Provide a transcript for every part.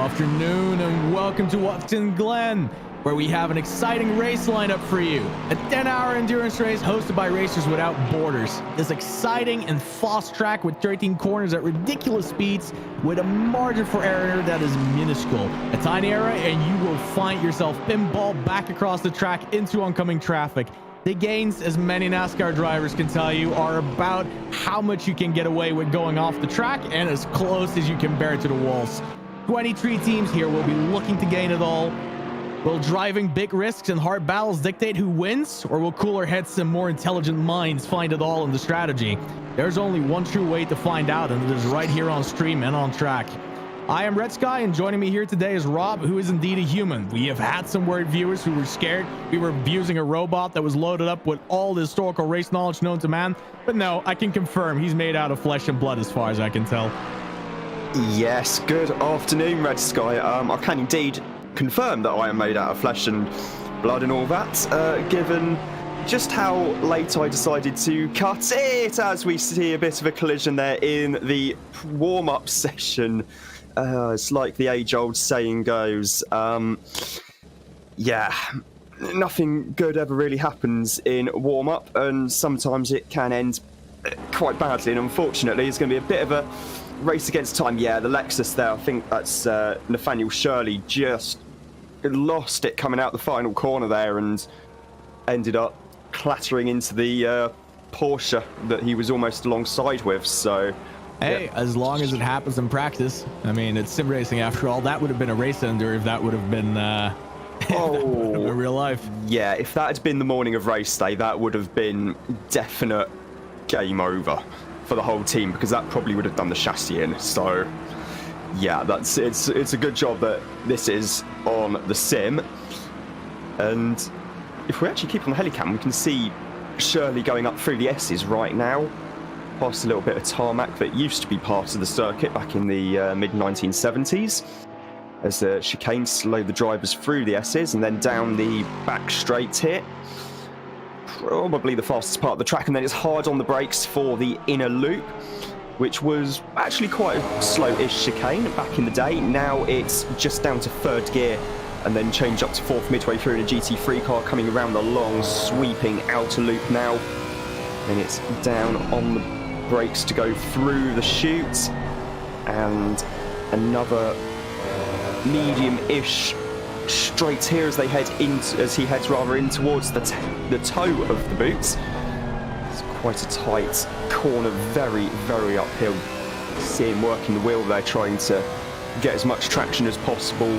afternoon and welcome to Watkins Glen, where we have an exciting race lineup for you. A 10-hour endurance race hosted by Racers Without Borders. This exciting and fast track with 13 corners at ridiculous speeds with a margin for error that is minuscule. A tiny error and you will find yourself pinball back across the track into oncoming traffic. The gains, as many NASCAR drivers can tell you, are about how much you can get away with going off the track and as close as you can bear to the walls. 23 teams here will be looking to gain it all. Will driving big risks and hard battles dictate who wins, or will cooler heads and more intelligent minds find it all in the strategy? There's only one true way to find out, and it is right here on stream and on track. I am Red Sky, and joining me here today is Rob, who is indeed a human. We have had some worried viewers who were scared we were abusing a robot that was loaded up with all the historical race knowledge known to man, but no, I can confirm he's made out of flesh and blood as far as I can tell. Yes, good afternoon, Red Sky. I can indeed confirm that I am made out of flesh and blood and all that, given just how late I decided to cut it, as we see a bit of a collision there in the warm-up session. It's like the age-old saying goes, yeah, nothing good ever really happens in warm-up, and sometimes it can end quite badly, and unfortunately it's going to be a bit of a race against time. Yeah, the Lexus there, I think that's Nathaniel Shirley, just lost it coming out the final corner there and ended up clattering into the Porsche that he was almost alongside with, so... Hey, yeah. As long as it happens in practice. I mean, it's sim racing after all. That would have been a race ender if that would have been real life. Yeah, if that had been the morning of race day, that would have been definite game over for the whole team, because that probably would have done the chassis in. So yeah, it's a good job that this is on the sim. And if we actually keep on the helicam, we can see Shirley going up through the S's right now, past a little bit of tarmac that used to be part of the circuit back in the mid-1970s, as the chicane slowed the drivers through the S's and then down the back straight here. Probably the fastest part of the track, and then it's hard on the brakes for the inner loop, which was actually quite a slow-ish chicane back in the day. Now it's just down to third gear and then change up to fourth midway through in a GT3 car, coming around the long sweeping outer loop now. And it's down on the brakes to go through the chute, and another medium-ish straight here as he heads in towards the toe of the boots. It's quite a tight corner, very, very uphill. See him working the wheel there, trying to get as much traction as possible.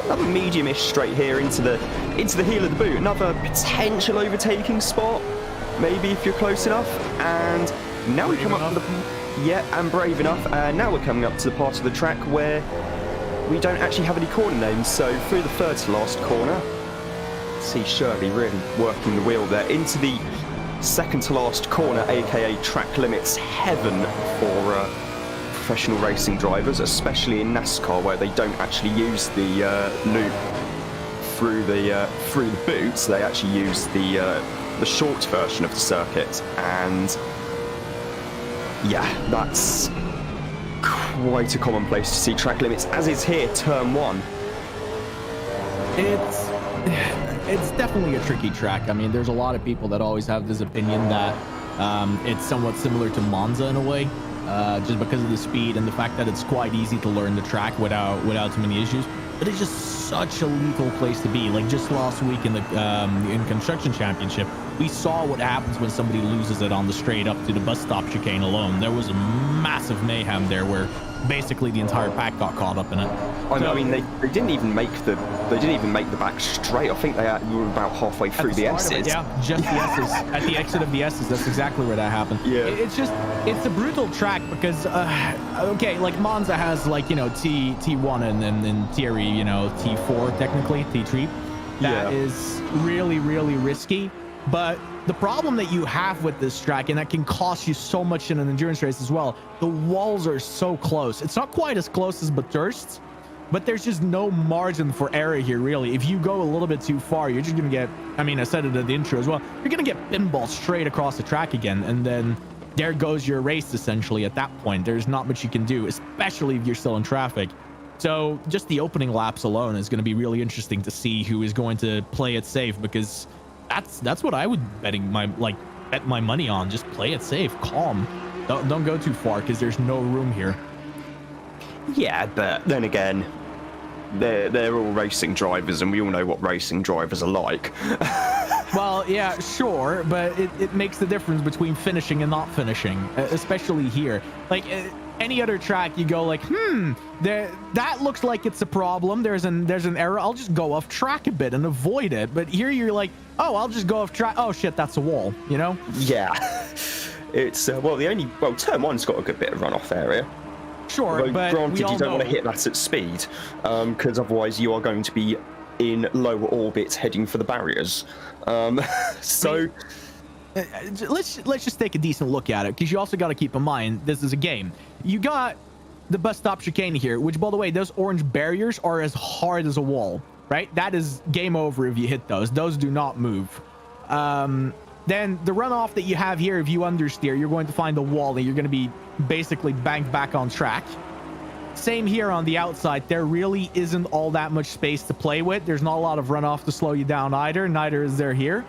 Another medium-ish straight here into the heel of the boot. Another potential overtaking spot, maybe if you're close enough. And now we come up to and brave enough. And now we're coming up to the part of the track where we don't actually have any corner names. So through the third to last corner, see Shirley really working the wheel there into the second to last corner, aka track limits heaven for professional racing drivers, especially in NASCAR, where they don't actually use the loop through the boots. They actually use the short version of the circuit, and yeah, that's quite a common place to see track limits, as is here, turn one. It's definitely a tricky track. I mean, there's a lot of people that always have this opinion that it's somewhat similar to Monza in a way, just because of the speed and the fact that it's quite easy to learn the track without too many issues. But it's just such a lethal place to be. Like just last week in the construction championship, we saw what happens when somebody loses it on the straight up to the bus stop chicane alone. There was a massive mayhem there where basically the entire pack got caught up in it. I mean, they didn't even make the back straight. I think they were about halfway through the S's. Yeah, just the S's. At the exit of the S's, that's exactly where that happened. Yeah. It's a brutal track because, okay, like Monza has like, you know, T1 and then Thierry, you know, T4 technically, T3. That is really, really risky. But the problem that you have with this track, and that can cost you so much in an endurance race as well, the walls are so close. It's not quite as close as Bathurst, but there's just no margin for error here, really. If you go a little bit too far, you're just going to get, I mean, I said it at the intro as well, you're going to get pinball straight across the track again. And then there goes your race essentially at that point. There's not much you can do, especially if you're still in traffic. So just the opening laps alone is going to be really interesting to see who is going to play it safe, because that's what I would bet my money on. Just play it safe, calm. Don't go too far, because there's no room here. Yeah, but then again, they're all racing drivers, and we all know what racing drivers are like. Well, yeah, sure, but it makes the difference between finishing and not finishing, especially here. Like any other track, you go like, that looks like it's a problem. There's an error. I'll just go off track a bit and avoid it. But here you're like, oh, I'll just go off track. Oh shit, that's a wall. You know? Yeah. It's turn 1's got a good bit of runoff area. Sure, although, but granted, you don't want to hit that at speed, because otherwise you are going to be in lower orbit heading for the barriers. So let's just take a decent look at it, because you also got to keep in mind this is a game. You got the bus stop chicane here, which, by the way, those orange barriers are as hard as a wall, right? That is game over if you hit those. Those do not move. Then the runoff that you have here, if you understeer, you're going to find a wall and you're going to be basically banked back on track. Same here on the outside. There really isn't all that much space to play with. There's not a lot of runoff to slow you down either. Neither is there here.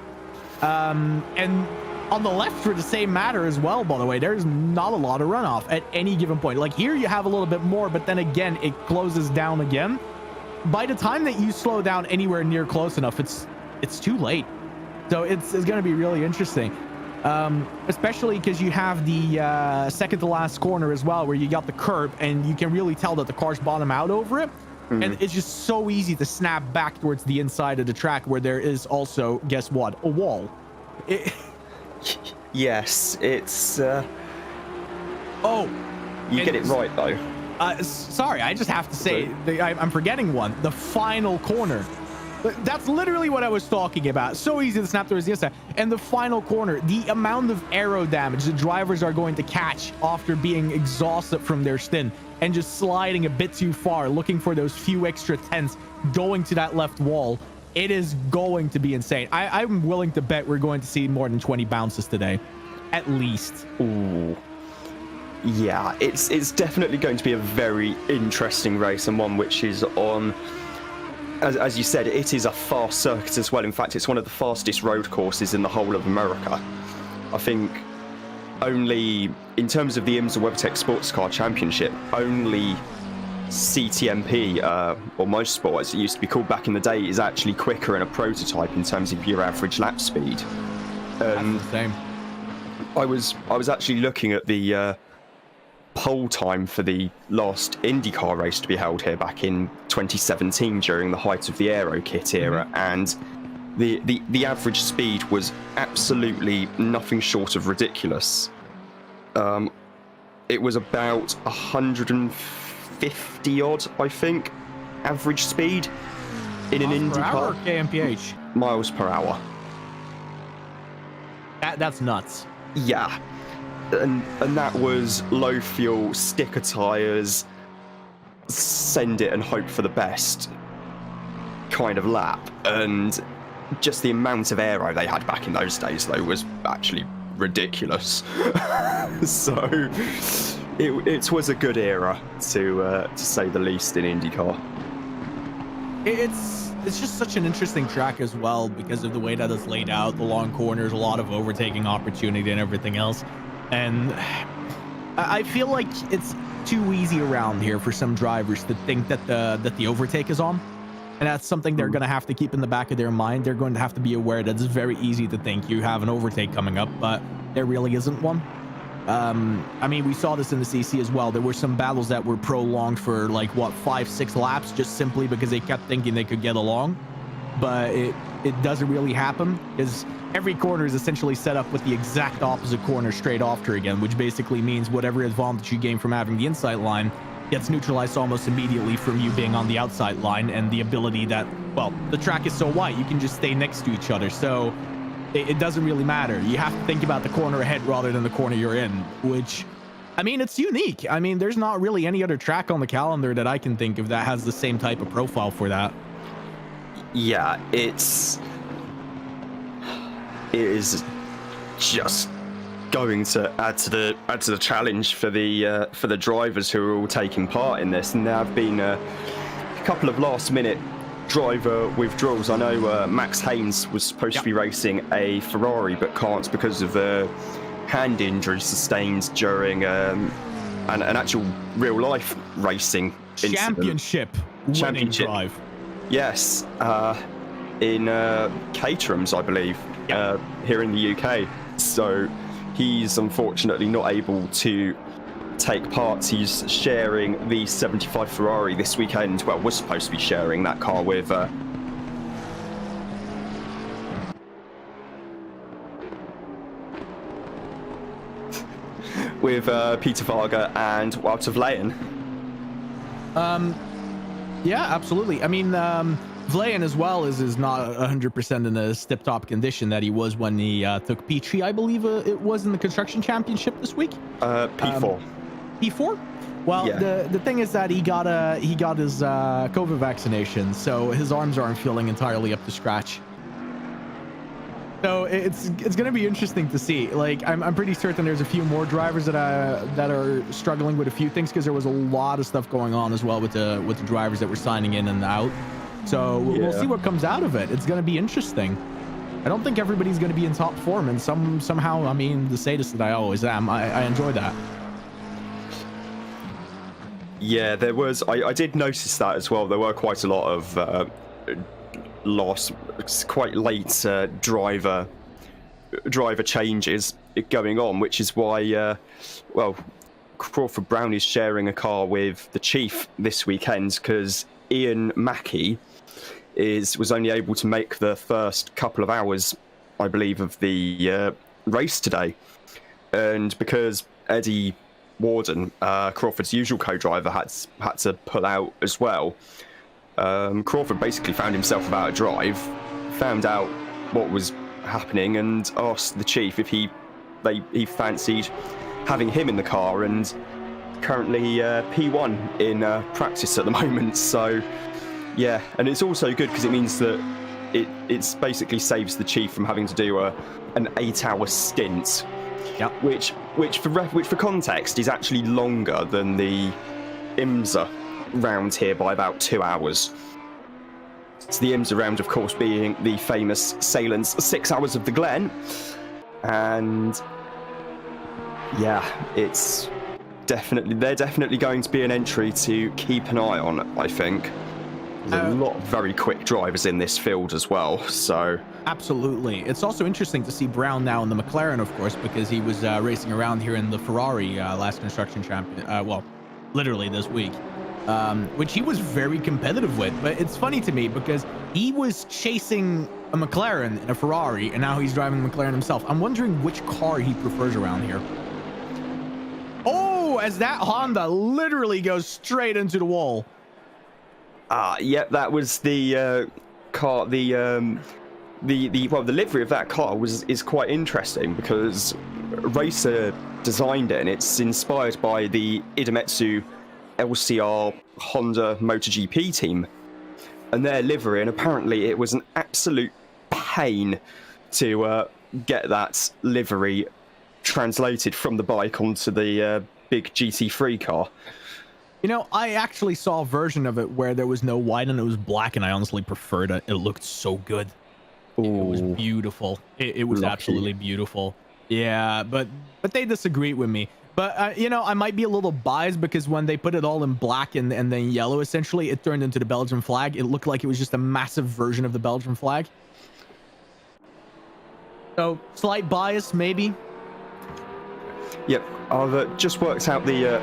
And on the left, for the same matter as well, by the way, there's not a lot of runoff at any given point. Like here you have a little bit more, but then again, it closes down again. By the time that you slow down anywhere near close enough, it's too late. So it's going to be really interesting, especially because you have the second to last corner as well, where you got the curb and you can really tell that the cars bottom out over it. Mm-hmm. And it's just so easy to snap back towards the inside of the track, where there is also, guess what, a wall. Yes, it's... Oh! You get it right, though. Sorry, I just have to say, I'm forgetting one. The final corner. That's literally what I was talking about. So easy to snap towards the inside. And the final corner, the amount of aero damage the drivers are going to catch after being exhausted from their stint and just sliding a bit too far, looking for those few extra tenths, going to that left wall. It is going to be insane. I'm willing to bet we're going to see more than 20 bounces today, at least. Ooh. Yeah, it's definitely going to be a very interesting race, and one which is on... As you said, it is a fast circuit as well. In fact, it's one of the fastest road courses in the whole of America. I think only, in terms of the IMSA WeatherTech Sports Car Championship, only CTMP, or Motorsport as it used to be called back in the day, is actually quicker in a prototype in terms of your average lap speed. That's the same. I was actually looking at the pole time for the last IndyCar race to be held here back in 2017 during the height of the Aero Kit era, and the average speed was absolutely nothing short of ridiculous. It was about 150 odd, I think, average speed in an IndyCar. Miles per hour or kmph? Miles per hour. That's nuts. Yeah. And that was low fuel, sticker tires, send it and hope for the best kind of lap. And just the amount of aero they had back in those days, though, was actually ridiculous. So it was a good era, to say the least, in IndyCar. It's just such an interesting track as well, because of the way that it's laid out, the long corners, a lot of overtaking opportunity and everything else. And I feel like it's too easy around here for some drivers to think that the overtake is on. And that's something they're going to have to keep in the back of their mind. They're going to have to be aware that it's very easy to think you have an overtake coming up, but there really isn't one. I mean, we saw this in the CC as well. There were some battles that were prolonged for like, what, 5-6 laps, just simply because they kept thinking they could get along. But it doesn't really happen, because every corner is essentially set up with the exact opposite corner straight after again, which basically means whatever advantage you gain from having the inside line gets neutralized almost immediately from you being on the outside line, and the ability that, well, the track is so wide, you can just stay next to each other. So it doesn't really matter. You have to think about the corner ahead rather than the corner you're in, which, I mean, it's unique. I mean, there's not really any other track on the calendar that I can think of that has the same type of profile for that. Yeah, it is just going to add to the challenge for the drivers who are all taking part in this. And there have been a couple of last-minute driver withdrawals. I know Max Haynes was supposed to be racing a Ferrari but can't because of a hand injury sustained during an actual real-life racing championship drive. Yes, in Caterhams, I believe, here in the UK. So he's unfortunately not able to take part. He's sharing the 75 Ferrari this weekend. Well, was supposed to be sharing that car with Peter Varga and Wout Vlayen. Yeah, absolutely. I mean, Vlayen as well is not 100% in the tip-top condition that he was when he took P3, I believe it was in the construction championship this week. P4. P4? Well, yeah. the thing is that he got his COVID vaccination, so his arms aren't feeling entirely up to scratch. So it's going to be interesting to see. Like, I'm pretty certain there's a few more drivers that are struggling with a few things, because there was a lot of stuff going on as well with the drivers that were signing in and out. So we'll see what comes out of it. It's going to be interesting. I don't think everybody's going to be in top form, and somehow, I mean, the sadist that I always am, I enjoy that. Yeah, there was. I did notice that as well. There were quite a lot of quite late driver changes going on, which is why Crawford Brown is sharing a car with the Chief this weekend, because Ian Mackey was only able to make the first couple of hours, I believe, of the race today, and because Eddie Warden, Crawford's usual co-driver, had to pull out as well. Crawford basically found himself without a drive, found out what was happening, and asked the Chief if he fancied having him in the car, and currently P1 in practice at the moment. So yeah, and it's also good because it means that it's basically saves the Chief from having to do an 8-hour stint. Yep. Which for context is actually longer than the IMSA round here by about 2 hours. So the IMSA round, of course, being the famous Salens 6 hours of the Glen, and yeah, they're definitely going to be an entry to keep an eye on, I think. There's a lot of very quick drivers in this field as well, so... Absolutely. It's also interesting to see Brown now in the McLaren, of course, because he was racing around here in the Ferrari last construction champion, well, literally this week, which he was very competitive with. But it's funny to me because he was chasing a McLaren and a Ferrari, and now he's driving the McLaren himself. I'm wondering which car he prefers around here. Oh, as that Honda literally goes straight into the wall. Yeah, that was the car. The livery of that car is quite interesting because Racer designed it, and it's inspired by the Idemitsu LCR Honda MotoGP team and their livery. And apparently, it was an absolute pain to get that livery translated from the bike onto the big GT3 car. You know, I actually saw a version of it where there was no white and it was black, and I honestly preferred it. It looked so good. Ooh. It was beautiful. It was lucky. Absolutely beautiful. Yeah, but they disagreed with me. But, you know, I might be a little biased because when they put it all in black and then yellow, essentially, it turned into the Belgian flag. It looked like it was just a massive version of the Belgian flag. So, slight bias, maybe. Yep, I've just worked out the...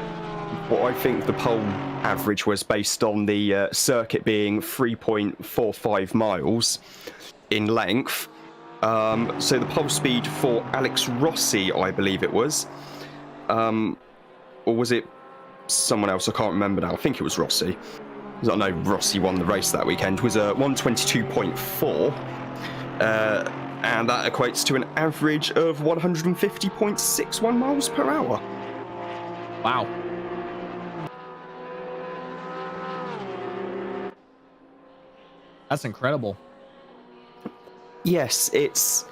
what I think the pole average was based on the circuit being 3.45 miles in length. So the pole speed for Alex Rossi, I believe it was. Or was it someone else? I can't remember now. I think it was Rossi. I know Rossi won the race that weekend. Was a 122.4. And that equates to an average of 150.61 miles per hour. Wow. That's incredible. Yes, it's...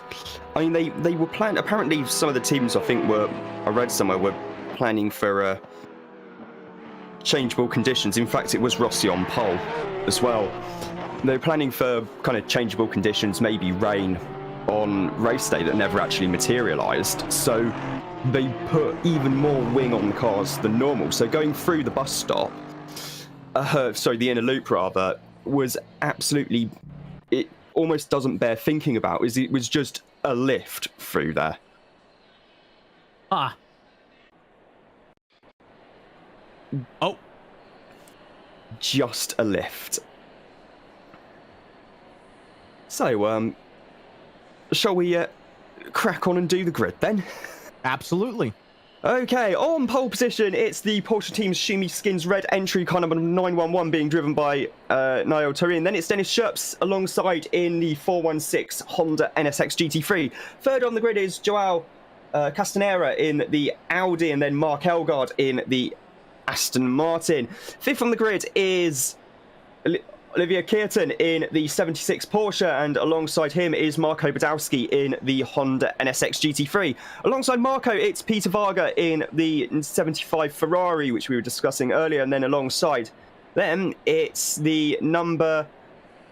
I mean, they were planning... Apparently, some of the teams, I think, I read somewhere, were planning for changeable conditions. In fact, it was Rossi on pole as well. They were planning for kind of changeable conditions, maybe rain on race day, that never actually materialised. So they put even more wing on the cars than normal. So going through the bus stop, the inner loop rather, was absolutely... It almost doesn't bear thinking about. It was just a lift through there. Ah. Oh. Just a lift. So, shall we crack on and do the grid then? Absolutely. Okay, on pole position, it's the Porsche team's Shumi Skins red entry car number 911 being driven by Niall Turin. Then it's Dennis Scherps alongside in the 416 Honda NSX GT3. Third on the grid is Joao Castanera in the Audi, and then Mark Elgard in the Aston Martin. Fifth on the grid is Olivier Kearton in the 76 Porsche, and alongside him is Marco Badowski in the Honda NSX GT3. Alongside Marco, it's Peter Varga in the 75 Ferrari, which we were discussing earlier, and then alongside them, it's the number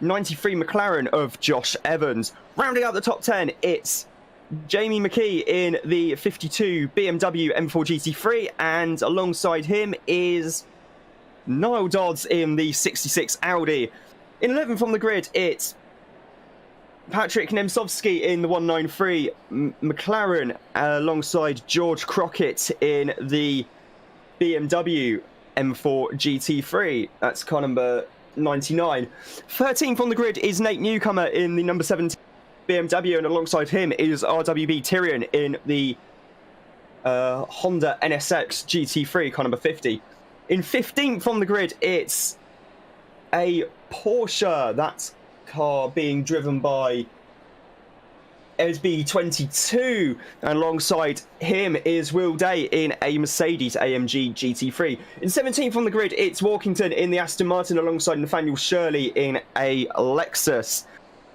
93 McLaren of Josh Evans. Rounding out the top 10, it's Jamie McKee in the 52 BMW M4 GT3, and alongside him is Niall Dodds in the 66 Audi. In 11th on the grid, it's Patrick Nemcovski in the 193 McLaren, alongside George Crockett in the BMW M4 GT3. That's car number 99. 13th on the grid is Nate Newcomer in the number 17 BMW, and alongside him is RWB Tyrion in the Honda NSX GT3, car number 50. In 15th on the grid, it's a Porsche. That car being driven by SB22. And alongside him is Will Day in a Mercedes AMG GT3. In 17th on the grid, it's Walkington in the Aston Martin alongside Nathaniel Shirley in a Lexus.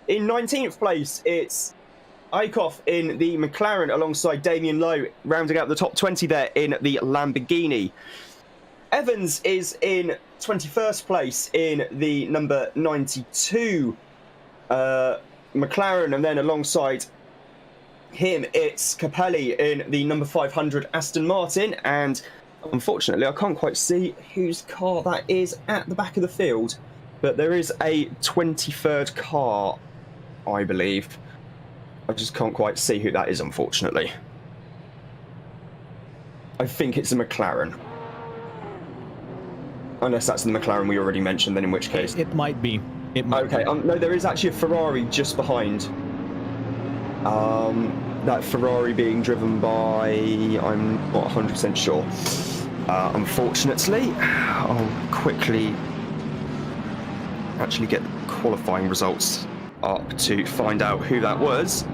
In 19th place, it's Eickhoff in the McLaren alongside Damien Lowe, rounding out the top 20 there in the Lamborghini. Evans is in 21st place in the number 92 McLaren, and then alongside him it's Capelli in the number 500 Aston Martin, and unfortunately I can't quite see whose car that is at the back of the field, but there is a 23rd car, I believe. I just can't quite see who that is, unfortunately. I think it's a McLaren. Unless that's the McLaren we already mentioned, then in which case... It might be. It might okay, be. No, there is actually a Ferrari just behind. That Ferrari being driven by... I'm not 100% sure. Unfortunately, I'll quickly actually get the qualifying results up to find out who that was.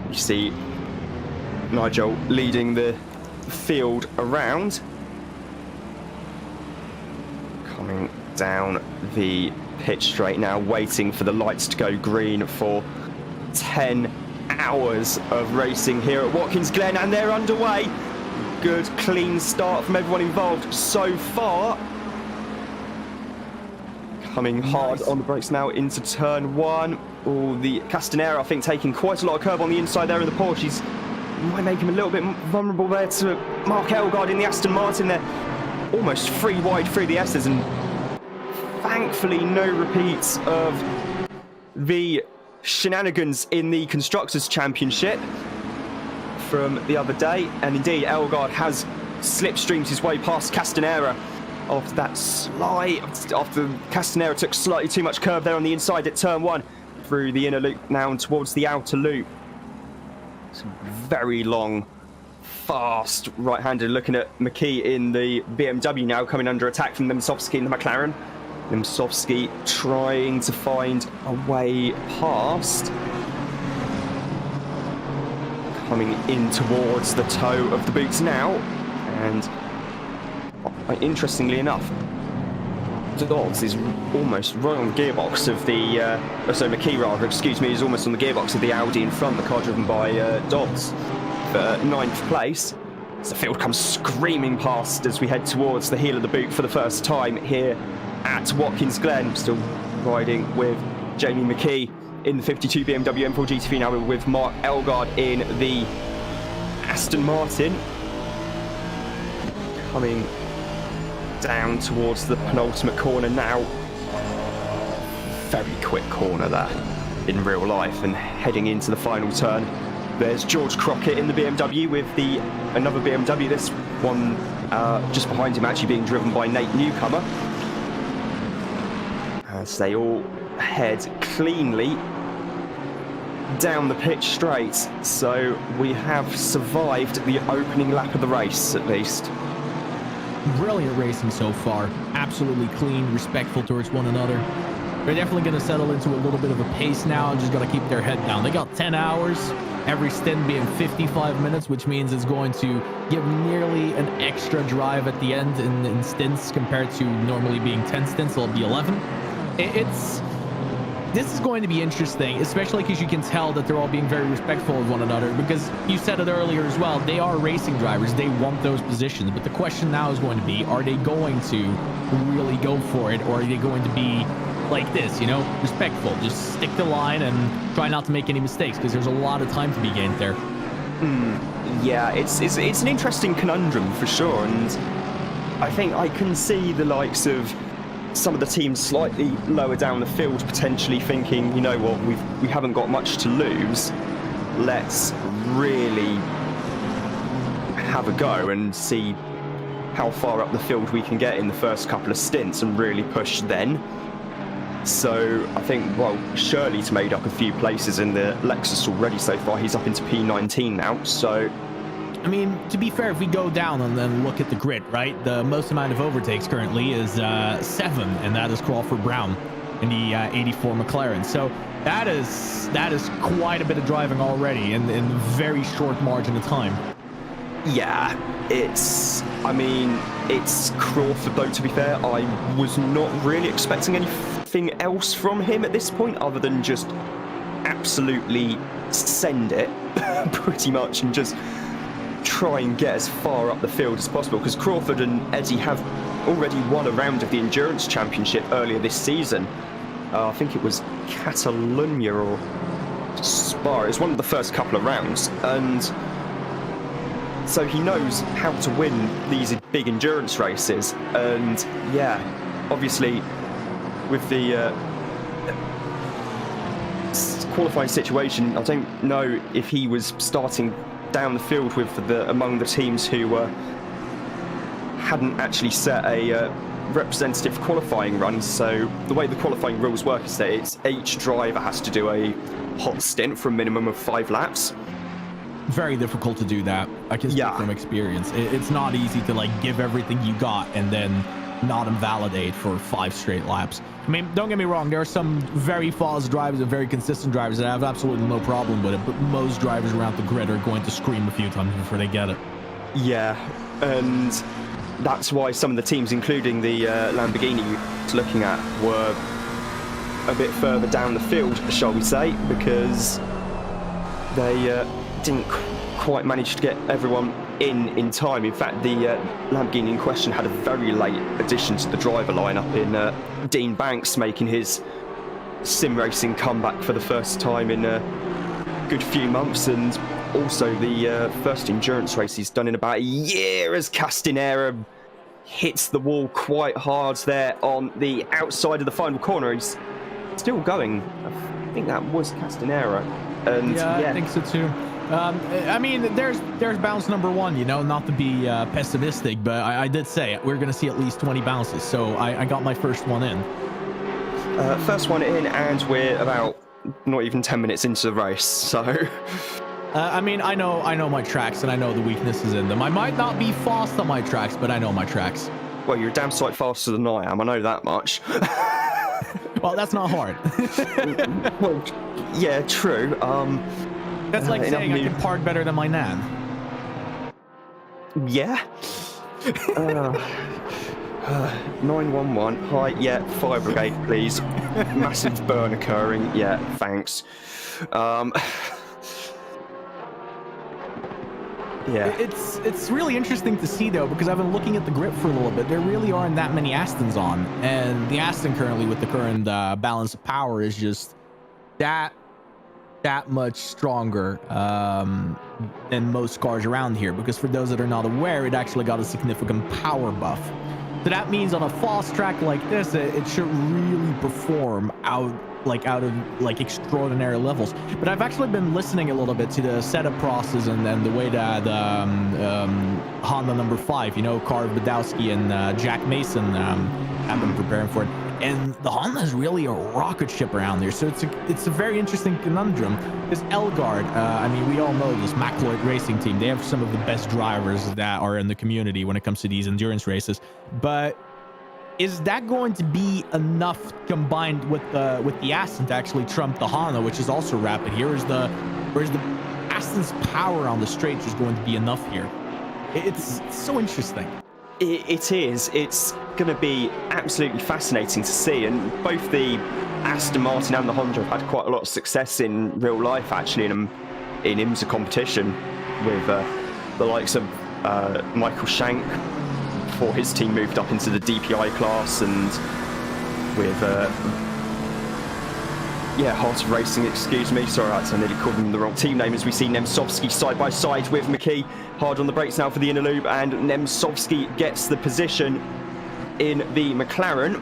You see Nigel leading the field around. Coming down the pitch straight now, waiting for the lights to go green for 10 hours of racing here at Watkins Glen, and they're underway. Good, clean start from everyone involved so far. Coming hard on the brakes now into turn one. Oh, the Castanera, I think, taking quite a lot of curb on the inside there of the Porsche. Might make him a little bit vulnerable there to Mark Elgard in the Aston Martin there. Almost free wide through the S's, and thankfully no repeats of the shenanigans in the Constructors' Championship from the other day. And indeed, Elgard has slipstreamed his way past Castanera after that after Castanera took slightly too much curve there on the inside at turn one, through the inner loop now and towards the outer loop. Some very long, fast right-handed. Looking at McKee in the BMW now, coming under attack from Nemcovski in the McLaren. Nemcovski trying to find a way past. Coming in towards the toe of the boots now, and interestingly enough, Dodds is almost right on the gearbox of the, McKee rather, excuse me, is almost on the gearbox of the Audi in front, the car driven by Dodds for 9th place. As the field comes screaming past as we head towards the heel of the boot for the first time here at Watkins Glen. Still riding with Jamie McKee in the 52 BMW M4 GT3, now with Mark Elgard in the Aston Martin. Coming down towards the penultimate corner now. Very quick corner there in real life, and heading into the final turn. There's George Crockett in the BMW with another BMW, this one just behind him actually being driven by Nate Newcomer. As they all head cleanly down the pitch straight. So we have survived the opening lap of the race, at least. Brilliant racing so far. Absolutely clean, respectful towards one another. They're definitely going to settle into a little bit of a pace now and just got to keep their head down. They got 10 hours, every stint being 55 minutes, which means it's going to give nearly an extra drive at the end in stints compared to normally being 10 stints. It'll be 11. This is going to be interesting, especially because you can tell that they're all being very respectful of one another, because you said it earlier as well, they are racing drivers, they want those positions, but the question now is going to be, are they going to really go for it, or are they going to be like this, you know, respectful, just stick the line and try not to make any mistakes, because there's a lot of time to be gained there. Yeah, it's an interesting conundrum for sure, and I think I can see the likes of some of the teams slightly lower down the field potentially thinking, you know what, we haven't got much to lose. Let's really have a go and see how far up the field we can get in the first couple of stints and really push then. So I think, well, Shirley's made up a few places in the Lexus already so far. He's up into P19 now, so I mean, to be fair, if we go down and then look at the grid, right, the most amount of overtakes currently is 7, and that is Crawford Brown in the 84 McLaren. So that is quite a bit of driving already in a very short margin of time. Yeah, it's Crawford though, to be fair. I was not really expecting anything else from him at this point other than just absolutely send it pretty much and just try and get as far up the field as possible, because Crawford and Eddie have already won a round of the Endurance Championship earlier this season. I think it was Catalunya or Spa. It was one of the first couple of rounds, and so he knows how to win these big endurance races. And yeah, obviously with the qualifying situation, I don't know if he was starting down the field with among the teams who hadn't actually set a representative qualifying run. So the way the qualifying rules work is that each driver has to do a hot stint for a minimum of 5 laps. Very difficult to do that. I can speak from experience. It's not easy to like give everything you got and then not invalidate for 5 straight laps. I mean, don't get me wrong, there are some very fast drivers and very consistent drivers that have absolutely no problem with it, but most drivers around the grid are going to scream a few times before they get it. Yeah, and that's why some of the teams, including the Lamborghini you're looking at, were a bit further down the field, shall we say, because they didn't quite manage to get everyone in time. In fact, the Lamborghini in question had a very late addition to the driver lineup in Dean Banks, making his sim racing comeback for the first time in a good few months, and also the first endurance race he's done in about a year, as Castanera hits the wall quite hard there on the outside of the final corner. He's still going. I think that was Castanera. And yeah, I think so too. I mean, there's bounce number 1, you know, not to be pessimistic, but I did say we're going to see at least 20 bounces, so I got my first one in. First one in, and we're about not even 10 minutes into the race, so... I mean, I know my tracks, and I know the weaknesses in them. I might not be fast on my tracks, but I know my tracks. Well, you're a damn sight faster than I am, I know that much. Well, that's not hard. Well, yeah, true. That's like saying I can park better than my nan. Yeah. 911. Hi, yeah, fire brigade, please. Massive burn occurring. Yeah, thanks. Yeah. It's really interesting to see though, because I've been looking at the grip for a little bit. There really aren't that many Astons on, and the Aston currently with the current balance of power is just that much stronger than most cars around here. Because for those that are not aware, it actually got a significant power buff. So that means on a fast track like this, it should really perform out of extraordinary levels. But I've actually been listening a little bit to the setup process and then the way that Honda number 5, Carl Badowski and Jack Mason have been preparing for it. And the Honda is really a rocket ship around there. So it's a very interesting conundrum. Because Elgard, we all know this McLeod racing team. They have some of the best drivers that are in the community when it comes to these endurance races. But is that going to be enough combined with the Aston to actually trump the Honda, which is also rapid here? Where's the Aston's power on the straight is going to be enough here? It's so interesting. It is. It's going to be absolutely fascinating to see. And both the Aston Martin and the Honda have had quite a lot of success in real life, actually, in IMSA competition with the likes of Michael Shank before his team moved up into the DPI class, and with Heart of Racing, excuse me, sorry, I nearly called them the wrong team name, as we see Nemtsovsky side by side with McKee. Hard on the brakes now for the inner loop, and Nemtsovsky gets the position in the McLaren.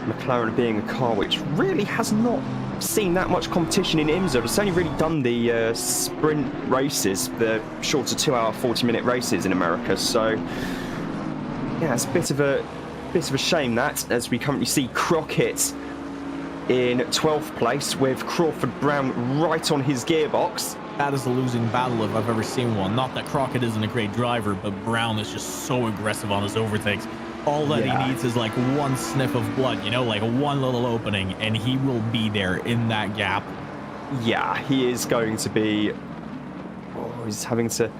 McLaren being a car which really has not seen that much competition in IMSA. It's only really done the sprint races, the shorter 2-hour 40-minute races in America. So yeah, it's a bit of a shame that, as we currently see Crockett in 12th place with Crawford Brown right on his gearbox. That is a losing battle if I've ever seen one. Not that Crockett isn't a great driver, but Brown is just so aggressive on his overtakes. All that he needs is like one sniff of blood, like one little opening, and he will be there in that gap. Yeah, he is going to be... he's having to...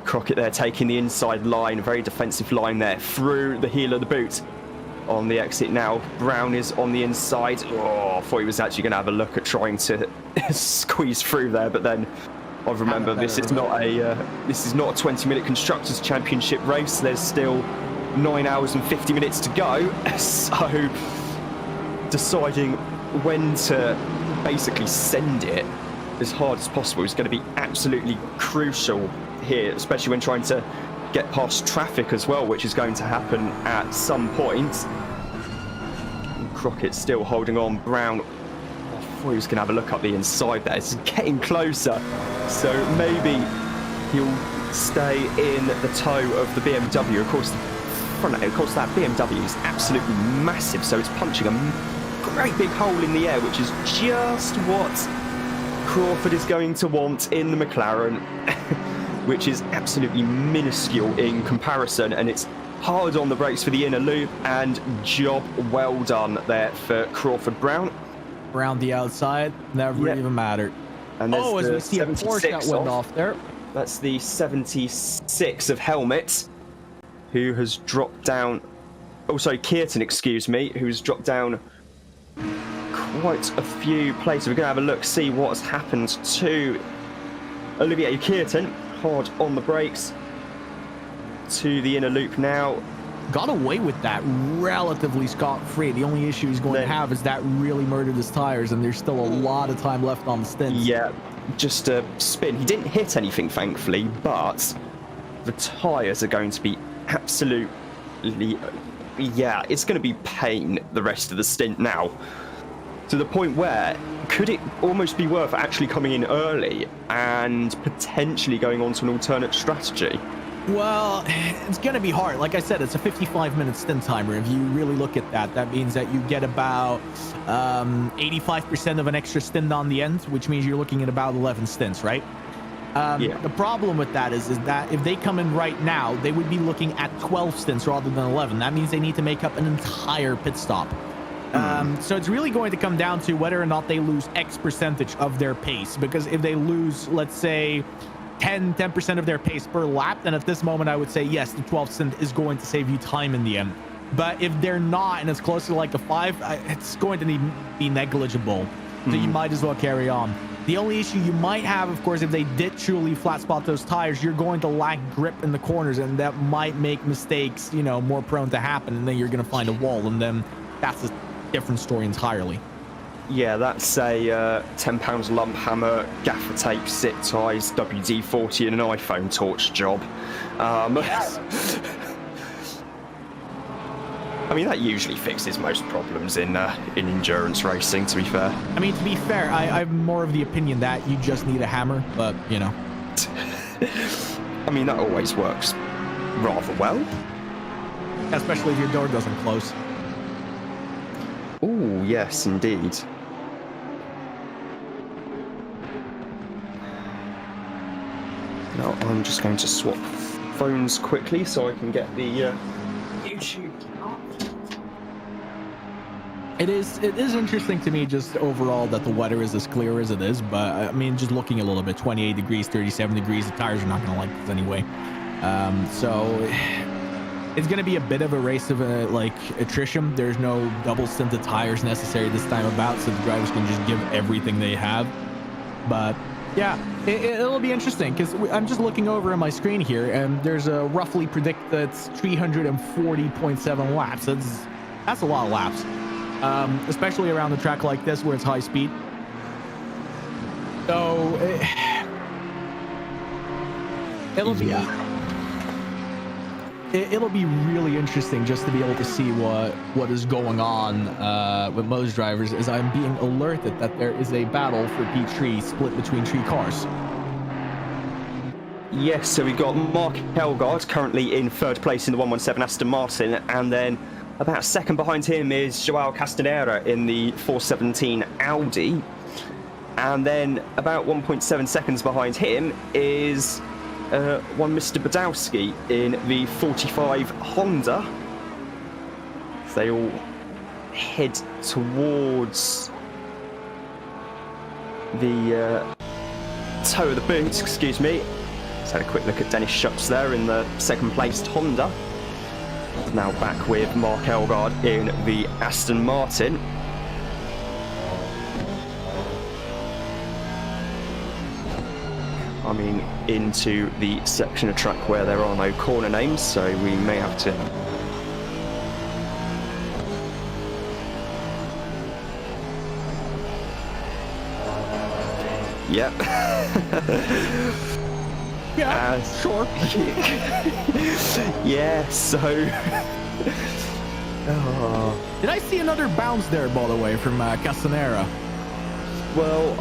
Crockett there taking the inside line, a very defensive line there, through the heel of the boot. On the exit now, Brown is on the inside. I thought he was actually going to have a look at trying to squeeze through there, but then I remember this is not a 20-minute Constructors' Championship race. There's still 9 hours and 50 minutes to go, so deciding when to basically send it as hard as possible is going to be absolutely crucial here, especially when trying to get past traffic as well, which is going to happen at some point. Crockett still holding on. Brown, I thought he was going to have a look up the inside there. It's getting closer, so maybe he'll stay in the tow of the BMW. Of course, that BMW is absolutely massive, so it's punching a great big hole in the air, which is just what Crawford is going to want in the McLaren. Which is absolutely minuscule in comparison, and it's hard on the brakes for the inner loop, and job well done there for Crawford Brown. Around the outside, never even mattered. And as we see a Porsche that went off there. That's the 76 of Helmet, who has dropped down. Oh, sorry, Kearton, excuse me, who's dropped down quite a few places. We're going to have a look, see what's happened to Olivier Kearton. Hard on the brakes to the inner loop now. Got away with that relatively scot-free. The only issue he's going to have is that really murdered his tires, and there's still a lot of time left on the stint. Yeah, just a spin. He didn't hit anything, thankfully, but the tires are going to be absolutely... yeah, it's going to be pain the rest of the stint now. To the point where, could it almost be worth actually coming in early and potentially going on to an alternate strategy? Well, it's going to be hard. Like I said, it's a 55-minute stint timer. If you really look at that, that means that you get about 85% of an extra stint on the end, which means you're looking at about 11 stints, right? The problem with that is that if they come in right now, they would be looking at 12 stints rather than 11. That means they need to make up an entire pit stop. So it's really going to come down to whether or not they lose X percentage of their pace, because if they lose, let's say, 10% of their pace per lap, then at this moment I would say yes, the 12th stint is going to save you time in the end. But if they're not and it's closer to like a 5, it's going to be negligible. So you might as well carry on. The only issue you might have, of course, if they did truly flat spot those tires, you're going to lack grip in the corners, and that might make mistakes, you know, more prone to happen, and then you're going to find a wall, and then that's a different story entirely. Yeah, that's a 10 pounds lump hammer, gaffer tape, zip ties, WD-40, and an iPhone torch job. Yes. I mean, that usually fixes most problems in endurance racing, to be fair. I mean, to be fair, I'm more of the opinion that you just need a hammer, but, you know. I mean, that always works rather well. Especially if your door doesn't close. Oh, yes, indeed. Now, I'm just going to swap phones quickly so I can get the YouTube up. It is interesting to me just overall that the weather is as clear as it is, but I mean, just looking a little bit, 28 degrees, 37 degrees, the tires are not going to like this anyway. So it's going to be a bit of a race of attrition. There's no double stinted tires necessary this time about, so the drivers can just give everything they have. But yeah, it'll be interesting because I'm just looking over on my screen here, and there's a roughly predict that's 340.7 laps. That's a lot of laps. Especially around the track like this where it's high speed. So it'll be really interesting just to be able to see what is going on with most drivers, as I'm being alerted that there is a battle for P3 split between 3 cars. Yes, so we've got Mark Helgaard currently in 3rd place in the 117 Aston Martin, and then about second behind him is Joao Castanera in the 417 Audi. And then about 1.7 seconds behind him is one Mr. Badowski in the 45 Honda. They all head towards the toe of the boot, excuse me. Let's have a quick look at Dennis Schutz there in the 2nd placed Honda. Now back with Mark Elgard in the Aston Martin. Coming into the section of track where there are no corner names, so we may have to yep. Yeah, sure. Yeah, so oh. Did I see another bounce there, by the way, from Castanera? Well,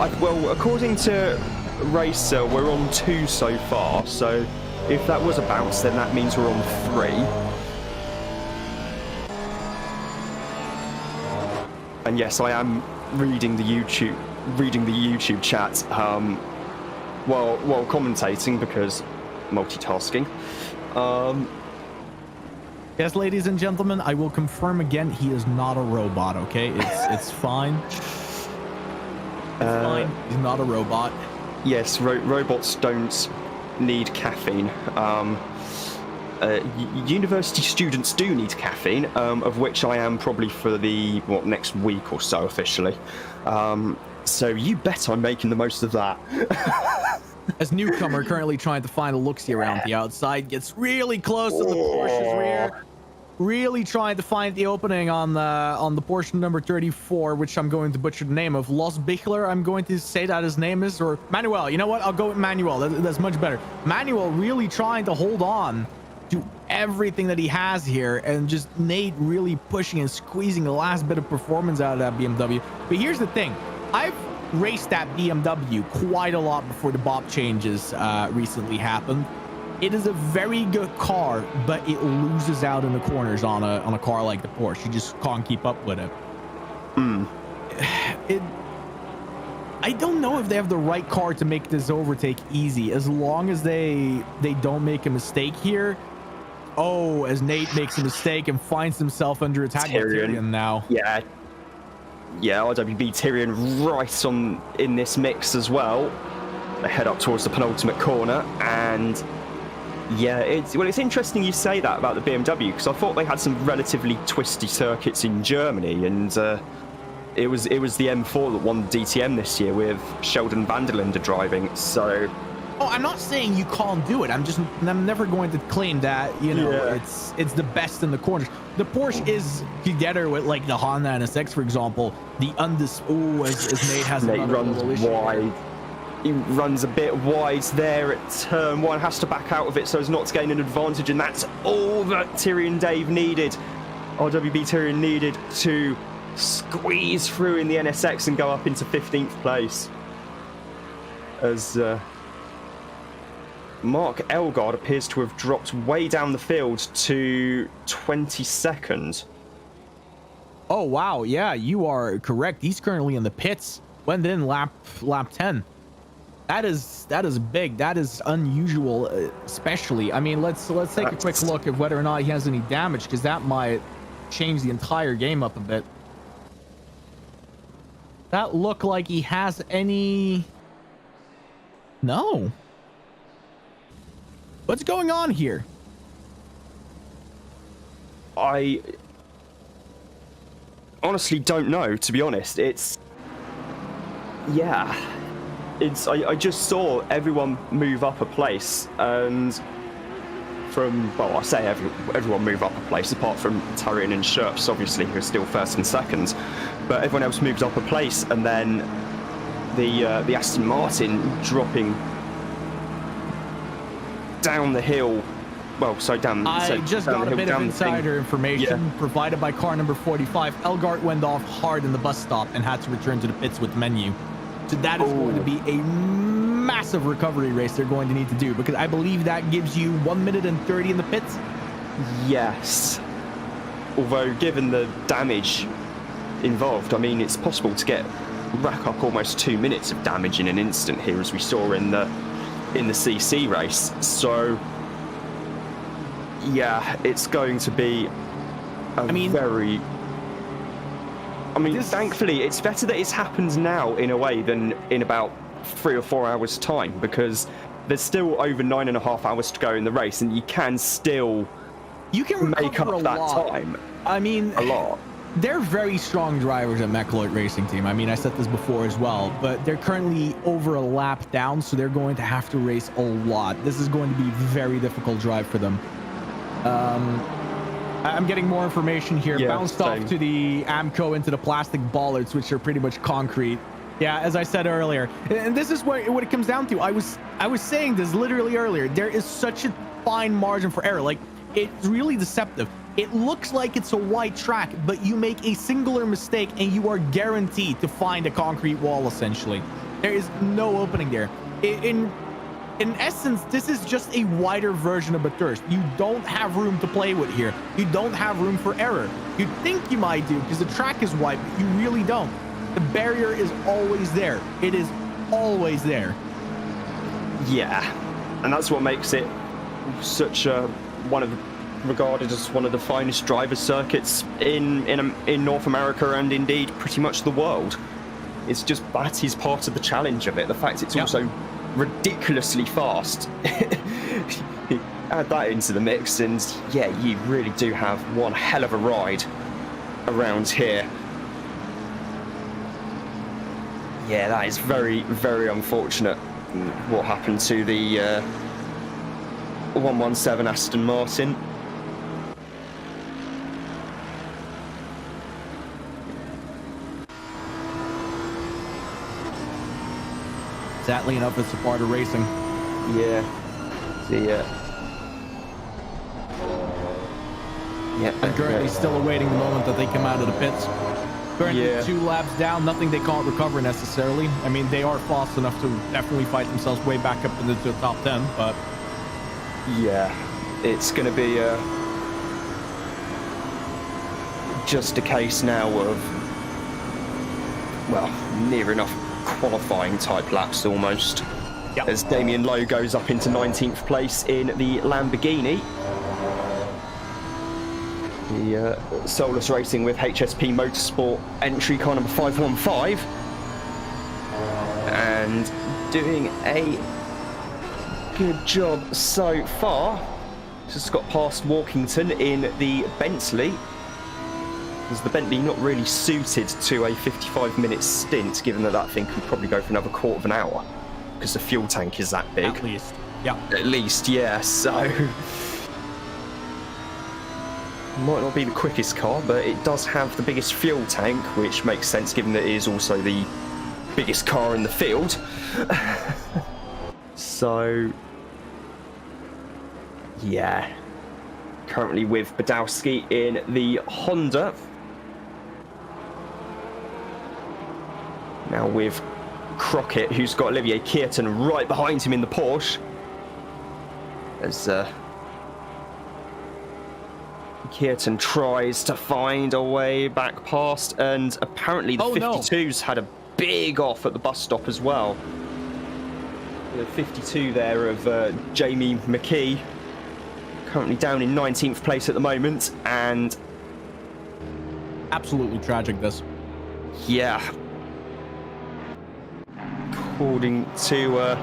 according to Racer, we're on 2 so far, so if that was a bounce, then that means we're on 3. And yes, I am reading the YouTube chat while commentating, because multitasking. Yes, ladies and gentlemen, I will confirm again, he is not a robot, okay? It's fine. It's fine. He's not a robot. Yes, robots don't need caffeine. University students do need caffeine, of which I am probably for the next week or so officially. So you bet I'm making the most of that. As newcomer currently trying to find a look-see around the outside, gets really close to the Porsche's rear. Really trying to find the opening on the Porsche number 34, which I'm going to butcher the name of. Los Bichler, I'm going to say that his name is, or Manuel. You know what? I'll go with Manuel. That's much better. Manuel really trying to hold on to everything that he has here, and just Nate really pushing and squeezing the last bit of performance out of that BMW. But here's the thing. I've raced that BMW quite a lot before the BOP changes recently happened. It is a very good car, but it loses out in the corners on a car like the Porsche. You just can't keep up with it. I don't know if they have the right car to make this overtake easy, as long as they don't make a mistake here. Oh, as Nate makes a mistake and finds himself under attack by Tyrion now. Yeah, RWB Tyrion right on in this mix as well. They head up towards the penultimate corner, and yeah, it's interesting you say that about the BMW, because I thought they had some relatively twisty circuits in Germany, and it was the M4 that won the DTM this year with Sheldon van der Linde driving. So, oh, I'm not saying you can't do it. I'm never going to claim that, you know, it's the best in the corners. The Porsche is together with like the Honda NSX, for example. The as Nate has Nate runs wide. He runs a bit wide there at turn 1, has to back out of it so as not to gain an advantage, and that's all that Tyrion Dave needed. RWB Tyrion needed to squeeze through in the NSX and go up into 15th place. As Mark Elgard appears to have dropped way down the field to 22nd. Oh, wow. Yeah, you are correct. He's currently in the pits. Went in lap 10. That is big. That is unusual, especially. I mean, let's take a quick look at whether or not he has any damage, because that might change the entire game up a bit. That look like he has any... No. What's going on here? I honestly don't know, to be honest. I just saw everyone move up a place, and I say everyone move up a place, apart from Tyrion and Scherps, obviously, who are still first and second, but everyone else moves up a place, and then the Aston Martin dropping down the hill. I just got a bit of insider information provided by car number 45. Elgart went off hard in the bus stop and had to return to the pits with menu. So that is going to be a massive recovery race they're going to need to do, because I believe that gives you 1 minute and 30 in the pits. Yes. Although, given the damage involved, I mean, it's possible to rack up almost 2 minutes of damage in an instant here, as we saw in the CC race. So, yeah, it's going to be thankfully, it's better that it's happened now in a way than in about 3 or 4 hours' time, because there's still over 9.5 hours to go in the race, and you can make up that time. I mean, a lot. They're very strong drivers at McLeod Racing Team. I mean, I said this before as well, but they're currently over a lap down, so they're going to have to race a lot. This is going to be a very difficult drive for them. I'm getting more information here. Bounced off to the Amco into the plastic bollards, which are pretty much concrete. Yeah, as I said earlier, and this is what it comes down to. I was saying this literally earlier. There is such a fine margin for error. Like, it's really deceptive. It looks like it's a white track, but you make a singular mistake and you are guaranteed to find a concrete wall, essentially. There is no opening there. In essence, this is just a wider version of a thirst. You don't have room to play with here. You don't have room for error. You think you might do because the track is wide, but you really don't. The barrier is always there. It is always there. Yeah, and that's what makes it such regarded as one of the finest driver circuits in North America, and indeed pretty much the world. It's just that is part of the challenge of it. The fact it's also ridiculously fast. Add that into the mix, and yeah, you really do have one hell of a ride around here. Yeah, that is very, very unfortunate what happened to the 117 Aston Martin. Sadly enough, it's a part of racing. Yeah. I'm currently still awaiting the moment that they come out of the pits. Currently 2 laps down, nothing they can't recover necessarily. I mean, they are fast enough to definitely fight themselves way back up into the top 10, but... Yeah, it's going to be just a case now of, well, near enough qualifying type laps almost. As Damien Lowe goes up into 19th place in the Lamborghini. The Solus Racing with HSP Motorsport entry car number 515. and doing a good job so far. Just got past Walkington in the Bentley. Is the Bentley not really suited to a 55-minute stint, given that that thing could probably go for another quarter of an hour, because the fuel tank is that big. At least, yeah. At least, yeah, so... might not be the quickest car, but it does have the biggest fuel tank, which makes sense given that it is also the biggest car in the field. So... yeah. Currently with Badowski in the Honda. Now with Crockett, who's got Olivier Kearton right behind him in the Porsche. As Kearton tries to find a way back past, and apparently the 52's had a big off at the bus stop as well. The 52 there of Jamie McKee, currently down in 19th place at the moment, and... absolutely tragic, this. yeah. According to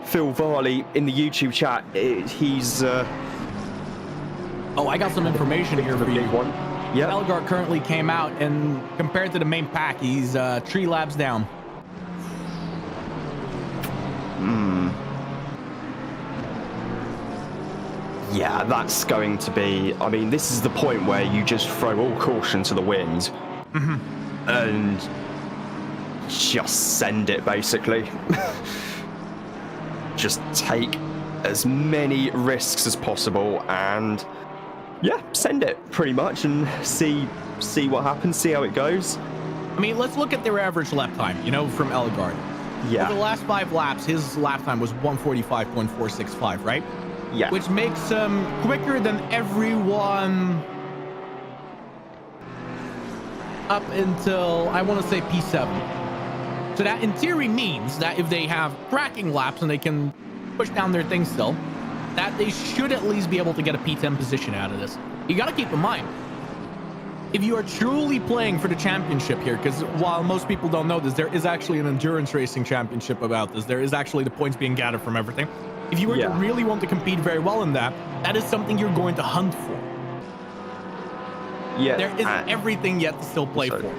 Phil Varley in the YouTube chat, he's... oh, I got some information here for you. Yeah. Elgart currently came out, and compared to the main pack, he's 3 laps down. Yeah, that's going to be... I mean, this is the point where you just throw all caution to the wind. And just send it, basically. Just take as many risks as possible and... yeah, send it, pretty much, and see what happens, see how it goes. I mean, let's look at their average lap time, you know, from Elgard. Yeah. Over the last 5 laps, his lap time was 1:45.465, right? Yeah. Which makes him quicker than everyone up until, I want to say, P7. So that, in theory, means that if they have cracking laps and they can push down their thing still, that they should at least be able to get a P10 position out of this. You got to keep in mind, if you are truly playing for the championship here, because while most people don't know this, there is actually an endurance racing championship about this. There is actually the points being gathered from everything. If you were to really want to compete very well in that, that is something you're going to hunt for. Yeah. There is everything yet to still play for.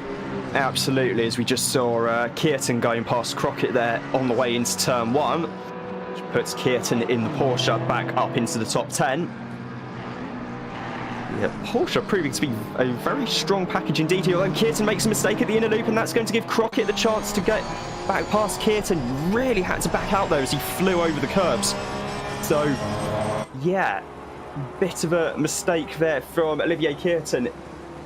Absolutely, as we just saw Kearton going past Crockett there on the way into turn 1. Which puts Kearton in the Porsche back up into the top 10. Yeah, Porsche proving to be a very strong package indeed here. Although Kearton makes a mistake at the inner loop, and that's going to give Crockett the chance to get back past Kearton. Really had to back out though as he flew over the curbs. So, yeah, bit of a mistake there from Olivier Kearton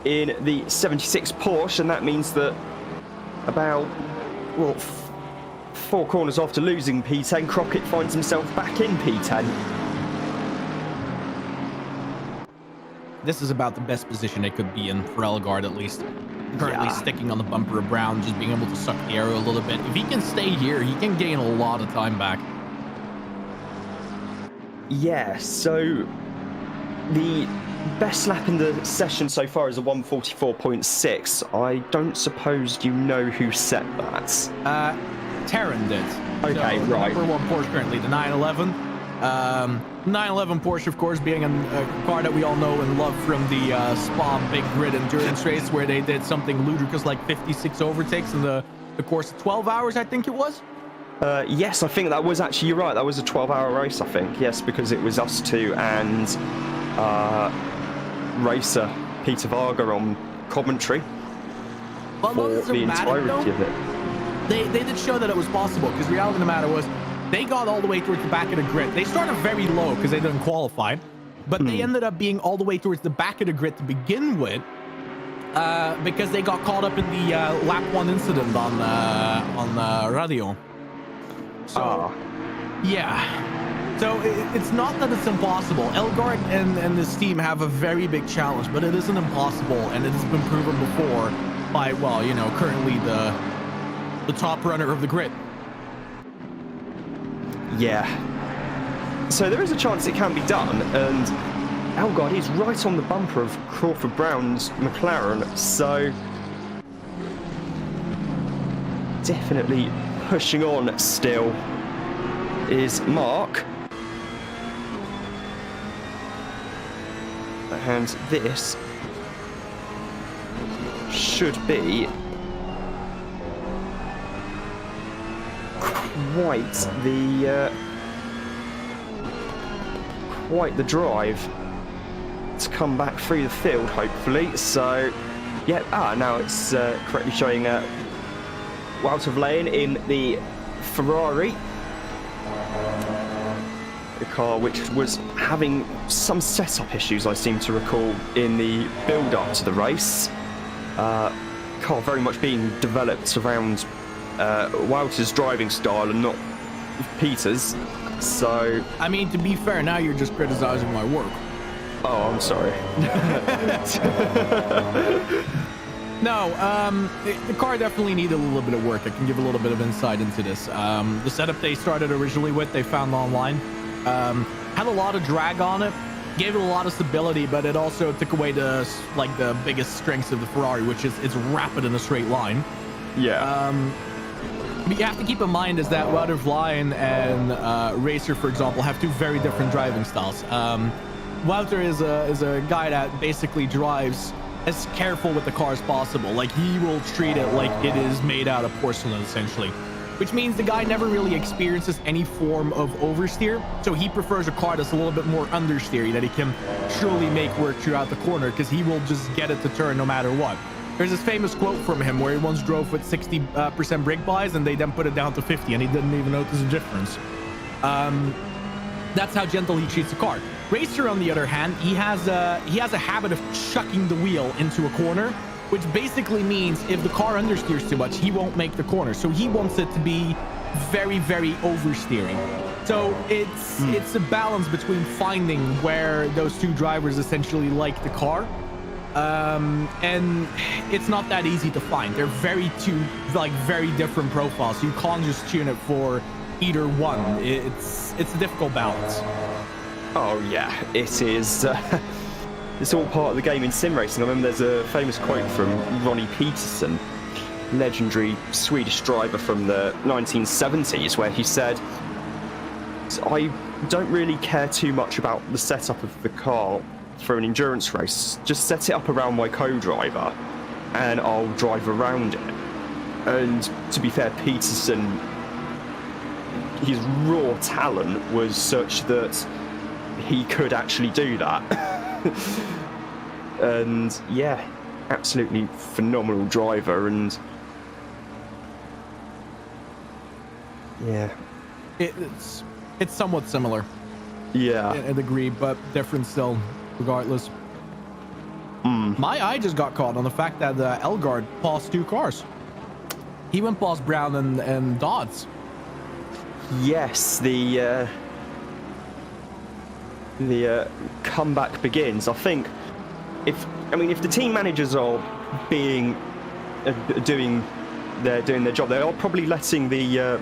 in the 76 Porsche, and that means that about, well, 4 corners after losing P10, Crockett finds himself back in P10. This is about the best position it could be in for Elgard, at least. Currently sticking on the bumper of Brown, just being able to suck the air a little bit. If he can stay here, he can gain a lot of time back. Yeah, so the best lap in the session so far is a 1:44.6. I don't suppose you know who set that. Terran did. Okay, so, right. Number 1 Porsche currently, the 911. 911 Porsche, of course, being a car that we all know and love from the Spa Big Grid Endurance Race, where they did something ludicrous like 56 overtakes in the course of 12 hours, I think it was. Yes, I think that was actually, you're right, that was a 12-hour race, I think. Yes, because it was us two and racer Peter Varga on commentary Well, for the entirety of it. They did show that it was possible, because the reality of the matter was they got all the way towards the back of the grid. They started very low because they didn't qualify, but they ended up being all the way towards the back of the grid to begin with, because they got caught up in the lap 1 incident on radio. So, yeah. So it's not that it's impossible. Elgard and this team have a very big challenge, but it isn't impossible, and it has been proven before by, well, you know, currently the top runner of the grid. Yeah. So there is a chance it can be done, and Elgard is right on the bumper of Crawford Brown's McLaren, so definitely pushing on still is Mark. And this should be quite the drive to come back through the field, hopefully. So, yeah, now it's correctly showing out of lane in the Ferrari. The car which was having some setup issues, I seem to recall, in the build-up to the race. Car very much being developed around Wouter's driving style and not Peter's. So, I mean, to be fair, now you're just criticizing my work. Oh, I'm sorry. No, the car definitely needed a little bit of work. I can give a little bit of insight into this. The setup they started originally with, they found online, had a lot of drag on it, gave it a lot of stability, but it also took away the biggest strengths of the Ferrari, which is it's rapid in a straight line. Yeah. But you have to keep in mind is that Wouter Vliegen and Racer, for example, have two very different driving styles. Wouter is a guy that basically drives as careful with the car as possible. Like, he will treat it like it is made out of porcelain, essentially. Which means the guy never really experiences any form of oversteer. So he prefers a car that's a little bit more understeery, that he can truly make work throughout the corner, because he will just get it to turn no matter what. There's this famous quote from him where he once drove with 60% brake bias, and they then put it down to 50, and he didn't even notice a difference. That's how gentle he treats the car. Racer, on the other hand, he has a habit of chucking the wheel into a corner, which basically means if the car understeers too much, he won't make the corner. So he wants it to be very, very oversteering. So it's a balance between finding where those two drivers essentially like the car. And it's not that easy to find. They're very different profiles. So you can't just tune it for either one. It's a difficult balance. Oh yeah, it is. It's all part of the game in sim racing. I remember there's a famous quote from Ronnie Peterson, legendary Swedish driver from the 1970s, where he said, "I don't really care too much about the setup of the car for an endurance race. Just set it up around my co-driver and I'll drive around it." And to be fair, Peterson, his raw talent was such that he could actually do that. And yeah, absolutely phenomenal driver. And yeah, it's somewhat similar. Yeah, in a degree, but different still, regardless. My eye just got caught on the fact that Elgard passed two cars. He went past Brown and Dodds. Yes, the comeback begins. I think if the team managers are doing their job, they are probably letting the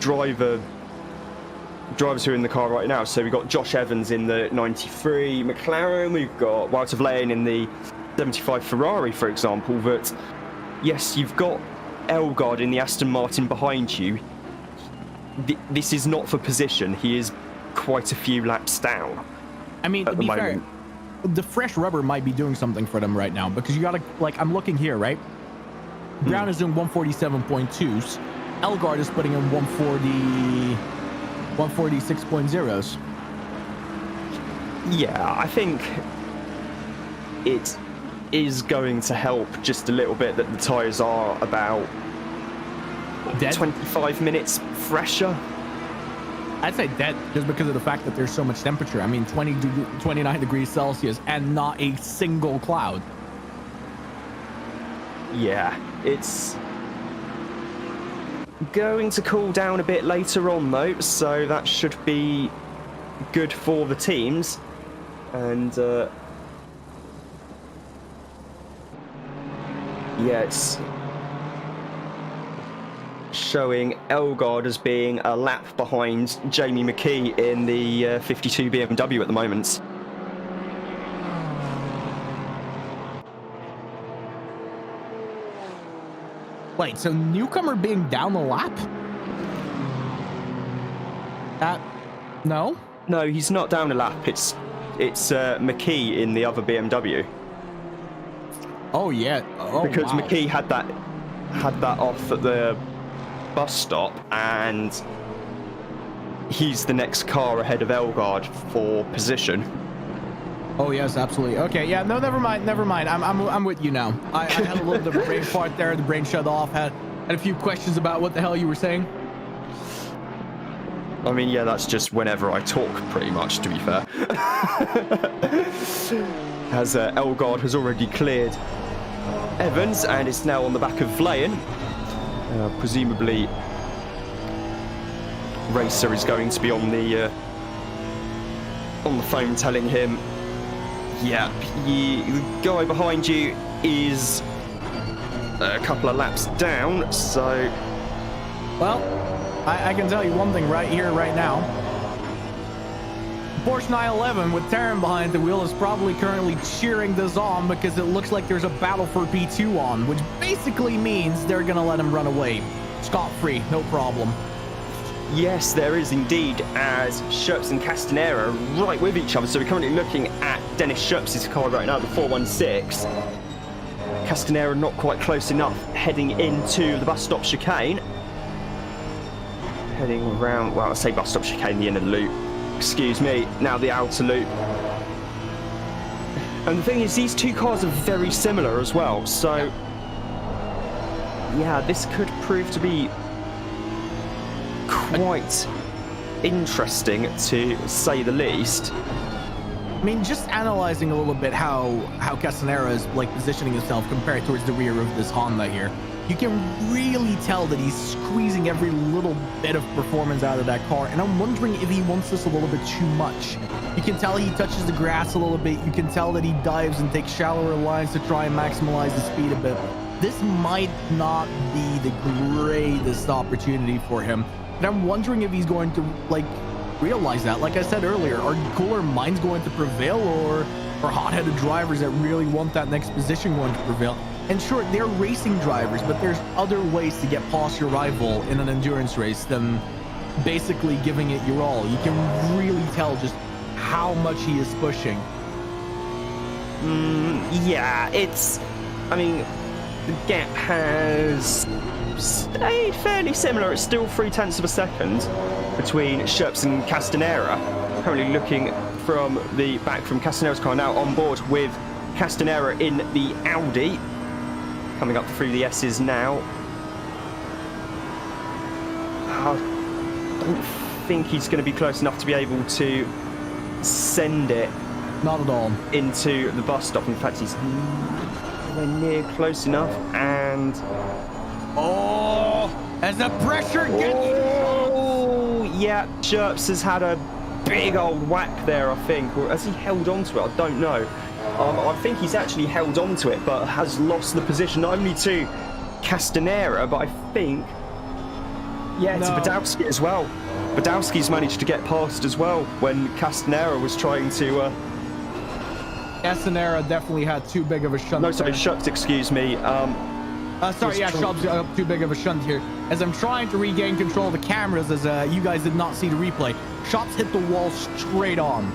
drivers who are in the car right now. So we've got Josh Evans in the 93 McLaren, we've got Wouter Vliegen in the 75 Ferrari, for example. But yes, you've got Elgard in the Aston Martin behind you. This is not for position. He is quite a few laps down. I mean, to be fair, the fresh rubber might be doing something for them right now, because you gotta, like, I'm looking here, right? Brown is doing 147.2s. Elgard is putting in 146.0s. Yeah, I think it is going to help just a little bit that the tyres are about 25 minutes fresher. I'd say dead, just because of the fact that there's so much temperature. I mean, 29 degrees Celsius and not a single cloud. Yeah, it's going to cool down a bit later on though, so that should be good for the teams. And yeah, it's showing Elgard as being a lap behind Jamie McKee in the 52 BMW at the moment. Wait, so newcomer being down the lap? No? No, he's not down a lap. It's McKee in the other BMW. Oh yeah. Oh, because wow. McKee had that off at the bus stop, and he's the next car ahead of Elgard for position. Oh yes, absolutely. Okay, yeah, no, never mind. I'm with you now. I had a little bit of a brain fart there. The brain shut off. Had a few questions about what the hell you were saying. I mean, yeah, that's just whenever I talk, pretty much, to be fair. As Elgard has already cleared Evans and is now on the back of Vlayen. Presumably, Racer is going to be on the phone telling him, yeah, the guy behind you is a couple of laps down, so... Well, I can tell you one thing right here, right now. Porsche 911 with Taron behind the wheel is probably currently cheering this on because it looks like there's a battle for P2 on, which basically means they're going to let him run away. Scot-free, no problem. Yes, there is indeed, as Scherps and Castanera are right with each other. So we're currently looking at Dennis Scherps' car right now, the 416. Castanera not quite close enough, heading into the bus stop chicane. Heading around, well, I say bus stop chicane, the inner loop. Excuse me, now the outer loop. And the thing is, these two cars are very similar as well. So, yeah, this could prove to be quite interesting, to say the least. I mean, just analyzing a little bit how Castanera is like positioning himself compared towards the rear of this Honda here, you can really tell that he's squeezing every little bit of performance out of that car, and I'm wondering if he wants this a little bit too much. You can tell he touches the grass a little bit. You can tell that he dives and takes shallower lines to try and maximize the speed a bit. This might not be the greatest opportunity for him, and I'm wondering if he's going to like realize that. Like I said earlier, are cooler minds going to prevail, or are hot-headed drivers that really want that next position going to prevail? And sure, they're racing drivers, but there's other ways to get past your rival in an endurance race than basically giving it your all. You can really tell just how much he is pushing. Yeah, I mean, the gap has stayed fairly similar. It's still 0.3 of a second between Scherps and Castanera. Currently looking from the back from Castanera's car, now on board with Castanera in the Audi. Coming up through the S's now. I don't think he's going to be close enough to be able to send it. Not at all. Into the bus stop. In fact, he's nowhere near close enough. And as the pressure gets. Oh, yeah. Scherps has had a big old whack there, I think. Or has he held on to it? I don't know. I think he's actually held on to it, but has lost the position not only to Castanera, but I think, to Badowski as well. Badowski's managed to get past as well when Castanera was trying to... Castanera definitely had too big of a shunt. No, sorry, Schucks, excuse me. Schucks too big of a shunt here. As I'm trying to regain control of the cameras, as you guys did not see the replay, shots hit the wall straight on.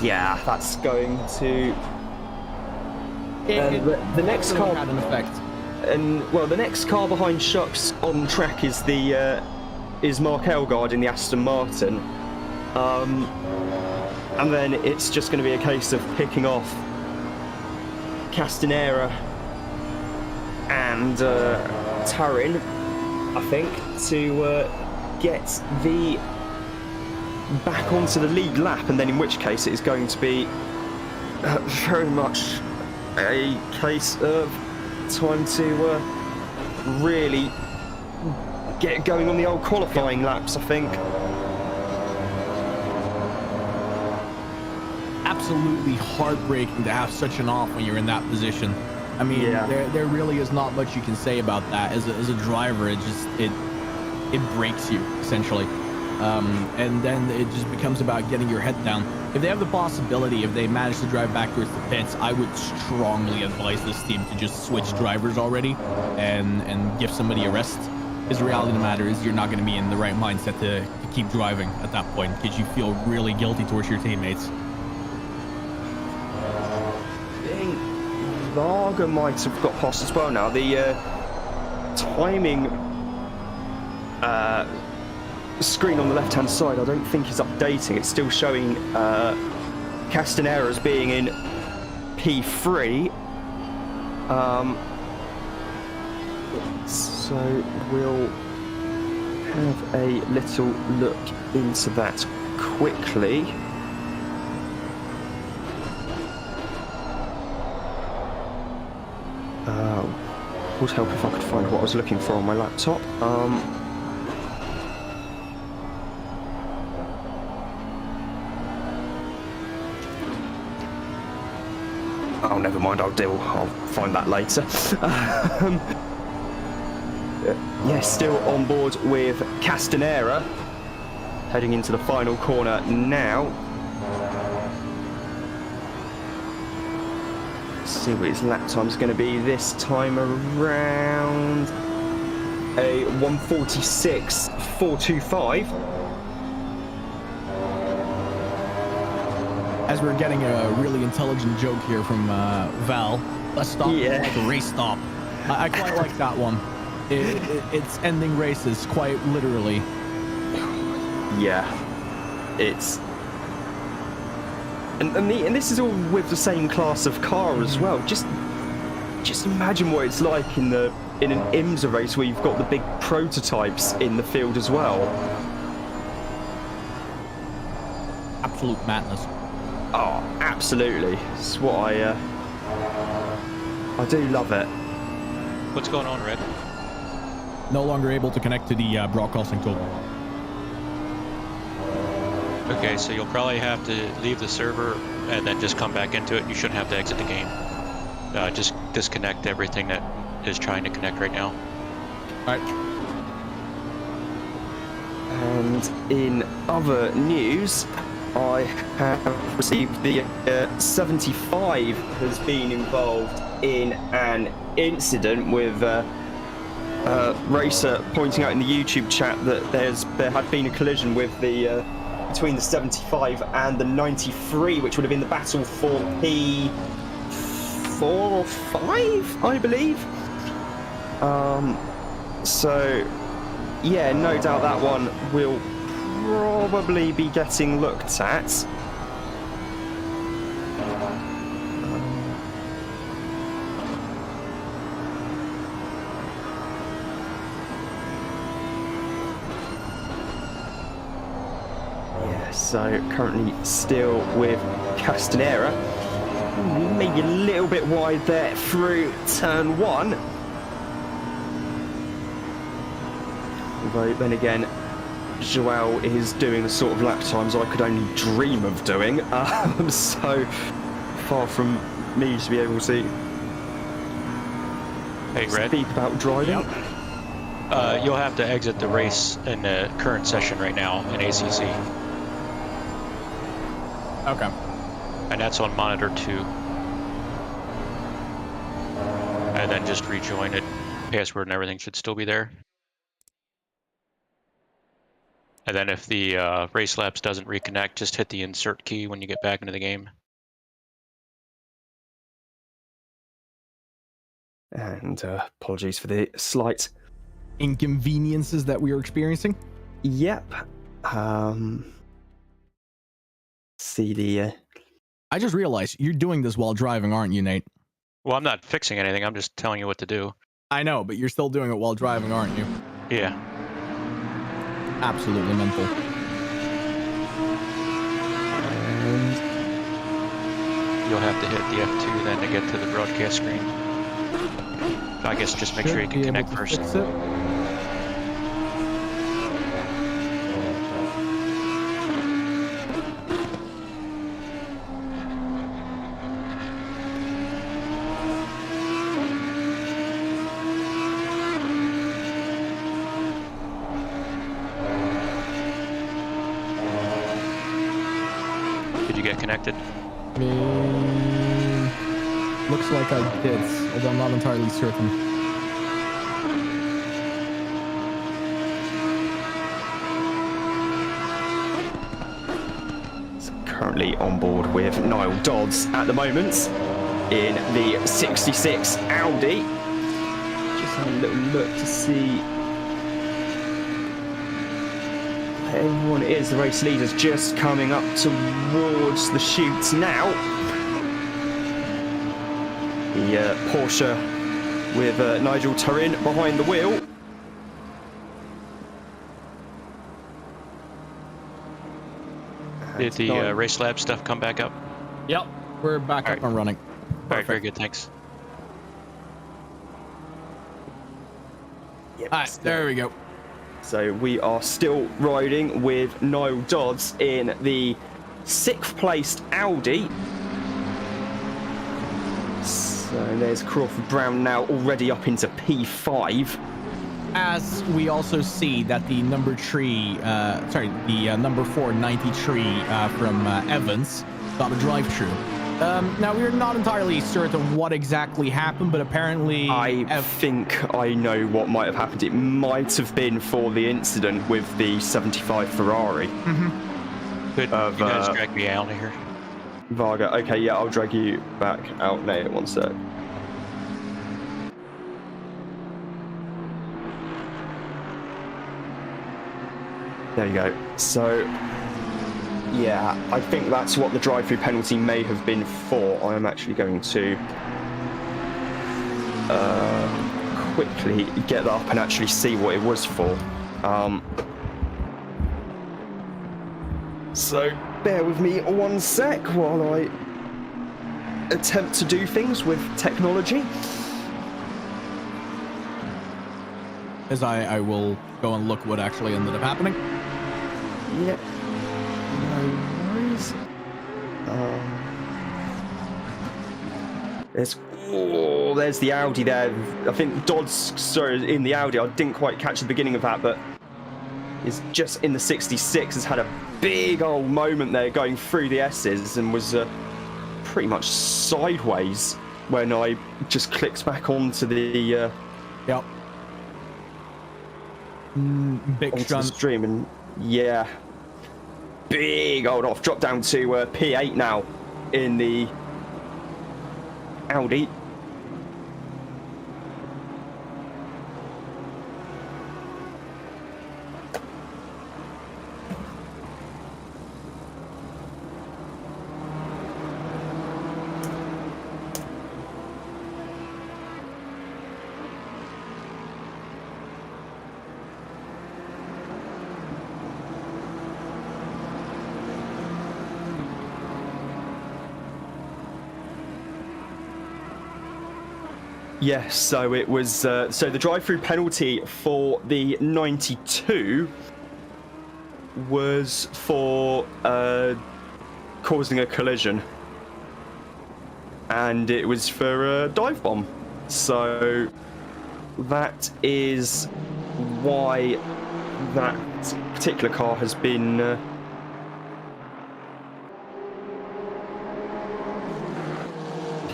Yeah, that's going to... the next car had an effect. And well, the next car behind Schucks on track is Mark Elgard in the Aston Martin, and then it's just going to be a case of picking off Castanera and Tarin, I think, to get the back onto the lead lap, and then in which case it is going to be very much a case of time to really get going on the old qualifying laps, I think. Absolutely heartbreaking to have such an off when you're in that position. I mean, there really is not much you can say about that. As a driver, it breaks you, essentially. and then it just becomes about getting your head down. If they have the possibility, if they manage to drive back towards the pits, I would strongly advise this team to just switch drivers already and give somebody a rest. Because the reality of the matter is you're not going to be in the right mindset to keep driving at that point, because you feel really guilty towards your teammates. Lager might have got past as well now. The timing screen on the left-hand side, I don't think is updating. It's still showing Castanera as being in P3. So we'll have a little look into that quickly. Would help if I could find what I was looking for on my laptop. Oh, never mind. I'll find that later. Yeah, still on board with Castanera, heading into the final corner now. See what his lap time is going to be this time around. A 1:46.425. As we're getting a really intelligent joke here from Val, let's stop like a race stop. I quite like that one. It's ending races quite literally. Yeah, it's. And this is all with the same class of car as well. Just imagine what it's like in an IMSA race where you've got the big prototypes in the field as well. Absolute madness. Oh, absolutely. It's what I do love it. What's going on, Red? No longer able to connect to the broadcasting tool. Okay, so you'll probably have to leave the server and then just come back into it. You shouldn't have to exit the game. Just disconnect everything that is trying to connect right now. All right. And in other news, I have received the 75 has been involved in an incident with Racer pointing out in the YouTube chat that there had been a collision with the between the 75 and the 93, which would have been the battle for P4 or 5, I believe. So yeah, no doubt that one will probably be getting looked at. So currently still with Castanera, maybe a little bit wide there through turn 1. Although then again, Joao is doing the sort of lap times I could only dream of doing. So far from me to be able to speak about driving. You'll have to exit the race in the current session right now in ACC. Okay. And that's on monitor 2. And then just rejoin it. Password and everything should still be there. And then if the race laps doesn't reconnect, just hit the insert key when you get back into the game. And apologies for the slight inconveniences that we are experiencing. Yep. See the. I just realized you're doing this while driving, aren't you, Nate? Well, I'm not fixing anything. I'm just telling you what to do. I know, but you're still doing it while driving, aren't you? Yeah. Absolutely mental. And you'll have to hit the F2 then to get to the broadcast screen. I guess just make sure you can connect first. get connected? Looks like I did, although I'm not entirely certain. Currently on board with Niall Dodds at the moment in the 66 Audi. Just have a little look to see where everyone is. The race leader's just coming up towards the chutes now. The Porsche with Nigel Turin behind the wheel. Did the race lab stuff come back up? Yep, we're back up and running. All right, very good, thanks. Yep, All right, there we go. So we are still riding with Niall Dodds in the 6th placed Audi. So there's Crawford Brown now already up into P5. As we also see that the number 4 93 from Evans got a drive-through. Now we're not entirely certain what exactly happened, but apparently I think I know what might have happened. It might have been for the incident with the 75 Ferrari. Could you guys drag me out of here? Varga, okay, yeah, I'll drag you back out now. One sec. There you go. So, yeah, I think that's what the drive-through penalty may have been for. I am actually going to quickly get that up and actually see what it was for. So, bear with me one sec while I attempt to do things with technology. as I will go and look what actually ended up happening. Yeah. No worries. There's the Audi there. I think Dodds in the Audi. I didn't quite catch the beginning of that, but is just in the 66. Has had a big old moment there going through the S's and was pretty much sideways when I just clicked back onto the yep. Big onto the shunt. stream, and yeah, big old off. Drop down to P8 now in the Audi. Yes, so it was so the drive-through penalty for the 92 was for causing a collision, and it was for a dive bomb. So that is why that particular car has been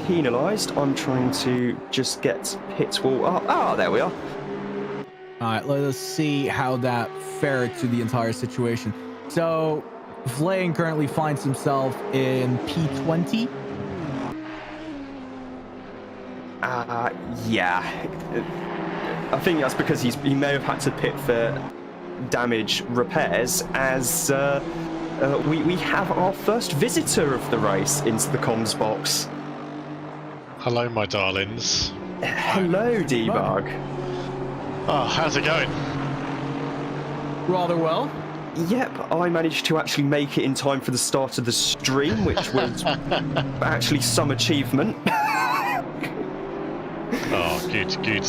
penalised. I'm trying to just get pit wall up. Ah, there we are. All right, let us see how that fared to the entire situation. So, Vlaine currently finds himself in P20. Yeah. I think that's because he may have had to pit for damage repairs, as we have our first visitor of the race into the comms box. Hello, my darlings. Hello, Debug. Oh, how's it going? Rather well. Yep, I managed to actually make it in time for the start of the stream, which was actually some achievement. Oh, good, good.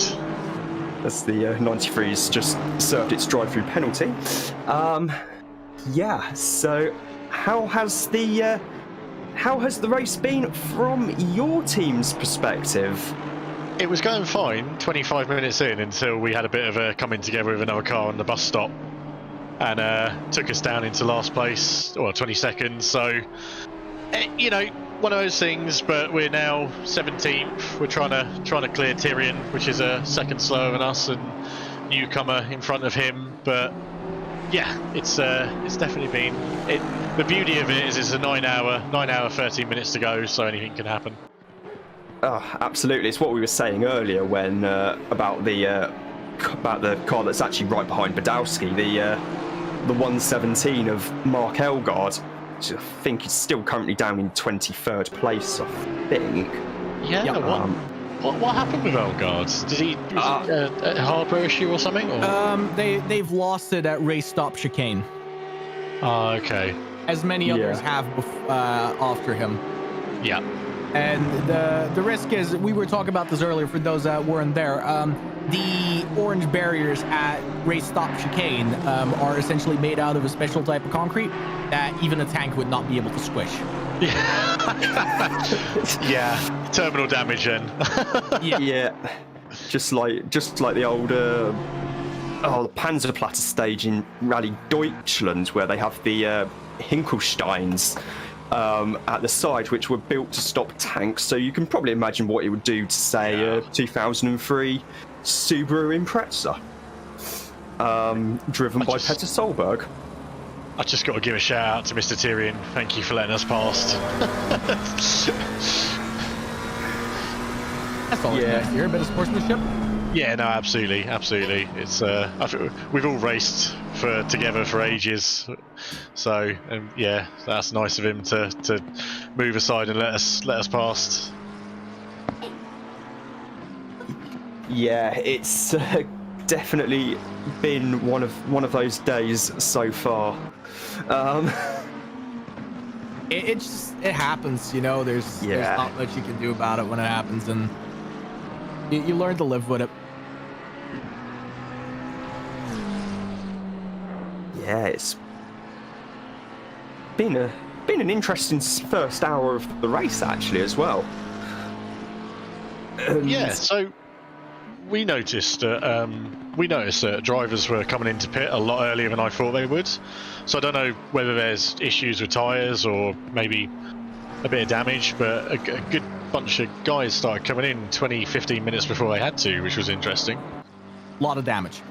As the 93's just served its drive-through penalty. Yeah, so how has the race been from your team's perspective? It was going fine 25 minutes in until we had a bit of a coming together with another car on the bus stop, and took us down into last place, or 22nd. So You know, one of those things. But we're now 17th. We're trying to clear Tyrion, which is a second slower than us, and newcomer in front of him. But yeah, it's definitely been. The beauty of it is it's a 9 hour 13 minutes to go, so anything can happen. Oh, absolutely. It's what we were saying earlier when about the car that's actually right behind Badowski, the 117 of Mark Elgard, which I think is still currently down in 23rd place, I think. Yeah. Yep. What happened with Elgard? Did he a hardware issue or something? Or? They've lost it at race stop chicane, Oh, okay. as many others have after him. Yeah. And the risk is, we were talking about this earlier for those that weren't there. The orange barriers at race stop chicane are essentially made out of a special type of concrete that even a tank would not be able to squish. Yeah. Terminal damage then. Yeah. Just like the old the Panzerplatte stage in Rally Deutschland, where they have the Hinkelsteins at the side, which were built to stop tanks. So you can probably imagine what it would do to, say, 2003 Subaru Impreza, driven by Peter Solberg. I just got to give a shout out to Mr. Tyrion. Thank you for letting us past. That's always nice to hear, a bit of sportsmanship. Yeah, no, absolutely. It's we've all raced together for ages, so yeah, that's nice of him to move aside and let us past. Yeah, it's definitely been one of those days so far. It happens, you know. There's not much you can do about it when it happens, and you learn to live with it. Yeah, it's been an interesting first hour of the race actually as well. Yeah, so we noticed that drivers were coming into pit a lot earlier than I thought they would. So I don't know whether there's issues with tyres or maybe a bit of damage, but a good bunch of guys started coming in 20-15 minutes before they had to, which was interesting. A lot of damage.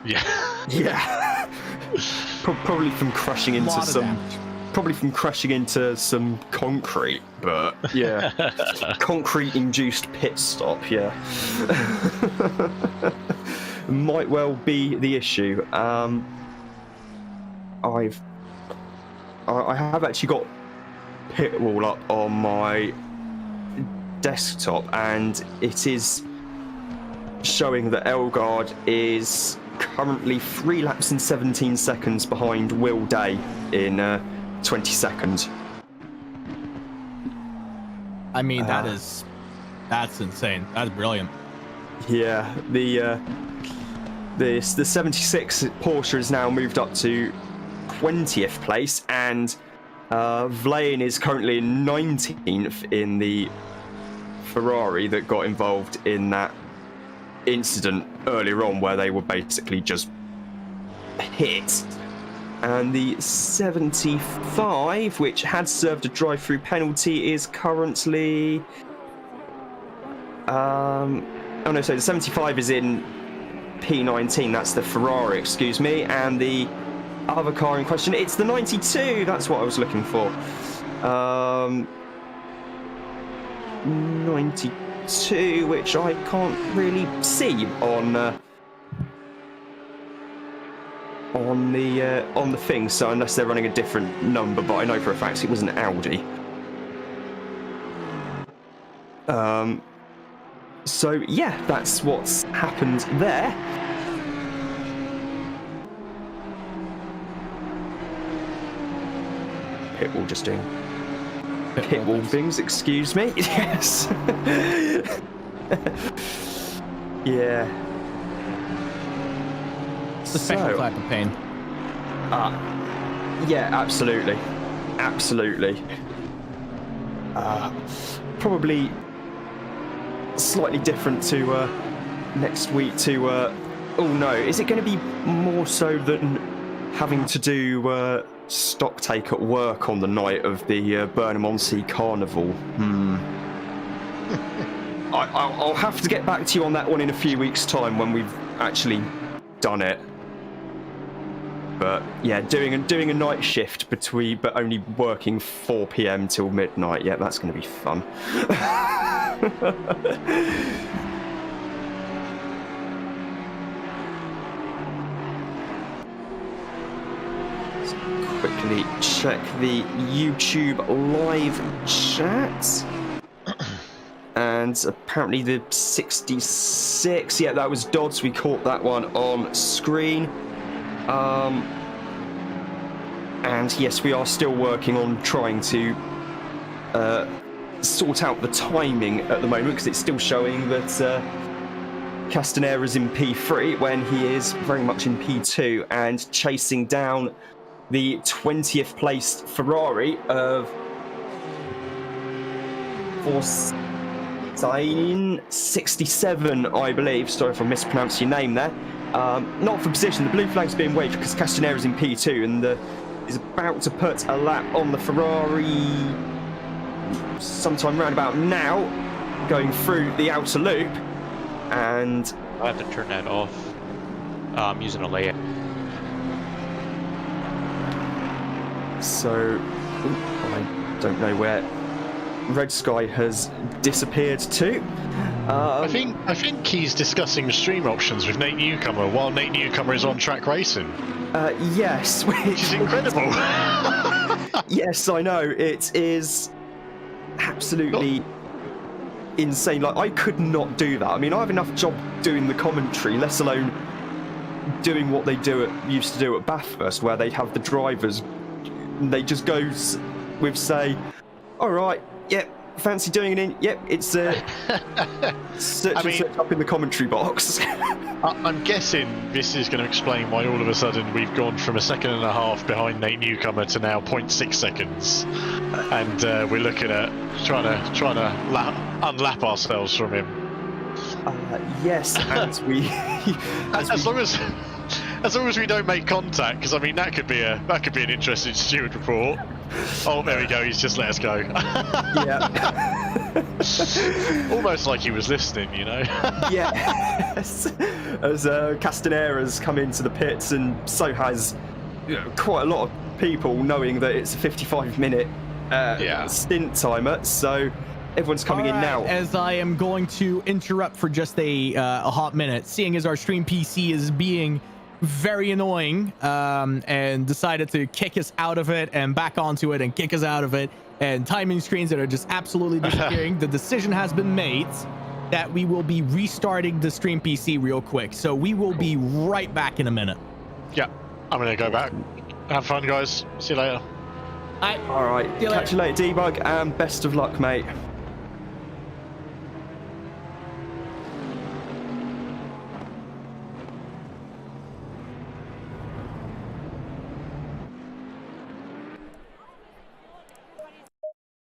Yeah. Yeah. Probably from crashing into some concrete, but yeah. Concrete induced pit stop, yeah. Might well be the issue. I have actually got pit wall up on my desktop, and it is showing that Elgard is currently 3 laps and 17 seconds behind Will Day in 22nd. I mean, that's insane. That's brilliant. Yeah, the 76 Porsche has now moved up to 20th place, and Vlain is currently in 19th in the Ferrari that got involved in that incident earlier on, where they were basically just hit. And the 75, which had served a drive-through penalty, is currently so the 75 is in P19, that's the Ferrari, excuse me, and the other car in question, it's the 92, that's what I was looking for. 92, which I can't really see on the thing, so unless they're running a different number, but I know for a fact it was an Audi. So yeah, that's what's happened there. Pitbull just doing pitbull things, excuse me. Yes. Yeah. It's a special type of pain. Yeah, absolutely. Probably slightly different to next week to oh no, is it going to be more so than having to do stock take at work on the night of the Burnham-on-Sea Carnival. I'll have to get back to you on that one in a few weeks' time when we've actually done it. But yeah, doing a night shift but only working 4 p.m. till midnight. Yeah, that's going to be fun. Let's quickly check the YouTube live chat. And apparently the 66, yeah, that was Dodds. We caught that one on screen. And yes, we are still working on trying to sort out the timing at the moment, because it's still showing that Castanera's in P3 when he is very much in P2 and chasing down the 20th placed Ferrari of 67, I believe. Sorry if I mispronounced your name there. Not for position. The blue flag's being waved because Castanera's in P2 and is about to put a lap on the Ferrari sometime round about now, going through the outer loop. And I have to turn that off. I'm using a layout. So I don't know where Red Sky has disappeared to. I think he's discussing stream options with Nate Newcomer while Nate Newcomer is on track racing. Yes, Which is incredible. Yes, I know. It is absolutely insane. Like, I could not do that. I mean, I have enough job doing the commentary, let alone doing what they used to do at Bathurst, where they'd have the drivers, they just go with, say, all right, yep, fancy doing it in, yep, it's search up in the commentary box. I'm guessing this is going to explain why all of a sudden we've gone from 1.5 seconds behind Nate Newcomer to now 0.6 seconds, and we're looking at trying to unlap ourselves from him. Yes, and we as long as we don't make contact, because I mean that could be an interesting steward report. Oh, there we go. He's just let us go. Yeah. Almost like he was listening, you know. Yes. As Castanera's come into the pits, and so has quite a lot of people, knowing that it's a 55-minute stint timer. So everyone's coming in now. As I am going to interrupt for just a hot minute, seeing as our stream PC is being very annoying, and decided to kick us out of it and back onto it and kick us out of it, and timing screens that are just absolutely disappearing. The decision has been made that we will be restarting the stream PC real quick. So we will be right back in a minute. Yeah, I'm going to go back. Have fun, guys. See you later. All right. Catch you later, Debug, and best of luck, mate.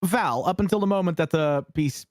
Val, up until the moment that the piece...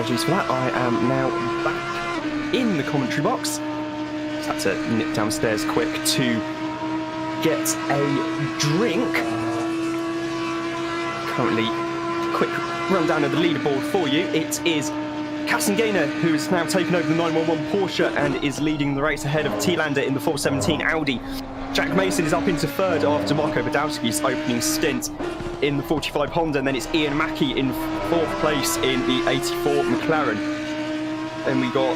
apologies for that. I am now back in the commentary box. Just had to nip downstairs quick to get a drink. Currently, quick rundown of the leaderboard for you. It is Casson Gaynor, who has now taken over the 911 Porsche and is leading the race ahead of T-Lander in the 417 Audi. Jack Mason is up into third after Marco Badowski's opening stint in the 45 Honda, and then it's Ian Mackey in fourth place in the 84 McLaren. Then we got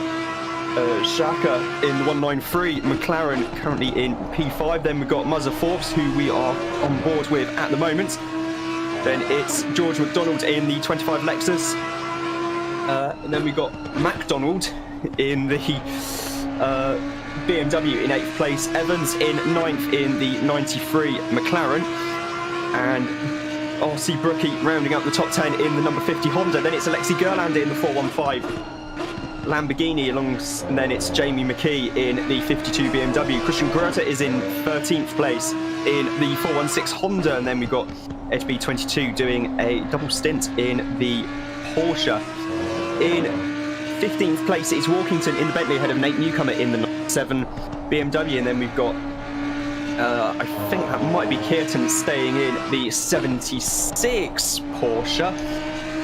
Shaka in the 193 McLaren, currently in P5. Then we've got Muzzer Forbes, who we are on board with at the moment. Then it's George McDonald in the 25 Lexus. And then we've got MacDonald in the BMW in 8th place. Evans in 9th in the 93 McLaren. And RC Brookie rounding up the top 10 in the number 50 Honda. Then it's Alexi Gerlander in the 415 Lamborghini, and then it's Jamie McKee in the 52 BMW. Christian Grota is in 13th place in the 416 Honda, and then we've got Ed B22 doing a double stint in the Porsche. In 15th place it's Walkington in the Bentley ahead of Nate Newcomer in the 97 BMW, and then we've got I think that might be Kearton staying in the 76 Porsche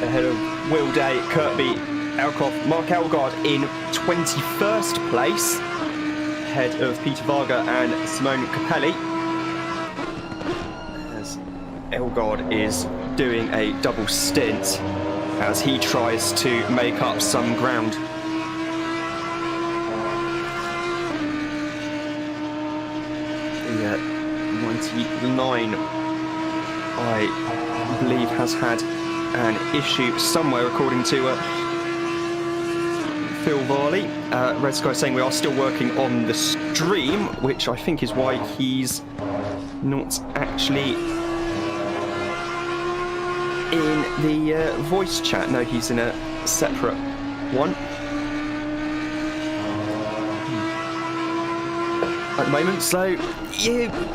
ahead of Will Day, Kirkby, Elkoff. Mark Elgard in 21st place ahead of Peter Varga and Simone Capelli, as Elgard is doing a double stint as he tries to make up some ground. The 99, I believe, has had an issue somewhere, according to Phil Varley. Red Sky saying we are still working on the stream, which I think is why he's not actually in the voice chat. No, he's in a separate one at the moment, so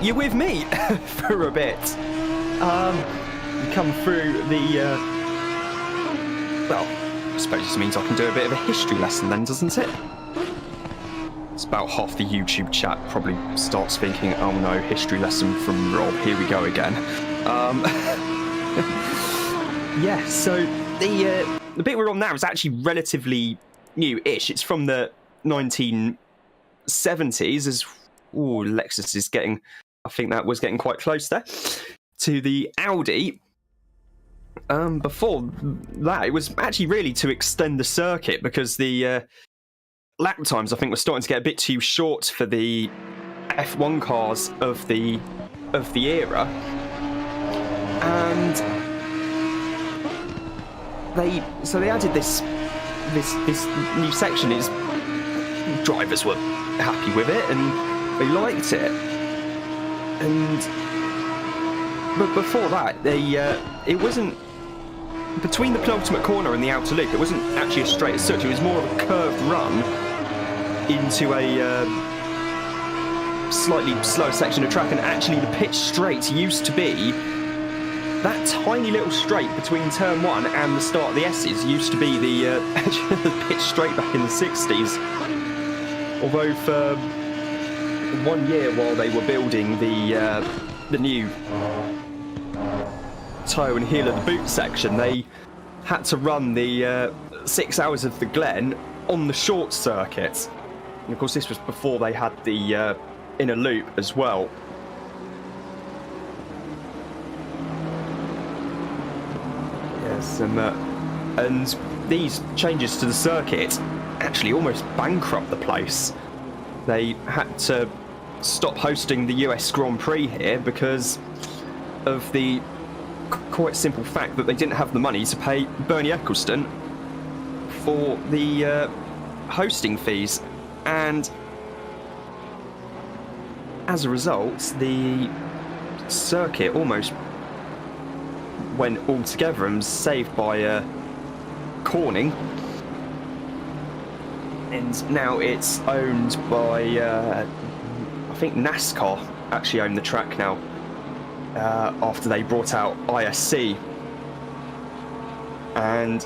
you're with me for a bit. Come through the well, I suppose this means I can do a bit of a history lesson then, doesn't it? It's about half the YouTube chat probably starts thinking, oh no, history lesson from Rob, here we go again. Yeah, so the bit we're on now is actually relatively new-ish. It's from the 1970s, as Lexus is getting, I think that was getting quite close there, to the Audi. Before that, it was actually really to extend the circuit, because the lap times, I think, were starting to get a bit too short for the F1 cars of the era, and they added this new section. Is drivers were happy with it and they liked it, but before that, it wasn't between the penultimate corner and the outer loop. It wasn't actually a straight as such. It was more of a curved run into a slightly slower section of track. And actually, the pitch straight used to be that tiny little straight between turn 1 and the start of the S's. Used to be the pitch straight back in the 60s. Although for 1 year while they were building the new toe and heel of the boot section, they had to run the 6 hours of the Glen on the short circuit. And of course, this was before they had the inner loop as well. Yes, and these changes to the circuit actually almost bankrupt the place. They had to stop hosting the US Grand Prix here because of the quite simple fact that they didn't have the money to pay Bernie Eccleston for the hosting fees, and as a result, the circuit almost went all together and was saved by Corning, and now it's owned by I think NASCAR actually own the track now, after they brought out ISC. And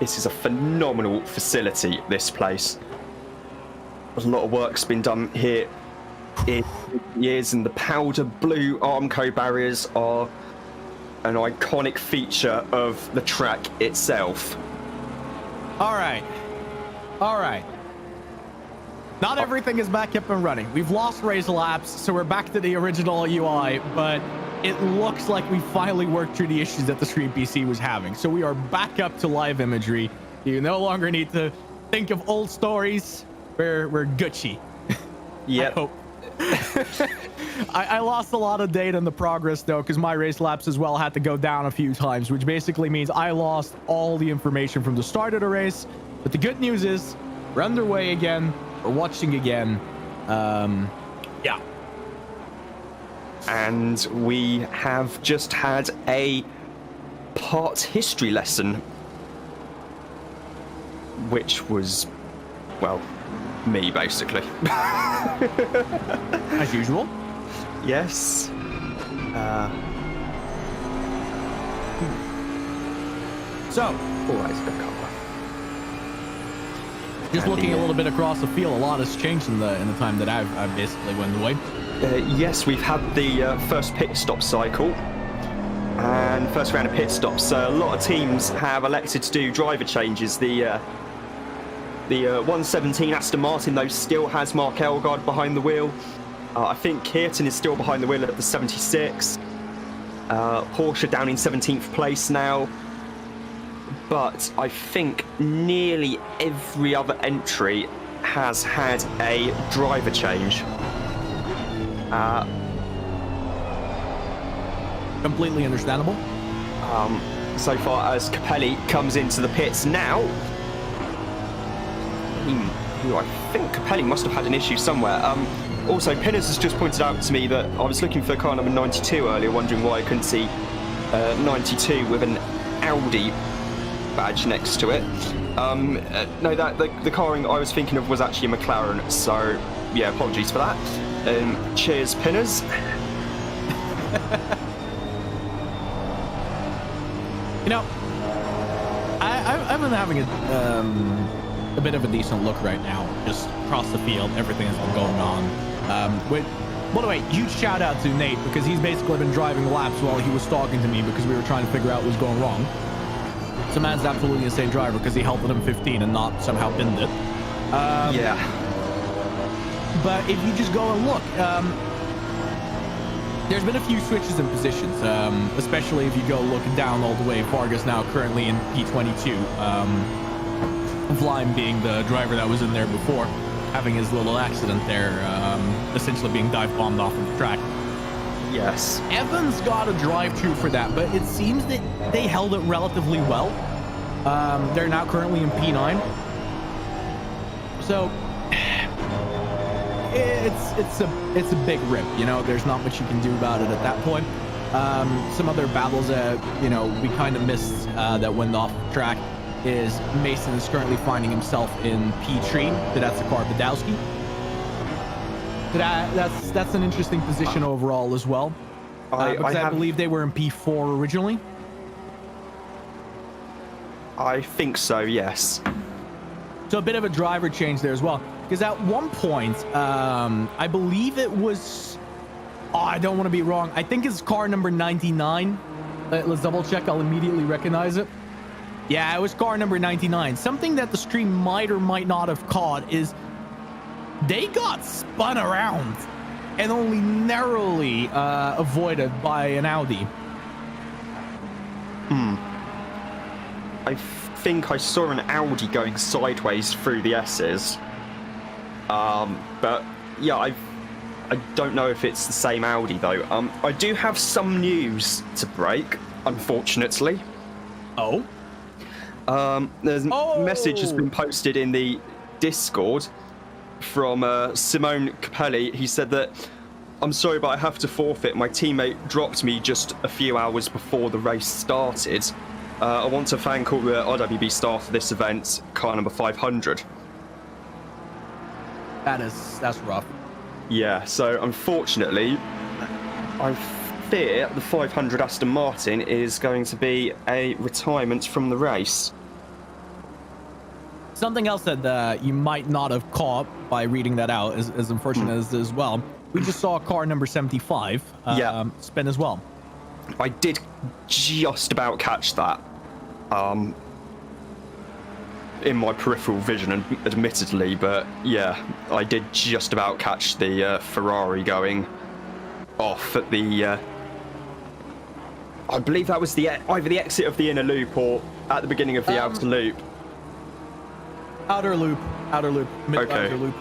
This is a phenomenal facility, this place. A lot of work's been done here in years, and the powder blue Armco barriers are an iconic feature of the track itself. All right. Not everything is back up and running. We've lost race laps, so we're back to the original UI, but it looks like we finally worked through the issues that the Stream PC was having. So we are back up to live imagery. You no longer need to think of old stories. We're Gucci. Yep. I hope. I lost a lot of data in the progress though, because my race laps as well had to go down a few times, which basically means I lost all the information from the start of the race. But the good news is we're underway again. We're watching again. Yeah. And we have just had a part history lesson, which was, well, me basically. As usual. Yes. So, always a cover. Just looking a little bit across the field, a lot has changed in the time that I've basically went away. Yes, we've had the first pit stop cycle and first round of pit stops. A lot of teams have elected to do driver changes. The 117 Aston Martin, though, still has Mark Elgard behind the wheel. I think Kearton is still behind the wheel at the 76. Porsche down in 17th place now. But I think nearly every other entry has had a driver change. Completely understandable. So far as Capelli comes into the pits now, I think Capelli must have had an issue somewhere. Also, Pinners has just pointed out to me that I was looking for car number 92 earlier, wondering why I couldn't see 92 with an Audi badge next to it. No, the car I was thinking of was actually a McLaren, so yeah, apologies for that. Cheers, Pinners. You know, I've been having a bit of a decent look right now, just across the field, everything that's been going on. By the way, huge shout out to Nate, because he's basically been driving laps while he was talking to me because we were trying to figure out what was going wrong. So man's absolutely an insane driver because he held it in 15 and not somehow binned it. Yeah. But if you just go and look, there's been a few switches in positions, especially if you go look down all the way. Vargas now currently in P22. Vlime being the driver that was in there before, having his little accident there, essentially being dive bombed off of the track. Yes. Evans got a drive-through for that, but it seems that they held it relatively well. They're now currently in P9. So it's a big rip, you know. There's not much you can do about it at that point. Some other battles that, you know, we kind of missed that went off the track is Mason is currently finding himself in P3, but that's a car Badowski. That's an interesting position overall as well. Because I believe they were in P4 originally. I think so, yes. So a bit of a driver change there as well. Because at one point, I believe it was... Oh, I don't want to be wrong. I think it's car number 99. Let's double check. I'll immediately recognize it. Yeah, it was car number 99. Something that the stream might or might not have caught is they got spun around and only narrowly avoided by an Audi. I think I saw an Audi going sideways through the S's. But yeah, I don't know if it's the same Audi though. I do have some news to break, unfortunately. Oh? There's a message has been posted in the Discord from Simone Capelli. He said that, I'm sorry, but I have to forfeit. My teammate dropped me just a few hours before the race started. I want to thank all the RWB staff for this event, car number 500. That's rough. Yeah, so unfortunately, I fear the 500 Aston Martin is going to be a retirement from the race. Something else that you might not have caught by reading that out, as unfortunate as well. We just saw car number 75 spin as well. I did just about catch that in my peripheral vision, admittedly, but yeah, I did just about catch the Ferrari going off at the I believe that was either the exit of the inner loop or at the beginning of the outer loop. Outer loop, mid Okay. outer loop.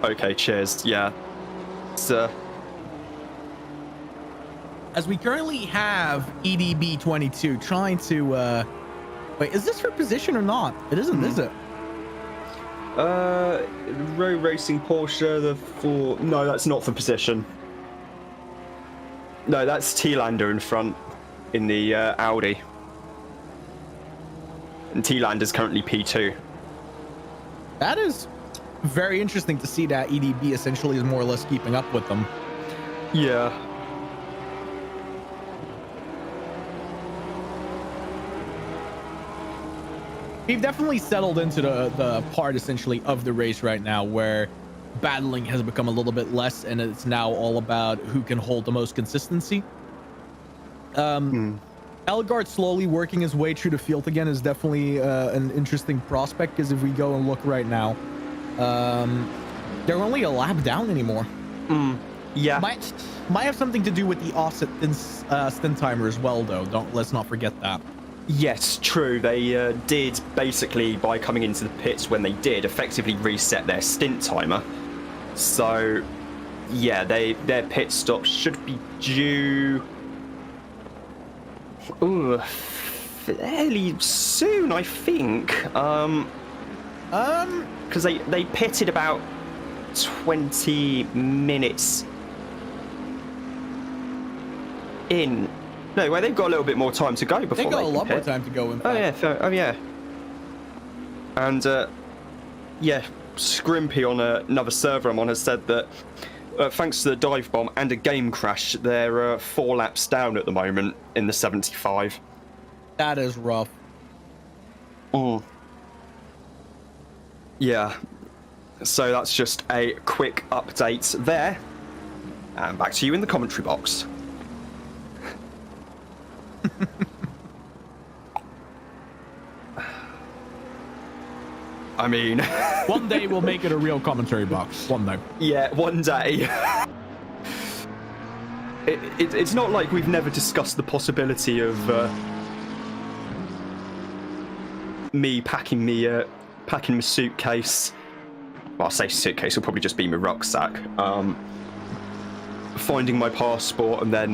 Okay, cheers. Yeah. So, As we currently have EDB22 trying to wait, is this for position or not? It isn't, is it? row racing Porsche, no, that's not for position. No, that's T-Lander in front in the Audi. And T-Lander's currently P2. That is very interesting to see that EDB essentially is more or less keeping up with them. Yeah. We've definitely settled into the part essentially of the race right now where battling has become a little bit less and it's now all about who can hold the most consistency. Elgard slowly working his way through the field again is definitely an interesting prospect, because if we go and look right now, they're only a lap down anymore. Yeah. Might have something to do with the offset stint timer as well, though. Let's not forget that. Yes, true. They did basically, by coming into the pits when they did, effectively reset their stint timer. So, yeah, their pit stop should be due fairly soon, I think. Because they pitted about 20 minutes in. No, well, they've got a little bit more time to go before They got a lot more pit. time to go in. Oh yeah, oh yeah. And yeah, Scrimpy on another server I'm on has said that thanks to the dive bomb and a game crash, they're 4 laps down at the moment in the 75. That is rough. Yeah. So that's just a quick update there. And back to you in the commentary box. I mean... One day we'll make it a real commentary box. One day. Yeah, one day. It's not like we've never discussed the possibility of me packing my suitcase. Well, I say suitcase, it'll probably just be my rucksack. Finding my passport and then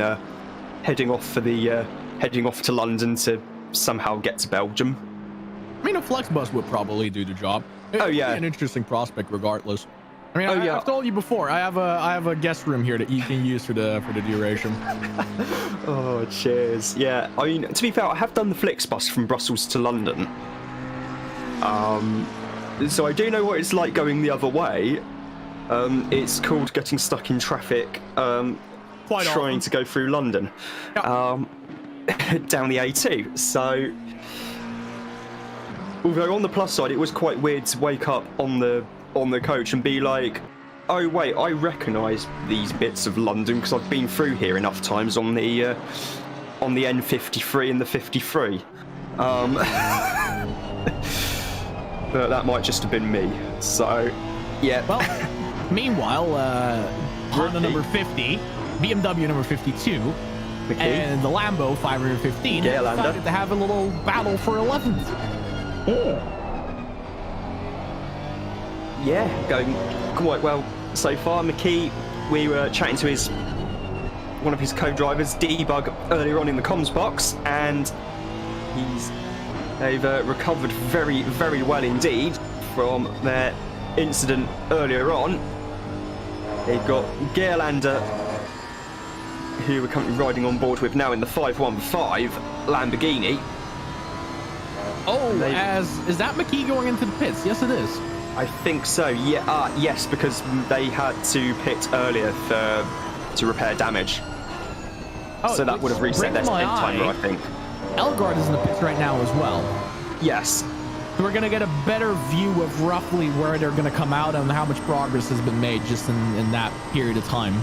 heading off to London to somehow get to Belgium. I mean, a flex bus would probably do the job. Oh, It'd yeah. be an interesting prospect, regardless. I mean, yeah. I've told you before. I have a guest room here that you can use for the duration. Oh, cheers. Yeah, I mean, to be fair, I have done the Flixbus from Brussels to London. So I do know what it's like going the other way. It's called getting stuck in traffic, Quite trying often. to go through London, Yep. down the A2. So, although on the plus side, it was quite weird to wake up on the coach and be like, oh wait, I recognise these bits of London because I've been through here enough times on the N53 and the 53. But that might just have been me. So, yeah. Well, meanwhile, Honda number 50, BMW number 52, and the Lambo 515 Yeah, Lando. decided to have a little battle for 11th. Yeah, going quite well so far. McKee, we were chatting to one of his co-drivers, Debug, earlier on in the comms box, and they've recovered very, very well indeed from their incident earlier on. They've got Geerlander, who we're currently riding on board with now in the 515 Lamborghini. Oh, is that McKee going into the pits? Yes, it is. I think so, yeah. Yes, because they had to pit earlier to repair damage. Oh, So that would have reset their brings my stint timer, eye. I think. Elgard is in the pits right now as well. Yes. we're going to get a better view of roughly where they're going to come out and how much progress has been made just in that period of time.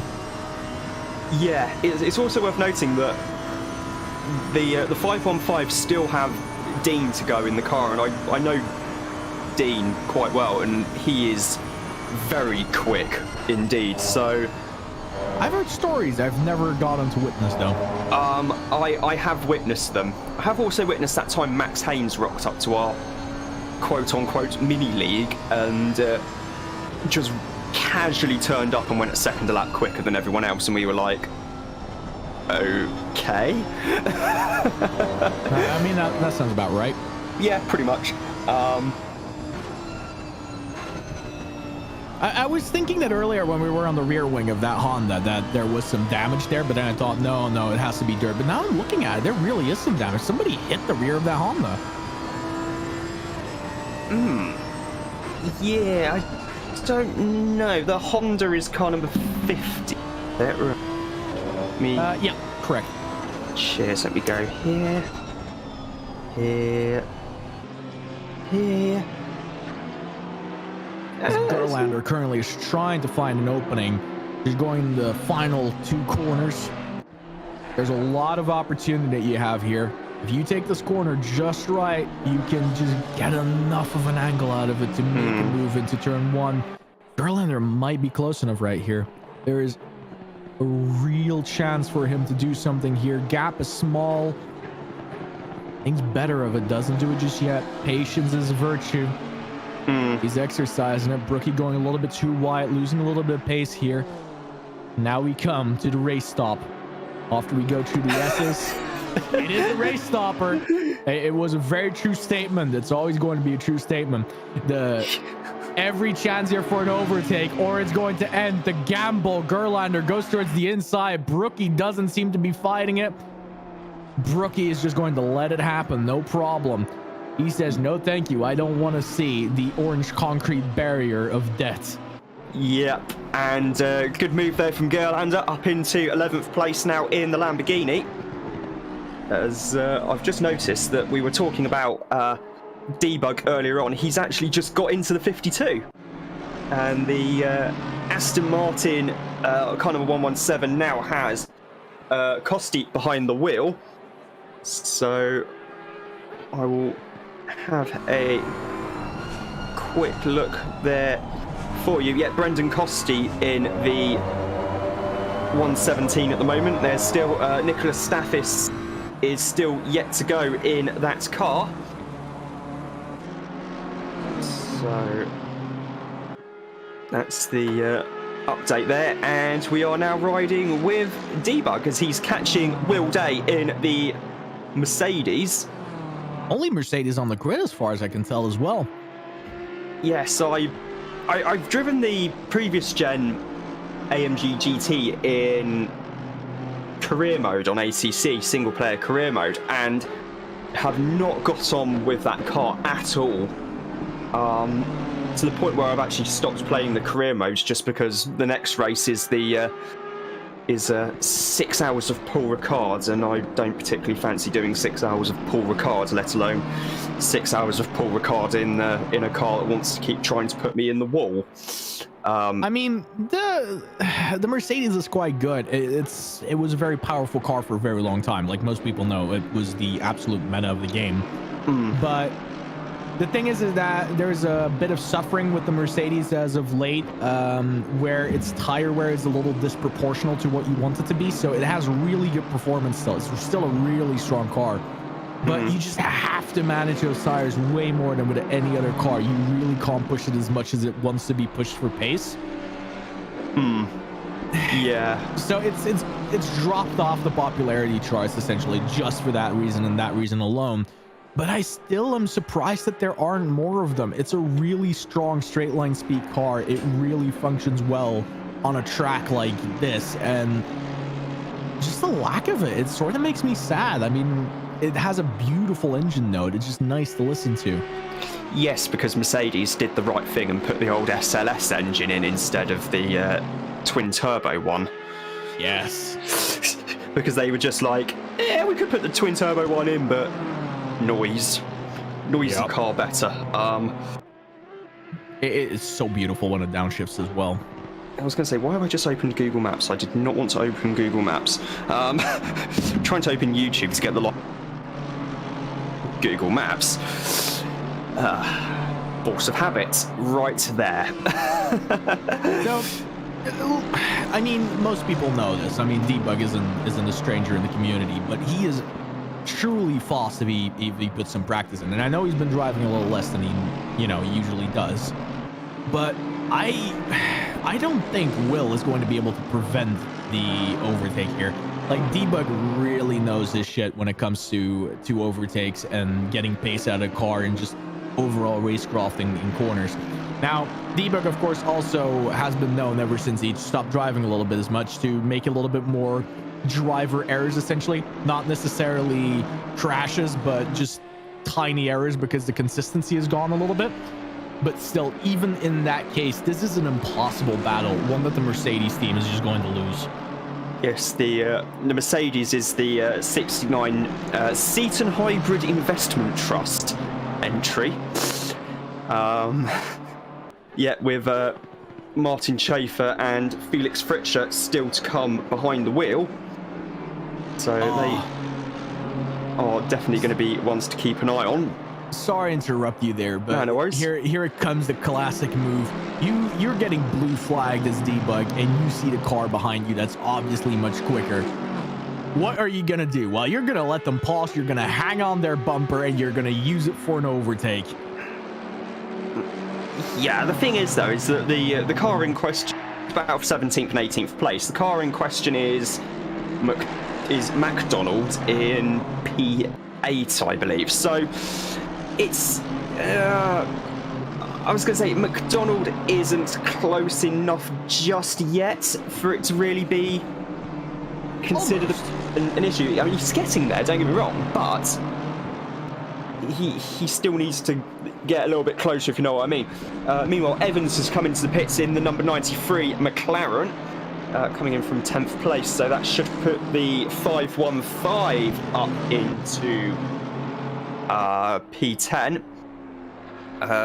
Yeah, it's also worth noting that the 515 still have Dean to go in the car, and I know Dean quite well, and he is very quick indeed. So I've heard stories. I've never gotten to witness though. I have witnessed them. I have also witnessed that time Max Haynes rocked up to our quote-unquote mini-league and just casually turned up and went a second a lap quicker than everyone else, and we were like, okay. I mean, that sounds about right. Yeah, pretty much. I was thinking that earlier when we were on the rear wing of that Honda that there was some damage there, but then I thought, no, it has to be dirt. But now I'm looking at it, there really is some damage. Somebody hit the rear of that Honda. Yeah, I don't know. The Honda is car number 50. Yeah, correct. Cheers, let me go here. As Gerlander currently is trying to find an opening. He's going the final 2 corners. There's a lot of opportunity that you have here. If you take this corner just right, you can just get enough of an angle out of it to make a move into turn 1. Gerlander might be close enough right here. There is a real chance for him to do something here. Gap is small. Things better of it. Doesn't do it just yet. Patience is a virtue. He's exercising it. Brookie going a little bit too wide, losing a little bit of pace here. Now we come to the race stop. After we go through the S's, it is a race stopper. It was a very true statement. It's always going to be a true statement. Every chance here for an overtake, or it's going to end. The gamble. Gerlander goes towards the inside. Brookie doesn't seem to be fighting it. Brookie is just going to let it happen. No problem. He says, no, thank you. I don't want to see the orange concrete barrier of death. Yep, and good move there from Gerlander up into 11th place now in the Lamborghini. As I've just noticed that we were talking about debug earlier on, he's actually just got into the 52. And the Aston Martin kind of a 117 now has Costi behind the wheel. So I will have a quick look there for you. Yeah, Brendan Costi in the 117 at the moment. There's still Nicholas Stathis is still yet to go in that car. So that's the update there, and we are now riding with Debug as he's catching Will Day in the Mercedes. Only Mercedes on the grid as far as I can tell as well. Yes, I've driven the previous gen AMG GT in career mode on ACC, single player career mode, and have not got on with that car at all. To the point where I've actually stopped playing the career modes just because the next race is the 6 hours of Paul Ricard, and I don't particularly fancy doing 6 hours of Paul Ricard, let alone 6 hours of Paul Ricard in a car that wants to keep trying to put me in the wall. I mean, the Mercedes is quite good. It was a very powerful car for a very long time. Like most people know, it was the absolute meta of the game. But the thing is that there's a bit of suffering with the Mercedes as of late, where its tire wear is a little disproportional to what you want it to be. So it has really good performance still. It's still a really strong car. But you just have to manage those tires way more than with any other car. You really can't push it as much as it wants to be pushed for pace. Yeah. So it's dropped off the popularity charts essentially just for that reason and that reason alone. But I still am surprised that there aren't more of them. It's a really strong straight line speed car. It really functions well on a track like this, and just the lack of it sort of makes me sad. I mean, it has a beautiful engine note. It's just nice to listen to. Yes, because Mercedes did the right thing and put the old SLS engine in instead of the twin turbo one. Yes. Because they were just like, yeah, we could put the twin turbo one in, but noise. noisy Yep. car better. It is so beautiful when it downshifts as well. I was going to say, why have I just opened Google Maps? I did not want to open Google Maps. Trying to open YouTube to get the Google Maps. Force of habit, right there. So, I mean, most people know this. I mean, Debug isn't a stranger in the community, but he is truly fast if he puts some practice in. And I know he's been driving a little less than he, usually does. But I don't think Will is going to be able to prevent the overtake here. Like, Debug really knows his shit when it comes to overtakes and getting pace out of the car and just overall racecrafting in corners. Now, Debug, of course, also has been known ever since he stopped driving a little bit as much to make a little bit more driver errors, essentially. Not necessarily crashes, but just tiny errors because the consistency has gone a little bit. But still, even in that case, this is an impossible battle, one that the Mercedes team is just going to lose. Yes, the Mercedes is the 69 Seaton Hybrid Investment Trust entry. Yeah, with Martin Schaefer and Felix Fritscher still to come behind the wheel. So they are definitely going to be ones to keep an eye on. Sorry to interrupt you there, but no worries. Here it comes, the classic move. You're getting blue flagged as Debug, and you see the car behind you that's obviously much quicker. What are you gonna do? Well, you're gonna let them pass, you're gonna hang on their bumper, and you're gonna use it for an overtake. Yeah, the thing is though, is that the car in question, about 17th and 18th place. The car in question is McDonald in P8, I believe. So it's I was going to say McDonald isn't close enough just yet for it to really be considered an issue. I mean, he's getting there, don't get me wrong, but he still needs to get a little bit closer, if you know what I mean. Meanwhile, Evans has come into the pits in the number 93 McLaren, coming in from 10th place, so that should put the 515 up into P10.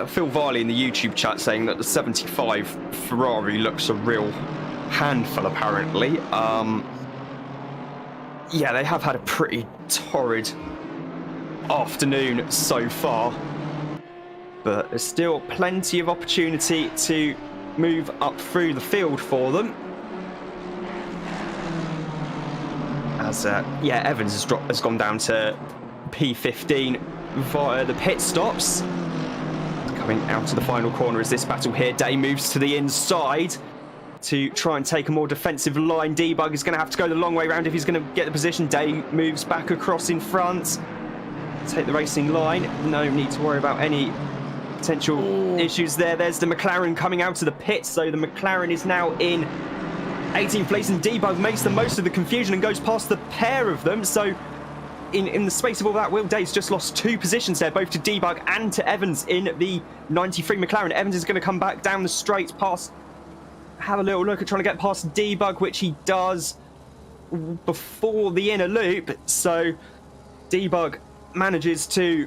Phil Varley in the YouTube chat saying that the 75 Ferrari looks a real handful, apparently. Yeah, they have had a pretty torrid afternoon so far, but there's still plenty of opportunity to move up through the field for them. As yeah, Evans has gone down to P15 via the pit stops. Coming out of the final corner is this battle here. Day moves to the inside to try and take a more defensive line. Debug is going to have to go the long way around if he's going to get the position. Day moves back across in front. Take the racing line. No need to worry about any potential issues there. There's the McLaren coming out of the pits. So the McLaren is now in 18th place, and Debug makes the most of the confusion and goes past the pair of them. So in the space of all that, Will Day's just lost 2 positions there, both to Debug and to Evans in the 93 McLaren. Evans is going to come back down the straight past, have a little look at trying to get past Debug, which he does before the inner loop. So Debug manages to,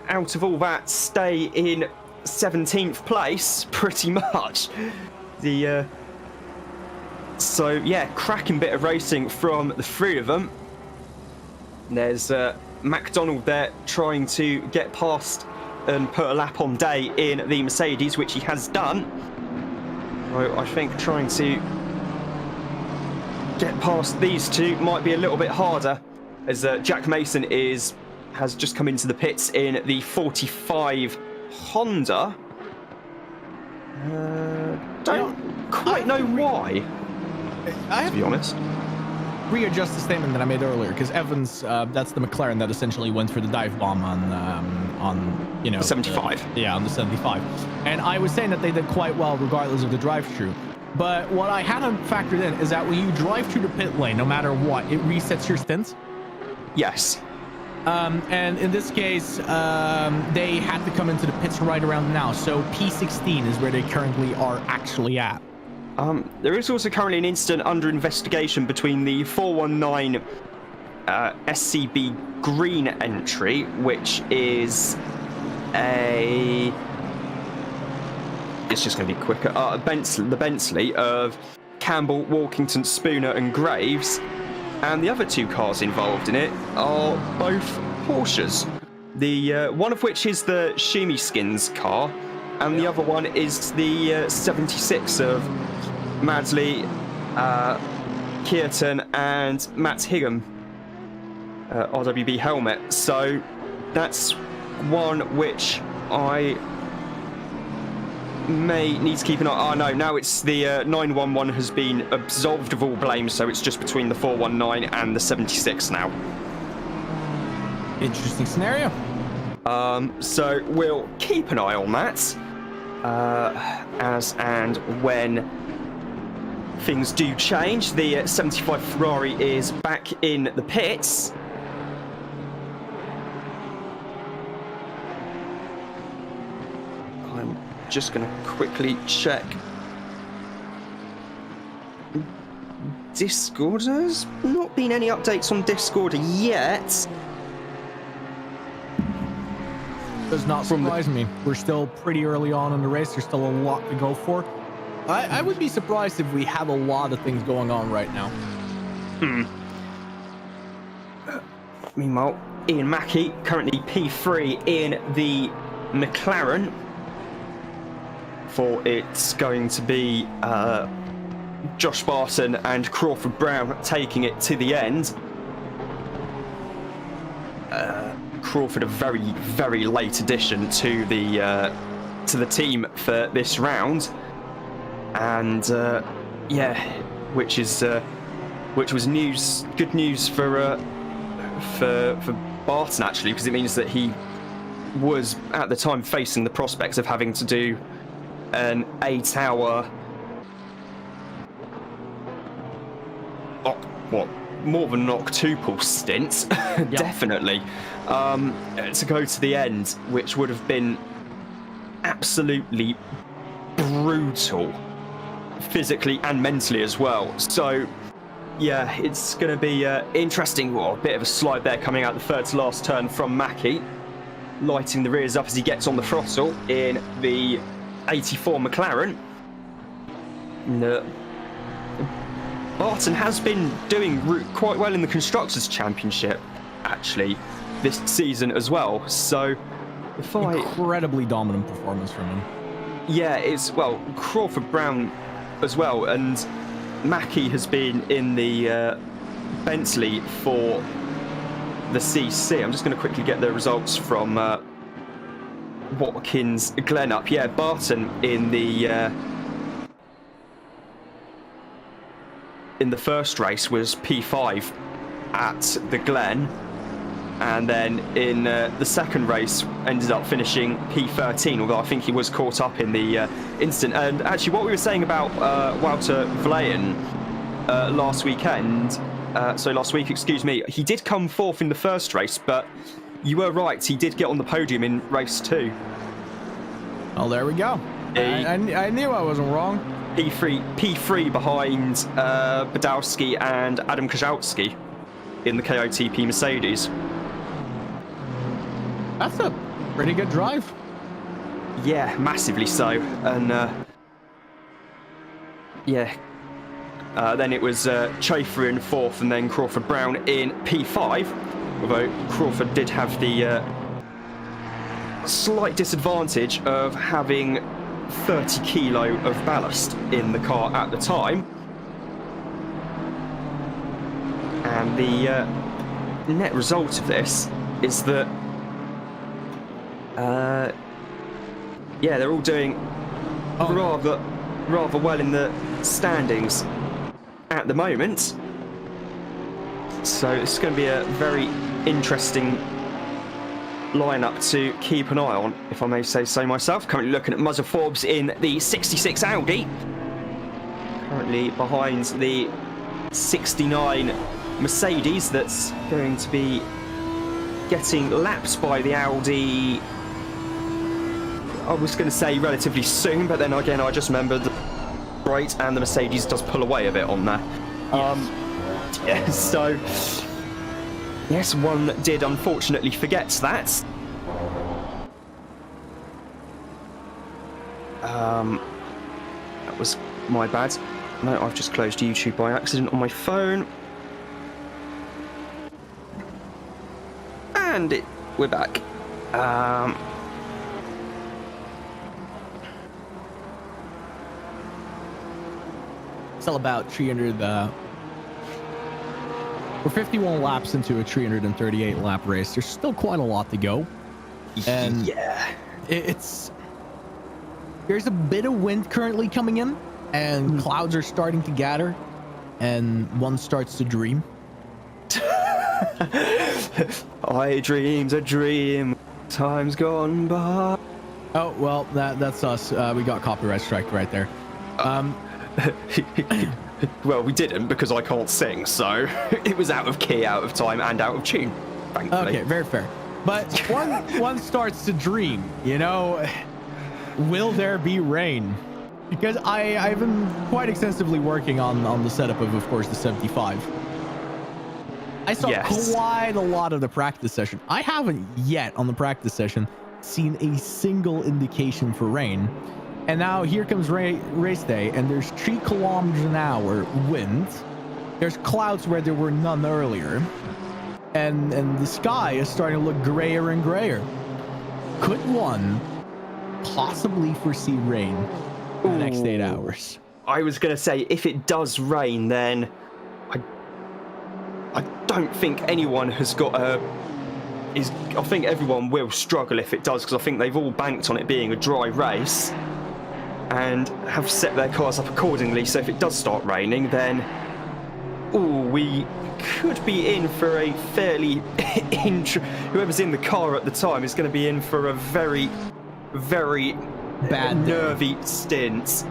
out of all that, stay in 17th place, pretty much. So yeah, cracking bit of racing from the 3 of them. There's McDonald there trying to get past and put a lap on Day in the Mercedes, which he has done. So I think trying to get past these two might be a little bit harder, as Jack Mason has just come into the pits in the 45 Honda. Don't quite know why, to be honest. Readjust the statement that I made earlier, because Evans, that's the McLaren that essentially went for the dive bomb on you know, the 75. Yeah, on the 75. And I was saying that they did quite well regardless of the drive-through. But what I hadn't factored in is that when you drive through the pit lane, no matter what, it resets your stints. Yes. And in this case, they had to come into the pits right around now. So P16 is where they currently are actually at. There is also currently an incident under investigation between the 419 SCB green entry, which is it's just going to be quicker. The Bentley of Campbell, Walkington, Spooner and Graves. And the other 2 cars involved in it are both Porsches. The one of which is the Shumi Skins car, and the other one is the 76 of Madsley, Kearton and Matt Higham, RWB helmet. So that's one which I may need to keep an eye. Oh no, now it's the 911 has been absolved of all blame, so it's just between the 419 and the 76 now. Interesting scenario. So we'll keep an eye on that as and when things do change. The 75 Ferrari is back in the pits. I'm just going to quickly check Discord. There's not been any updates on Discord yet. Does not surprise me. We're still pretty early on in the race. There's still a lot to go for. I would be surprised if we have a lot of things going on right now. Meanwhile, Ian Mackey, currently P3 in the McLaren. For it's going to be Josh Barton and Crawford Brown taking it to the end. Crawford, a very, very late addition to the team for this round, and which was good news for Barton actually, because it means that he was at the time facing the prospect of having to do an 8-hour, more than an octuple stint, definitely, to go to the end, which would have been absolutely brutal, physically and mentally as well. So, yeah, it's going to be interesting. Well, a bit of a slide there coming out the third to last turn from Mackey, lighting the rears up as he gets on the throttle in the 84 McLaren. No. Barton has been doing quite well in the Constructors' Championship, actually, this season as well. So, incredibly dominant performance from him. Yeah, Crawford Brown as well, and Mackey has been in the Bentley for the CC. I'm just going to quickly get the results from Watkins Glen up. Yeah, Barton in the first race was P5 at the Glen, and then in the second race ended up finishing P13, although I think he was caught up in the incident. And actually what we were saying about Wouter Vlaen last week, he did come fourth in the first race, but you were right, he did get on the podium in race 2. Oh, there we go. I knew I wasn't wrong. P3 behind Badowski and Adam Kozłowski in the KOTP Mercedes. That's a pretty good drive. Yeah, massively so. And then it was Chafer in 4th and then Crawford Brown in P5, although Crawford did have the slight disadvantage of having 30 kilo of ballast in the car at the time. And the net result of this is that they're all doing rather well in the standings at the moment. So it's going to be a very interesting lineup to keep an eye on, if I may say so myself. Currently looking at Muzzle Forbes in the 66 Audi, currently behind the 69 Mercedes that's going to be getting lapped by the Audi, I was going to say relatively soon, but then again I just remembered the right, and the Mercedes does pull away a bit on that. So Yes, one did unfortunately forget that. That was my bad. No, I've just closed YouTube by accident on my phone. And we're back. Still about 300. We're 51 laps into a 338 lap race. There's still quite a lot to go, and yeah, there's a bit of wind currently coming in, and clouds are starting to gather, and one starts to dream. I dreamed a dream, time's gone by. Oh well, that's us. We got copyright strike right there. Well, we didn't because I can't sing, so it was out of key, out of time, and out of tune. Thankfully. Okay, very fair. But one starts to dream. You know, will there be rain? Because I've been quite extensively working on the setup of course, the 75. I saw quite a lot of the practice session. I haven't yet on the practice session seen a single indication for rain. And now here comes race day, and there's 3 kilometers an hour wind. There's clouds where there were none earlier. And the sky is starting to look grayer and grayer. Could one possibly foresee rain in the next 8 hours? I was going to say, if it does rain, then I don't think anyone has got I think everyone will struggle if it does, because I think they've all banked on it being a dry race and have set their cars up accordingly. So if it does start raining, then we could be in for a fairly whoever's in the car at the time is going to be in for a very, very bad nervy stint,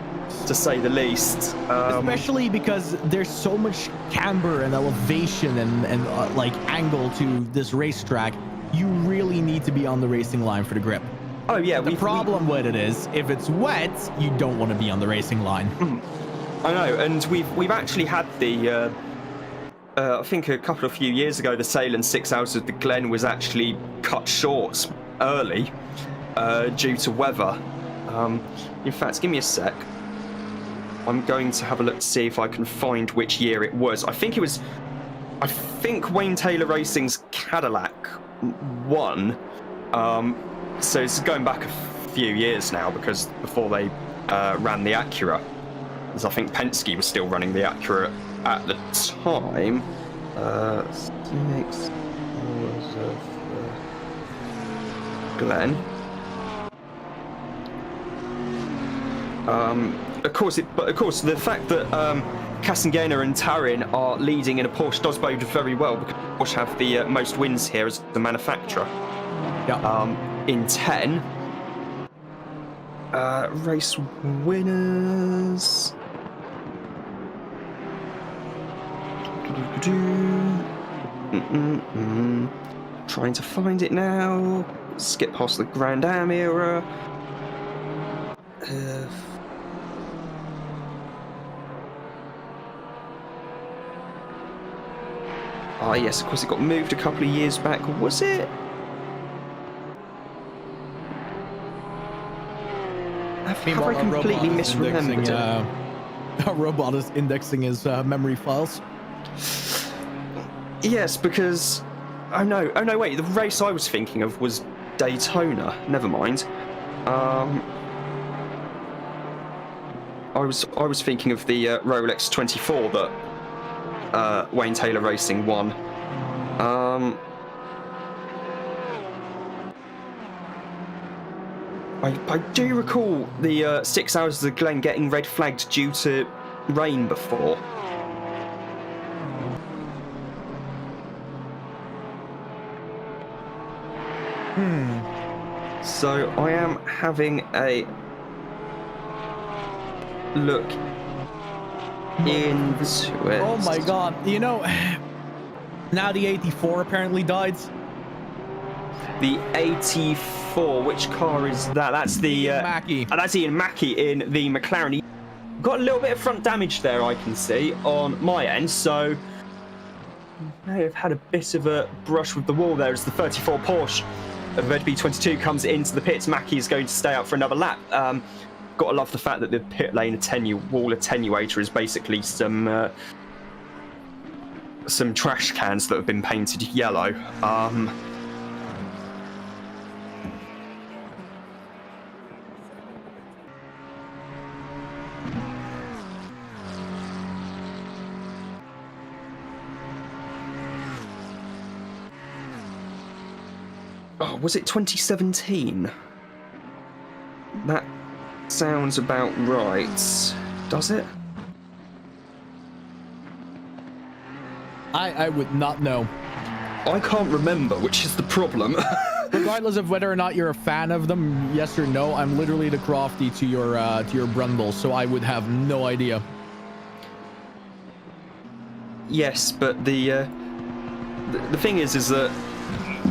to say the least. Especially because there's so much camber and elevation and like angle to this racetrack. You really need to be on the racing line for the grip. Oh yeah. The problem with it is, if it's wet, you don't want to be on the racing line. I know, and we've actually had the I think a few years ago, the Salem 6 Hours of the Glen was actually cut short early due to weather. In fact, give me a sec. I'm going to have a look to see if I can find which year it was. I think Wayne Taylor Racing's Cadillac won. So it's going back a few years now, because before they ran the Acura, because I think Penske was still running the Acura at the time. 6 Hours of Glen. Of course, the fact that Kassengena and Tarin are leading in a Porsche does bode very well, because Porsche have the most wins here as the manufacturer. Yeah. In 10. Race winners. Trying to find it now. Skip past the Grand Am era. Yes, of course it got moved a couple of years back. Was it? Have I completely misremembered it? Our robot is indexing his memory files. Yes, because oh no, wait, the race I was thinking of was Daytona. Never mind. I was thinking of the Rolex 24 that Wayne Taylor Racing won. I do recall the 6 Hours of the Glen getting red flagged due to rain before. So I am having a look into it. Oh my god, you know, now the 84 apparently died. The 84, which car is that? That's the Mackie. That's Ian Mackie in the McLaren. He got a little bit of front damage there, I can see on my end. So may have had a bit of a brush with the wall there as the 34 Porsche of RWB22 comes into the pits. Mackie is going to stay out for another lap. Got to love the fact that the pit lane wall attenuator is basically some trash cans that have been painted yellow. Oh, was it 2017? That sounds about right. Does it? I would not know. I can't remember, which is the problem. Regardless of whether or not you're a fan of them, yes or no, I'm literally the Crofty to your Brundle, so I would have no idea. Yes, but the thing is that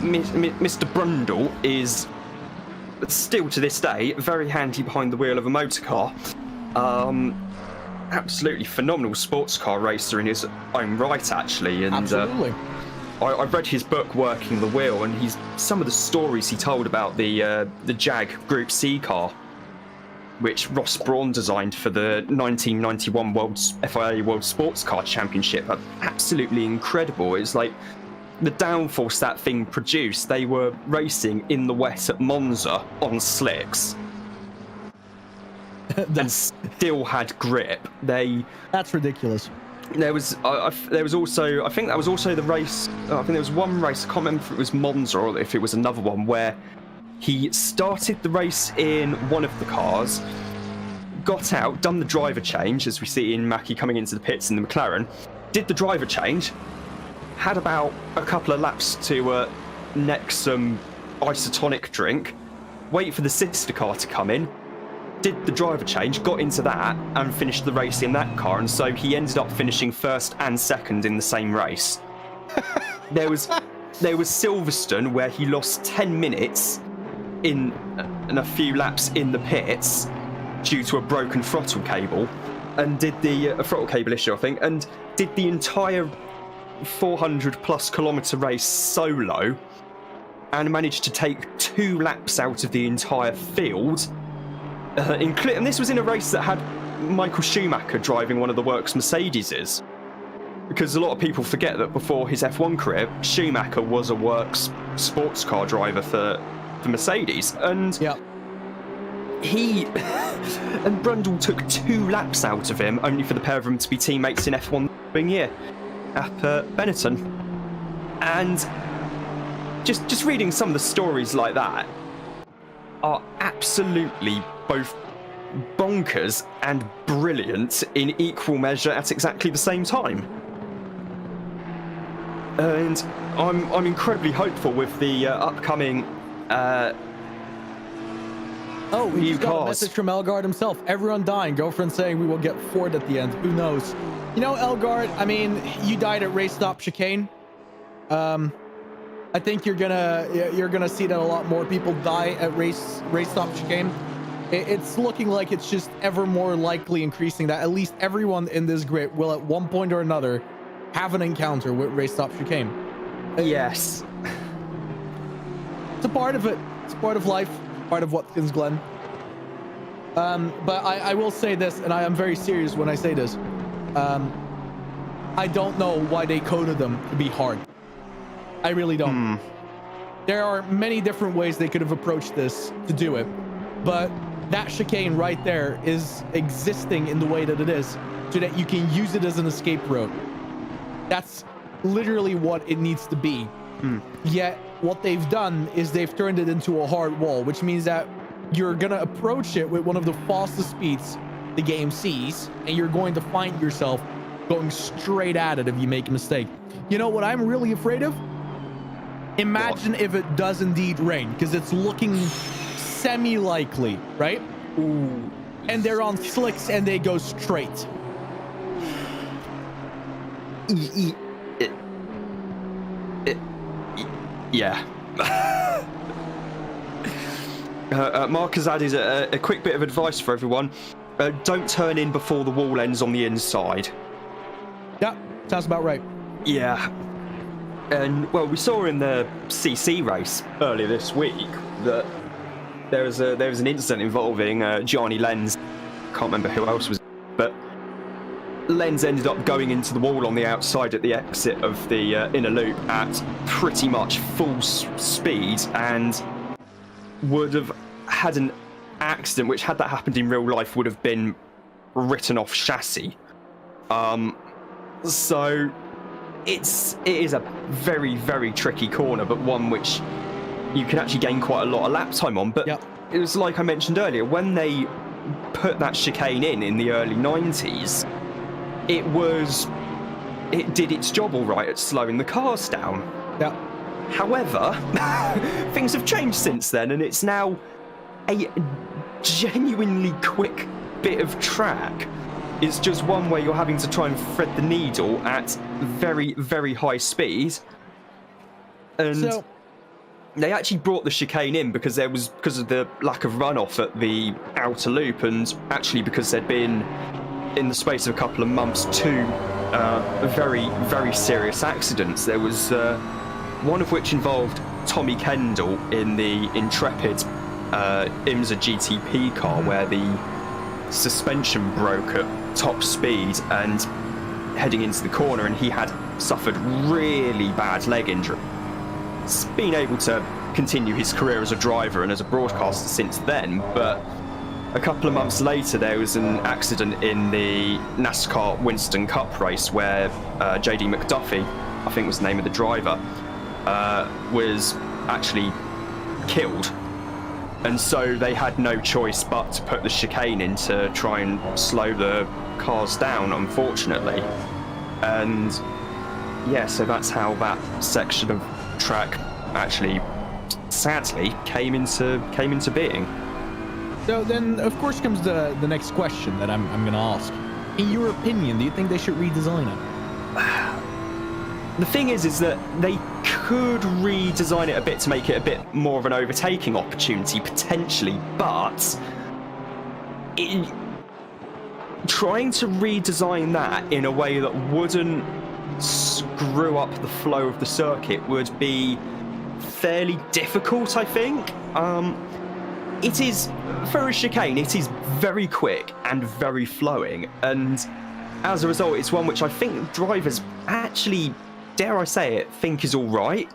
Mr. Brundle is still to this day very handy behind the wheel of a motor car. Absolutely phenomenal sports car racer in his own right, actually. And Absolutely. I read his book, Working the Wheel, and some of the stories he told about the Jag Group C car, which Ross Brawn designed for the 1991 FIA World Sports Car Championship, are absolutely incredible. It's like the downforce that thing produced. They were racing in the wet at Monza on slicks and still had grip. That's ridiculous. There was also, I think that was also the race. I think there was one race. I can't remember if it was Monza or if it was another one where he started the race in one of the cars, got out, done the driver change, as we see in Mackie coming into the pits in the McLaren, did the driver change, had about a couple of laps to neck some isotonic drink, wait for the sister car to come in, did the driver change, got into that, and finished the race in that car. And so he ended up finishing first and second in the same race. There was Silverstone, where he lost 10 minutes in a few laps in the pits due to a broken throttle cable, and did the throttle cable issue, I think, and did the entire 400+ kilometer race solo, and managed to take 2 laps out of the entire field. And this was in a race that had Michael Schumacher driving one of the works Mercedeses. Because a lot of people forget that before his F1 career, Schumacher was a works sports car driver for Mercedes. And he and Brundle took 2 laps out of him, only for the pair of them to be teammates in F1 the following year at Benetton. And just reading some of the stories like that are absolutely both bonkers and brilliant in equal measure at exactly the same time. And I'm incredibly hopeful with the upcoming we new just got a cars. message from Elgard himself. Everyone dying. Girlfriend saying we will get Ford at the end. Who knows? You know, Elgard, I mean, you died at race stop chicane. I think you're gonna see that a lot more people die at race stop chicane. It's looking like it's just ever more likely increasing that at least everyone in this grid will at one point or another have an encounter with race stop chicane. Yes. It's a part of it. It's part of life. Part of Watkins Glen. But I will say this, and I am very serious when I say this. I don't know why they coded them to be hard. I really don't. There are many different ways they could have approached this to do it, but that chicane right there is existing in the way that it is so that you can use it as an escape road. That's literally what it needs to be. Yet what they've done is they've turned it into a hard wall, which means that you're gonna approach it with one of the fastest speeds the game sees, and you're going to find yourself going straight at it if you make a mistake. You know what I'm really afraid of? Imagine if it does indeed rain, because it's looking semi-likely, right? Ooh. And they're on slicks and they go straight. Yeah. Mark has added a quick bit of advice for everyone. Don't turn in before the wall ends on the inside. Yeah, sounds about right. Yeah. And well, we saw in the CC race earlier this week that there was an incident involving Johnny Lenz. Can't remember who else was, but Lenz ended up going into the wall on the outside at the exit of the inner loop at pretty much full speed, and would have had an accident which, had that happened in real life, would have been written off chassis. So it is a very, very tricky corner, but one which you can actually gain quite a lot of lap time on. But it was like I mentioned earlier, when they put that chicane in the early 90s, it did its job all right at slowing the cars down. Yeah. However, things have changed since then, and it's now a genuinely quick bit of track. It's just one where you're having to try and thread the needle at very, very high speed. And they actually brought the chicane in because of the lack of runoff at the outer loop, and actually because there'd been, in the space of a couple of months, 2 very, very serious accidents. There was one of which involved Tommy Kendall in the Intrepid IMSA GTP car, where the suspension broke at top speed and heading into the corner, and he had suffered really bad leg injury. He's been able to continue his career as a driver and as a broadcaster since then, but a couple of months later there was an accident in the NASCAR Winston Cup race where JD McDuffie, I think was the name of the driver, was actually killed. And so they had no choice but to put the chicane in to try and slow the cars down, unfortunately. And yeah, so that's how that section of track actually, sadly, came into being. So then, of course, comes the next question that I'm going to ask. In your opinion, do you think they should redesign it? The thing is that they could redesign it a bit to make it a bit more of an overtaking opportunity, potentially, but trying to redesign that in a way that wouldn't screw up the flow of the circuit would be fairly difficult, I think. It is, for a chicane, it is very quick and very flowing, and as a result, it's one which I think drivers actually, dare I say it, think is all right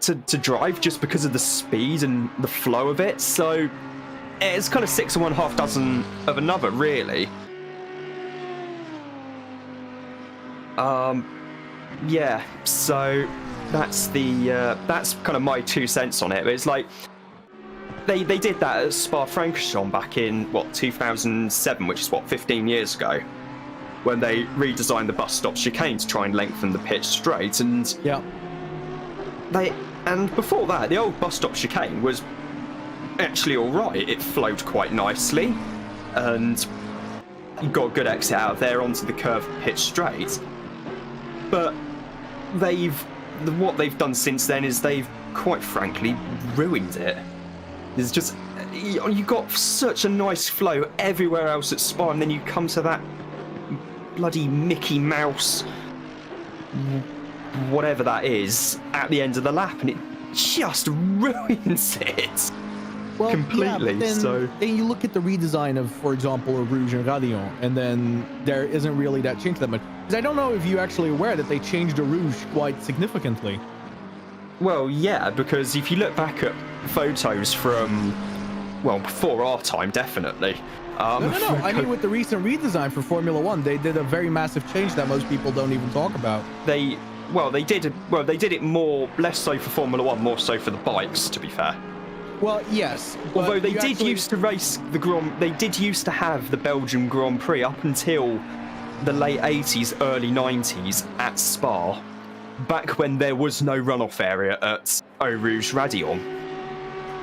to drive, just because of the speed and the flow of it. So it's kind of 6 of one, half dozen of another, really. Yeah, so that's kind of my 2 cents on it. But it's like they did that at Spa-Francorchamps back in 2007, which is 15 years ago, when they redesigned the bus stop chicane to try and lengthen the pitch straight. And before that, the old bus stop chicane was actually all right. It flowed quite nicely, and you got a good exit out of there onto the curved pitch straight. But what they've done since then is they've quite frankly ruined it. There's just, you got such a nice flow everywhere else at Spa, and then you come to that bloody Mickey Mouse, whatever that is, at the end of the lap, and it just ruins it completely. Yeah, then you look at the redesign of, for example, Rouge and Radion, and then there isn't really that change that much. Because I don't know if you're actually aware that they changed the Rouge quite significantly. Well, yeah, because if you look back at photos from, before our time, definitely. No. I mean, with the recent redesign for Formula One, they did a very massive change that most people don't even talk about. They did it less so for Formula One, more so for the bikes, to be fair. Well, yes. Although they did used to race they did used to have the Belgian Grand Prix up until the late 80s, early 90s at Spa, back when there was no runoff area at Eau Rouge Radion.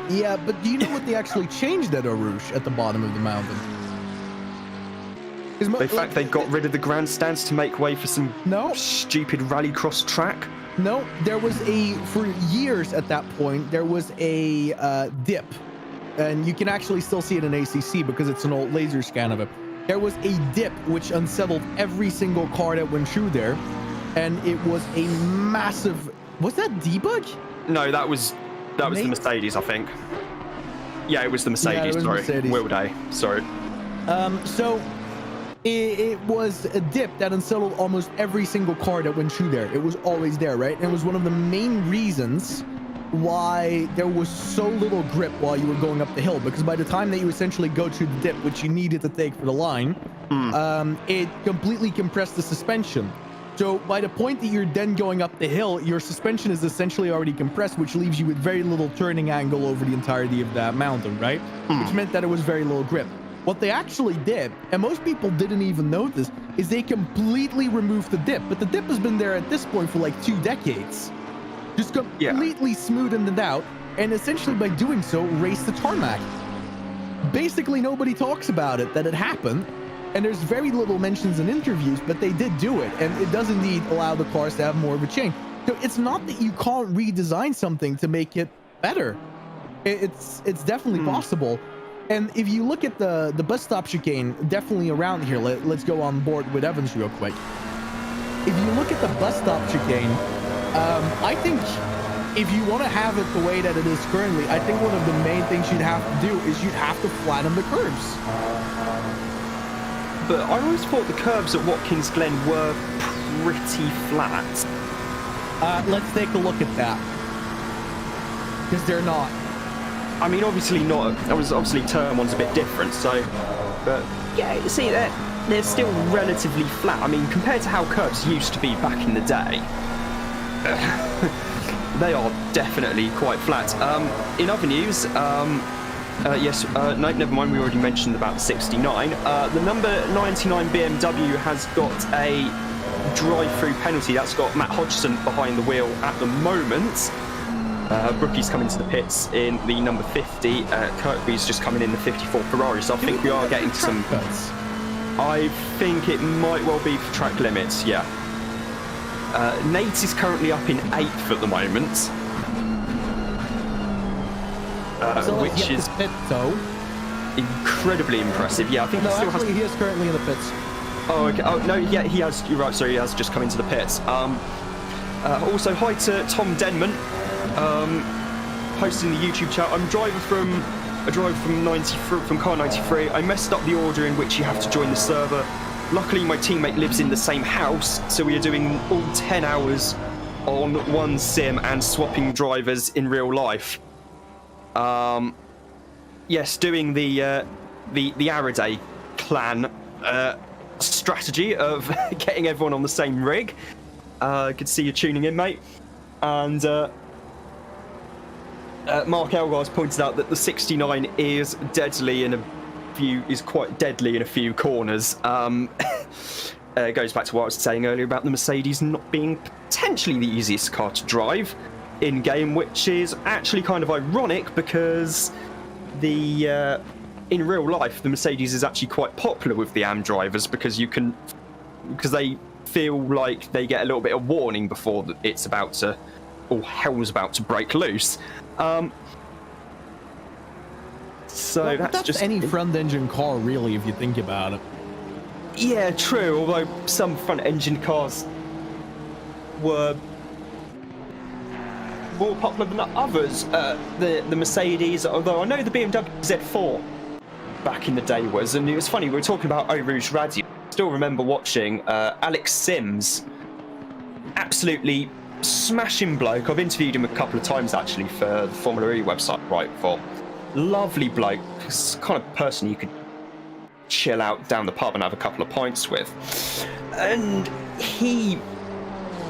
Yeah, but do you know what they actually changed at Eau Rouge at the bottom of the mountain? In fact, they got rid of the grandstands to make way for some stupid rallycross track. No, there was for years at that point, there was a dip. And you can actually still see it in ACC because it's an old laser scan of it. There was a dip which unsettled every single car that went through there. and it was a massive. Was that debug? No, that was the Mercedes, I think. Yeah, it was the Mercedes. Sorry, Mercedes. wheel day. Sorry. So it was a dip that unsettled almost every single car that went through there. It was always there, right? And it was one of the main reasons why there was so little grip while you were going up the hill, because by the time that you essentially go through the dip, which you needed to take for the line, it completely compressed the suspension. So by the point that you're then going up the hill, your suspension is essentially already compressed, which leaves you with very little turning angle over the entirety of that mountain, right? Which meant that it was very little grip. What they actually did, and most people didn't even notice, is they completely removed the dip. But the dip has been there at this point for like 2 decades. Just completely smoothened it out, and essentially by doing so, raced the tarmac. Basically, nobody talks about it, that it happened, and there's very little mentions in interviews, but they did do it, and it does indeed allow the cars to have more of a change. So it's not that you can't redesign something to make it better. It's definitely possible. And if you look at the bus stop chicane, definitely around here, let's go on board with Evans real quick. If you look at the bus stop chicane, I think if you want to have it the way that it is currently, I think one of the main things you'd have to do is you'd have to flatten the curves. But I always thought the curves at Watkins Glen were pretty flat. Let's take a look at that. Because they're not. I mean, obviously not. Obviously turn one's a bit different, so... But, yeah, you see, they're still relatively flat. I mean, compared to how curves used to be back in the day, they are definitely quite flat. In other news, no, never mind, we already mentioned about the 69. The number 99 BMW has got a drive-through penalty. That's got Matt Hodgson behind the wheel at the moment. Brookie's coming to the pits in the number 50. Kirkby's just coming in the 54 Ferrari. So I think we are getting some... I think it might well be for track limits, yeah. Nate is currently up in 8th at the moment. Which is pit, though. Incredibly impressive. Yeah, I think he is currently in the pits. Oh, okay. Oh, no, yeah, he has. You're right, sorry, he has just come into the pits. Also, hi to Tom Denman, posting the YouTube chat. I'm a driver from car 93. I messed up the order in which you have to join the server. Luckily, my teammate lives in the same house, so we are doing all 10 hours on one sim and swapping drivers in real life. Yes, doing the Araday clan strategy of getting everyone on the same rig. Good to see you tuning in, mate. And Mark Elgar's pointed out that the 69 is quite deadly in a few corners. It goes back to what I was saying earlier about the Mercedes not being potentially the easiest car to drive in game, which is actually kind of ironic because in real life the Mercedes is actually quite popular with the AM drivers because they feel like they get a little bit of warning before it's about to, or hell's about to break loose. So that's just any front engine car really, if you think about it. Yeah, true, although some front engine cars were more popular than others. The Mercedes, although I know the BMW Z4 back in the day was, and it was funny, we were talking about Eau Rouge Radio. I still remember watching Alex Sims, absolutely smashing bloke. I've interviewed him a couple of times actually for the Formula E website, right, for lovely bloke, it's the kind of person you could chill out down the pub and have a couple of pints with. And he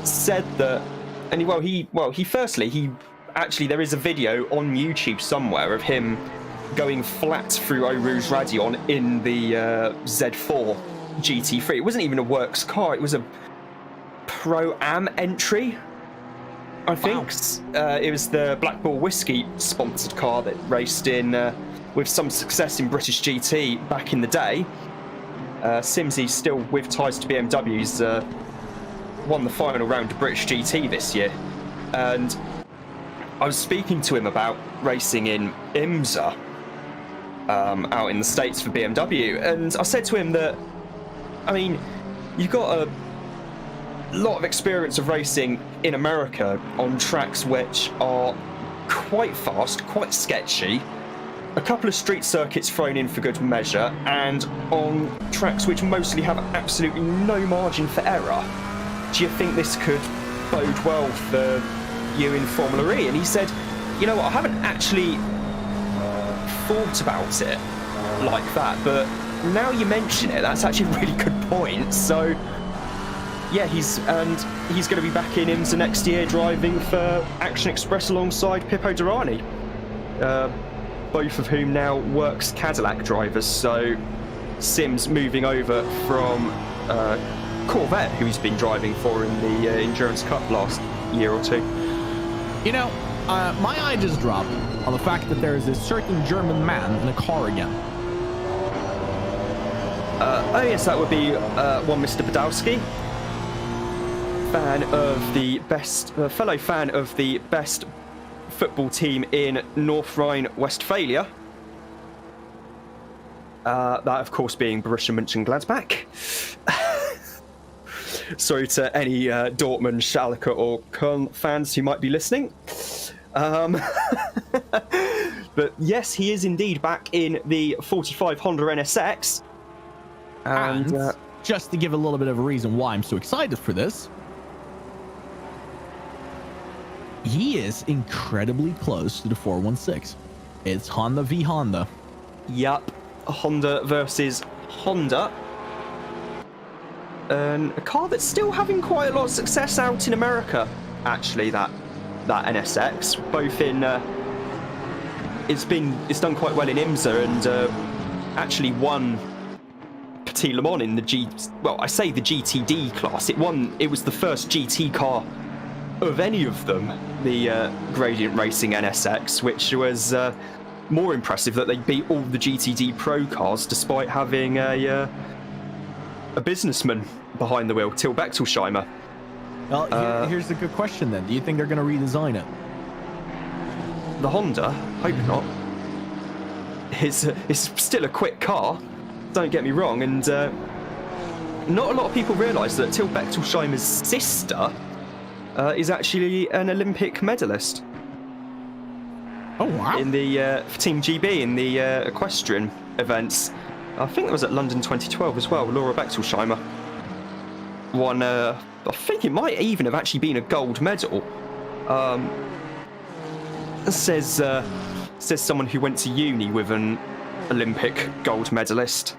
said that, and he actually, there is a video on YouTube somewhere of him going flat through Eau Rouge Radion in the Z4 GT3. It wasn't even a works car, it was a Pro-Am entry, I think. Wow. It was the Black Bull Whiskey sponsored car that raced in with some success in British GT back in the day. Simsy, still with ties to BMWs, won the final round of British GT this year. And I was speaking to him about racing in IMSA out in the States for BMW, and I said to him that, I mean, you've got lot of experience of racing in America on tracks which are quite fast, quite sketchy, a couple of street circuits thrown in for good measure, and on tracks which mostly have absolutely no margin for error. Do you think this could bode well for you in Formula E? And he said, you know what, I haven't actually thought about it like that, but now you mention it, that's actually a really good point. So yeah, he's going to be back in IMSA next year driving for Action Express alongside Pippo Durrani, both of whom now works Cadillac drivers. So Sim's moving over from Corvette, who he's been driving for in the Endurance Cup last year or two. You know, my eye just dropped on the fact that there is a certain German man in a car again. Oh yes, that would be one Mr. Badowski, fellow fan of the best football team in North Rhine-Westphalia. That, of course, being Borussia Mönchengladbach. Sorry to any Dortmund, Schalke, or Köln fans who might be listening. But yes, he is indeed back in the 45 Honda NSX. And just to give a little bit of a reason why I'm so excited for this, he is incredibly close to the 416. It's Honda v Honda. Yup, Honda versus Honda. A car that's still having quite a lot of success out in America, actually, that NSX. Both in... It's done quite well in IMSA and actually won Petit Le Mans in the GTD class. It was the first GT car of any of them, the Gradient Racing NSX, which was more impressive that they beat all the GTD Pro cars despite having a businessman behind the wheel, Till Bechtelsheimer. Well, here's a good question then. Do you think they're going to redesign it? The Honda? Hope not. It's still a quick car, don't get me wrong, and not a lot of people realise that Till Bechtelsheimer's sister is actually an Olympic medalist. Oh, wow. In the for Team GB in the equestrian events. I think that was at London 2012 as well. Laura Bechtelsheimer won, I think it might even have actually been a gold medal. Says someone who went to uni with an Olympic gold medalist.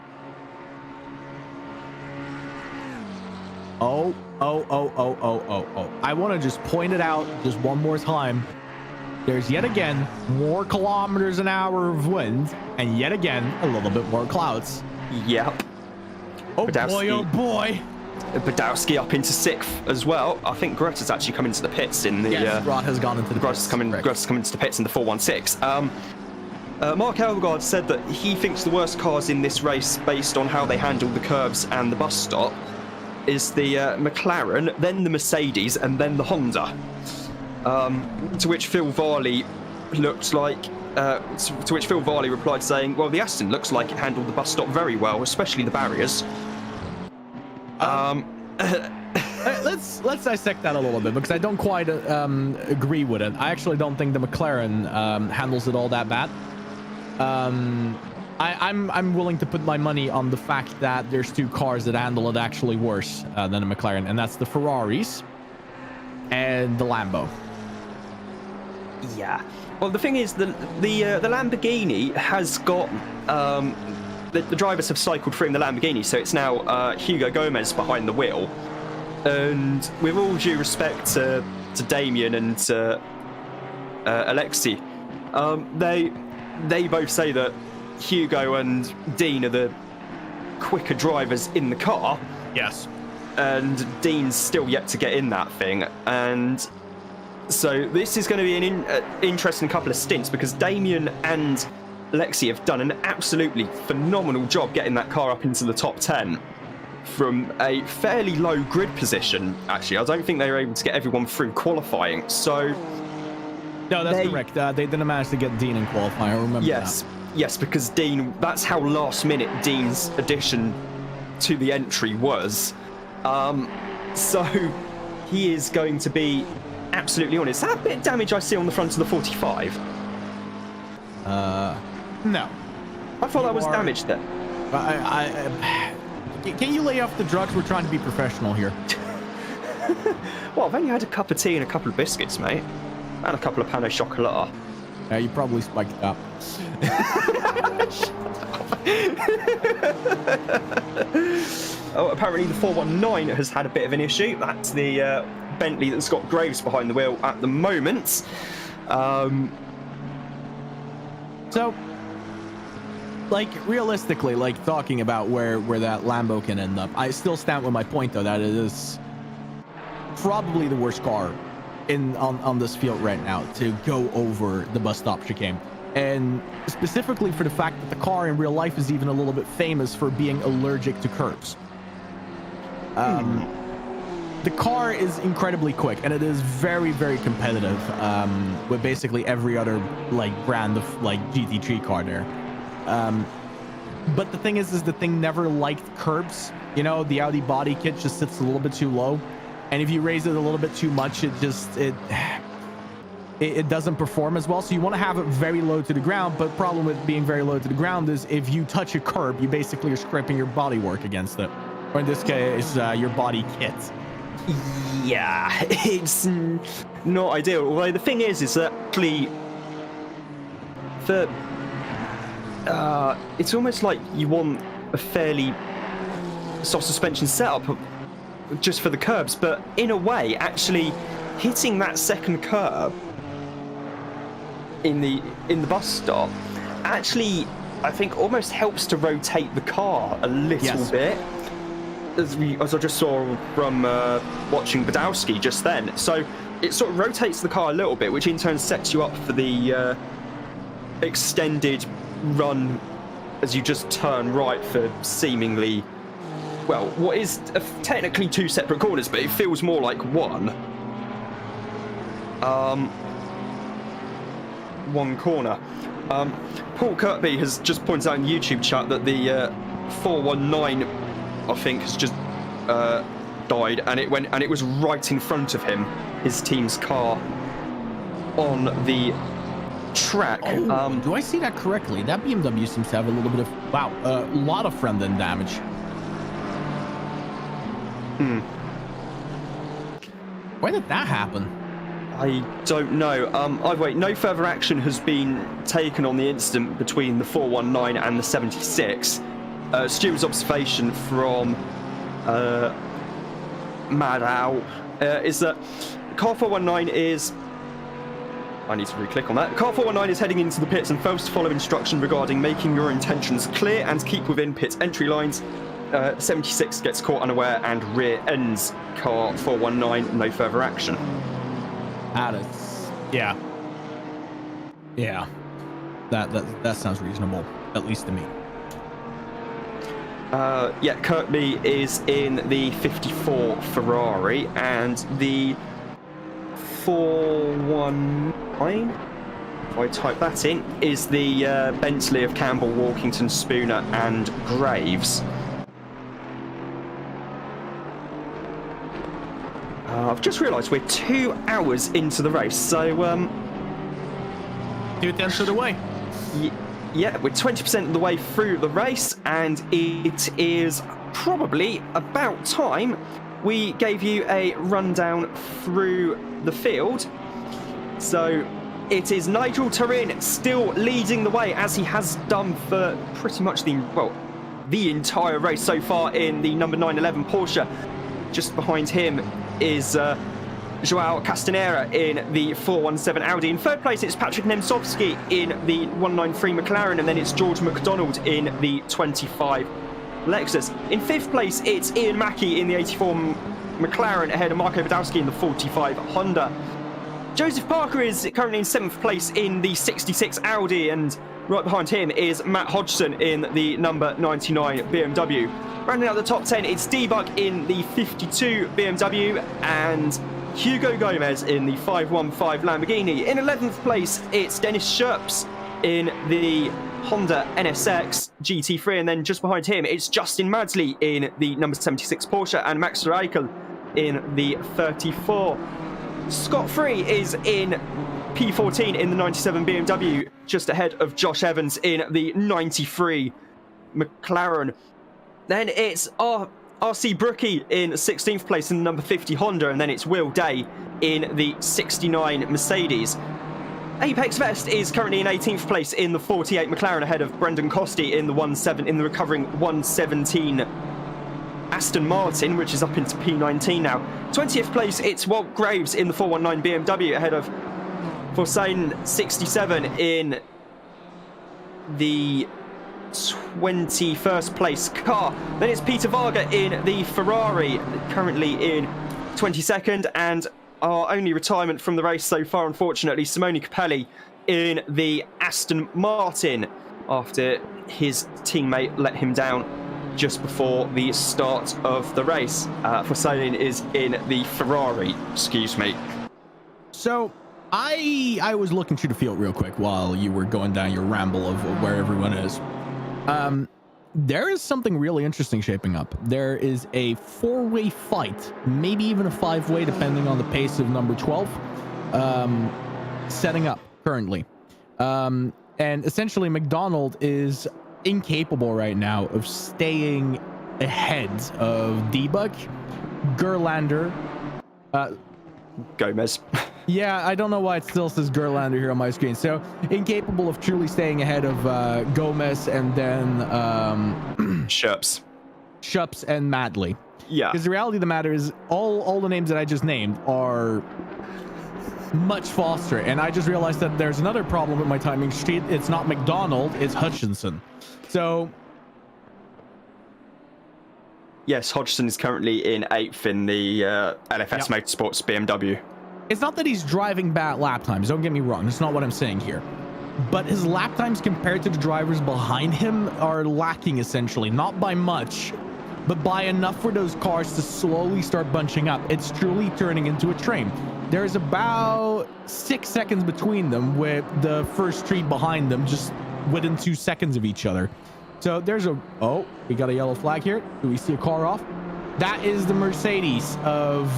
Oh. I want to just point it out just one more time. There's yet again more kilometers an hour of wind, and yet again a little bit more clouds. Yep. Oh boy, oh boy. Badowski up into 6th as well. I think Greta's actually come into the pits in the... Yes, Grot has gone into the pits. Greta's come into the pits in the 416. Mark Elgard said that he thinks the worst cars in this race, based on how they handle the curves and the bus stop, is the McLaren, then the Mercedes, and then the Honda. To which Phil Varley replied saying, well, the Aston looks like it handled the bus stop very well, especially the barriers. Let's dissect that a little bit, because I don't quite agree with it. I actually don't think the McLaren handles it all that bad. I'm willing to put my money on the fact that there's two cars that handle it actually worse than the McLaren, and that's the Ferraris and the Lambo. Yeah. Well, the thing is, the Lamborghini has got the drivers have cycled through in the Lamborghini, so it's now Hugo Gomez behind the wheel. And with all due respect to Damien and to Alexi, they both say that Hugo and Dean are the quicker drivers in the car. Yes. And Dean's still yet to get in that thing. And so this is going to be an interesting couple of stints, because Damien and Alexi have done an absolutely phenomenal job getting that car up into the top 10 from a fairly low grid position, actually. I don't think they were able to get everyone through qualifying, so... No, that's correct. They didn't manage to get Dean in qualifying, I remember that. Yes, because Dean... That's how last minute Dean's addition to the entry was. So he is going to be absolutely on it. Is that a bit of damage I see on the front of the 45? No. I thought that was damage there. Can you lay off the drugs? We're trying to be professional here. Well, I've only had a cup of tea and a couple of biscuits, mate. And a couple of pain au chocolat. Yeah, you probably spiked it up. Oh, apparently the 419 has had a bit of an issue. That's the Bentley that's got Graves behind the wheel at the moment. So, like, realistically, like, talking about where that Lambo can end up, I still stand with my point, though, that it is probably the worst car on this field right now to go over the bus stop chicane. And specifically for the fact that the car in real life is even a little bit famous for being allergic to curbs. The car is incredibly quick, and it is very, very competitive with basically every other like brand of like GT3 car there. But the thing is the thing never liked curbs. You know, the Audi body kit just sits a little bit too low, and if you raise it a little bit too much, it doesn't perform as well. So you want to have it very low to the ground. But the problem with being very low to the ground is if you touch a curb, you basically are scraping your bodywork against it, or in this case, your body kit. Yeah, it's not ideal. Although the thing is that actually, it's almost like you want a fairly soft suspension setup just for the curbs. But in a way, actually hitting that second curb in the bus stop actually, I think, almost helps to rotate the car a little bit. As I just saw from watching Badowski just then. So it sort of rotates the car a little bit, which in turn sets you up for the extended run as you just turn right for seemingly, well, what is technically two separate corners, but it feels more like one. One corner. Paul Kirkby has just pointed out in YouTube chat that the 419 I think has just died, and it was right in front of him, his team's car on the track. Oh, do I see that correctly? That BMW seems to have a little bit of a lot of front end damage. Why did that happen? I don't know. Either way, no further action has been taken on the incident between the 419 and the 76. Stuart's observation from Maddow is that car 419 is... I need to re-click on that. Car 419 is heading into the pits and fails to follow instruction regarding making your intentions clear and keep within pit entry lines. 76 gets caught unaware and rear ends car 419. No further action. Yeah. That sounds reasonable, at least to me. Yeah, Kirkby is in the 54 Ferrari, and the 419, if I type that in, is the Bentley of Campbell, Walkington, Spooner, and Graves. I've just realised we're 2 hours into the race, so 2/10 of the way. Yeah, we're 20% of the way through the race, and it is probably about time we gave you a rundown through the field. So it is Nigel Turin still leading the way, as he has done for pretty much the entire race so far in the number 911 Porsche. Just behind him is Joao Castanera in the 417 Audi. In third place, it's Patrick Nemcovski in the 193 McLaren, and then it's George McDonald in the 25 Lexus. In fifth place, it's Ian Mackey in the 84 McLaren, ahead of Marco Badowski in the 45 Honda. Joseph Parker is currently in seventh place in the 66 Audi, and right behind him is Matt Hodgson in the number 99 BMW. Rounding out the top 10, it's Debug in the 52 BMW, and Hugo Gomez in the 515 Lamborghini. In 11th place, it's Dennis Sherps in the Honda NSX GT3, and then just behind him, it's Justin Madsley in the number 76 Porsche, and Max Reichel in the 34. Scott Free is in P14 in the 97 BMW, just ahead of Josh Evans in the 93 McLaren. Then it's RC Brookie in 16th place in the number 50 Honda, and then it's Will Day in the 69 Mercedes. Apex Vest is currently in 18th place in the 48 McLaren, ahead of Brendan Costy in the recovering 117 Aston Martin, which is up into P19 now. 20th place, it's Walt Graves in the 419 BMW, ahead of Hossein 67 in the 21st place car. Then it's Peter Varga in the Ferrari, currently in 22nd, and our only retirement from the race so far, unfortunately, Simone Capelli in the Aston Martin, after his teammate let him down just before the start of the race. Hossein is in the Ferrari, excuse me. So I was looking through the field real quick while you were going down your ramble of where everyone is. There is something really interesting shaping up. There is a 4-way fight, maybe even a 5-way, depending on the pace of number 12, setting up currently. And essentially, McDonald is incapable right now of staying ahead of Debug, Gerlander, Gomez. Yeah, I don't know why it still says Gerlander here on my screen. So incapable of truly staying ahead of Gomez, and then Shups and Madley. Yeah. Because the reality of the matter is all the names that I just named are much faster. And I just realized that there's another problem with my timing sheet. It's not McDonald, it's Hutchinson. So yes, Hodgson is currently in 8th in the LFS Motorsports BMW. It's not that he's driving bad lap times, don't get me wrong, that's not what I'm saying here. But his lap times compared to the drivers behind him are lacking, essentially. Not by much, but by enough for those cars to slowly start bunching up. It's truly turning into a train. There's about 6 seconds between them, with the first tree behind them just within 2 seconds of each other. So there's we got a yellow flag here. Do we see a car off? That is the Mercedes of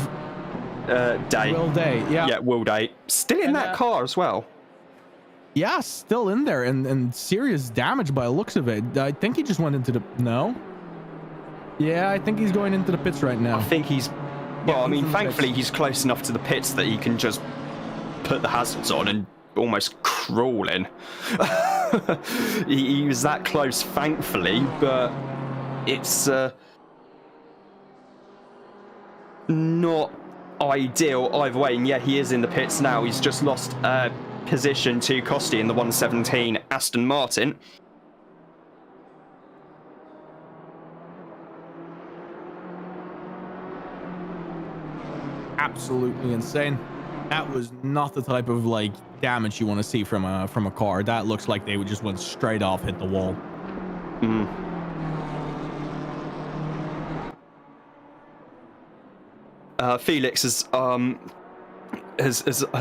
Day. Will Day. Yeah, Will Day. Still in that car as well. Yeah, still in there, and serious damage by the looks of it. I think he just went into the... No? Yeah, I think he's going into the pits right now. I think he's... Well, I mean, thankfully he's close enough to the pits that he can just put the hazards on and almost crawl in. he was that close, thankfully, but it's not ideal either way. And yeah, he is in the pits now. He's just lost position to Costy in the 117 Aston Martin. Absolutely insane. That was not the type of like damage you want to see from a car. That looks like they would just went straight off, hit the wall. Felix has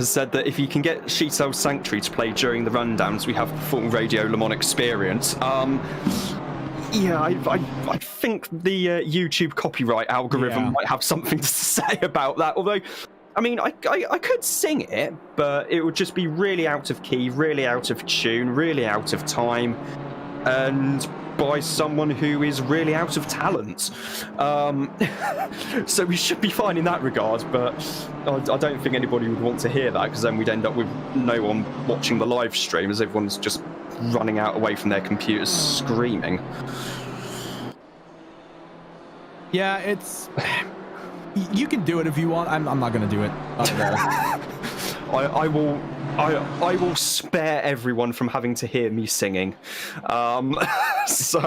said that if you can get Sheetal Sanctuary to play during the rundowns, we have the full Radio Le Mans experience. Yeah, I think the YouTube copyright algorithm might have something to say about that. Although, I mean, I could sing it, but it would just be really out of key, really out of tune, really out of time, and by someone who is really out of talent. So we should be fine in that regard, but I don't think anybody would want to hear that, because then we'd end up with no one watching the live stream, as everyone's just running out away from their computers screaming. Yeah, it's... You can do it if you want. I'm not going to do it. I will spare everyone from having to hear me singing. So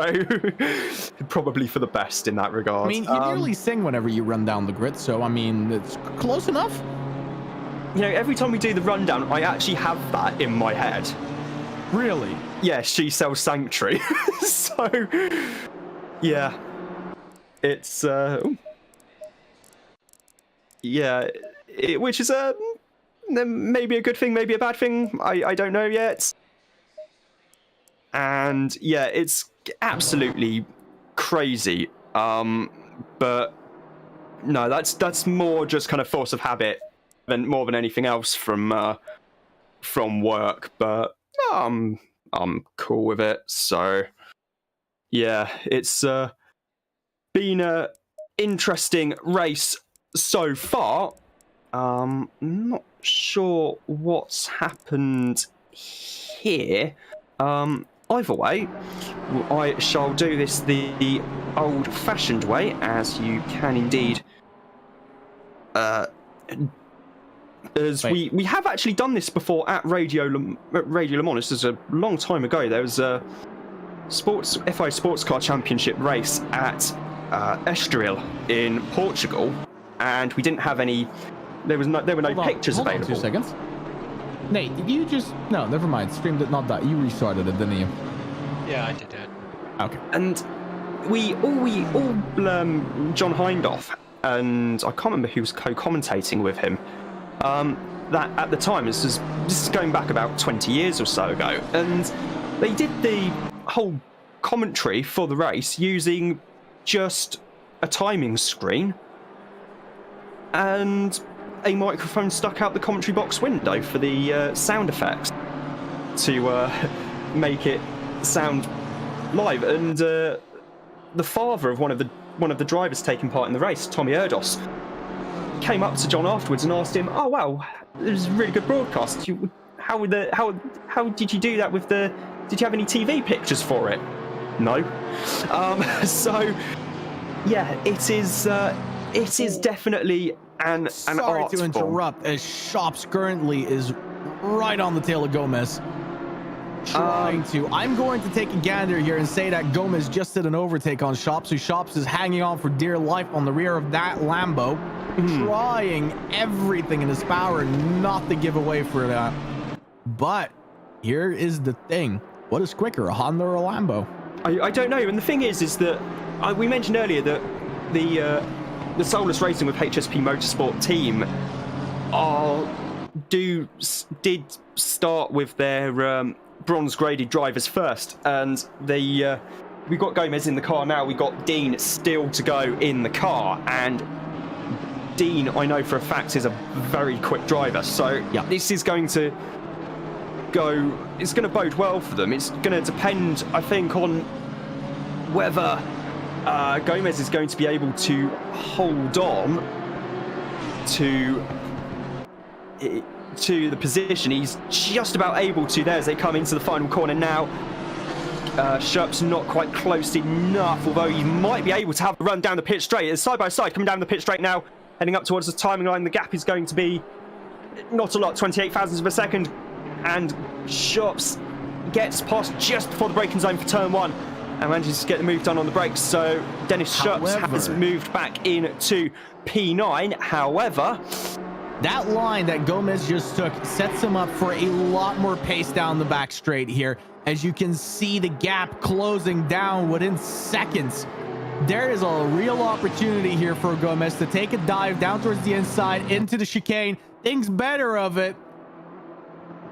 probably for the best in that regard. I mean, you nearly sing whenever you run down the grid, so I mean, it's close enough. You know, every time we do the rundown, I actually have that in my head. Really? Yeah, She Sells Sanctuary. So, yeah. It's, yeah, which is maybe a good thing, maybe a bad thing. I don't know yet. And yeah, it's absolutely crazy. But No, that's more just kind of force of habit than more than anything else from work. But I'm cool with it. So yeah, it's been a interesting race so far. Not sure what's happened here. Either way, I shall do this the old-fashioned way, as you can indeed. As we have actually done this before at Radio Le Mans. This is a long time ago. There was a FI Sports Car Championship race at Estoril in Portugal, and we didn't have any. There were no pictures available. Hold on 2 seconds. Nate, did you just... No, never mind. Streamed it, not that. You restarted it, didn't you? Yeah, I did that. Okay. And we all John Hindhoff, and I can't remember who was co-commentating with him. That at the time, this is going back about 20 years or so ago, and they did the whole commentary for the race using just a timing screen and a microphone stuck out the commentary box window for the sound effects to make it sound live. And the father of one of the drivers taking part in the race, Tommy Erdos, came up to John afterwards and asked him, "Oh wow, it was a really good broadcast. How did you do that with the? Did you have any TV pictures for it?" No. So yeah, it is definitely an Sorry art to form. interrupt, as Shops currently is right on the tail of Gomez. I'm going to take a gander here and say that Gomez just did an overtake on Shops, who Shops is hanging on for dear life on the rear of that Lambo, trying everything in his power not to give away for that. But here is the thing. What is quicker, a Honda or a Lambo? I don't know. And the thing is that we mentioned earlier that the Soulless Racing with HSP Motorsport team did start with their bronze graded drivers first, and we got Gomez in the car now. We got Dean still to go in the car, and Dean, I know for a fact, is a very quick driver. So yeah, this is going to it's going to bode well for them. It's going to depend, I think, on whether Gomez is going to be able to hold on to the position. He's just about able to there as they come into the final corner now. Sherp's not quite close enough, although he might be able to have a run down the pit straight. It's side by side coming down the pit straight now, heading up towards the timing line. The gap is going to be not a lot, 28 thousandths of a second, and Sherps gets past just before the braking zone for turn one and manages to get the move done on the brakes. So Dennis Sherps has moved back into P9. However, that line that Gomez just took sets him up for a lot more pace down the back straight here. As you can see, the gap closing down within seconds. There is a real opportunity here for Gomez to take a dive down towards the inside into the chicane. Thinks better of it,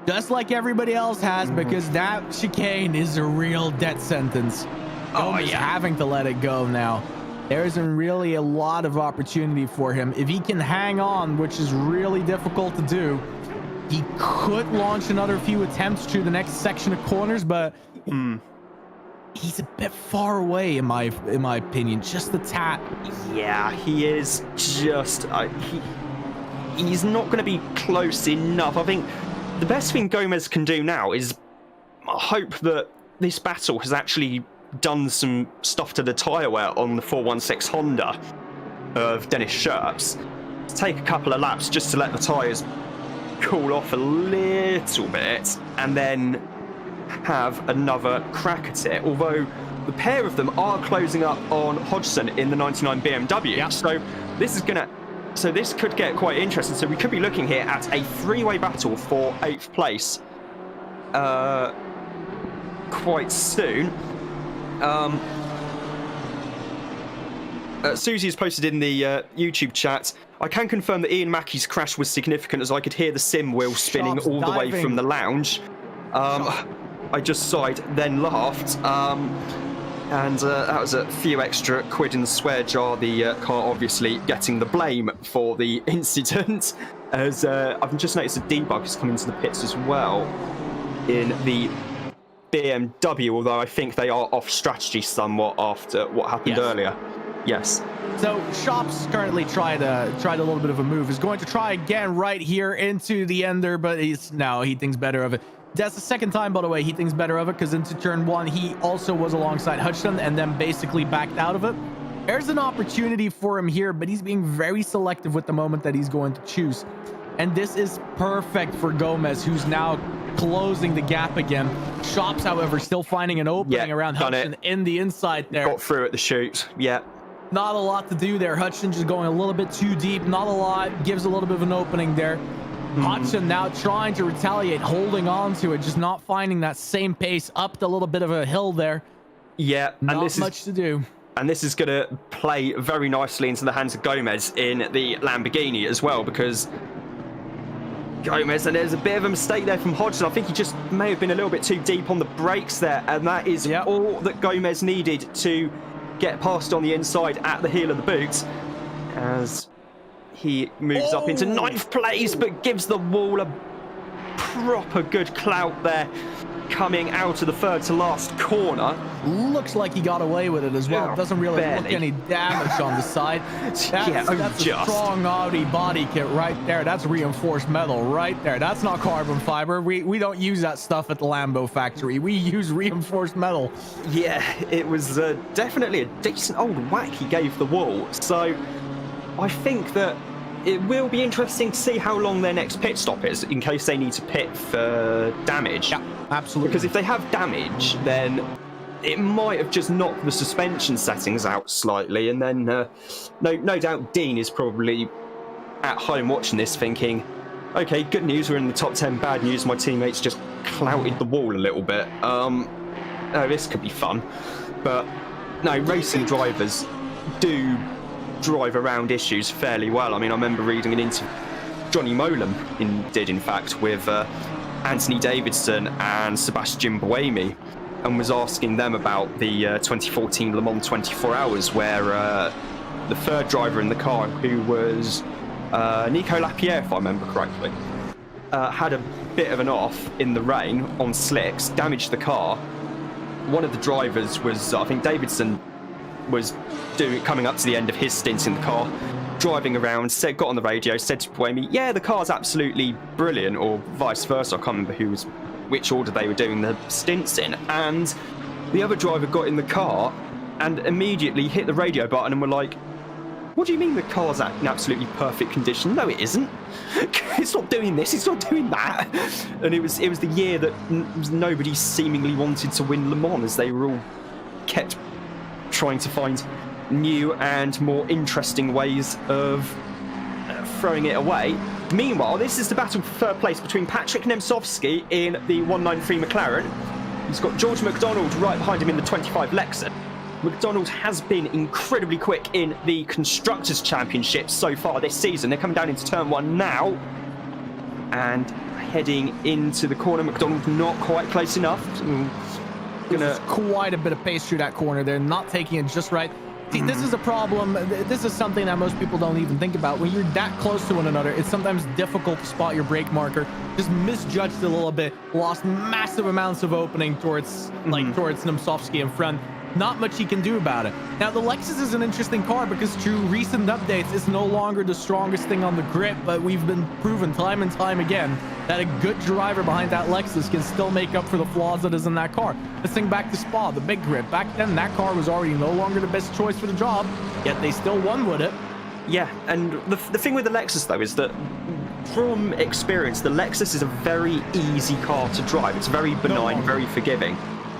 just like everybody else has, because that chicane is a real death sentence. Gomez having to let it go now. There isn't really a lot of opportunity for him. If he can hang on, which is really difficult to do, he could launch another few attempts through the next section of corners, but he's a bit far away in my opinion, just a tad. Yeah, he is just he's not going to be close enough. I think the best thing Gomez can do now is hope that this battle has actually done some stuff to the tyre wear on the 416 Honda of Dennis Sherps. Take a couple of laps just to let the tyres cool off a little bit, and then have another crack at it. Although the pair of them are closing up on Hodgson in the 99 BMW. Yep. So this could get quite interesting. So we could be looking here at a three-way battle for 8th place quite soon. Susie has posted in the YouTube chat, I can confirm that Ian Mackey's crash was significant, as I could hear the sim wheel spinning Shops all the way diving. from the lounge. I just sighed, then laughed. And that was a few extra quid in the swear jar. The car obviously getting the blame for the incident, as I've just noticed a debug has come into the pits as well in the BMW, although I think they are off strategy somewhat after what happened earlier. Yes. So Shops currently tried a little bit of a move. Is going to try again right here into the ender, but he thinks better of it. That's the second time, by the way, he thinks better of it, because into turn 1 he also was alongside Hudson and then basically backed out of it. There's an opportunity for him here, but he's being very selective with the moment that he's going to choose. And this is perfect for Gomez, who's now closing the gap again. Shops, however, still finding an opening around Hudson in the inside there. Got through at the chute. Yeah. Not a lot to do there. Hudson just going a little bit too deep. Not a lot. Gives a little bit of an opening there. Hudson now trying to retaliate, holding on to it, just not finding that same pace up the little bit of a hill there. Yeah. Not much to do. And this is going to play very nicely into the hands of Gomez in the Lamborghini as well, because Gomez, and there's a bit of a mistake there from Hodgson. I think he just may have been a little bit too deep on the brakes there, and that is all that Gomez needed to get past on the inside at the heel of the boot, as he moves up into 9th place, but gives the wall a proper good clout there, coming out of the third to last corner. Looks like he got away with it as well. Doesn't really look any damage on the side. That's a strong Audi body kit right there. That's reinforced metal right there. That's not carbon fiber. We don't use that stuff at the Lambo factory. We use reinforced metal. Yeah, it was definitely a decent old whack he gave the wall. So I think that it will be interesting to see how long their next pit stop is, in case they need to pit for damage. Yeah, absolutely. Because if they have damage, then it might have just knocked the suspension settings out slightly, and then no doubt Dean is probably at home watching this thinking, okay, good news, we're in the top 10, bad news, my teammates just clouted the wall a little bit. Oh, this could be fun. But no, racing drivers do drive around issues fairly well. I mean, I remember reading an interview Johnny Molam did, in fact, with Anthony Davidson and Sebastian Buemi, and was asking them about the 2014 Le Mans 24 Hours, where the third driver in the car, who was Nico Lapierre, if I remember correctly, had a bit of an off in the rain on slicks, damaged the car. One of the drivers was, I think Davidson, was coming up to the end of his stint in the car, driving around, got on the radio, said to Buemi, yeah, the car's absolutely brilliant, or vice versa. I can't remember which order they were doing the stints in. And the other driver got in the car and immediately hit the radio button and were like, what do you mean the car's in absolutely perfect condition? No, it isn't. It's not doing this, it's not doing that. And it was the year that nobody seemingly wanted to win Le Mans, as they were all kept trying to find new and more interesting ways of throwing it away. Meanwhile, this is the battle for third place between Patrick Nemcovski in the 193 McLaren. He's got George McDonald right behind him in the 25 Lexus. McDonald has been incredibly quick in the Constructors' Championship so far this season. They're coming down into turn 1 now and heading into the corner. McDonald not quite close enough. There's quite a bit of pace through that corner. They're not taking it just right. See, this is a problem. This is something that most people don't even think about. When you're that close to one another, it's sometimes difficult to spot your brake marker. Just misjudged a little bit. Lost massive amounts of opening towards Nemcovski in front. Not much he can do about it. Now, the Lexus is an interesting car because through recent updates, it's no longer the strongest thing on the grid, but we've been proven time and time again that a good driver behind that Lexus can still make up for the flaws that is in that car. Let's think back to Spa, the big grid. Back then, that car was already no longer the best choice for the job, yet they still won with it. Yeah, and the thing with the Lexus, though, is that from experience, the Lexus is a very easy car to drive. It's very benign, very forgiving.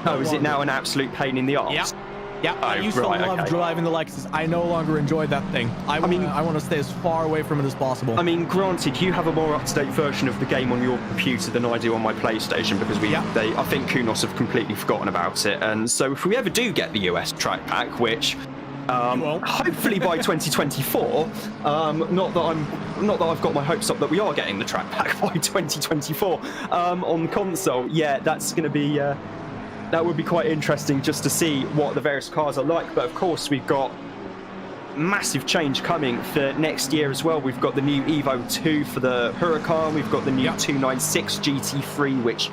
Oh, is it now an absolute pain in the arse? Yeah, I used to love driving the Lexus. I no longer enjoy that thing. I want to stay as far away from it as possible. I mean, granted, you have a more up-to-date version of the game on your computer than I do on my PlayStation, because I think Kunos have completely forgotten about it. And so if we ever do get the US track pack, which hopefully by 2024, not that I've got my hopes up that we are getting the track pack by 2024 on console. Yeah, that's going to be That would be quite interesting just to see what the various cars are like. But of course, we've got massive change coming for next year as well. We've got the new Evo 2 for the Huracan. We've got the new 296 GT3, which,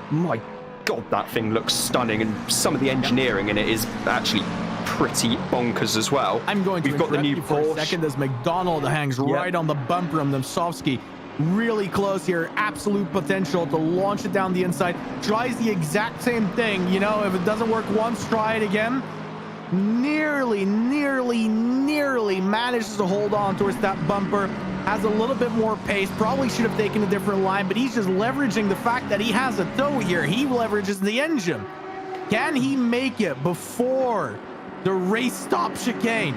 my God, that thing looks stunning. And some of the engineering in it is actually pretty bonkers as well. I'm going to We've got the new for Porsche. a second. There's McDonald hangs right on the bumper of Nemcovski. Really close here. Absolute potential to launch it down the inside. Tries the exact same thing. You know, if it doesn't work once, try it again. Nearly manages to hold on towards that bumper. Has a little bit more pace. Probably should have taken a different line, but he's just leveraging the fact that he has a tow here. He leverages the engine. Can he make it before the race stop chicane?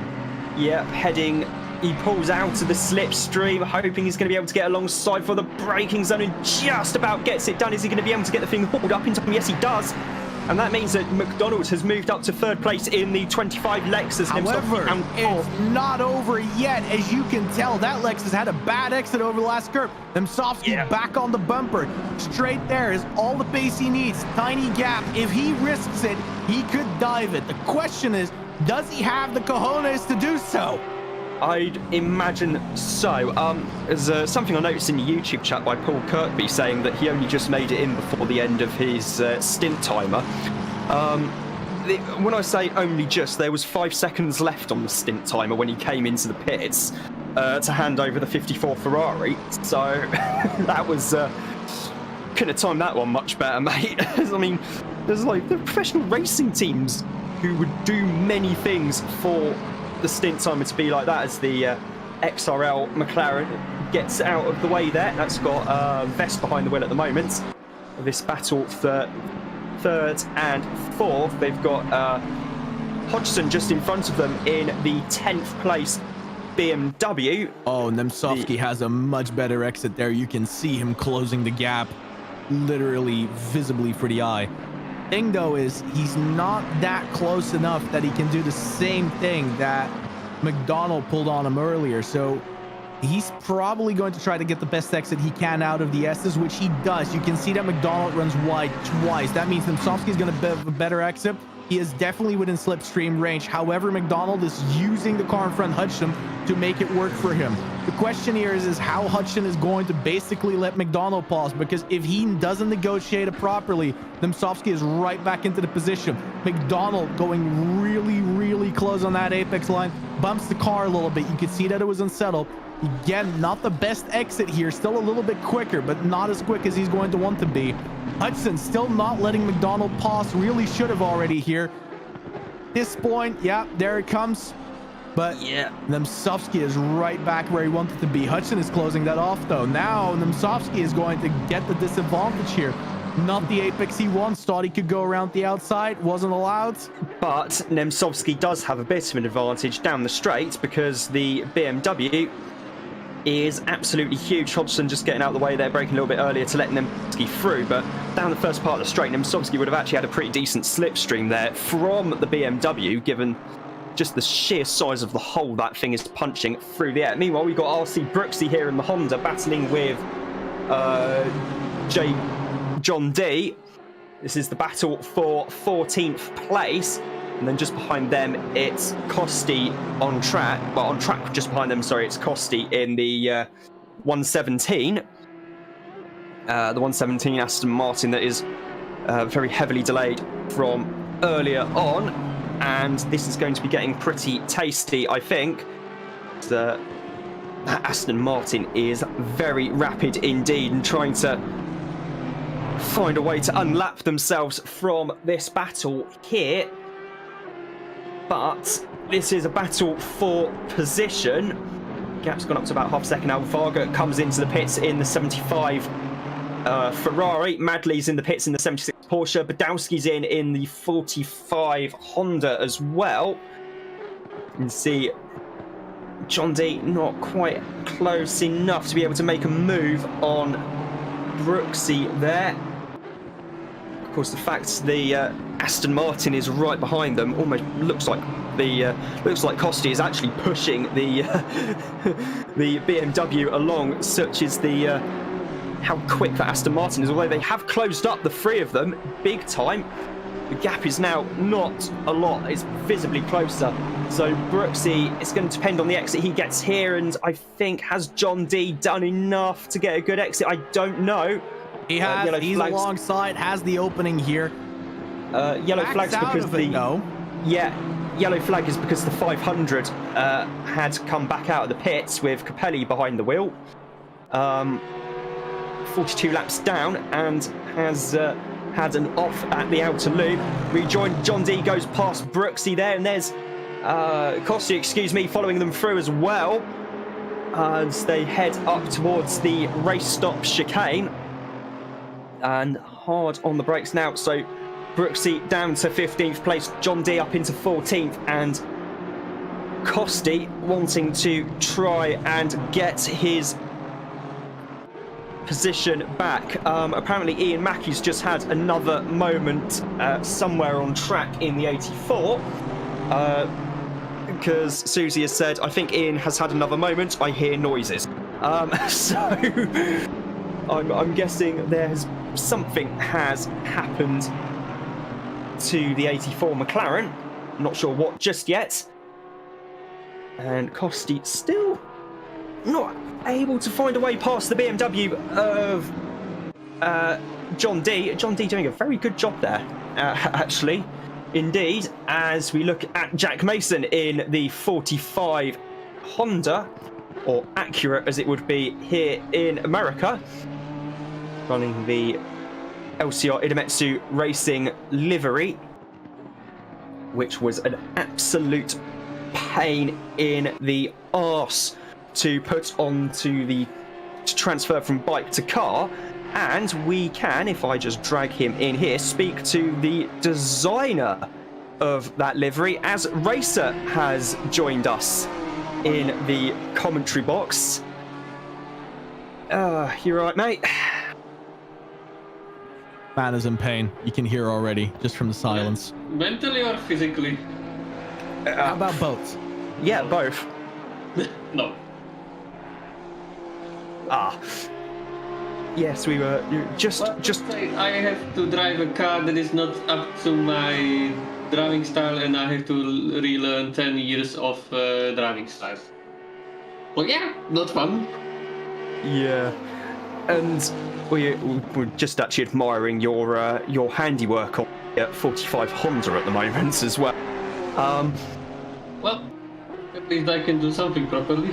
Yep, heading. He pulls out of the slipstream, hoping he's going to be able to get alongside for the braking zone, and just about gets it done. Is he going to be able to get the thing hauled up in time? Yes, he does. And that means that McDonald has moved up to third place in the 25 Lexus. However, it's not over yet. As you can tell, that Lexus had a bad exit over the last curve. Nemcovski back on the bumper. Straight there is all the pace he needs. Tiny gap. If he risks it, he could dive it. The question is, does he have the cojones to do so? I'd imagine so. There's something I noticed in the YouTube chat by Paul Kirkby saying that he only just made it in before the end of his stint timer. When I say only just, there was 5 seconds left on the stint timer when he came into the pits to hand over the 54 Ferrari. So that was... couldn't have timed that one much better, mate. I mean, there's like the professional racing teams who would do many things for the stint timer to be like that, as the XRL McLaren gets out of the way there. That's got Vest behind the wheel at the moment. This battle for third and fourth. They've got Hodgson just in front of them in the 10th place BMW. Oh, Nemcovski has a much better exit there. You can see him closing the gap literally visibly for the eye. Thing though is he's not that close enough that he can do the same thing that McDonald pulled on him earlier, so he's probably going to try to get the best exit he can out of the S's, which he does. You can see that McDonald runs wide twice. That means Nemcovski is going to have a better exit. He is definitely within slipstream range. However, McDonald is using the car in front of Hudson to make it work for him. The question here is how Hudson is going to basically let McDonald pause, because if he doesn't negotiate it properly, Nemcovski is right back into the position. McDonald going really close on that apex line, bumps the car a little bit. You can see that it was unsettled. Again, not the best exit here. Still a little bit quicker, but not as quick as he's going to want to be. Hudson still not letting McDonald pause. Really should have already here. This point, yeah, there it comes. But yeah, Nemcovski is right back where he wanted to be. Hudson is closing that off though. Now Nemcovski is going to get the disadvantage here. Not the apex he wants. Thought he could go around the outside. Wasn't allowed. But Nemcovski does have a bit of an advantage down the straight because the BMW is absolutely huge. Hodgson just getting out of the way there, braking a little bit earlier to let Nemcovski through, but down the first part of the straight, Nemcovski would have actually had a pretty decent slipstream there from the BMW, given just the sheer size of the hole that thing is punching through the air. Meanwhile, we've got RC Brooksy here in the Honda battling with John D. This is the battle for 14th place. And then just behind them, it's Costi on track. Well, on track just behind them, sorry, it's Costi in the 117. The 117 Aston Martin that is very heavily delayed from earlier on. And this is going to be getting pretty tasty, I think. That Aston Martin is very rapid indeed and trying to find a way to unlap themselves from this battle here. But this is a battle for position. Gap's gone up to about half a second now. Varga comes into the pits in the 75 Ferrari. Madley's in the pits in the 76 Porsche. Badowski's in the 45 Honda as well. You can see John D not quite close enough to be able to make a move on Brooksy there. Of course, the fact the Aston Martin is right behind them almost looks like Costi is actually pushing the the BMW along. Such is the how quick that Aston Martin is. Although they have closed up the three of them big time. The gap is now not a lot. It's visibly closer. So Brooksy, it's going to depend on the exit he gets here. And I think, has John D done enough to get a good exit? I don't know. He has. He's flags. alongside, has the opening here. Yellow Backs flags out because of it, though. Yeah, yellow flag is because the 500 had come back out of the pits with Capelli behind the wheel. 42 laps down and has had an off at the outer loop. Rejoined. John D goes past Brooksy there, and there's Costi, following them through as well as they head up towards the race stop chicane. And hard on the brakes now, so Brooksy down to 15th place, John D up into 14th, and Costi wanting to try and get his position back. Apparently Ian Mackey's just had another moment somewhere on track in the 84, because Susie has said, I think Ian has had another moment, I hear noises. So I'm guessing something has happened to the 84 McLaren. Not sure what just yet. And Costi still not able to find a way past the BMW of John D. John D doing a very good job there, actually. Indeed, as we look at Jack Mason in the 45 Honda, or Acura as it would be here in America, running the LCR Idemitsu Racing livery, which was an absolute pain in the arse to put onto to transfer from bike to car. And we can, if I just drag him in here, speak to the designer of that livery, as Racer has joined us in the commentary box. You right, mate? Man is in pain. You can hear already, just from the silence. Mentally or physically? How about both? Yeah, both. No. Yes, we were just. I have to drive a car that is not up to my driving style, and I have to relearn 10 years of driving style. Well, yeah, not fun. Yeah, and we're just actually admiring your handiwork on the 45 Honda at the moment as well. Well, at least I can do something properly.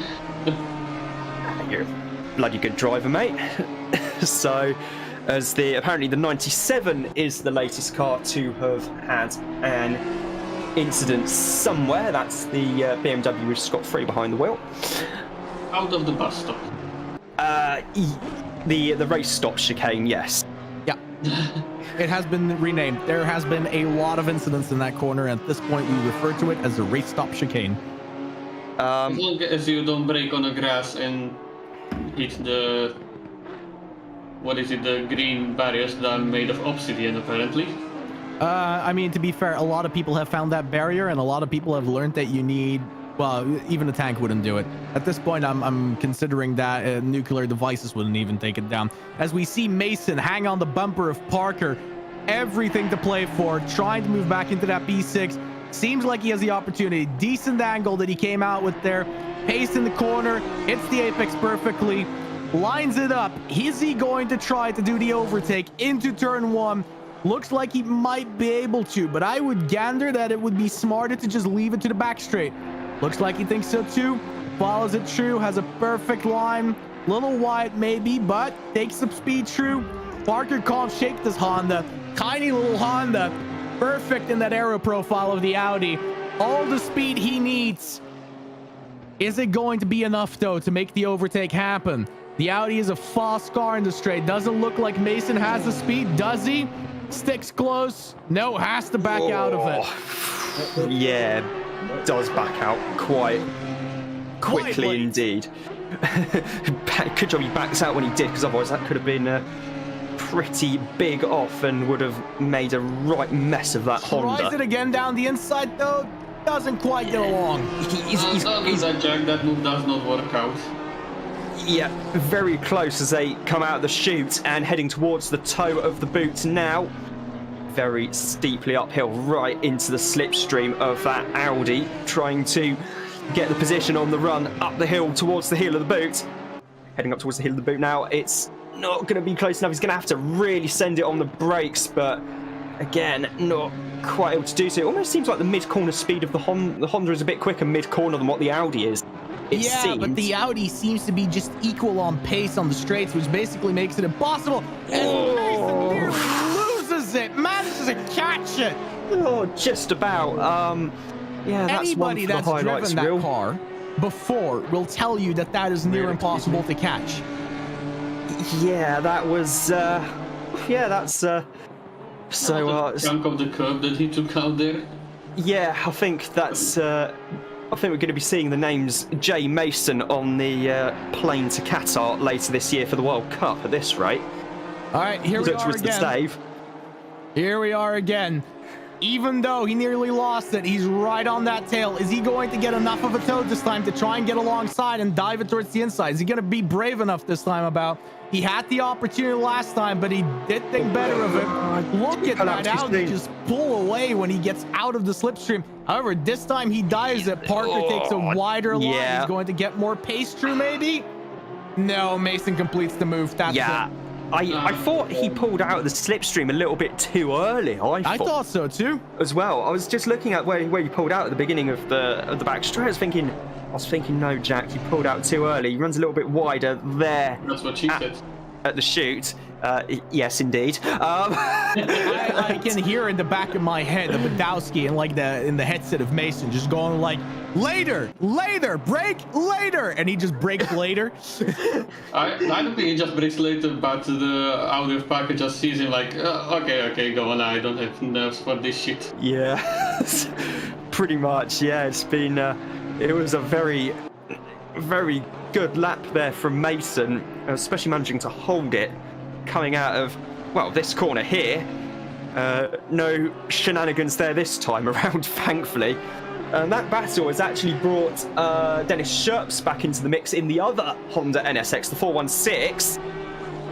You're a bloody good driver, mate. So, as apparently the 97 is the latest car to have had an incident somewhere. That's the BMW with Scott Free behind the wheel. Out of the bus stop. The race stop chicane, yes. Yeah. It has been renamed. There has been a lot of incidents in that corner, and at this point we refer to it as the race stop chicane. As long as you don't brake on the grass and hit the... What is it? The green barriers that are made of obsidian, apparently. I mean, to be fair, a lot of people have found that barrier, and a lot of people have learned that you need... Well, even a tank wouldn't do it. At this point, I'm considering that nuclear devices wouldn't even take it down. As we see Mason hang on the bumper of Parker, everything to play for, trying to move back into that P6. Seems like he has the opportunity. Decent angle that he came out with there. Pace in the corner, hits the apex perfectly, lines it up. Is he going to try to do the overtake into turn one? Looks like he might be able to, but I would gander that it would be smarter to just leave it to the back straight. Looks like he thinks so too. Follows it true, has a perfect line. Little wide maybe, but takes some speed true. Parker can't shake this Honda. Tiny little Honda. Perfect in that aero profile of the Audi. All the speed he needs. Is it going to be enough though to make the overtake happen? The Audi is a fast car in the straight. Doesn't look like Mason has the speed, does he? Sticks close. No, has to back out of it. Yeah, does back out quite quickly indeed. Good job he backs out when he did, because otherwise that could have been a pretty big off and would have made a right mess of that Honda. Tries it again down the inside though. Doesn't quite get along. That move does not work out. Yeah, very close as they come out of the chute and heading towards the toe of the boot now. very steeply uphill, right into the slipstream of that Audi, trying to get the position on the run up the hill towards the heel of the boot. Heading up towards the heel of the boot now. It's not going to be close enough. He's going to have to really send it on the brakes, but again, not quite able to do so. It almost seems like the mid-corner speed of the Honda is a bit quicker mid-corner than what the Audi is. But the Audi seems to be just equal on pace on the straights, which basically makes it impossible. And Mason nearly loses it, manages to catch it. Oh, just about. Yeah, that's Anybody one for that's the highlights driven reel. that car before will tell you that that is near impossible to catch. Yeah, that was. Yeah, that's. The chunk of the curb that he took out there. Yeah, I think that's. I think we're going to be seeing the names Jay Mason on the plane to Qatar later this year for the World Cup at this rate. All right, here we are again. Save. Here we are again. Even though he nearly lost it, he's right on that tail. Is he going to get enough of a toe this time to try and get alongside and dive it towards the inside? Is he going to be brave enough this time about? He had the opportunity last time, but he did think better of it. Look at that Audi just pull away when he gets out of the slipstream. However, this time he dives it. Parker takes a wider line. He's going to get more pace through, maybe? No, Mason completes the move. That's it. I thought he pulled out of the slipstream a little bit too early. I thought so too. As well. I was just looking at where he pulled out at the beginning of the back straight. I was thinking, no, Jack, you pulled out too early. He runs a little bit wider there. That's what she said. At the chute. Yes, indeed. I can hear in the back of my head the Badowski and in the headset of Mason just going like, later, brake later, and he just brakes later. I don't think he just brakes later, but the Audi of Parker just sees him like, okay, go on. I don't have nerves for this shit. Yeah, pretty much. Yeah, it's been. It was a very, very good lap there from Mason, especially managing to hold it coming out of, well, this corner here. No shenanigans there this time around, thankfully. And that battle has actually brought Dennis Sherps back into the mix in the other Honda NSX, the 416.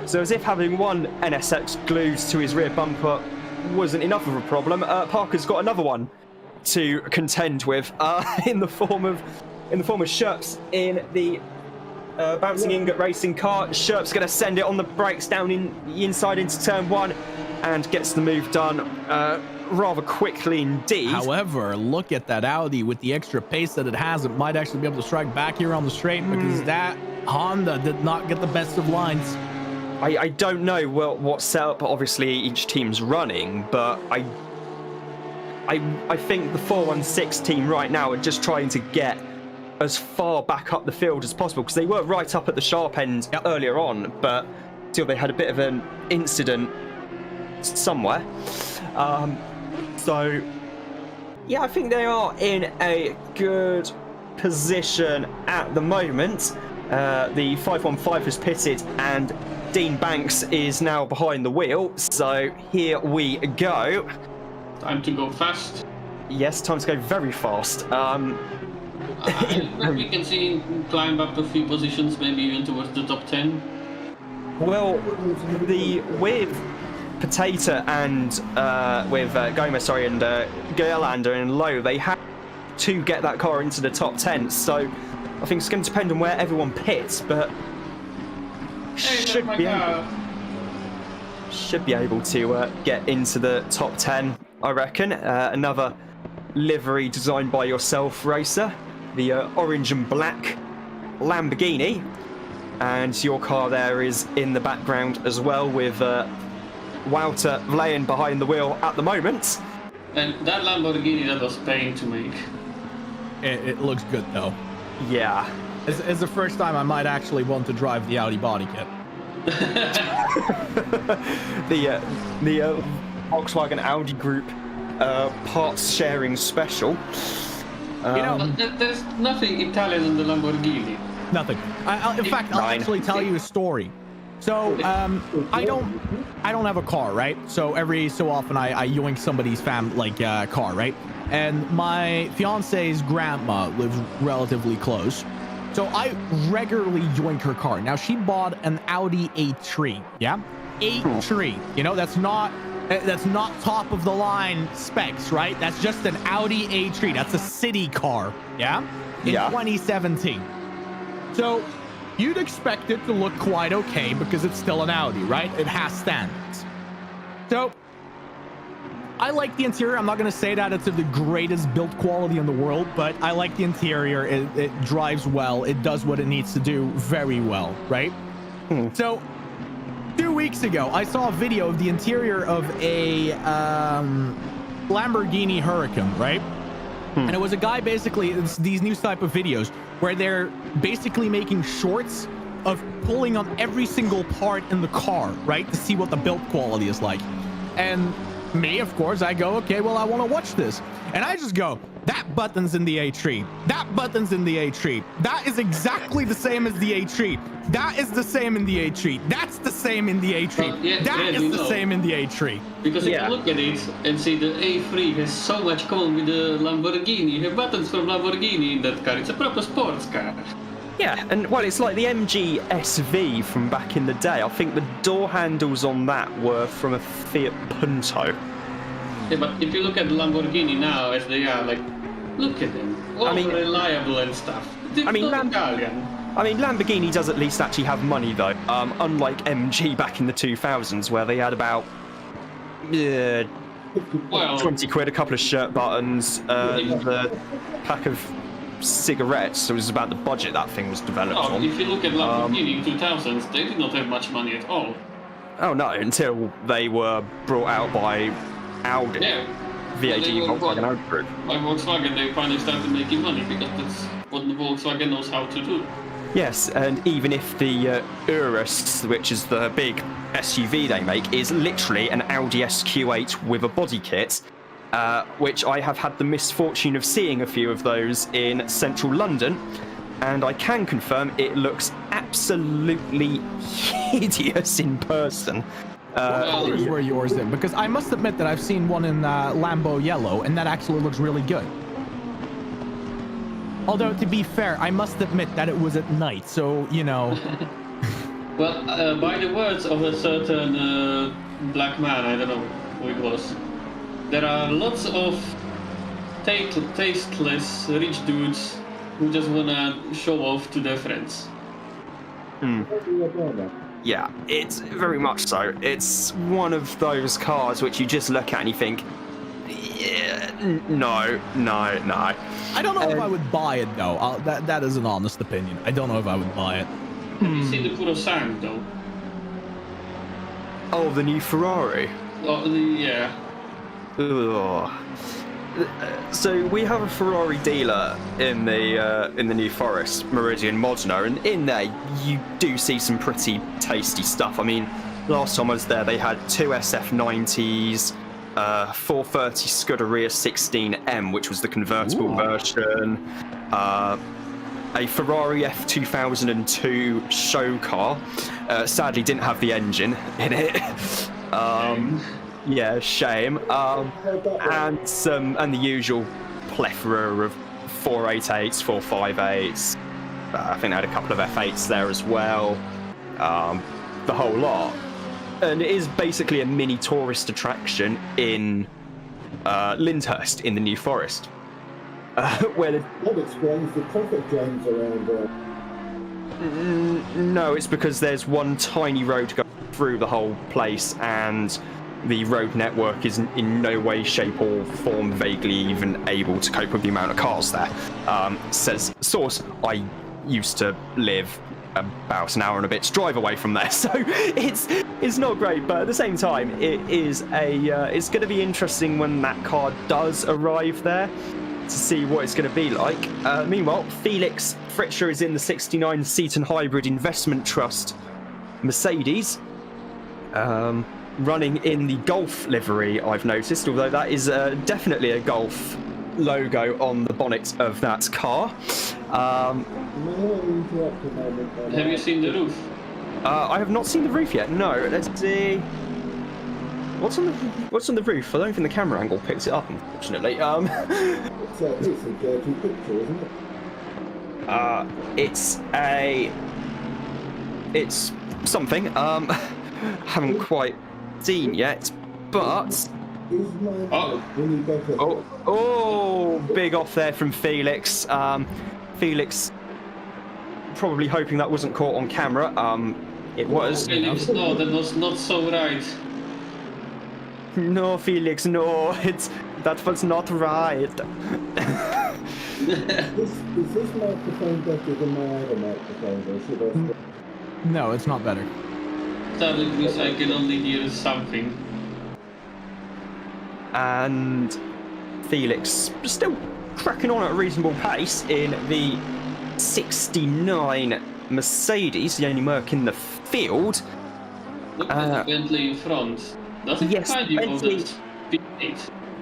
So as if having one NSX glued to his rear bumper wasn't enough of a problem, Parker's got another one to contend with in the form of Sherps in the bouncing ingot racing car. Sherp's going to send it on the brakes down in the inside into turn one and gets the move done rather quickly indeed. However, look at that Audi with the extra pace that it has. It might actually be able to strike back here on the straight because that Honda did not get the best of lines. I don't know what setup obviously each team's running, but I think the 416 team right now are just trying to get as far back up the field as possible because they were right up at the sharp end earlier on, but still they had a bit of an incident somewhere. So yeah, I think they are in a good position at the moment. The 515 has pitted and Dean Banks is now behind the wheel, so here we go. Time to go fast. Yes, time to go very fast. We can see him climb up a few positions, maybe even towards the top 10. Well, with Potato and with Gomez, and Gerlander and Lowe, they have to get that car into the top 10. So I think it's going to depend on where everyone pits, but should be able to get into the top 10, I reckon. Another livery designed by yourself, Racer. The orange and black Lamborghini, and your car there is in the background as well with Wouter Vlayen behind the wheel at the moment. And that Lamborghini, that was pain to make. It looks good though. Yeah. It's the first time I might actually want to drive the Audi body kit. the Volkswagen Audi Group parts sharing special. There's nothing Italian in the Lamborghini. Nothing. In fact, I'll actually tell you a story. So I don't have a car, right? So every so often I yoink somebody's car, right? And my fiance's grandma lives relatively close, so I regularly yoink her car. Now she bought an Audi A3, yeah, A3. You know, that's not That's not top of the line specs, right? That's just an Audi A3. That's a city car, yeah? In 2017. So you'd expect it to look quite okay because it's still an Audi, right? It has standards. So I like the interior. I'm not going to say that it's the greatest build quality in the world, but I like the interior. It drives well. It does what it needs to do very well, right? So 2 weeks ago, I saw a video of the interior of a Lamborghini Huracan, right? And it was a guy, basically, it's these new type of videos where they're basically making shorts of pulling on every single part in the car, right? To see what the build quality is like. And me, of course, I go, okay, well, I want to watch this. And I just go, that button's in the A3. That button's in the A3. That is exactly the same as the A3. That is the same in the A3. That's the same in the A3. That is the same in the A3. Because if you look at it and see the A3 has so much common with the Lamborghini. You have buttons from Lamborghini in that car. It's a proper sports car. Yeah, and well, it's like the MG SV from back in the day. I think the door handles on that were from a Fiat Punto. Yeah, but if you look at the Lamborghini now, as they are, like, look at them. All reliable and stuff. Lamborghini does at least actually have money, though. Unlike MG back in the 2000s, where they had about 20 quid, a couple of shirt buttons, and a pack of cigarettes. So it was about the budget that thing was developed on. If you look at Lamborghini in 2000s, they did not have much money at all. Oh no, until they were brought out by Audi. Yeah. VAG Volkswagen Audi Group. By Volkswagen, they finally started making money because that's what the Volkswagen knows how to do. Yes, and even if the Urus, which is the big SUV they make, is literally an Audi SQ8 with a body kit, which I have had the misfortune of seeing a few of those in central London, and I can confirm it looks absolutely hideous in person. What colors were yours in? Because I must admit that I've seen one in Lambo yellow, and that actually looks really good. Although, to be fair, I must admit that it was at night, so, you know... Well, by the words of a certain black man, I don't know who it was, there are lots of tasteless rich dudes who just wanna show off to their friends. Yeah, it's very much so. It's one of those cars which you just look at and you think, yeah, no. I don't know if I would buy it, though. That is an honest opinion. I don't know if I would buy it. Have you seen the Purosangue, though? Oh, the new Ferrari? Oh, yeah. Ugh. So we have a Ferrari dealer in the New Forest, Meridian Modena, and in there you do see some pretty tasty stuff. I mean, last time I was there, they had two SF90s, 430 Scuderia 16M, which was the convertible version, a Ferrari F2002 show car. Sadly, didn't have the engine in it. Yeah, shame. And the usual plethora of 488s, 458s. I think they had a couple of F8s there as well. The whole lot. And it is basically a mini tourist attraction in Lyndhurst in the New Forest. Where That explains the traffic jams around there. No, it's because there's one tiny road going through the whole place, and the road network is in no way, shape or form vaguely even able to cope with the amount of cars there. Says source, I used to live about an hour and a bit's drive away from there, so it's not great, but at the same time it's going to be interesting when that car does arrive there to see what it's going to be like. Meanwhile, Felix Fritscher is in the 69 Seaton Hybrid Investment Trust Mercedes, running in the Golf livery, I've noticed, although that is definitely a Golf logo on the bonnet of that car. Have you seen the roof? I have not seen the roof yet. No. Let's see. What's on the roof? I don't think the camera angle picks it up, unfortunately. It's a dirty picture, isn't it? It's something. Haven't quite seen yet. but Is my Oh. really better? oh, big off there from Felix. Felix probably hoping that wasn't caught on camera. It was. Felix, no, that was not so right. No, Felix, no, that was not right. Is this microphone better than my other microphone? Or should I No, it's not better. Sadly, Chris, I can only hear something. And Felix still cracking on at a reasonable pace in the 69 Mercedes, the only Merc in the field. Look at the Bentley in front. Does it yes, remind you of Bentley- the Speed?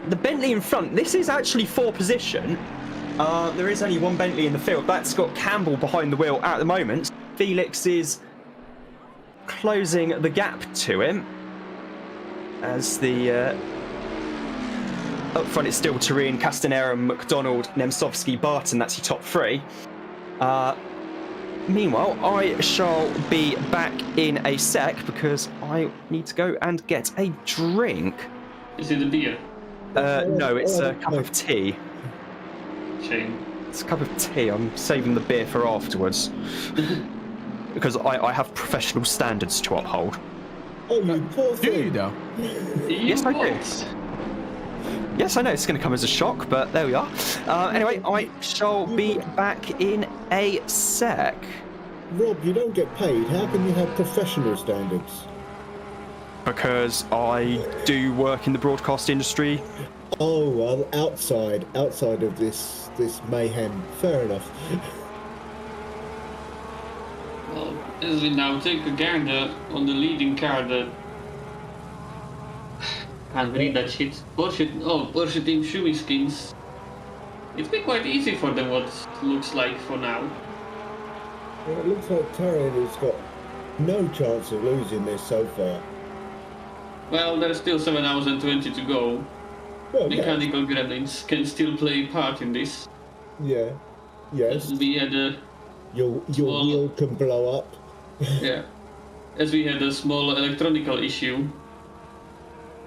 The Bentley in front, this is actually 4 position. There is only one Bentley in the field. That's got Campbell behind the wheel at the moment. Felix is closing the gap to him as the up front it's still Tureen, Castanera, McDonald, Nemtsovsky, Barton. That's your top 3. Meanwhile, I shall be back in a sec because I need to go and get a drink. Is it a beer? No, it's a cup of tea. Shame. It's a cup of tea. I'm saving the beer for afterwards because I have professional standards to uphold. Oh, you poor Do you thing. though? Yes, I do. Yes, I know it's going to come as a shock, but there we are. Anyway, I shall be back in a sec. Rob, you don't get paid. How can you have professional standards? Because I do work in the broadcast industry. Oh, well, outside of this mayhem. Fair enough. Well, as we now take a gander on the leading car, the can't read that shit. Porsche Team Shumi skins. It's been quite easy for them, what looks like for now. Well, it looks like Tyrrell has got no chance of losing this so far. Well, there's still 7 hours and 20 to go. Well, yeah. Mechanical gremlins can still play a part in this. Yeah. Yes. As we had a Your small- wheel can blow up. yeah, as we had a small electronical issue.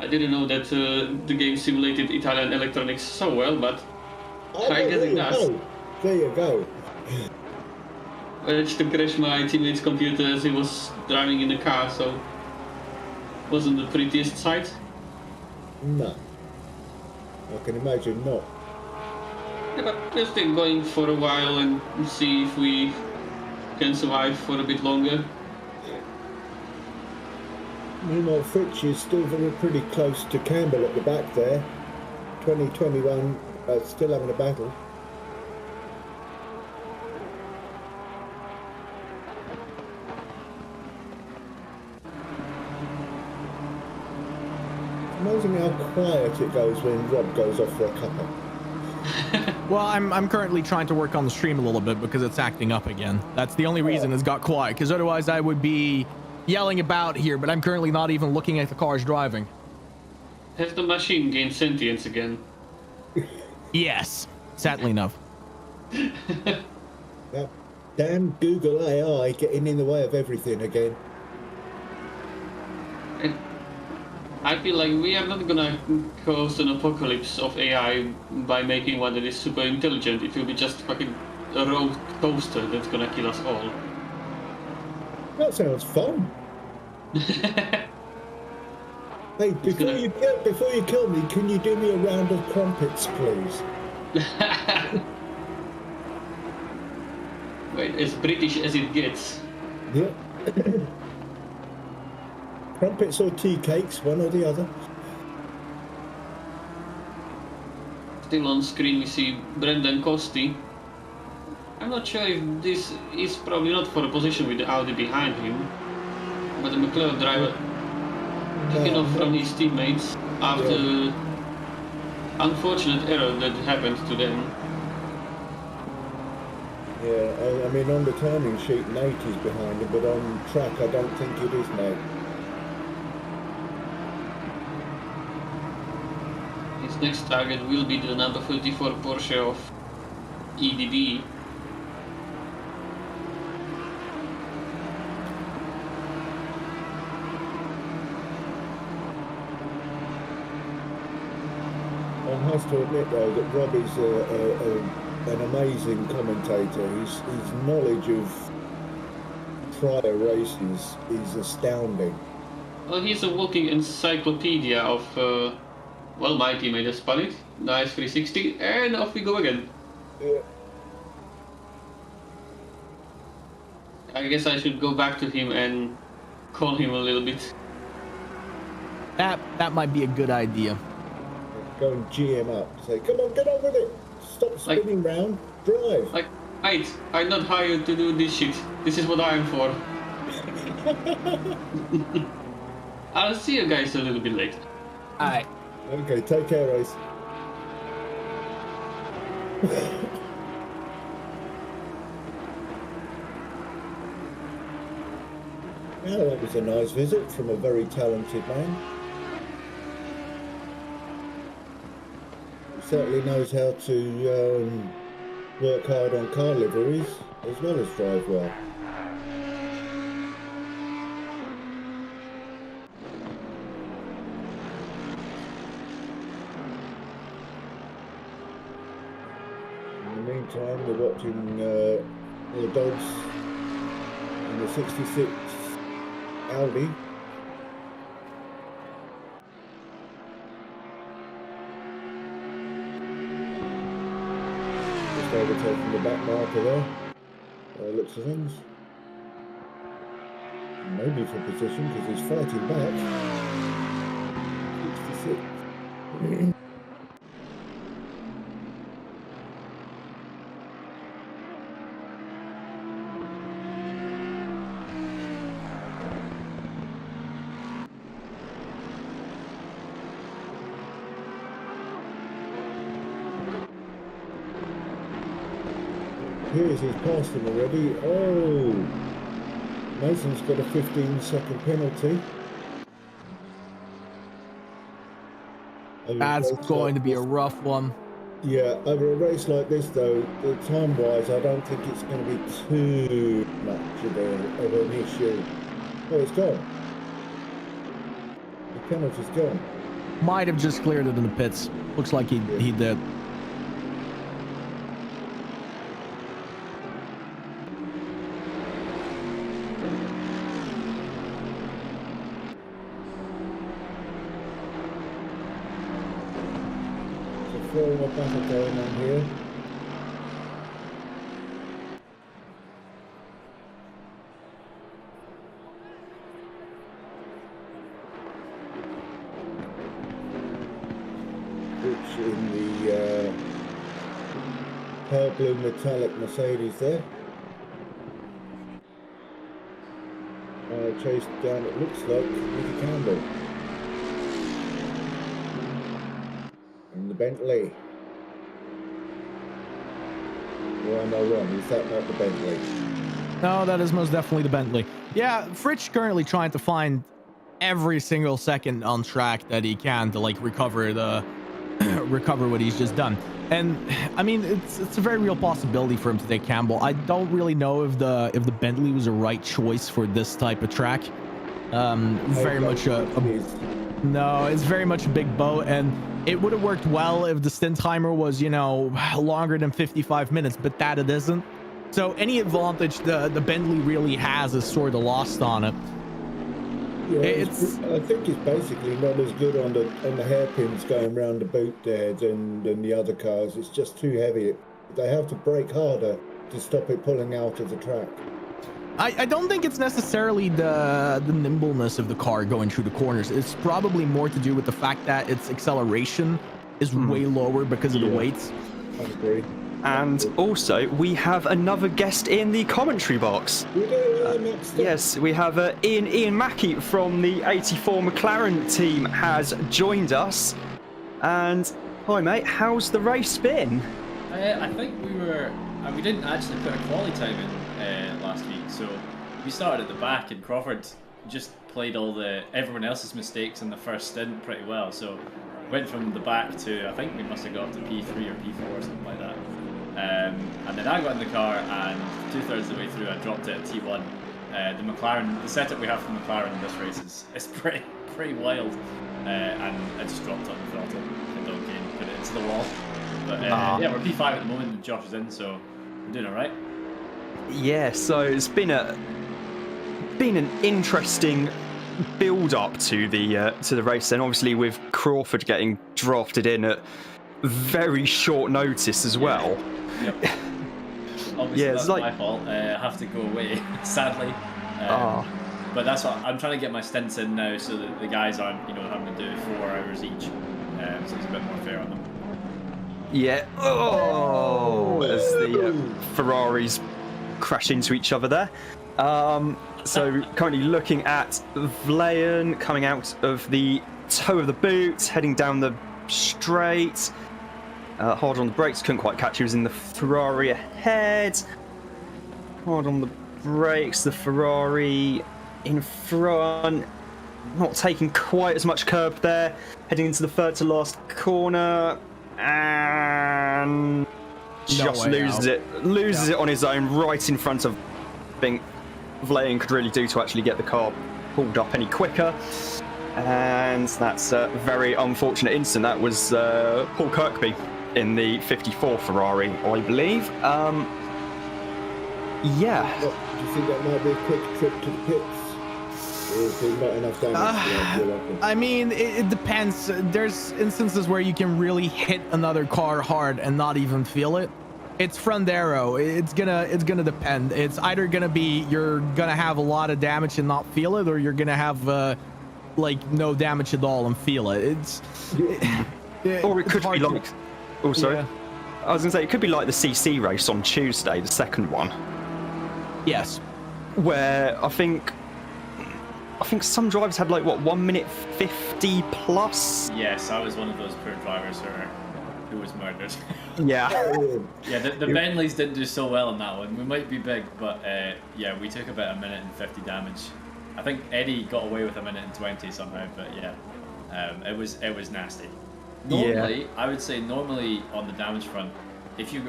I didn't know that the game simulated Italian electronics so well, but Oh, I guess there it you does. go. There you go. I managed to crash my teammate's computer as he was driving in the car, so wasn't the prettiest sight. No. I can imagine not. Yeah, but we're still going for a while and see if we can survive for a bit longer. Meanwhile, Fritz is still pretty close to Campbell at the back there. 2021, still having a battle. Amazing how quiet it goes when Rob goes off for a cuppa. Well, I'm currently trying to work on the stream a little bit because it's acting up again. That's the only reason it's got quiet, because otherwise I would be yelling about here, but I'm currently not even looking at the cars driving. Has the machine gained sentience again? Yes, sadly enough. That damn Google AI getting in the way of everything again. I feel like we are not gonna cause an apocalypse of AI by making one that is super intelligent. It will be just fucking a rogue toaster that's gonna kill us all. That sounds fun. Hey, before you kill me, can you do me a round of crumpets, please? Wait, as British as it gets. Yeah. Crumpets or tea cakes, one or the other. Still on screen we see Brendan Costi. I'm not sure if this is probably not for a position with the Audi behind him, but the McLaren driver taken off from his teammates after unfortunate error that happened to them. Yeah, I mean on the timing sheet Nate is behind him, but on track I don't think it is Nate. His next target will be the number 34 Porsche of EDD. One has to admit, though, that Rob is an amazing commentator. His knowledge of prior races is astounding. Well, he's a walking encyclopedia of, well, my teammate has spun it. Nice 360, and off we go again. Yeah. I guess I should go back to him and call him a little bit. That might be a good idea. Go and GM up. Say, come on, get on with it. Stop spinning round. Drive. Like, mate, I'm not hired to do this shit. This is what I'm for. I'll see you guys a little bit later. Alright. Okay, take care, Ace. Yeah, that was a nice visit from a very talented man. He certainly knows how to work hard on car liveries as well as drive well. In the meantime, we're watching the dogs in the 66 Audi. Just overtaking the back marker there. Looks of things. Maybe for position because he's fighting back. 66. Here's he's passed him already. Oh, Mason's got a 15-second penalty. That's going to be a rough one. Yeah, over a race like this though, time-wise, I don't think it's going to be too much of an issue. Oh, it's gone. The penalty's gone. Might have just cleared it in the pits. Looks like he did. Forward battle going on here. Which in the pale blue metallic Mercedes there. Chased down, it looks like, Nicky Campbell. The Bentley. Or am I wrong? Is that not the Bentley? No, that is most definitely the Bentley. Yeah, Fritsch currently trying to find every single second on track that he can to like recover what he's just done. And I mean, it's a very real possibility for him to take Campbell. I don't really know if the Bentley was a right choice for this type of track. Very much no, it's very much a big boat, and it would have worked well if the Stintheimer was, you know, longer than 55 minutes, but that it isn't. So any advantage the Bentley really has is sort of lost on it. Yeah, I think it's basically not as good on the hairpins going round the boot there than the other cars. It's just too heavy. They have to brake harder to stop it pulling out of the track. I don't think it's necessarily the nimbleness of the car going through the corners. It's probably more to do with the fact that its acceleration is way lower because of the weights. I agree. And also, we have another guest in the commentary box. We do, Yes, we have Ian Mackey from the 84 McLaren team has joined us. And hi, mate. How's the race been? I think we didn't actually put a quali time in last week, so we started at the back, and Crawford just played everyone else's mistakes in the first stint pretty well. So went from the back to, I think we must have got up to P3 or P4 or something like that. And then I got in the car, and 2/3 of the way through I dropped it at T1 The McLaren, the setup we have for McLaren in this race is pretty wild, and I just dropped on the throttle and put it into the wall. But yeah, we're P5 at the moment, and Josh is in, so we're doing all right. Yeah, so it's been an interesting build up to the race, and obviously with Crawford getting drafted in at very short notice as well. Yep. Obviously, that's my fault. I have to go away, sadly. But that's what I'm trying to get my stints in now, so that the guys aren't, having to do 4 hours each. So it's a bit more fair on them. Yeah. Oh, as the Ferraris crash into each other there. So currently looking at Vlayan coming out of the toe of the boot, heading down the straight. Hard on the brakes, couldn't quite catch. He was in the Ferrari ahead. Hard on the brakes, the Ferrari in front. Not taking quite as much curb there. Heading into the third to last corner. And just loses it on his own, right in front of think Vlayan could really do to actually get the car pulled up any quicker. And that's a very unfortunate incident. That was Paul Kirkby in the 54 Ferrari, I believe. Yeah. Do you think that might be a quick trip to the pits? Or is there not enough damage? I mean, it depends. There's instances where you can really hit another car hard and not even feel it. It's front aero. It's gonna depend. It's either gonna be you're gonna have a lot of damage and not feel it, or you're gonna have like no damage at all and feel it. Or it could be like. Oh, sorry. Yeah. I was gonna say it could be like the CC race on Tuesday, the second one. Yes. Where I think some drivers had like 1 minute 50 plus. Yes, I was one of those poor drivers who was murdered. Yeah. Yeah, the Bentleys didn't do so well on that one. We might be big, but yeah, we took about 1 minute and 50 damage. I think Eddie got away with 1 minute and 20 somehow, but yeah, it was nasty. Normally, I would say normally on the damage front, if you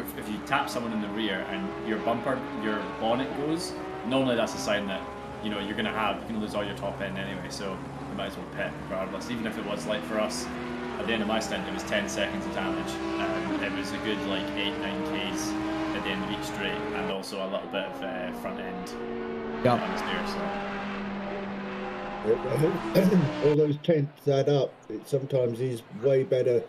tap someone in the rear and your bonnet goes, normally that's a sign that you're gonna lose all your top end anyway. So you might as well pit regardless, even if it was like for us. At the end of my stint, it was 10 seconds of damage. It was a good 8-9 Ks at the end of each straight, and also a little bit of front end on the steer. So. All those tenths add up. It sometimes is way better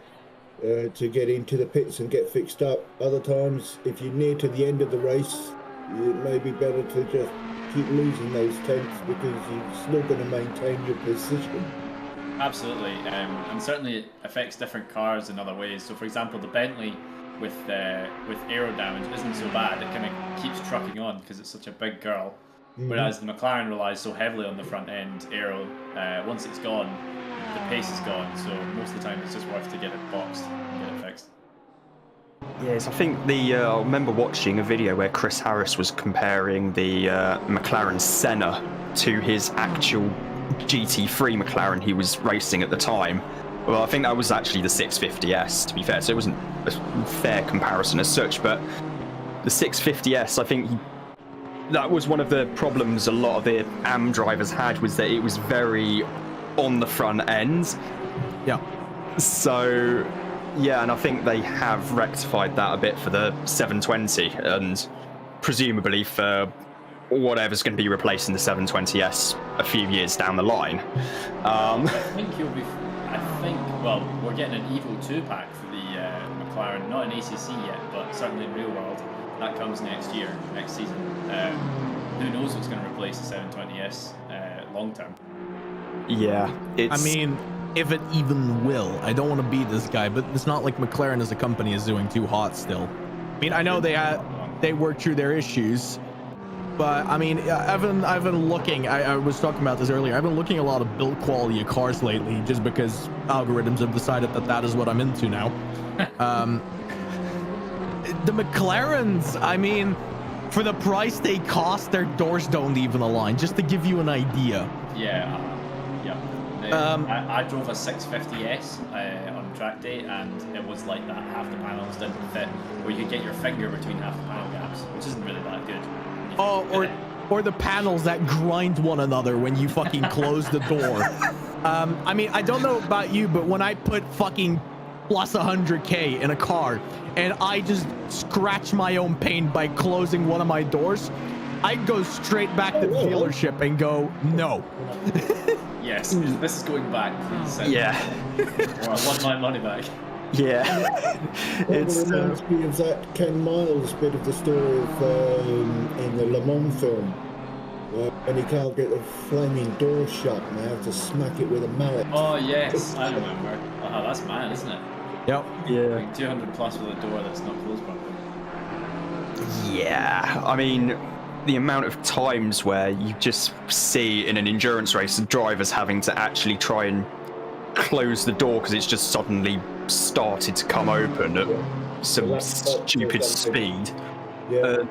to get into the pits and get fixed up. Other times, if you're near to the end of the race, it may be better to just keep losing those tenths because you're still going to maintain your position. Absolutely, and certainly it affects different cars in other ways. So, for example, the Bentley with aero damage isn't so bad. It kind of keeps trucking on because it's such a big girl. Whereas the McLaren relies so heavily on the front end aero. Once it's gone, the pace is gone. So most of the time, it's just worth to get it boxed and get it fixed. Yes, I think I remember watching a video where Chris Harris was comparing the McLaren Senna to his actual GT3 McLaren he was racing at the time. Well, I think that was actually the 650S, to be fair, so it wasn't a fair comparison as such, but the 650S, I think that was one of the problems a lot of the AM drivers had, was that it was very on the front end. Yeah. So, yeah, and I think they have rectified that a bit for the 720, and presumably for whatever's going to be replacing the 720S a few years down the line. Well, we're getting an Evo 2 pack for the McLaren, not an ACC yet, but certainly in real world. That comes next season. Who knows what's going to replace the 720S long term? Yeah, I mean, if it even will. I don't want to be this guy, but it's not like McLaren as a company is doing too hot still. I mean, I know they worked through their issues, but I mean, I've been looking. I was talking about this earlier. I've been looking at a lot of build quality of cars lately, just because algorithms have decided that is what I'm into now. The McLarens, I mean, for the price they cost, their doors don't even align. Just to give you an idea. Yeah. I drove a 650S on track day, and it was like that. Half the panels didn't fit, where you could get your finger between half the panel gaps, which isn't really that good. or the panels that grind one another when you fucking close the door. I mean, I don't know about you, but when I put fucking plus 100K in a car and I just scratch my own paint by closing one of my doors, I go straight back to the dealership and go, no. Yes, this is going back, please. Yeah. Or I want my money back. Yeah. It reminds me of that Ken Miles bit of the story of in the Le Mans film, when he can't get the flaming door shut and they have to smack it with a mallet. Oh yes, I remember. Oh, that's mad, isn't it? Yep. Yeah. Like 200 plus with a door that's not closed properly. Yeah. I mean, the amount of times where you just see in an endurance race drivers having to actually try and close the door because it's just suddenly started to come open at some stupid speed. Yeah.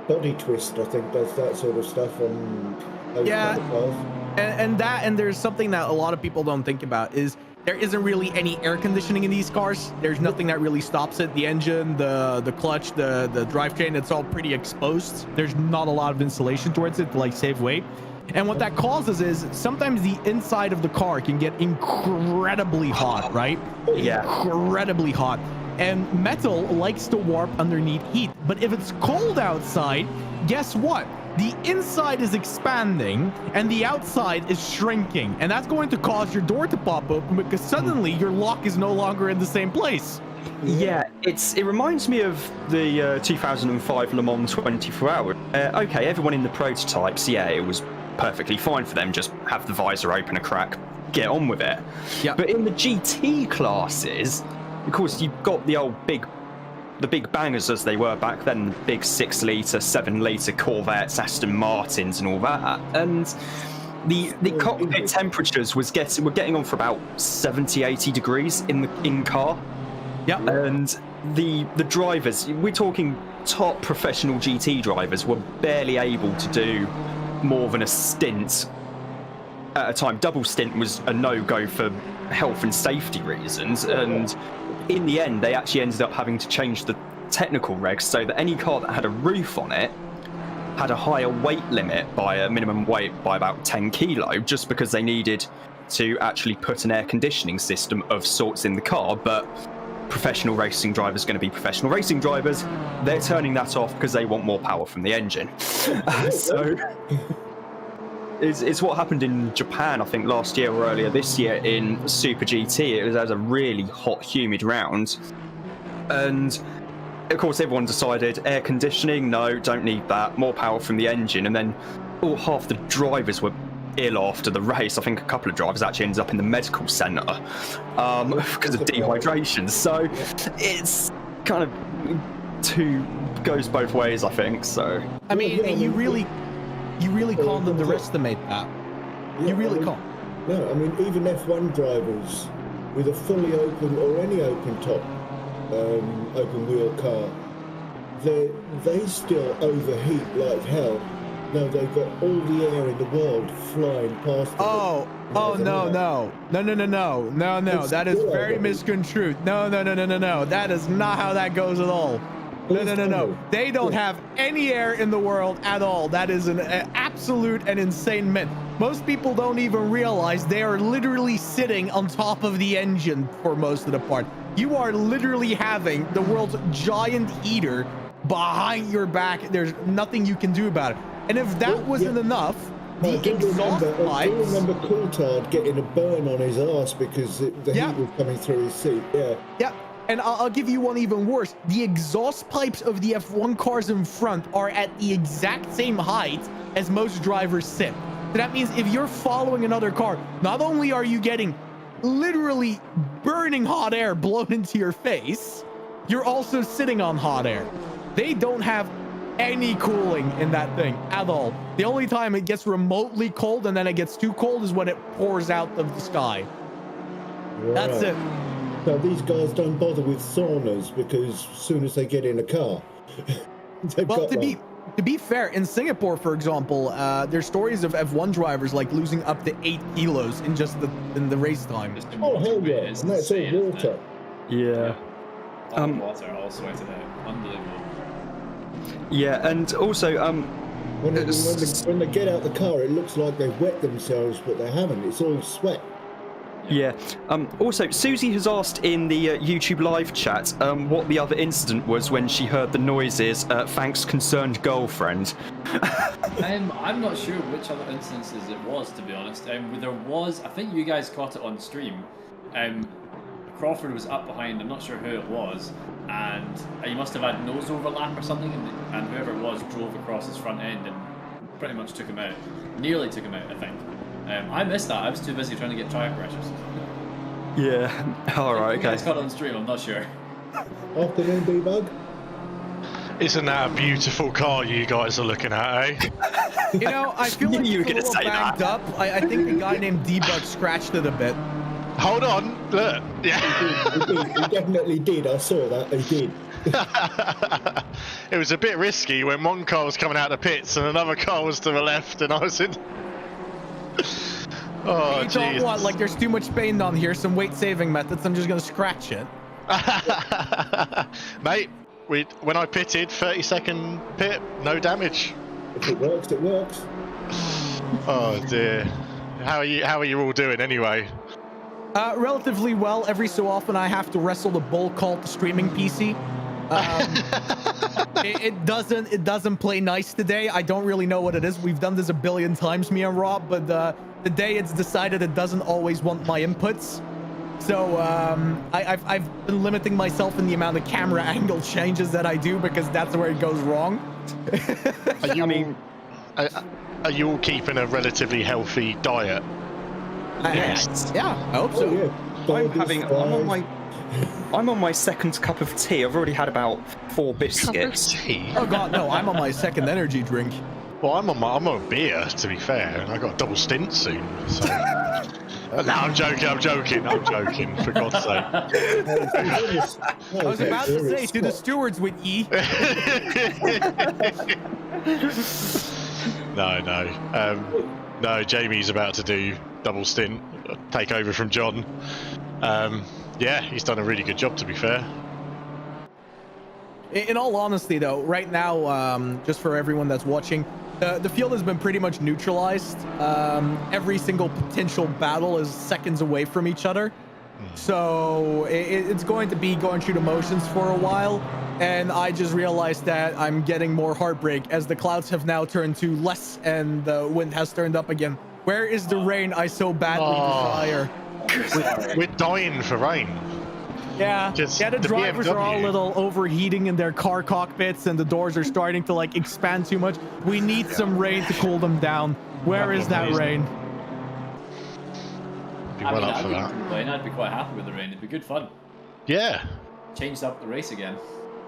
Body Twist, I think, does that sort of stuff on those kind of cars. And there's something that a lot of people don't think about is there isn't really any air conditioning in these cars. There's nothing that really stops it. The engine, the clutch, the drivetrain, it's all pretty exposed. There's not a lot of insulation towards it to like save weight. And what that causes is sometimes the inside of the car can get incredibly hot, right? Yeah. Incredibly hot. And metal likes to warp underneath heat. But if it's cold outside, guess what? The inside is expanding and the outside is shrinking. And that's going to cause your door to pop open because suddenly your lock is no longer in the same place. Yeah, it reminds me of the 2005 Le Mans 24 Hour. Okay, everyone in the prototypes, yeah, it was perfectly fine for them. Just have the visor open a crack, get on with it. Yeah. But in the GT classes, of course, you've got the big bangers as they were back then, the big 6-litre, 7-litre Corvettes, Aston Martins and all that. And the cockpit temperatures were getting on for about 70, 80 degrees in car. Yeah. And the drivers, we're talking top professional GT drivers, were barely able to do more than a stint at a time. Double stint was a no-go for health and safety reasons, and in the end they actually ended up having to change the technical regs so that any car that had a roof on it had a higher weight limit by a minimum weight by about 10 kilo, just because they needed to actually put an air conditioning system of sorts in the car. But professional racing drivers going to be professional racing drivers, they're turning that off because they want more power from the engine. So it's what happened in Japan, I think last year or earlier this year in Super GT. It was a really hot, humid round, and of course everyone decided air conditioning, no, don't need that, more power from the engine. And then half the drivers were ill after the race. I think a couple of drivers actually ended up in the medical centre because of dehydration. So it's kind of goes both ways, I think. So I mean, you really can't underestimate that. You really can't. No, I mean, even F1 drivers with a fully open or any open top open wheel car, they still overheat like hell. No, they've got all the air in the world flying past them. No. That is very misconstrued. No. That is not how that goes at all. No. They don't have any air in the world at all. That is an absolute and insane myth. Most people don't even realize they are literally sitting on top of the engine for most of the part. You are literally having the world's giant heater behind your back. There's nothing you can do about it. And if that wasn't enough, the exhaust pipes... I do remember Coulthard getting a burn on his ass because the heat was coming through his seat. Yeah. And I'll give you one even worse. The exhaust pipes of the F1 cars in front are at the exact same height as most drivers sit. So that means if you're following another car, not only are you getting literally burning hot air blown into your face, you're also sitting on hot air. They don't have any cooling in that thing at all. The only time it gets remotely cold and then it gets too cold is when it pours out of the sky. Right. That's it. So these guys don't bother with saunas because as soon as they get in a car, well, to be fair, in Singapore, for example, there's stories of F1 drivers like losing up to 8 kilos in just in the race time. Oh hell yeah! And that's all water. Yeah. Water all sweated out. Unbelievable. Yeah, and also When they get out the car, it looks like they've wet themselves, but they haven't. It's all sweat. Yeah. Also, Susie has asked in the YouTube live chat what the other incident was when she heard the noises. Thanks, concerned girlfriend. I'm not sure which other instances it was, to be honest. There was, I think you guys caught it on stream. Crawford was up behind, I'm not sure who it was, and he must have had nose overlap or something, and whoever it was drove across his front end and pretty much took him out. Nearly took him out, I think. I missed that. I was too busy trying to get tire pressures. Yeah. All right. Okay. It's caught on stream. I'm not sure. Afternoon, debug. Isn't that a beautiful car you guys are looking at, eh? You know, I feel like You were it's a gonna little say banged that. up. I think the guy named Debug scratched it a bit. Hold on, look. Yeah. He definitely did. I saw that. He did. It was a bit risky when one car was coming out of the pits and another car was to the left, and I was in. Oh, You don't jeez. want, like, there's too much paint on here, some weight saving methods. I'm just gonna scratch it. Mate, when I pitted, 30-second pit, no damage. If it works, it works. Oh dear. How are you all doing anyway? Relatively well. Every so often I have to wrestle the bull called the streaming PC. It doesn't play nice today. I don't really know what it is. We've done this a billion times, me and Rob, but the day it's decided it doesn't always want my inputs. So I've been limiting myself in the amount of camera angle changes that I do, because that's where it goes wrong. Are you all keeping a relatively healthy diet? Yes. Yeah, I hope so. Yeah. I'm on my second cup of tea. I've already had about 4 biscuits. Oh god, no! I'm on my second energy drink. Well, I'm on a beer, to be fair, and I got a double stint soon. So. No, I'm joking, for God's sake. I was about to say to the stewards with E. No, Jamie's about to do double stint, take over from John. Yeah, he's done a really good job, to be fair. In all honesty, though, right now, just for everyone that's watching, the field has been pretty much neutralized. Every single potential battle is seconds away from each other. So it's going to be going through the motions for a while. And I just realized that I'm getting more heartbreak as the clouds have now turned to less and the wind has turned up again. Where is the rain I so badly desire? We're dying for rain. Yeah, the the drivers are all a BMW. little overheating in their car cockpits and the doors are starting to like expand too much. We need some rain to cool them down. Where is that rain? Be well up for I that. wouldn't complain. I'd be quite happy with the rain. It'd be good fun. Yeah. Changed up the race again.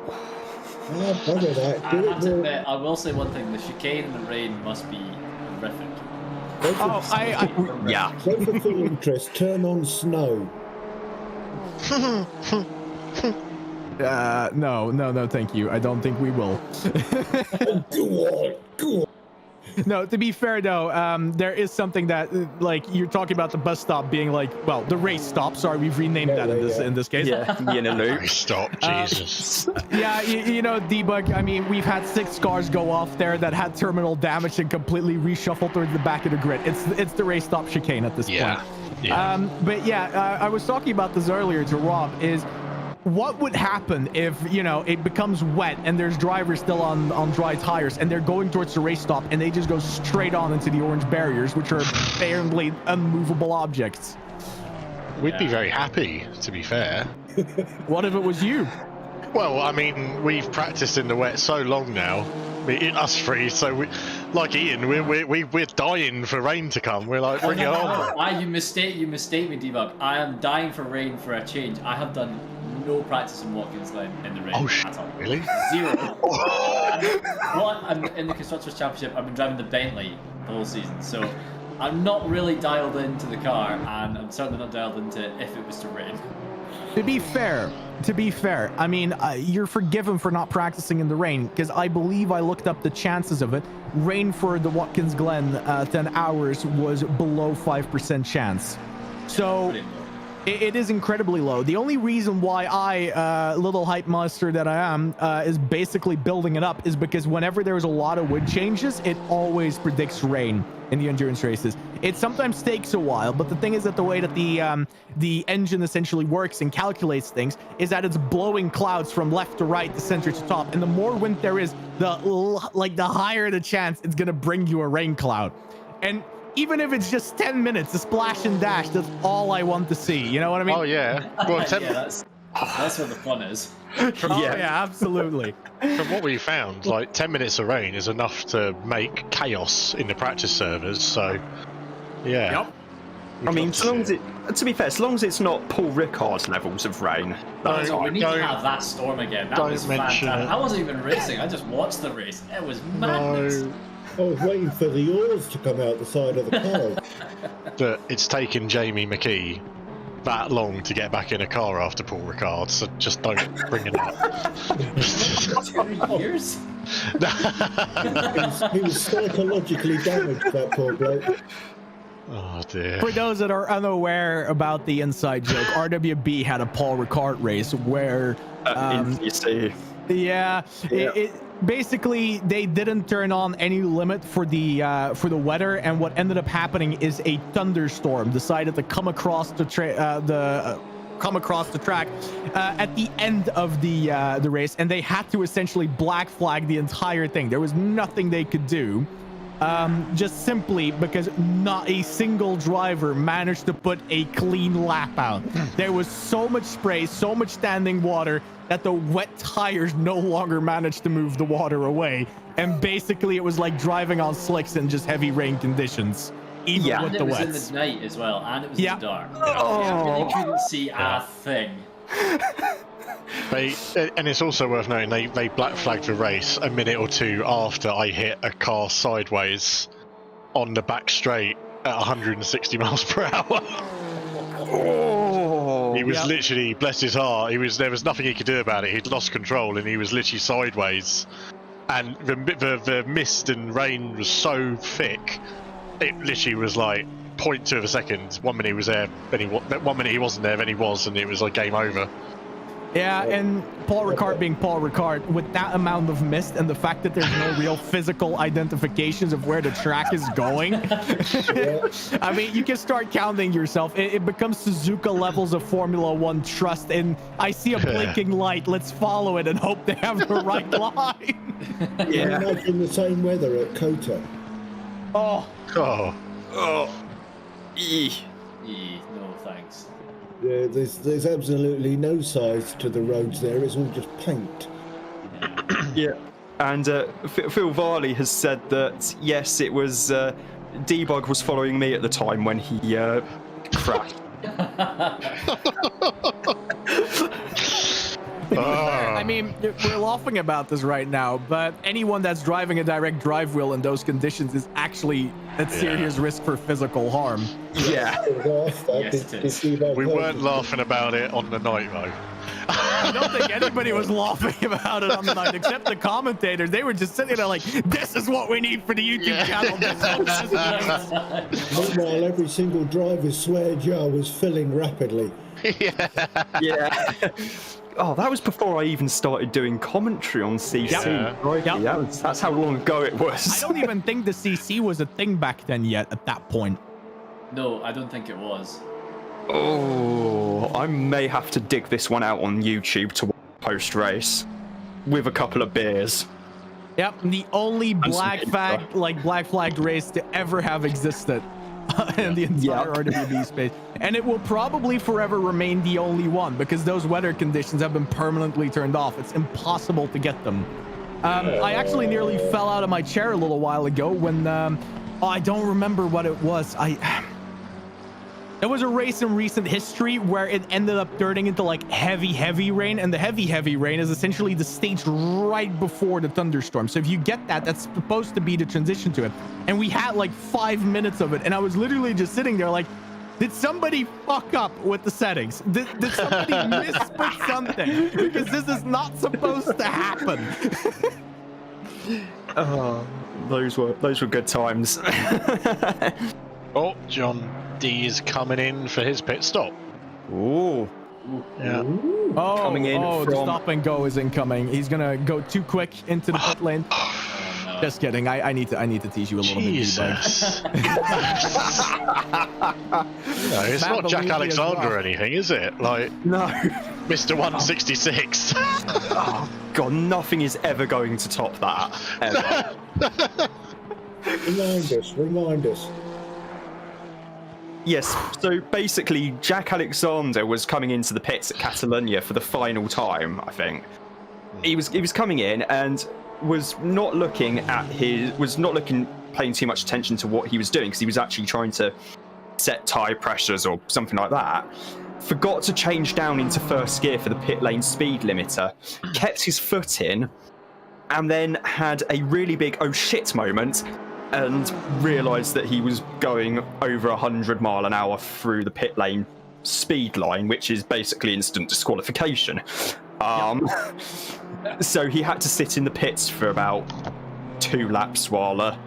Oh, bugger that. I Do have to it admit, I will say one thing: the chicane in the rain must be horrific. Oh, Yeah. Go for full interest. Turn on snow. No, thank you. I don't think we will. Go on. No, to be fair though, there is something that, like, you're talking about the bus stop being like, well, the race stop. Sorry, we've renamed that in this case. Yeah. In a loop. Stop, Jesus. Yeah, you know, Debug, I mean, we've had 6 cars go off there that had terminal damage and completely reshuffled towards the back of the grid. It's the race stop chicane at this point. Yeah. But yeah, I was talking about this earlier to Rob, is what would happen if, you know, it becomes wet and there's drivers still on dry tires and they're going towards the race stop and they just go straight on into the orange barriers, which are apparently unmovable objects. We'd be very happy, to be fair. What if it was you? Well, I mean, we've practiced in the wet so long now, us three. So, we, like Ian, we're dying for rain to come. We're like, bring it on. You mistake me, Debug. I am dying for rain for a change. I have done no practice in Watkins Glen in the rain at all. Really? 0. I'm in the Constructors' Championship. I've been driving the Bentley the whole season, so I'm not really dialed into the car, and I'm certainly not dialed into if it was to rain. To be fair, I mean, you're forgiven for not practicing in the rain, because I believe I looked up the chances of it. Rain for the Watkins Glen 10 hours was below 5% chance. So, It is incredibly low. The only reason why I, little hype monster that I am, is basically building it up is because whenever there's a lot of wind changes, it always predicts rain in the endurance races. It sometimes takes a while, but the thing is that the way that the engine essentially works and calculates things is that it's blowing clouds from left to right, to center to top, and the more wind there is, the higher the chance it's gonna bring you a rain cloud. And even if it's just 10 minutes, a splash and dash, that's all I want to see. You know what I mean? Oh yeah. Well, Yeah, that's where the fun is. Oh, yeah, absolutely. From what we found, like 10 minutes of rain is enough to make chaos in the practice servers. So, yeah. Yep. I mean, so long as to be fair, as long as it's not Paul Ricard's levels of rain. We need to have that storm again. That was fantastic. mention it. I wasn't even racing. I just watched the race. It was madness. No. I was waiting for the oars to come out the side of the car. That it's taken Jamie McKee that long to get back in a car after Paul Ricard, so just don't bring it up. 2 years? He was psychologically damaged, that poor bloke. Oh dear. For those that are unaware about the inside joke, RWB had a Paul Ricard race where You see. yeah, it basically they didn't turn on any limit for the weather, and what ended up happening is a thunderstorm decided to come across the track at the end of the race, and they had to essentially black flag the entire thing. There was nothing they could do, just simply because not a single driver managed to put a clean lap out. There was so much spray, so much standing water, that the wet tires no longer managed to move the water away. And basically it was like driving on slicks in just heavy rain conditions, even with And the it was wets. in the night as well, and it was in the dark. Oh. You couldn't see a thing. And it's also worth noting they black flagged the race a minute or two after I hit a car sideways on the back straight at 160 miles per hour. He was literally, bless his heart, there was nothing he could do about it. He'd lost control and he was literally sideways. And the mist and rain was so thick, it literally was like 0.2 of a second. 1 minute he was there, then 1 minute he wasn't there, then he was, and it was like game over. Yeah, and Paul Ricard being Paul Ricard, with that amount of mist and the fact that there's no real physical identifications of where the track is going, I mean, you can start counting yourself. It becomes Suzuka levels of Formula One trust, and I see a blinking light, let's follow it and hope they have the right line. Yeah. Imagine the same weather at Kota. Oh. No thanks. Yeah, there's absolutely no size to the roads there. It's all just paint. Yeah. And Phil Varley has said that, yes, it was Debug was following me at the time when he crashed. I mean, we're laughing about this right now, but anyone that's driving a direct drive wheel in those conditions is actually at serious risk for physical harm. Yeah. We weren't laughing about it on the night, though. I don't think anybody was laughing about it on the night, except the commentators. They were just sitting there like, this is what we need for the YouTube channel. Meanwhile, every single driver's swear jar was filling rapidly. Yeah. Oh, that was before I even started doing commentary on CC. Yep. That's how long ago it was. I don't even think the CC was a thing back then yet at that point. No, I don't think it was. Oh, I may have to dig this one out on YouTube to post race with a couple of beers. Yep, the only black flagged race to ever have existed in the entire RWB space. And it will probably forever remain the only one because those weather conditions have been permanently turned off. It's impossible to get them. I actually nearly fell out of my chair a little while ago when I don't remember what it was. There was a race in recent history where it ended up turning into like heavy rain, and the heavy rain is essentially the stage right before the thunderstorm. So if you get that, that's supposed to be the transition to it. And we had like 5 minutes of it, and I was literally just sitting there like, did somebody fuck up with the settings? Did somebody misput something? Because this is not supposed to happen. Oh, those were good times. Oh, John D is coming in for his pit stop. Ooh. Yeah. Oh, Coming in the from- stop and go is incoming. He's gonna go too quick into the pit lane. Just kidding. I need to tease you a little Jesus. bit. No, it's Matt not Jack Bellini as Alexander well. or anything, is it? Like No. Mr. 166. Oh, God, nothing is ever going to top that. Ever. Remind us. Yes, so basically, Jack Alexander was coming into the pits at Catalonia for the final time, I think. He was coming in and was not paying too much attention to what he was doing, because he was actually trying to set tyre pressures or something like that. Forgot to change down into first gear for the pit lane speed limiter, kept his foot in, and then had a really big oh shit moment and realised that he was going over 100 mile an hour through the pit lane speed line, which is basically instant disqualification. So he had to sit in the pits for about 2 laps while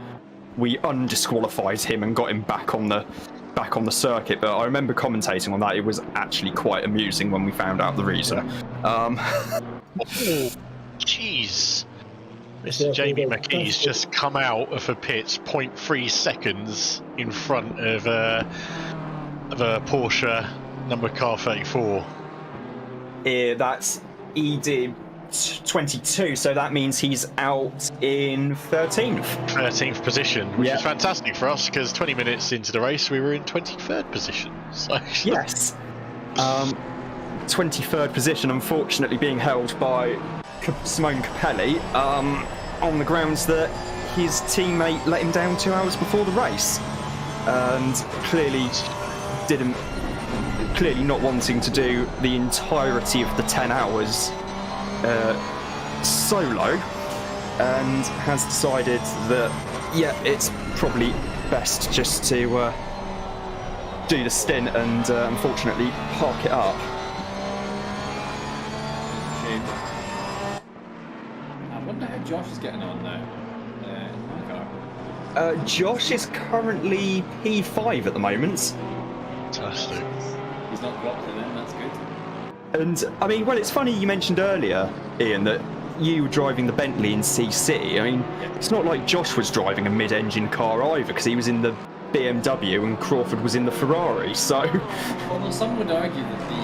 we undisqualified him and got him back on the circuit. But I remember commentating on that. It was actually quite amusing when we found out the reason. Oh, jeez. Mr. Jamie McKee's just come out of the pits 0.3 seconds in front of a Porsche number car 34. That's ED 22, so that means he's out in 13th position, which is fantastic for us, because 20 minutes into the race we were in 23rd position. So yes, 23rd position, unfortunately being held by Simone Capelli, on the grounds that his teammate let him down 2 hours before the race, and clearly not wanting to do the entirety of the 10 hours solo, and has decided that it's probably best just to do the stint and unfortunately park it up. Shame. I wonder how Josh is getting on now in my car. Josh is currently P5 at the moment. fantastic. He's not dropped it in, that's good. And I mean, well, it's funny you mentioned earlier, Ian, that you were driving the Bentley in CC. I mean, it's not like Josh was driving a mid-engine car either, because he was in the BMW and Crawford was in the Ferrari. So, Although some would argue that the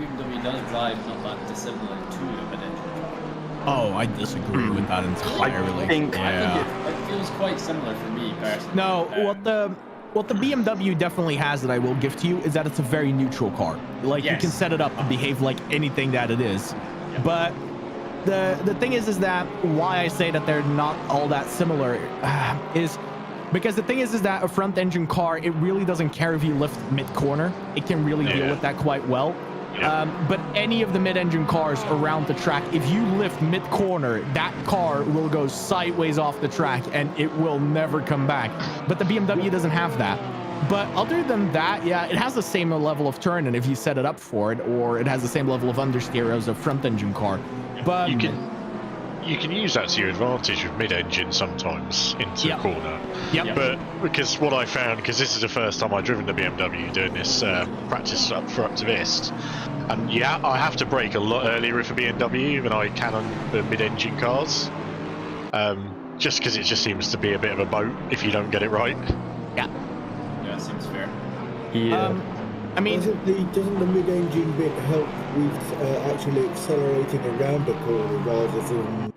BMW does drive not that dissimilar to the mid-engine car. Oh, I disagree with that entirely. I think It feels quite similar for me personally. No, what the BMW definitely has that I will give to you is that it's a very neutral car. Like, you can set it up to behave like anything that it is. Yeah. But the thing is that why I say that they're not all that similar is because the thing is that a front engine car, it really doesn't care if you lift mid corner. It can really deal with that quite well. Yeah. But any of the mid-engine cars around the track, if you lift mid-corner, that car will go sideways off the track and it will never come back. But the BMW doesn't have that. But other than that, yeah, it has the same level of turn, and if you set it up for it, or it has the same level of understeer as a front-engine car. But You can use that to your advantage with mid-engine sometimes into the corner. Yep. But because what I found, because this is the first time I've driven the BMW doing this practice up to this, and I have to brake a lot earlier with a BMW than I can on the mid-engine cars, just because it just seems to be a bit of a boat if you don't get it right. Yeah, seems fair. yeah. I mean, doesn't the mid-engine bit help with actually accelerating around the corner rather than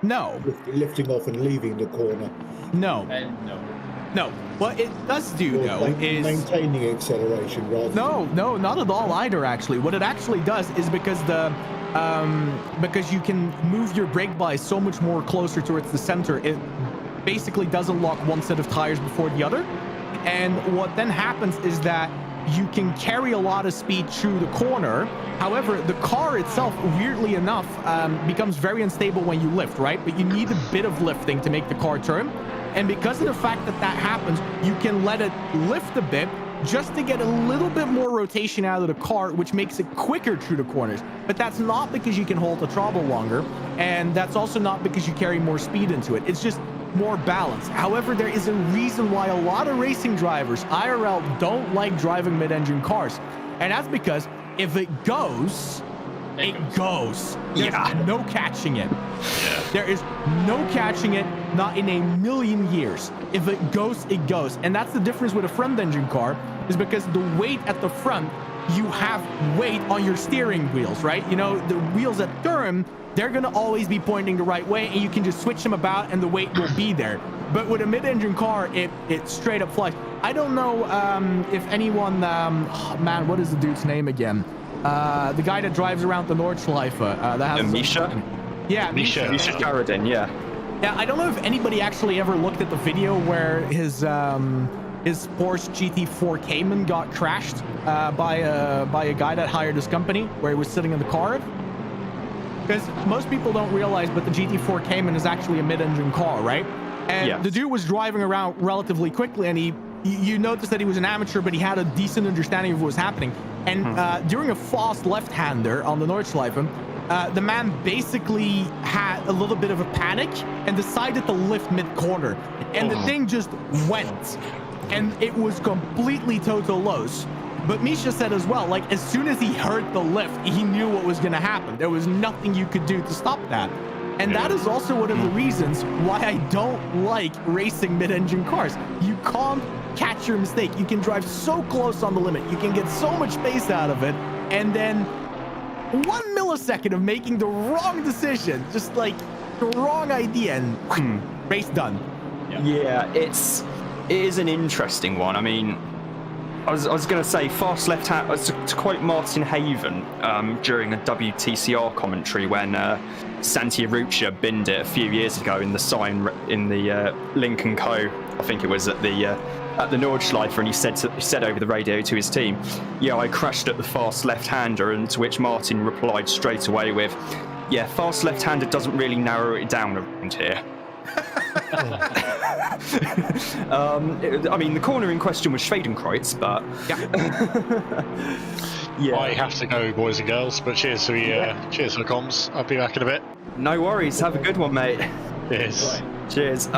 no. lifting off and leaving the corner? No. No. What it does do, Or though, is... maintaining acceleration rather No, not at all either, actually. What it actually does is because you can move your brake by so much more closer towards the center, it basically doesn't lock one set of tires before the other. And what then happens is that you can carry a lot of speed through the corner. However, the car itself, weirdly enough, becomes very unstable when you lift, right? But you need a bit of lifting to make the car turn. And because of the fact that that happens, you can let it lift a bit just to get a little bit more rotation out of the car, which makes it quicker through the corners. But that's not because you can hold the throttle longer. And that's also not because you carry more speed into it. It's just more balanced. However, there is a reason why a lot of racing drivers, IRL, don't like driving mid-engine cars. And that's because if it goes, it goes. There's no catching it. There is no catching it, not in a million years. If it goes, it goes. And that's the difference with a front engine car, is because the weight at the front, you have weight on your steering wheels, right? You know, the wheels that turn, they're gonna always be pointing the right way, and you can just switch them about and the weight will be there. But with a mid-engine car, it straight up flies. I don't know if anyone, man, what is the dude's name again? The guy that drives around the Nordschleife. That has Misha? Yeah, Misha Jaredin, yeah. Yeah, I don't know if anybody actually ever looked at the video where his Porsche GT4 Cayman got crashed by a guy that hired his company, where he was sitting in the car. Because most people don't realize, but the GT4 Cayman is actually a mid-engine car, right? And the dude was driving around relatively quickly, and you noticed that he was an amateur, but he had a decent understanding of what was happening. And during a fast left-hander on the Nordschleife, the man basically had a little bit of a panic and decided to lift mid-corner. And the thing just went. And it was completely total loss. But Misha said as well, like, as soon as he heard the lift, he knew what was going to happen. There was nothing you could do to stop that. And that is also one of the reasons why I don't like racing mid-engine cars. You can't catch your mistake. You can drive so close on the limit. You can get so much space out of it. And then 1 millisecond of making the wrong decision, just like the wrong idea, and race done. Yeah, it is an interesting one. I mean, I was going to say fast left hand, to quote Martin Haven during a WTCR commentary when Santi Arruccia binned it a few years ago in the sign in the Lincoln Co. I think it was at the Nordschleife, and he said over the radio to his team, "Yeah, I crashed at the fast left-hander," and to which Martin replied straight away with, "Yeah, fast left-hander doesn't really narrow it down around here." I mean, the corner in question was Schwedenkreuz, but yeah. I have to go, boys and girls. But cheers for cheers for the comms. I'll be back in a bit. No worries. Have a good one, mate. Cheers. Cheers.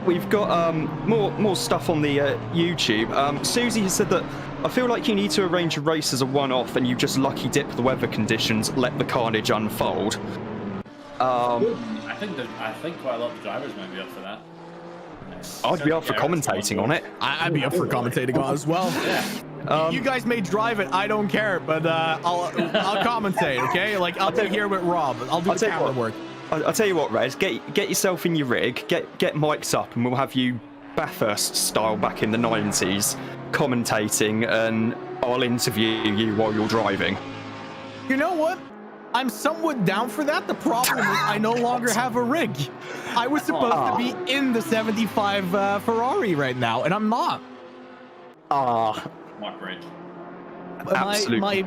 We've got more stuff on the YouTube. Susie has said that I feel like you need to arrange a race as a one-off, and you just lucky dip the weather conditions, let the carnage unfold. I think quite a lot of drivers might be up for that. I'd be up for commentating on it. I'd be up for commentating on it as well. You guys may drive it, I don't care, but I'll commentate, okay? Like, I'll be here with Rob. I'll do the camera work. I'll tell you what, Rez, get yourself in your rig, get mics up, and we'll have you Bathurst style back in the 90s, commentating, and I'll interview you while you're driving. You know what? I'm somewhat down for that. The problem is I no longer have a rig. I was supposed to be in the 75 Ferrari right now, and I'm not. Mark Ridge.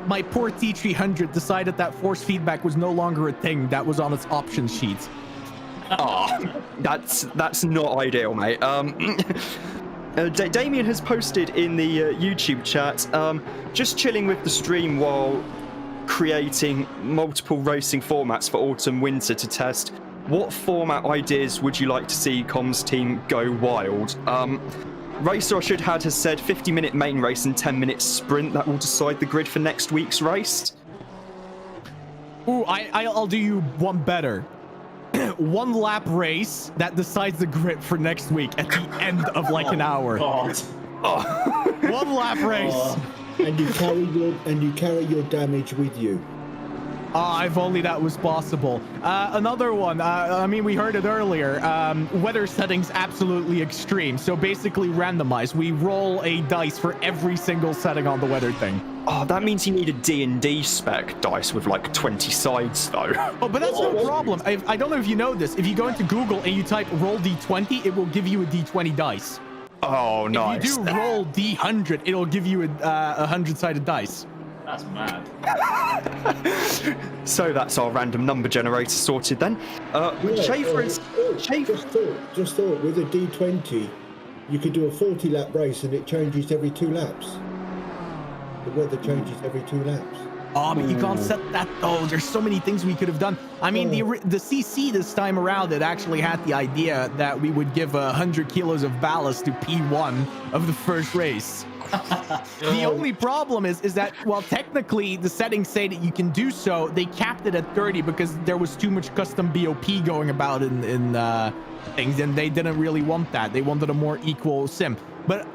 My poor T300 decided that force feedback was no longer a thing that was on its options sheet. That's not ideal, mate. Damien has posted in the YouTube chat, just chilling with the stream while creating multiple racing formats for autumn winter to test. What format ideas would you like to see comms team go wild? Racer I should had has said 50-minute main race and 10-minute sprint. That will decide the grid for next week's race. Ooh, I'll do you one better. 1 lap race that decides the grid for next week at the end of like an hour. 1 lap race. And you carry your damage with you. If only that was possible. Another one, I mean, we heard it earlier. Weather settings absolutely extreme. So basically randomized. We roll a dice for every single setting on the weather thing. Oh, that means you need a D&D spec dice with like 20 sides though. Oh, but that's no problem. I don't know if you know this. If you go into Google and you type roll D20, it will give you a D20 dice. Oh, nice. If you do roll D100, it'll give you a 100-sided dice. That's mad. So that's our random number generator sorted then. Schaefer is... Just thought, with a D20, you could do a 40-lap race and it changes every 2 laps. The weather changes every 2 laps. Oh, but you can't set that though. There's so many things we could have done. I mean, the CC this time around, it actually had the idea that we would give 100 kilos of ballast to P1 of the first race. The only problem is that, well, technically the settings say that you can do so. They capped it at 30 because there was too much custom BOP going about in things, and they didn't really want that. They wanted a more equal sim. But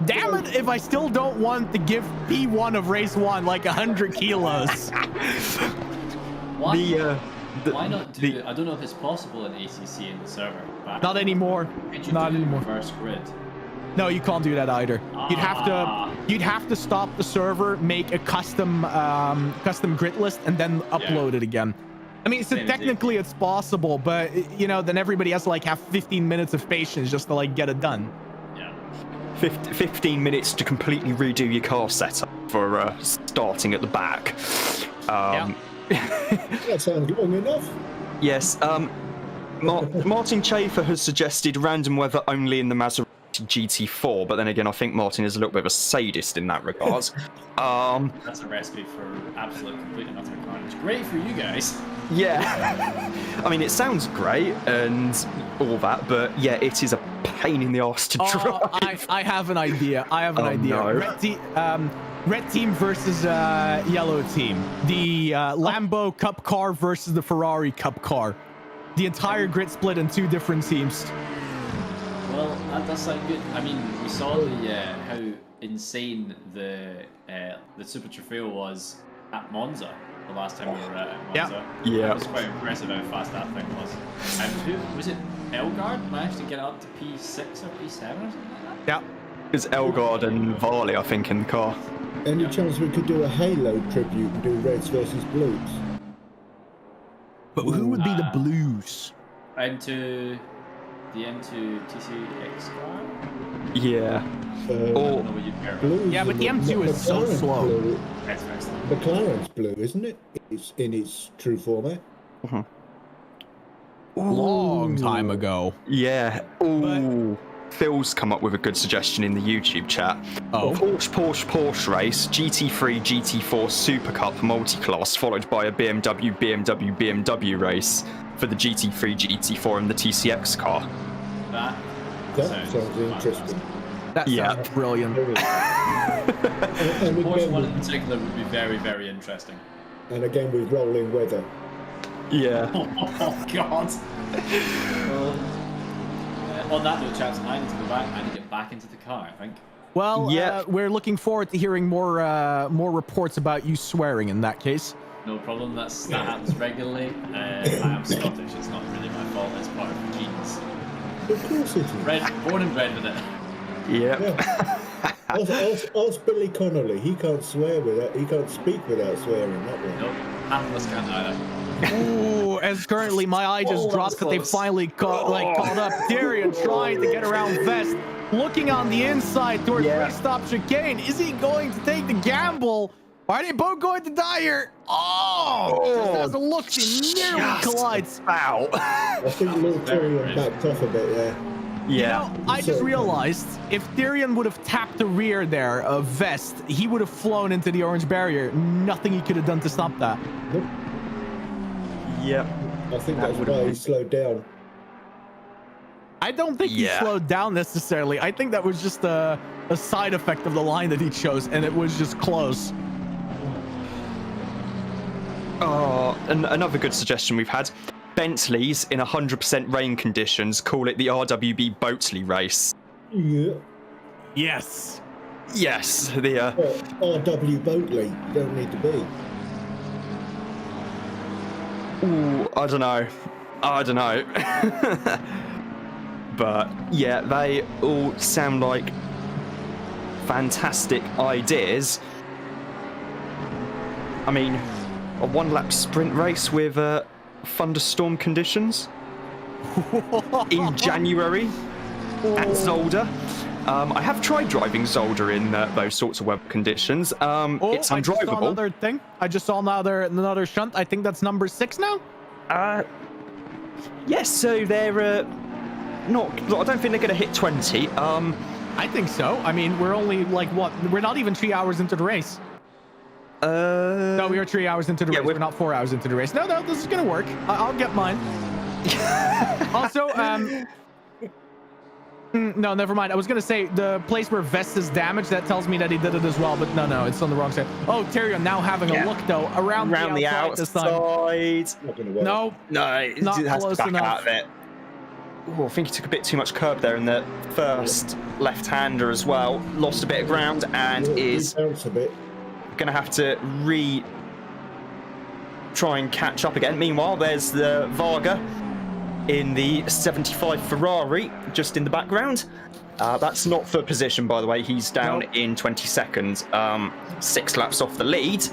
damn it if I still don't want to give P1 of race 1 like 100 kilos. Why not do it? I don't know if it's possible in ACC in the server. Not anymore. Not anymore. Reverse grid. No, you can't do that either. You'd have to stop the server, make a custom grid list, and then upload it again. I mean, so technically it's possible, but you know, then everybody has to like have 15 minutes of patience just to like get it done. 15 minutes to completely redo your car setup for starting at the back. That sounds long enough. Yes. Martin Chafer has suggested random weather only in the Maserati GT4, but then again, I think Martin is a little bit of a sadist in that regard. That's a recipe for absolute complete and utter carnage. Great for you guys. Yeah. I mean, it sounds great and all that, but yeah, it is a pain in the arse to drive. I have an idea. No. Red team versus yellow team. The Lambo Cup car versus the Ferrari Cup car. The entire grid split in 2 different teams. Well, that does sound good. I mean, we saw how insane the Super Trofeo was at Monza the last time we were at Monza. Yeah. It was quite impressive how fast that thing was. And who was it? Elgard managed to get up to P6 or P7 or something like that? Yeah. It was Elgard and Varley, I think, in the car. Any chance we could do a Halo tribute and do Reds versus Blues? But who would be the Blues? The M2 TCX car? Yeah. Yeah, but the M2 is so slow. McLaren's blue, isn't it? It's in its true format. Long time ago. Yeah. Ooh. Phil's come up with a good suggestion in the YouTube chat. Porsche race, GT3, GT4 Super Cup multi-class, followed by a BMW race for the GT3, GT4 and the TCX car. That sounds interesting. That sounds brilliant. Porsche one in particular would be very, very interesting. And again with rolling weather. Yeah. Oh God. On that note, chaps, I need to go back. I need to get back into the car, I think. Well, we're looking forward to hearing more reports about you swearing in that case. No problem. That happens regularly. I am Scottish. It's not really my fault. It's part of the genes. Of course it is. Born and bred with it. Yep. Ask Billy Connolly. He can't speak without swearing. That one. Nope. Half of us can't either. Ooh, as currently my eye just dropped that they finally caught up. Tyrion trying to get around Vest, looking on the inside towards race stop chicane. Is he going to take the gamble? Are they both going to die here? Just has a look, he nearly collides. Ow. I think little Tyrion backed off a bit there. Yeah. You know, I just realized if Tyrion would have tapped the rear there of Vest, he would have flown into the orange barrier. Nothing he could have done to stop that. Nope. Yep. I think that's why he slowed down. I don't think he slowed down necessarily. I think that was just a side effect of the line that he chose, and it was just close. And another good suggestion we've had. Bentleys in 100% rain conditions, call it the RWB Boatley race. Yeah. Yes. Yes, the RW Boatley. Don't need to be. Ooh, I don't know. But yeah, they all sound like fantastic ideas. I mean, a 1-lap sprint race with thunderstorm conditions in January at Zolder. I have tried driving Zolder in those sorts of weather conditions. It's undrivable. I just saw another shunt. I think that's number 6 now. Yes, so they're not. I don't think they're going to hit 20. I think so. I mean, we're only like what? We're not even 3 hours into the race. No, we are 3 hours into the race. We're not 4 hours into the race. No, this is gonna work. I'll get mine. Also, no, never mind. I was gonna say the place where Vest is damaged. That tells me that he did it as well, but no, it's on the wrong side. Oh, Tyrion now having a look though around the outside this time. No, it not has to close back enough. out of it. Oh, I think he took a bit too much curb there in the first left-hander as well. Lost a bit of ground and is going to have to try and catch up again. Meanwhile, there's the Varga in the 75 Ferrari just in the background. That's not for position, by the way. He's down in 20 seconds. 6 laps off the lead.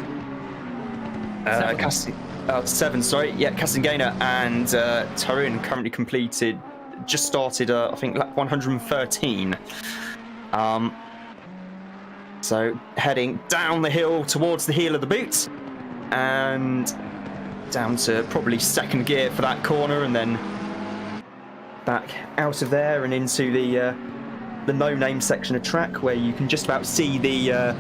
Seven, sorry. Yeah, Castangena and Tarin currently completed, just started, I think, lap 113. So heading down the hill towards the heel of the boot and down to probably second gear for that corner, and then back out of there and into the no-name section of track where you can just about see the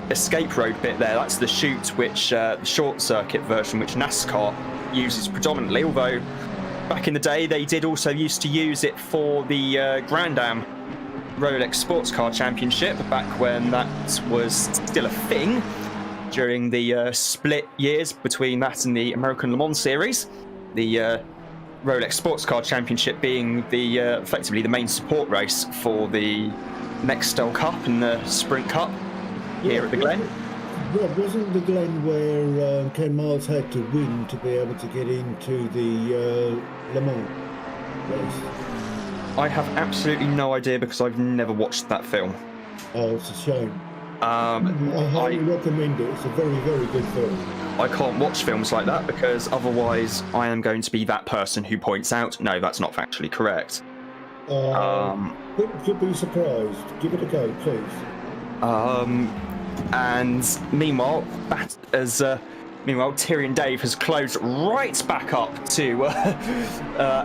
escape road bit there. That's the chute, which the short circuit version, which NASCAR uses predominantly, although back in the day they did also used to use it for the Grand Am Rolex Sports Car Championship back when that was still a thing during the split years between that and the American Le Mans Series. The Rolex Sports Car Championship being the effectively the main support race for the Nextel Cup and the Sprint Cup here at the Glen. Rob, wasn't the Glen where Ken Miles had to win to be able to get into the Le Mans race? I have absolutely no idea because I've never watched that film. Oh, it's a shame. I highly recommend it. It's a very, very good film. I can't watch films like that because otherwise I am going to be that person who points out, no, that's not factually correct. You'd be surprised. Give it a go, please. And meanwhile, Tyrion Dave has closed right back up to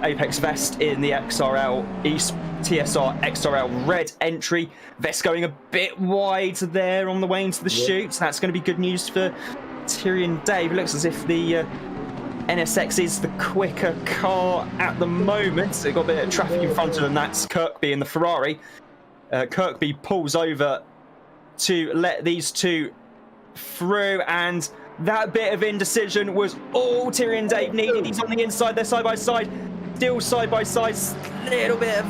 Apex Vest in the XRL East TSR XRL red entry. Vest going a bit wide there on the way into the chute. That's going to be good news for Tyrion Dave. It looks as if the NSX is the quicker car at the moment. They've got a bit of traffic in front of them. That's Kirkby in the Ferrari. Kirkby pulls over to let these two through, and that bit of indecision was all Tyrion Dave needed. He's on the inside, they're side by side, still side by side, little bit of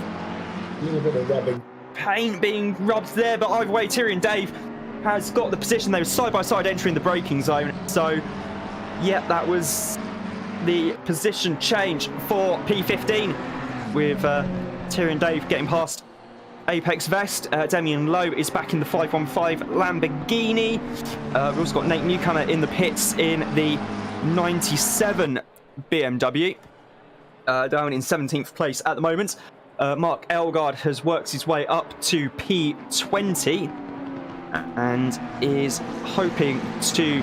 rubbing, paint being rubbed there, but either way Tyrion Dave has got the position. They were side by side entering the braking zone, so yeah, that was the position change for P15 with Tyrion Dave getting past Apex Vest. Damien Lowe is back in the 515 Lamborghini. We've also got Nate Newcomer in the pits in the 97 BMW, down in 17th place at the moment. Mark Elgard has worked his way up to P20 and is hoping to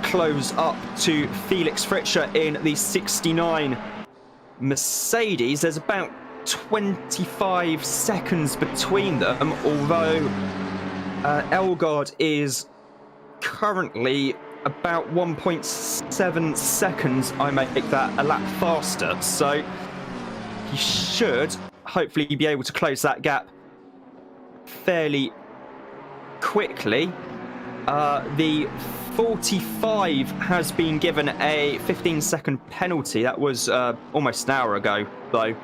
close up to Felix Fritscher in the 69 Mercedes. There's about 25 seconds between them, although Elgard is currently about 1.7 seconds. I may make that a lap faster, so he should hopefully be able to close that gap fairly quickly. The 45 has been given a 15-second penalty. That was almost an hour ago, though.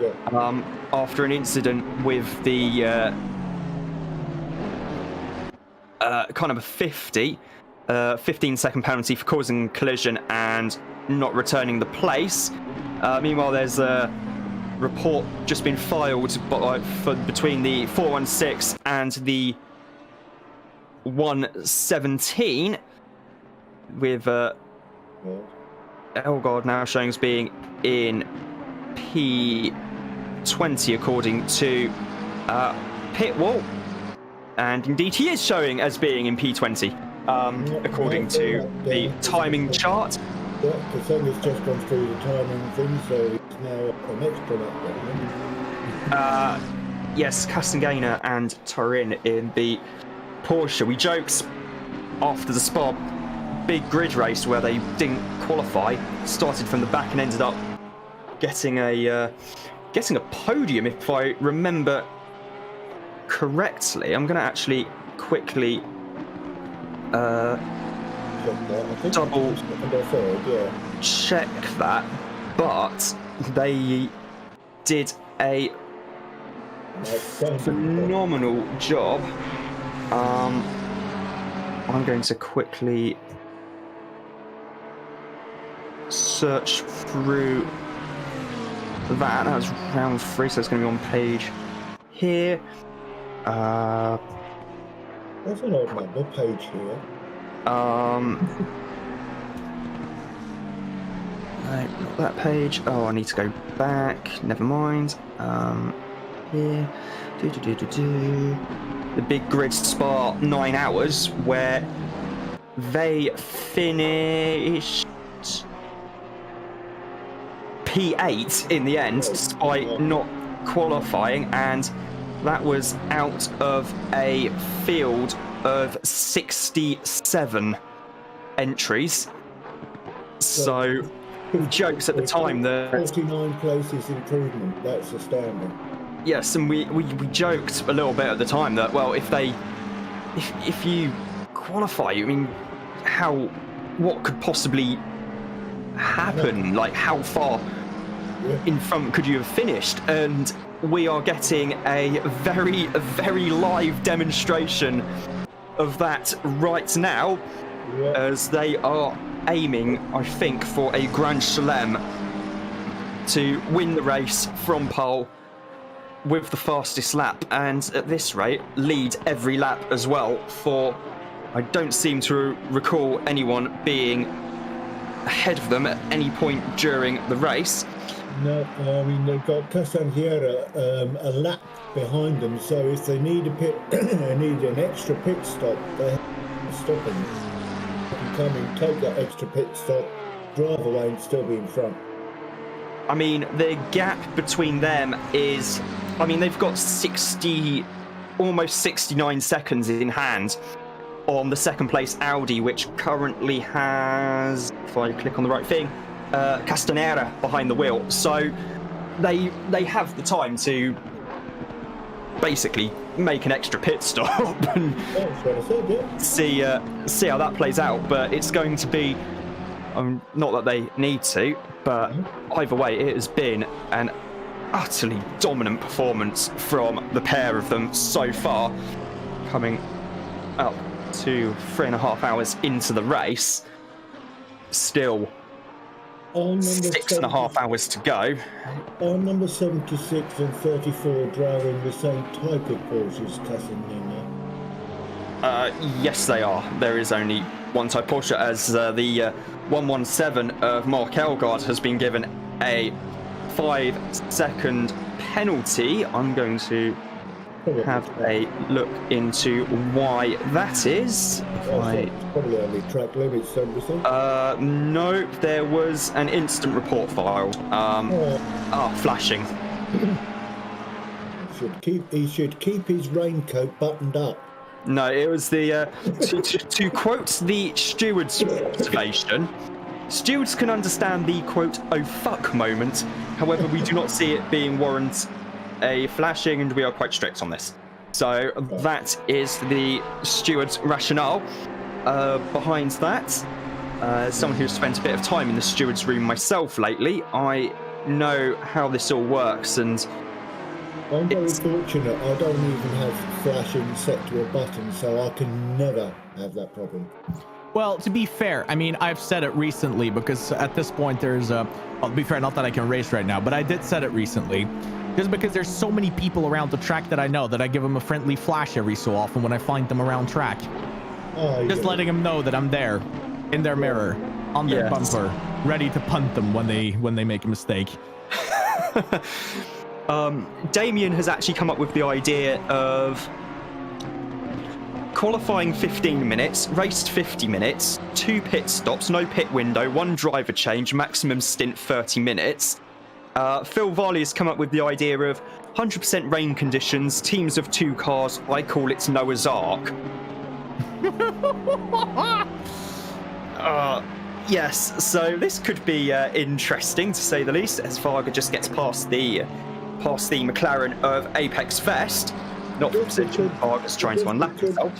Yeah. After an incident with the kind of a 15-second penalty for causing a collision and not returning the place. Meanwhile, there's a report just been filed between the 416 and the 117 with Elgard now showing as being in P20 according to Pitwall, and indeed he is showing as being in P20 according to the timing chart. Yeah, the thing has just gone through the timing thing, so it's now an extra lap. Yes, Castangena and Turin in the Porsche. We joked after the Spa big grid race where they didn't qualify, started from the back and ended up getting a podium, if I remember correctly. I'm going to actually quickly double check that, but they did a phenomenal job. I'm going to quickly search through that. That was round 3, so it's going to be on page here. That's an odd number, page here. No, not that page. Oh, I need to go back. Never mind. Here. The big grid Spa 9 hours, where they finished P8 in the end, despite not qualifying, and that was out of a field of 67 entries. So, jokes at the time that 49 places improvement. That's astounding. Yes, and we joked a little bit at the time that, well, if you qualify, I mean, what could possibly happen? Like, how far in front could you have finished? And we are getting a very, very live demonstration of that right now, as they are aiming, I think, for a Grand Chelem to win the race from pole with the fastest lap, and at this rate lead every lap as well, for I don't seem to recall anyone being ahead of them at any point during the race. No, I mean, they've got Castanheira a lap behind them, so if they need an extra pit stop, they have to stop them. They can come and take that extra pit stop, drive away and still be in front. I mean, the gap between them is, I mean, they've got almost 69 seconds in hand on the second place Audi, which currently has, if I click on the right thing, Castanheira behind the wheel. So they have the time to basically make an extra pit stop and see how that plays out. But it's going to be, not that they need to, but either way, it has been an utterly dominant performance from the pair of them so far, coming up to 3.5 hours into the race. Still 6.5 hours to go. Are number 76 and 34 driving the same type of Porsche as Castanheira? Yes, they are. There is only one type Porsche, as the 117 of Mark Elgaard has been given a 5-second penalty. I'm going to have a look into why that is. Probably only track limits, don't you think? No, there was an incident report filed. Flashing. He should keep his raincoat buttoned up. No, it was the to quote the steward's observation. Stewards can understand the quote "oh fuck" moment. However, we do not see it being warrant a flashing, and we are quite strict on this. So that is the steward's rationale behind that. As someone who's spent a bit of time in the steward's room myself lately, I know how this all works, and I'm very fortunate. I don't even have flashing set to a button, so I can never have that problem. Well, to be fair, I mean, I've said it recently, because at this point there's well, to be fair, not that I can race right now, but I did set it recently. Just because there's so many people around the track that I know, that I give them a friendly flash every so often when I find them around track. Just letting them know that I'm there, in their mirror, on their bumper, ready to punt them when they make a mistake. Damien has actually come up with the idea of qualifying 15 minutes, raced 50 minutes, 2 pit stops, no pit window, 1 driver change, maximum stint 30 minutes. Phil Varley has come up with the idea of 100% rain conditions, teams of 2 cars. I call it Noah's Ark. Yes, so this could be interesting to say the least, as Varga just gets past the McLaren of Apex Fest. Not for position, Varga's trying to unlap himself.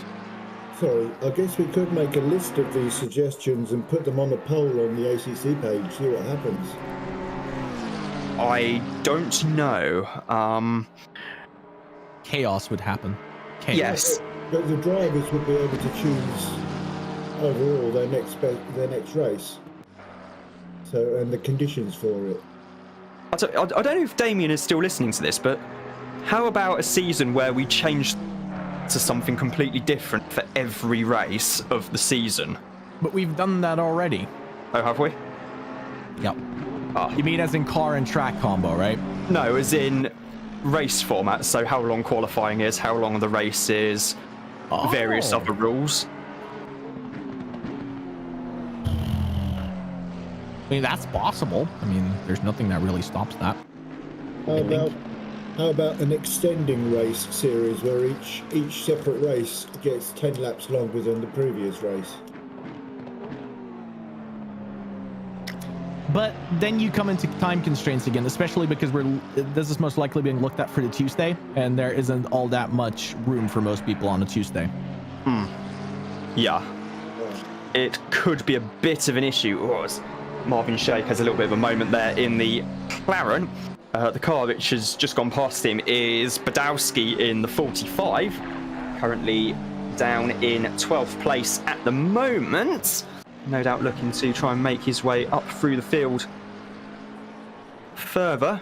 Sorry, I guess we could make a list of these suggestions and put them on a poll on the ACC page, see what happens. I don't know. Chaos would happen. Chaos. Yes. But the drivers would be able to choose overall their next race. So, and the conditions for it. I don't know if Damien is still listening to this, but how about a season where we change to something completely different for every race of the season? But we've done that already. Oh, have we? Yep. Ah. You mean as in car and track combo, right? No, as in race format. So how long qualifying is, how long the race is, various other rules. I mean, that's possible. I mean, there's nothing that really stops that. How about an extending race series where each separate race gets 10 laps longer than the previous race? But then you come into time constraints again, especially because this is most likely being looked at for the Tuesday, and there isn't all that much room for most people on a Tuesday. Yeah. It could be a bit of an issue. Marvin Shake has a little bit of a moment there in the McLaren. The car which has just gone past him is Badowski in the 45, currently down in 12th place at the moment. No doubt looking to try and make his way up through the field further.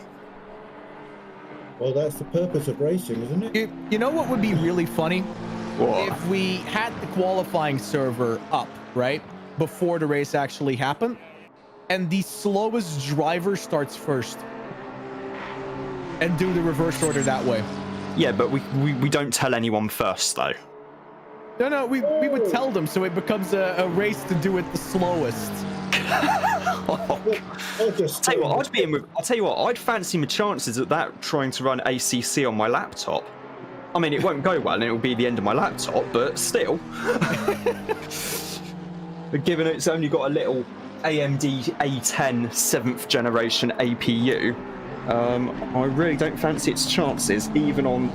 Well, that's the purpose of racing, isn't it? You know what would be really funny? What? If we had the qualifying server up, right, before the race actually happened, and the slowest driver starts first. And do the reverse order that way. Yeah, but we don't tell anyone first, though. No, we would tell them, so it becomes a race to do it the slowest. I'll tell you what, I'd fancy my chances at that trying to run ACC on my laptop. I mean, it won't go well, and it'll be the end of my laptop, but still. But given it's only got a little AMD A10 7th generation APU, I really don't fancy its chances, even on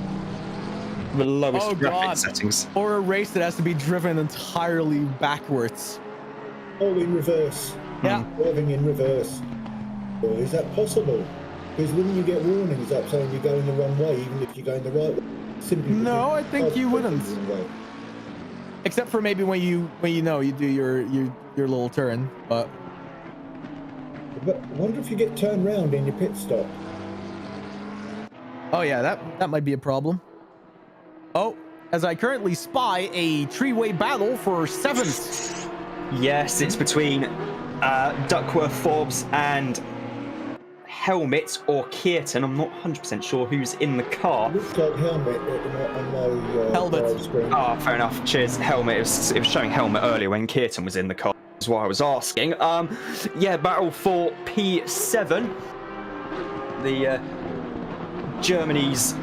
the lowest graphics settings. Or a race that has to be driven entirely backwards. Oh, in reverse. Yeah. Driving in reverse. Well, is that possible? Because wouldn't you get warnings up saying you're going the wrong way, even if you're going the right way? Simply no, I think you wouldn't. Except for maybe when you do your little turn, but I wonder if you get turned round in your pit stop. Oh yeah, that might be a problem. Oh, as I currently spy a three-way battle for 7th. Yes, it's between Duckworth, Forbes, and Helmet or Kearton. I'm not 100% sure who's in the car. Looks like Helmet on my Helmet screen. Ah, fair enough. Cheers, Helmet. It was showing Helmet earlier when Kearton was in the car. That's why I was asking. Yeah, battle for P7. The Germany's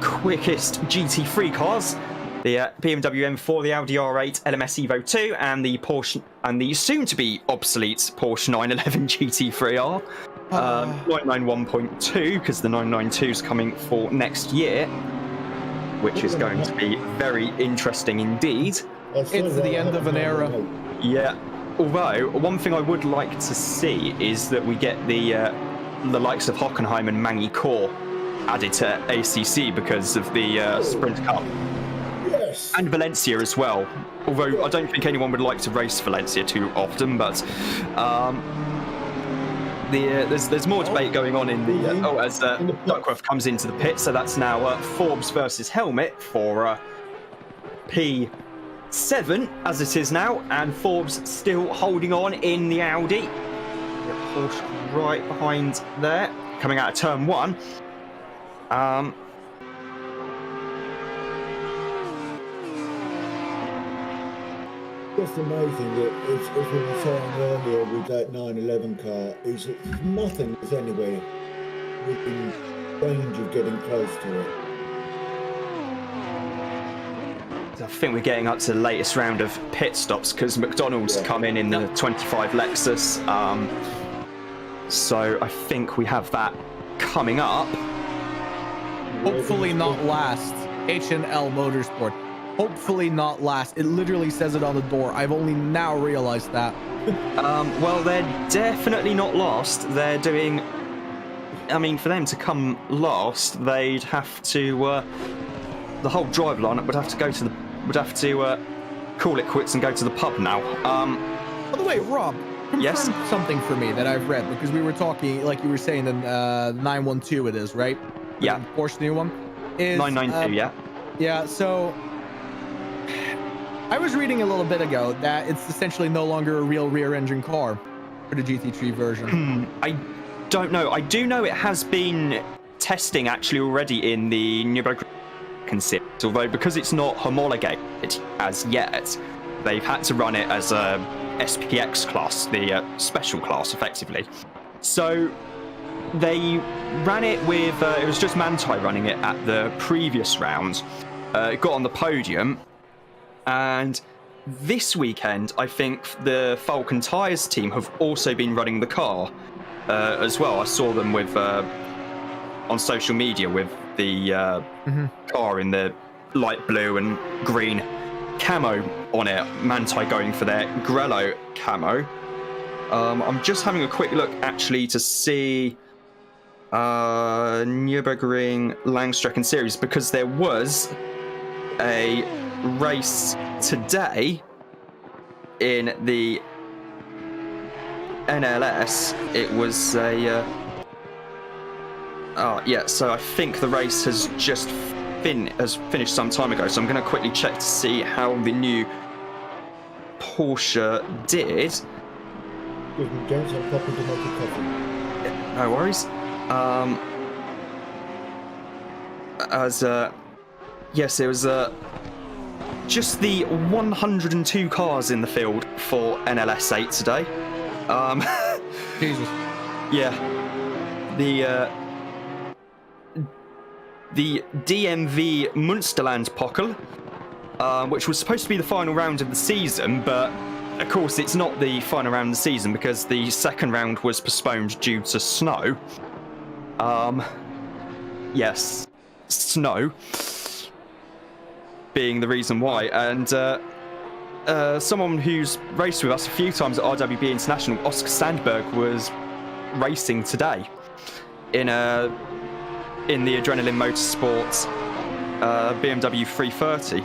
quickest GT3 cars. The BMW M4, the Audi R8, LMS Evo 2, and the Porsche, and the soon-to-be obsolete Porsche 911 GT3R. 991.2, because the 992 is coming for next year, which is going to be very interesting indeed. It's the end of an era. Yeah. Although one thing I would like to see is that we get the likes of Hockenheim and Mangy Core added to ACC because of the Sprint Cup. Yes. And Valencia as well. Although I don't think anyone would like to race Valencia too often, but there's more debate going on in the as Duckworth comes into the pit. So that's now Forbes versus Helmet for P7 as it is now, and Forbes still holding on in the Audi. The Porsche right behind there, coming out of turn 1. Just amazing that, as we were saying earlier with that 911 car, is that nothing is anywhere within range of getting close to it. think we're getting up to the latest round of pit stops because McDonald's come in the 25 Lexus. So I think we have that coming up. Hopefully not last. H&L Motorsport. Hopefully not last. It literally says it on the door. I've only now realized that. Well, they're definitely not last. They're doing... I mean, for them to come last, they'd have to... the whole drive lineup would have to go to the... would have to call it quits and go to the pub now. By the way, Rob, confirm yes? something for me that I've read, because we were talking, like you were saying, in 912 it is, right? Yeah. The Porsche new one? Is, 992, yeah. Yeah, so... I was reading a little bit ago that it's essentially no longer a real rear-engine car for the GT3 version. I don't know. I do know it has been testing actually already in the Nürburgring series, although because it's not homologated as yet, they've had to run it as a SPX class, the special class, effectively. So they ran it with, it was just Manthey running it at the previous round. It got on the podium. And this weekend, I think the Falcon Tyres team have also been running the car as well. I saw them with on social media with the car in the light blue and green camo on it. Manthey going for their Grello camo. I'm just having a quick look actually to see Nürburgring Langstrecken series, because there was a race today in the NLS. It was a so I think the race has just finished some time ago, so I'm going to quickly check to see how the new Porsche did. Excuse me, James, I'm popping to make a coffee. No worries. Yes, it was just the 102 cars in the field for NLS 8 today. Jesus. Yeah. The DMV Münsterland Pokal, which was supposed to be the final round of the season, but of course it's not the final round of the season because the second round was postponed due to snow. Yes, snow being the reason why. And someone who's raced with us a few times at RWB International, Oscar Sandberg, was racing today in the Adrenaline Motorsports BMW 330.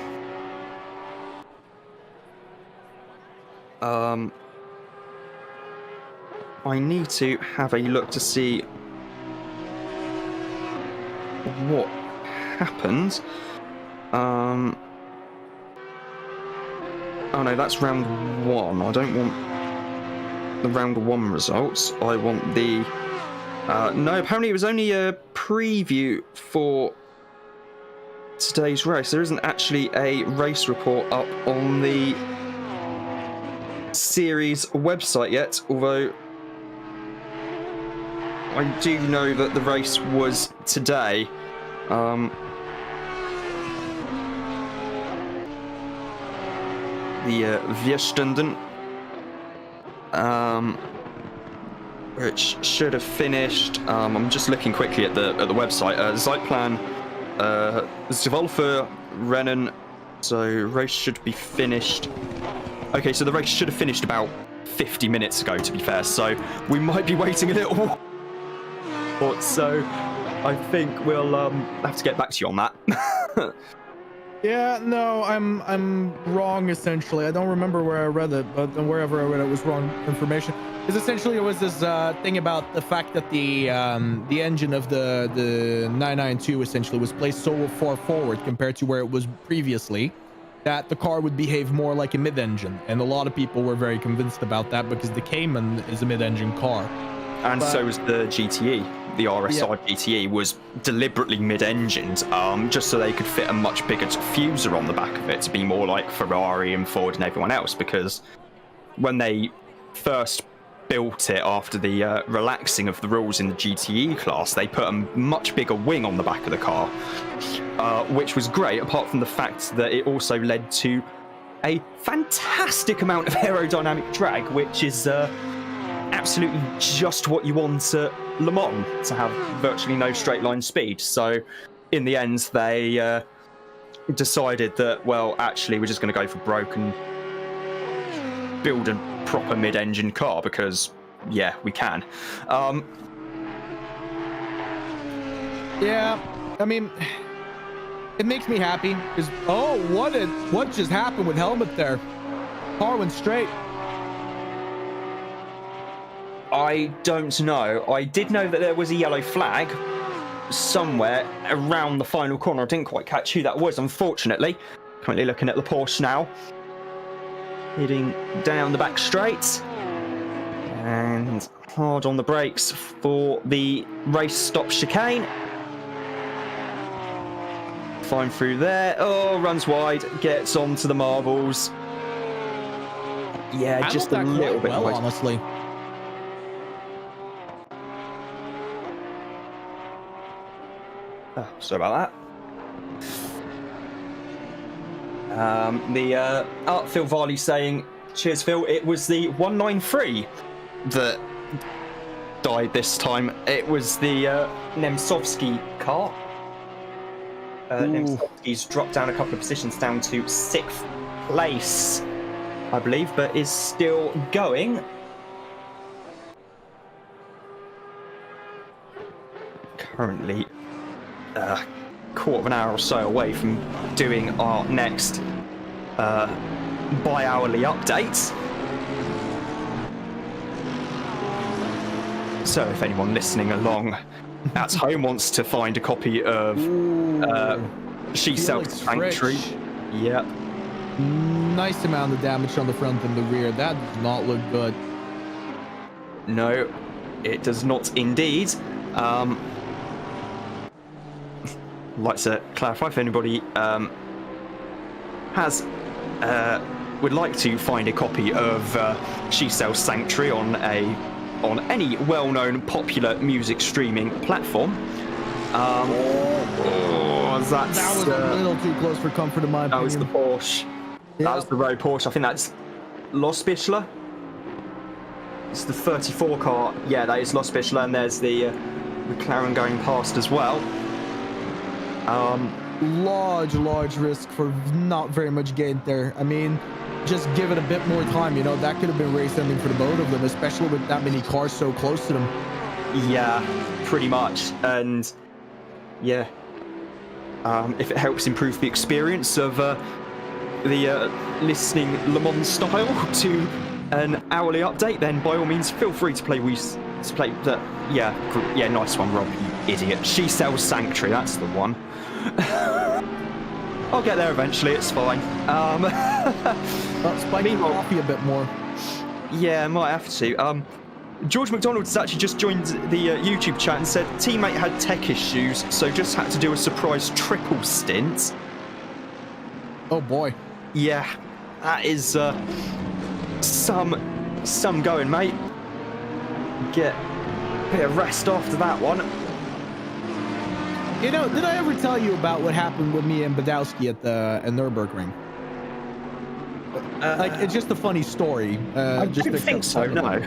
I need to have a look to see what happened. Oh no, that's round one. I don't want the round one results. I want the... no, apparently it was only a preview for today's race. There isn't actually a race report up on the series website yet, although I do know that the race was today. The Vierstunden, which should have finished. I'm just looking quickly at the website. Zeitplan, Zwolle Rennen. So race should be finished. Okay, so the race should have finished about 50 minutes ago, to be fair. So we might be waiting a little while. So I think we'll have to get back to you on that. Yeah, no, I'm wrong, essentially. I don't remember where I read it, but wherever I read it was wrong information. Because essentially it was this thing about the fact that the engine of the 992 essentially was placed so far forward compared to where it was previously, that the car would behave more like a mid-engine. And a lot of people were very convinced about that because the Cayman is a mid-engine car. And so was the GTE. The RSR GTE was deliberately mid-engined, just so they could fit a much bigger diffuser on the back of it to be more like Ferrari and Ford and everyone else, because when they first built it after the relaxing of the rules in the GTE class. They put a much bigger wing on the back of the car, which was great, apart from the fact that it also led to a fantastic amount of aerodynamic drag, which is absolutely just what you want at Le Mans, to have virtually no straight line speed. So in the end, they decided that, well, actually, we're just going to go for broke and build a proper mid-engine car because, yeah, we can. Yeah, I mean, it makes me happy because, oh, what just happened with helmet there? Car went straight. I don't know. I did know that there was a yellow flag somewhere around the final corner. I didn't quite catch who that was, unfortunately. Currently looking at the Porsche now. Heading down the back straight. And hard on the brakes for the race stop chicane. Fine through there. Oh, runs wide. Gets onto the marbles. Yeah, just a little bit well, wide. Honestly. Oh, sorry about that. Phil Varley saying, cheers Phil, it was the 193 that died this time. It was the Nemtsovsky car. Nemtsovsky's dropped down a couple of positions down to 6th place, I believe, but is still going. Currently quarter of an hour or so away from doing our next bi-hourly updates. So if anyone listening along at home wants to find a copy of She Sells Sanctuary, yeah, nice amount of damage on the front and the rear. That does not look good. No, it does not indeed. Like to clarify, if anybody would like to find a copy of She Sells Sanctuary on any well-known popular music streaming platform, that was a little too close for comfort in my opinion. That was the Porsche. Yep. That was the road Porsche. I think that's Los Bichler. It's the 34 car. Yeah, that is Los Bichler, and there's the McLaren going past as well. Large risk for not very much gain there. I mean, just give it a bit more time, you know. That could have been race ending for the both of them, especially with that many cars so close to them. Yeah, pretty much. And yeah, if it helps improve the experience of the listening Le Mans style to an hourly update, then by all means feel free to play that. Yeah, nice one, Rob, you idiot. She Sells Sanctuary, that's the one. I'll get there eventually, it's fine. Spike the coffee a bit more. Yeah, might have to. George McDonald has actually just joined the YouTube chat and said teammate had tech issues, so just had to do a surprise triple stint. Oh boy. Yeah, that is some going, mate. Get a bit of rest after that one. You know, did I ever tell you about what happened with me and Badowski at Nürburgring? Like, it's just a funny story. I don't think so, no.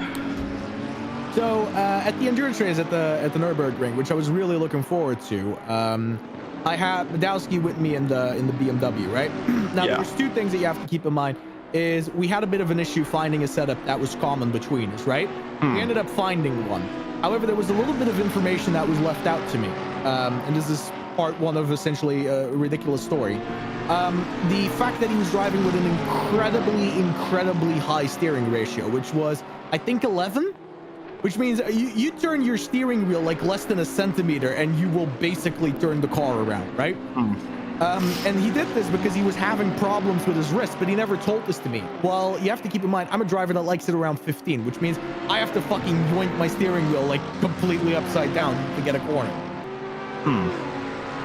So, at the endurance race at the Nürburgring, which I was really looking forward to, I had Badowski with me in the BMW, right? Now, There's two things that you have to keep in mind. Is we had a bit of an issue finding a setup that was common between us, right? We ended up finding one. However, there was a little bit of information that was left out to me. And this is part one of essentially a ridiculous story. The fact that he was driving with an incredibly high steering ratio, which was, I think, 11? Which means you turn your steering wheel like less than a centimeter and you will basically turn the car around, right? And he did this because he was having problems with his wrist, but he never told this to me. Well, you have to keep in mind, I'm a driver that likes it around 15, which means I have to fucking yoink my steering wheel like completely upside down to get a corner.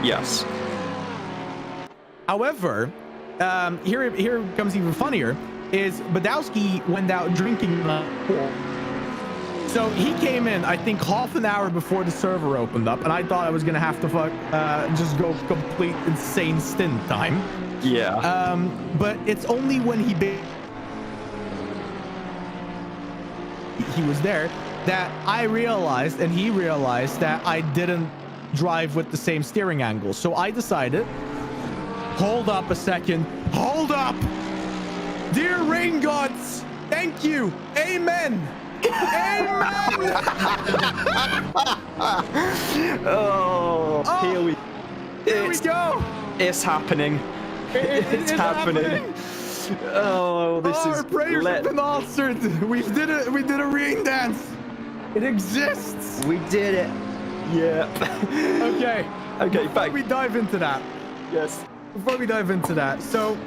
Yes. However, here comes even funnier, is Badowski went out drinking So he came in, I think, half an hour before the server opened up, and I thought I was gonna have to just go complete insane stint time. Yeah. But it's only when he was there that I realized, and he realized, that I didn't drive with the same steering angle. So I decided, hold up a second, hold up, dear rain gods, thank you, amen. Amen. Oh, here we go. It's happening. It's happening. Oh, this is. Our prayers have been answered. We did it. We did a rain dance. It exists. We did it. Yeah. Okay. Okay. Before we dive into that. Yes. Before we dive into that, so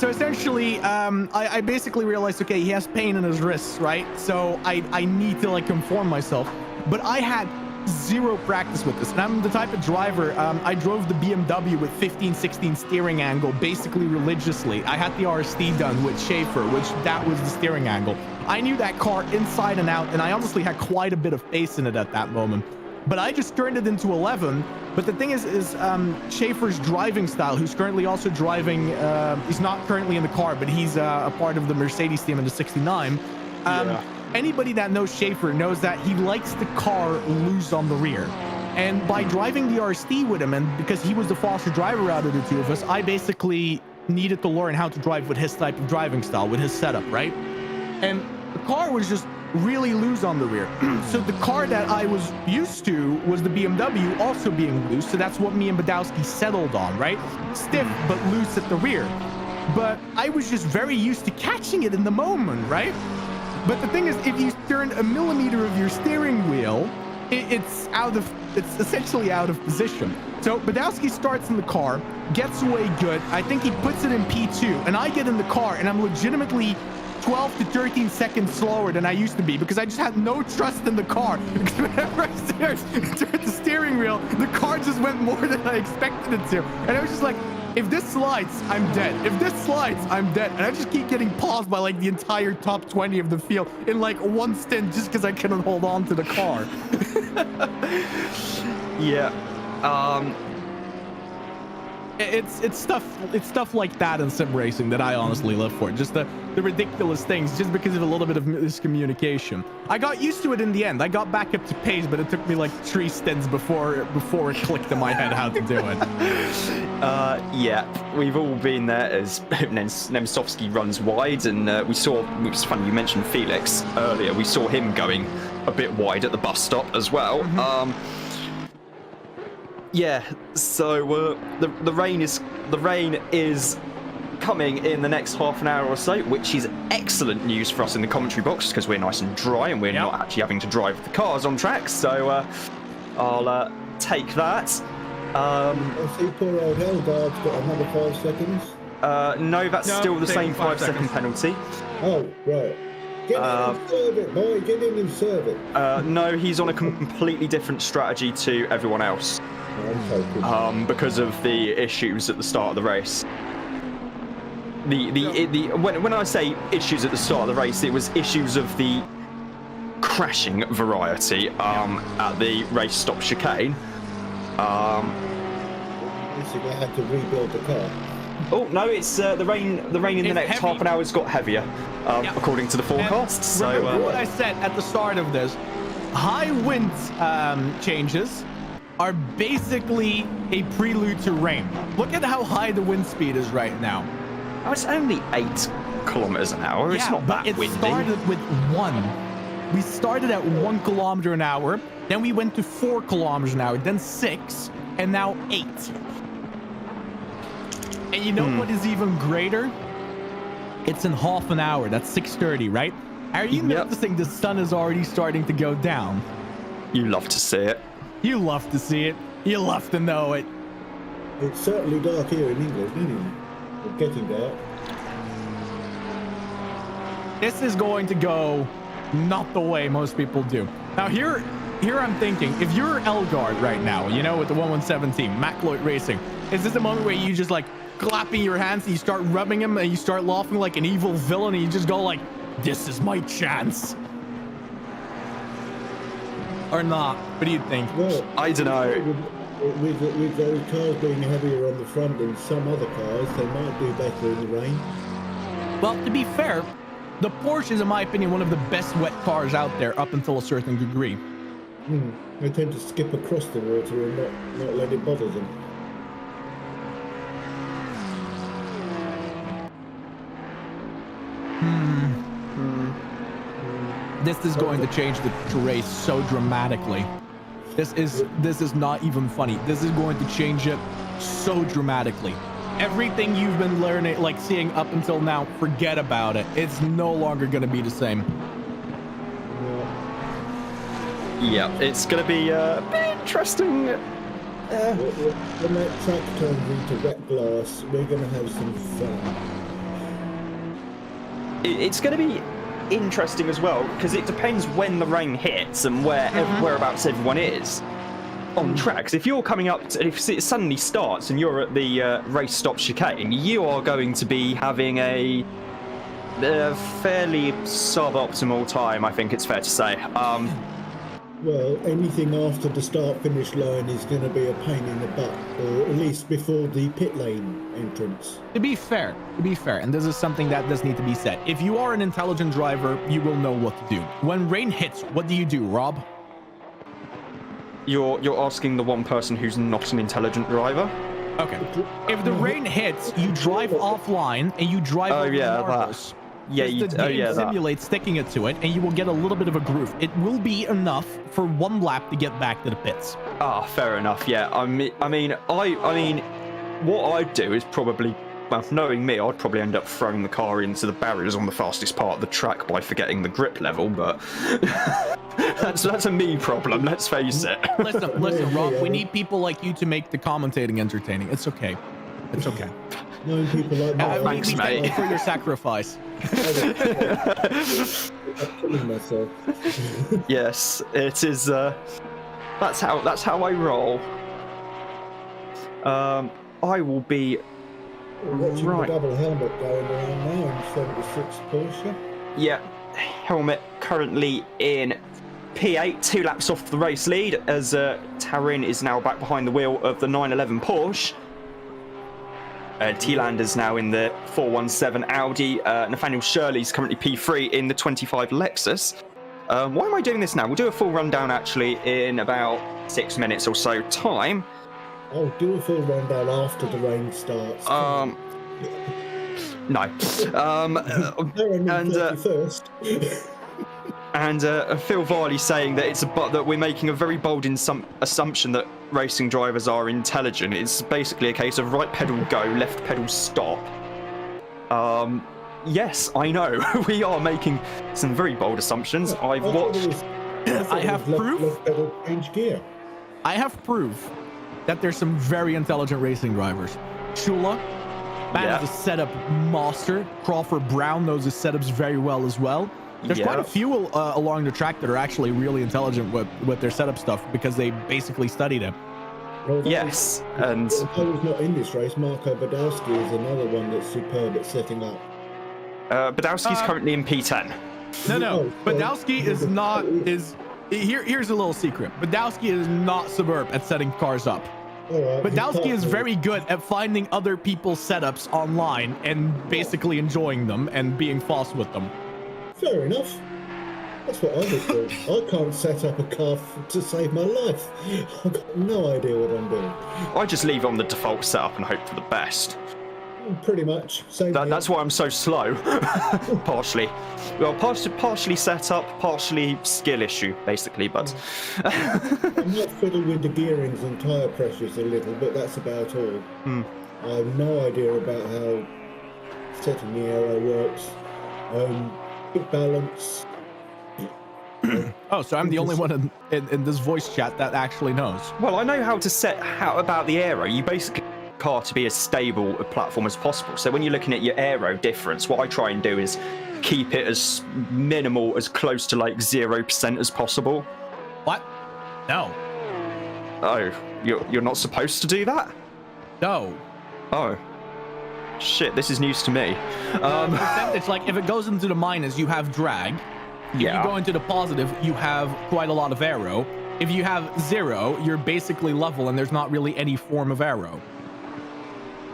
essentially, I basically realized, okay, he has pain in his wrists, right? So I need to like conform myself, but I had zero practice with this, and I'm the type of driver, I drove the BMW with 15-16 steering angle basically religiously. I had the RST done with Schaefer, which that was the steering angle. I knew that car inside and out, and I honestly had quite a bit of pace in it at that moment, but I just turned it into 11. But the thing is Schaefer's driving style, who's currently also driving, he's not currently in the car, but he's a part of the Mercedes team in the 69. Anybody that knows Schaefer knows that he likes the car loose on the rear. And by driving the RST with him, and because he was the faster driver out of the two of us, I basically needed to learn how to drive with his type of driving style, with his setup, right? And the car was just really loose on the rear. So the car that I was used to was the BMW also being loose. So that's what me and Badowski settled on, right? Stiff, but loose at the rear. But I was just very used to catching it in the moment, right? But the thing is, if you turn a millimeter of your steering wheel, it's essentially out of position. So Badowski starts in the car, gets away good. I think he puts it in P2, and I get in the car, and I'm legitimately 12 to 13 seconds slower than I used to be, because I just had no trust in the car. Because whenever I turned the steering wheel, the car just went more than I expected it to. And I was just like, if this slides, I'm dead. If this slides, I'm dead. And I just keep getting paused by like the entire top 20 of the field in like one stint just because I couldn't hold on to the car. Yeah. It's stuff like that in sim racing that I honestly live for. Just the ridiculous things, just because of a little bit of miscommunication. I got used to it in the end. I got back up to pace, but it took me like 3 stints before it clicked in my head how to do it. Yeah, we've all been there as Nemsovsky runs wide, and we saw, it was funny you mentioned Felix earlier, we saw him going a bit wide at the bus stop as well. Yeah, so the rain is coming in the next half an hour or so, which is excellent news for us in the commentary box, because we're nice and dry and we're not actually having to drive the cars on track. So I'll take that. I see poor old Helgard's got another 5 seconds. No, that's still the same 5-second penalty. Oh, right. Get in and serve it, boy. Get in and serve it. No, he's on a completely different strategy to everyone else. Because of the issues at the start of the race. When I say issues at the start of the race, it was issues of the crashing variety at the race stop chicane. Basically, I had to rebuild the car. Oh no, it's the rain in the next heavy. half an hour has got heavier, according to the forecast. So remember what I said at the start of this: high wind changes are basically a prelude to rain. Look at how high the wind speed is right now. Oh, it's only 8 kilometers an hour. It's not that windy. It started with 1. We started at 1 kilometer an hour, then we went to 4 kilometers an hour, then 6, and now 8. And you know what is even greater? It's in half an hour. That's 6:30, right? Are you noticing the sun is already starting to go down? You love to see it. You love to see it. You love to know it. It's certainly dark here in England, isn't it? It's getting dark. This is going to go not the way most people do. Now here I'm thinking, if you're Elgard right now, you know, with the 117 team, McLeod Racing, is this a moment where you just like clapping your hands and you start rubbing him and you start laughing like an evil villain and you just go like, this is my chance. or not? What do you think? Well, I don't know. With those cars being heavier on the front than some other cars, they might do better in the rain. Well, to be fair, the Porsche is, in my opinion, one of the best wet cars out there up until a certain degree. They tend to skip across the water and not let it bother them. This is going to change the race so dramatically. This is not even funny. This is going to change it so dramatically. Everything you've been learning, like seeing up until now, forget about it. It's no longer going to be the same. Yeah, it's going to be a bit interesting. When that track turns into wet glass, we're going to have some fun. It's going to be interesting as well, because it depends when the rain hits and whereabouts everyone is on tracks. If you're coming up, if it suddenly starts and you're at the race stop chicane, you are going to be having a fairly suboptimal time, I think it's fair to say. Well, anything after the start-finish line is going to be a pain in the butt, or at least before the pit lane entrance. To be fair, and this is something that does need to be said. If you are an intelligent driver, you will know what to do. When rain hits, what do you do, Rob? You're asking the one person who's not an intelligent driver? Okay. If the rain hits, you drive offline and you drive over the marbles. Yeah, the game simulates sticking it to it, and you will get a little bit of a groove. It will be enough for one lap to get back to the pits. Ah, fair enough. Yeah, I mean, what I'd do is probably, well, knowing me, I'd probably end up throwing the car into the barriers on the fastest part of the track by forgetting the grip level. But that's a me problem. Let's face it. Listen, Rob. We need people like you to make the commentating entertaining. It's okay. It's okay. Knowing people like that. Thanks, mate. Thank you for your sacrifice. I'm killing myself. Yes, it is. That's how I roll. I will be Watching right. the double helmet going around now in 76 Porsche. Yeah, helmet currently in P8, 2 laps off the race lead, as Tarin is now back behind the wheel of the 911 Porsche. T-Land is now in the 417 Audi. Nathaniel Shirley's currently P3 in the 25 Lexus. Why am I doing this now? We'll do a full rundown actually in about 6 minutes or so time. I'll do a full rundown after the rain starts. No. And Phil Varley saying that that we're making a very bold assumption that racing drivers are intelligent. It's basically a case of right pedal go, left pedal stop. Yes, I know. We are making some very bold assumptions. I've watched. I have proof. Left pedal change gear. I have proof that there's some very intelligent racing drivers. Shula, man, is a setup master. Crawford Brown knows his setups very well as well. There's quite a few along the track that are actually really intelligent with their setup stuff because they basically studied it. Well, yes, and I was not in this race. Marco Badowski is another one that's superb at setting up. Badowski's currently in P10. No. Badowski is not. Here's a little secret. Badowski is not superb at setting cars up. Right, Badowski is very good at finding other people's setups online and basically enjoying them and being fast with them. Fair enough. That's what I would do. I can't set up a car to save my life. I've got no idea what I'm doing. I just leave on the default setup and hope for the best. Pretty much. That's why I'm so slow. Partially. Well, partially set up, partially skill issue, basically, but... I might fiddle with the gearings and tyre pressures a little, but that's about all. I have no idea about how setting the aero works. Balance. Oh, so I'm the only one in this voice chat that actually knows. Well, I know how to set about the aero. You basically car to be as stable a platform as possible. So when you're looking at your aero difference, what I try and do is keep it as minimal, as close to like 0% as possible. What? No. Oh, you're not supposed to do that? No. Oh. Shit, this is news to me. Percentage, like if it goes into the minus, you have drag. If you go into the positive, you have quite a lot of aero. If you have 0, you're basically level and there's not really any form of aero.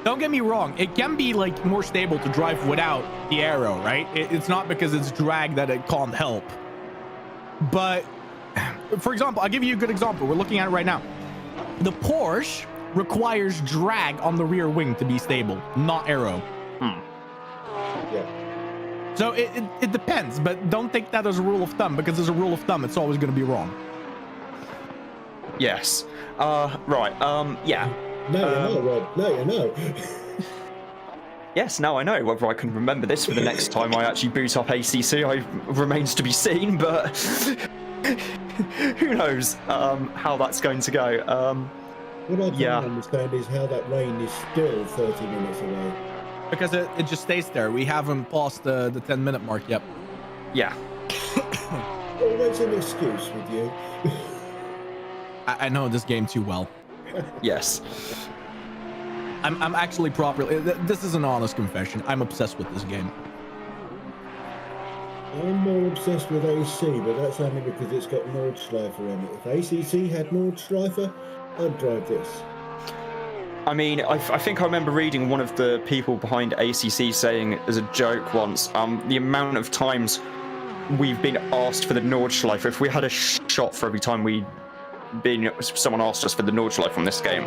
Don't get me wrong, it can be like more stable to drive without the aero, right? It's not because it's drag that it can't help. But for example, I'll give you a good example. We're looking at it right now. The Porsche requires drag on the rear wing to be stable, not aero. Yeah. So it depends, but don't take that as a rule of thumb, because as a rule of thumb, it's always going to be wrong. Yes. Right. Yeah. No, you know, Rob. No, you know. Yes, now I know. Whether I can remember this for the next time I actually boot up ACC, remains to be seen, but who knows how that's going to go. What I don't understand is how that rain is still 30 minutes away. Because it just stays there. We haven't passed the 10-minute mark yet. Yeah. Always an excuse with you. I know this game too well. Yes. I'm actually properly... This is an honest confession. I'm obsessed with this game. I'm more obsessed with AC, but that's only because it's got Nordschleifer in it. If ACC had Nordschleifer, I'd drive this. I mean, I think I remember reading one of the people behind ACC saying as a joke once, the amount of times we've been asked for the Nordschleifer. If we had a shot for every time someone asked us for the Nordschleifer on this game,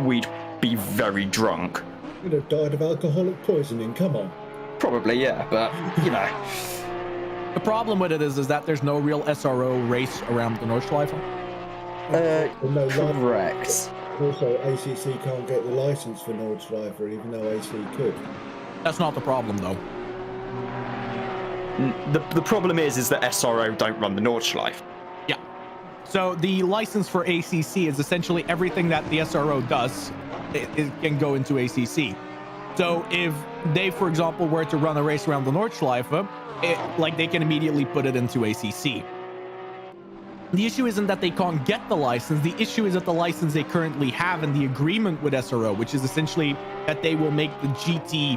we'd be very drunk. You'd have died of alcoholic poisoning, come on. Probably, yeah, but, you know. The problem with it is that there's no real SRO race around the Nordschleife. Correct. Also, ACC can't get the license for Nordschleifer, even though AC could. That's not the problem, though. The problem is that SRO don't run the Nordschleife. Yeah. So the license for ACC is essentially everything that the SRO does. It can go into ACC. So if they, for example, were to run a race around the Nordschleife, they can immediately put it into ACC. The issue isn't that they can't get the license. The issue is that the license they currently have and the agreement with SRO, which is essentially that they will make the GT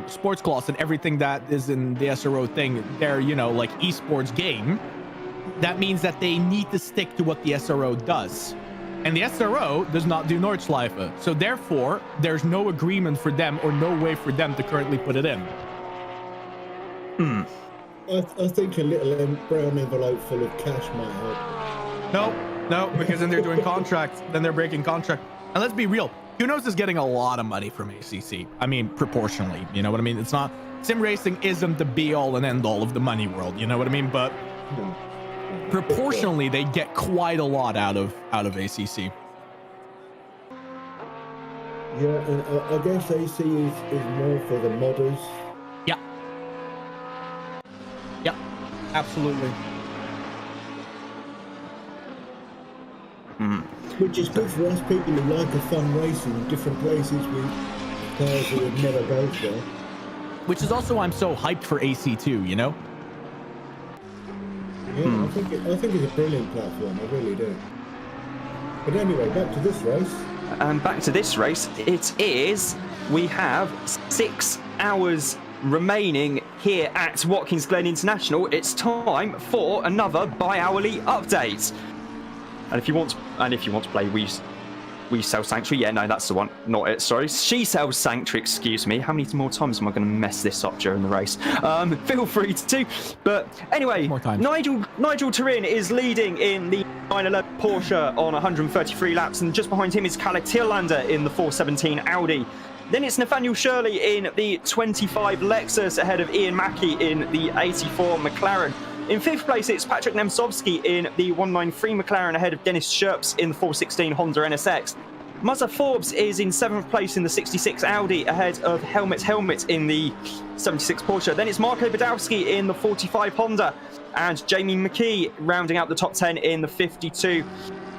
sports class and everything that is in the SRO thing, their, like esports game. That means that they need to stick to what the SRO does. And the SRO does not do Nordschleife. So therefore, there's no agreement for them or no way for them to currently put it in. I think a little brown envelope full of cash might help. No, because then they're doing contracts, then they're breaking contract. And let's be real, Kunos is getting a lot of money from ACC. I mean, proportionally, you know what I mean? It's not, sim racing isn't the be all and end all of the money world, you know what I mean? But proportionally, they get quite a lot out of ACC. Yeah, and I guess AC is more for the modders. Yeah, absolutely. Which is good for us people who like a fun race in different places with cars that would never go there. Which is also why I'm so hyped for AC2, you know? Yeah, I think it's a brilliant platform, I really do. But anyway, back to this race. Back to this race, we have 6 hours remaining here at Watkins Glen International. It's time for another bi-hourly update. And if you want to play We Sell Sanctuary, yeah, no, that's the one, not it, sorry. She Sells Sanctuary, excuse me. How many more times am I going to mess this up during the race? Feel free to. But anyway, Nigel Turin is leading in the 911 Porsche on 133 laps, and just behind him is Kalle Tierlander in the 417 Audi. Then it's Nathaniel Shirley in the 25 Lexus ahead of Ian Mackey in the 84 McLaren. In 5th place, it's Patrick Nemtsovsky in the 193 McLaren ahead of Dennis Scherps in the 416 Honda NSX. Mazza Forbes is in 7th place in the 66 Audi ahead of Helmut in the 76 Porsche. Then it's Marko Badowski in the 45 Honda and Jamie McKee rounding out the top 10 in the 52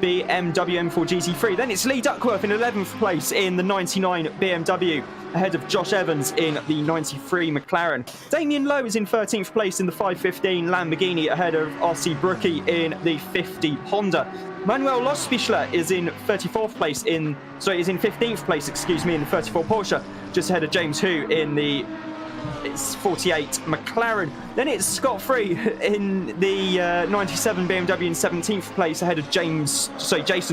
BMW M4 GT3. Then it's Lee Duckworth in 11th place in the 99 BMW ahead of Josh Evans in the 93 McLaren. Damien Lowe is in 13th place in the 515 Lamborghini ahead of RC Brookie in the 50 Honda. Manuel Lospischler is in 15th place in the 34 Porsche, just ahead of James Hu in the It's 48 McLaren. Then it's scot-free in the 97 BMW in 17th place ahead of Jason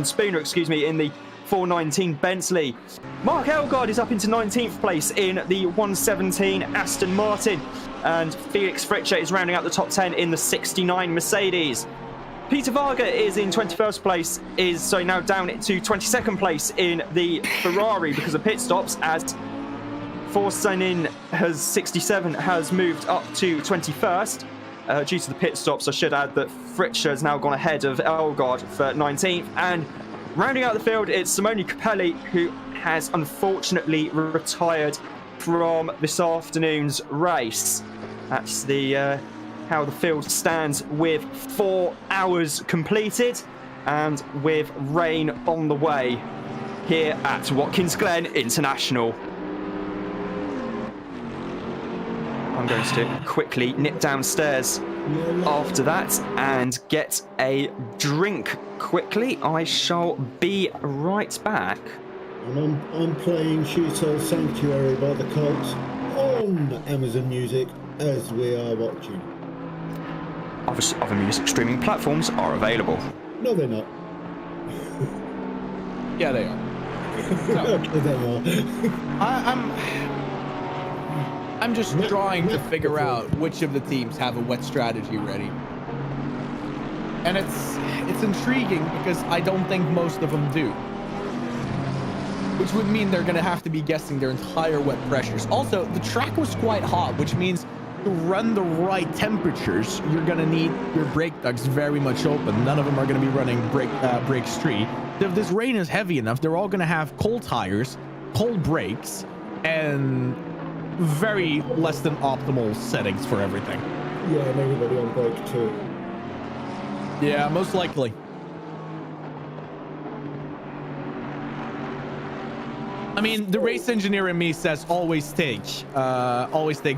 Spooner, in the 419 Bentley. Mark Elgard is up into 19th place in the 117 Aston Martin. And Felix Fritscher is rounding out the top 10 in the 69 Mercedes. Peter Varga is in 21st place, now down to 22nd place in the Ferrari because of pit stops, as Forsanin has 67 has moved up to 21st due to the pit stops. I should add that Fritscher has now gone ahead of Elgard for 19th. And rounding out the field, it's Simone Capelli, who has unfortunately retired from this afternoon's race. That's the how the field stands with 4 hours completed and with rain on the way here at Watkins Glen International. I'm going to quickly nip downstairs after that and get a drink quickly. I shall be right back. And I'm playing Shooter Sanctuary by the Colts on Amazon Music as we are watching. Other music streaming platforms are available. No, they're not. Yeah, they are. No. They are. I'm just trying to figure out which of the teams have a wet strategy ready. And it's intriguing because I don't think most of them do. Which would mean they're going to have to be guessing their entire wet pressures. Also, the track was quite hot, which means to run the right temperatures, you're going to need your brake ducts very much open. None of them are going to be running brake street. If this rain is heavy enough, they're all going to have cold tires, cold brakes, and very less than optimal settings for everything. Yeah, and everybody on brake too. Yeah, most likely. I mean, the race engineer in me says always take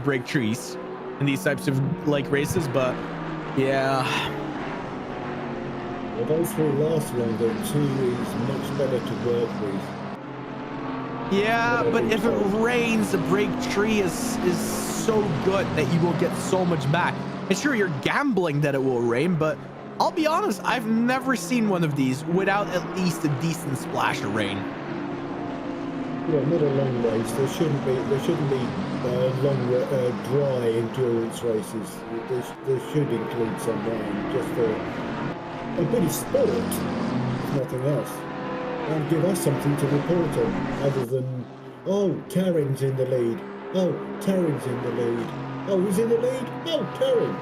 brake trees in these types of like races, but yeah. Well, those will last longer, and 2 is much better to work with. Yeah, but if it rains, the brake tree is so good that you will get so much back. And sure, you're gambling that it will rain, but I'll be honest, I've never seen one of these without at least a decent splash of rain. Yeah, not a long race. There shouldn't be long dry endurance races. There should include some rain, just for a bit of sport, if nothing else. And give us something to report on, other than, oh, Tarring's in the lead. Oh, Tarring's in the lead. Oh, he's in the lead? Oh, Tarring.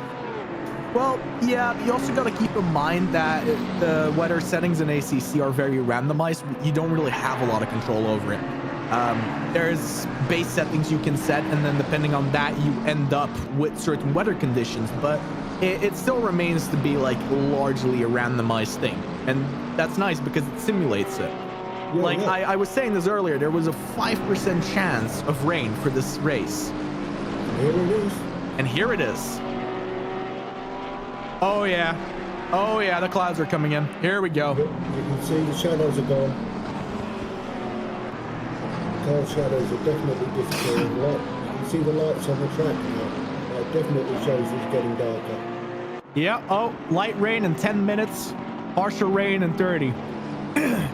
Well, yeah, you also got to keep in mind that the weather settings in ACC are very randomized. You don't really have a lot of control over it. There's base settings you can set, and then depending on that, you end up with certain weather conditions, but it still remains to be like largely a randomized thing. And that's nice because it simulates it. Yeah, like yeah. I was saying this earlier, there was a 5% chance of rain for this race. Here it is. And here it is. Oh yeah. Oh yeah, the clouds are coming in. Here we go. You can see the shadows are gone. Car shadows are definitely disappearing. You can see the lights on the track now. It definitely shows it's getting darker. Yeah, oh, light rain in 10 minutes, harsher rain in 30.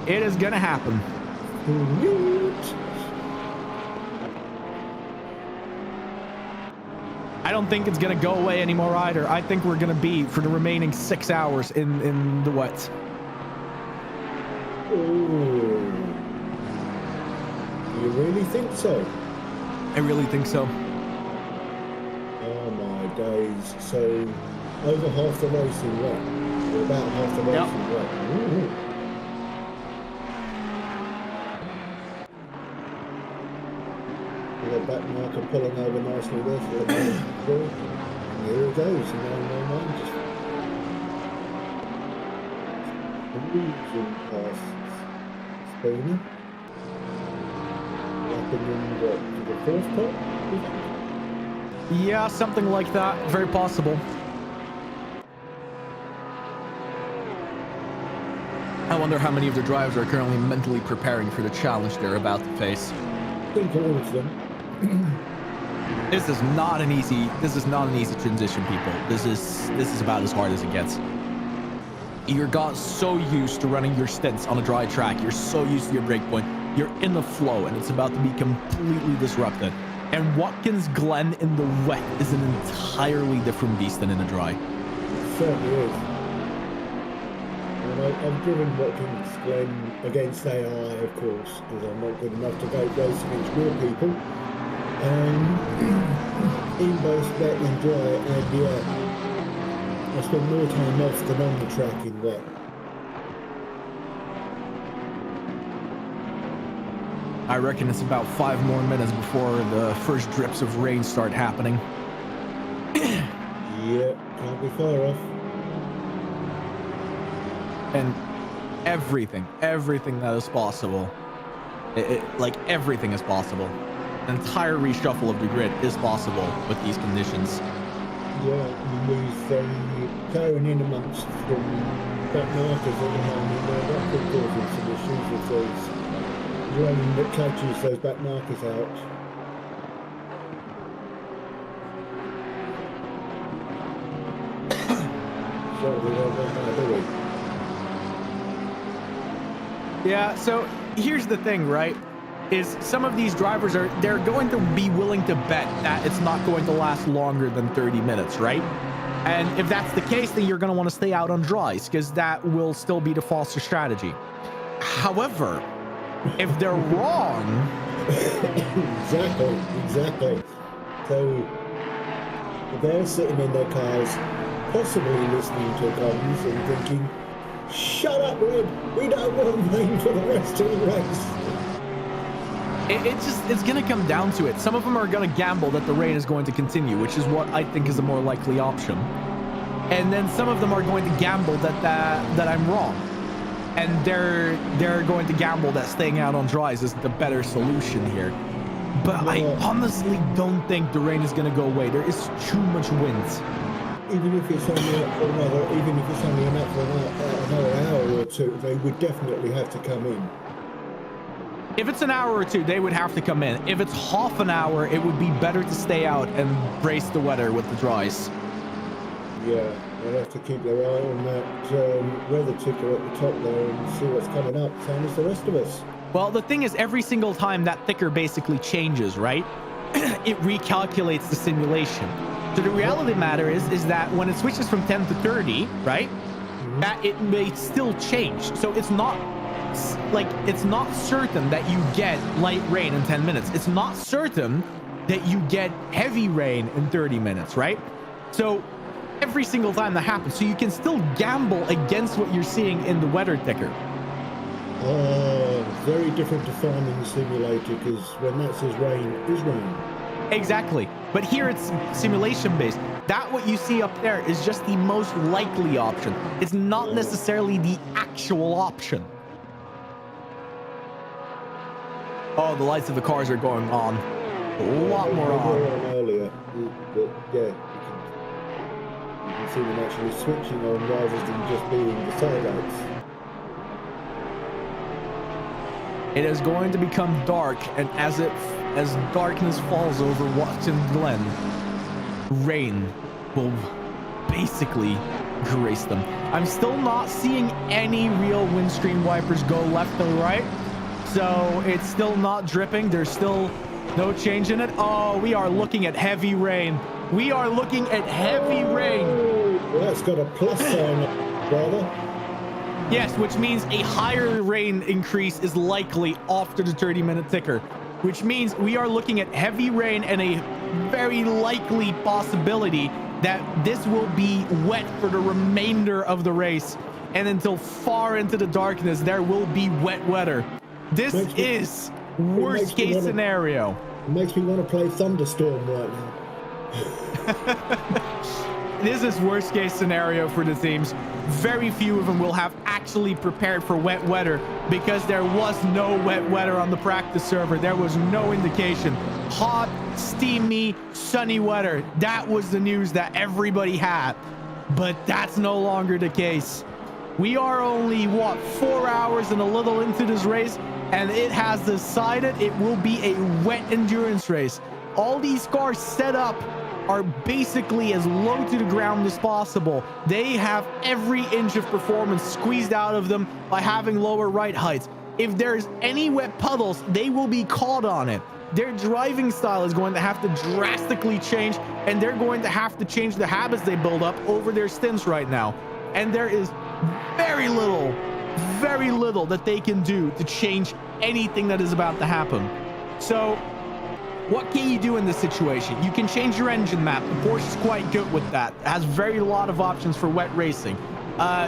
It is gonna happen. I don't think it's gonna go away anymore either. I think we're gonna be for the remaining 6 hours in the wet. Ooh. You really think so? I really think so. Oh my days. So over half the racing wet. Or about half the racing wet. Ooh. The back marker pulling over nicely there for the and here it goes. No, just moving past Spooner. Lapping in what, to the fourth top? Yeah, something like that. Very possible. I wonder how many of the drivers are currently mentally preparing for the challenge they're about to face. I think all of them. This is not an easy transition, people. This is about as hard as it gets. You're got so used to running your stints on a dry track. You're so used to your breakpoint. You're in the flow, and it's about to be completely disrupted. And Watkins Glen in the wet is an entirely different beast than in the dry. It certainly is. And I've driven Watkins Glen against AI, of course, because I'm not good enough to go race against real people. In both wet and dry, and yeah, I spent more time off than on the track in wet. I reckon it's about 5 more minutes before the first drips of rain start happening. Yeah, can't be far off. And everything that is possible, like everything is possible. An entire reshuffle of the grid is possible with these conditions. Yeah, with carrying in amongst the back markers at the moment, that could cause some issues if there's rain that catches those back markers out. So we don't want that, do we? Yeah, so here's the thing, right? Is some of these drivers they're going to be willing to bet that it's not going to last longer than 30 minutes, right? And if that's the case, then you're going to want to stay out on dries because that will still be the faster strategy. However, if they're wrong... Exactly. So they're sitting in their cars, possibly listening to comms and thinking, shut up, Red, we don't want rain for the rest of the race. It's going to come down to it. Some of them are going to gamble that the rain is going to continue, which is what I think is a more likely option. And then some of them are going to gamble that I'm wrong. And they're going to gamble that staying out on dries is the better solution here. But I honestly don't think the rain is going to go away. There is too much wind. Even if it's only up for another hour or two, they would definitely have to come in. If it's an hour or two, they would have to come in. If it's half an hour, it would be better to stay out and brace the weather with the dries. Yeah, they'll have to keep their eye on that weather ticker at the top there and see what's coming up, same as the rest of us. Well, the thing is, every single time that ticker basically changes, right? It recalculates the simulation. So the reality of the matter is that when it switches from 10 to 30, right? That it may still change. So it's not certain that you get light rain in 10 minutes. It's not certain that you get heavy rain in 30 minutes, right? So every single time that happens, so you can still gamble against what you're seeing in the weather ticker. Very different to farming the simulator, because when that says rain, is rain. Exactly. But here it's simulation based. That what you see up there is just the most likely option. It's not necessarily the actual option. Oh, the lights of the cars are going on. A lot more on. Earlier, but yeah, you can see them actually switching on rather than just being the side lights. It is going to become dark, and as darkness falls over Watkins Glen, rain will basically grace them. I'm still not seeing any real windscreen wipers go left or right, so it's still not dripping. There's still no change in it. Oh, we are looking at heavy rain. We are looking at heavy rain. Well, that's got a plus sign, brother. Yes, which means a higher rain increase is likely after the 30-minute ticker, which means we are looking at heavy rain and a very likely possibility that this will be wet for the remainder of the race. And until far into the darkness, there will be wet weather. This is worst case scenario. It makes me want to play Thunderstorm right now. This is worst case scenario for the teams. Very few of them will have actually prepared for wet weather because there was no wet weather on the practice server. There was no indication. Hot, steamy, sunny weather. That was the news that everybody had. But that's no longer the case. We are only, 4 hours and a little into this race, and it has decided it will be a wet endurance race. All these cars set up are basically as low to the ground as possible. They have every inch of performance squeezed out of them by having lower ride heights. If there's any wet puddles, they will be caught on it. Their driving style is going to have to drastically change, and they're going to have to change the habits they build up over their stints right now. And there is very little that they can do to change anything that is about to happen. So what can you do in this situation? You can change your engine map. The Porsche is quite good with that. It has very lot of options for wet racing.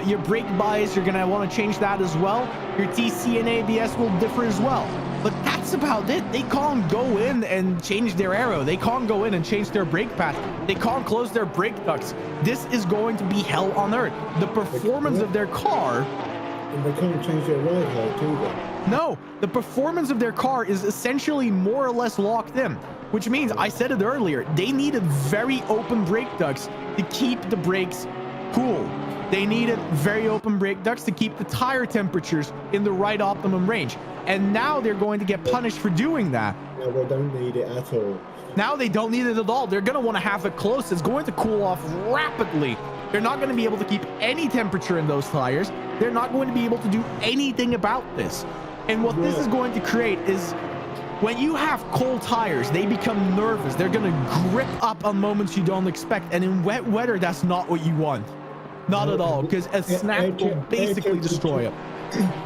Your brake bias, you're going to want to change that as well. Your TC and ABS will differ as well. But that's about it. They can't go in and change their aero. They can't go in and change their brake path. They can't close their brake ducts. This is going to be hell on earth. The performance of their car... And they can't change their ride height either. No, the performance of their car is essentially more or less locked in, which means, I said it earlier, they needed very open brake ducts to keep the brakes cool. They needed very open brake ducts to keep the tire temperatures in the right optimum range. And now they're going to get punished for doing that. No, they don't need it at all. Now they don't need it at all. They're going to want to have it close. It's going to cool off rapidly. They're not going to be able to keep any temperature in those tires. They're not going to be able to do anything about this. And what this is going to create is, when you have cold tires, they become nervous. They're going to grip up on moments you don't expect. And in wet weather, that's not what you want. Not at all, because a snap will basically destroy it.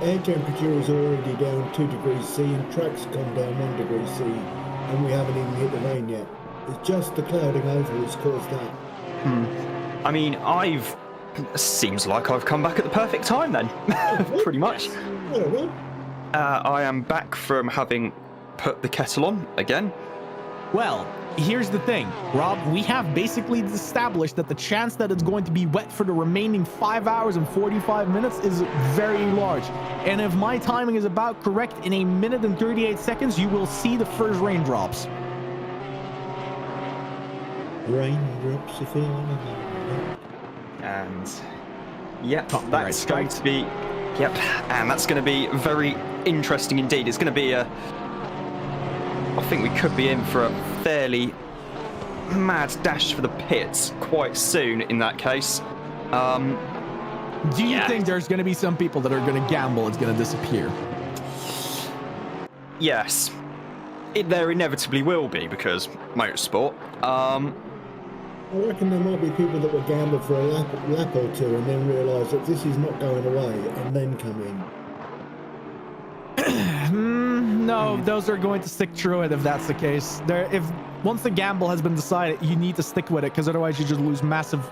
Air temperature is already down 2 degrees C, and track's gone down 1 degree C, and we haven't even hit the rain yet. It's just the clouding over that's caused that. I mean, seems like I've come back at the perfect time then, pretty much. I am back from having put the kettle on again. Well, here's the thing, Rob. We have basically established that the chance that it's going to be wet for the remaining 5 hours and 45 minutes is very large. And if my timing is about correct, in 1 minute and 38 seconds, you will see the first raindrops. Raindrops are falling. And yep, that's going to be and that's going to be very interesting indeed. It's going to be I think we could be in for a fairly mad dash for the pits quite soon in that case. Do you think there's going to be some people that are going to gamble it's going to disappear? Yes. There inevitably will be, because motorsport. I reckon there might be people that will gamble for a lap or two and then realise that this is not going away and then come in. No, those are going to stick through it if that's the case. Once the gamble has been decided, you need to stick with it, because otherwise you just lose massive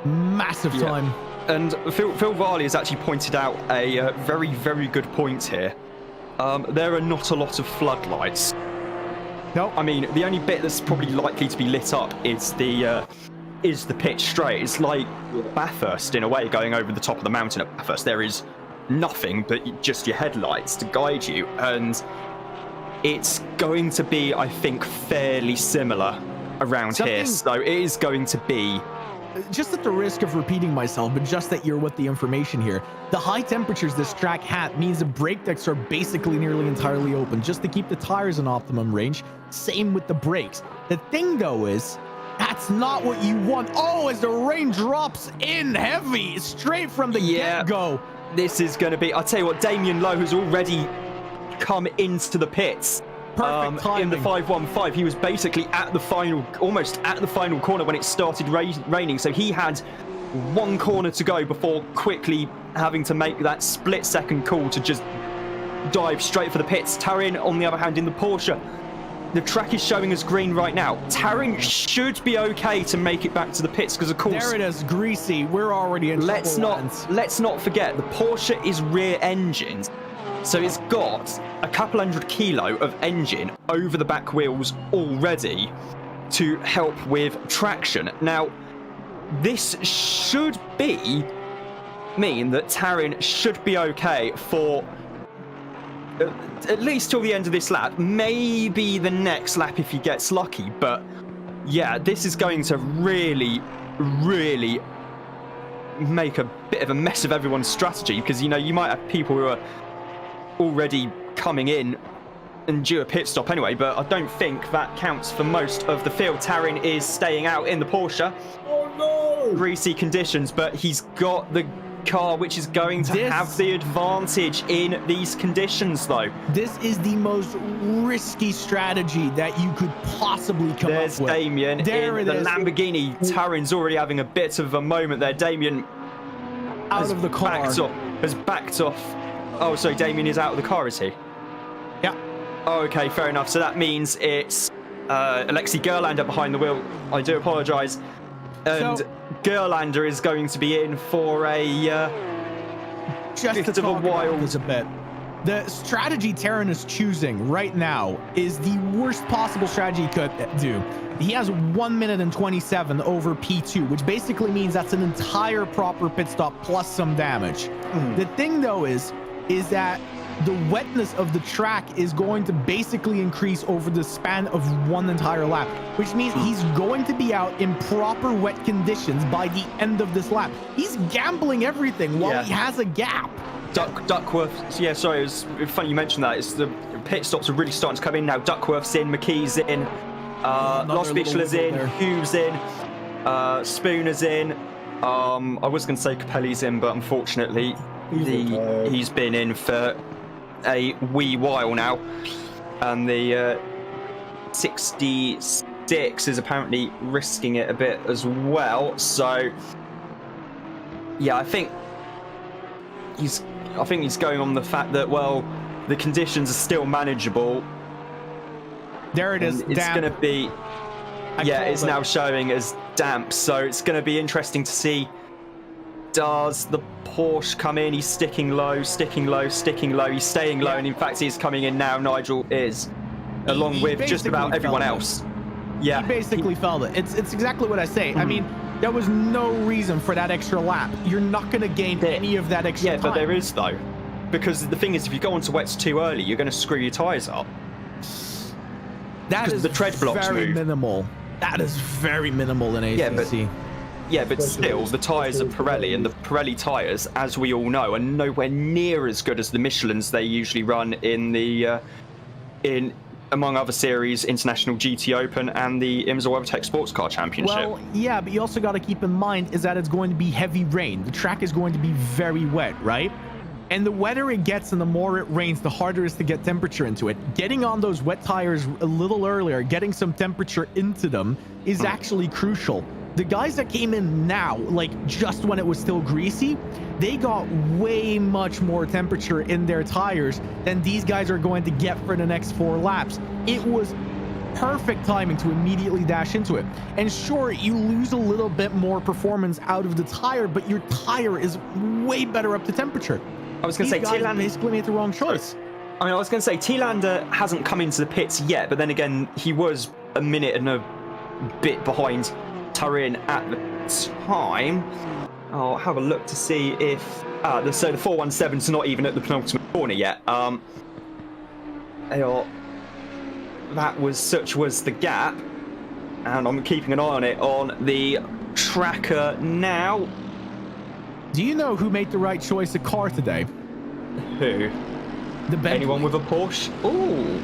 time. And Phil Varley has actually pointed out a very, very good point here. There are not a lot of floodlights. No, I mean, the only bit that's probably likely to be lit up is the pitch straight. It's like Bathurst in a way, going over the top of the mountain at Bathurst. There is nothing but just your headlights to guide you, and it's going to be, I think, fairly similar around here. So it is going to be, just at the risk of repeating myself, but just that you're with the information here, the high temperatures this track had means the brake decks are basically nearly entirely open just to keep the tires in optimum range. Same with the brakes. The thing though is, that's not what you want. Oh, as the rain drops in heavy straight from the get-go. This is going to be, I'll tell you what, Damien Lowe has already come into the pits. Perfect timing. In the 515, he was basically almost at the final corner when it started raining. So he had one corner to go before quickly having to make that split-second call to just dive straight for the pits. Taryn, on the other hand, in the Porsche, the track is showing us green right now. Taryn should be okay to make it back to the pits, because of course, there it is, greasy. We're already in let's not forget, the Porsche is rear-engined. So it's got a couple 100 kilo of engine over the back wheels already to help with traction. Now, this should mean that Taryn should be okay for at least till the end of this lap. Maybe the next lap if he gets lucky. But yeah, this is going to really, really make a bit of a mess of everyone's strategy, because, you know, you might have people who are already coming in endure a pit stop anyway, but I don't think that counts for most of the field. Tarin is staying out in the Porsche. Oh no! Greasy conditions, but he's got the car which is going to have the advantage in these conditions, though. This is the most risky strategy that you could possibly come up with. There's Damien in the Lamborghini. Tarin's already having a bit of a moment there. Damien out of the car. Has backed off. Oh, sorry, Damien is out of the car, is he? Yeah. Oh, okay, fair enough. So that means it's Alexei Gerlander behind the wheel. I do apologise. And Gerlander is going to be in for a just bit to of a while. This a bit. The strategy Tarin is choosing right now is the worst possible strategy he could do. He has 1 minute and 27 over P2, which basically means that's an entire proper pit stop plus some damage. The thing, though, is that the wetness of the track is going to basically increase over the span of one entire lap, which means he's going to be out in proper wet conditions by the end of this lap. He's gambling everything while he has a gap. Duckworth, yeah, sorry, it was funny you mentioned that. It's the pit stops are really starting to come in now. Duckworth's in, McKee's in, Lost Bichler's in, Hughes in, Spooner's in. I was going to say Capelli's in, but unfortunately he's been in for a wee while now. And the 66 is apparently risking it a bit as well. So, yeah, I think he's going on the fact that, well, the conditions are still manageable. There it is. It's going to be, it's now showing as damp. So it's going to be interesting to see. Does the Porsche come in? He's sticking low, sticking low, sticking low. He's staying low, and in fact, he's coming in now. Nigel is, along with just about everyone else. Yeah, he basically felt it. It's exactly what I say. I mean, there was no reason for that extra lap. You're not going to gain any of that extra time. Yeah, but there is, though. Because the thing is, if you go onto wets too early, you're going to screw your tyres up. That is the tread blocks very move. minimal. That is very minimal in ACC. Yeah, but still, the tyres are Pirelli, and the Pirelli tyres, as we all know, are nowhere near as good as the Michelins they usually run in the, among other series, International GT Open and the IMSA WeatherTech Sports Car Championship. Well, yeah, but you also got to keep in mind is that it's going to be heavy rain. The track is going to be very wet, right? And the wetter it gets and the more it rains, the harder it is to get temperature into it. Getting on those wet tires a little earlier, getting some temperature into them is actually crucial. The guys that came in now, like just when it was still greasy, they got way much more temperature in their tires than these guys are going to get for the next 4 laps. It was perfect timing to immediately dash into it. And sure, you lose a little bit more performance out of the tire, but your tire is way better up to temperature. I was going to say, Tielander basically made the wrong choice. I mean, I was going to say, Tielander hasn't come into the pits yet, but then again, he was a minute and a bit behind Tarin at the time. I'll have a look to see if so the 417's not even at the penultimate corner yet. Such was the gap, and I'm keeping an eye on it on the tracker now. Do you know who made the right choice of car today? Who? The Bentley. Anyone with a Porsche? Ooh.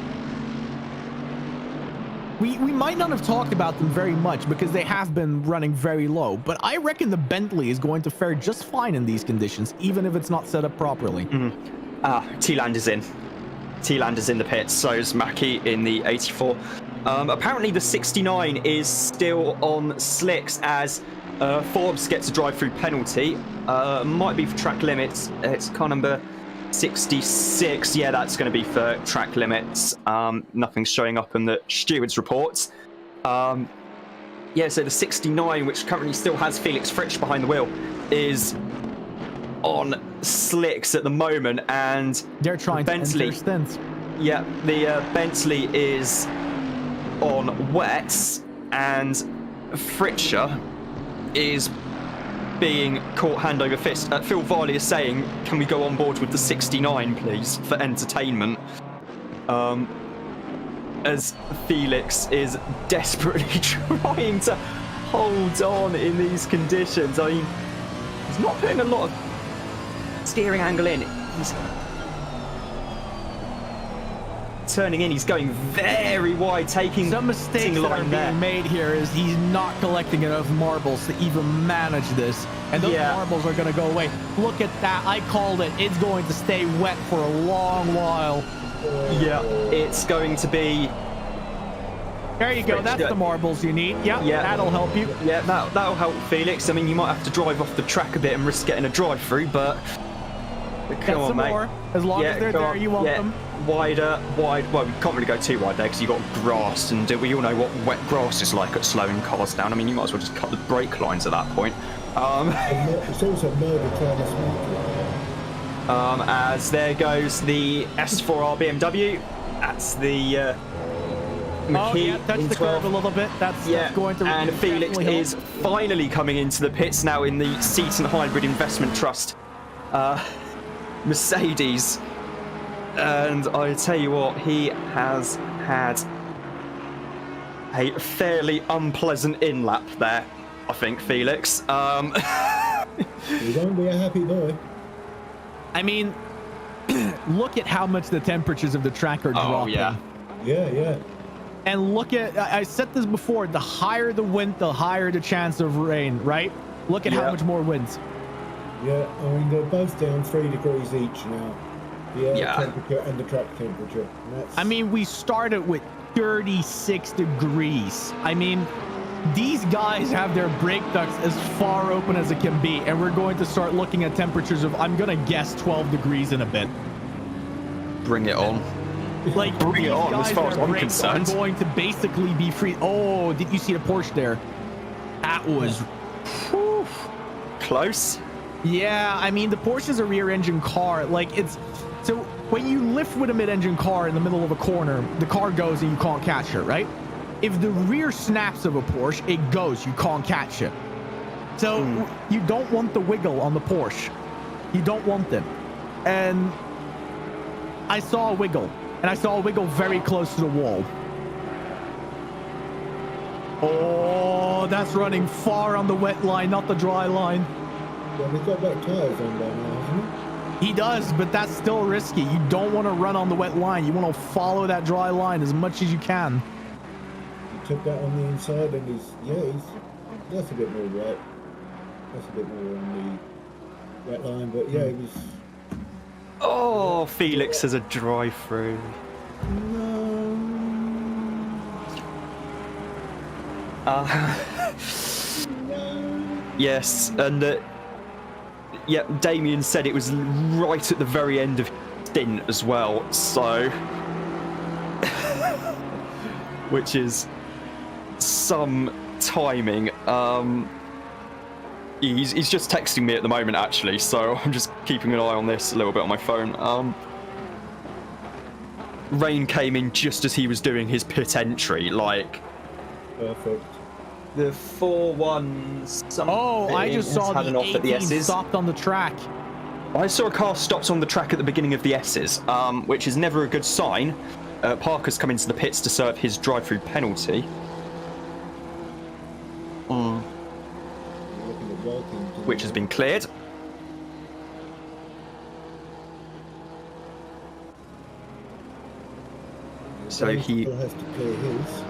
We might not have talked about them very much because they have been running very low, but I reckon the Bentley is going to fare just fine in these conditions, even if it's not set up properly. T-Lander's in. T-Lander's in the pits, so is Mackie in the 84. Apparently the 69 is still on slicks as Forbes gets a drive-through penalty. Might be for track limits. It's car number 66. Yeah, that's going to be for track limits. Nothing's showing up in the stewards' reports. So the 69, which currently still has Felix Fritsch behind the wheel, is on slicks at the moment, and they're trying Bentley, to enter stints. Yeah, the Bentley is on wets, and Fritscher is being caught hand over fist. Phil Varley is saying, can we go on board with the 69, please, for entertainment? As Felix is desperately trying to hold on in these conditions. I mean, he's not putting a lot of steering angle in. He's turning in. He's going very wide, taking Some mistakes that are line there. being made here is he's not collecting enough marbles to even manage this. And those marbles are going to go away. Look at that. I called it. It's going to stay wet for a long while. Yeah, it's going to be... There you go. That's the marbles you need. Yeah, that'll help you. Yeah, that'll help Felix. I mean, you might have to drive off the track a bit and risk getting a drive-through, but... Come on, some mate. more. As long as they're there, you want them. Wider, wide. Well, we can't really go too wide there because you've got grass, and we all know what wet grass is like at slowing cars down. I mean, you might as well just cut the brake lines at that point. It's also murder trying to smoke. As there goes the S4R BMW. That's the McKee. Touch the curve a little bit. That's going to. And Felix is finally coming into the pits now in the Seaton Hybrid Investment Trust. Mercedes, and I tell you what, he has had a fairly unpleasant in-lap there, I think, Felix. He won't be a happy boy. I mean, look at how much the temperatures of the track are dropping. Yeah. And look at, I said this before, the higher the wind, the higher the chance of rain, right? Look at how much more winds. Yeah, I mean, they're both down 3 degrees each now. The air temperature and the track temperature. I mean, we started with 36 degrees. I mean, these guys have their brake ducts as far open as it can be, and we're going to start looking at temperatures of, I'm going to guess, 12 degrees in a bit. Bring it on. Like, bring it on, as far as I'm concerned. Are going to basically be free. Oh, did you see the Porsche there? That was close. Yeah, I mean, the Porsche's a rear-engine car. Like, it's... So, when you lift with a mid-engine car in the middle of a corner, the car goes and you can't catch it, right? If the rear snaps of a Porsche, it goes. You can't catch it. So, you don't want the wiggle on the Porsche. You don't want it. And I saw a wiggle. And I saw a wiggle very close to the wall. Oh, that's running far on the wet line, not the dry line. Well, he's got back tyres on there now, hasn't he? He does, but that's still risky. You don't want to run on the wet line. You want to follow that dry line as much as you can. He took that on the inside, and that's a bit more wet. That's a bit more on the wet line, but yeah, he was... Oh, Felix has a drive-through. Yes, and Damien said it was right at the very end of stint as well, so which is some timing. He's just texting me at the moment, actually, so I'm just keeping an eye on this a little bit on my phone. Rain came in just as he was doing his pit entry, like... Perfect. The 4-1... Oh, I just saw the 18 stopped on the track. I saw a car stopped on the track at the beginning of the S's, which is never a good sign. Parker's come into the pits to serve his drive-through penalty. Which has been cleared. So he has to clear his.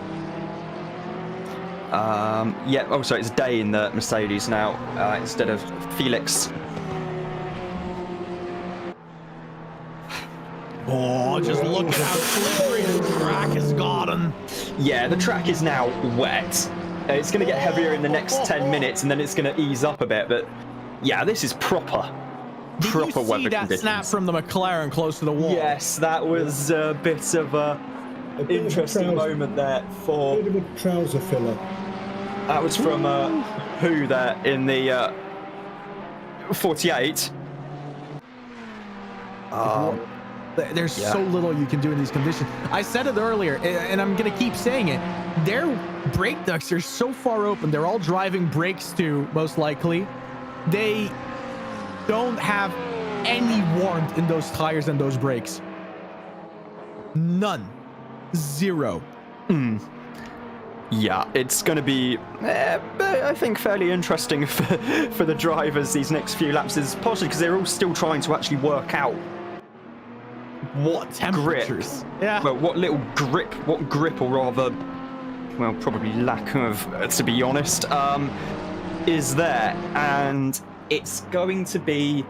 Yeah, oh, so it's Day in the Mercedes now, instead of Felix. Oh, just look at how slippery the track has gotten. Yeah, the track is now wet. It's going to get heavier in the next 10 minutes, and then it's going to ease up a bit, but yeah, this is proper weather conditions. Did you see that snap from the McLaren close to the wall? Yes, that was a bit of a interesting moment there for... A bit of a trouser filler. That was from who there in the 48. There's so little you can do in these conditions. I said it earlier, and I'm going to keep saying it. Their brake ducts are so far open. They're all driving brakes too, most likely. They don't have any warmth in those tires and those brakes. None. Zero. Yeah, it's going to be, I think, fairly interesting for the drivers these next few laps, is partially because they're all still trying to actually work out what temperatures. grip, Yeah. well, what grip, or rather, well, probably lack of, to be honest, is there, and it's going to be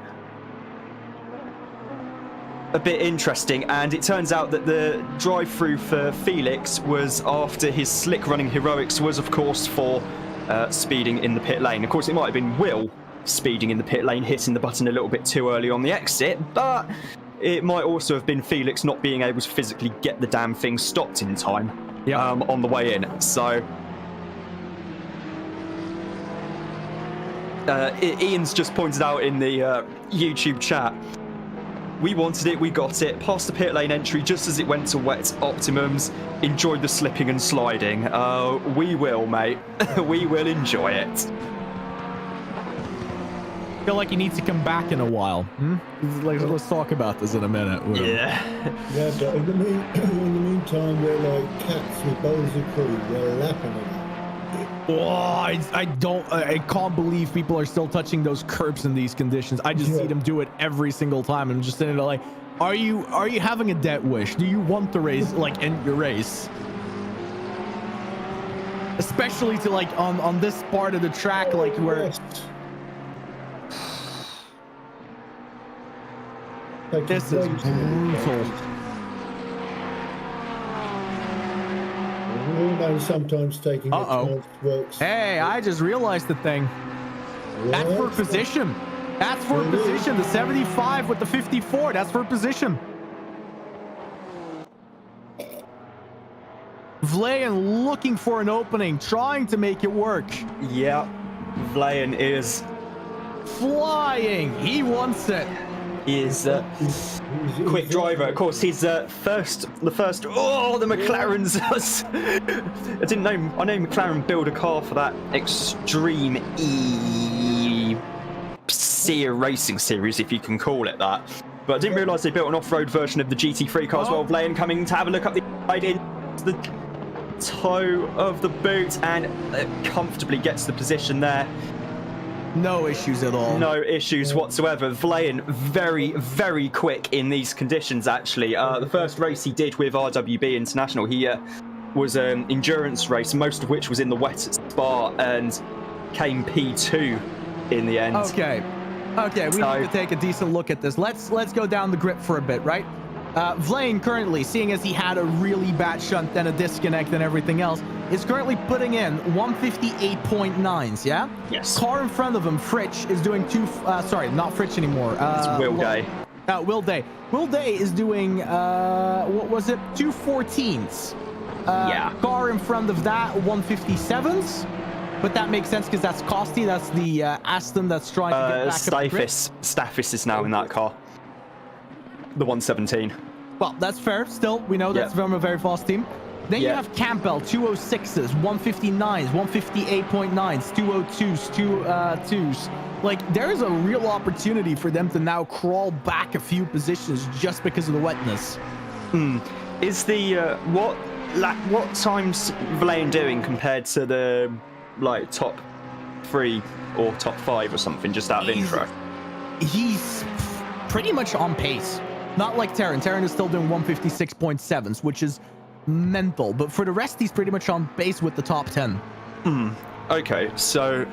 a bit interesting. And it turns out that the drive-through for Felix was after his slick running heroics was, of course, for speeding in the pit lane. Of course, it might have been Will speeding in the pit lane, hitting the button a little bit too early on the exit, but it might also have been Felix not being able to physically get the damn thing stopped in time on the way in. So Ian's just pointed out in the YouTube chat, we wanted it, we got it, past the pit lane entry just as it went to wet optimums, enjoyed the slipping and sliding. We will, mate. We will enjoy it. I feel like he needs to come back in a while. Let's talk about this in a minute. Yeah. Yeah, but in the meantime, we're like cats with bowls of cream. We're lapping them. Oh, I can't believe people are still touching those curbs in these conditions. I just see them do it every single time, and I'm just sitting there like, are you having a death wish? Do you want the race, like, end your race? Especially to, like, on this part of the track, like, where this is brutal. We all know sometimes taking a chance works. Hey, I just realized the thing. That's for position. That's for position. The 75 with the 54. That's for position. Vlayan looking for an opening, trying to make it work. Yeah, Vlayan is flying. He wants it. He is quick driver. Of course, he's the first. Oh, the McLarens. I know McLaren build a car for that extreme racing series, if you can call it that. But I didn't realise they built an off-road version of the GT3 car as well. Vlayan coming to have a look up the side into the toe of the boot and comfortably gets the position there. No issues at all. No issues whatsoever. Vlayan very, very quick in these conditions, actually. The first race he did with RWB International, he was an endurance race, most of which was in the wet at Spa, and came P2 in the end. Okay, we need to take a decent look at this. Let's go down the grip for a bit, right? Vlayan currently, seeing as he had a really bad shunt, then a disconnect and everything else, is currently putting in 158.9s, yeah? Yes. Car in front of him, Fritsch, is doing sorry, not Fritsch anymore. It's Will Day. Will Day. Will Day is doing, what was it? 214s. Yeah. Car in front of that, 157s. But that makes sense because that's Costy. That's the Aston that's trying to get back up the grip. Staffis is now in that car. The 117. Well, that's fair. Still, we know that's from a very fast team. Then you have Campbell, 206s, 159s, 158.9s, 202s, 2s. Like, there is a real opportunity for them to now crawl back a few positions just because of the wetness. Is the what time's Vlayan doing compared to the top 3 or top 5 or something? Just out of interest. He's pretty much on pace. Not like Terran. Terran is still doing 156.7s, which is mental. But for the rest, he's pretty much on pace with the top 10. Okay, so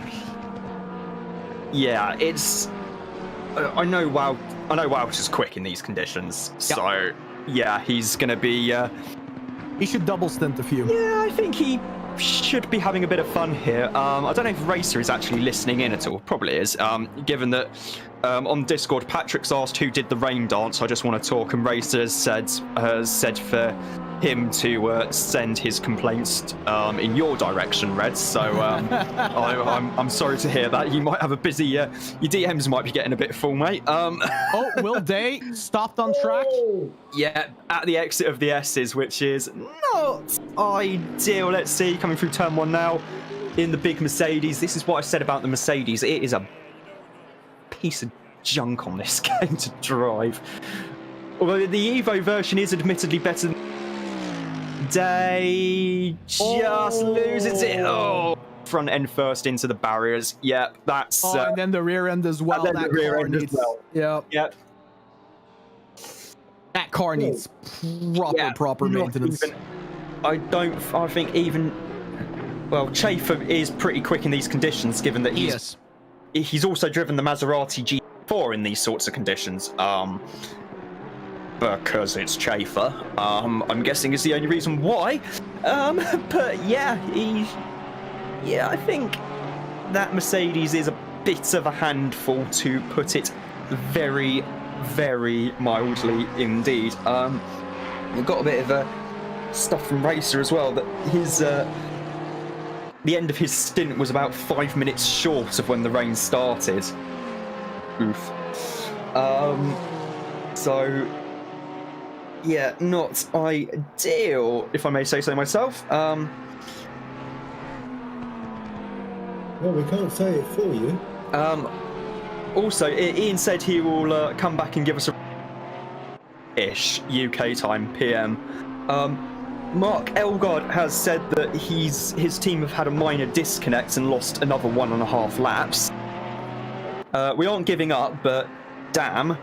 yeah, it's. I know Welch is quick in these conditions. Yep. So yeah, he's gonna be. He should double stint a few. Yeah, I think he should be having a bit of fun here. I don't know if Racer is actually listening in at all. Probably is. Given that on Discord, Patrick's asked who did the rain dance. I just want to talk, and Racer has said for him to send his complaints in your direction, Red. So I'm sorry to hear that. You might have a busy. Your DMs might be getting a bit full, mate. Oh, Will Day stopped on track. Yeah, at the exit of the S's, which is not ideal. Let's see, coming through turn 1 now in the big Mercedes. This is what I said about the Mercedes. It is a piece of junk on this game to drive. Although the Evo version is admittedly better. Day just loses it. Front end first into the barriers. Yep, that's. And then the rear end as well. And then the rear end as well. Yep. That car needs proper maintenance. I think even, well, Chafer is pretty quick in these conditions, given that he's also driven the Maserati G4 in these sorts of conditions. Because it's Chafer. I'm guessing is the only reason why. But yeah, I think that Mercedes is a bit of a handful, to put it very, very mildly indeed. We've got a bit of stuff from Racer as well, that his the end of his stint was about 5 minutes short of when the rain started. Oof. So yeah, not ideal, if I may say so myself. Well, we can't say it for you. Also, Ian said he will come back and give us a ish UK time PM. Mark Elgard has said that his team have had a minor disconnect and lost another 1.5 laps. We aren't giving up, but damn.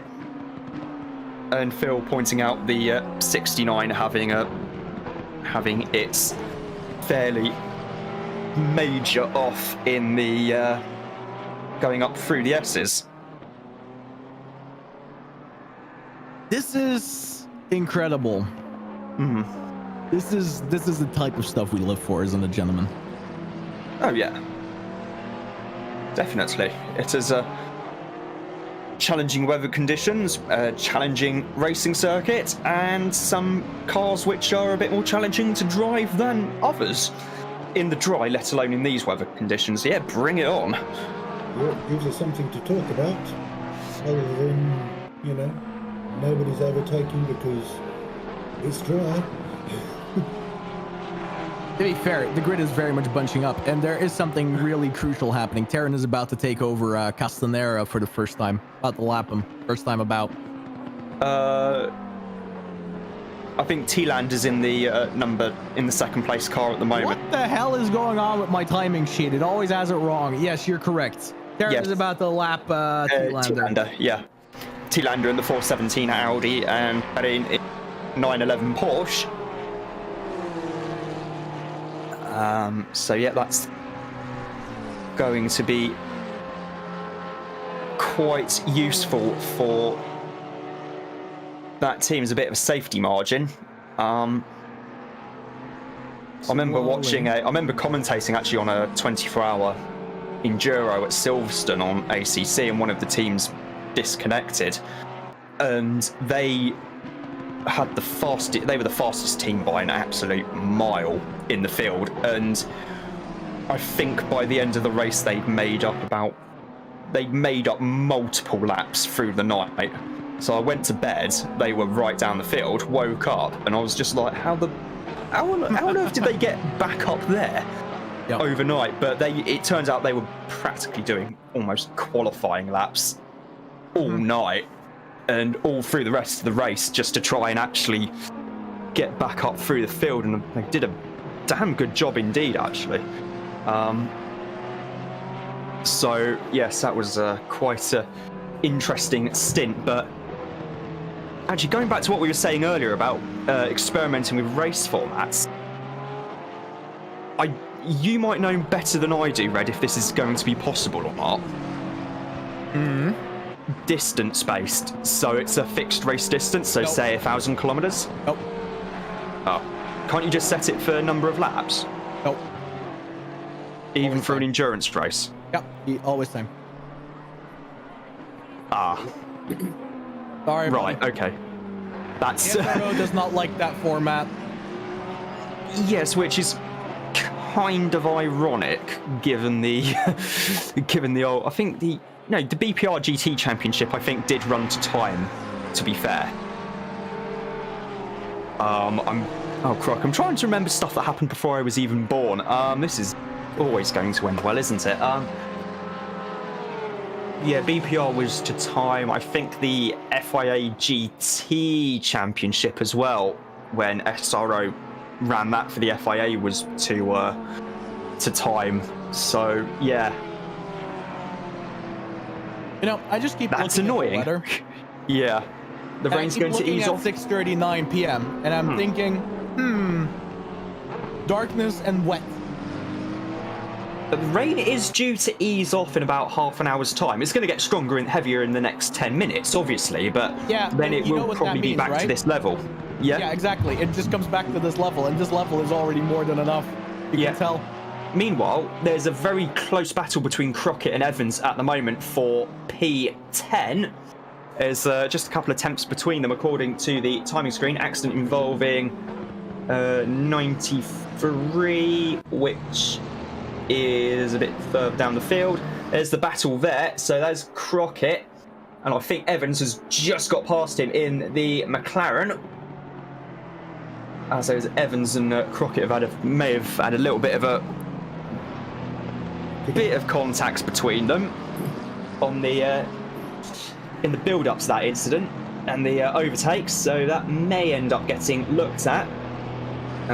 And Phil pointing out the 69 having its fairly major off in the going up through the S's. This is incredible. Mm-hmm. This is the type of stuff we live for, isn't it, gentlemen? Oh yeah, definitely. It is challenging weather conditions, challenging racing circuit, and some cars which are a bit more challenging to drive than others in the dry, let alone in these weather conditions. Yeah, bring it on. Well, it gives us something to talk about, other than, nobody's overtaking because it's dry. To be fair, the grid is very much bunching up, and there is something really crucial happening. Terran is about to take over Castanera for the first time. About to lap him. First time about. I think T-Land is in the second place car at the moment. What the hell is going on with my timing sheet? It always has it wrong. Yes, you're correct. Terran is about to lap T-Lander. T-Lander, yeah. T-Lander in the 417 Audi and in 911 Porsche. So yeah, that's going to be quite useful for that team as a bit of a safety margin. I remember commentating actually on a 24-hour enduro at Silverstone on ACC, and one of the teams disconnected, and they were the fastest team by an absolute mile in the field, and I think by the end of the race they'd made up multiple laps through the night. So I went to bed, they were right down the field, woke up, and I was just like, how on earth did they get back up there overnight? But it turns out they were practically doing almost qualifying laps all night and all through the rest of the race just to try and actually get back up through the field, and they did a damn good job indeed, actually. So yes, that was quite an interesting stint. But actually, going back to what we were saying earlier about experimenting with race formats, you might know better than I do, Red, if this is going to be possible or not. Distance based, so it's a fixed race distance, so say 1,000 kilometers. Nope. Oh, can't you just set it for a number of laps? Nope. Even Always for time. an endurance race? Yep, always time. Sorry. Right, buddy. okay. That's SRO does not like that format. Yes, which is kind of ironic given the old, I think the BPR GT Championship I think did run to time, to be fair. I'm trying to remember stuff that happened before I was even born. This is always going to end well, isn't it? Yeah, BPR was to time. I think the FIA GT Championship as well, when SRO ran that for the FIA, was to time. So yeah. I just keep. That's annoying. At the Yeah. the rain's going to ease off. 6:39 p.m. and I'm thinking, darkness and wet. But the rain is due to ease off in about half an hour's time. It's going to get stronger and heavier in the next 10 minutes, obviously, but then it will probably be back to this level. Yeah, exactly. It just comes back to this level, and this level is already more than enough. You can tell. Meanwhile, there's a very close battle between Crockett and Evans at the moment for P10. There's just a couple of attempts between them, according to the timing screen. Accident involving 93, which is a bit further down the field. There's the battle there. So there's Crockett, and I think Evans has just got past him in the McLaren. As those Evans and Crockett may have had a little bit of contacts between them on the in the build-up to that incident and the overtakes, so that may end up getting looked at.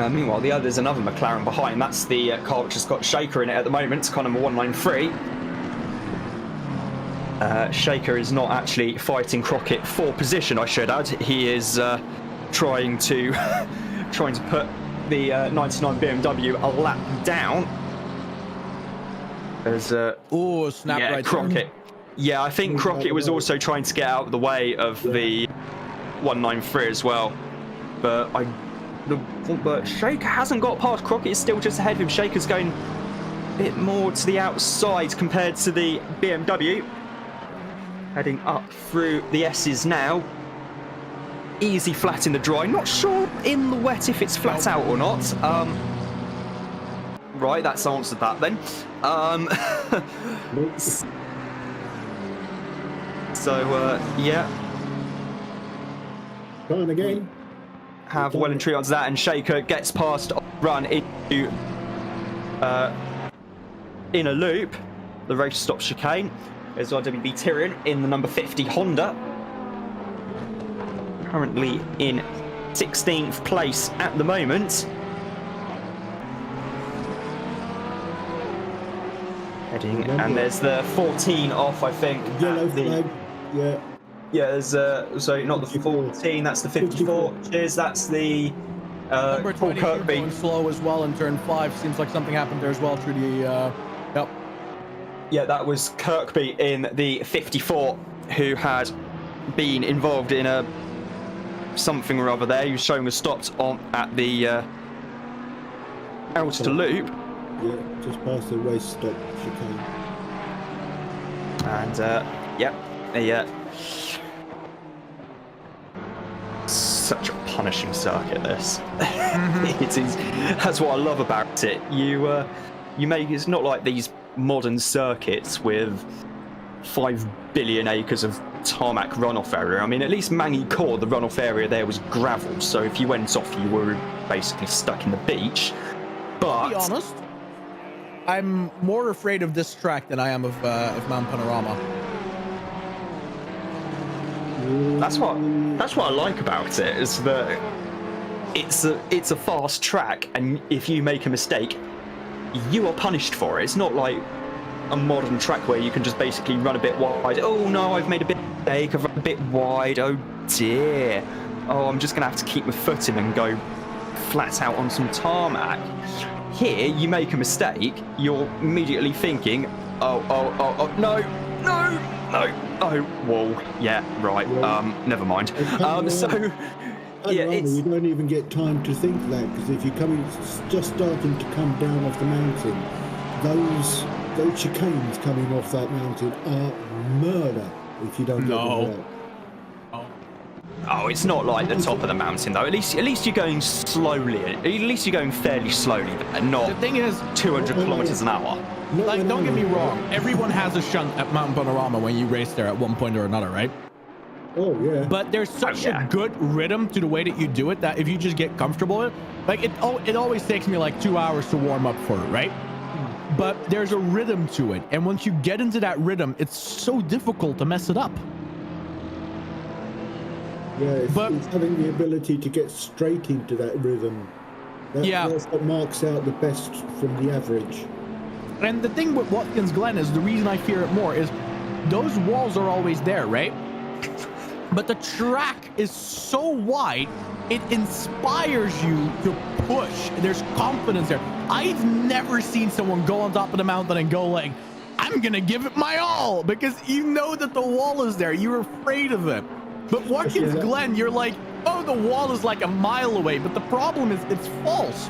Meanwhile, there's another McLaren behind. That's the car which has got Shaker in it at the moment, car number 193. Shaker is not actually fighting Crockett for position, I should add. He is trying to put the 99 BMW a lap down. There's snap right Crockett. there. Yeah, I think Crockett was also trying to get out of the way of the 193 as well, but Shaker hasn't got past. Crockett is still just ahead of him. Shaker's going a bit more to the outside compared to the BMW. Heading up through the S's now. Easy flat in the dry. Not sure in the wet if it's flat out or not. Right, that's answered that then. Yeah. Trying again. Have well and truly onto that, and Shaker gets past run into in a loop. The race stop chicane. There's RWB Tyrion in the number 50 Honda. Currently in 16th place at the moment. Heading, and there's the 14 off, I think. Yellow flag. Yeah. Yeah, there's so not the 14, that's the 54. Cheers, that's the Number Paul 20 Kirkby. going slow as well in turn 5. Seems like something happened there as well through the yep. Yeah, that was Kirkby in the 54 who had been involved in a something or other there. He was showing us stopped on at the outer loop. Yeah, just past the race stop chicane. And such a punishing circuit, this. It is. That's what I love about it. You make it's not like these modern circuits with 5 billion acres of tarmac runoff area. I mean, at least Mangy Core, the runoff area there was gravel, so if you went off, you were basically stuck in the beach. But to be honest, I'm more afraid of this track than I am of Mount Panorama. That's what I like about it, is that it's a fast track, and if you make a mistake, you are punished for it. It's not like a modern track where you can just basically run a bit wide. Oh no, I've made a bit mistake, I've run a bit wide, oh dear. Oh, I'm just gonna have to keep my foot in and go flat out on some tarmac. Here, you make a mistake, you're immediately thinking, oh, no, oh, wall, yeah, right, never mind. You don't even get time to think that, because if you're just starting to come down off the mountain, those chicanes coming off that mountain are murder if you don't get them right. Oh, it's not like the top of the mountain though. At least you're going slowly. At least you're going fairly slowly, and not The thing is, 200 kilometers an hour. like, don't get me wrong, everyone has a shunt at Mountain Panorama when you race there at one point or another, right? Oh yeah. But there's such a good rhythm to the way that you do it that if you just get comfortable with it, like it always takes me like 2 hours to warm up for it, right? But there's a rhythm to it, and once you get into that rhythm, it's so difficult to mess it up. Yeah, it's having the ability to get straight into that rhythm. That's what marks out the best from the average. And the thing with Watkins Glen is, the reason I fear it more is those walls are always there, right? but the track is so wide, it inspires you to push. There's confidence there. I've never seen someone go on top of the mountain and go like, I'm gonna give it my all, because you know that the wall is there. You're afraid of it. But Watkins Glen, you're like, oh, the wall is like a mile away. But the problem is it's false.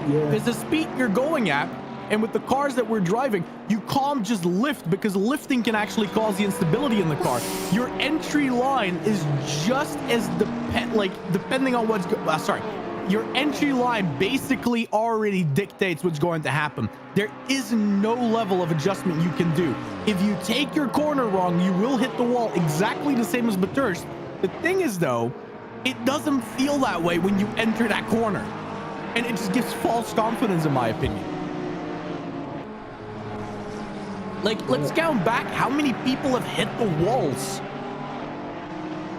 Because the speed you're going at, and with the cars that we're driving, you can't just lift, because lifting can actually cause the instability in the car. Your entry line is just as depending on what's your entry line basically already dictates what's going to happen. There is no level of adjustment you can do. If you take your corner wrong, you will hit the wall exactly the same as Bathurst. The thing is, though, it doesn't feel that way when you enter that corner. And it just gives false confidence, in my opinion. Like, let's count back how many people have hit the walls.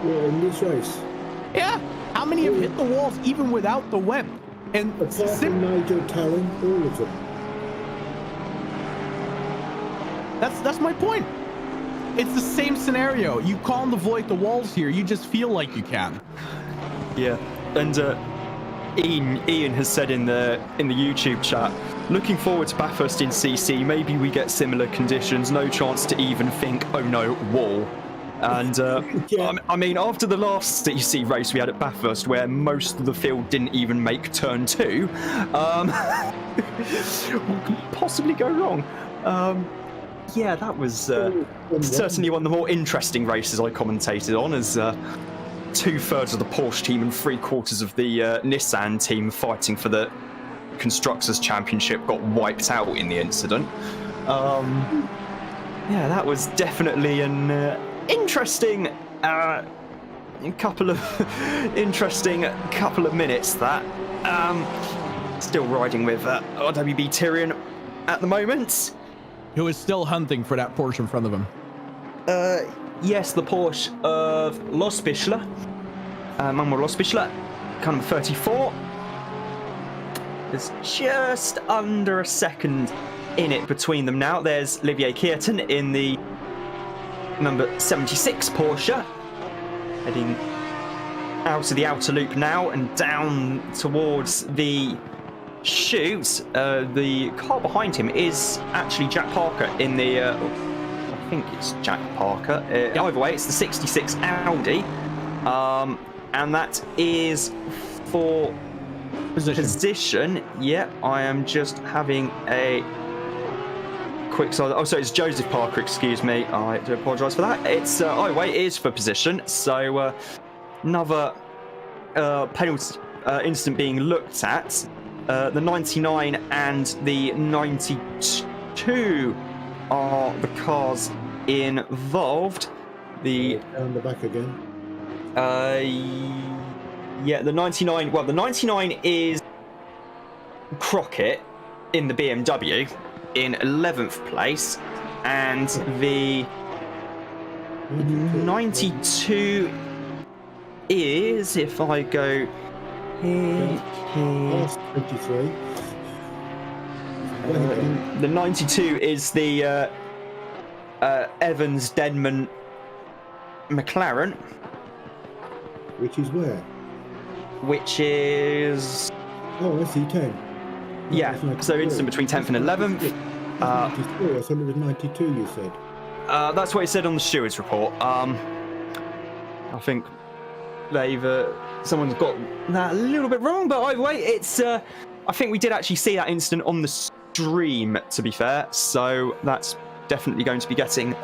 Well, in this race. Yeah. How many have hit the walls even without the web? And apart from Nigel Talon, all of them. That's my point. It's the same scenario. You can't avoid the walls here. You just feel like you can. Yeah, and Ian has said in the YouTube chat, looking forward to Bathurst in CC. Maybe we get similar conditions. No chance to even think, oh no, wall. And I mean, after the last CC race we had at Bathurst, where most of the field didn't even make turn 2, what could possibly go wrong? Yeah, that was certainly one of the more interesting races I commentated on, as 2/3 of the Porsche team and 3/4 of the Nissan team fighting for the Constructors' Championship got wiped out in the incident. Yeah, that was definitely an interesting couple of minutes. That still riding with RWB Tyrion at the moment, who is still hunting for that Porsche in front of him. Yes, the Porsche of Losbichler, Manuel Losbichler, car number 34. There's just under a second in it between them now. There's Olivier Kierton in the number 76 Porsche, heading out of the outer loop now and down towards the chute. The car behind him is actually Jack Parker in the I think it's Jack Parker. Either way, it's the 66 Audi, and that is for position. Yeah, I am just having a quick side. Oh, so it's Joseph Parker, excuse me. I do apologise for that. It's either way, it is for position. So another penalty incident being looked at. The 99 and the 92 are the cars involved. Down the back again. Yeah, the 99. Well, the 99 is Crockett in the BMW in 11th place, and the 92 is, if I go here, Past 23. the 92 is the Evans Denman McLaren, Which is where? which is Oh, I see, 10. yeah. So instant between 10th and 11th. 93. I thought it was 92, you said. That's what it said on the steward's report. I think they've someone's got that a little bit wrong, but either way, it's I think we did actually see that incident on the stream, to be fair, so that's definitely going to be getting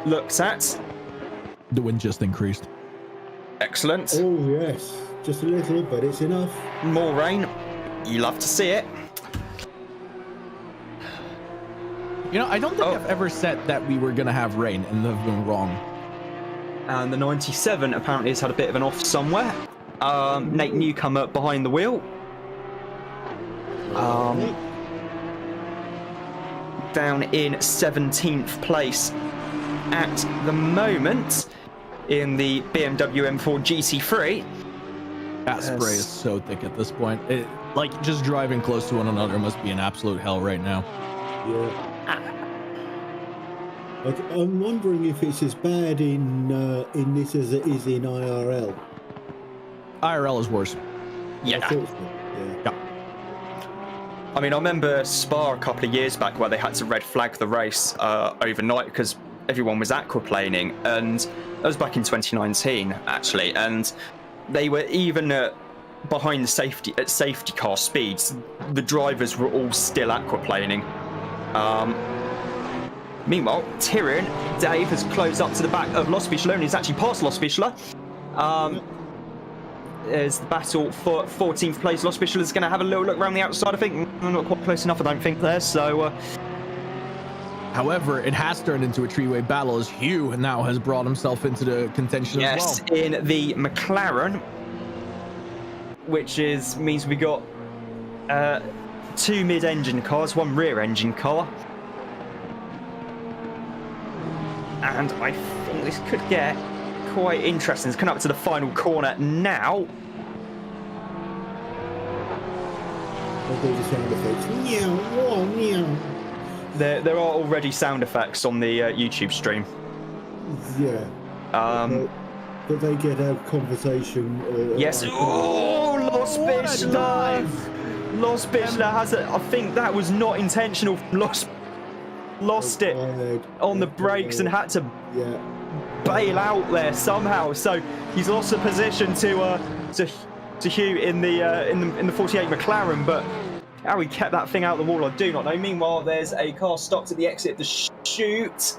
looked at. The wind just increased. Excellent. Oh, yes. Just a little, but it's enough. More rain. You love to see it. You know, I don't think I've ever said that we were gonna have rain and have been wrong. And the 97 apparently has had a bit of an off somewhere. Nate Newcomer behind the wheel. Down in 17th place at the moment in the BMW M4 GT3. That spray is so thick at this point. Like, just driving close to one another must be an absolute hell right now. Yeah. I'm wondering if it's as bad in this as it is in IRL. IRL is worse. Yeah. I thought so, yeah. I mean, I remember Spa a couple of years back where they had to red flag the race overnight because everyone was aquaplaning, and that was back in 2019 actually, and they were even behind the safety car speeds. The drivers were all still aquaplaning. Meanwhile, Tyrion, Dave, has closed up to the back of Los Fischler, and he's actually past Los Fischler. There's the battle for 14th place. Los Fischler is going to have a little look around the outside, I think. Not quite close enough, I don't think, there. So, however, it has turned into a three-way battle as Hugh now has brought himself into the contention as well. yes, in the McLaren, which means we got 2 mid-engine cars, 1 rear-engine car. And I think this could get quite interesting. It's coming up to the final corner now. I'll do the sound effects. Meow, whoa, meow. There are already sound effects on the YouTube stream. Yeah. But they get a conversation. Yes. Oh, Los Fischler. Los Fischler has it. I think that was not intentional. Lost it on the brakes and had to bail out there somehow. So he's lost the position to Hugh in the 48 McLaren, but how he kept that thing out the wall, I do not know. Meanwhile, there's a car stopped at the exit of the chute. Is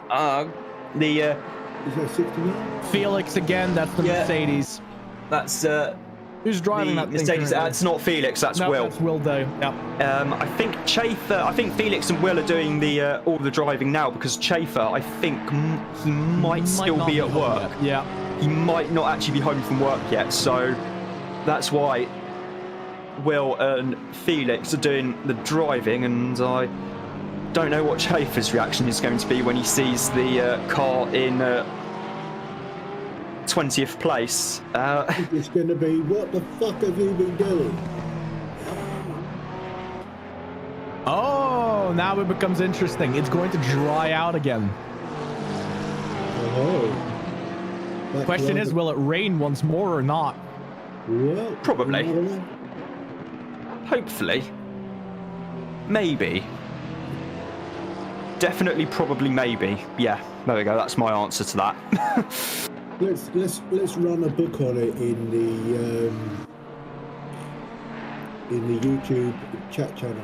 that 69? Felix again, that's the Mercedes. That's Who's driving that Mercedes? thing? It's not Felix. That's no, Will. That's Will Day. Yeah. I think I think Felix and Will are doing all the driving now because Chafer, I think he might still be at work. Yeah. He might not actually be home from work yet, so that's why Will and Felix are doing the driving, and I don't know what Chafer's reaction is going to be when he sees the car in 20th place. It's going to be, what the fuck have you been doing? Oh, now it becomes interesting. It's going to dry out again. Oh. Question is, will it rain once more or not? Well, Probably. Hopefully. Maybe. Definitely, probably, maybe. Yeah, there we go. That's my answer to that. Let's run a book on it in the YouTube chat channel.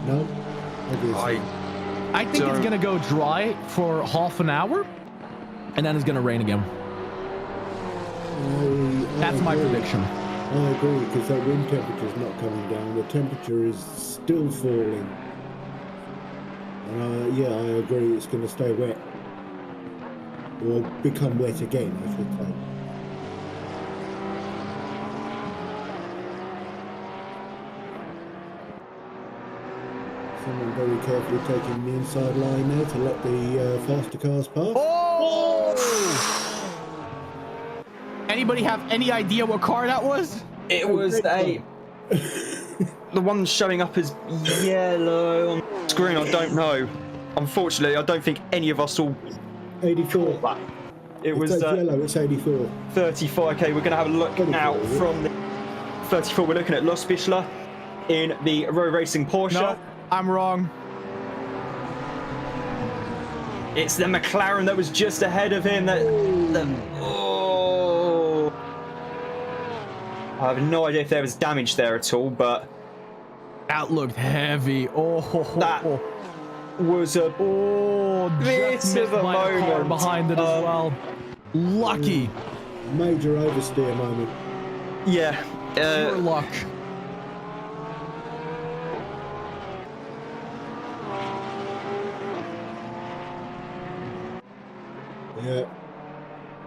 No? Obviously. I think it's gonna go dry for half an hour, and then it's gonna rain again. That's my prediction. I agree, because that wind temperature's not coming down. The temperature is still falling. Yeah, I agree. It's going to stay wet, or become wet again, I should say. Someone very carefully taking the inside line there to let the faster cars pass. Oh! Anybody have any idea what car that was? It was the one showing up as yellow on the screen. I don't know. Unfortunately, I don't think any of us saw 84. that. It was yellow. It's 84. 34. Okay, we're going to have a look now from the 34. We're looking at Los Fischler in the Row Racing Porsche. No, I'm wrong. It's the McLaren that was just ahead of him. Oh. I have no idea if there was damage there at all, but that looked heavy. That was a bit of a moment behind it as well. Lucky. Major oversteer moment. Yeah. Pure luck. Yeah.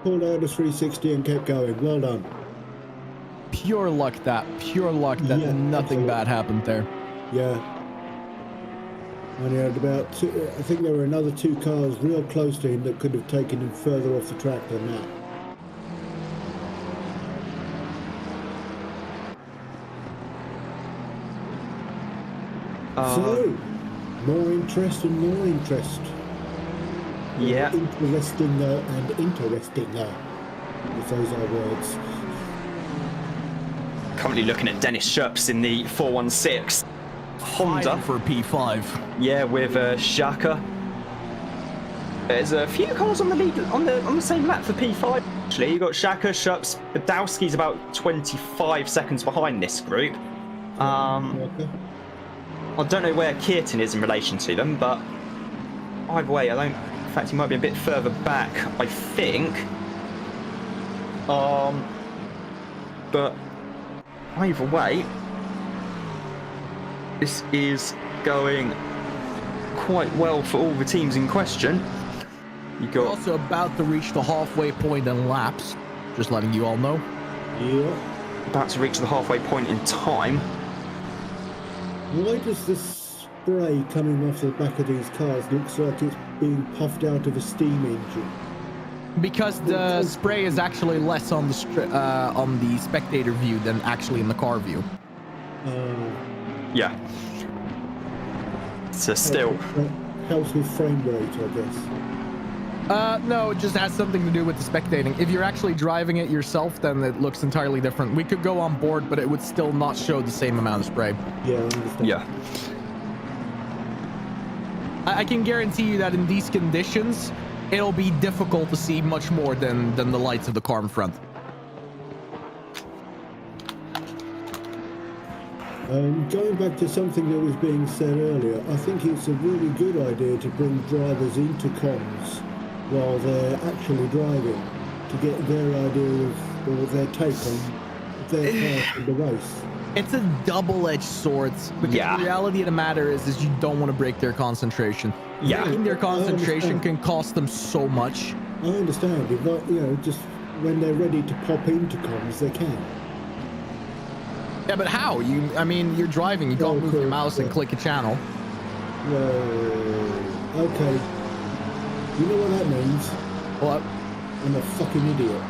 Pulled out the 360 and kept going. Well done. Pure luck that. Pure luck that nothing bad happened there. Yeah. And he had about I think there were another 2 cars real close to him that could have taken him further off the track than that. So, more interest and more interest. Yeah. Interesting and interesting. If those are words. Currently looking at Dennis Sherps in the 416 Honda for a P5. Yeah, with Shaka. There's a few cars on the lead on the same lap for P5. Actually, you got Shaka, Sherps, Badowski's about 25 seconds behind this group. Okay. I don't know where Keaton is in relation to them, but either way, in fact, he might be a bit further back, I think. But either way, this is going quite well for all the teams in question. We're also about to reach the halfway point in laps, just letting you all know. Yeah. About to reach the halfway point in time. Why does the spray coming off the back of these cars looks like it's being puffed out of a steam engine? Because the spray is actually less on the spectator view than actually in the car view. Yeah. So still. Helps with frame rate, I guess. No, it just has something to do with the spectating. If you're actually driving it yourself, then it looks entirely different. We could go on board, but it would still not show the same amount of spray. Yeah, I understand. Yeah. I can guarantee you that in these conditions, it'll be difficult to see much more than the lights of the car in front. Going back to something that was being said earlier, I think it's a really good idea to bring drivers into comms while they're actually driving to get their idea of, or their take on their part of the race. It's a double-edged sword, because the reality of the matter is you don't want to break their concentration. Yeah. Breaking their concentration can cost them so much. I understand. If not, just when they're ready to pop into comms, they can. Yeah, but how? You're driving. You can't move your mouse and click a channel. Well, okay. You know what that means? What? I'm a fucking idiot.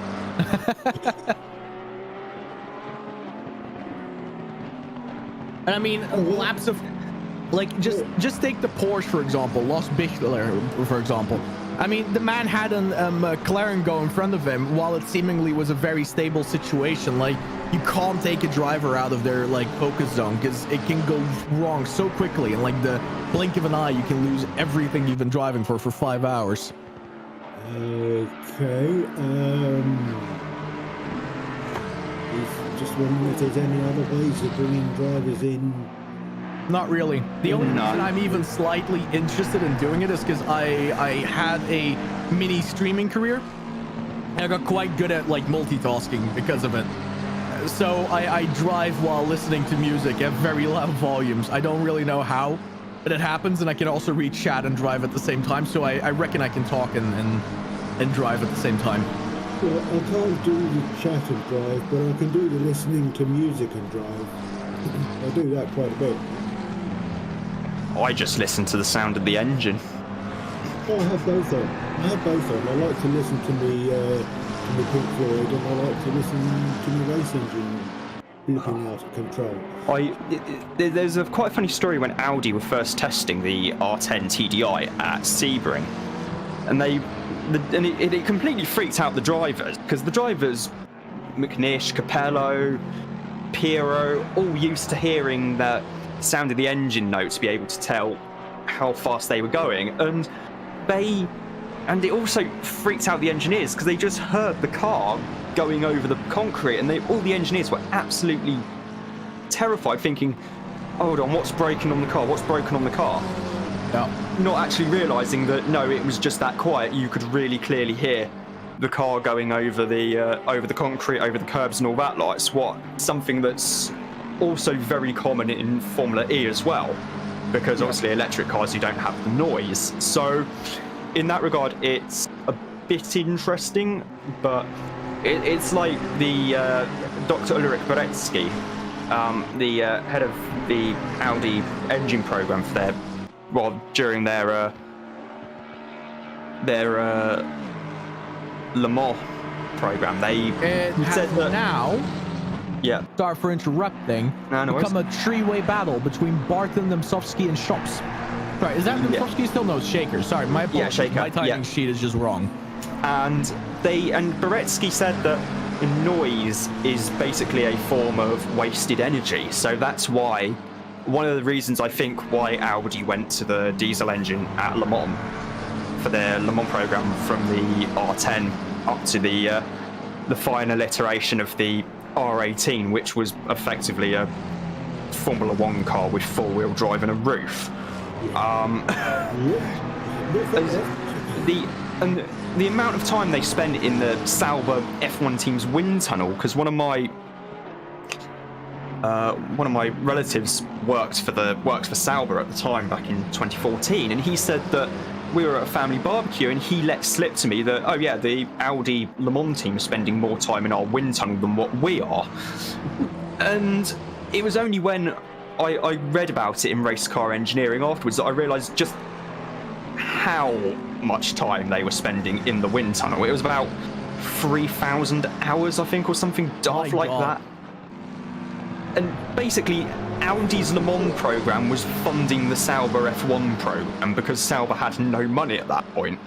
And I mean, laps of, just take the Porsche for example, Lost Bichler for example. I mean, the man had a McLaren go in front of him while it seemingly was a very stable situation. Like, you can't take a driver out of their focus zone because it can go wrong so quickly. And the blink of an eye, you can lose everything you've been driving for 5 hours. Okay. Just wondering if there's any other ways of bringing drivers in. Not really. The only reason I'm even slightly interested in doing it is because I had a mini streaming career and I got quite good at multitasking because of it. So I drive while listening to music at very loud volumes. I don't really know how, but it happens, and I can also read chat and drive at the same time. So I reckon I can talk and drive at the same time. Well, I can't do the chat and drive, but I can do the listening to music and drive. I do that quite a bit. I just listen to the sound of the engine. Oh, I have both on. I like to listen to the Pink Floyd, and I like to listen to the race engine looking out of control. There's a quite funny story when Audi were first testing the R10 TDI at Sebring, and it completely freaked out the drivers, because the drivers, McNish, Capello, Piero, all used to hearing the sound of the engine note to be able to tell how fast they were going, and it also freaked out the engineers because they just heard the car going over the concrete, and all the engineers were absolutely terrified, thinking, hold on, what's breaking on the car? What's broken on the car? Yeah. Not actually realising that, no, it was just that quiet. You could really clearly hear the car going over the concrete, over the curbs and all that. Something that's also very common in Formula E as well, because obviously electric cars, you don't have the noise. So in that regard, it's a bit interesting, but it's like the Dr. Ulrich Beretsky, the head of the Audi engine program for during their Le Mans program. They it said has that now Yeah. Sorry for interrupting. No worries. Become a three-way battle between Barton, Nemtsovsky, and Shops. Sorry, is that Nemtsovsky still? No, it's Shaker. Sorry, my apologies. Shaker, My timing sheet is just wrong. And Beretsky said that noise is basically a form of wasted energy. So that's why, one of the reasons I think why Audi went to the diesel engine at Le Mans for their Le Mans program from the R10 up to the final iteration of the R18, which was effectively a Formula One car with four-wheel drive and a roof. The amount of time they spend in the Sauber F1 team's wind tunnel, because one of my relatives worked for Sauber at the time back in 2014, and he said that we were at a family barbecue and he let slip to me that, oh yeah, the Audi Le Mans team is spending more time in our wind tunnel than what we are. And it was only when I read about it in race car engineering afterwards that I realised just how much time they were spending in the wind tunnel. It was about 3,000 hours, I think, or something daft like that. And basically, Audi's Le Mans program was funding the Sauber F1 program because Sauber had no money at that point.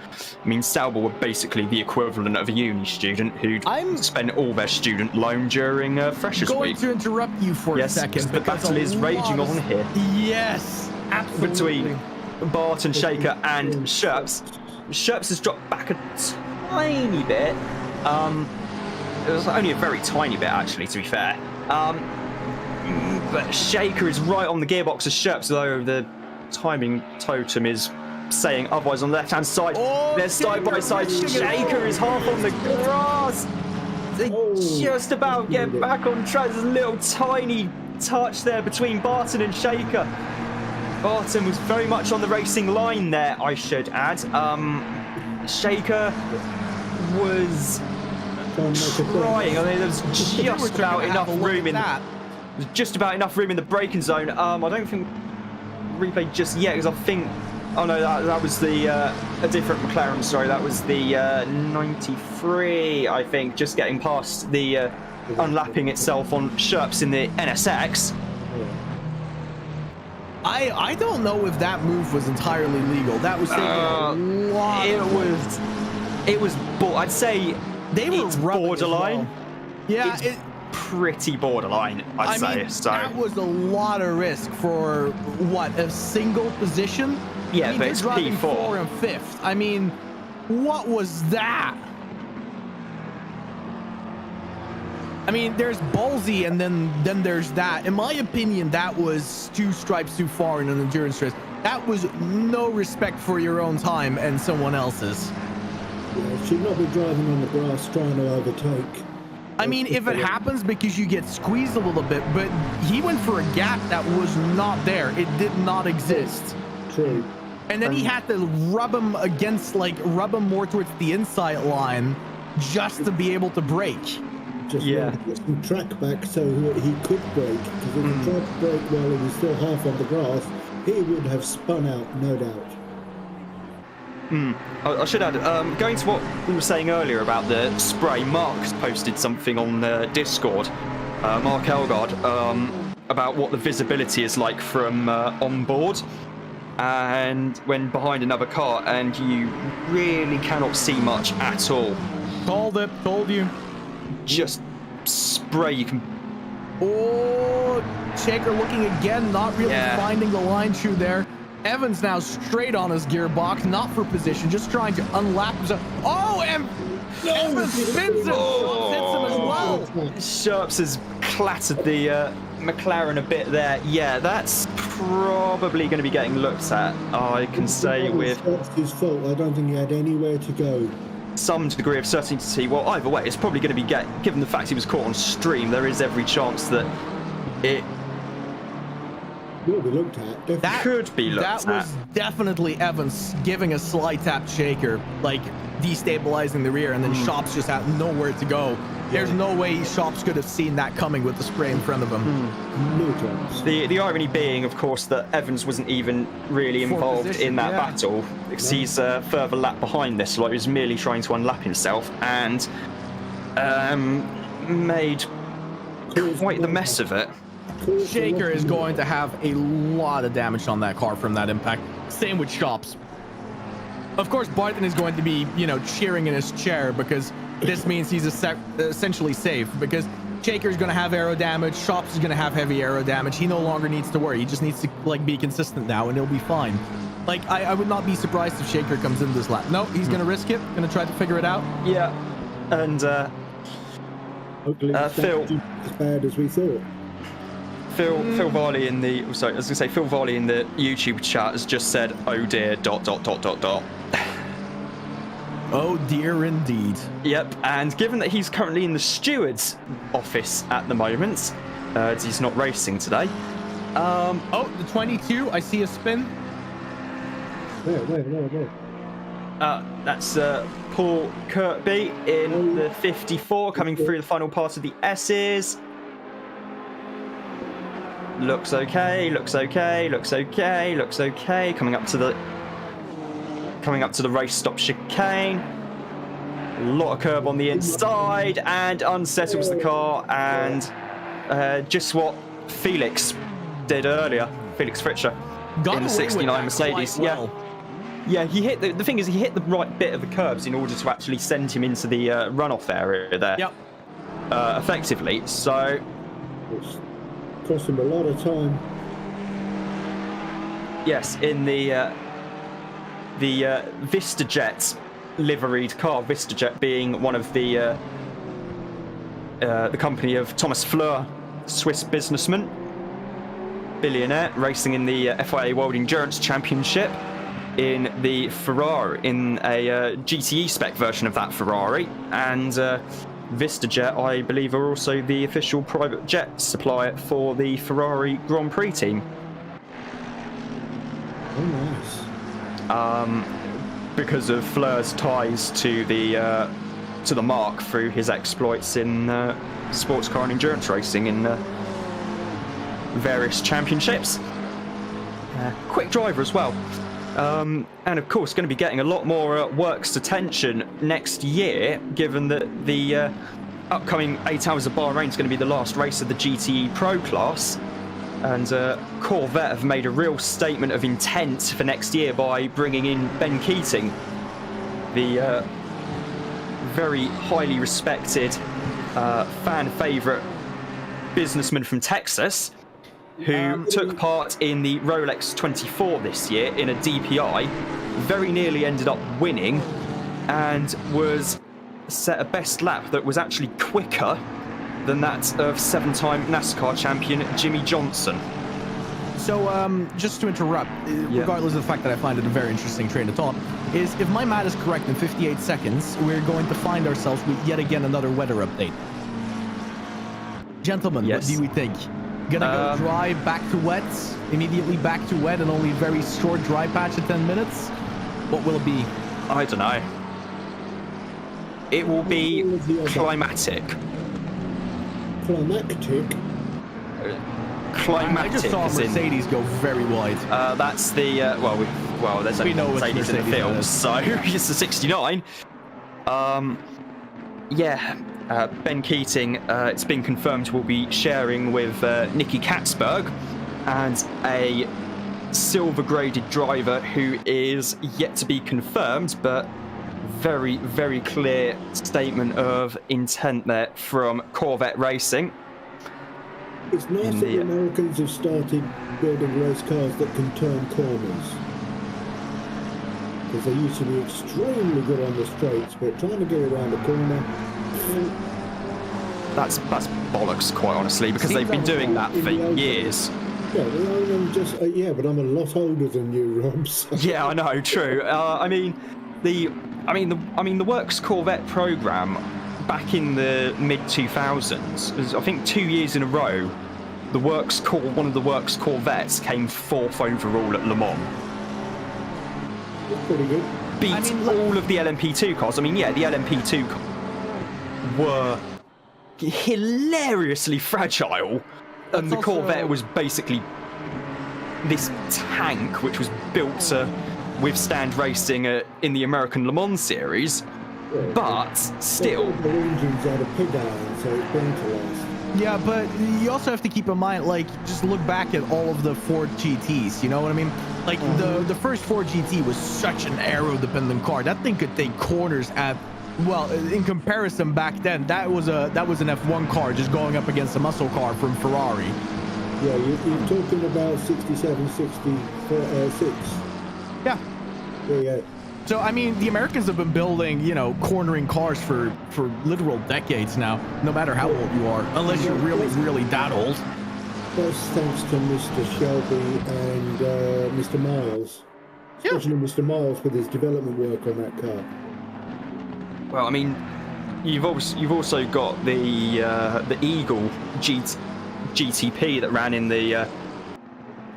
I mean, Sauber were basically the equivalent of a uni student who'd spent all their student loan during Freshers Week. I'm going to interrupt you for a second. The battle is raging on here. Yes, absolutely. Between Bart and Shaker and Sherps. Sherps has dropped back a tiny bit. It was only a very tiny bit, actually, to be fair. But Shaker is right on the gearbox of Sherps, though the timing totem is saying otherwise on the left-hand side. They're side by side. Shaker is half on the grass. They just about get back on track. There's a little tiny touch there between Barton and Shaker. Barton was very much on the racing line there, I should add. Shaker was trying. I mean, there was just about enough room in that. There's just about enough room in the braking zone. I don't think replay just yet because I think. Oh no, that was the a different McLaren. Sorry, that was the 93. I think just getting past the unlapping itself on Sherps in the NSX. I don't know if that move was entirely legal. That was taking a lot. It was. I'd say they were borderline. Well. Yeah, it's pretty borderline. I'd say. So that was a lot of risk for what, a single position. Yeah, I mean, but it's driving P4 4 and 5th. I mean, what was that? I mean, there's ballsy, and then there's that. In my opinion, that was 2 stripes too far in an endurance race. That was no respect for your own time and someone else's. Yeah, should not be driving on the grass trying to overtake. I mean, if it happens because you get squeezed a little bit, but he went for a gap that was not there. It did not exist. True. And then he had to rub him more towards the inside line just to be able to brake. Just get some track back so he could brake. Because if he tried to brake while he was still half on the grass, he would have spun out, no doubt. I should add, going to what we were saying earlier about the spray, Mark's posted something on the Discord, Mark Elgard, about what the visibility is like from on board and when behind another car, and you really cannot see much at all. Told you. Just spray, you can... Oh, Shaker looking again, not really finding the line through there. Evans now straight on his gearbox, not for position, just trying to unlap himself. Oh, and Evans spins him, hits him as well. Sherps has clattered the McLaren a bit there. Yeah, that's probably going to be getting looked at, I can say, with... It's his fault. I don't think he had anywhere to go. Some degree of certainty. Well, either way, it's probably going to be given the fact he was caught on stream, there is every chance that it will be looked at. That could be looked at. That was definitely Evans giving a slide tap Shaker, like destabilizing the rear, and then Shops just had nowhere to go. There's no way Shops could have seen that coming with the spray in front of him. No chance. The irony being, of course, that Evans wasn't even really involved in that battle, because he's further lap behind this, like he was merely trying to unlap himself, and made quite the mess of it. Shaker is going to have a lot of damage on that car from that impact. Same with Shops. Of course, Barton is going to be, cheering in his chair because this means he's essentially safe, because Shaker's going to have aero damage, Shops is going to have heavy aero damage. He no longer needs to worry. He just needs to be consistent now, and he'll be fine. I would not be surprised if Shaker comes in this lap. No, he's going to risk it. Going to try to figure it out. Yeah, and hopefully it's Phil, not as bad as we thought. Phil Varley in the Phil Varley in the YouTube chat has just said, "Oh dear, ... Oh dear, indeed. Yep, and given that he's currently in the steward's office at the moment, he's not racing today. Oh, the 22. I see a spin. Where? That's Paul Kirkby in the 54, coming through the final part of the S's. Looks okay. Coming up to the race stop chicane. A lot of curb on the inside, and unsettles the car, and just what Felix did earlier. Felix Fritscher in the 69 Mercedes. Well. Yeah, he hit the thing is he hit the right bit of the curbs in order to actually send him into the runoff area there. Yep. Effectively. So It's cost him a lot of time. yes, in the VistaJet liveried car, VistaJet being one of the company of Thomas Fleur, Swiss businessman, billionaire, racing in the FIA World Endurance Championship in the Ferrari, in a GTE spec version of that Ferrari, and VistaJet, I believe, are also the official private jet supplier for the Ferrari Grand Prix team. Oh, nice. Because of Fleur's ties to the mark through his exploits in sports car and endurance racing in various championships. Quick driver as well. And of course going to be getting a lot more works attention next year, given that the upcoming 8 Hours of Bahrain is going to be the last race of the GTE Pro class, and Corvette have made a real statement of intent for next year by bringing in Ben Keating, the very highly respected fan favourite businessman from Texas, who took part in the Rolex 24 this year in a DPI, very nearly ended up winning, and was set a best lap that was actually quicker than that of 7-time NASCAR champion Jimmy Johnson. So, just to interrupt, regardless of the fact that I find it a very interesting train of thought, is if my math is correct, in 58 seconds, we're going to find ourselves with yet again another weather update. Gentlemen, yes. What do we think? Gonna go dry, back to wet, immediately back to wet, and only a very short dry patch of 10 minutes? What will it be? I don't know. It will be climatic. Climactic? I just saw Mercedes go very wide. That's the there's only know Mercedes in the field, so it's the 69. Ben Keating, it's been confirmed, will be sharing with Nicky Katzberg, and a silver graded driver who is yet to be confirmed, but very, very clear statement of intent there from Corvette Racing. It's nice that the Americans have started building race cars that can turn corners. Because they used to be extremely good on the straights, but trying to get around a corner... That's bollocks, quite honestly, because they've been doing that for years. Yeah, well, I'm just but I'm a lot older than you, Rob. So. Yeah, I know, true. The Works Corvette program back in the mid 2000s, I think 2 years in a row, one of the Works Corvettes came 4th overall at Le Mans. That's pretty good. Beat all of the LMP2 cars. The LMP2 cars were hilariously fragile, and the Corvette was basically this tank which was built to withstand racing in the American Le Mans series, but still. The engines had a pig iron, so it's going to last. Yeah, but you also have to keep in mind, like, just look back at all of the Ford GTs, you know what I mean? Like, the first Ford GT was such an aero-dependent car. That thing could take corners at, well, in comparison back then, that was an F1 car just going up against a muscle car from Ferrari. Yeah, you're talking about 67, 66. Yeah. Yeah. So, I mean, the Americans have been building, you know, cornering cars for literal decades now, no matter how old you are, unless you're really, really that old. That's thanks to Mr. Shelby and Mr. Miles. Especially Mr. Miles with his development work on that car. Well, I mean, you've also got the Eagle GTP that ran in the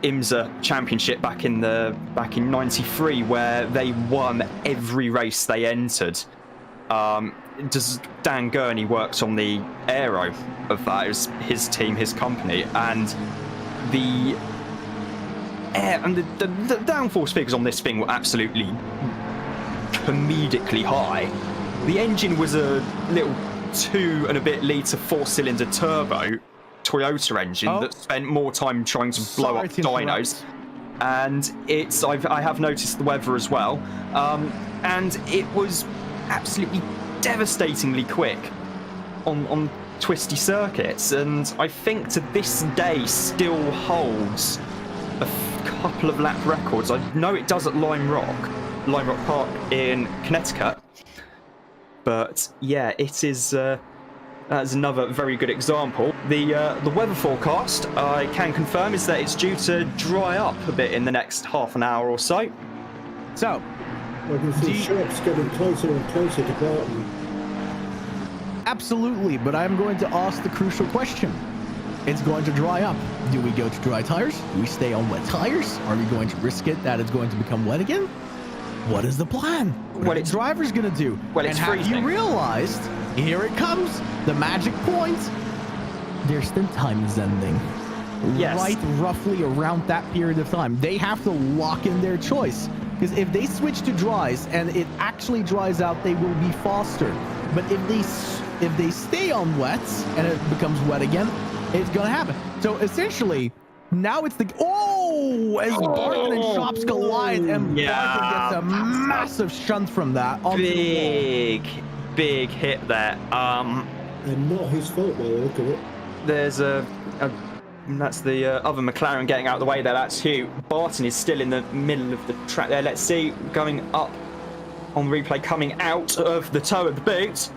IMSA Championship back in '93, where they won every race they entered. Dan Gurney worked on the aero of that. It was his team, his company, and the downforce figures on this thing were absolutely comedically high. The engine was a little 2 and a bit litre 4-cylinder turbo Toyota engine that spent more time trying to blow up dynos, and I have noticed the weather as well, and it was absolutely devastatingly quick on twisty circuits, and I think to this day still holds a couple of lap records. I know it does at Lime Rock Park in Connecticut, but yeah, it is. That's another very good example. The weather forecast, I can confirm, is that it's due to dry up a bit in the next half an hour or so. So, I can see Sharp's getting closer and closer to Barton. Absolutely, but I'm going to ask the crucial question. It's going to dry up. Do we go to dry tires? Do we stay on wet tires? Are we going to risk it that it's going to become wet again? What is the plan? What are the drivers going to do? Well, it's freezing. Have you realized, here it comes, the magic point, their stint time is ending. Yes. Right roughly around that period of time. They have to lock in their choice. Because if they switch to dries and it actually dries out, they will be faster. But if they stay on wets and it becomes wet again, it's going to happen. So essentially, now it's the... as Barton and Shops collide, and Barton gets a massive shunt from that. Big hit there. And not his fault by the look of it. There's that's the other McLaren getting out of the way there. That's Hugh. Barton is still in the middle of the track there. Let's see, going up on the replay, coming out of the toe of the boot.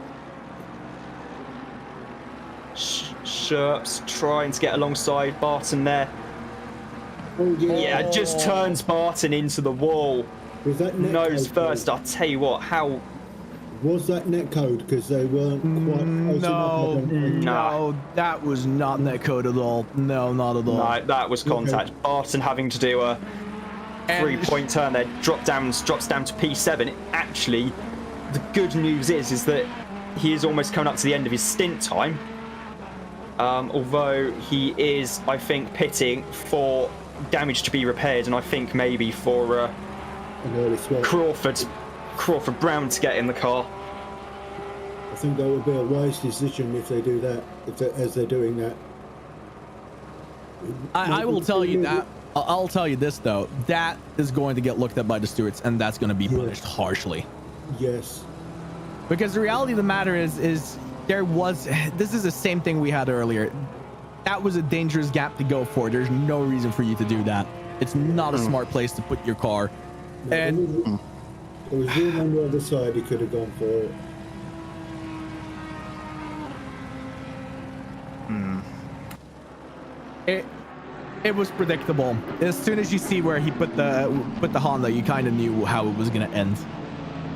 Sherps trying to get alongside Barton there. Oh, yeah, just turns Barton into the wall. Was that nose first? I'll tell you what, how... Was that netcode? Because they weren't quite close enough. No, that was not netcode at all. No, not at all. No, that was contact. Okay. Barton having to do a 3-point turn there, drops down to P7. Actually, the good news is that he is almost coming up to the end of his stint time. Although he is, I think, pitting for damage to be repaired, and I think maybe for Crawford Brown to get in the car. I think that would be a wise decision if they do that, as they're doing that. I will tell you that. I'll tell you this though. That is going to get looked at by the stewards, and that's going to be punished harshly. Yes. Because the reality of the matter is this is the same thing we had earlier. That was a dangerous gap to go for. There's no reason for you to do that. It's not a smart place to put your car. And it was room on the other side. He could have gone for it. It was predictable. As soon as you see where he put the Honda, you kind of knew how it was going to end.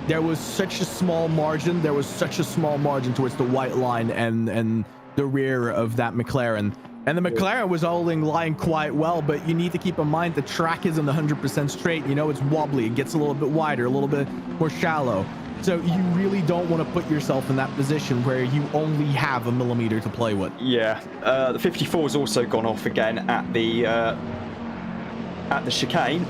There was such a small margin. There was such a small margin towards the white line and the rear of that McLaren. And the McLaren was holding line quite well, but you need to keep in mind the track isn't 100% straight. You know, it's wobbly. It gets a little bit wider, a little bit more shallow. So you really don't want to put yourself in that position where you only have a millimeter to play with. Yeah, the 54 has also gone off again at the chicane.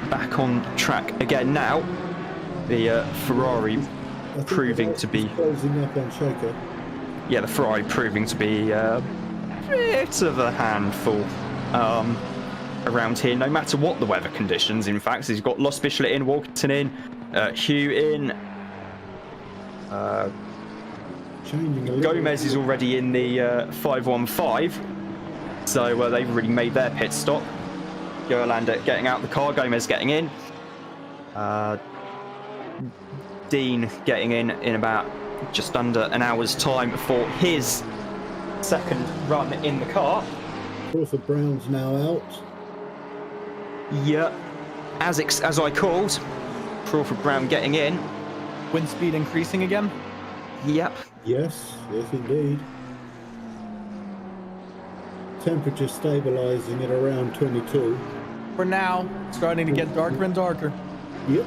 Back on track again now. The Ferrari proving to be... Closing up on Shaker. Yeah, the Ferrari proving to be a bit of a handful around here, no matter what the weather conditions. In fact, he's got Los Bichlet in, Walkerton in, Hugh in. Gomez is already in the 515, so they've already made their pit stop. Gerlander getting out the car, Gomez getting in. Dean getting in about just under an hour's time for his second run in the car. Crawford Brown's now out. Yeah, as I called, Crawford Brown getting in. Wind speed increasing again? Yep. Yes, indeed. Temperature stabilising at around 22. For now, starting to get darker and darker. Yep.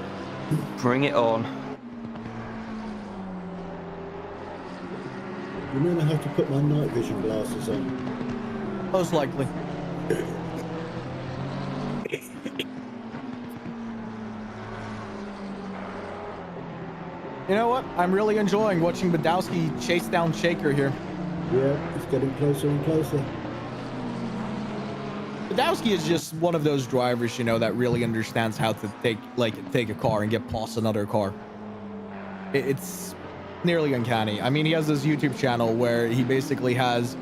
Bring it on. You mean I have to put my night vision glasses on? Most likely. You know what? I'm really enjoying watching Badowski chase down Shaker here. Yeah, it's getting closer and closer. Badowski is just one of those drivers, you know, that really understands how to take a car and get past another car. It's nearly uncanny. I mean, he has this YouTube channel where he basically has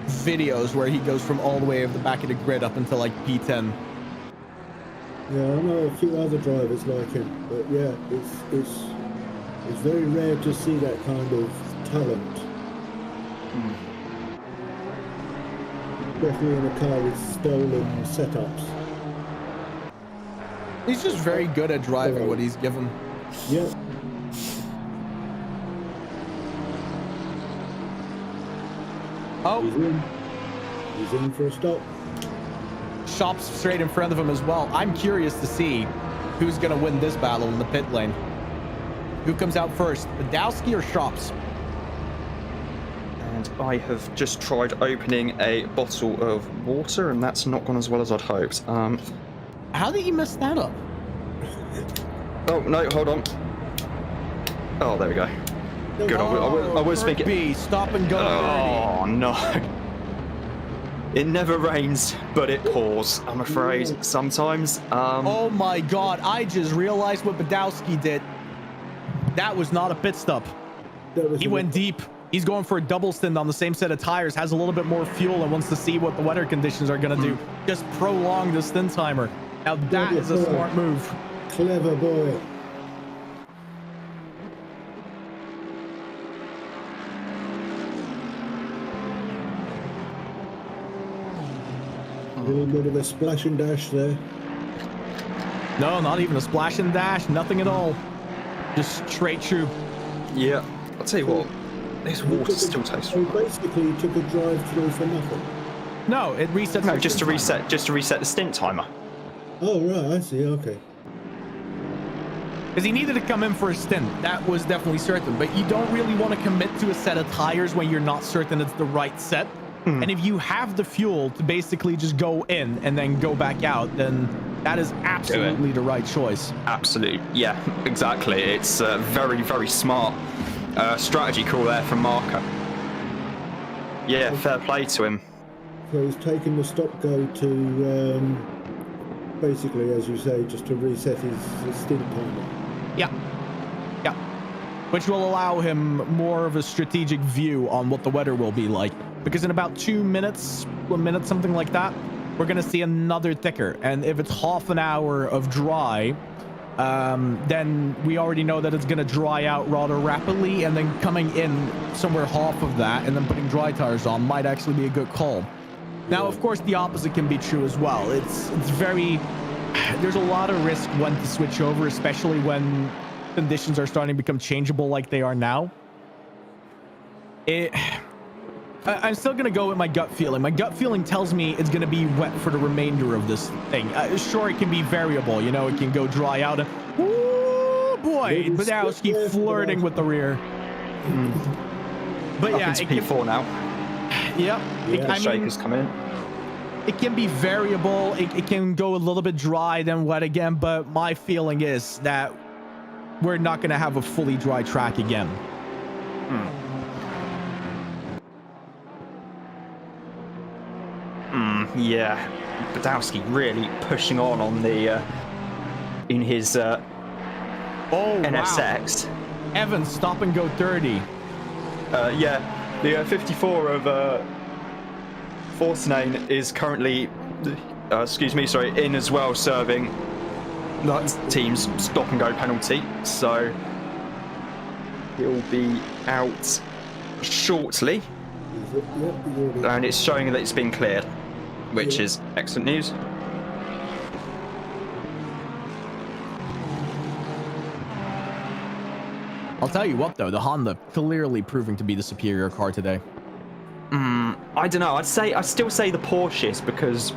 videos where he goes from all the way of the back of the grid up until like P10. Yeah, I know a few other drivers like him, but yeah, it's very rare to see that kind of talent. Especially in a car with stolen setups. He's just very good at driving what he's given. Yeah. Oh, He's in for a stop. Shop's straight in front of him as well. I'm curious to see who's going to win this battle in the pit lane. Who comes out first, Badowski or Shops? And I have just tried opening a bottle of water, and that's not gone as well as I'd hoped. How did you mess that up? Oh, no, hold on. Oh, there we go. Good, I was thinking... B, stop and go. Oh, no. It never rains, but it pours, I'm afraid, sometimes. Oh my god, I just realized what Badowski did. That was not a pit stop. He went deep. He's going for a double stint on the same set of tires, has a little bit more fuel and wants to see what the weather conditions are going to do. Just prolong the stint timer. Now that is a smart move. Clever boy. A little bit of a splash and dash there. No, not even a splash and dash. Nothing at all. Just straight through. Yeah, I'll tell you what. This water still tastes. So basically, you took a drive through for nothing. No, it resets. No, just to reset the stint timer. Oh right, I see. Okay. Because he needed to come in for a stint. That was definitely certain. But you don't really want to commit to a set of tires when you're not certain it's the right set. And if you have the fuel to basically just go in and then go back out, then that is absolutely the right choice. Absolutely. Yeah, exactly. It's a very, very smart strategy call there from Marco. Yeah, fair play to him. So he's taken the stop go to basically, as you say, just to reset his stint timer. Yeah. Which will allow him more of a strategic view on what the weather will be like. Because in about 2 minutes, 1 minute, something like that, we're going to see another thicker. And if it's half an hour of dry, then we already know that it's going to dry out rather rapidly. And then coming in somewhere half of that and then putting dry tires on might actually be a good call. Now, of course, the opposite can be true as well. It's very... There's a lot of risk when to switch over, especially when conditions are starting to become changeable like they are now. I'm still going to go with my gut feeling. My gut feeling tells me it's going to be wet for the remainder of this thing. Sure, it can be variable. You know, it can go dry out. And, ooh, boy, Badowski flirting with the rear. But yeah, it's P4 now. Yep. Yeah, Shaker's come in. It can be variable. It can go a little bit dry, then wet again. But my feeling is that we're not going to have a fully dry track again. Yeah, Badowski really pushing on the in his NSX. Wow. Evans, stop and go 30. Yeah, the 54 of Fortnane is currently, in as well, serving that team's stop and go penalty. So he'll be out shortly, and it's showing that it's been cleared, which is excellent news. I'll tell you what, though, the Honda clearly proving to be the superior car today. I don't know. I'd still say the Porsches, because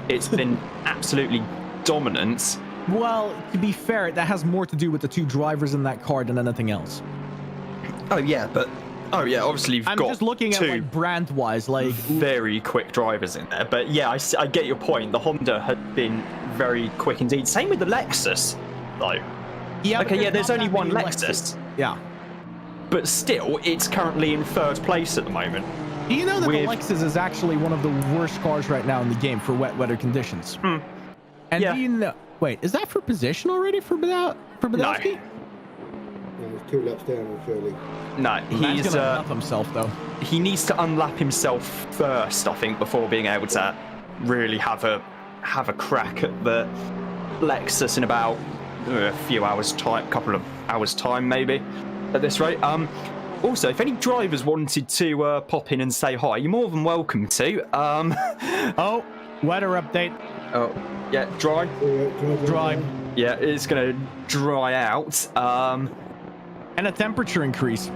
it's been absolutely dominant. Well, to be fair, that has more to do with the two drivers in that car than anything else. Obviously you've I'm got just looking at, two like, brand-wise, like, very quick drivers in there. But yeah, I get your point. The Honda had been very quick indeed. Same with the Lexus, though. yeah. Okay, yeah, there's not only that one many Lexus. Yeah. But still, it's currently in third place at the moment. Do you know that the Lexus is actually one of the worst cars right now in the game for wet weather conditions? And do you know... Wait, is that for position already for Badowski? Yeah, there's 2 laps down, surely. No, He's he's gonna lap himself, though. he needs to unlap himself first, I think, before being able to really have a crack at the Lexus in about a few hours time, couple of hours time, maybe, at this rate. Also, if any drivers wanted to pop in and say hi, you're more than welcome to. Oh, weather update. Oh, yeah, dry. Dry. Yeah, it's gonna dry out. And a temperature increase.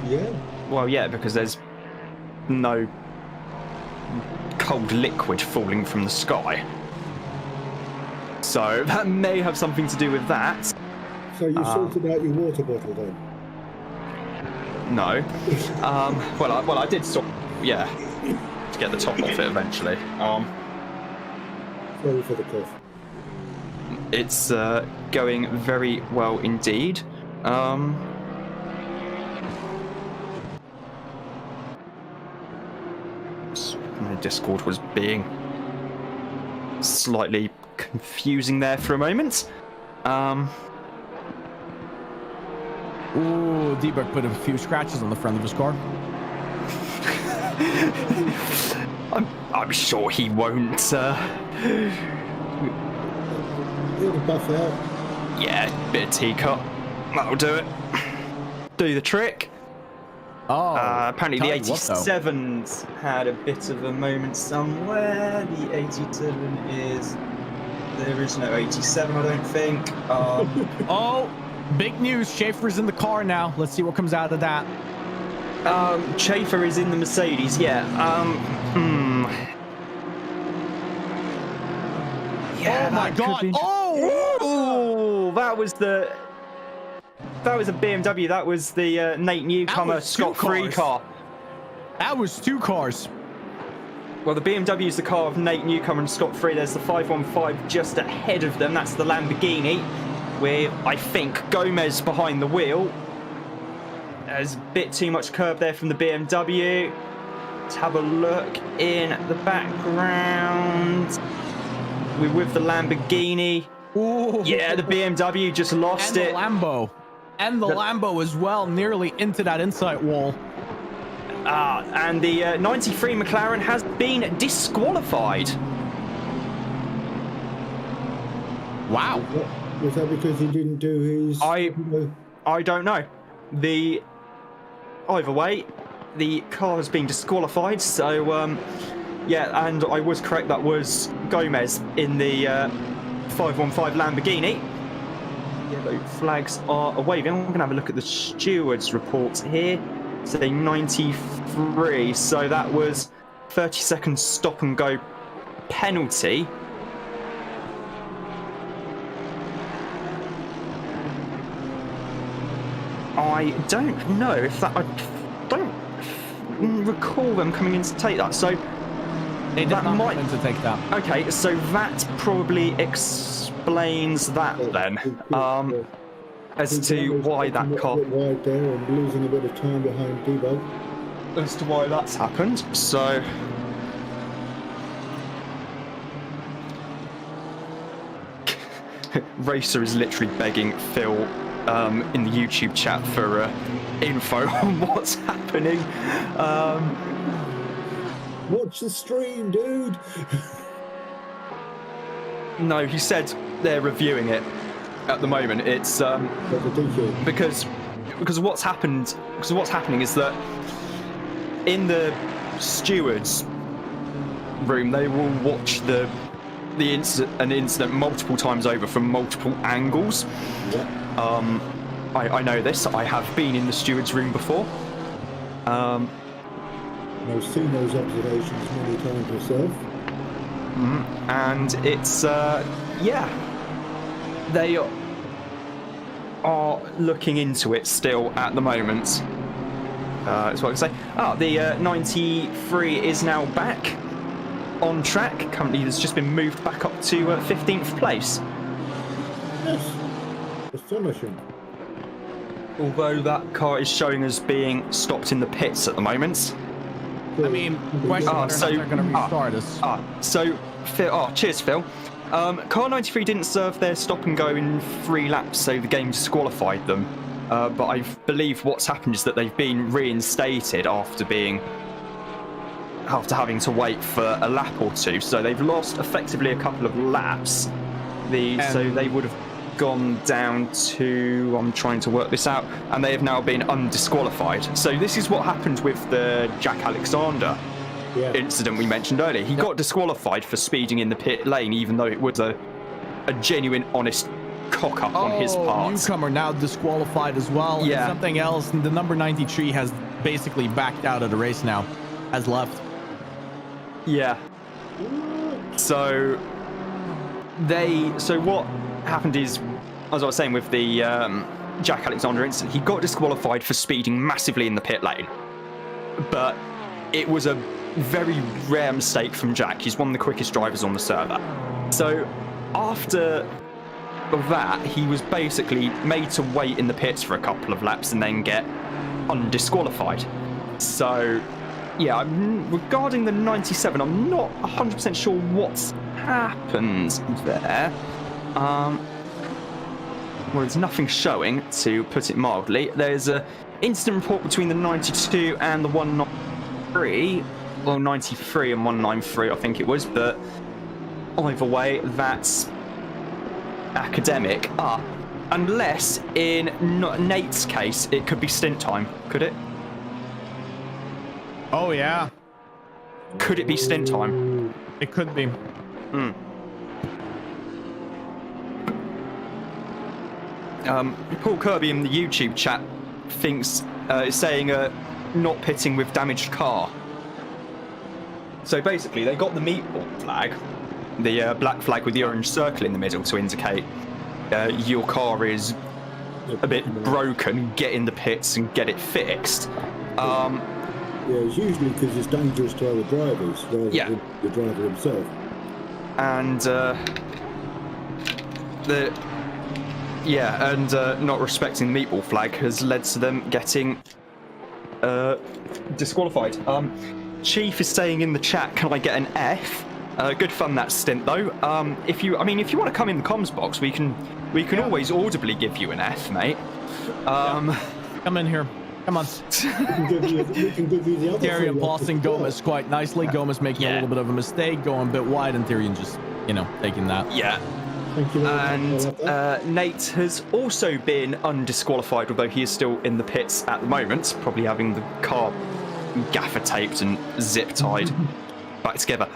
Yeah. Well, yeah, because there's no cold liquid falling from the sky. So that may have something to do with that. So you sorted out your water bottle then? No. Well, I did sort. Yeah. To get the top off it eventually. Sorry for the cough. It's going very well indeed. My Discord was being slightly confusing there for a moment. Ooh, D-Buck put a few scratches on the front of his car. I'm sure he won't. He'll buff out. Yeah, bit of teacup. That'll do it. Do the trick. Oh, apparently the tell you what, though. 87's had a bit of a moment somewhere. The 87 is... There is no 87, I don't think. Oh, big news. Schaefer's in the car now. Let's see what comes out of that. Schaefer is in the Mercedes, yeah. Yeah, Oh my God. Be... Oh, that was a BMW. That was the Nate Newcomer Scott-free car. That was 2 cars. Well, the BMW is the car of Nate Newcomer and Scott-free. There's the 515 just ahead of them. That's the Lamborghini with, I think, Gomez behind the wheel. There's a bit too much curb there from the BMW. Let's have a look in the background. We're with the Lamborghini. Ooh. Yeah, the BMW just lost it. And the Lambo as well, nearly into that inside wall. And the 93 McLaren has been disqualified. Wow. Was that because he didn't do his... I don't know. Either way, the car has been disqualified, so yeah, and I was correct, that was Gomez in the 515 Lamborghini. Yellow flags are waving. I'm going to have a look at the stewards' reports here. Say 93, so that was 30-second stop and go penalty. I don't know if that... I don't recall them coming in to take that, so... They did not come in to take that. Okay, so that probably explains explains that then, as to why that car, wide there and losing a bit of time behind Debo. as to why that's happened. So. Racer is literally begging Phil in the YouTube chat for info on what's happening. Watch the stream, dude. No, he said they're reviewing it at the moment. It's because what's happened. Because what's happening is that in the stewards' room, they will watch an incident multiple times over from multiple angles. Yeah. I know this. I have been in the steward's room before. I've seen those observations many times myself. And it's they are looking into it still at the moment. That's what I can say. The 93 is now back on track. Currently, it's just been moved back up to 15th place. Yes, astonishing. Although that car is showing as being stopped in the pits at the moment. I mean, question whether they're going to restart us. So, Phil, cheers, Phil. Car 93 didn't serve their stop and go in 3 laps, so the game disqualified them. But I believe what's happened is that they've been reinstated after having to wait for a lap or 2. So they've lost effectively a couple of laps. So they would have gone down to, I'm trying to work this out, and they have now been undisqualified. So this is what happened with the Jack Alexander incident we mentioned earlier. He got disqualified for speeding in the pit lane, even though it was a genuine, honest cock-up on his part. Newcomer now disqualified as well. Yeah. And something else, the number 93 has basically backed out of the race now, has left. Yeah. So what happened is, as I was saying with the Jack Alexander incident, he got disqualified for speeding massively in the pit lane. But it was a very rare mistake from Jack. He's one of the quickest drivers on the server. So after that, he was basically made to wait in the pits for a couple of laps and then get undisqualified. So yeah, regarding the 97, I'm not 100% sure what's happened there. Well, there's nothing showing, to put it mildly. There's an incident report between the 92 and the 193, well, 93 and 193, I think it was, but either way, that's academic. Unless in Nate's case, it could be stint time, could it? Oh, yeah. Could it be stint time? It could be. Paul Kirby in the YouTube chat is saying not pitting with damaged car. So basically, they got the meatball flag, the black flag with the orange circle in the middle to indicate your car is a bit broken, get in the pits and get it fixed. Yeah, it's usually because it's dangerous to other drivers rather than the driver himself. And not respecting the meatball flag has led to them getting disqualified. Chief is saying in the chat, "Can I get an F?" Good fun that stint though. If you want to come in the comms box, we can always audibly give you an F, mate. Come in here. Come on. we can give you the other Gary bossing Gomez quite nicely. Gomez making a little bit of a mistake, going a bit wide, and Tyrion just, taking that. Yeah. Thank you. And Nate has also been undisqualified, although he is still in the pits at the moment, probably having the car gaffer taped and zip tied back together.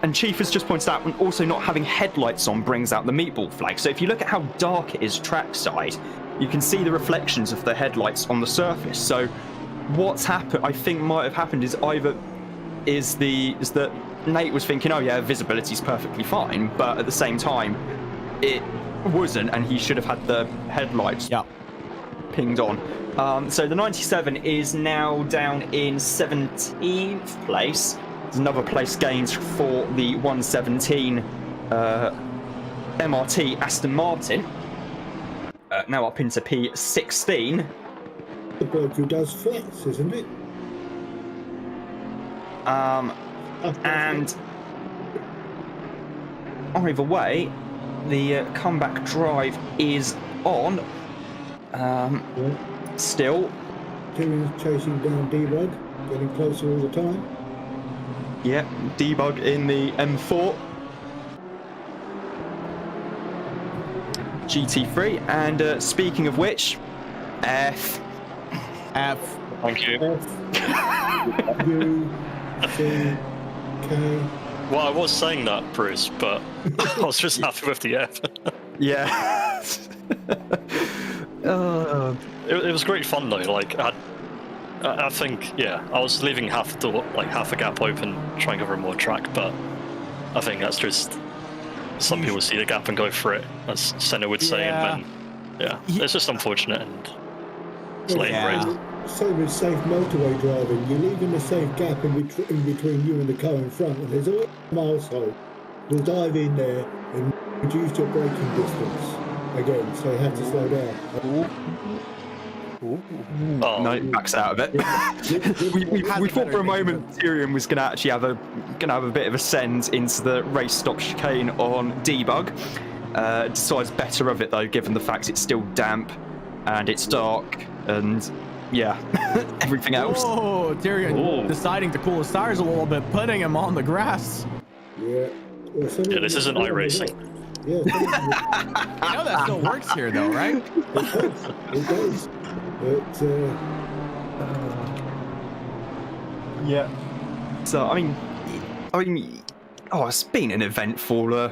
And Chief has just pointed out, and also not having headlights on brings out the meatball flag. So if you look at how dark it is trackside, you can see the reflections of the headlights on the surface. So what's happened, I think might have happened, is that Nate was thinking, oh yeah, visibility's perfectly fine, but at the same time, it wasn't, and he should have had the headlights pinged on. So the 97 is now down in 17th place. There's another place gained for the 117 MRT Aston Martin, now up into P16. The bloke who does flats, isn't it? And either way, the comeback drive is on. Still. Tyrion's chasing down D-Bug, getting closer all the time. Yeah, D-Bug in the M4. GT3, and speaking of which, F. Thank you. F, U, C, K. Well, I was saying that, Bruce, but I was just happy with the F. Yeah. It was great fun though. Like I think, yeah, I was leaving half the door, like half a gap open, trying to cover more track, but I think that's just some people see the gap and go for it, as Senna would say, and then it's just unfortunate and it's late race. Same with safe motorway driving. You're leaving a safe gap in between you and the car in front, and there's always a milestone. You'll dive in there and reduce your braking distance again, so you have to slow down. Oh, no, it backs out of it. we thought for a moment Tyrion was going to actually have a bit of a send into the race stop chicane on D-Bug. Decides better of it though, given the fact it's still damp and it's dark and everything else. Oh, Tyrion deciding to cool his tires a little bit, putting him on the grass. Yeah. Well, this isn't iRacing. Yeah. I know that still works here though, right? It does. Yeah. So I mean, it's been an eventful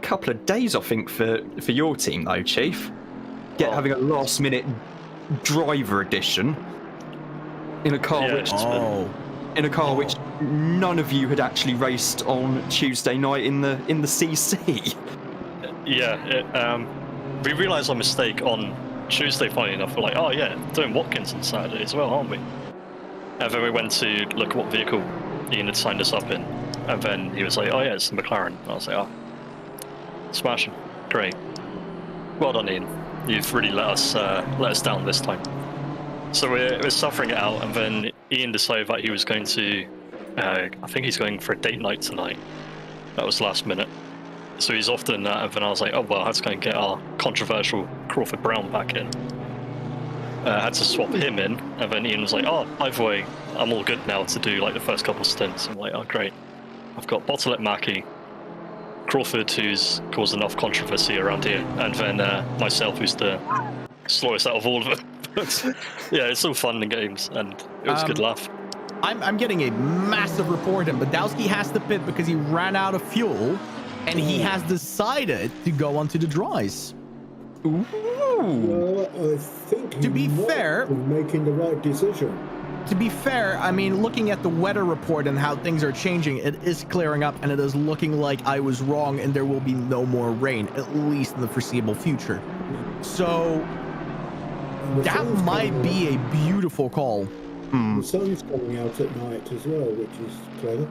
couple of days, I think, for your team though, Chief. Having a last-minute driver edition in a car which none of you had actually raced on Tuesday night in the CC. Yeah, we realised our mistake on Tuesday, funny enough. We're like, oh yeah, doing Watkins on Saturday as well, aren't we? And then we went to look at what vehicle Ian had signed us up in, and then he was like, oh yeah, it's the McLaren. And I was like, oh, smashing, great, well done, Ian. You've really let us down this time. So we're suffering it out, and then Ian decided that he was going to, I think he's going for a date night tonight. That was last minute. So he's off doing that, and then I was like, oh well, let's go and get our controversial Crawford Brown back in. Had to swap him in, and then Ian was like, oh, either way, I'm all good now to do like the first couple stints. I'm like, oh great. I've got Bottleneck Mackie, Crawford, who's caused enough controversy around here, and then myself, who's the slowest out of all of them. Yeah, it's all fun and games, and it was a good laugh. I'm getting a massive report, and Badowski has to pit because he ran out of fuel, and he has decided to go onto the dries. Ooh. Well, I think to be fair, making the right decision. To be fair, I mean, looking at the weather report and how things are changing, it is clearing up, and it is looking like I was wrong, and there will be no more rain, at least in the foreseeable future. So that might be a beautiful call. The sun's coming out at night as well, which is clever.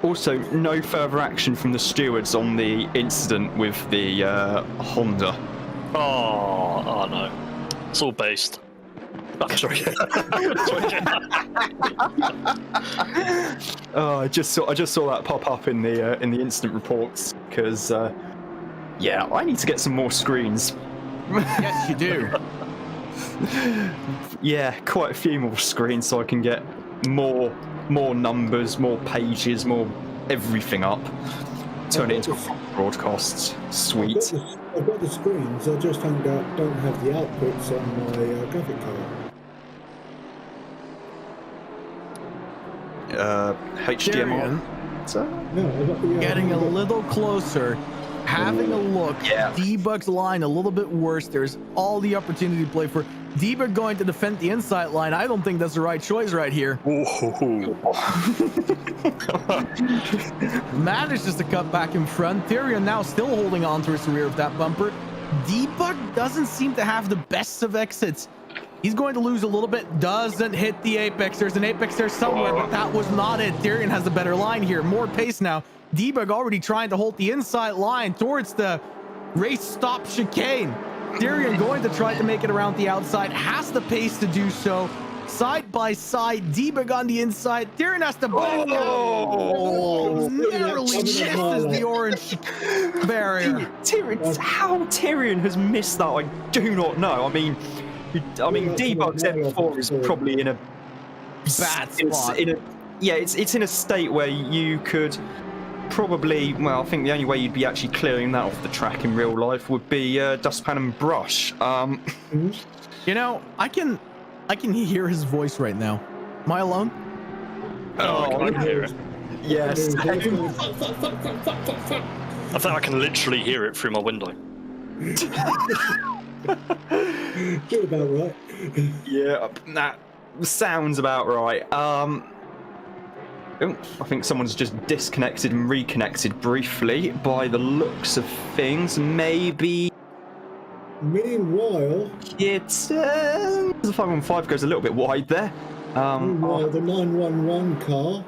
Also, no further action from the stewards on the incident with the Honda. Oh no, it's all based. Oh, sorry. Oh, I just saw that pop up in the incident reports because I need to get some more screens. Yes, you do. Yeah, quite a few more screens so I can get more numbers, more pages, more everything up. Turn it into broadcasts. Sweet. I've got the screens, I just don't have the outputs on my graphic card. HDMI. No, Getting a little closer, having a look. Yeah. D-Bug's line a little bit worse. There's all the opportunity to play for. D-Bug going to defend the inside line. I don't think that's the right choice right here. Manages to cut back in front. Tyrion now still holding on to his rear of that bumper. D-Bug doesn't seem to have the best of exits. He's going to lose a little bit. Doesn't hit the apex. There's an apex there somewhere, but that was not it. Darian has a better line here. More pace now. Debug already trying to hold the inside line towards the race stop chicane. Darian going to try to make it around the outside. Has the pace to do so. Side by side. Debug on the inside. Darian has to back narrowly misses the orange barrier. How Tyrion has missed that, I do not know. I mean, Debug's M4 is probably in a Bad spot. It's in a state where you could probably, well, I think the only way you'd be actually clearing that off the track in real life would be dustpan and brush. You know, I can hear his voice right now. Am I alone? Oh, I can hear it. Yes. I think I can literally hear it through my window. Get about right. Yeah, that sounds about right. I think someone's just disconnected and reconnected briefly by the looks of things. Maybe. Meanwhile, It's the 515 goes a little bit wide there. meanwhile, the 911 car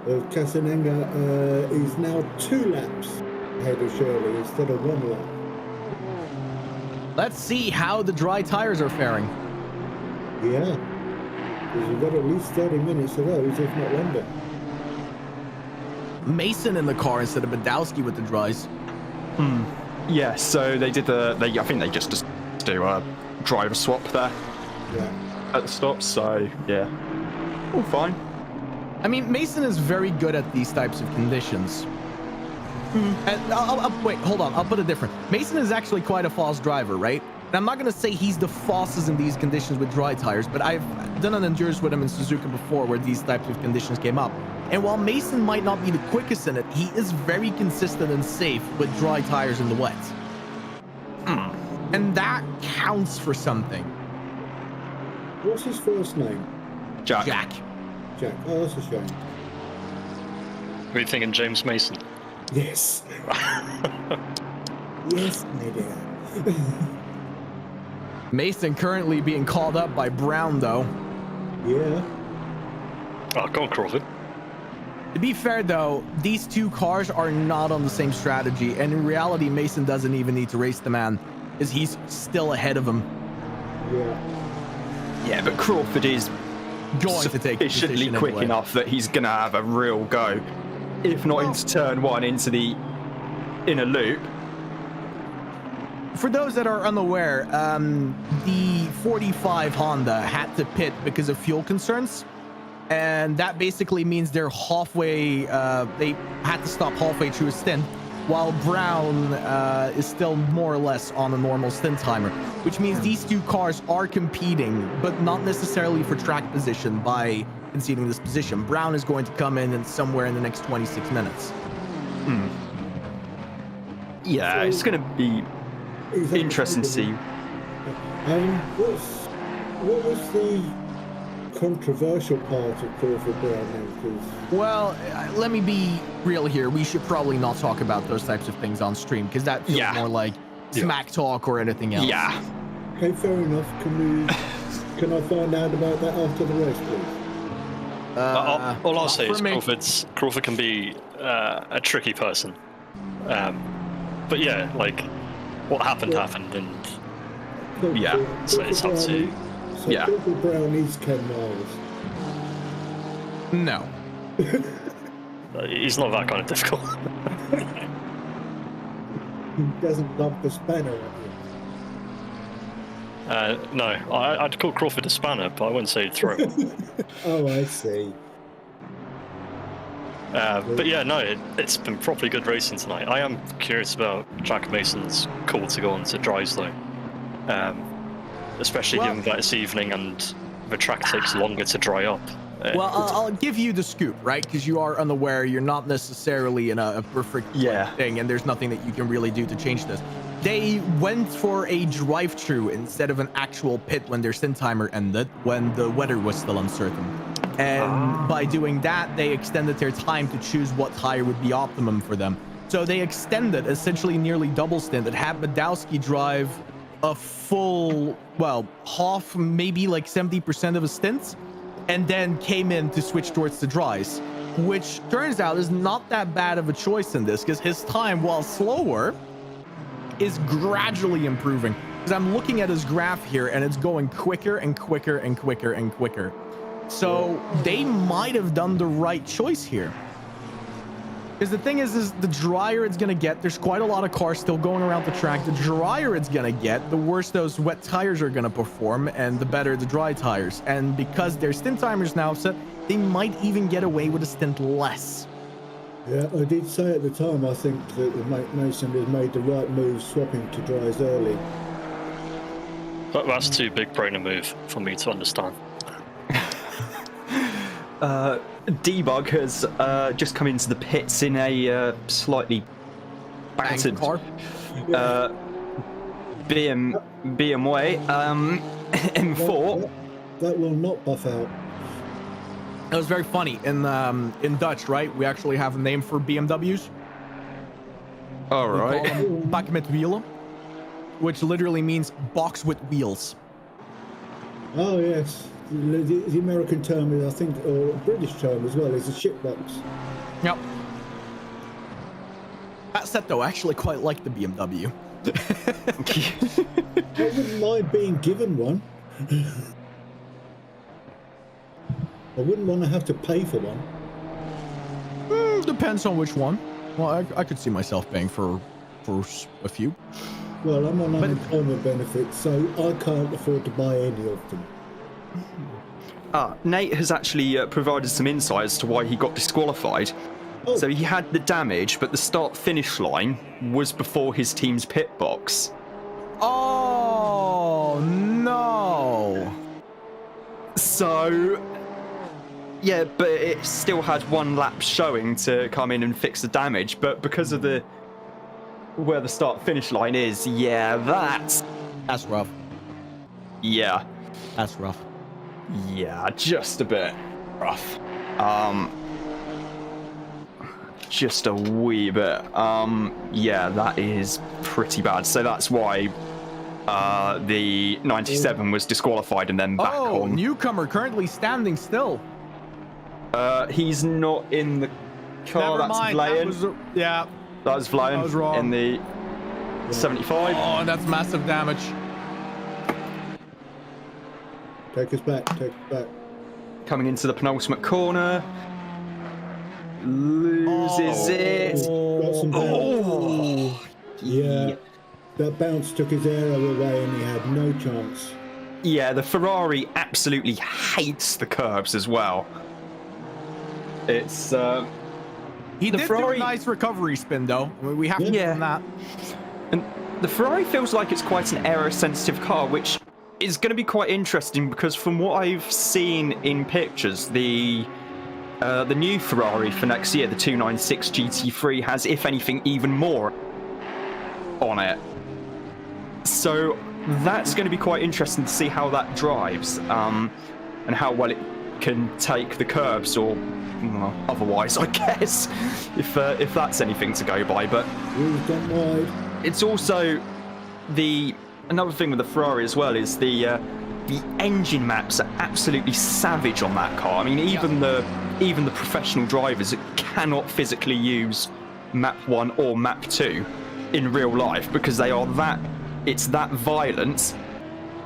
of Casanenga is now 2 laps ahead of Shirley instead of 1 lap. Let's see how the dry tires are faring. Yeah, because we've got at least 30 minutes of those, if not longer. Mason in the car instead of Badowski with the dries. Yeah, so they did I think they just do a driver swap there Yeah. at the stop. So yeah, all fine. I mean, Mason is very good at these types of conditions. And wait, hold on. I'll put it different. Mason is actually quite a fast driver, right? And I'm not going to say he's the fastest in these conditions with dry tires, but I've done an endurance with him in Suzuka before where these types of conditions came up. And while Mason might not be the quickest in it, he is very consistent and safe with dry tires in the wet. And that counts for something. What's his first name? Jack. Jack. Jack. Oh, that's a shame. What are you thinking, James Mason? Yes. Yes, my dear. Mason currently being called up by Brown, though. Yeah. Oh, go on, Crawford. To be fair, though, these two cars are not on the same strategy, and in reality, Mason doesn't even need to race the man, as he's still ahead of him. Yeah. Yeah, but Crawford is Going to take the sufficiently position quick anyway. enough that he's gonna have a real go, if not into turn 1, into the inner loop. For those that are unaware, the 45 Honda had to pit because of fuel concerns. And that basically means they're halfway, they had to stop halfway through a stint, while Brown is still more or less on a normal stint timer, which means these two cars are competing, but not necessarily for track position by conceding this position. Brown is going to come in somewhere in the next 26 minutes. Yeah, it's gonna be interesting to see. What was the controversial part of Crawford Brown then? Well, let me be real here. We should probably not talk about those types of things on stream, because that feels more like smack talk or anything else. Yeah. Okay, fair enough. Can I find out about that after the race, please? All I'll say is for me. Crawford can be a tricky person. But yeah, like, what happened, and Yeah, so it's up to... So Yeah. Crawford Brown is Ken Miles. No. He's not that kind of difficult. He doesn't dump the spanner on you. No, I'd call Crawford a spanner, but I wouldn't say throw. Oh, I see. But yeah, no, it's been properly good racing tonight. I am curious about Jack Mason's call to go on to dries, though. Especially given that it's evening and the track takes longer to dry up. Well, I'll give you the scoop, right? Because you are unaware, you're not necessarily in a perfect thing, and there's nothing that you can really do to change this. They went for a drive-through instead of an actual pit when their stint timer ended, when the weather was still uncertain. And by doing that, they extended their time to choose what tire would be optimum for them. So they extended essentially nearly double stint. It had Badowski drive a full, well, half, maybe like 70% of his stints, and then came in to switch towards the dries, which turns out is not that bad of a choice in this, because his time, while slower, is gradually improving. Because I'm looking at his graph here, and it's going quicker and quicker and quicker and quicker. So they might have done the right choice here. Because the thing is the drier it's going to get, there's quite a lot of cars still going around the track. The drier it's going to get, the worse those wet tires are going to perform, and the better the dry tires. And because their stint timers now set, they might even get away with a stint less. Yeah, I did say at the time, I think that Mason had made the right move swapping to dries early. But that's too big brain a move for me to understand. Debug has just come into the pits in a slightly battered car. BMW M4. That will not buff out. It was very funny in Dutch, right? We actually have a name for BMWs. All We right. call them bak met wielen, which literally means box with wheels. Oh yes, the American term is, I think, or British term as well, is a shitbox. Yep. That said, though, I actually quite like the BMW. I wouldn't mind being given one. I wouldn't want to have to pay for one. Depends on which one. Well, I could see myself paying for a few. Well, I'm on unemployment benefits, so I can't afford to buy any of them. Nate has actually provided some insight as to why he got disqualified. Oh. So he had the damage, but the start-finish line was before his team's pit box. Oh, no. So, yeah, but it still had one lap showing to come in and fix the damage. But because of where the start-finish line is, yeah, That's rough. yeah, That's rough. yeah, just a bit rough. Just a wee bit. Yeah, that is pretty bad. So that's why the 97 was disqualified and then back on. Newcomer currently standing still. He's not in the car. Never That's mind. Vlayen. Yeah. That was Vlayen I was wrong. in the 75. Oh, and that's massive damage. Take us back, take us back. Coming into the penultimate corner. Loses it. Got some bounce. Oh. Yeah, that bounce took his arrow away and he had no chance. Yeah, the Ferrari absolutely hates the curbs as well. It's He The did Ferrari- do a nice recovery spin, though. We have to give him that. And the Ferrari feels like it's quite an aero-sensitive car, which is going to be quite interesting because from what I've seen in pictures, the new Ferrari for next year, the 296 GT3, has, if anything, even more on it. So that's going to be quite interesting to see how that drives, and how well it can take the curbs, or otherwise, I guess, if that's anything to go by. But Wheels gone wide. it's also another thing with the Ferrari as well is the engine maps are absolutely savage on that car. I mean, even the professional drivers cannot physically use map 1 or map 2 in real life because it's that violent.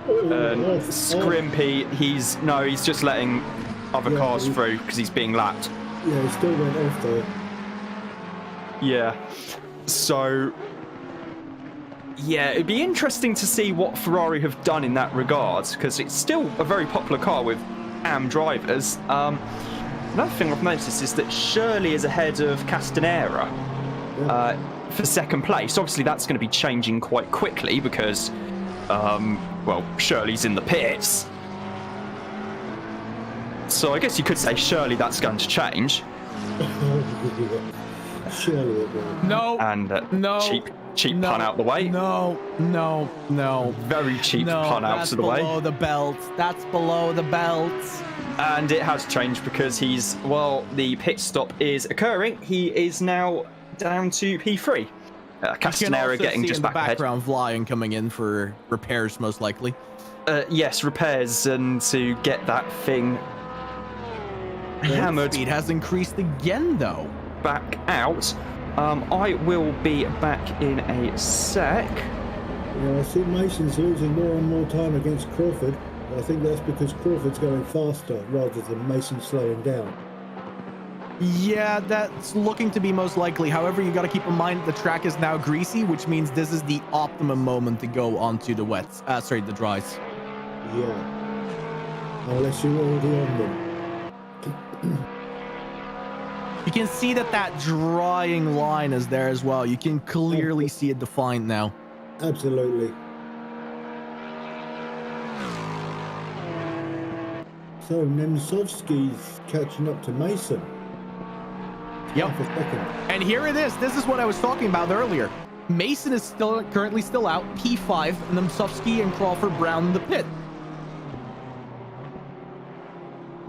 Scrimpy, he's just letting other cars through because he's being lapped. Yeah, he still went off though. Yeah. So, yeah, it'd be interesting to see what Ferrari have done in that regard, because it's still a very popular car with AM drivers. Another thing I've noticed is that Shirley is ahead of Castanera for second place. Obviously, that's going to be changing quite quickly because, Shirley's in the pits. So I guess you could say surely that's going to change. Surely it will. No. And no. Cheap pun out the way. No. Very cheap pun out of the way. That's below the belt. That's below the belt. And it has changed because the pit stop is occurring, he is now down to P3. Castanera getting just in the back ahead. background flying coming in for repairs, most likely. Yes, repairs, and to get that thing hammered. Speed has increased again, though. Back out. I will be back in a sec. Yeah, I see Mason's losing more and more time against Crawford. I think that's because Crawford's going faster rather than Mason slowing down. Yeah, that's looking to be most likely. However, you got to keep in mind the track is now greasy, which means this is the optimum moment to go onto the wets. The dries. Yeah. Unless you're already on them. You can see that drying line is there as well. You can clearly see it defined now. Absolutely. So Nemtsovsky's catching up to Mason. Yep. Half a second. And here it is. This is what I was talking about earlier. Mason is currently still out. P5, Nemtsovsky and Crawford Brown in the pit.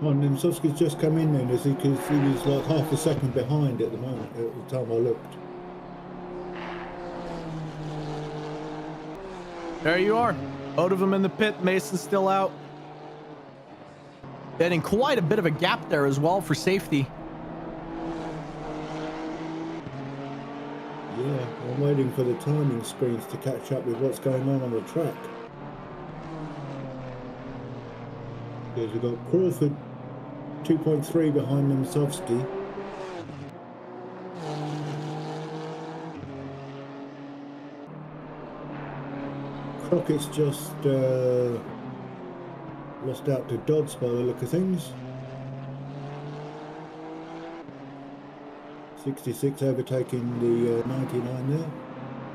Oh, Nemtsovsky's just come in then, is he? Because he was like half a second behind at the moment, at the time I looked. There you are. Both of them in the pit. Mason's still out. Getting quite a bit of a gap there as well for safety. Yeah, I'm waiting for the timing screens to catch up with what's going on the track. Because we've got Crawford 2.3 behind Nemtsovsky. Crockett's just lost out to Dodds by the look of things. 66 overtaking the 99 there.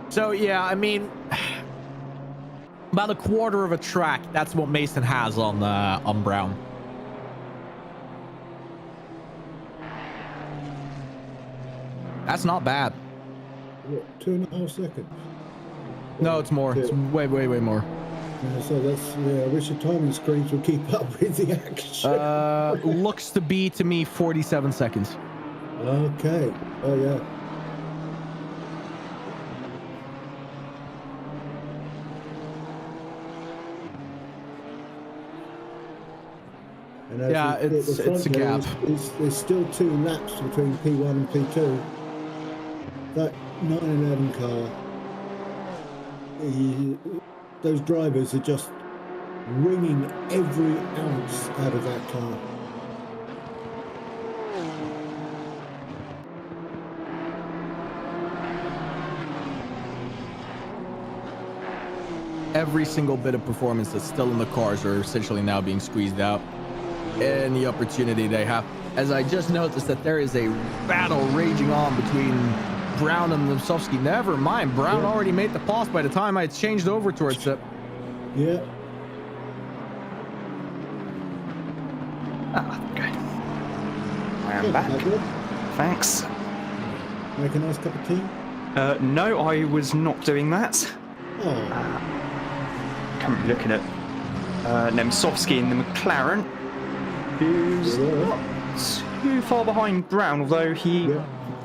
So yeah, I mean, about a quarter of a track. That's what Mason has on Brown. That's not bad. What, 2.5 seconds? No, it's more. It's way more. Yeah, so that's, yeah, I wish the timing screens would keep up with the action. Looks to be to me 47 seconds. Okay. Oh yeah. And as Yeah, we hit the front it's a there, gap. There's still 2 laps between P1 and P2. That 911 car, those drivers are just wringing every ounce out of that car. Every single bit of performance that's still in the cars are essentially now being squeezed out. Any opportunity they have. As I just noticed that there is a battle raging on between Brown and Nemtsovsky. Never mind, Brown already made the pass by the time I changed over towards it. Yeah. Okay. I am back. Thanks. Make a nice cup of tea? No, I was not doing that. Oh. Currently looking at Nemtsovsky in the McLaren, who's not too far behind Brown, although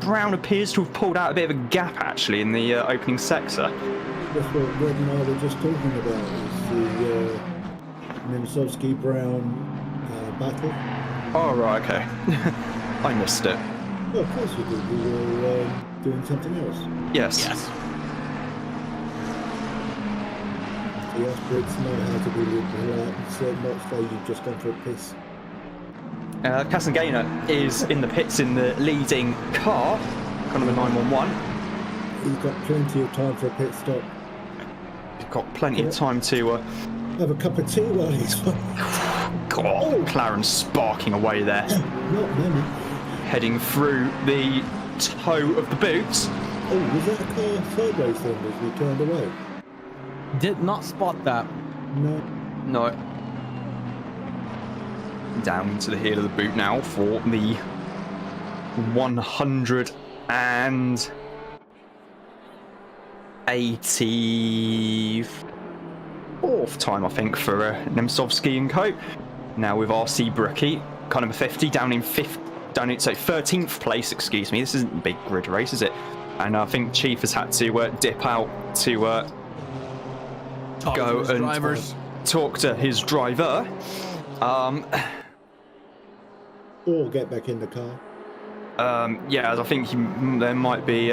Brown appears to have pulled out a bit of a gap actually in the opening sector. That's what Red and I were just talking about, is the Nemtsovsky-Brown battle. Oh, right, okay. I missed it. Well, of course you did. We were doing something else. Yes. The Brits know how to be polite and not say you've just gone for a piss. Castanera is in the pits in the leading car, kind of a 911. He's got plenty of time for a pit stop. He's got plenty of time to have a cup of tea while he's God, McLaren sparking away there. Not many. Heading through the toe of the boots. Oh, was that a car sideways then as we turned away? Did not spot that. No. Down to the heel of the boot now for the 184th time, I think, for Nemtsovsky and co. Now with RC Brookie, kind of 50 down in 13th place. Excuse me. This isn't a big grid race, is it? and I think Chief has had to dip out to Talk go to his and drivers. talk to his driver. Or get back in the car. Yeah, I think there might be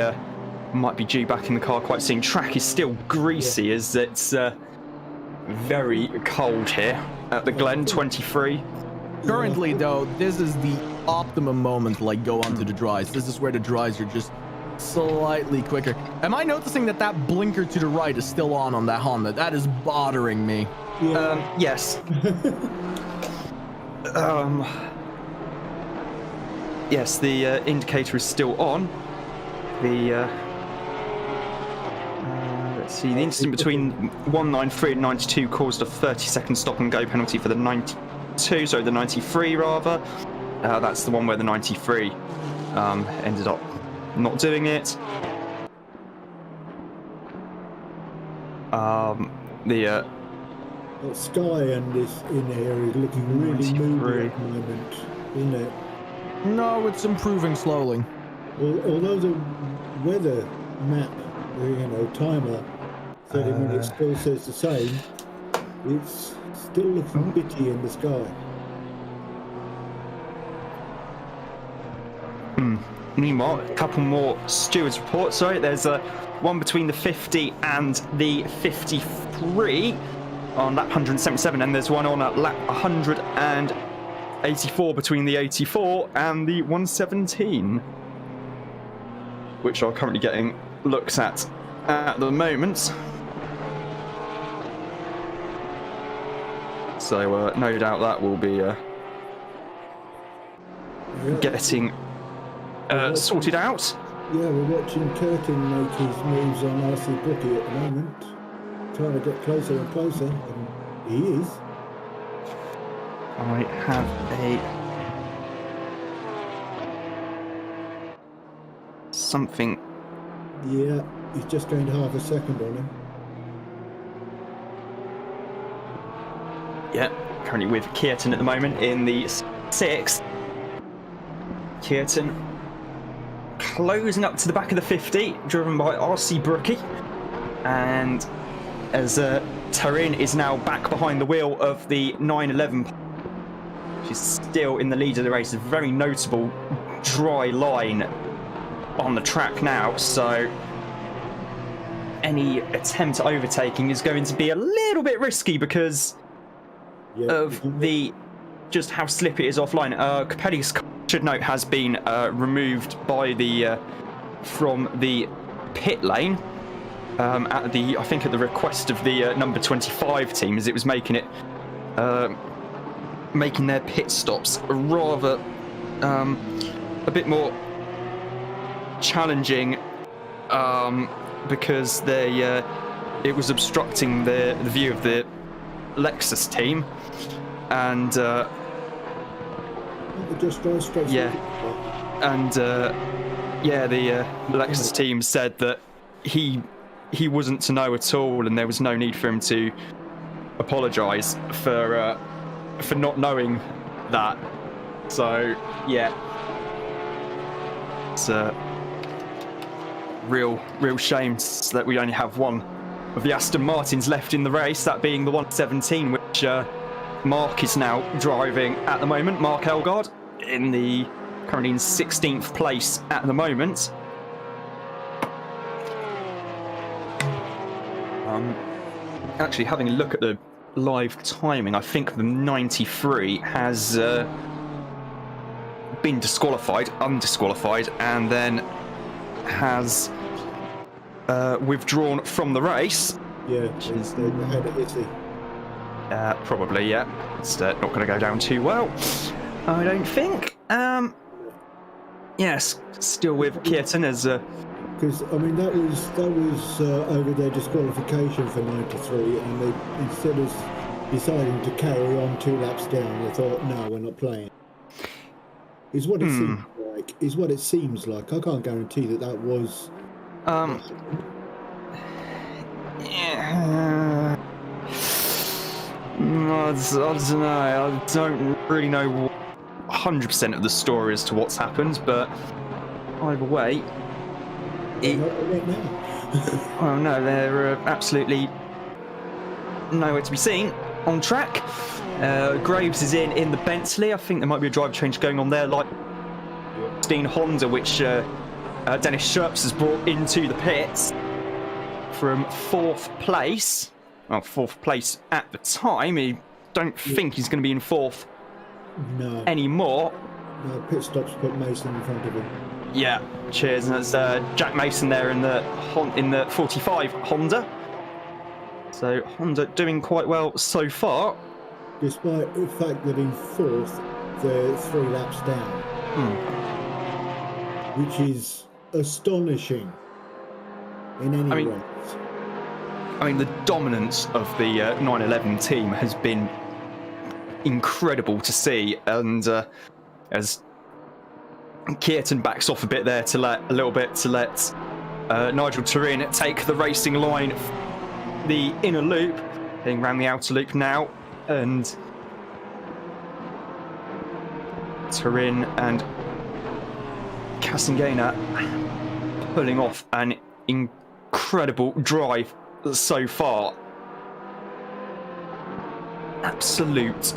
due back in the car quite soon. Track is still greasy as it's very cold here at the Glen 23. Currently, though, this is the optimum moment to like go onto the dries. This is where the dries are just slightly quicker. Am I noticing that that blinker to the right is still on that Honda? That is bothering me. Yes. Yes, the indicator is still on. The let's see, the incident between 193 and 92 caused a 30-second stop and go penalty for the 93 rather. That's the one where the 93 ended up not doing it. The sky and this in here is looking really moody at the moment, isn't it? No, it's improving slowly. Although the weather map, timer, 30 minutes still says the same, it's still looking bitty in the sky. Meanwhile, a couple more stewards reports. Sorry, there's one between the 50 and the 53 on lap 177, and there's one on at lap 184 between the 84 and the 117, which are currently getting looked at the moment. So no doubt that will be getting sorted out. Yeah, we're watching Curtin make his moves on RC Brookie at the moment, trying to get closer and closer, and he is. I have something. Yeah, he's just gained half a second on him. Yeah, currently with Kierton at the moment in the 6th. Kierton closing up to the back of the 50, driven by RC Brookie. And as Tarin is now back behind the wheel of the 911, she's still in the lead of the race. A very notable dry line on the track now, so any attempt at overtaking is going to be a little bit risky because of the just how slippy it is offline. Capelli's, should note, has been removed by the from the pit lane at the, I think at the request of the number 25 team, as it was making their pit stops rather a bit more challenging because it was obstructing the view of the Lexus team, and just go straight. The Lexus team said that he wasn't to know at all, and there was no need for him to apologise for not knowing that. So yeah, it's a real shame that we only have one of the Aston Martins left in the race, that being the 117, which Mark is now driving at the moment. Mark Elgard currently in 16th place at the moment. Actually, having a look at the live timing, I think the 93 has been undisqualified, and then has withdrawn from the race. Yeah, it's ahead of Italy. Probably, yeah. It's not going to go down too well, I don't think. Yes, still with Kierton as because I mean that was over their disqualification for 93, and they, instead of deciding to carry on 2 laps down, they thought, no, we're not playing. Is what it seems like. Is what it seems like. I can't guarantee that was. Yeah. I don't know. I don't really know 100% of the story as to what's happened, but either way, They're not in it now. Oh no, they're absolutely nowhere to be seen on track. Graves is in the Bentley. I think there might be a drive change going on there, like Dean Honda, which Dennis Sherps has brought into the pits from 4th place. Well, 4th place at the time. I don't think he's going to be in 4th anymore. No, pit stops put Mason in front of him. Yeah, cheers. And that's Jack Mason there in the 45 Honda. So Honda doing quite well so far. Despite the fact that in 4th, they're 3 laps down. Which is astonishing in any race. I mean, the dominance of the 911 team has been incredible to see. And as Kearton backs off a bit there to let Nigel Turin take the racing line, the inner loop, heading around the outer loop now, and Turin and Casangena pulling off an incredible drive so far. Absolute,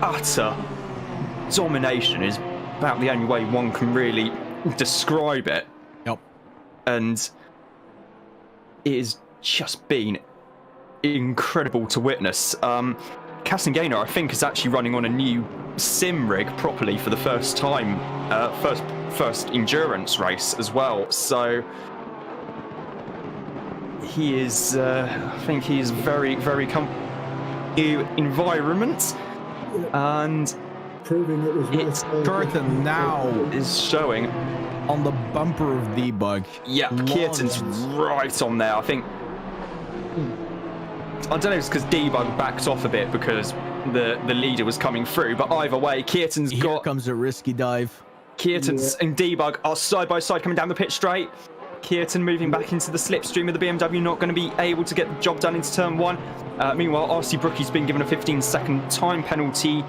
utter domination is about the only way one can really describe it. Yep. And it has just been incredible to witness. Casangena, I think, is actually running on a new sim rig properly for the first time, first endurance race as well. So he is, I think he is very, very comfortable in new environment, and proving it was Kearton now is showing on the bumper of debug. Yeah, Kearton's right on there. I think. I don't know if it's because debug backed off a bit because the leader was coming through, but either way, Kearton's Here got. comes a risky dive. Kearton's and debug are side by side coming down the pitch straight. Kearton moving back into the slipstream of the BMW, not going to be able to get the job done into turn 1. Meanwhile, RC Brookie's been given a 15-second time penalty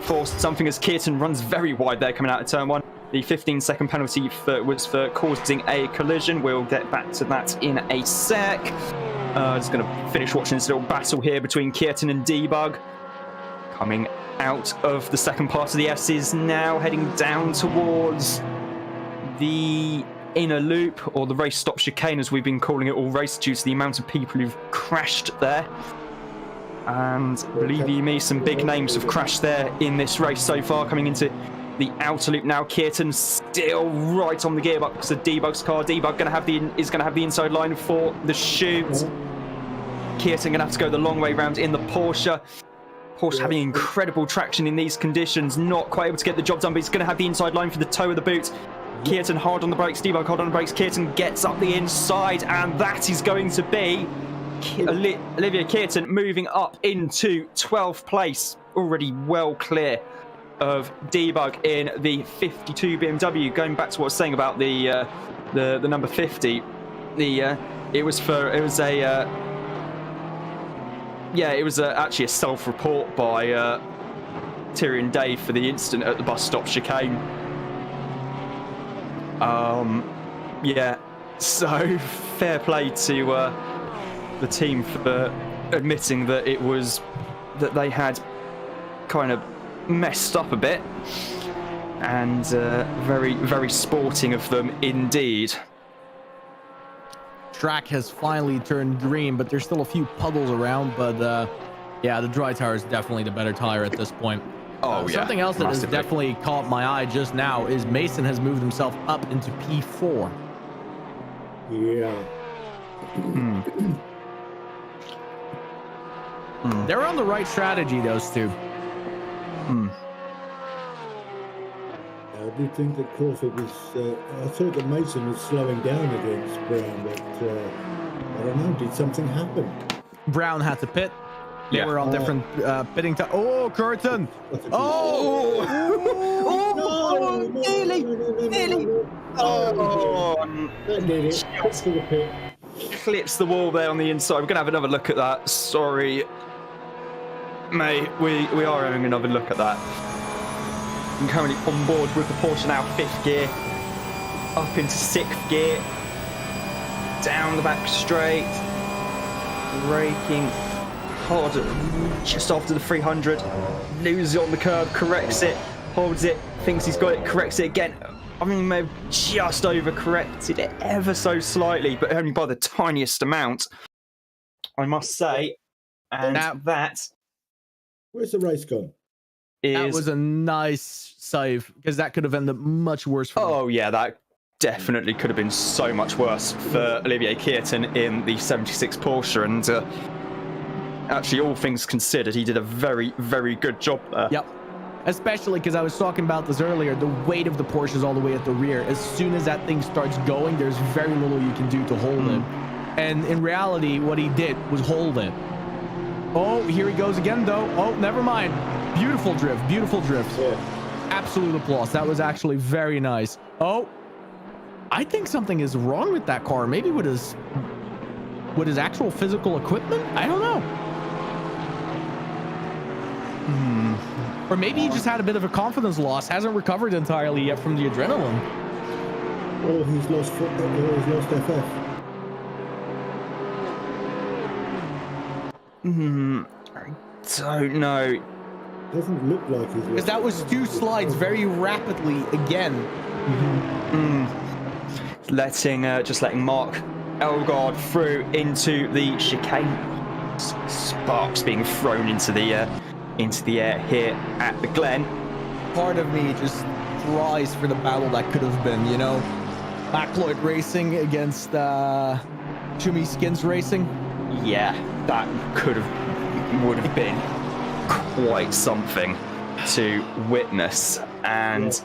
for something as Kearton runs very wide there coming out of turn 1. The 15-second penalty was for causing a collision. We'll get back to that in a sec. Just going to finish watching this little battle here between Kearton and Debug. Coming out of the second part of the S's now, heading down towards the inner loop, or the race stop chicane as we've been calling it all race, due to the amount of people who've crashed there. And believe you me, some big names have crashed there in this race so far. Coming into the outer loop now, Kearton still right on the gearbox because of Debug's car. Debug is going to have the inside line for the shoot. Kearton going to have to go the long way round in the Porsche. Porsche having incredible traction in these conditions, not quite able to get the job done, but he's going to have the inside line for the toe of the boot. Kearton hard on the brakes, Debug hard on the brakes. Kearton gets up the inside, and that is going to be Olivia Kearton moving up into 12th place, already well clear of Debug in the 52 BMW. Going back to what I was saying about the number 50, it was actually a self-report by Tyrion Dave for the incident at the bus stop chicane. Yeah, so fair play to the team for admitting that they had kind of messed up a bit, and very, very sporting of them indeed. Track has finally turned green, but there's still a few puddles around, but yeah, the dry tire is definitely the better tire at this point. Oh yeah. Something else that has definitely caught my eye just now is Mason has moved himself up into P4. Yeah. They're on the right strategy, those two. I did think that Crawford was. I thought that Mason was slowing down against Brown, but I don't know. Did something happen? Brown had to pit. They were on different pitting time. Oh, Kearton! Oh! Oh! Nearly! Oh! That did it. Just to the pit. Clips the wall there on the inside. We're going to have another look at that. Sorry, mate. We are having another look at that. I'm currently on board with the Porsche now, 5th gear. Up into 6th gear. down the back straight, braking hard just after the 300, loses it on the curb, corrects it, holds it, thinks he's got it, corrects it again. I mean, he may have just overcorrected it ever so slightly, but only by the tiniest amount, I must say. And that where's the race gone? That was a nice save, because that could have ended much worse for him. Oh, yeah, that definitely could have been so much worse for Olivier Kierton in the 76 Porsche. And actually, all things considered, he did a very, very good job there. Yep. Especially because I was talking about this earlier, the weight of the Porsche is all the way at the rear. As soon as that thing starts going, there's very little you can do to hold him. And in reality, what he did was hold it. Oh, here he goes again, though. Oh, never mind. Beautiful drift. Beautiful drift. Yeah. Absolute applause. That was actually very nice. Oh, I think something is wrong with that car. Maybe with his actual physical equipment? I don't know. Or maybe he just had a bit of a confidence loss. Hasn't recovered entirely yet from the adrenaline. Oh, he's lost FF. I don't know. Doesn't look like he's lost. Because that was 2 slides very rapidly again. Just letting Mark Elgard through into the chicane. Sparks being thrown into the air here at the Glen. Part of me just cries for the battle that could have been, you know? McLeod Racing against Jimmy Skins Racing. Yeah, that would have been quite something to witness, and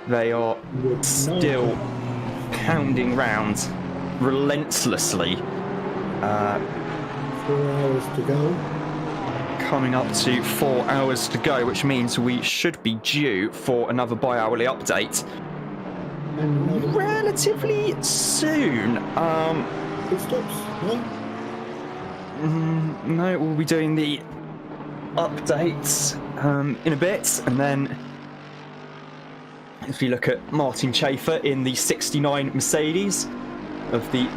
they are still pounding round relentlessly. 4 hours to go. Coming up to 4 hours to go, which means we should be due for another bi-hourly update relatively soon. It stops, no? No, we'll be doing the updates in a bit, and then if we look at Martin Chafer in the 69 Mercedes of the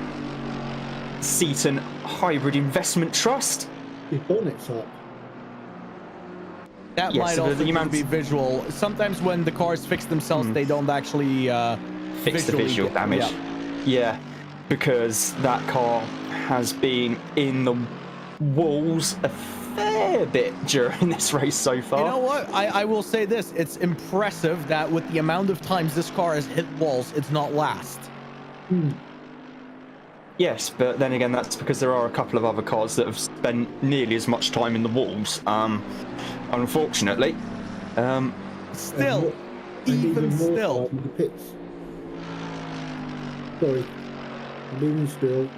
Seaton Hybrid Investment Trust. His bonnet's up. That Yes, might so also the be visual. Sometimes when the cars fix themselves, they don't actually fix the visual damage. Yeah, because that car has been in the walls a fair bit during this race so far. You know what? I will say this. It's impressive that with the amount of times this car has hit walls, it's not last. Yes, but then again, that's because there are a couple of other cars that have spent nearly as much time in the walls. Unfortunately. Still, even still. The pits. Sorry. Moving still.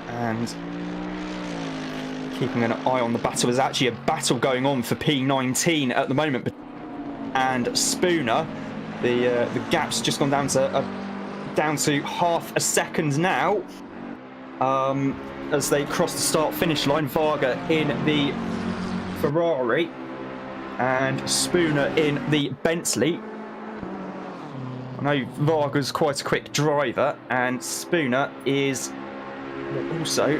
And keeping an eye on the battle. There's actually a battle going on for P19 at the moment. And Spooner, the gap's just gone down to half a second now. As they cross the start-finish line, Varga in the Ferrari and Spooner in the Bentley. I know Varga's quite a quick driver, and Spooner is also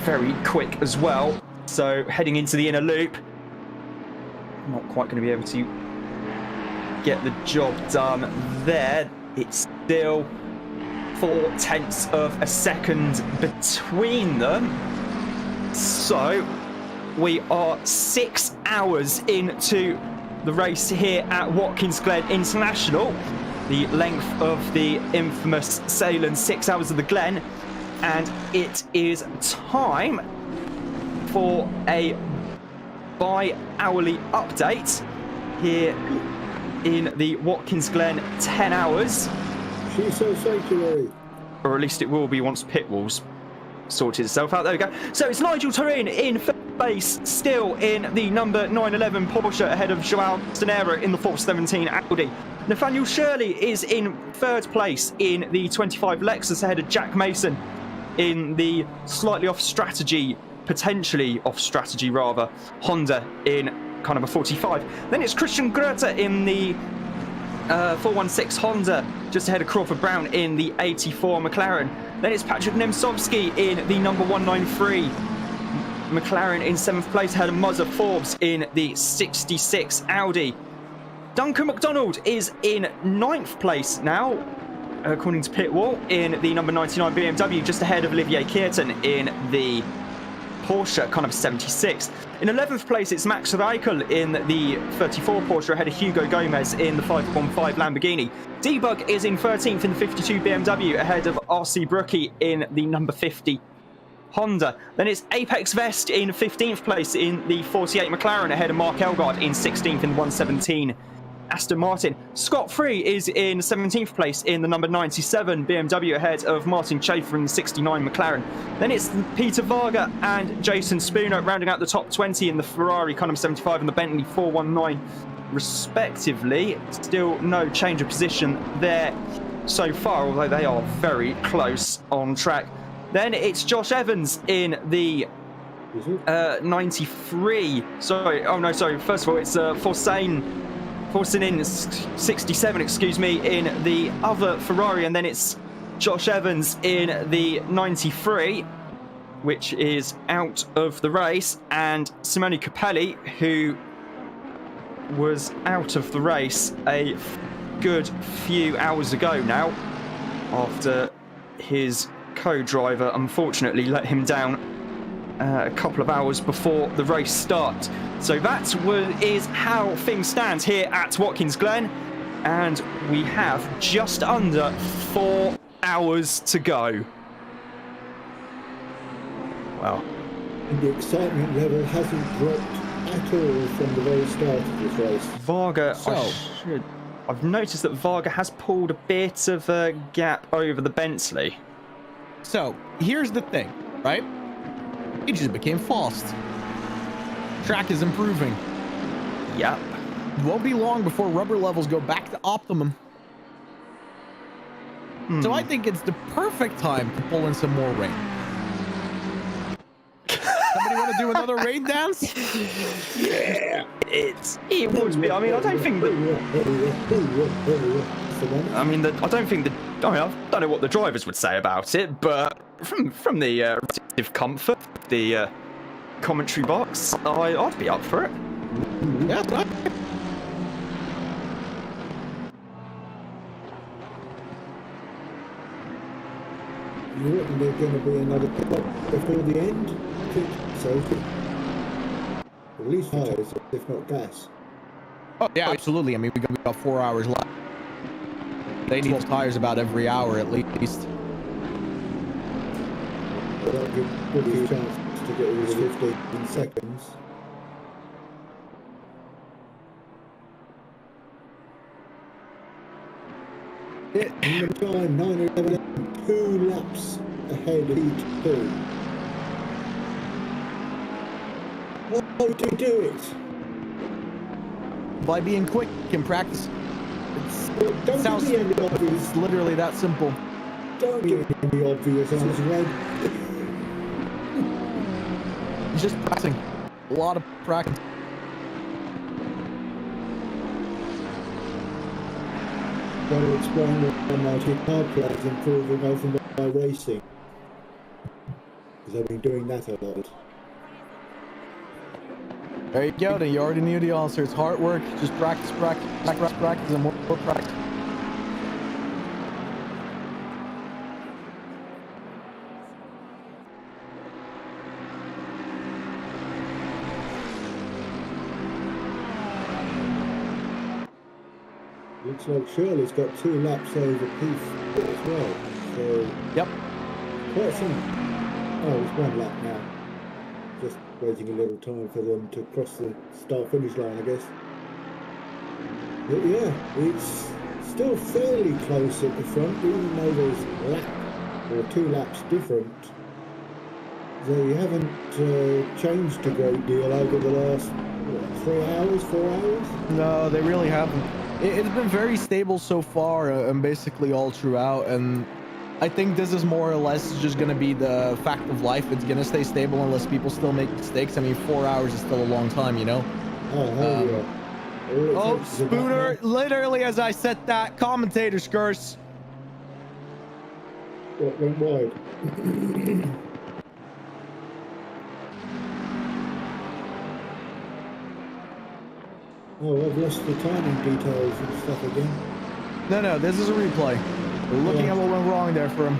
very quick as well. So heading into the inner loop, not quite going to be able to get the job done there. It's still 0.4 of a second between them. So we are 6 hours into the race here at Watkins Glen International, the length of the infamous Salem 6 hours of the Glen, and it is time for a bi-hourly update here in the Watkins Glen 10 hours. She's so sanctuary. Or at least it will be once pit walls sorted itself out. There we go. So it's Nigel Turin in first base, still in the number 911 Porsche, ahead of Joao Stanera in the 417 Audi. Nathaniel Shirley is in third place in the 25 Lexus, ahead of Jack Mason in the slightly off strategy, potentially off strategy rather, Honda in car number 45. Then it's Christian Greta in the 416 Honda just ahead of Crawford Brown in the 84 McLaren. Then it's Patrick Nemcovsky in the number 193 McLaren in 7th place ahead of Muzza Forbes in the 66 Audi. Duncan McDonald is in 9th place now, according to Pit Wall, in the number 99 BMW, just ahead of Olivier Kierton in the Porsche, kind of 76. In 11th place, it's Max Reichel in the 34 Porsche, ahead of Hugo Gomez in the 515 Lamborghini. Debug is in 13th in the 52 BMW, ahead of RC Brookie in the number 50 Honda. Then it's Apex Vest in 15th place in the 48 McLaren, ahead of Mark Elgard in 16th in the 117 Aston Martin. Scott Free is in 17th place in the number 97 BMW, ahead of Martin Schaefer in the 69 McLaren. Then it's Peter Varga and Jason Spooner rounding out the top 20 in the Ferrari car number 75 and the Bentley 419 respectively. Still no change of position there so far, although they are very close on track. Then it's Josh Evans in the 93. First of all, it's Forsen in 67, excuse me, in the other Ferrari, and then it's Josh Evans in the 93, which is out of the race, and Simone Capelli, who was out of the race a good few hours ago now, after his co-driver unfortunately let him down a couple of hours before the race start. So that is how things stand here at Watkins Glen, and we have just under 4 hours to go. Wow. And the excitement level hasn't dropped at all from the very start of this race. Varga, I've noticed that Varga has pulled a bit of a gap over the Bentley. So here's the thing, right? It just became fast. Track is improving. Yep. It won't be long before rubber levels go back to optimum. So I think it's the perfect time to pull in some more rain. Somebody want to do another rain dance? Yeah, it would be. I mean, I don't think that. I don't know what the drivers would say about it, but from the relative comfort, the commentary box, I'd be up for it. Yeah, right. You reckon there's going to be another pit before the end? I think so. At least tires, if not gas. Oh yeah, absolutely. I mean, we got 4 hours left. They need tires about every hour at least. Well, that'll give you a chance to get all 15 seconds. In the time, 9:11, 2 laps ahead of each two. Why do you do it? By being quick in practice. Don't Sounds be any obvious. It's literally that simple. Don't be any obvious answers, Red. It's just practicing. A lot of practice. Got to explain what Martin Hardplay is improving over by racing. Because I've been doing that a lot. There you go, then you already knew the answer. It's hard work, just practice, and more practice. Looks like Shirley's got 2 laps over Keith as well. So Yep. quite some. Oh, it's 1 lap now. Just waiting a little time for them to cross the start-finish line, I guess. But yeah, it's still fairly close at the front, even though there's a lap or 2 laps different. They haven't changed a great deal over the last 3 hours, 4 hours. No, they really haven't. It's been very stable so far and basically all throughout, and I think this is more or less just going to be the fact of life. It's going to stay stable unless people still make mistakes. I mean, 4 hours is still a long time, you know? Oh, hell yeah. Oh, Spooner, literally as I said that, commentator's curse. What went wide? Oh, I've lost the timing details and stuff again. No, this is a replay. We're looking at what went wrong there for him.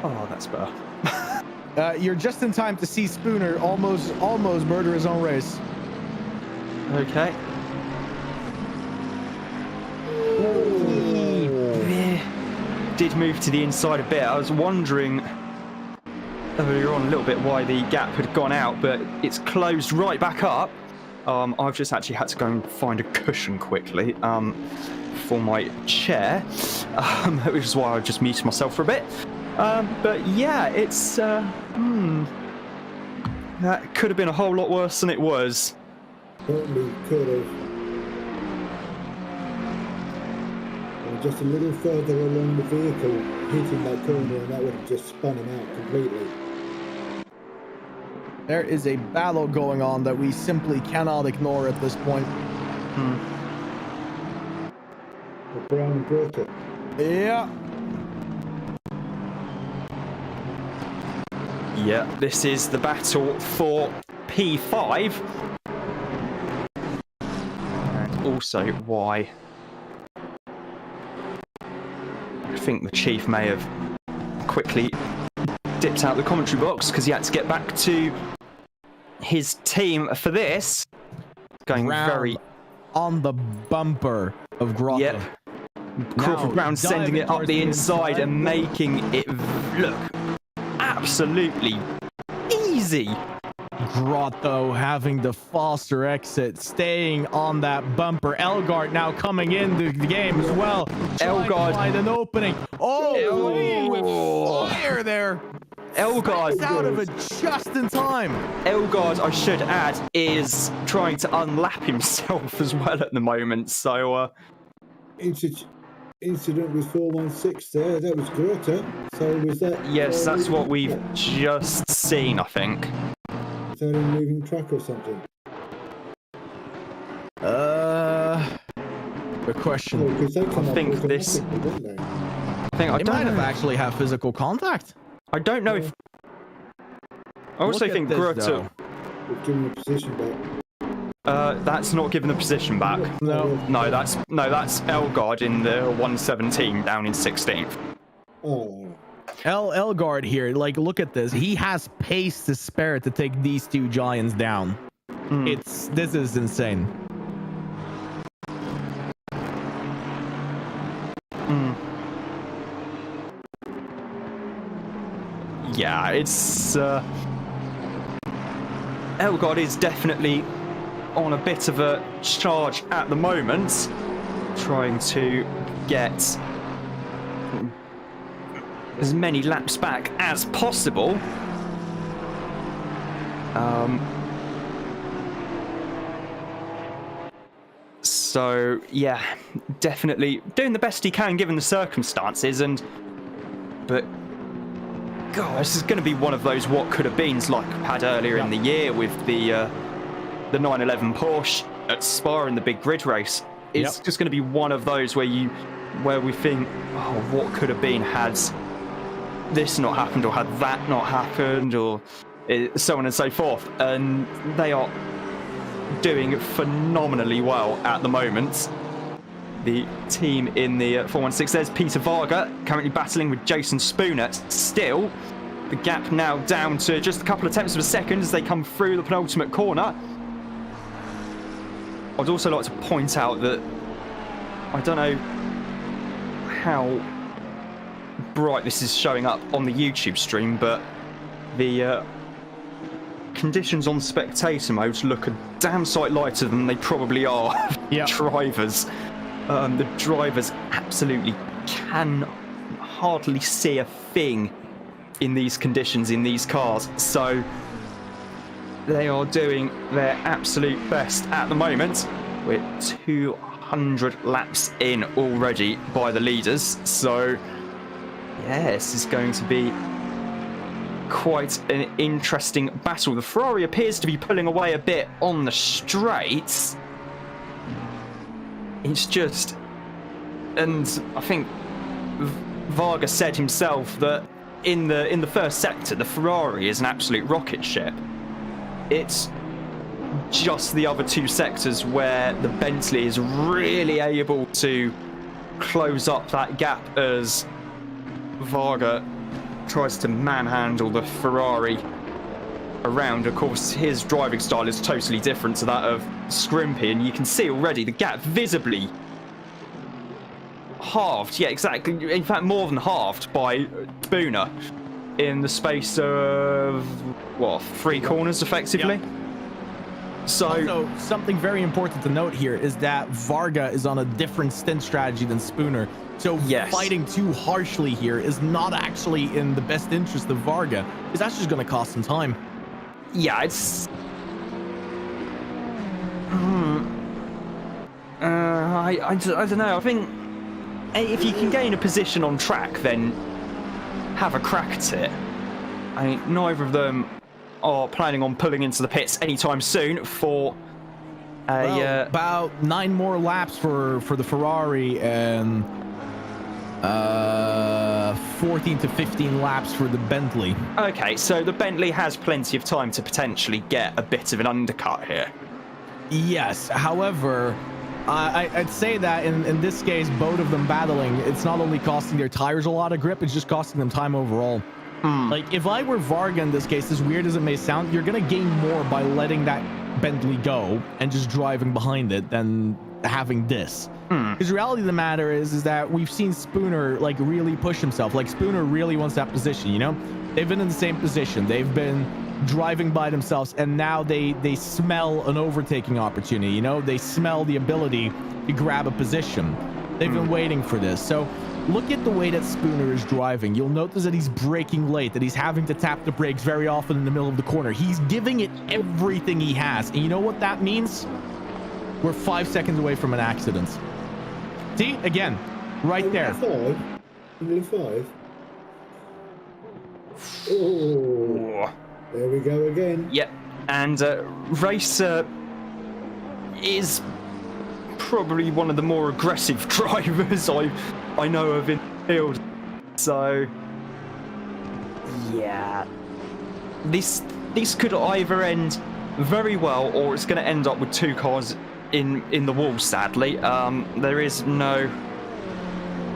Oh, that's better. You're just in time to see Spooner almost murder his own race. Okay. Did move to the inside a bit. I was wondering earlier on a little bit why the gap had gone out, but it's closed right back up. I've just actually had to go and find a cushion quickly for my chair, which is why I just muted myself for a bit. But yeah, it's that could have been a whole lot worse than it was. Certainly could have. Just a little further along the vehicle, hitting that corner, and that would have just spun him out completely. There is a battle going on that we simply cannot ignore at this point. Brown and Greta. Yeah. Yeah, this is the battle for P5. And also why I think the Chief may have quickly dipped out the commentary box because he had to get back to his team for this. Going Brown very on the bumper of Grotto. Yep. Crawford Brown sending it up the inside and making it look absolutely easy. Grotto having the faster exit, staying on that bumper. Elgard now coming into the game as well. Elgard to find an opening. Oh, with fire there. Elgard out of it just in time. Elgard, I should add, is trying to unlap himself as well at the moment. So, incident with 416 there. That was Greta. So was that? Yes, that's what we've just seen, I think. Is that a moving truck or something? The question. Oh, they come I think this. didn't they? I think I They don't might have know. actually have physical contact. I don't know if. I also Look think at this, Greta. We've given the position back. That's not giving the position back. No, that's Elgard in the 117 down in 16th. Oh. Elgard here, like, look at this. He has pace to spare to take these two giants down. This is insane. Yeah, it's Elgard is definitely on a bit of a charge at the moment, trying to get as many laps back as possible. So yeah, definitely doing the best he can given the circumstances, but God, this is going to be one of those what could have beens like I had earlier in the year with the 911 Porsche at Spa in the big grid race. It's just going to be one of those where we think, oh, what could have been had this not happened or had that not happened, or so on and so forth. And they are doing phenomenally well at the moment. The team in the 416, there's Peter Varga currently battling with Jason Spooner. Still, the gap now down to just a couple of tenths of a second as they come through the penultimate corner. I'd also like to point out that I don't know how bright this is showing up on the YouTube stream, but the conditions on spectator mode look a damn sight lighter than they probably are. Drivers. The drivers absolutely can hardly see a thing in these conditions, in these cars. So they are doing their absolute best at the moment. We're 200 laps in already by the leaders. So yeah, this is going to be quite an interesting battle. The Ferrari appears to be pulling away a bit on the straights. it's just, and I think Varga said himself that in the first sector, the Ferrari is an absolute rocket ship. It's just the other two sectors where the Bentley is really able to close up that gap as Varga tries to manhandle the Ferrari around. Of course, his driving style is totally different to that of Scrimpy, and you can see already the gap visibly halved. Yeah, exactly. In fact, more than halved by Spooner in the space of, what, 3 corners, effectively? Yep. So, also, something very important to note here is that Varga is on a different stint strategy than Spooner. So yes, fighting too harshly here is not actually in the best interest of Varga, because that's just going to cost him time. Yeah, it's... I don't know. I think if you can gain a position on track, then have a crack at it. I mean, neither of them are planning on pulling into the pits anytime soon for about 9 more laps for the Ferrari and 14 to 15 laps for the Bentley. Okay, so the Bentley has plenty of time to potentially get a bit of an undercut here. Yes, however, I'd say that in this case, both of them battling, it's not only costing their tires a lot of grip, it's just costing them time overall. Like, if I were Varga in this case, as weird as it may sound, you're going to gain more by letting that Bentley go and just driving behind it than having this. Because the reality of the matter is that we've seen Spooner, like, really push himself. Like, Spooner really wants that position, you know? They've been in the same position. They've been driving by themselves, and now they smell an overtaking opportunity, you know? They smell the ability to grab a position. They've been waiting for this. So look at the way that Spooner is driving. You'll notice that he's braking late, that he's having to tap the brakes very often in the middle of the corner. He's giving it everything he has. And you know what that means? We're 5 seconds away from an accident. See? Again, right there. 5? Only 5? Oh, there we go again. Yep, and Racer is probably one of the more aggressive drivers I know of in the field. So, yeah, this could either end very well, or it's going to end up with 2 cars in the wall, sadly. There is no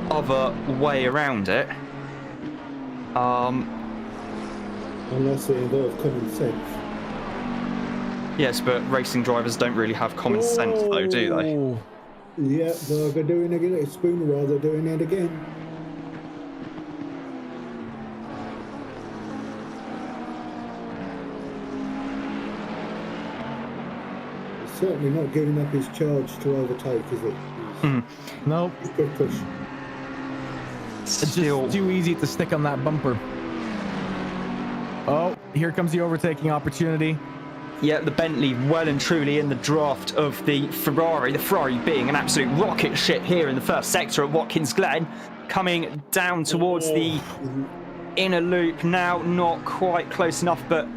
other way around it. Unless they involve common sense. Yes, but racing drivers don't really have common sense, though, do they? Yeah, Varga doing it again. It's Spooner rather doing it again. He's certainly not giving up his charge to overtake, is it? Nope. Good push. It's just too easy to stick on that bumper. Oh, here comes the overtaking opportunity. Yeah, the Bentley well and truly in the draft of the Ferrari being an absolute rocket ship here in the first sector at Watkins Glen, coming down towards the inner loop now, not quite close enough, but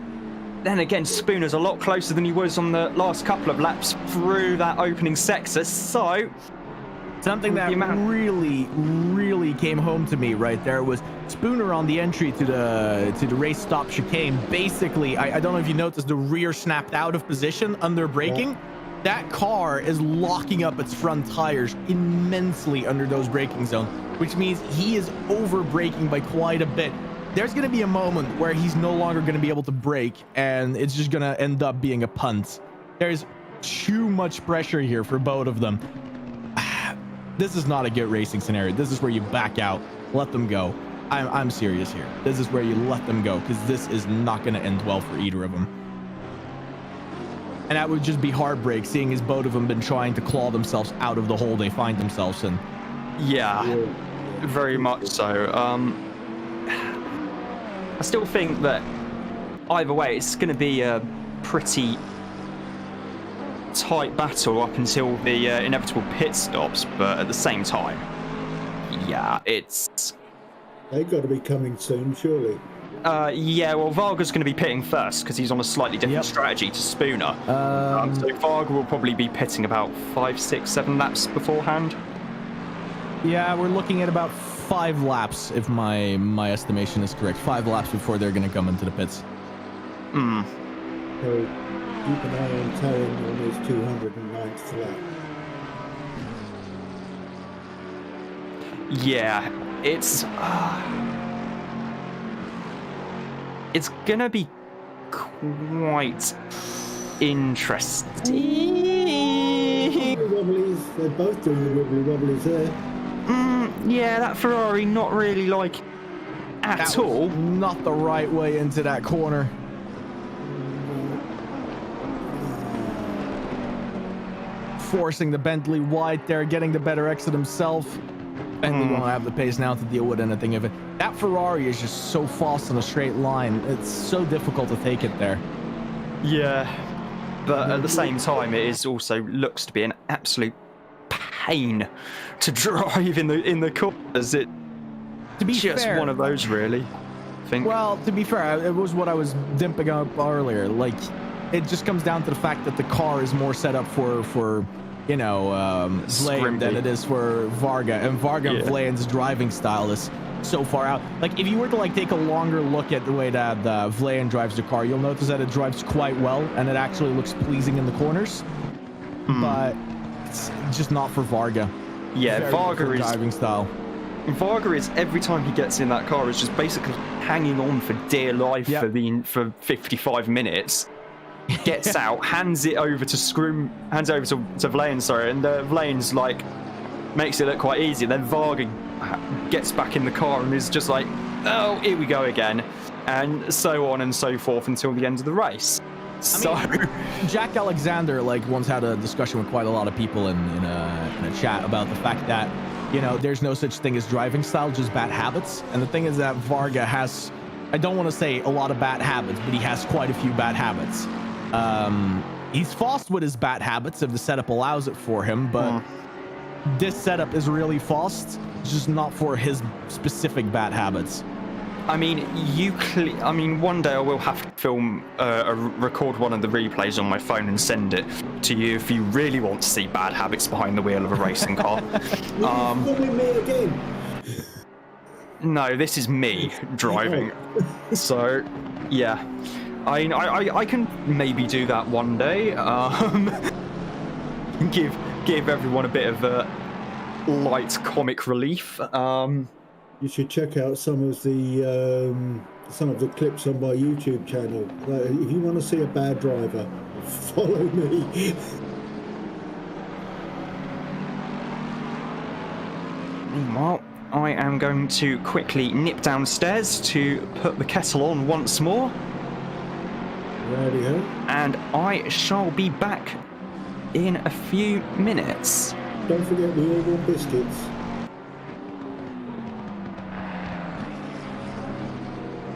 then again, Spooner's a lot closer than he was on the last couple of laps through that opening sector, so... Something that really came home to me right there was Spooner on the entry to the race stop chicane. Basically, I don't know if you noticed, the rear snapped out of position under braking. Yeah. That car is locking up its front tires immensely under those braking zones, which means he is over braking by quite a bit. There's going to be a moment where he's no longer going to be able to brake, and it's just going to end up being a punt. There's too much pressure here for both of them. This is not a good racing scenario. This is where you back out, let them go. I'm serious here. This is where you let them go, because this is not going to end well for either of them. And that would just be heartbreak, seeing as both of them been trying to claw themselves out of the hole they find themselves in. Yeah, very much so. I still think that either way, it's going to be a pretty tight battle up until the inevitable pit stops, but at the same time, yeah, it's... They've got to be coming soon, surely. Yeah, well, Varga's going to be pitting first because he's on a slightly different strategy to Spooner. So Varga will probably be pitting about 5, 6, 7 laps beforehand. Yeah, we're looking at about 5 laps, if my estimation is correct. 5 laps before they're going to come into the pits. So keep an eye on Taryn on his 209th lap. Yeah, it's gonna be quite interesting. Wobblies, they're both doing the wibbly wobblies there. Yeah, that Ferrari not really like at all. Not the right way into that corner. Forcing the Bentley wide there, getting the better exit himself. Bentley won't have the pace now to deal with anything of it. That Ferrari is just so fast in a straight line. It's so difficult to take it there. Yeah, but at the same time, it is also looks to be an absolute pain to drive in the corners. It To be just fair, one of those, really. I think. well, to be fair, it was what I was dimping up earlier. Like, it just comes down to the fact that the car is more set up for you know, Vlaen than it is for Varga. And Varga and Vlaen's driving style is so far out. Like, if you were to like take a longer look at the way that Vlaen drives the car, you'll notice that it drives quite well and it actually looks pleasing in the corners. But it's just not for Varga. Yeah, Varga is driving style. Varga is every time he gets in that car is just basically hanging on for dear life for 55 minutes. Gets out, hands it over to Vlaen, sorry, and Vlaen's like makes it look quite easy. Then Varga gets back in the car and is just like, oh, here we go again, and so on and so forth until the end of the race. I mean, Jack Alexander like once had a discussion with quite a lot of people in a chat about the fact that, you know, there's no such thing as driving style, just bad habits. And the thing is that Varga has, I don't want to say a lot of bad habits, but he has quite a few bad habits. He's fast with his bad habits if the setup allows it for him, but this setup is really fast, just not for his specific bad habits. I mean, one day I will have to film, record one of the replays on my phone and send it to you if you really want to see bad habits behind the wheel of a racing car. Me again. No, this is me driving. So, yeah. I can maybe do that one day. Give everyone a bit of light comic relief. You should check out some of the clips on my YouTube channel. If you want to see a bad driver, follow me. Meanwhile, I am going to quickly nip downstairs to put the kettle on once more. Righty-ho. And I shall be back in a few minutes. Don't forget the all biscuits.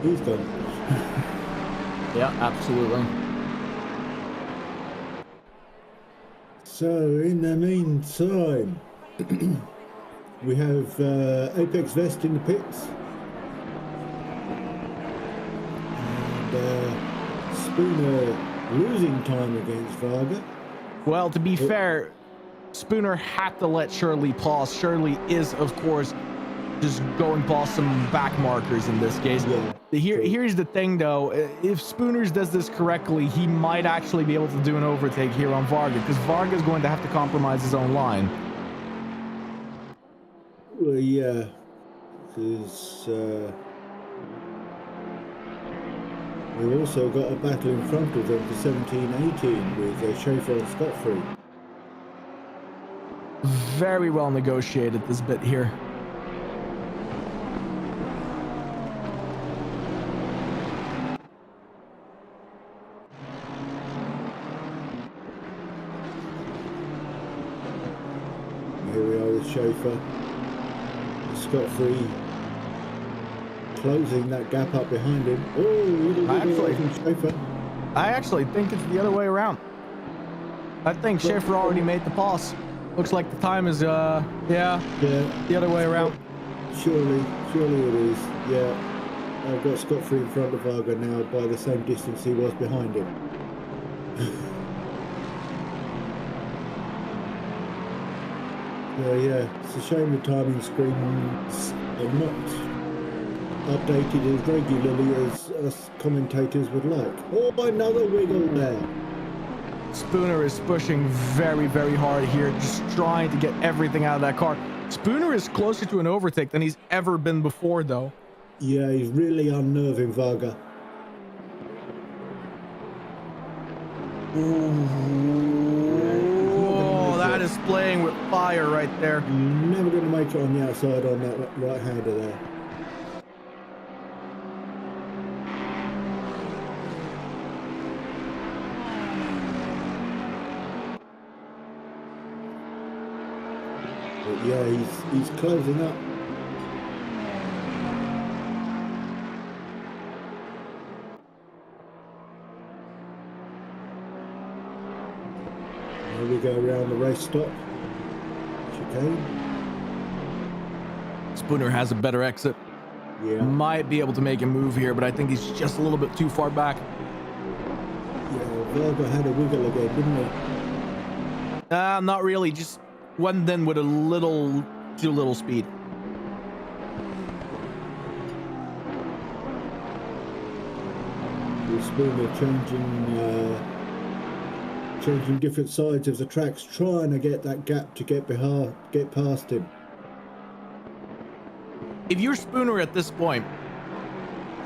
He's done. Yeah, absolutely. So, in the meantime, we have Apex Vest in the pits. And Spooner losing time against Varga. Well, to be fair, Spooner had to let Shirley pass. Shirley is, of course, just going past some back markers in this case. Yeah, here's the thing, though. If Spooners does this correctly, he might actually be able to do an overtake here on Varga, because Varga is going to have to compromise his own line. Well, yeah. Because we've also got a battle in front of them for 17-18 with Schaefer and Scott-Free. Very well negotiated, this bit here. Here we are with Schaefer. Scott-Free closing that gap up behind him. I actually think it's the other way around. I think Schaefer already made the pass. Looks like the time is, the other way around. Surely it is, yeah. I've got scot-free in front of Varga now by the same distance he was behind him. Yeah, it's a shame the timing screens are not updated as regularly as us commentators would like. Oh, another wiggle there. Spooner is pushing very, very hard here, just trying to get everything out of that car. Spooner is closer to an overtake than he's ever been before, though. Yeah, he's really unnerving Varga. Oh, that is playing with fire right there. You're never going to make it on the outside on that right-hander there. But yeah, he's closing up. Here we go around the race stop. Chicane. Spooner has a better exit. Yeah. Might be able to make a move here, but I think he's just a little bit too far back. Yeah, Varga had a wiggle again, didn't he? Not really. Just went in with a little too little speed. With Spooner changing different sides of the tracks, trying to get that gap to get past him. If you're Spooner at this point,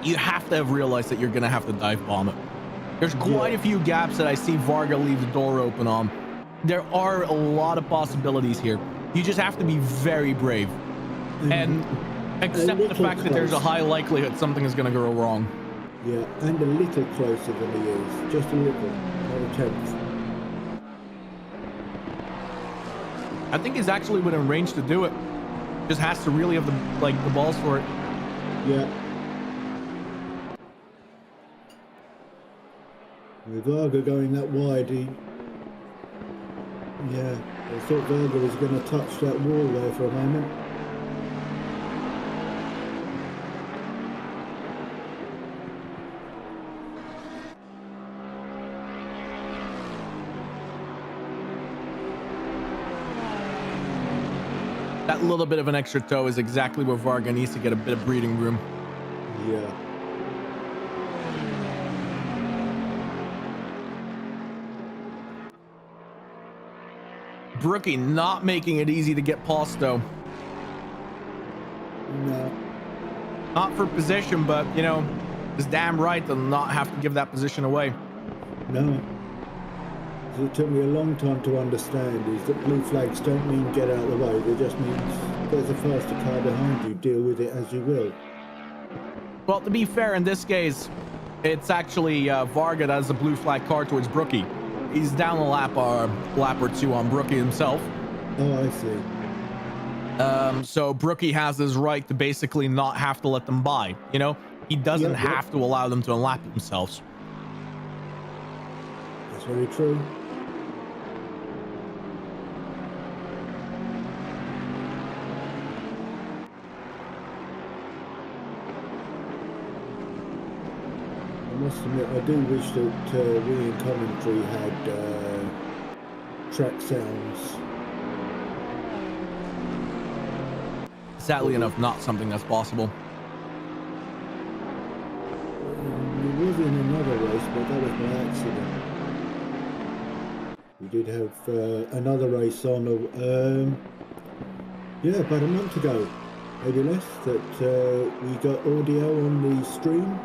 you have to have realized that you're going to have to dive bomb it. There's quite a few gaps that I see Varga leave the door open on. There are a lot of possibilities here. You just have to be very brave and accept the fact that there's a high likelihood something is going to go wrong. Yeah, and a little closer than he is. Just a little. Not a tenth. I think he's actually within range to do it. Just has to really have the balls for it. Yeah. With Varga going that wide, I thought Varga was going to touch that wall there for a moment. That little bit of an extra toe is exactly where Varga needs to get a bit of breathing room. Yeah. Brookie not making it easy to get past though. No. Not for position, but you know, it's damn right to not have to give that position away. No. It took me a long time to understand is that blue flags don't mean get out of the way. They just mean there's a faster car behind you. Deal with it as you will. Well, to be fair, in this case, it's actually Varga that has a blue flag car towards Brookie. He's down a lap or two on Brookie himself. Oh, I see. So Brookie has his right to basically not have to let them by. You know, he doesn't have to allow them to unlap themselves. That's very true. I must admit, I do wish that we in commentary had track sounds. Sadly enough, not something that's possible. It was in another race, but that was by accident. We did have another race on, about a month ago, maybe less, that we got audio on the stream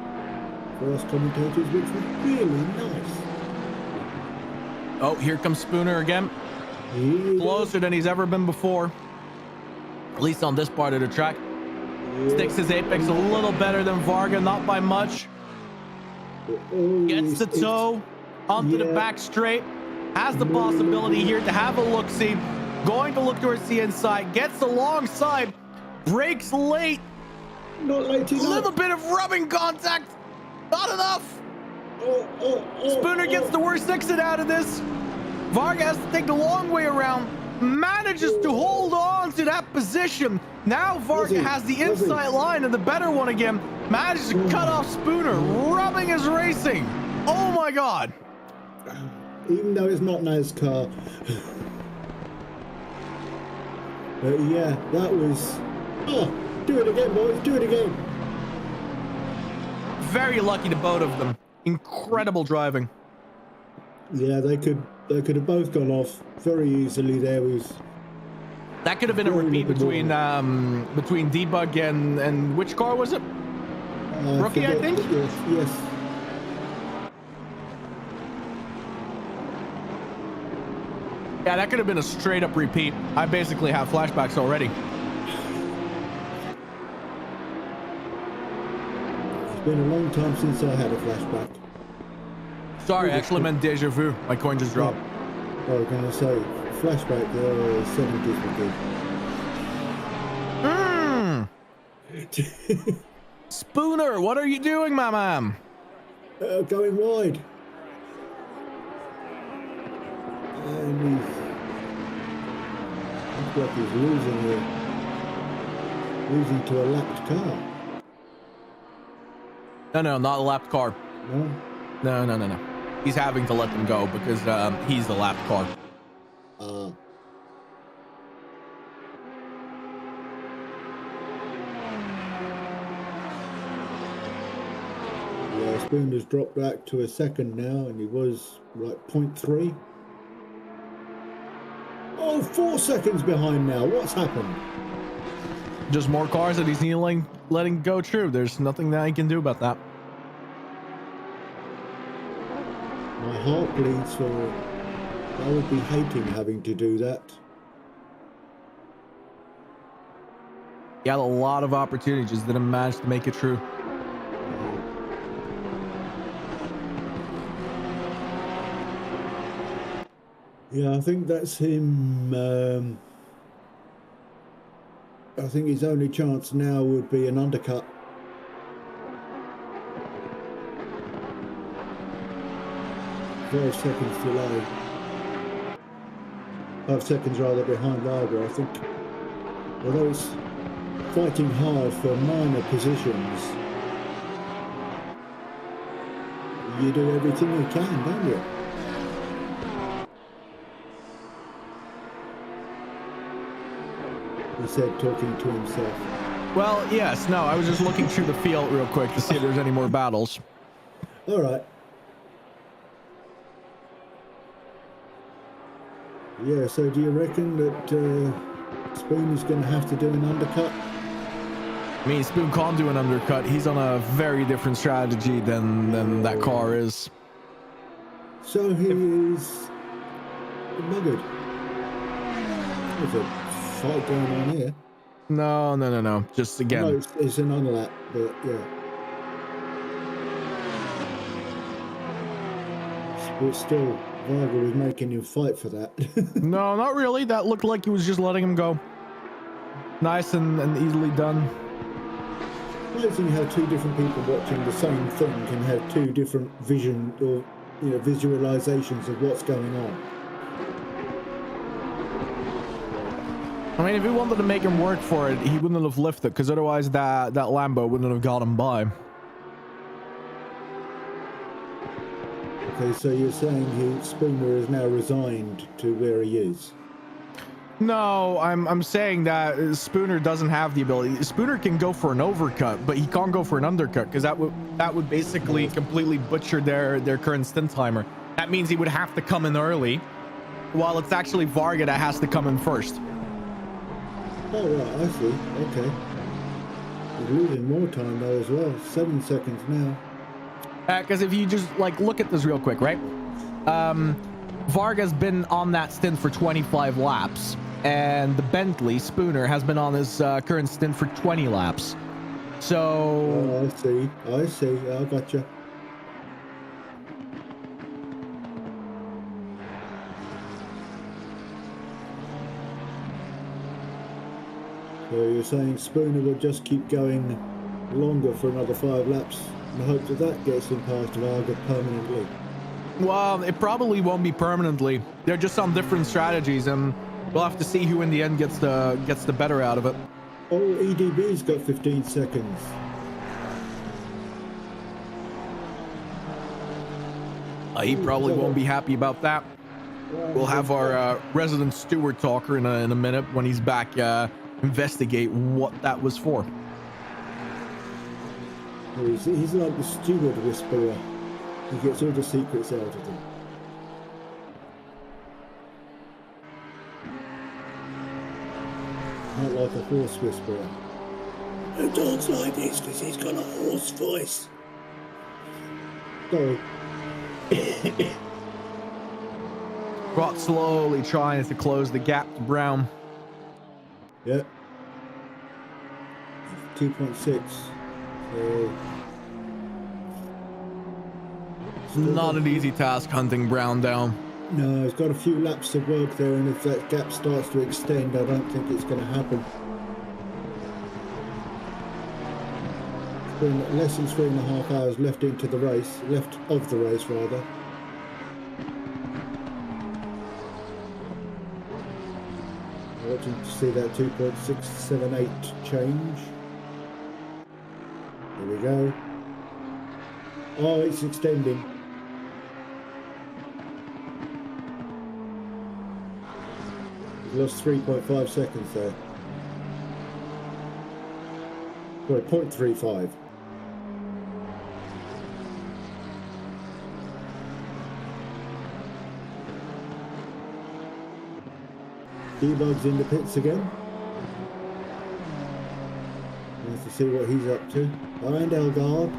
for us commentators, which was really nice. Oh, here comes Spooner again. Closer than he's ever been before. At least on this part of the track. Sticks his apex a little better than Varga, not by much. Gets the toe onto the back straight. Has the possibility here to have a look-see. Going to look towards the inside. Gets alongside. Brakes late. Not late enough. A little bit of rubbing contact. Not enough. Spooner gets the worst exit out of this. Varga has to take the long way around. Manages to hold on to that position. Now Varga has the inside line and the better one again. Managed to cut off Spooner, rubbing his racing. Oh my God. Even though it's not NASCAR. But yeah, that was... Oh, do it again, boys, do it again. Very lucky to both of them. Incredible driving. Yeah, they could have both gone off very easily. There was... That could have been a repeat between Debug and which car was it? Rookie, I think? Yes. Yeah, that could have been a straight up repeat. I basically have flashbacks already. It's been a long time since I had a flashback. Sorry, I actually meant deja vu. My coin just dropped. I was going to say, flashback, the 70s were good. Spooner, what are you doing, my man? Going wide. And looks like he's losing to a lapped car. No, not a lapped car. No. He's having to let them go because he's the lapped car. Yeah, Spooner's dropped back to a second now, and he was like 0.3. Oh, 4 seconds behind now. What's happened? Just more cars that he's letting go through. There's nothing that he can do about that. My heart bleeds for... I would be hating having to do that. He had a lot of opportunities, just didn't manage to make it through. Yeah, I think that's him. I think his only chance now would be an undercut. Five seconds delay. 5 seconds rather behind Lager, I think. Although it's fighting hard for minor positions, you do everything you can, don't you? He said, talking to himself. Well, yes, no, I was just looking through the field real quick to see if there's any more battles. All right. Yeah, so do you reckon that Spoon is going to have to do an undercut? I mean, Spoon can't do an undercut. He's on a very different strategy than that car is. So he is muggered. There's a fight going on here. No. Just again. No, it's an unlap, but yeah. But still, Varga was making him fight for that. No, not really. That looked like he was just letting him go. Nice and easily done. Amazing how two different people watching the same thing can have two different vision or visualizations of what's going on. I mean, if he wanted to make him work for it, he wouldn't have lifted, because otherwise that Lambo wouldn't have got him by. Okay, so you're saying Spooner is now resigned to where he is? No, I'm saying that Spooner doesn't have the ability. Spooner can go for an overcut, but he can't go for an undercut, because that would basically completely butcher their current stint timer. That means he would have to come in early, while it's actually Varga that has to come in first. Oh, right, I see. Okay. He's losing more time though as well. 7 seconds now. Because if you just look at this real quick, right? Varga's been on that stint for 25 laps, and the Bentley Spooner has been on his current stint for 20 laps. So. Oh, I see. I gotcha. So you're saying Spooner will just keep going longer for another 5 laps and hope that gets him past Varga permanently? Well, it probably won't be permanently. They're just on different strategies, and we'll have to see who in the end gets the better out of it. Oh, EDB's got 15 seconds. He probably won't be happy about that. We'll have our resident steward talker in a minute when he's back investigate what that was for. He's like the steward whisperer. He gets all the secrets out of them. Not like a horse whisperer. Who talks like this because he's got a horse voice? Sorry. Trot slowly trying to close the gap to Brown. Yep. 2.6. Not an easy task hunting Brown down. No, he's got a few laps to work there, and if that gap starts to extend, I don't think it's going to happen. It's been less than 3.5 hours left into the race, left of the race rather. I want you to see that 2.678 change. Here we go. Oh, it's extending. We've lost 3.5 seconds there. Sorry, 0.35. Debug's in the pits again. Nice to see what he's up to. Behind Elgard.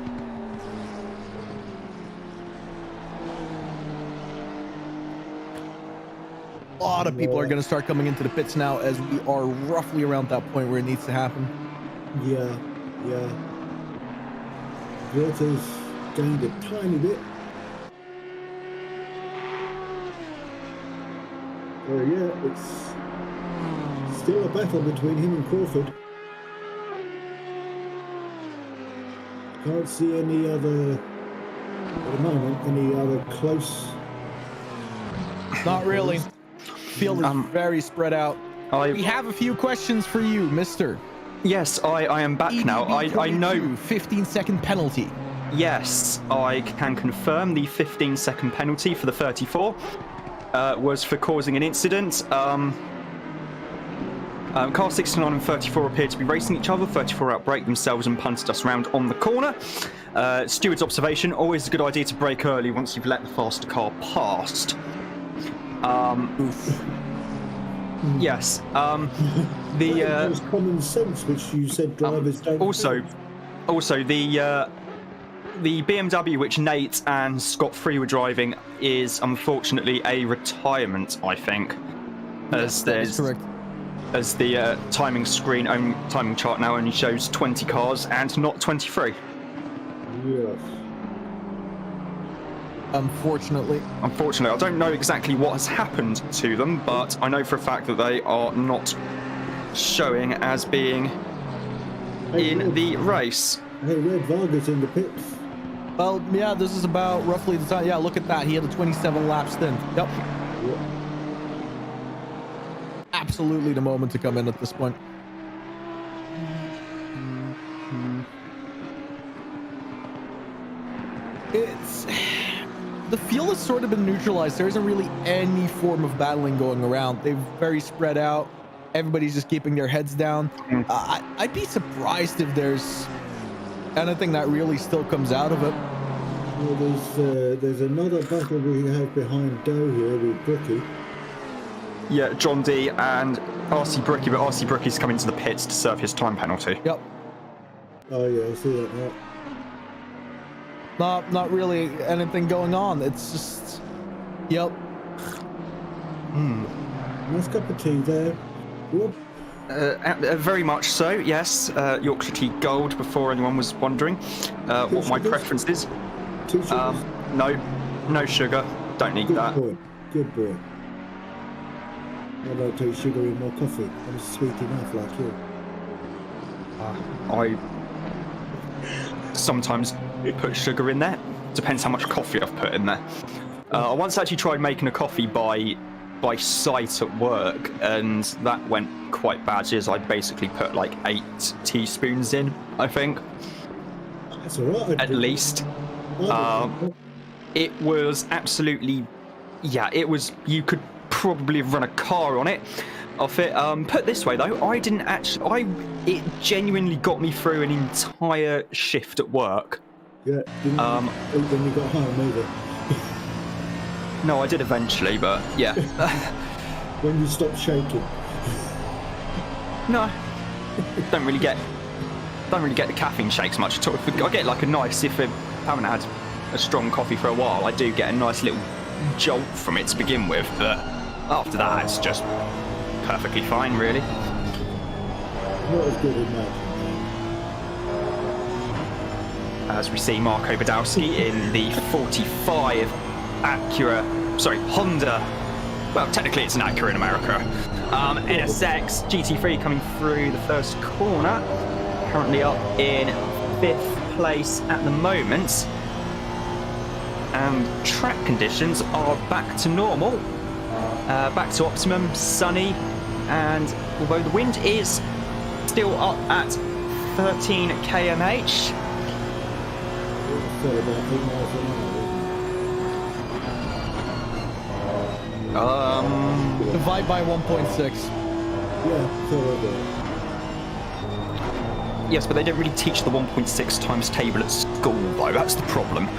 A lot of people are going to start coming into the pits now as we are roughly around that point where it needs to happen. Yeah. Greta's gained a tiny bit. So yeah, it's still a battle between him and Crawford. Can't see any other, at the moment, any other close. Not really. Field is very spread out. We have a few questions for you, mister. Yes, I am back now. I know. 15-second penalty. Yes, I can confirm the 15-second penalty for the 34 was for causing an incident. Car 69 and 34 appeared to be racing each other. 34 outbraked themselves and punted us around on the corner. Steward's observation, always a good idea to brake early once you've let the faster car past. Yes. There's common sense, which you said drivers don't. Also, the BMW which Nate and Scott Free were driving is unfortunately a retirement, I think, as there's as the timing chart now only shows 20 cars and not 23. Yes. Unfortunately, I don't know exactly what has happened to them, but I know for a fact that they are not showing as being in the race. Hey, Red Vargas in the pits. Well, yeah, this is about roughly the time. Yeah, look at that. He had a 27 lap stint. Yep. Absolutely the moment to come in at this point. The field has sort of been neutralized. There isn't really any form of battling going around. They're very spread out. Everybody's just keeping their heads down. I'd be surprised if there's anything that really still comes out of it. Well, there's another battle we have behind Doe here with Brookie. Yeah, John D and RC Brookie, but RC Brookie's coming to the pits to serve his time penalty. Yep. Oh yeah, I see that now. Not really anything going on. It's just, yep. Nice cup of tea there. Very much so, yes. Yorkshire Tea Gold, before anyone was wondering what my preference is. 2 sugars? No sugar. Don't need that. Good boy. I don't take sugar in my coffee. I'm sweet enough like you. I sometimes put sugar in there. Depends how much coffee I've put in there. I once actually tried making a coffee by sight at work, and that went quite badly, as I basically put like 8 teaspoons in, I think. That's alright. At least. it was absolutely, yeah, it was, you could probably have run a car on it, off it. Put this way though, I didn't actually, it genuinely got me through an entire shift at work. Yeah, when you got home either. No, I did eventually, but yeah. When you stopped shaking. No, don't really get the caffeine shakes much at all. I get like a nice, if I haven't had a strong coffee for a while, I do get a nice little jolt from it to begin with, but after that it's just perfectly fine, really. Not as good as that. As we see Marco Badowski in the 45 Honda, well, technically it's an Acura in America, NSX GT3 coming through the first corner, currently up in 5th place at the moment, and track conditions are back to normal, back to optimum, sunny, and although the wind is still up at 13 km/h, About 8 miles an hour. Divide by 1.6. Yeah, so yes, but they don't really teach the 1.6 times table at school, though. That's the problem.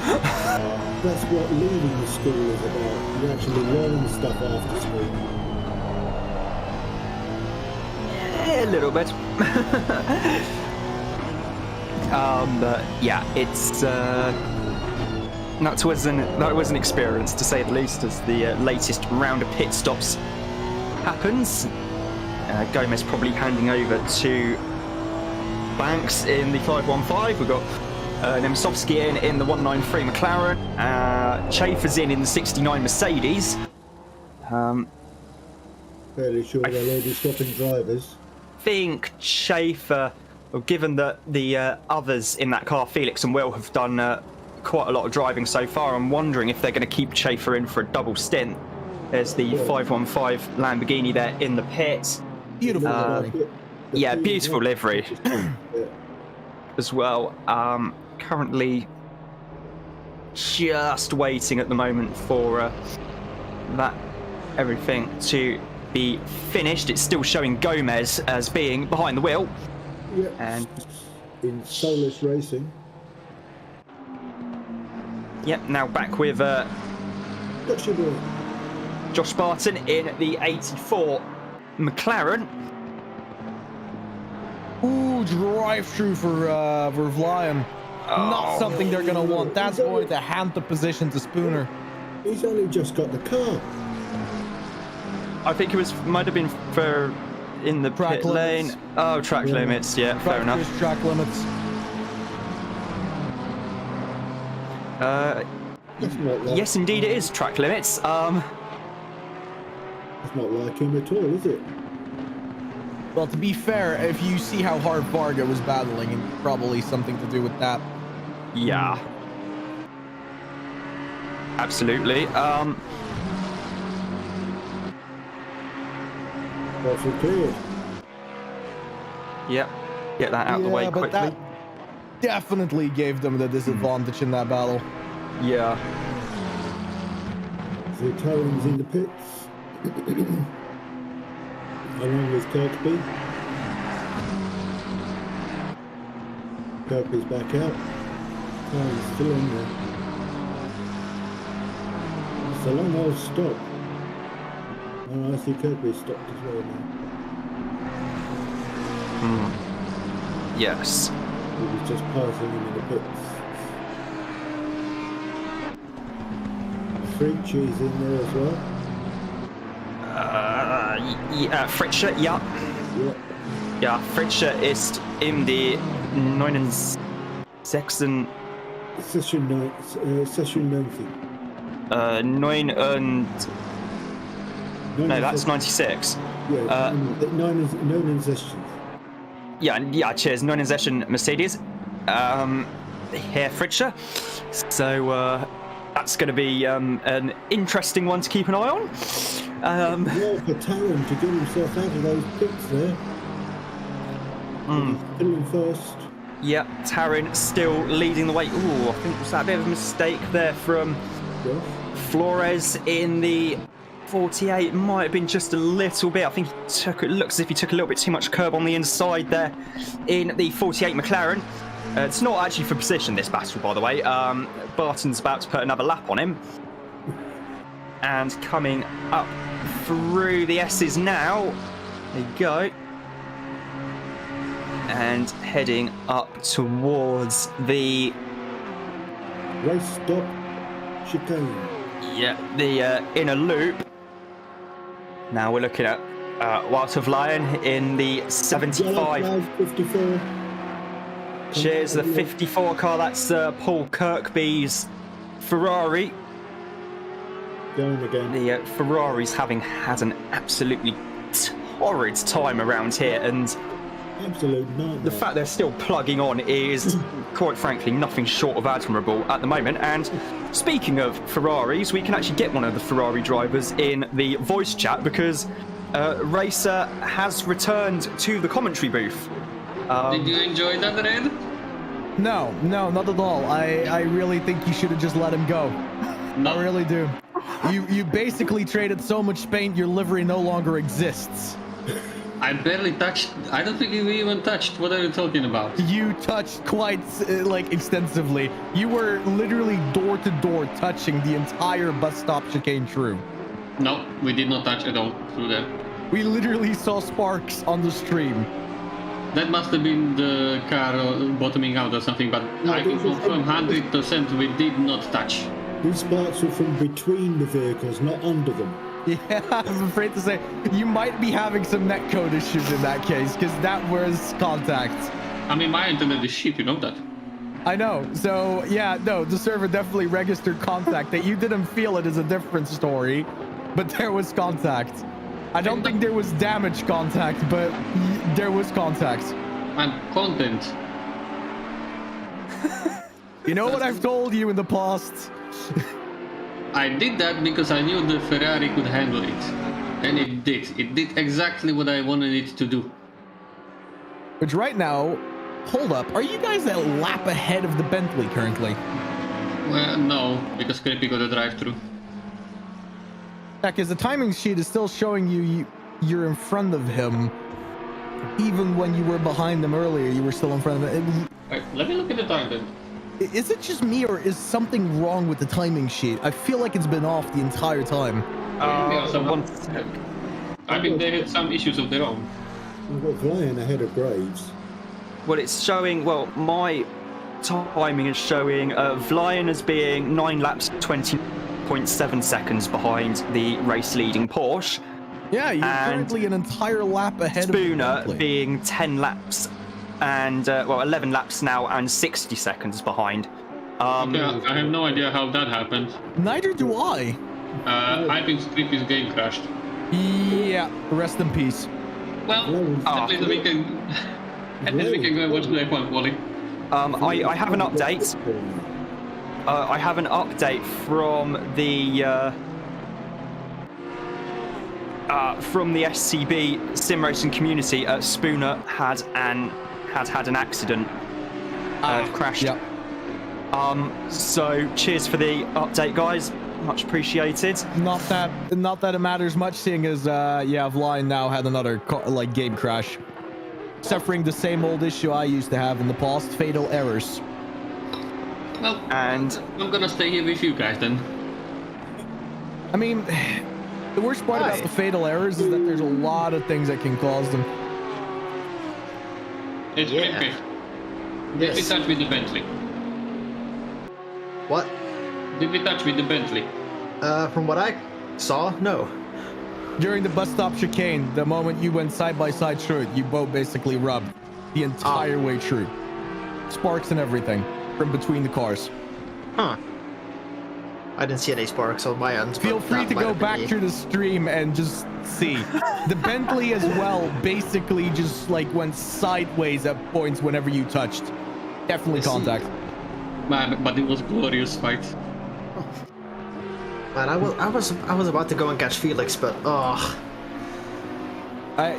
that's what leaving the school is about. You actually learn stuff after school. Yeah, a little bit. But yeah, it's that was an experience, to say the least, as the latest round of pit stops happens. Gomez probably handing over to Banks in the 515. We've got Nemesovsky in the 193 McLaren. Chafer's in the 69 Mercedes. Fairly sure they'll all be stopping drivers. Think Chafer, well, given that the others in that car, Felix and Will, have done quite a lot of driving so far, I'm wondering if they're going to keep Chafer in for a double stint. There's the 515 Lamborghini there in the pit. Beautiful livery. Yeah, beautiful livery as well. Currently just waiting at the moment for that everything to be finished. It's still showing Gomez as being behind the wheel. Yeah. And in Solus Racing. Yep, now back with Josh Barton in the 84 McLaren. Ooh, drive-through for Vlian. Not something they're going to want. That's going to hand the position to Spooner. He's only just got the car. I think it might have been for in the track pit lane. Oh, track limits. Yeah, fair enough. Track limits. Yes, indeed, it is track limits. It's not like him at all, is it? Well, to be fair, if you see how hard Varga was battling, and probably something to do with that. Yeah. Absolutely. That's clear. Yep. Get that out of the way quickly. But that definitely gave them the disadvantage in that battle. Yeah. So Taron's in the pits. Along with Kirkby. Kirkby's back out. Taron's still in there. It's a long old stop. Oh, I see Kirkby stopped as well now. Yes. He was just passing him in the pits. Fritchie's in there as well. Fritsche, ja. Ja, Fritsche ist in die 69. Session 90. 9 and... No, that's 96. Yeah, 69. Ja, cheers. 69 Mercedes. Herr Fritsche. So, that's going to be an interesting one to keep an eye on. Well, for Taron to get himself out of those pits there. Still in first. Yeah, Taron still leading the way. Ooh, I think was that a bit of a mistake there from Flores in the 48 might have been just a little bit. I think it looks as if he took a little bit too much curb on the inside there in the 48 McLaren. It's not actually for position, this battle, by the way. Barton's about to put another lap on him. And coming up through the S's now. There you go. And heading up towards the... Race stop. Chicane. Yeah, the inner loop. Now we're looking at Wild of Lion in the 75. 54. Cheers, the 54 car. That's Paul Kirkby's Ferrari. Going again. The Ferrari's having had an absolutely torrid time around here, and Absolute nightmare. the fact they're still plugging on is, quite frankly, nothing short of admirable at the moment. And speaking of Ferraris, we can actually get one of the Ferrari drivers in the voice chat because Racer has returned to the commentary booth. Did you enjoy that, Red? No, not at all. I really think you should have just let him go. No. I really do. You basically traded so much paint, your livery no longer exists. I barely touched. I don't think you even touched. What are you talking about? You touched quite extensively. You were literally door to door touching the entire bus stop chicane through. No, we did not touch at all through there. We literally saw sparks on the stream. That must have been the car bottoming out or something, but No, I can this is- confirm 100% we did not touch. These sparks were from between the vehicles, not under them. Yeah, I'm afraid to say you might be having some netcode issues in that case, because that was contact. I mean, my internet is shit, you know that. I know. So yeah, no, the server definitely registered contact. That you didn't feel it is a different story, but there was contact. I don't think there was damage contact, but there was contact. I'm content. You know what I've told you in the past? I did that because I knew the Ferrari could handle it. And it did. It did exactly what I wanted it to do. Which right now, hold up, are you guys a lap ahead of the Bentley currently? Well, no, because Creepy got a drive-through. Yeah, because the timing sheet is still showing you're in front of him. Even when you were behind him earlier, you were still in front of him. Wait, let me look at the time then. Is it just me, or is something wrong with the timing sheet? I feel like it's been off the entire time. I think they had some issues of their own. We've got Lion ahead of Graves. Well, it's showing, well, my timing is showing Vlian as being 9 laps, 20.7 seconds behind the race leading Porsche. Yeah, you're And currently an entire lap ahead of the Spooner Bentley. being 10 laps and, 11 laps now and 60 seconds behind. Yeah, I have no idea how that happened. Neither do I. I think Creepy's game crashed. Yeah, rest in peace. Well, at least we can... At least we can go and watch the F1 quali. I have an update. I have an update from the SCB sim racing community. Spooner had had an accident, crashed. Yep. So cheers for the update, guys. Much appreciated. Not that it matters much, seeing as Vline now had another game crash, suffering the same old issue I used to have in the past: fatal errors. Well, And I'm gonna stay here with you guys then. I mean, the worst part about the fatal errors is that there's a lot of things that can cause them. It's Creepy. Did we touch with the Bentley? What? Did we touch with the Bentley? From what I saw, no. During the bus stop chicane, the moment you went side by side through it, you both basically rubbed the entire way through. Sparks and everything from between the cars. Huh. I didn't see any sparks on my end. Feel but free that to might go have been back me. through the stream and just see. The Bentley as well basically just went sideways at points whenever you touched. Definitely I see. contact. Man, but it was glorious fight. Man, I was about to go and catch Felix, but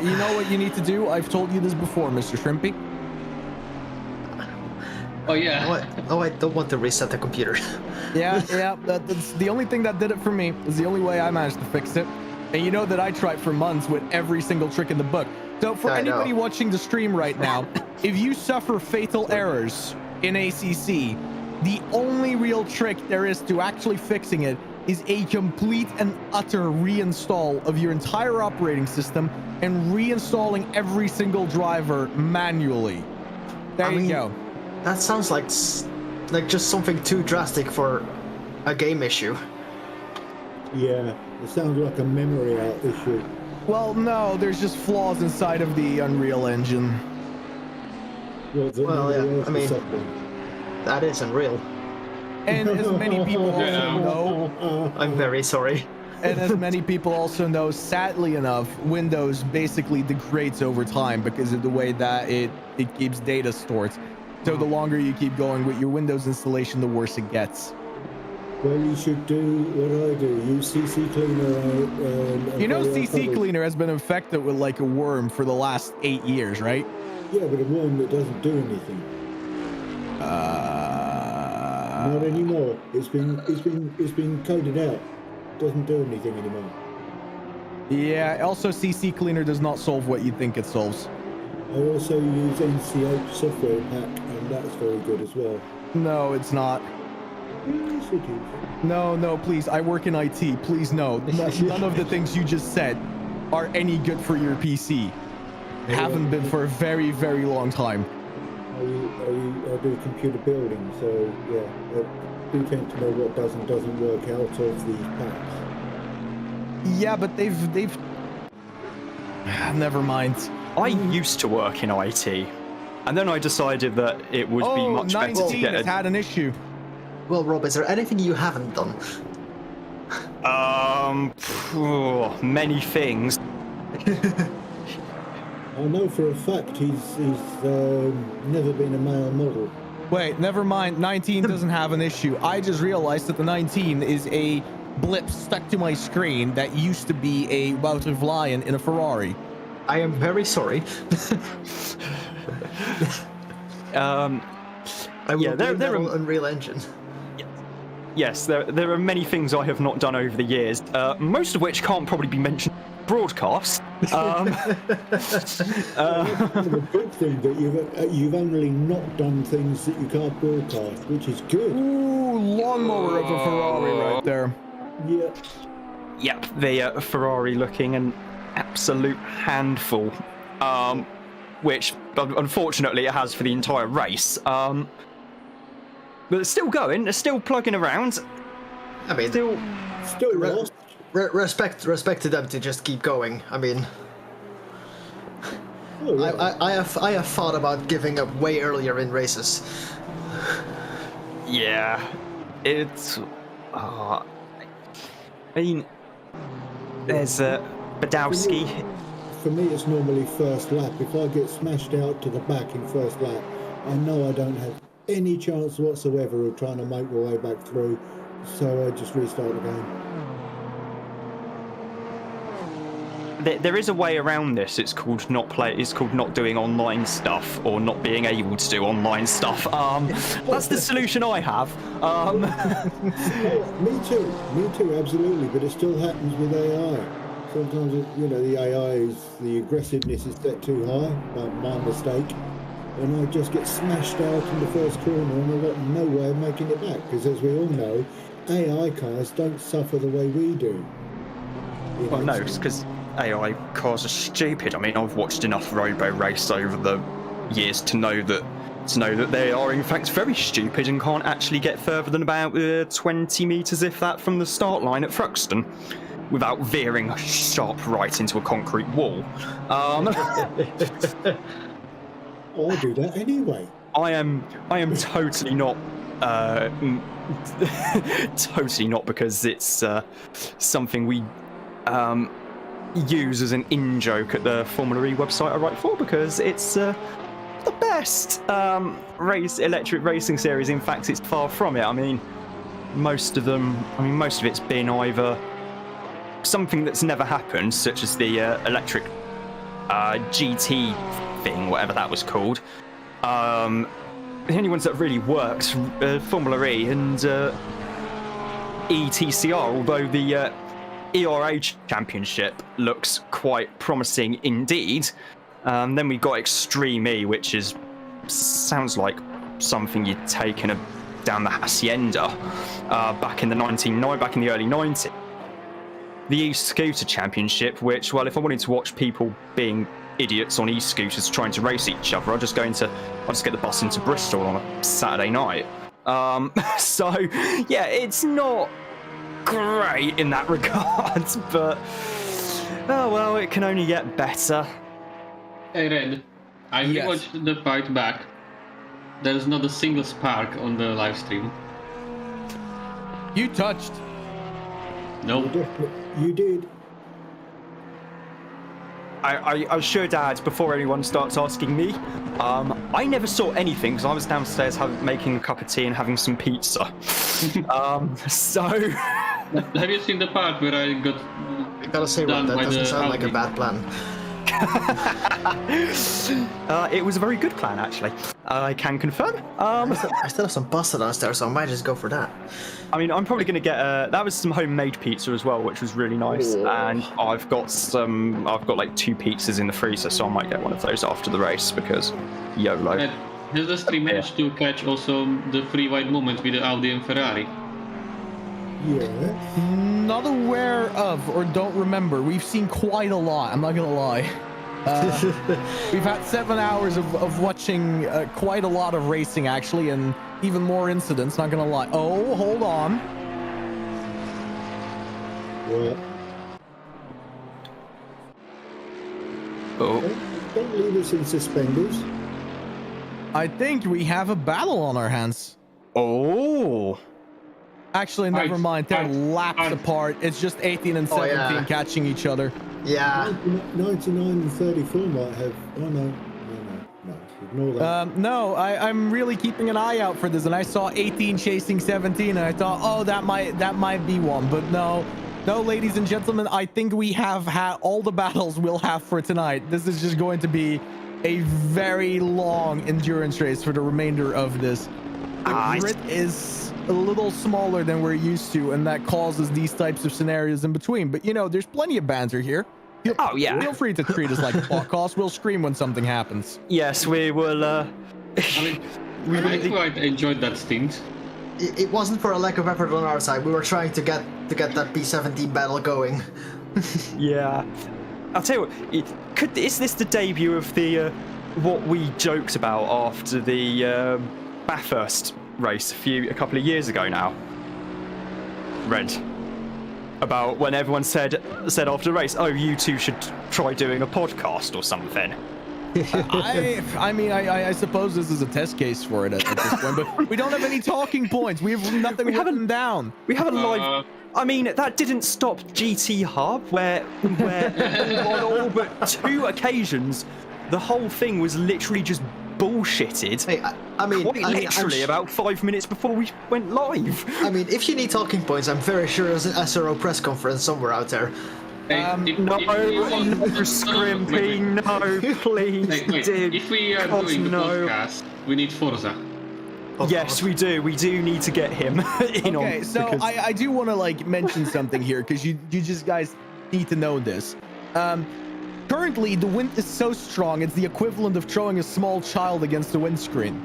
You know what you need to do? I've told you this before, Mr. Shrimpy. Oh yeah. I don't want to reset the computer. Yeah, that's the only thing that did it for me. It's the only way I managed to fix it. And you know that I tried for months with every single trick in the book. So for anybody watching the stream right now, if you suffer fatal errors in ACC, the only real trick there is to actually fixing it is a complete and utter reinstall of your entire operating system and reinstalling every single driver manually. There you go. That sounds like just something too drastic for a game issue. Yeah, it sounds like a memory out issue. Well, no, there's just flaws inside of the Unreal Engine. Well, yeah, I mean, that is Unreal. And as many people also know... I'm very sorry. And as many people also know, sadly enough, Windows basically degrades over time because of the way that it keeps data stored. So the longer you keep going with your Windows installation, the worse it gets. Well, you should do what I do. Use CC Cleaner. You know, CC Cleaner has been infected with like a worm for the last 8 years, right? Yeah, but a worm that doesn't do anything. Not anymore. It's been coded out. Doesn't do anything anymore. Yeah. Also, CC Cleaner does not solve what you think it solves. I also use NCH software pack, and that's very good as well. No, it's not. Yes, it is. No, please. I work in IT. Please, no. None of the things you just said are any good for your PC. Haven't been for a very, very long time. I do computer building, so yeah, I do tend to know what does and doesn't work out of these packs. Yeah, but they've... Never mind. I used to work in IT, and then I decided that it would be much better to get has had an issue. Well, Rob, is there anything you haven't done? Many things. I know for a fact he's never been a male model. Wait, never mind. 19 doesn't have an issue. I just realized that the 19 is a blip stuck to my screen that used to be a Wouter Lion in a Ferrari. I am very sorry. I will blame that on Unreal Engine. Yes, there are many things I have not done over the years, most of which can't probably be mentioned broadcast. The good thing that you've only not done things that you can't broadcast, which is good. Ooh, lawnmower of a Ferrari right there. Yeah. Yep, the Ferrari looking an absolute handful, which unfortunately it has for the entire race. But it's still going, it's still plugging around. I mean, Still lost. Respect to them to just keep going. I mean, I have thought about giving up way earlier in races. Yeah, it's. I mean, there's Badowski. For me, it's normally first lap. If I get smashed out to the back in first lap, I know I don't have any chance whatsoever of trying to make my way back through, so I just restart the game. There is a way around this. It's called not doing online stuff or not being able to do online stuff. That's the solution I have. Me too, absolutely. But it still happens with AI. Sometimes, the aggressiveness is set too high, by my mistake, and I just get smashed out in the first corner, and I've got no way of making it back. Because as we all know, AI cars don't suffer the way we do. Well, no, it's because AI cars are stupid. I mean, I've watched enough Robo Race over the years to know that they are in fact very stupid and can't actually get further than about 20 meters, if that, from the start line at Thruxton, without veering sharp right into a concrete wall. I do that anyway. I am totally not. Totally not, because it's something we use as an in-joke at the Formula E website I write for, because it's the best electric racing series. In fact, it's far from it. I mean, most of it's been either something that's never happened, such as the electric GT thing, whatever that was called, ones that really worked, Formula E and ETCR, although the ERA Championship looks quite promising indeed. Then we got Extreme E, which sounds like something you'd taken down the Hacienda back in the early 90s. The E-Scooter Championship, which, well, if I wanted to watch people being idiots on e-scooters trying to race each other, I'll just get the bus into Bristol on a Saturday night. So yeah, it's not great in that regard, but oh well, it can only get better. Hey Red, I rewatched the fight back. There's not a single spark on the live stream. You touched. No. You did. I should add, before anyone starts asking me, I never saw anything because I was downstairs making a cup of tea and having some pizza. So... Have you seen the part where I got... I gotta say, Ron, that doesn't sound like a bad plan. It was a very good plan, actually. I can confirm. I still have some pasta downstairs, so I might just go for that. I mean, I'm probably going to get that was some homemade pizza as well, which was really nice. And I've got like 2 pizzas in the freezer, so I might get one of those after the race because YOLO. Has the stream managed to catch also the free wide moment with the Audi and Ferrari? Yeah. Not aware of or don't remember. We've seen quite a lot, I'm not gonna lie. We've had 7 hours of watching quite a lot of racing, actually, and even more incidents, not gonna lie. Oh, hold on. What? Oh. Don't leave us in suspenders. I think we have a battle on our hands. Oh. Actually, never mind. They're laps apart. It's just 18 and 17 catching each other. Yeah. 99 and 34 might have. Oh no. Ignore that. No, I'm really keeping an eye out for this, and I saw 18 chasing 17, and I thought, oh, that might be one, but no, ladies and gentlemen, I think we have had all the battles we'll have for tonight. This is just going to be a very long endurance race for the remainder of this. The grid is a little smaller than we're used to, and that causes these types of scenarios in between. But you know, there's plenty of banter here. Feel free to treat us like a podcast. We'll scream when something happens. Yes, we will. I quite enjoyed that stint. It wasn't for a lack of effort on our side. We were trying to get that P17 battle going. Yeah, I'll tell you what. Is this the debut of the what we joked about after the Bathurst race a couple of years ago now? Red. About when everyone said after the race, oh, you two should try doing a podcast or something. I suppose this is a test case for it at this point, but we don't have any talking points. We have nothing written down. We have a live... I mean, that didn't stop GT Hub, where on all but 2 occasions, the whole thing was literally just bullshitted. Hey, literally about 5 minutes before we went live. I mean, if you need talking points, I'm very sure there's an SRO press conference somewhere out there. No, Scrimpy, no, please. If we are doing the podcast, we need Forza. Yes, we do. We do need to get him in on. Okay, so I do want to mention something here because you just guys need to know this. Currently, the wind is so strong, it's the equivalent of throwing a small child against the windscreen.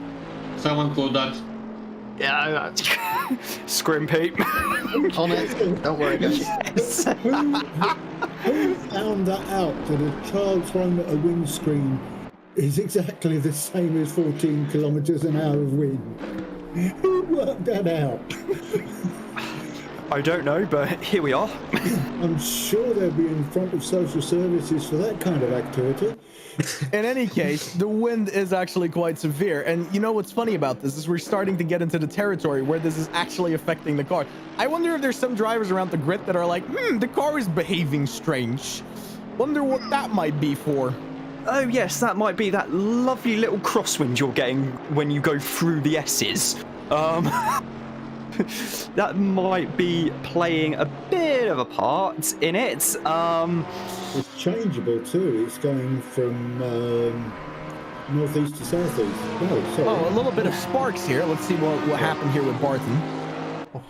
Someone called that. Yeah, Scrimpy. On it. Don't worry, guys. Yes. Who found that out, that a child thrown at a windscreen is exactly the same as 14 kilometers an hour of wind? Who worked that out? I don't know, but here we are. I'm sure they'll be in front of social services for that kind of activity. In any case, the wind is actually quite severe. And you know what's funny about this is we're starting to get into the territory where this is actually affecting the car. I wonder if there's some drivers around the grid that are like, the car is behaving strange. Wonder what that might be for. Oh yes, that might be that lovely little crosswind you're getting when you go through the S's. That might be playing a bit of a part in it. It's changeable too. It's going from northeast to southeast. No, sorry. Oh, a little bit of sparks here. Let's see what happened here with Barton.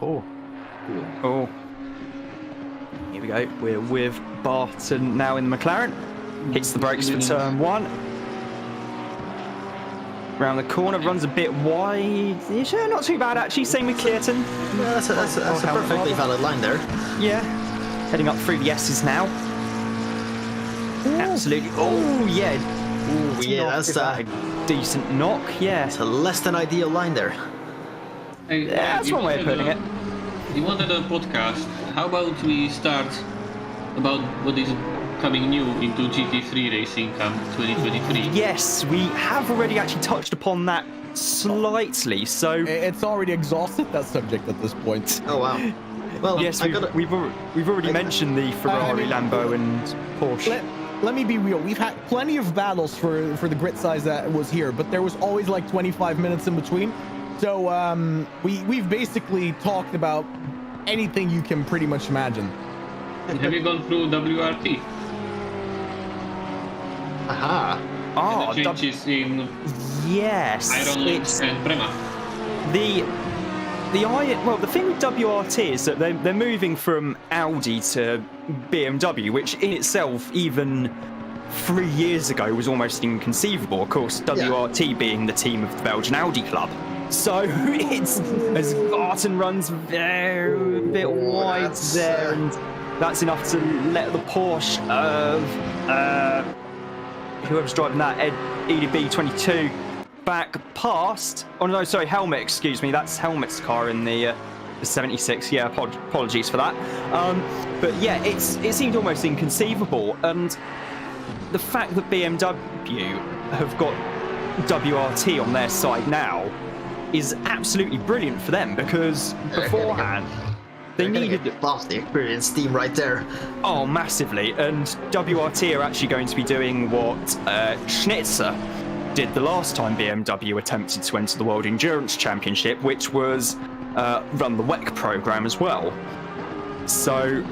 Oh. Here we go. We're with Barton now in the McLaren. Hits the brakes for turn 1. Round the corner, runs a bit wide. Yeah, not too bad actually. Same with Clearton. Yeah, that's a perfectly valid line there. Yeah. Heading up through the S's now. Absolutely. Oh, yeah. Ooh, yeah, that's a decent knock. Yeah. It's a less than ideal line there. Hey, Yeah, that's one way of putting it. You wanted a podcast. How about we start about what is coming new into GT3 racing come 2023? Yes, we have already actually touched upon that slightly. So It's already exhausted, that subject at this point. Oh wow. Well, yes, we've already mentioned the Ferrari, Lambo, and Porsche. Let me be real. We've had plenty of battles for the grid size that was here, but there was always like 25 minutes in between. So we've basically talked about anything you can pretty much imagine. Have you gone through WRT? Aha. Oh, The changes in yes. Iron Links and Prema. The thing with WRT is that they're moving from Audi to BMW, which in itself, even 3 years ago, was almost inconceivable. Of course, WRT being the team of the Belgian Audi club. So it's as Barton runs very bit wide there, and that's enough to let the Porsche of whoever's driving that, EDB 22. Back past. Oh no, sorry, Helmet. Excuse me. That's Helmet's car in the 76. Yeah, apologies for that. But yeah, it seemed almost inconceivable, and the fact that BMW have got WRT on their side now is absolutely brilliant for them, because beforehand they needed vastly experienced team right there. Oh, massively, and WRT are actually going to be doing what Schnitzer did the last time BMW attempted to enter the World Endurance Championship, which was run the WEC program as well. So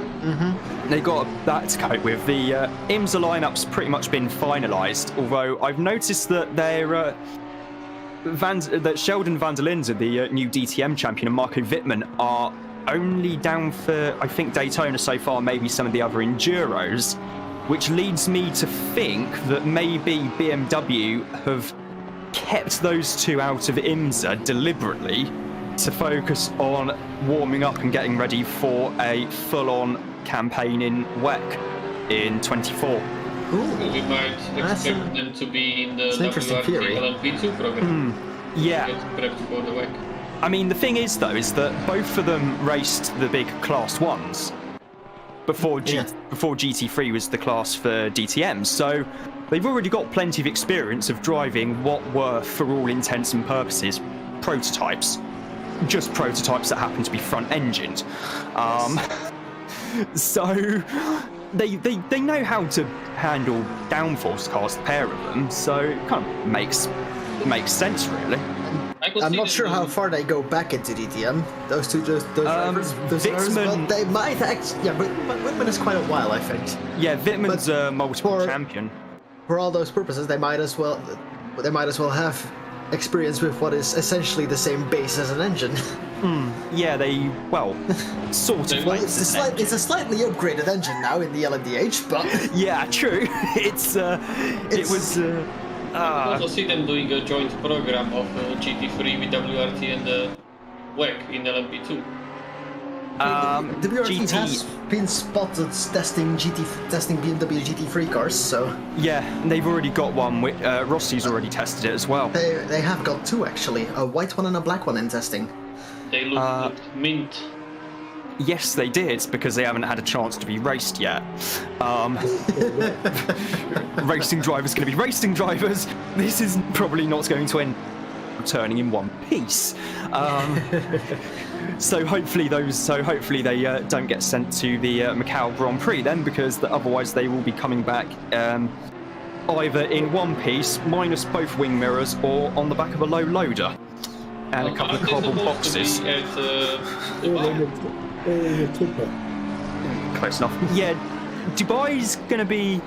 they got that to cope with. The IMSA lineup's pretty much been finalised, although I've noticed that they're that Sheldon van der Linden, the new DTM champion, and Marco Wittmann are only down for, I think, Daytona so far, maybe some of the other Enduros, which leads me to think that maybe BMW have kept those two out of IMSA deliberately to focus on warming up and getting ready for a full-on campaign in WEC in 24. So we might expect them to be in the WRT LMP2 program. Yeah. Get prepped for the WEC. I mean, the thing is, though, is that both of them raced the big Class 1s before GT3 was the class for DTM. So they've already got plenty of experience of driving what were, for all intents and purposes, prototypes. Just prototypes that happen to be front-engined. So they know how to handle downforce cars, the pair of them. So it kind of makes sense, really. I'm not sure how far they go back into DTM. Those drivers, Wittmann, they might actually. Yeah, but Wittmann is quite a while, I think. Yeah, Wittmann's a multiple champion. For all those purposes, they might as well have experience with what is essentially the same base as an engine. Yeah, sort of. Well, it's a slightly upgraded engine now in the LMDH, but yeah, true. It was. I also see them doing a joint program of GT3 with WRT and WEC in LMP2. WRT has been spotted testing BMW GT3 cars, so yeah, they've already got one. Rossi's already tested it as well. They have got two actually, a white one and a black one in testing. They look mint. Yes, they did, because they haven't had a chance to be raced yet. Racing drivers going to be racing drivers. This is probably not going to end returning in one piece. So hopefully they don't get sent to the Macau Grand Prix then, because otherwise they will be coming back either in one piece, minus both wing mirrors, or on the back of a low loader and a couple of cardboard boxes. Close enough. Yeah, Dubai's going to be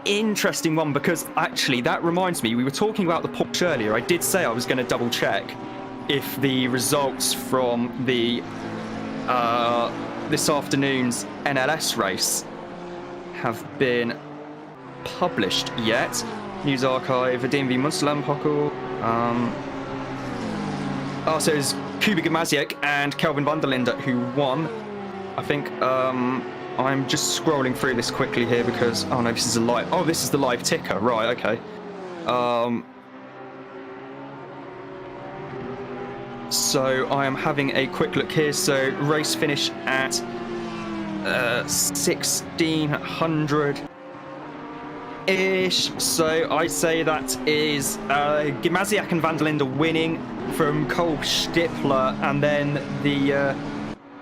interesting one, because actually that reminds me, we were talking about the Porsche earlier. I did say I was going to double check if the results from the this afternoon's NLS race have been published yet. News archive, DMV Muslim Pockle. So it was Kuba Gamaziek and Kelvin van der Linde who won. I think I'm just scrolling through this quickly here because oh no, this is the live ticker, right? Okay. So I am having a quick look here. So race finish at 1600-ish. So I say that is Gamaziak and van der Linde winning from Cole Stippler, and then the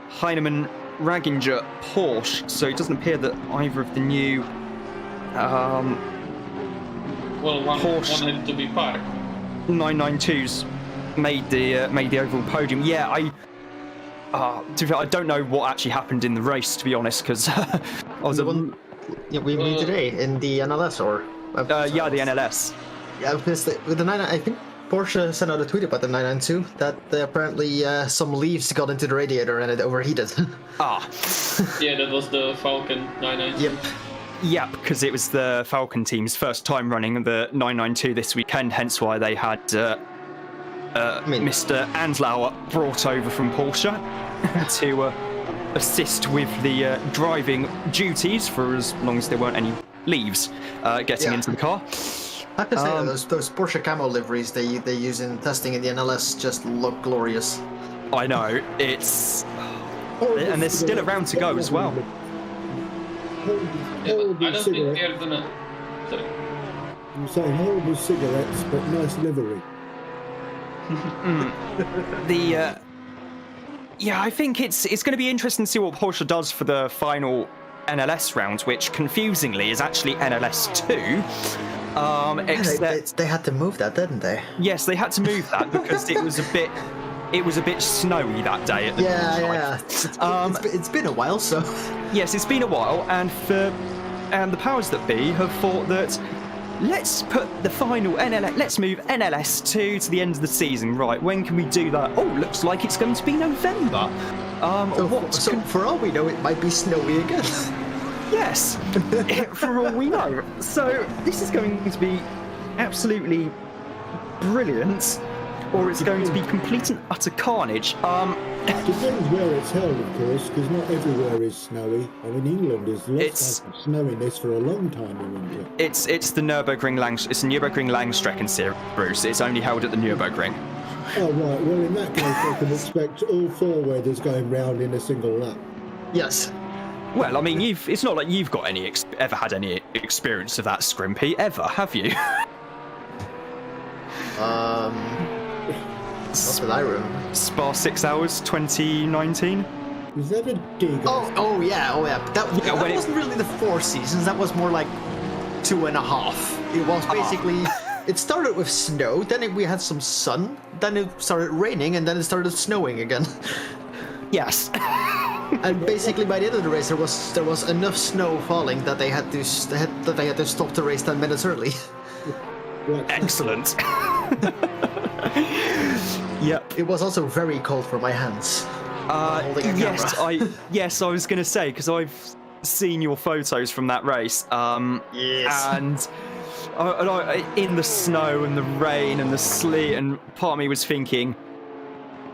Heinemann Raginger Porsche. So it doesn't appear that either of the new Porsche wanted to be parked. 992s made the overall podium. Yeah, I don't know what actually happened in the race, to be honest, because I was we meet today in the NLS or yeah, the NLS. Yeah, because with the 99, I think Porsche sent out a tweet about the 992 that apparently some leaves got into the radiator and it overheated. Yeah, that was the Falcon 992. Yep, because it was the Falcon team's first time running the 992 this weekend, hence why they had Mr. Andlauer brought over from Porsche to assist with the driving duties for as long as there weren't any leaves getting into the car. I have to say that those Porsche camo liveries they use in testing in the NLS just look glorious. I know, and there's still a round to go as well. I don't think they're gonna. Sorry. I'm saying horrible cigarettes, but nice livery. Yeah, I think it's going to be interesting to see what Porsche does for the final NLS round, which confusingly is actually NLS 2. They had to move that, didn't they? Yes, they had to move that because it was a bit snowy that day at the It's been a while, so yes, it's been a while, and the powers that be have thought that let's put the final NLS, let's move NLS 2 to the end of the season. Right, when can we do that? Oh, looks like it's going to be November. So for all we know, it might be snowy again. Yes, for all we know. So this is going to be absolutely brilliant, or it's going to be complete and utter carnage. Depends where it's held, of course, because not everywhere is snowy. I mean, England is lots of snowiness for a long time in winter. It's the Nürburgring Langstrecken series, Bruce. It's only held at the Nürburgring. Oh right. Well, in that case, I can expect all four weathers going round in a single lap. Yes. Well, I mean, it's not like you've got ever had any experience of that, Scrimpy, ever, have you? Not that I remember. Spa 6 Hours 2019? Is that a dig? Oh yeah. That wasn't really the 4 seasons. That was more like 2.5. It was basically. It started with snow, then we had some sun, then it started raining, and then it started snowing again. Yes. And basically, by the end of the race, there was enough snow falling that they had to stop the race 10 minutes early. Excellent. Yep. It was also very cold for my hands. Yes, I was going to say, because I've seen your photos from that race. Yes. And in the snow and the rain and the sleet, and part of me was thinking,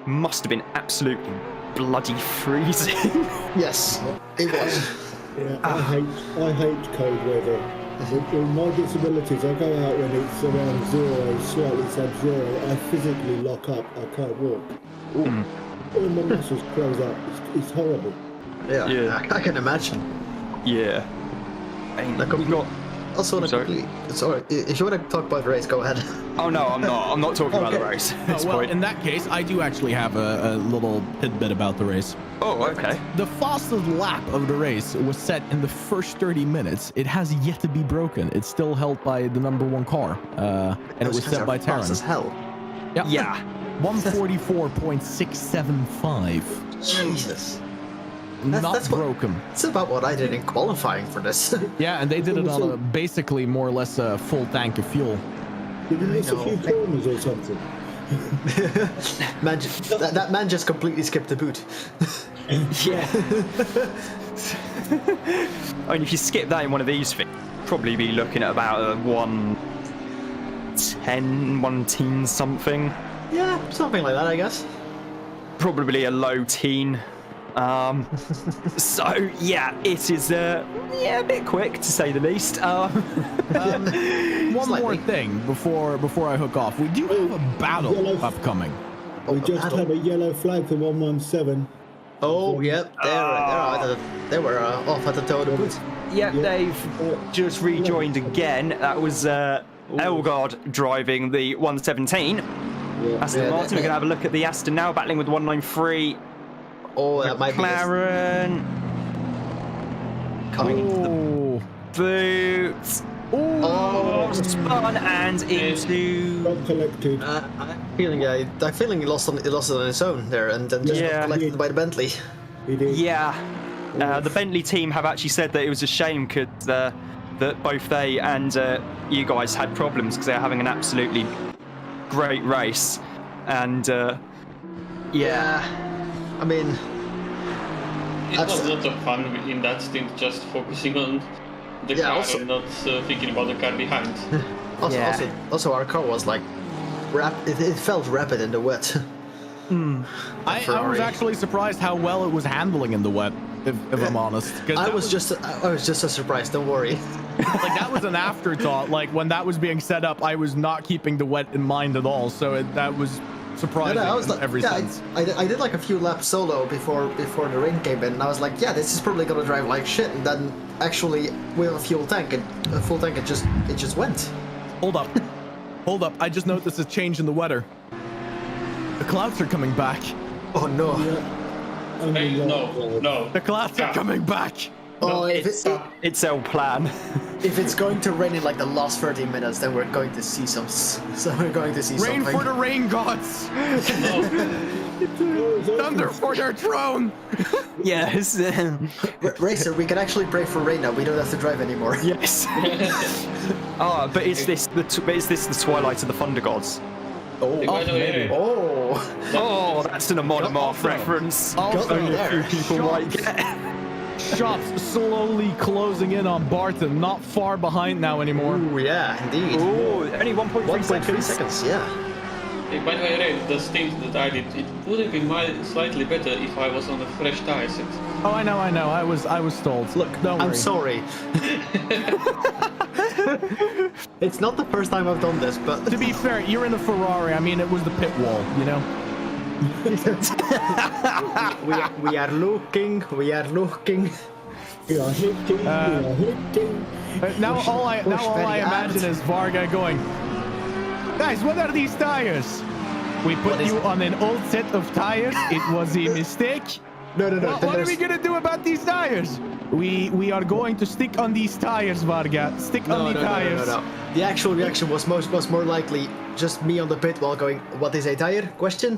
must have been absolutely bloody freezing. Yes, it was. Yeah, I hate cold weather. With my disabilities, I go out when it's around 0, slightly sub-zero. I physically lock up. I can't walk. All my muscles close up. It's horrible. Yeah. I can imagine. Yeah. We've got. Also, sorry, if you want to talk about the race, go ahead. Oh no, I'm not talking about the race. In that case, I do actually have a little tidbit about the race. Oh, okay. The fastest lap of the race was set in the first 30 minutes. It has yet to be broken. It's still held by the number 1 car, and it was set by Taron. Fast as hell. Yeah. 144.675. Jesus. not broken. That's about what I did in qualifying for this. Yeah, and they did it on basically more or less a full tank of fuel. Did you miss a few corners or something? That man just completely skipped the boot. Yeah. I mean, if you skip that in one of these things, probably be looking at about a 110 something. Yeah, something like that, I guess. Probably a low teen. So yeah, it is a bit quick to say the least. One more thing before I hook off. We do have a battle upcoming. We just had a yellow flag for 117. Oh, yep, they were off at the toe of the boot. Yep, they've just rejoined again. That was Elgard driving the 117. Aston Martin. We're going to have a look at the Aston now, battling with 193. Oh, that might be McLaren coming into the boots. Oh, spun and into. Collected. I'm feeling he lost it on its own there, and then just got collected by the Bentley. He did. Yeah. The Bentley team have actually said that it was a shame because that both they and you guys had problems because they were having an absolutely great race, and I mean, it was a lot of fun in that stint, just focusing on the car and not thinking about the car behind. Also, our car was like, it felt rapid in the wet. I was actually surprised how well it was handling in the wet, if I'm honest. I was just as surprised. Don't worry. Like that was an afterthought. Like when that was being set up, I was not keeping the wet in mind at all. So that was surprising. I was like, every sense. I did like a few laps solo before the rain came in, and I was like, yeah, this is probably gonna drive like shit. And then actually, with a full tank, it just went. Hold up. I just noticed a change in the weather. The clouds are coming back. Oh no. Hey, no. The clouds are coming back. Oh, it's our plan. If it's going to rain in like the last 30 minutes, then we're going to see Rain something. for the rain gods. Thunder for their throne. Yes. Racer, we can actually pray for rain now. We don't have to drive anymore. Yes. But is this the twilight of the thunder gods? Oh, that's an Amon Amarth reference. Only a few people might get. Shops slowly closing in on Barton, not far behind now anymore. Ooh, yeah, indeed. Ooh, only 1.3 seconds, yeah. Hey, by the way, Ray, the stint that I did, it would have been slightly better if I was on a fresh tire set. Oh, I know. I was told. Look, don't worry. I'm sorry. It's not the first time I've done this, but To be fair, you're in a Ferrari. I mean, it was the pit wall, you know? we are looking. We are hitting. Now all I imagine is Varga going, guys, what are these tires? We put you on an old set of tires. It was a mistake. No. What are we gonna do about these tires? We are going to stick on these tires, Varga. Stick on the tires. No. The actual reaction was more likely just me on the pit wall going, "What is a tire?" Question.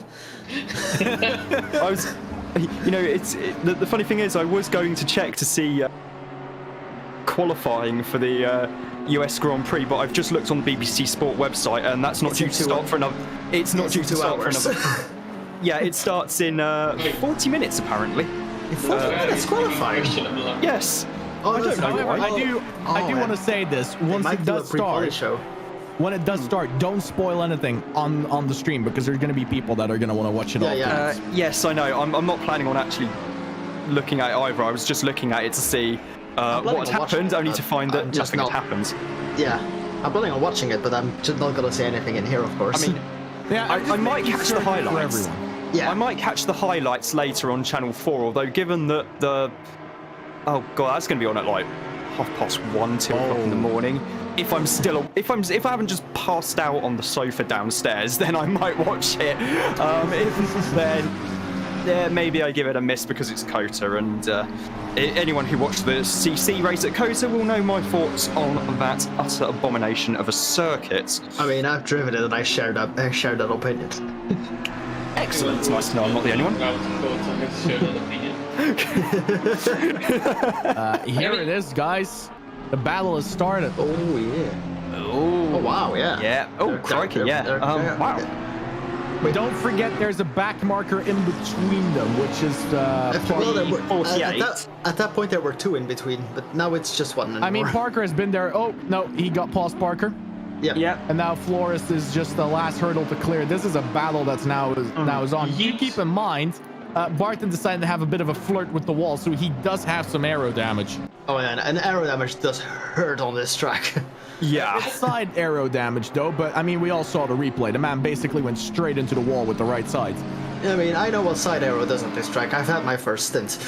I was, the funny thing is, I was going to check to see qualifying for the US Grand Prix, but I've just looked on the BBC Sport website, and that's not due to start for another. It's not due to start for another. Yeah, it starts in 40 minutes apparently. In 40 minutes qualifying. Yes. Oh, I don't know However, why. I do want to say this. Once it does start, when it does start, don't spoil anything on the stream because there's going to be people that are going to want to watch it all. Yes, I know. I'm not planning on actually looking at it either. I was just looking at it to see what had happened, only to find that nothing had happened. Yeah, I'm planning on watching it, but I'm just not going to say anything in here, of course. I mean, I might catch the highlights. Yeah. I might catch the highlights later on Channel 4, although given that oh god, that's going to be on at like 1:30, 2 o'clock in the morning. If I haven't just passed out on the sofa downstairs, then I might watch it. Then maybe I give it a miss because it's COTA, and anyone who watched the CC race at COTA will know my thoughts on that utter abomination of a circuit. I mean, I've driven it and I shared that opinion. Excellent. It's nice to know I'm not the only one. Here it is, guys. The battle has started. Oh yeah. Oh, Wow, yeah. yeah. Oh, crikey, yeah. Wow. Don't forget, there's a back marker in between them, which is Well, there were, 48. at that point, there were 2 in between, but now it's just 1 anymore. I mean, Parker has been there. Oh, no, he got past Parker. yeah. Yeah. And now Flores is just the last hurdle to clear. This is a battle that's now is on. You keep in mind, Barton decided to have a bit of a flirt with the wall, so he does have some aero damage. Oh, and arrow damage does hurt on this track. Yeah. It's side arrow damage, though, but I mean, we all saw the replay. The man basically went straight into the wall with the right side. I mean, I know what side arrow does on this track. I've had my first stint.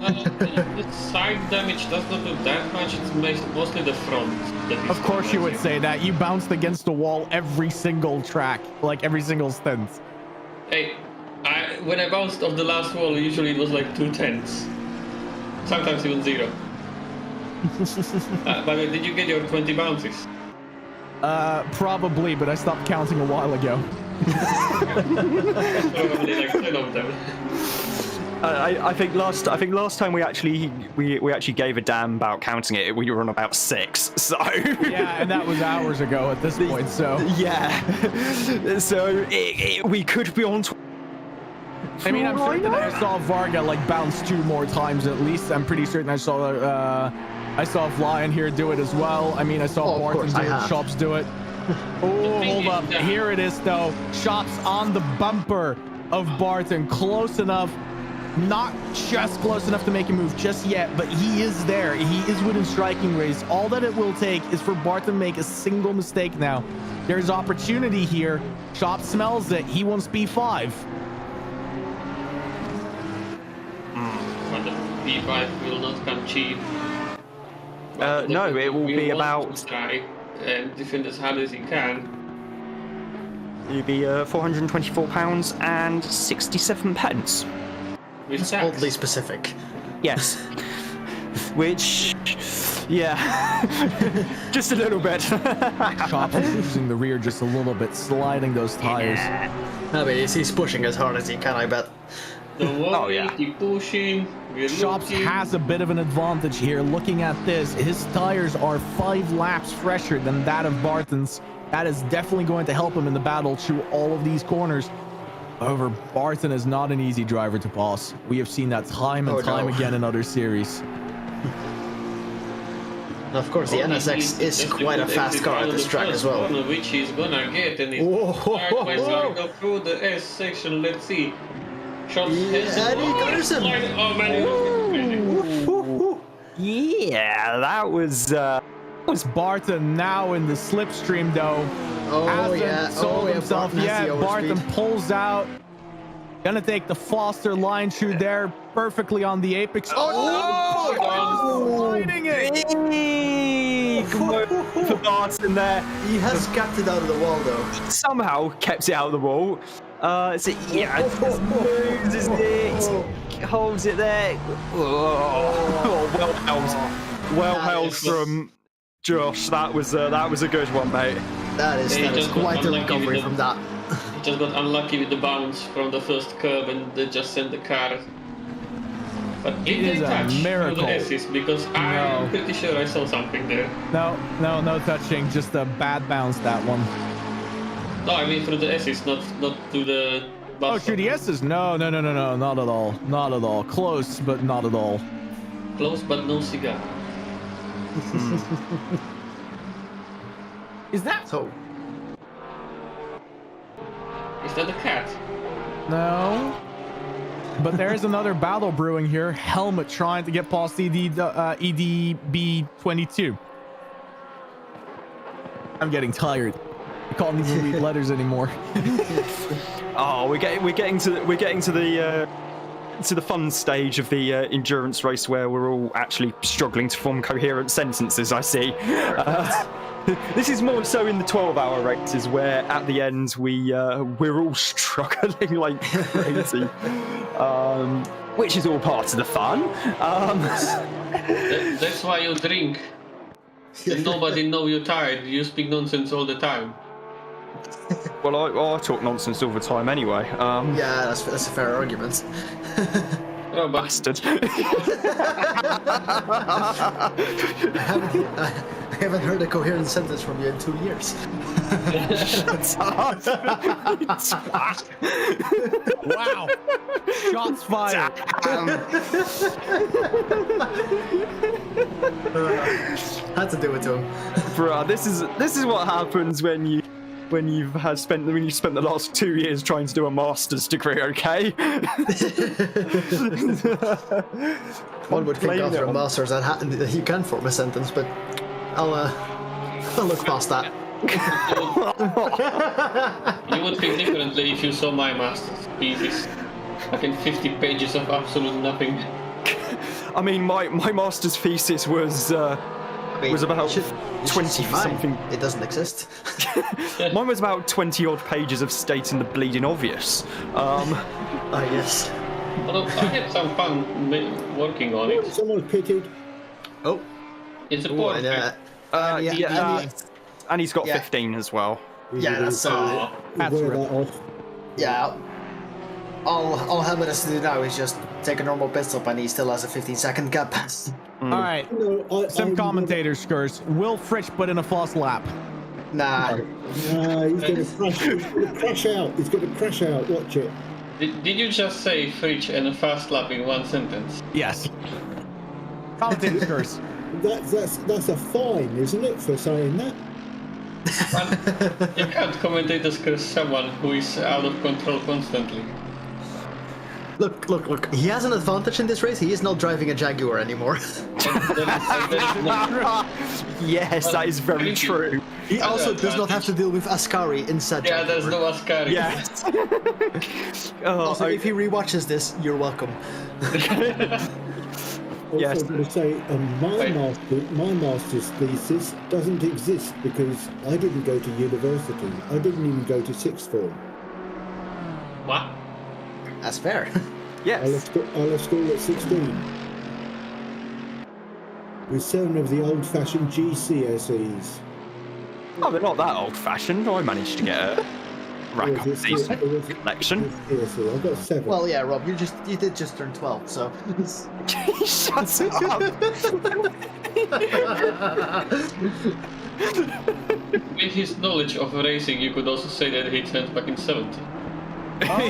The side damage does not do that much. It's mostly the front. Of course you would say that. You bounced against the wall every single track, like every single stint. Hey, when I bounced off the last wall, usually it was like 2 tenths. Sometimes even 0. By the way, did you get your 20 bounces? Probably, but I stopped counting a while ago. Probably like 10 of them. I think last time we actually gave a damn about counting it, we were on about 6. So Yeah, and that was hours ago at this point. So yeah, so we could be on. I mean, I'm certain that I saw Varga like bounce 2 more times at least. I'm pretty certain I saw Vlian here do it as well. I mean, I saw Barton do it, Shops do it. Oh, hold up. Here it is, though. Shops on the bumper of Barton. Close enough. Not just close enough to make a move just yet, but he is there. He is within striking range. All that it will take is for Barton to make a single mistake now. There's opportunity here. Shops smells it. He wants B5. But the B5 will not come cheap. No, it will be about. Try and defend as hard as he can. It'll be £424 and 67 pence. With That's oddly specific. Yes. Which, yeah, just a little bit. Shops is using the rear just a little bit, sliding those tires. I mean, he's pushing as hard as he can, I bet. The wall, Oh, yeah. keep pushing. We're Shops looking. has a bit of an advantage here. Looking at this, his tires are 5 laps fresher than that of Barton's. That is definitely going to help him in the battle through all of these corners. However, Barton is not an easy driver to pass. We have seen that time and time again in other series. And of course, the NSX is quite a fast car at this track as well. Which he's gonna get, and he's Whoa. go through the S section. Let's see. Shots Yeah, he got him. Oh man, Yeah, that was Barton now in the slipstream, though. Hasn't sold himself yet. Barton pulls out. Gonna take the Foster line through there, perfectly on the apex. Sliding it. for Barton there. He has kept it out of the wall, though. Somehow kept it out of the wall. So yeah, just moves, isn't it? Holds it there. Oh, well held from Josh. That was a good one, mate. That is quite a recovery from that. He just got unlucky with the bounce from the first curb, and they just sent the car. But it is a miracle. The S's because I'm pretty sure I saw something there. No touching. Just a bad bounce, that one. No, I mean through the S's, not to the. Oh, through the S's? No, not at all. Not at all. Close, but not at all. Close, but no cigar. Is that so? Is that a cat? No. But there's another battle brewing here. Helmet trying to get past EDB22. I'm getting tired. I can't even read letters anymore. Oh, we're getting to the fun stage of the endurance race where we're all actually struggling to form coherent sentences. I see. This is more so in the 12-hour races where at the end we're all struggling like crazy, which is all part of the fun. That's why you drink. And nobody know you're tired. You speak nonsense all the time. Well, I talk nonsense all the time anyway. Yeah, that's a fair argument. Oh, but Bastard. I haven't heard a coherent sentence from you in 2 years. Wow. Shots fired. Had to do it to him. Bruh, this is what happens when you spent the last 2 years trying to do a master's degree, okay? One would think Blame after it a on- master's that you can form a sentence, but I'll look past that. you would think differently if you saw my master's thesis. Fucking 50 pages of absolute nothing. I mean, my master's thesis was about you should 20 see mine. something. It doesn't exist. Mine was about 20 odd pages of stating the bleeding obvious. Yes. Although I had some fun working on it. Someone's pitted. Oh. It's a Ooh, portrait. And he's got Yeah. 15 as well. Yeah, that's That's Wear rip. that off. yeah. All Hamid has to do now is just take a normal pit stop, and he still has a 15-second gap. All right. No, Some commentators, Skurs. Will Fritsch put in a false lap? Nah. He's going to crash. He's going to crash out. He's going to crash out. Watch it. Did you just say fridge and a fast lap in one sentence? Yes. Commentators, Skurs. That's a fine, isn't it, for saying that? You can't commentators curse someone who is out of control constantly. Look. He has an advantage in this race. He is not driving a Jaguar anymore. Yes, that is very true. He also does not have to deal with Ascari inside Yeah, Jaguar. there's no Ascari. Yes. Also, if he rewatches this, you're welcome. Also, Yes. I'm going to say my master's thesis doesn't exist because I didn't go to university. I didn't even go to sixth form. What? That's fair. I Yes. left school at 16 with 7 of the old-fashioned GCSEs. Oh, they're not that old-fashioned. I managed to get a rack up a decent collection. GCSE. I got 7. Well, yeah, Rob, you did just turn 12, so. Shut up. With his knowledge of racing, you could also say that he turned back in 70.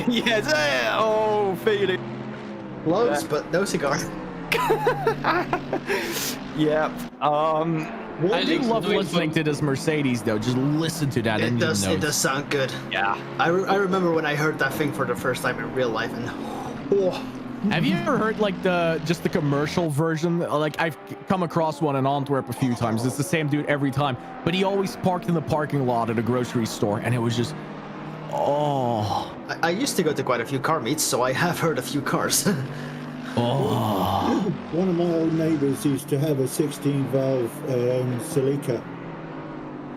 Yes. Oh, feeling. Close, but no cigar. Yeah. I do love listening to this Mercedes, though. Just listen to that It engine does notes. sound good. Yeah. I remember when I heard that thing for the first time in real life, and Have you ever heard like the commercial version? Like I've come across one in Antwerp a few times. It's the same dude every time, but he always parked in the parking lot at a grocery store, and it was just, oh, I used to go to quite a few car meets, so I have heard a few cars. oh. One of my old neighbours used to have a 16-valve Celica.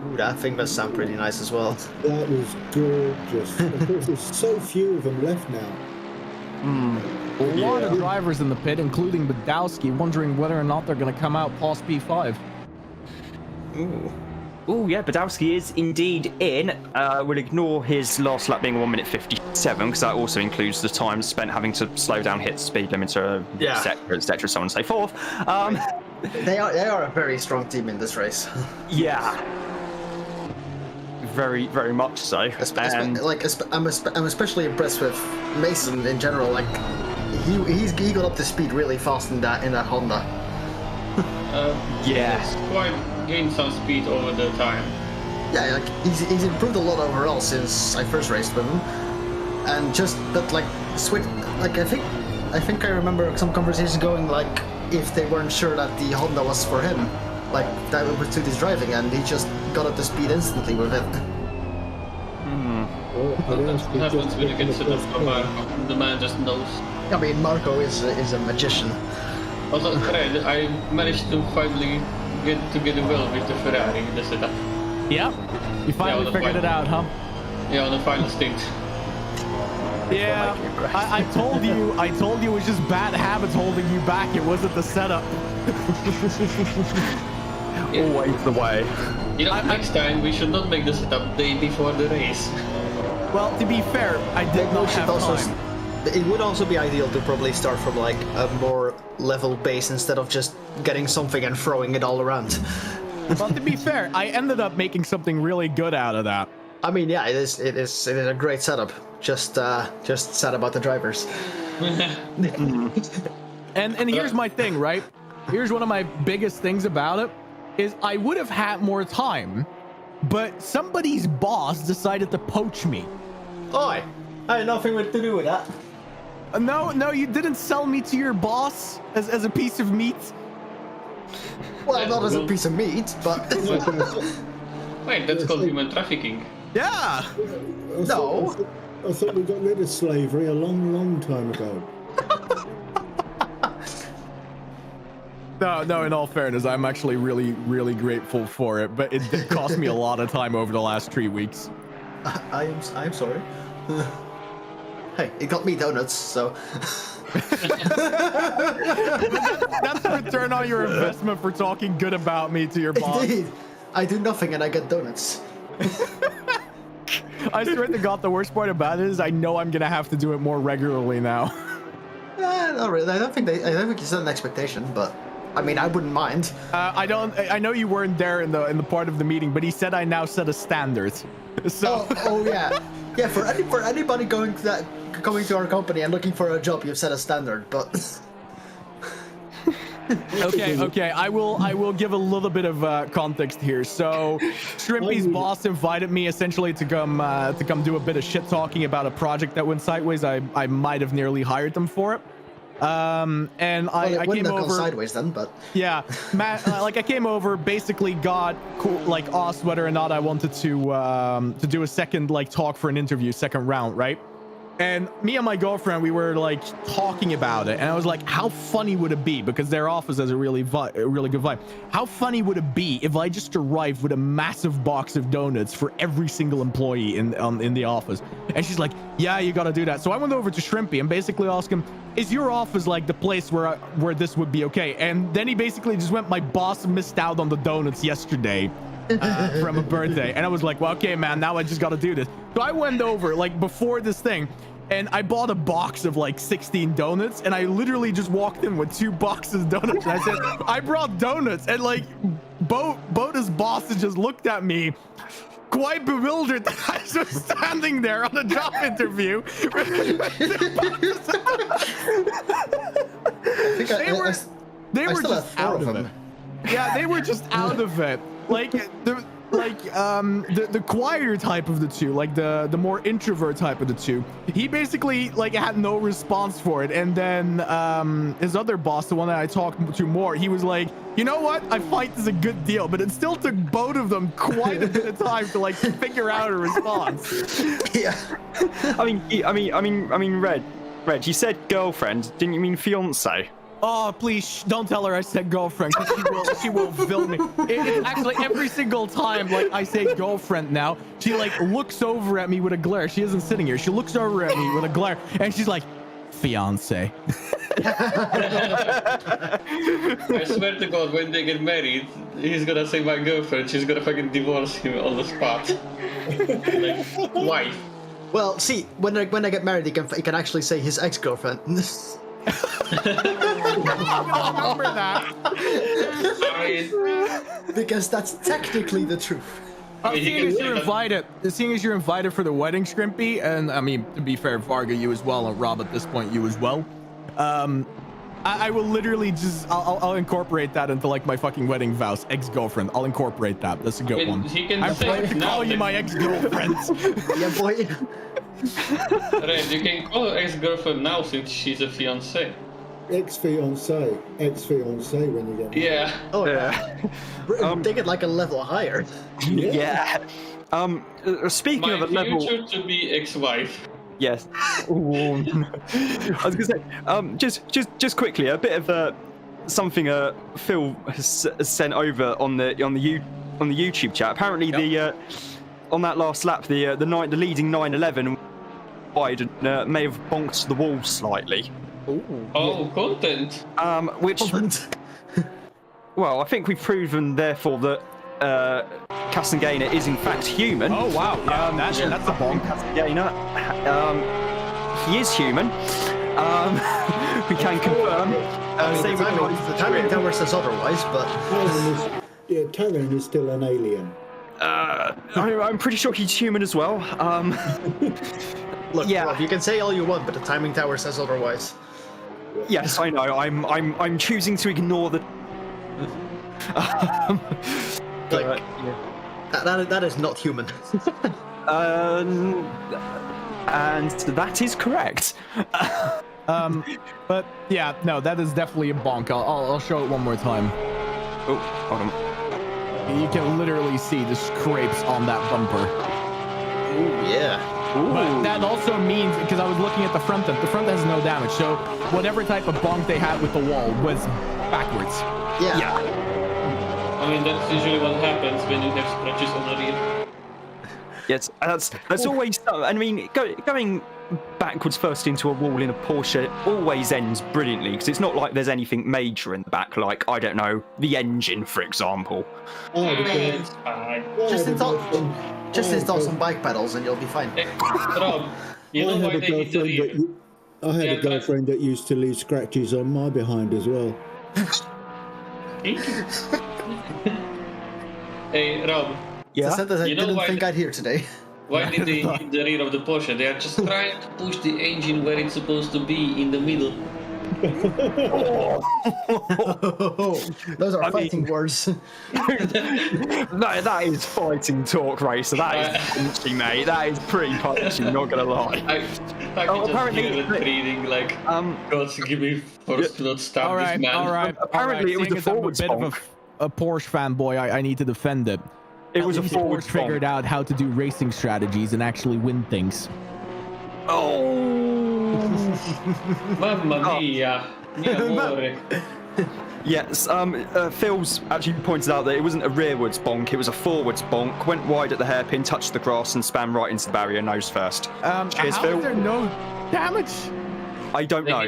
Ooh, that thing does sound pretty nice as well. That was gorgeous. Of course, there's so few of them left now. A lot of drivers in the pit, including Badowski, wondering whether or not they're going to come out past P5. Oh, yeah, Badowski is indeed in. We'll ignore his last lap being 1 minute 57, because that also includes the time spent having to slow down, hit speed limiter, etc., so on and so forth. They are a very strong team in this race. Yeah. Very, very much so. I'm especially impressed with Mason in general. Like he got up to speed really fast in that Honda. He's quite gained some speed over the time. Yeah, like he's improved a lot overall since I first raced with him. And I think I remember some conversations going like if they weren't sure that the Honda was for him, like that would suit his driving, and he just got up to speed instantly with it. That's what happens when you get set up for Marco. The man just knows. I mean, Marco is a magician. Also, Fred, I managed to finally get together well with the Ferrari in the setup. Yep. You finally the figured it out, huh? Yeah, on the final stint. Yeah. I told you it was just bad habits holding you back. It wasn't the setup. Always the way. You know, next time we should not make the setup day before the race. Well, to be fair, I did not have time. it would also be ideal to probably start from like a more level base instead of just getting something and throwing it all around. Well, to be fair, I ended up making something really good out of that. I mean, yeah, it is a great setup. Just sad about the drivers. And here's my thing, right? Here's one of my biggest things about it is I would have had more time, but somebody's boss decided to poach me. Oi, I had nothing to do with that. No, you didn't sell me to your boss as a piece of meat. Well, not as a piece of meat, but... Wait, that's called human trafficking. Yeah! No! I thought we got rid of slavery a long time ago. No, in all fairness, I'm actually really grateful for it, but it did cost me a lot of time over the last 3 weeks. I am sorry. Hey, it got me donuts, so... That's the return on your investment for talking good about me to your boss. Indeed. I do nothing and I get donuts. I swear to God, the worst part about it is I know I'm gonna have to do it more regularly now. Not really. I don't think you set an expectation, but I mean, I wouldn't mind. I know you weren't there in the part of the meeting, but he said I now set a standard. So. Oh yeah, yeah. For anybody coming to our company and looking for a job, you've set a standard, but. Okay. I will give a little bit of context here. So, Shrimpy's boss invited me essentially to come do a bit of shit talking about a project that went sideways. I might have nearly hired them for it. And I came over sideways then, but yeah, Matt, I came over, basically got asked whether or not I wanted to do a second talk for an interview, second round, right? And me and my girlfriend, we were talking about it, and I was like, how funny would it be, because their office has a really good vibe, how funny would it be if I just arrived with a massive box of donuts for every single employee in the office? And she's like, yeah, you gotta do that. So I went over to Shrimpy and basically asked him, is your office the place where this would be okay? And then he basically just went, my boss missed out on the donuts yesterday from a birthday. And I was like, well, okay, man, now I just gotta do this. So I went over before this thing, and I bought a box of 16 donuts, and I literally just walked in with 2 boxes of donuts, and I said, I brought donuts, and Boda's boss just looked at me quite bewildered that I was just standing there on a job interview. They were just out of it. Yeah, they were just out of it. The quieter type of the two, the more introvert type of the two, he basically had no response for it. And then his other boss, the one that I talked to more, he was like, you know what, I find this a good deal, but it still took both of them quite a bit of time to figure out a response. Yeah. I mean, Red, you said girlfriend, didn't you mean fiance? Oh, please don't tell her I said girlfriend, because she will film me. It's actually every single time I say girlfriend now, she looks over at me with a glare. She isn't sitting here. She looks over at me with a glare, and she's like, fiance. I swear to God, when they get married, he's gonna say my girlfriend. She's gonna fucking divorce him on the spot. Wife. Well, see, when I get married, he can actually say his ex-girlfriend. Remember that. Because that's technically the truth. Seeing as you're invited for the wedding, Shrimpy, and I mean, to be fair, Varga, you as well, and Rob, at this point, you as well. I will literally I'll incorporate that into my fucking wedding vows. Ex-girlfriend. I'll incorporate that. That's a good one. I'm proud to call you my ex-girlfriend. Yeah, boy. Red, you can call her ex-girlfriend now since she's a fiance. Ex-fiance when you get married. Yeah. Oh yeah. Take it a level higher. Yeah. Speaking of a level. My future to be ex-wife. Yes. I was gonna say, just quickly, a bit of something Phil has sent over on the YouTube chat. Apparently, yep. On that last lap, the leading 911 wide may have bonked the wall slightly. Ooh. Oh, content. Which. Well, I think we've proven, therefore, that Castangainer is in fact human. Oh wow! Yeah, that's a bonk. Castangainer he is human. We can confirm. The timing tower says otherwise, but Taran is still an alien. I'm pretty sure he's human as well. look, yeah. Rob, you can say all you want, but the timing tower says otherwise. Yes, I know. I'm choosing to ignore the. That is not human. And that is correct. But yeah, no, that is definitely a bonk. I'll show it one more time. Oh, hold on. You can literally see the scrapes on that bumper. Ooh, yeah. Ooh. But that also means, because I was looking at the front end has no damage. So whatever type of bonk they had with the wall was backwards. Yeah. I mean, that's usually what happens when you have scratches on the rear. Yes, that's always. I mean, going backwards first into a wall in a Porsche always ends brilliantly because it's not like there's anything major in the back, like I don't know, the engine, for example. It's fine. Just install some bike pedals and you'll be fine. Rob, you know why they hit the rear? I had a girlfriend that used to leave scratches on my behind as well. Hey, Rob. Yeah? It's a sentence I didn't think I'd hear today. Why did they hit the rear of the Porsche? They are just trying to push the engine where it's supposed to be, in the middle. Those are fighting words. No, that is fighting talk, Racer. That is punchy, mate. That is pretty punchy, not gonna lie. I apparently just hear it reading like, God, give me force to not stop this man. All right. Apparently, it was the forward bit of a Porsche fanboy. I need to defend it. It was a forward Porsche figured out how to do racing strategies and actually win things. Oh! Mamma mia! Yes, Phil's actually pointed out that it wasn't a rearwards bonk, it was a forwards bonk. Went wide at the hairpin, touched the grass, and spun right into the barrier nose first. Cheers, how Phil. is there no damage? I don't know.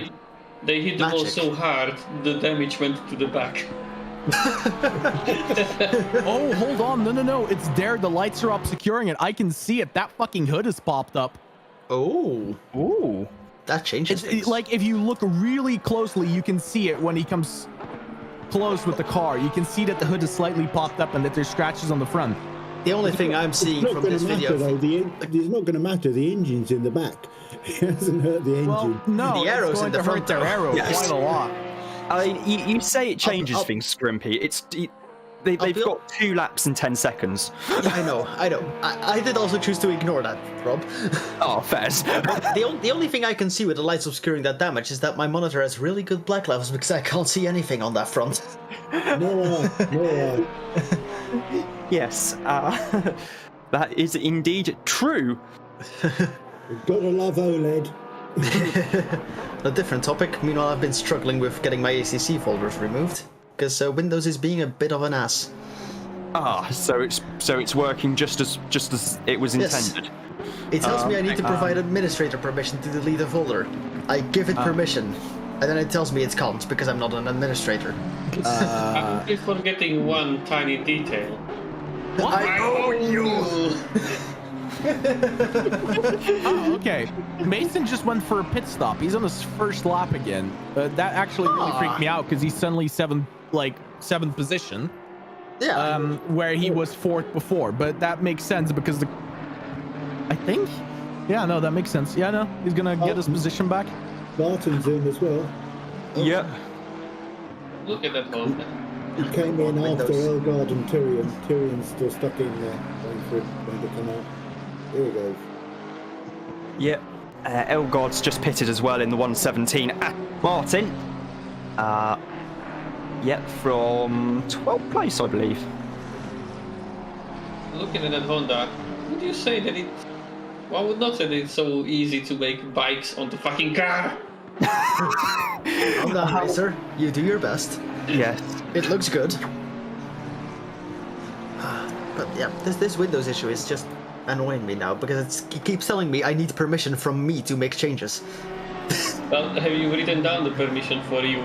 They hit the ball so hard, the damage went to the back. Oh, hold on. No. It's there. The lights are up securing it. I can see it. That fucking hood has popped up. Oh. Ooh. That changes things. Like, if you look really closely, you can see it when he comes close with the car. You can see that the hood is slightly popped up and that there's scratches on the front. The only thing I'm seeing from this video... It's not going to matter. The engine's in the back. It hasn't hurt the engine. Well, no, the arrow's in the front. Their arrow quite a lot. You say it changes things, Scrimpy. They've got 2 laps in 10 seconds. Yeah, I know. I did also choose to ignore that, Rob. Oh, fairs. The only thing I can see with the lights obscuring that damage is that my monitor has really good black levels because I can't see anything on that front. No. Yes, that is indeed true. We've got to love OLED. A different topic. Meanwhile, I've been struggling with getting my ACC folders removed because Windows is being a bit of an ass. So it's working just as it was intended. It tells me I need to provide administrator permission to delete a folder. I give it permission, and then it tells me it can't because I'm not an administrator. I'm just forgetting one tiny detail. What? I owe you. Oh, okay. Mason just went for a pit stop. He's on his first lap again. That actually really freaked me out because he's suddenly seventh position. Yeah. Where he was 4th before, but that makes sense because I think. Yeah, no, that makes sense. Yeah, no, he's gonna get his position back. Barton's in as well. Yep. Look at that Honda. He came in after Elgard and Tyrion. Tyrion's still stuck in there, waiting for it to come out. Here he goes. Yep. Elgard's just pitted as well in the 117. Martin. Yep, from 12th place, I believe. Looking at that Honda, would you say that I would not say that it's so easy to make bikes on the fucking car. Calm down, Racer. You do your best. Yes. It looks good. But yeah, this Windows issue is just annoying me now because it keeps telling me I need permission from me to make changes. Well, have you written down the permission for you?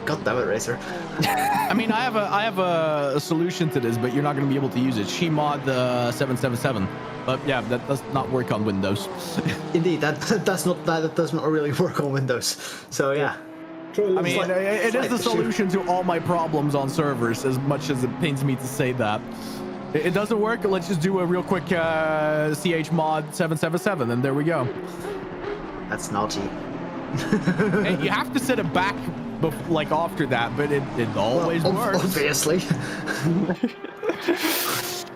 God damn it, Racer. I mean, I have a solution to this, but you're not going to be able to use it. Shemod 777, but yeah, that does not work on Windows. Indeed, that does not really work on Windows. So yeah. I mean, it is the solution to all my problems on servers, as much as it pains me to say that. It doesn't work. Let's just do a real quick chmod 777, and there we go. That's naughty. Hey, you have to set it back, like after that, but it always works. Obviously.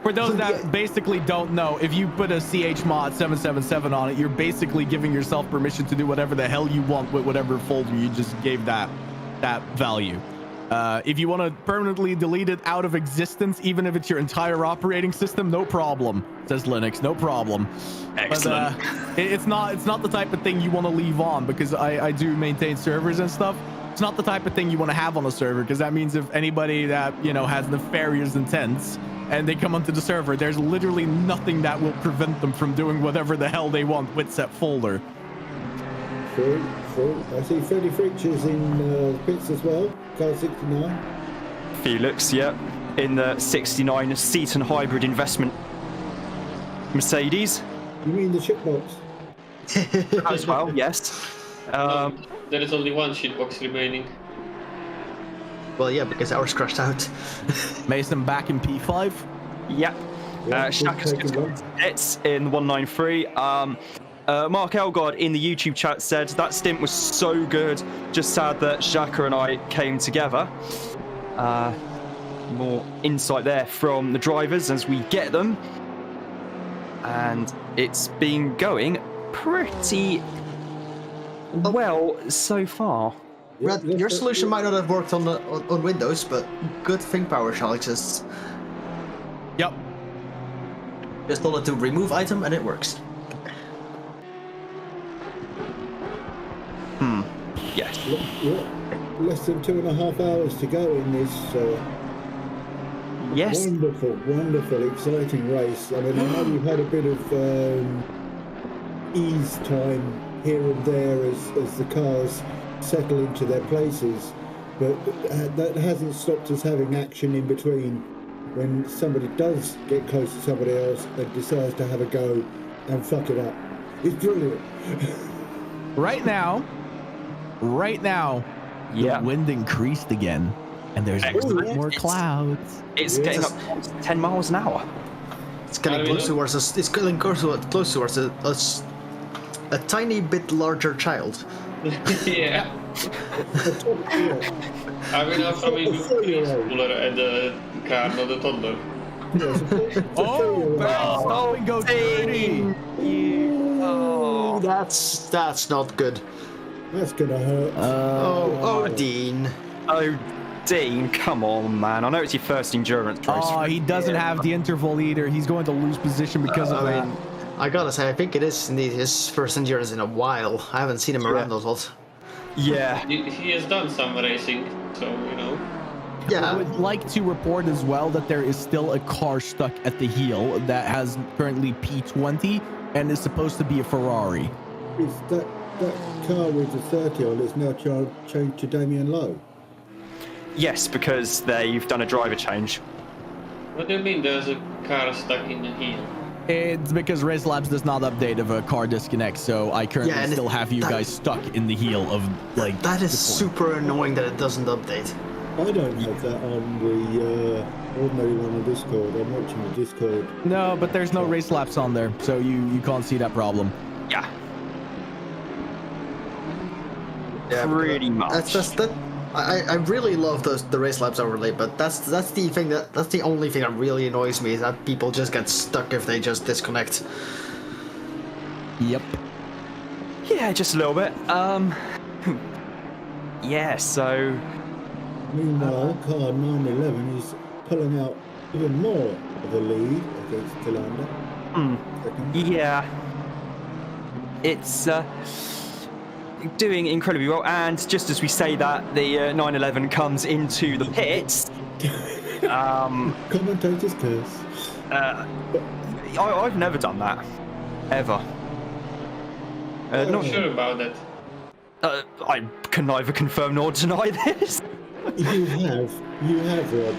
For those that basically don't know, if you put a chmod 777 on it, you're basically giving yourself permission to do whatever the hell you want with whatever folder you just gave that value. If you want to permanently delete it out of existence, even if it's your entire operating system, no problem, says Linux, no problem. Excellent. But, it's not the type of thing you want to leave on, because I do maintain servers and stuff. It's not the type of thing you want to have on a server, because that means if anybody that, you know, has nefarious intents and they come onto the server, there's literally nothing that will prevent them from doing whatever the hell they want with that folder. True. I see Freddy Freach's in pits as well. Car 69. Felix, yeah, in the 69 Seaton hybrid investment Mercedes. You mean the shitbox? As well, yes. There is only one shitbox remaining. Well, yeah, because ours crashed out. Mason back in P5. Yeah. Shaka's it's in 193. Mark Elgard in the YouTube chat said that stint was so good. Just sad that Shaka and I came together. More insight there from the drivers as we get them. And it's been going pretty well so far. Red, your solution might not have worked on Windows, but good thing PowerShell exists. Yep. Just told it to remove item and it works. Yes. Less than 2.5 hours to go in this Yes. wonderful, exciting race. I mean, I know we've had a bit of ease time here and there as the cars settle into their places, but that hasn't stopped us having action in between when somebody does get close to somebody else and decides to have a go and fuck it up. It's brilliant. Right now, Yeah. the wind increased again, and there's a lot more clouds. It's getting up to 10 miles an hour. It's getting close towards us. It's getting close towards us. A tiny bit larger child. Yeah. I mean, I'm probably cooler at the car, not the Thunder. Oh, go dirty! Oh, that's not good. That's gonna hurt. Oh, Dean. Oh, Dean, come on, man. I know it's your first endurance race. Oh, he doesn't have the interval either. He's going to lose position because of that. I gotta say, I think it is indeed his first endurance in a while. I haven't seen him around a lot. Yeah. He has done some racing, so, you know. Yeah. I would like to report as well that there is still a car stuck at the heel that has currently P20 and is supposed to be a Ferrari. Is that car with the 30 on is now changed to Damien Lowe? Yes, because they've done a driver change. What do you mean there's a car stuck in the heel? It's because Race Labs does not update if a car disconnects, so I currently still have you guys stuck in the heel of, like... That is super annoying that it doesn't update. I don't have that on the ordinary one on Discord. I'm watching the Discord. No, but there's no Race Labs on there, so you can't see that problem. Yeah. Pretty much. I really love the Race Labs overlay, but that's the only thing that really annoys me is that people just get stuck if they just disconnect. Yep. Yeah, just a little bit. Yeah, so... Meanwhile, car 911 is pulling out even more of a lead against Telander. Yeah. It's doing incredibly well, and just as we say that, the 911 comes into the pits. Commentator's curse. I've never done that. Ever. I'm not sure about that. I can neither confirm nor deny this. You have, Rob.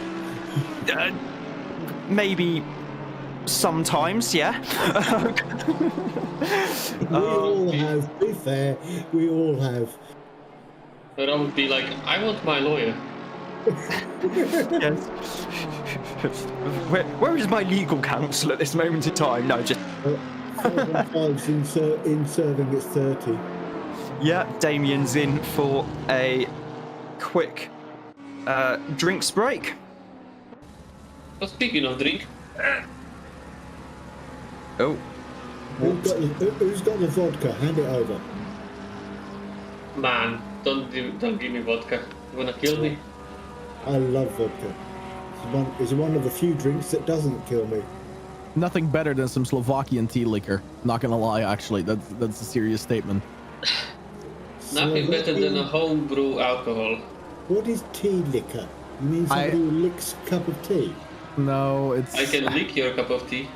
Maybe sometimes, yeah. We all have, be fair, we all have. But I would be like, I want my lawyer. Yes. Where is my legal counsel at this moment in time? No, just... 5 in serving its 30. Yeah, Damien's in for a quick drinks break. But speaking of drink, Oh. Who's got the vodka? Hand it over. man, don't give me vodka. You wanna kill me? I love vodka. It's one of the few drinks that doesn't kill me. Nothing better than some Slovakian tea liquor. Not gonna lie, actually, that's a serious statement. Nothing better than a homebrew alcohol. What is tea liquor? You mean somebody who licks a cup of tea? No, it's. I can lick your cup of tea.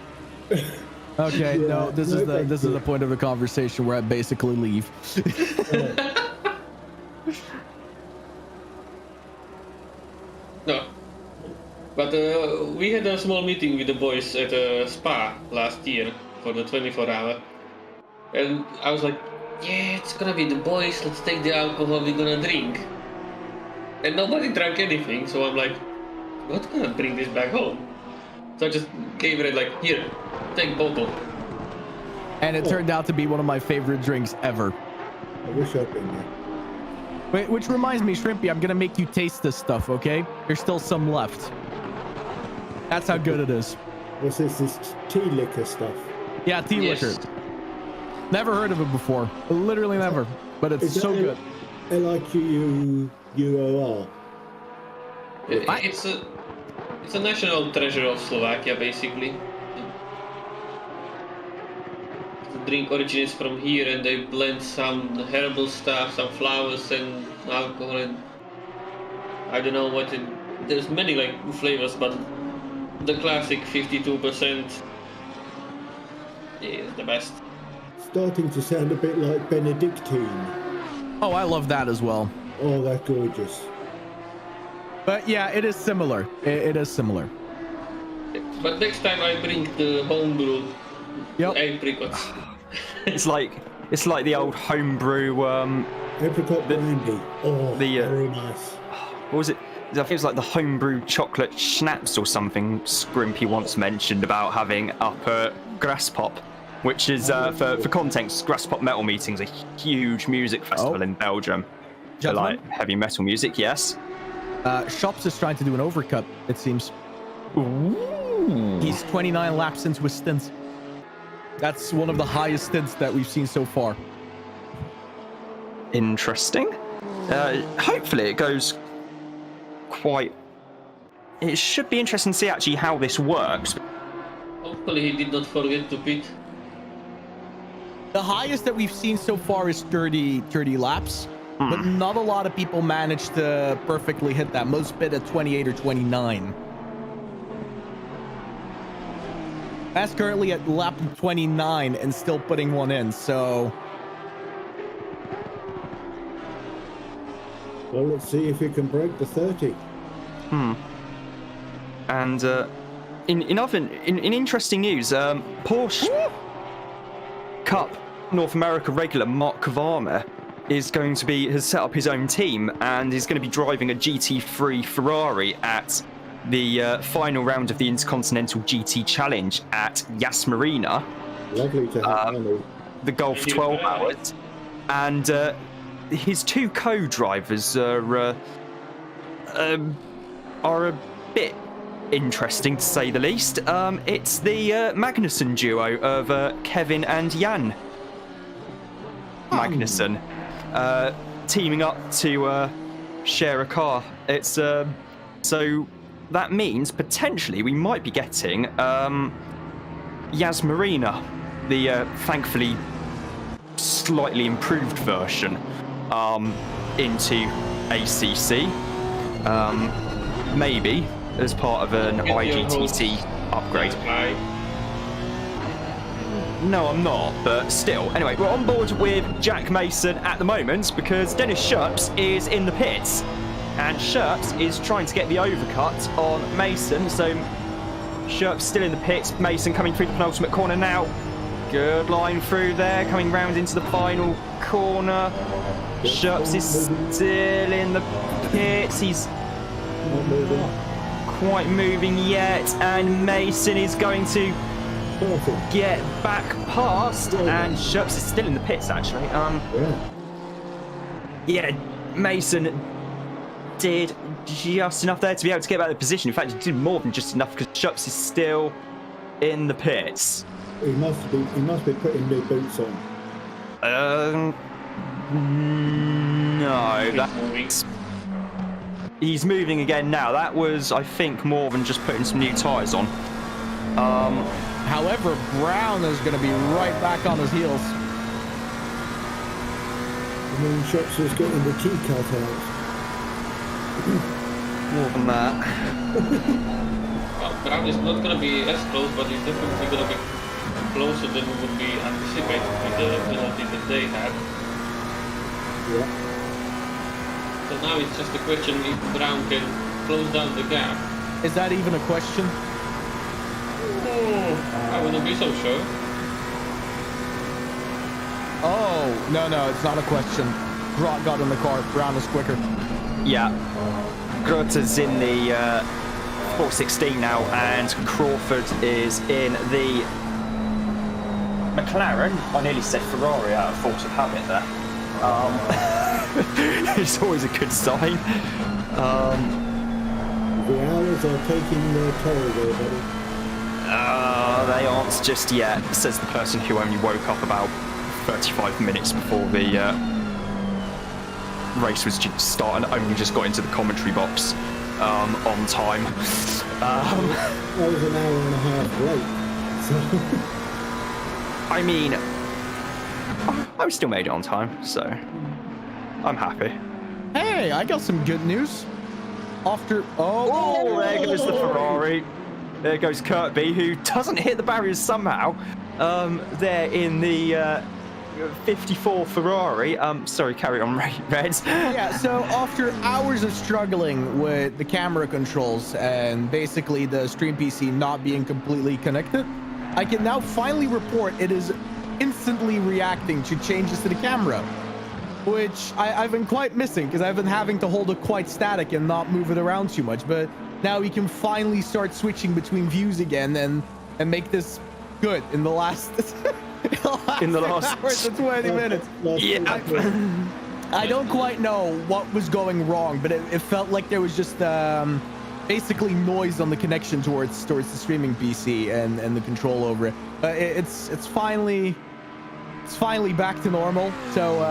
Okay, Yeah, no, this is the point of the conversation where I basically leave. No. But we had a small meeting with the boys at a spa last year for the 24-hour. And I was like, yeah, it's gonna be the boys, let's take the alcohol, we're gonna drink. And nobody drank anything, so I'm like, not gonna bring this back home. So I just gave it like, here, take bottle. And it turned out to be one of my favorite drinks ever. I wish I'd been there. Wait, which reminds me, Shrimpy, I'm gonna make you taste this stuff, okay? There's still some left. That's how good it is. What's this tea liquor stuff? Yeah, tea liquor. Never heard of it before. Literally never. But it's so good. LIQUOR. It's a national treasure of Slovakia, basically. The drink originates from here, and they blend some herbal stuff, some flowers and alcohol, and I don't know what it. There's many like flavors, but the classic 52% is the best. Starting to sound a bit like Benedictine. Oh, I love that as well. Oh, that's gorgeous. But yeah, it is similar. It is similar. But next time I bring the homebrew apricots. It's like the old homebrew. Apricot brandy. Oh, very nice. What was it? I think it was like the homebrew chocolate schnapps or something. Scrimpy once mentioned about having up at Graspop, which is for context, Graspop Metal Meeting's a huge music festival in Belgium. For like heavy metal music, yes. Shops is trying to do an overcut, it seems. Ooh. He's 29 laps into his stint. That's one of the highest stints that we've seen so far. Interesting. Hopefully it goes quite... It should be interesting to see actually how this works. Hopefully he did not forget to pit. The highest that we've seen so far is 30 laps. But not a lot of people manage to perfectly hit that. Most pit at 28 or 29. That's currently at lap 29 and still putting one in, so... Well, let's see if we can break the 30. And in interesting news, Porsche Cup North America regular Mark Kvarmer has set up his own team and is going to be driving a GT3 Ferrari at the final round of the Intercontinental GT Challenge at Yas Marina. Lovely to have the Golf 12 Hours. And his two co-drivers are a bit interesting, to say the least. It's the Magnussen duo of Kevin and Jan Magnussen. Teaming up to share a car. It's so that means potentially we might be getting Yas Marina, the thankfully slightly improved version, into ACC. Maybe as part of an IGTC upgrade. No, I'm not, but still. Anyway, we're on board with Jack Mason at the moment because Dennis Scherps is in the pits. And Scherps is trying to get the overcut on Mason. So Scherps still in the pits. Mason coming through the penultimate corner now. Good line through there, coming round into the final corner. Scherps is still in the pits. He's not quite moving yet. And Mason is going to get back past. And Scherps is still in the pits, actually. Yeah, Mason did just enough there to be able to get back the position. In fact, he did more than just enough because Scherps is still in the pits. He must be putting new boots on. No, he's moving again now. That was, I think, more than just putting some new tyres on. However, Brown is going to be right back on his heels. And then Shops was getting the key cut out. More than that. Well, Brown is not going to be as close, but he's definitely going to be closer than would be anticipated with the penalty that they had. Yeah. So now it's just a question if Brown can close down the gap. Is that even a question? I wouldn't be so sure. Oh, no, it's not a question. Grot got in the car. Brown is quicker. Yeah. Grotter's in the 416 now, and Crawford is in the McLaren. I nearly said Ferrari out of force of habit there. It's always a good sign. The hours are taking their toll there, buddy. They aren't just yet, says the person who only woke up about 35 minutes before the race was due to start and only just got into the commentary box on time. I was an hour and a half late. So. I mean, I still made it on time, so I'm happy. Hey, I got some good news. There goes the Ferrari. There goes Kirkby, who doesn't hit the barriers somehow. There in the 54 Ferrari. Sorry, carry on, Reds. Yeah, so after hours of struggling with the camera controls and basically the stream PC not being completely connected, I can now finally report it is instantly reacting to changes to the camera, which I've been quite missing because I've been having to hold it quite static and not move it around too much. But now we can finally start switching between views again and make this good in the last in the last hours and 20 minutes. Yeah. I don't quite know what was going wrong, but it felt like there was just basically noise on the connection towards the streaming PC and the control over it. It's finally back to normal. So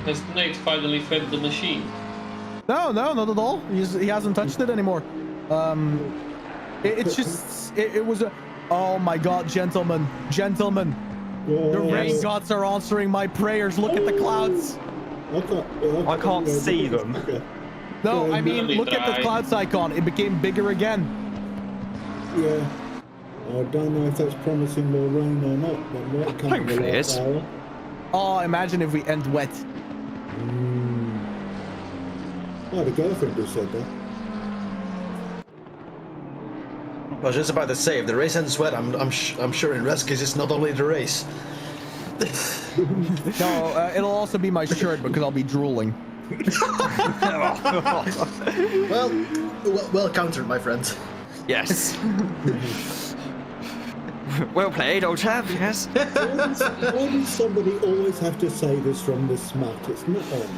has Nate finally fed the machine? No, not at all. He hasn't touched it anymore. It was a. Oh my God, gentlemen. The rain gods are answering my prayers. Look at the clouds. I can't see them. No, I mean, look at the clouds icon. It became bigger again. Yeah. I don't know if that's promising more rain or not. But might come hopefully it is. Oh, imagine if we end wet. Oh, the girlfriend just said that. I was just about to say, if the race ends wet, I'm sure in Reds case it's not only the race. No, it'll also be my shirt because I'll be drooling. well countered, my friend. Yes. Well played, old chap. Yes. Why does somebody always have to say this from the smut? It's not on.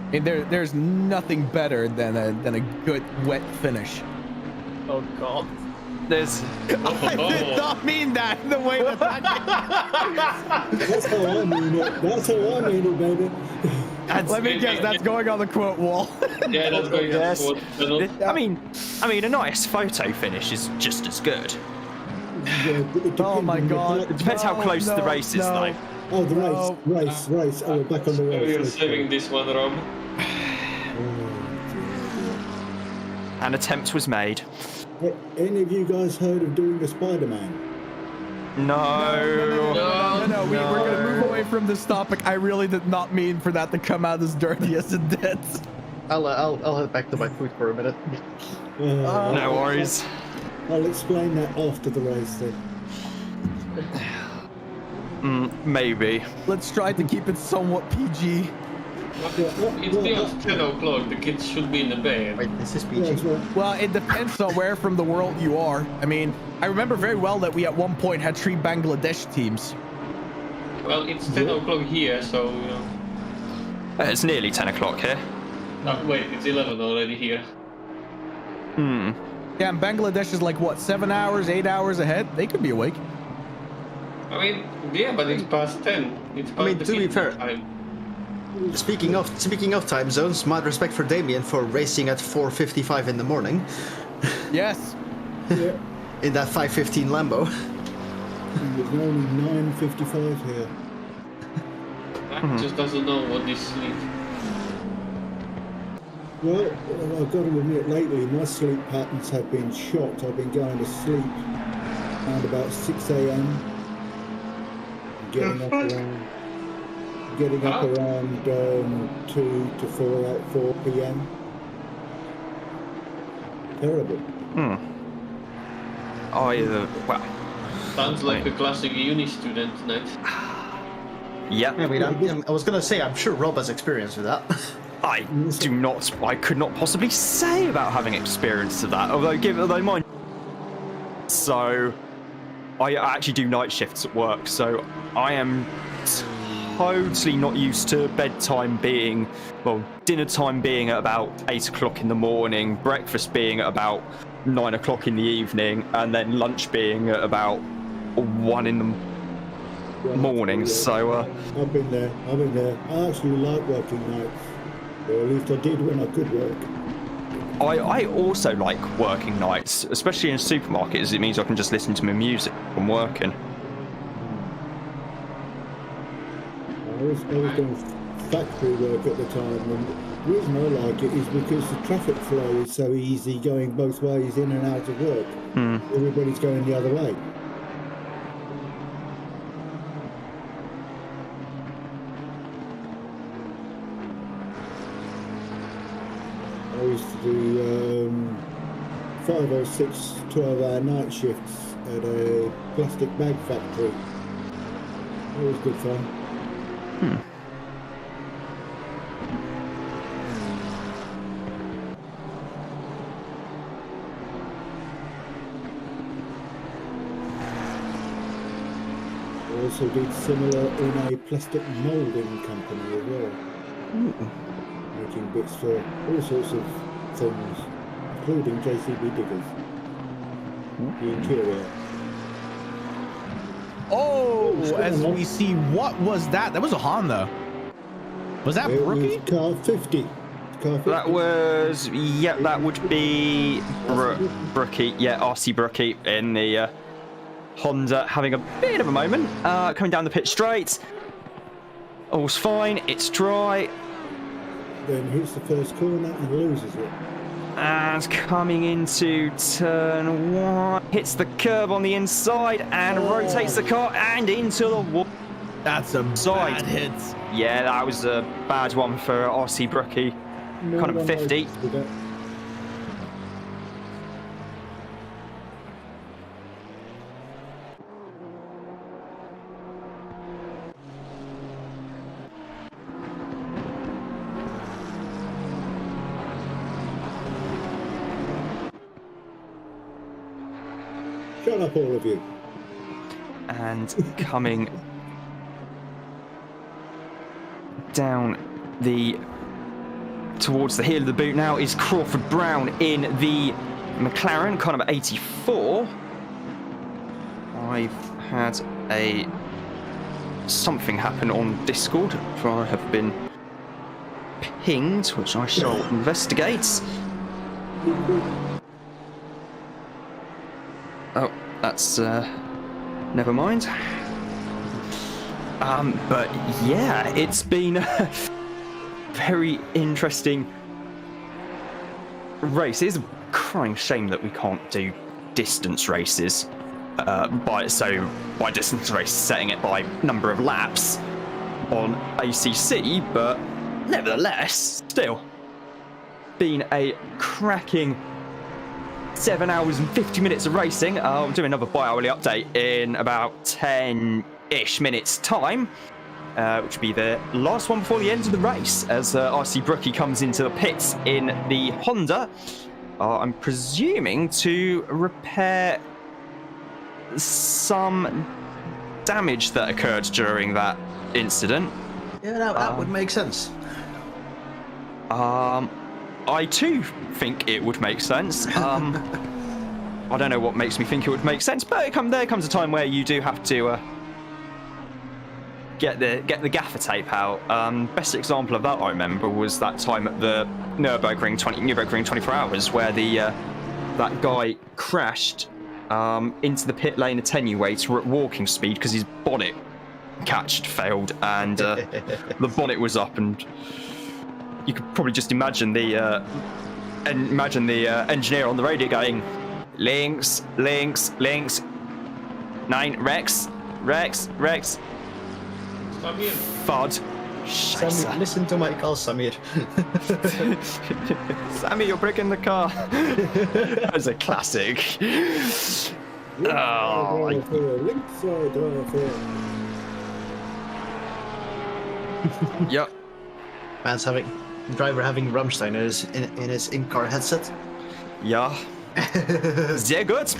I mean, there's nothing better than a good wet finish. Oh God. There's. I did not mean that in the way that. That's how I mean it. That's how I mean it, baby. Let me guess. That's going on the quote wall. Yeah, that's going on the quote. I mean, a nice photo finish is just as good. Oh my God! It depends how close the race is, though. Oh, the race. Oh, we're back on the race. You're saving this one, Rob. An attempt was made. Any of you guys heard of doing the Spider-Man? No. We're going to move away from this topic. I really did not mean for that to come out as dirty as it did. I'll head back to my food for a minute. No worries. I'll explain that after the race then. Maybe. Let's try to keep it somewhat PG. It's beyond 10 o'clock. The kids should be in the bed. Wait, this is PG. Well, it depends on where from the world you are. I mean, I remember very well that we at one point had 3 Bangladesh teams. Well, it's 10 o'clock here, so... It's nearly 10 o'clock here. Oh, wait, it's 11 already here. Yeah, and Bangladesh is like, what, 7 hours, 8 hours ahead? They could be awake. I mean, yeah, but it's past 10. It's past to be fair, time. Speaking of time zones, mad respect for Damien for racing at 4:55 in the morning. Yes. Yeah. In that 5:15 Lambo. There's only 9:55 here. That just doesn't know what is sleep. Well, I've got to admit, lately my sleep patterns have been shot. I've been going to sleep around about 6 a.m. Getting up around 2 to 4 p.m. Terrible. Well. Sounds like a classic uni student night. Yeah. I mean, I was gonna say, I'm sure Rob has experience with that. I could not possibly say about having experience of that, although mine. So, I actually do night shifts at work, so I am totally not used to dinner time being at about 8 o'clock in the morning, breakfast being at about 9 o'clock in the evening, and then lunch being at about 1 in the morning. So, I've been there. I actually like working nights. Or at least I did when I could work. I also like working nights, especially in supermarkets. It means I can just listen to my music when working. I was doing factory work at the time, and the reason I like it is because the traffic flow is so easy going both ways in and out of work. Everybody's going the other way. I used to do 5 or 6 12-hour night shifts at a plastic bag factory. It was good fun. I also did similar in a plastic moulding company as well. Making bits for all sorts of things, including JCB diggers. The interior. Oh, as we see, what was that? That was a Honda. Was that Brookie? It was car 50. That was, that would be Brookie, RC Brookie in the Honda, having a bit of a moment, coming down the pit straight. All's fine, it's dry. Then hits the first corner and loses it. And coming into turn 1, hits the curb on the inside and rotates the car and into the wall. That's a bad hit. Yeah, that was a bad one for RC Brookie. Kind of 50. Shut up, all of you. And coming down towards the heel of the boot now is Crawford Brown in the McLaren, kind of 84. I've had something happen on Discord, where I have been pinged, which I shall investigate. Oh, that's never mind. But yeah, it's been a very interesting race. It's a crying shame that we can't do distance races. By distance race, setting it by number of laps on ACC, but nevertheless, still been a cracking 7 hours and 50 minutes of racing. I'll do another bi-hourly update in about 10-ish minutes time, which will be the last one before the end of the race, as RC Brookie comes into the pits in the Honda. I'm presuming to repair some damage that occurred during that incident. Yeah, that would make sense. I too think it would make sense. I don't know what makes me think it would make sense, but there comes a time where you do have to get the gaffer tape out. Best example of that I remember was that time at the Nürburgring 24 Hours, where that guy crashed into the pit lane attenuator at walking speed because his bonnet catch had failed, and the bonnet was up, and you could probably just imagine the engineer on the radio going, links, 9, Rex. Samir. Fud. Samir, listen to my call, Samir. Sammy, you're breaking the car. That was a classic. Yep. Driver having Rammstein in his in-car headset. Ja. Sehr gut.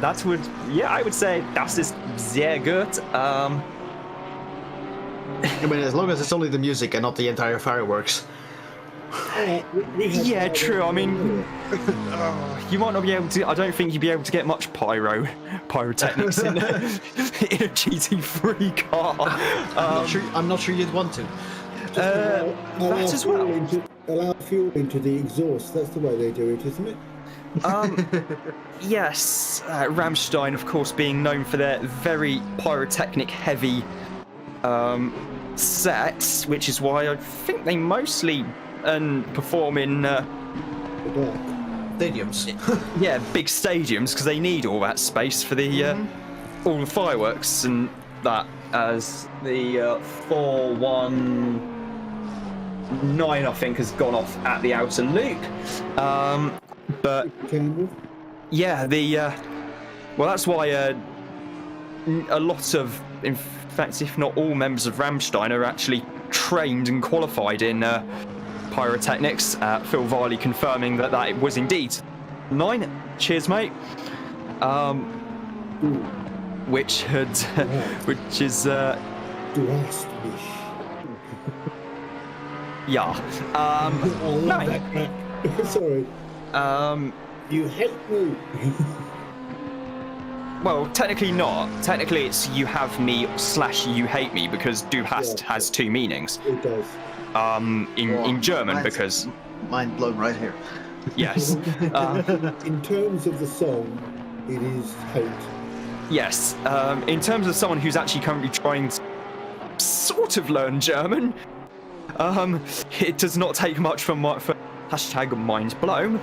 I would say das ist sehr gut. I mean, as long as it's only the music and not the entire fireworks. Yeah, true. I mean, you might not be able to. I don't think you'd be able to get much pyrotechnics in a GT3 car. I'm not sure you'd want to. That as well. Allow fuel into the exhaust. That's the way they do it, isn't it? Yes. Rammstein, of course, being known for their very pyrotechnic heavy sets, which is why I think they mostly perform in stadiums. Yeah, big stadiums, because they need all that space for the all the fireworks and that. As the 419, I think, has gone off at the outer loop. But yeah, well, that's why a lot of, in fact, if not all members of Rammstein are actually trained and qualified in pyrotechnics. Phil Varley confirming that it was indeed 9. Cheers, mate. Which is yeah. No. Sorry. You hate me. Well, technically not. Technically, it's you have me / you hate me, because du hast has 2 meanings. It does. In German, because mind blown right here. Yes. In terms of the song, it is hate. Yes. In terms of someone who's actually currently trying to sort of learn German, it does not take much for #mind blown.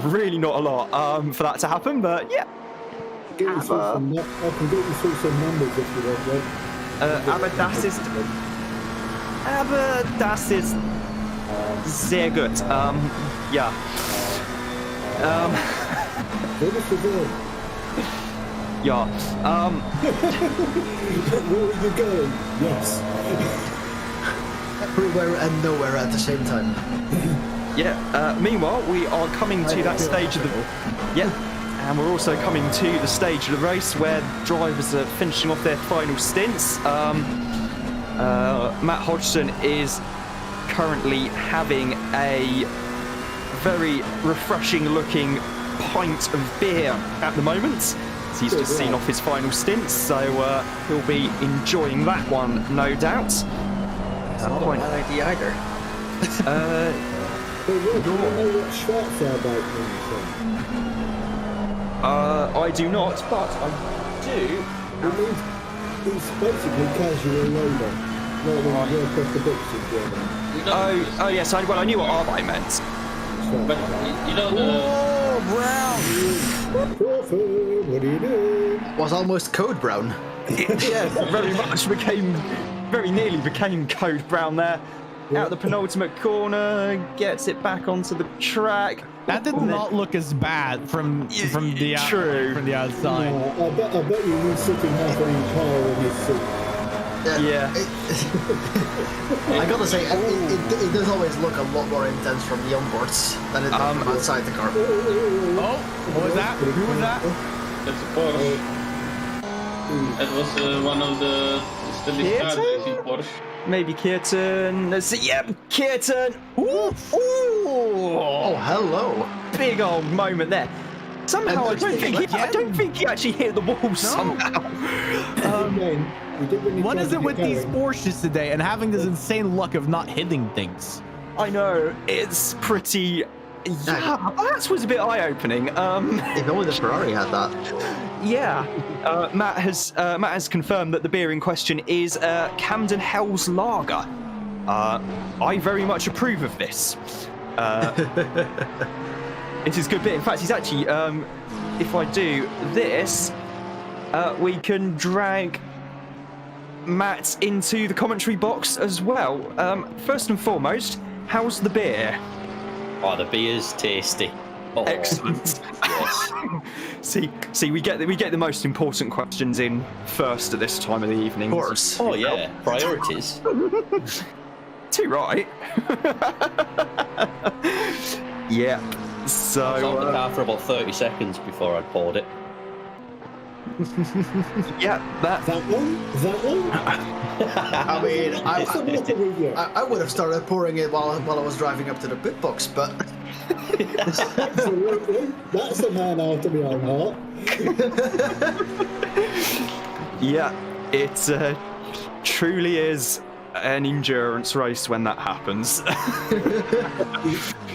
Really not a lot for that to happen, but yeah. I can get you through some numbers if you want, right? Aber das ist sehr gut. Ja. Ja. Where are you going? Yes. Everywhere and nowhere at the same time. Yeah. Meanwhile, we are coming to that stage of the. Yeah. And we're also coming to the stage of the race where drivers are finishing off their final stints. Matt Hodgson is currently having a very refreshing looking pint of beer at the moment. He's just seen off his final stints, so he'll be enjoying that one, no doubt. That's not a bad idea either. Do you know what Schwarzarbeit means? I do not, but I do. It means it's basically casual labour. No, when you work off the books in Germany. Oh yes. I knew what Arbeit meant. But you know the. Oh, Brown! Crawford, what are you doing? Was almost Code Brown. Yeah, very nearly became Code Brown there. Out the penultimate corner, gets it back onto the track. That did not look as bad from the outside. I bet you were sitting half in your car in this seat. Yeah. I gotta say, it does always look a lot more intense from the onboards than it does from outside the car. Oh, what was that? Who was that? That's a Porsche. That was one of the cars in Porsche. Maybe Kirtan. Let's see. Yep, Kirtan. Ooh. Oh, hello. Big old moment there. Somehow I don't think he actually hit the wall somehow. What is it with these Porsches today and having this insane luck of not hitting things? I know, it's pretty... Yeah, that was a bit eye-opening. If only the Ferrari had that. Yeah. Matt has confirmed that the beer in question is Camden Hell's Lager. I very much approve of this. It is good beer. In fact, he's actually, if I do this, we can drag Matt into the commentary box as well. First and foremost, how's the beer? Oh, the beer's tasty. Oh. Excellent. Yes. See, we get the most important questions in first at this time of the evening. Of course. Oh yeah, priorities. Too right. Yeah. So I was on the car for about 30 seconds before I poured it. yeah, That one? I mean, I would have started pouring it while I was driving up to the pit box, but... Absolutely. That's a man after my own heart. Yeah, it truly is an endurance race when that happens.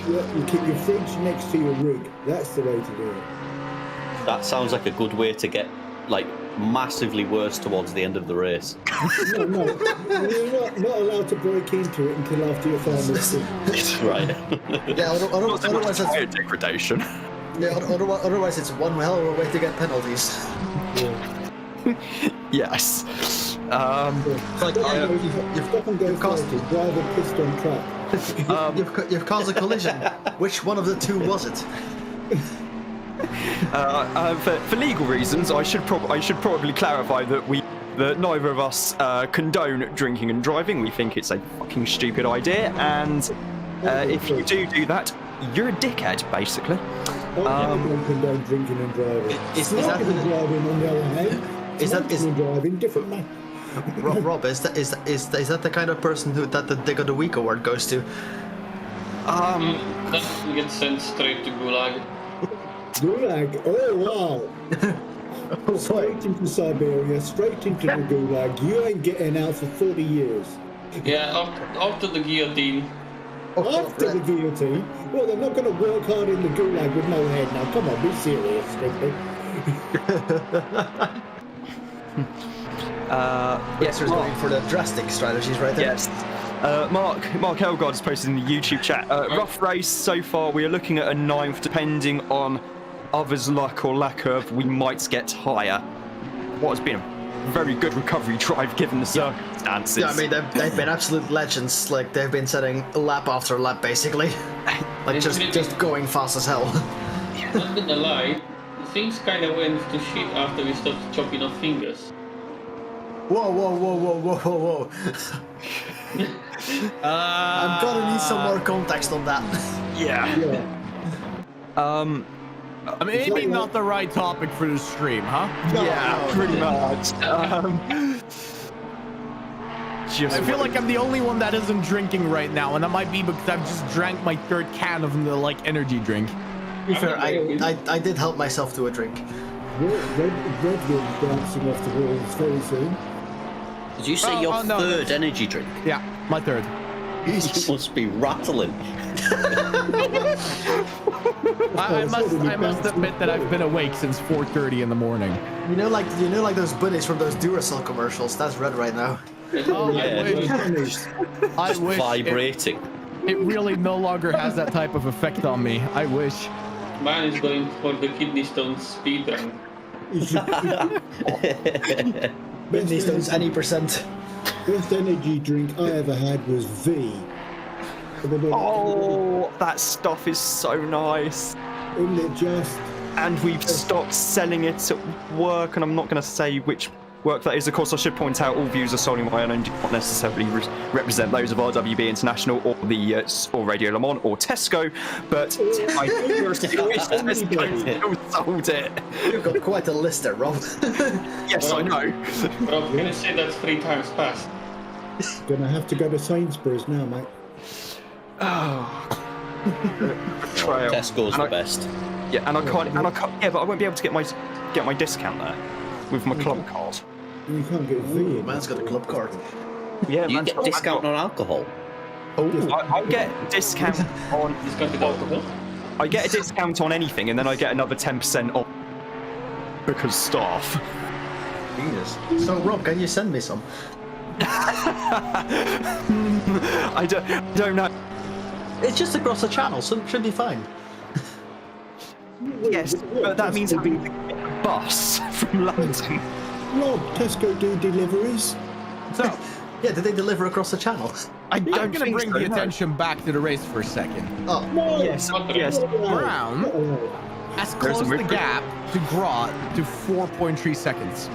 You keep your fridge next to your rig. That's the way to do it. That sounds like a good way to get, like, massively worse towards the end of the race. No. You're not allowed to break into it until after your final spin. Right. Yeah, otherwise it's... Tire degradation. Yeah, otherwise it's one hell of a way to get penalties. Yes. You've caused to drive a piston track. You've caused a collision. Which one of the two was it? For legal reasons, I should probably clarify that neither of us condone drinking and driving. We think it's a fucking stupid idea, and if you do that, you're a dickhead, basically. I don't condone drinking and driving. Is that driving on the other hand? Is driving different, man? Rob, is that the kind of person that the Dig of the Week award goes to? Then you get sent straight to Gulag. Gulag? Oh, wow. Straight into Siberia, straight into the Gulag. You ain't getting out for 40 years. Yeah, after the guillotine. After the guillotine? Well, they're not going to work hard in the Gulag with no head now. Come on, be serious, Stimpy. Yes, we're going for the drastic strategies right there. Yes. Mark Elgard has posted in the YouTube chat. Rough race so far. We are looking at a 9th, depending on others' luck or lack of. We might get higher. What has been a very good recovery drive given the circumstances. Yeah, I mean they've been absolute legends. Like they've been setting lap after lap, basically. Like just going fast as hell. Not gonna lie, things kind of went to shit after we stopped chopping off fingers. Whoa. I'm gonna need some more context on that. Yeah. Maybe not the right topic for the stream, huh? Pretty much. I feel like I'm the only one that isn't drinking right now, and that might be because I've just drank my 3rd can of the energy drink. To be fair, I did help myself to a drink. Redwood's bouncing off the walls very soon. Did you say your third energy drink? Yeah, my 3rd. You must be rattling. I must admit that I've been awake since 4:30 in the morning. You know like those bunnies from those Duracell commercials. That's red right now. Oh, Yeah. I wish Vibrating. it really no longer has that type of effect on me. I wish. Man is going for the kidney stones speed run. Kidney stones, any percent. Best energy drink I ever had was V. Oh, that stuff is so nice. Isn't it just? And we've stopped selling it at work, and I'm not going to say which work that is. Of course, I should point out all views are solely my own and do not necessarily represent those of RWB International or the or Radio Le Mans or Tesco, but I wish Tesco sold it. You've got quite a list there, Rob. Yes, I know. Rob, can you say that 3 times fast? Gonna have to go to Sainsbury's now, mate. Betrayal. Tesco's the best. Yeah, and I can't. Yeah, but I won't be able to get my discount there with my club card. You can't get V. Ooh, man's got a club card. Yeah, You get discount on alcohol. I get discount on. Discounted alcohol? I get a discount on anything, and then I get another 10% off because staff. Jesus. So, Rob, can you send me some? I don't know. It's just across the channel, so it should be fine. Yes, but that means having to get a bus from London. Rob, Tesco do deliveries. So, Yeah, did they deliver across the channel? I'm going to think bring so, the no. attention back to the race for a second. Oh, Yes, yes. Brown has There's closed a the rip- gap to Grot to 4.3 seconds.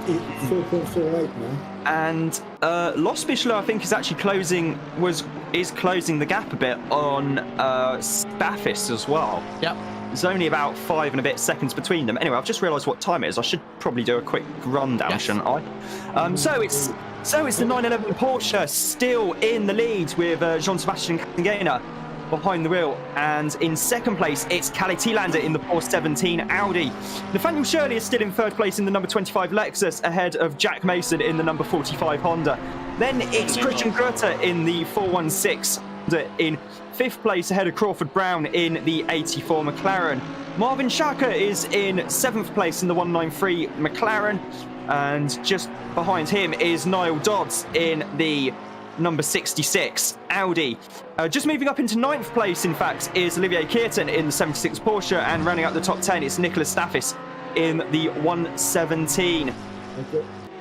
4.48 now. And Los Bichler, I think, is actually closing the gap a bit on Staffis as well. Yep. There's only about 5 and a bit seconds between them. Anyway, I've just realised what time it is. I should probably do a quick rundown, Yes. shouldn't I? So it's the 911 Porsche still in the lead with Jean-Sebastian Katangena behind the wheel, and in second place it's Kalle Thielander in the Porsche 17 Audi. Nathaniel Shirley is still in third place in the number 25 Lexus, ahead of Jack Mason in the number 45 Honda. Then it's Christian Grutter in the 416 Honda in fifth place, ahead of Crawford Brown in the 84 McLaren. Marvin Shaka is in seventh place in the 193 McLaren, and just behind him is Niall Dodds in the number 66 Audi. Just moving up into ninth place, in fact, is Olivier Kearton in the 76 Porsche, and rounding out the top 10 it's Nicholas Staffis in the 117.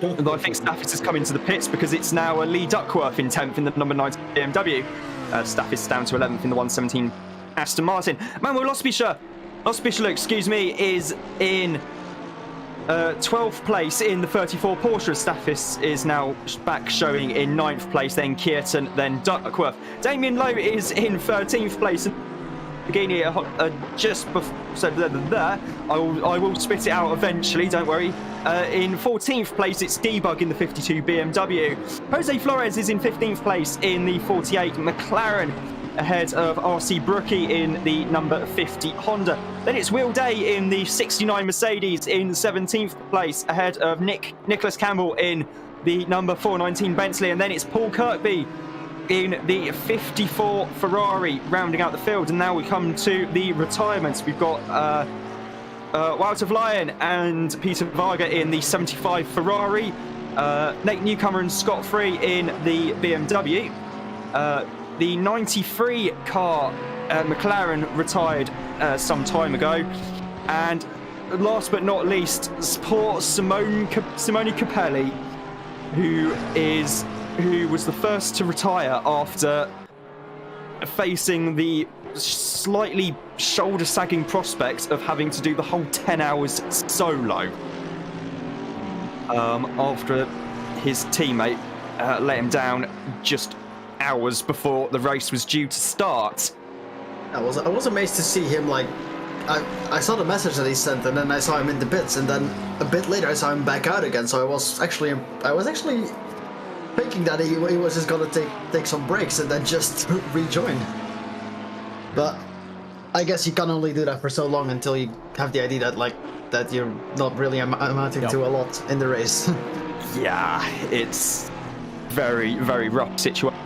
Although I think Staffis has come into the pits because it's now Lee Duckworth in 10th in the number 90 BMW. Staffis down to 11th in the 117 Aston Martin. Manuel Lospicher, is in 12th place in the 34 Porsche. Staffis is now back showing in 9th place, then Kearton, then Duckworth. Damien Lowe is in 13th place. Lamborghini just before, so there. I will spit it out eventually, don't worry. In 14th place, it's Debug in the 52 BMW. Jose Flores is in 15th place in the 48 McLaren, ahead of RC Brookie in the number 50 Honda. Then it's Will Day in the 69 Mercedes in 17th place, ahead of Nicholas Campbell in the number 419 Bentley. And then it's Paul Kirkby in the 54 Ferrari, rounding out the field. And now we come to the retirements. We've got Walter Vlian and Peter Varga in the 75 Ferrari, Nate Newcomer and Scott Free in the BMW. The 93 car McLaren retired some time ago. And last but not least, poor Simone Capelli, who was the first to retire after facing the slightly shoulder-sagging prospect of having to do the whole 10 hours solo after his teammate let him down just hours before the race was due to start. I was amazed to see him. Like, I saw the message that he sent, and then I saw him in the pits, and then a bit later I saw him back out again. So I was actually thinking that he was just gonna take some breaks and then just rejoin. But I guess you can only do that for so long until you have the idea that you're not really amounting to a lot in the race. Yeah, it's very, very rough situation.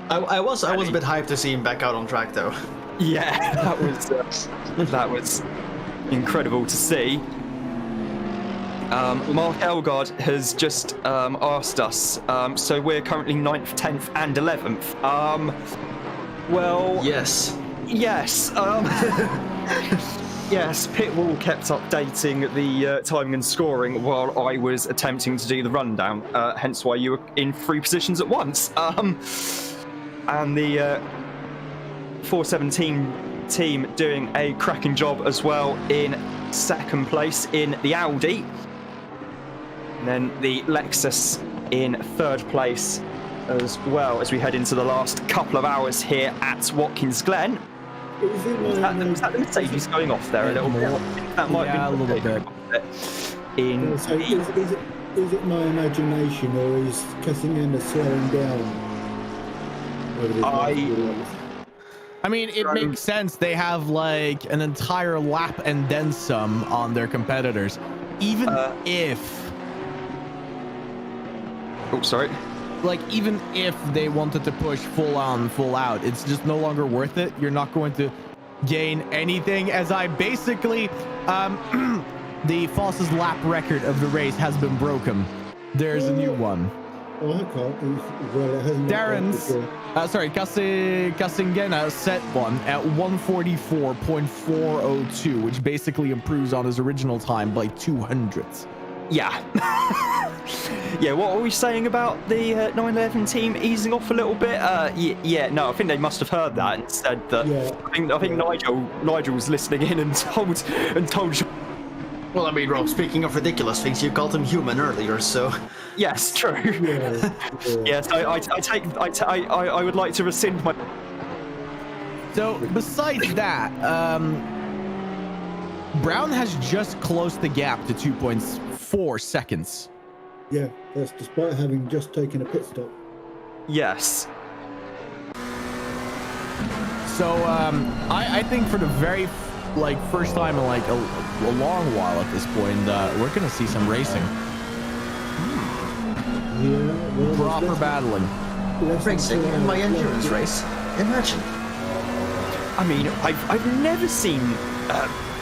I was a bit hyped to see him back out on track though. Yeah, that was incredible to see. Mark Elgard has just asked us, so we're currently 9th, 10th, and 11th. Well... Yes. Yes. Yes, Pitwall kept updating the timing and scoring while I was attempting to do the rundown, hence why you were in 3 positions at once. And the 417 team doing a cracking job as well in 2nd place in the Audi. And then the Lexus in 3rd place as well as we head into the last couple of hours here at Watkins Glen. Is that the Mercedes going off there a little bit? That might be a little bit. So is it my imagination, or is Cassiana slowing down? I mean, it makes sense. They have like an entire lap and then some on their competitors. Even if... Oh, sorry. Like, even if they wanted to push full on, full out, it's just no longer worth it. You're not going to gain anything, as I basically... the fastest lap record of the race has been broken. There's a new one. Oh, I can't. Well, it hasn't. Darren's... Kassingena set one at 144.402, which basically improves on his original time by 200ths. Yeah. Yeah, what were we saying about the 911 team easing off a little bit? Yeah, no, I think they must have heard that and said that. Yeah. I think Nigel was listening in and told you. Well, I mean, Rob, speaking of ridiculous things, you called him human earlier, so... Yes, true. Yes, I would like to rescind my... So, besides that, Brown has just closed the gap to 2.4 seconds. Yeah, that's despite having just taken a pit stop. Yes. So, I think for the very... first time in a long while at this point, we're gonna see some racing. Yeah, well, proper battling. Racing in my endurance race. Imagine. I mean, I've never seen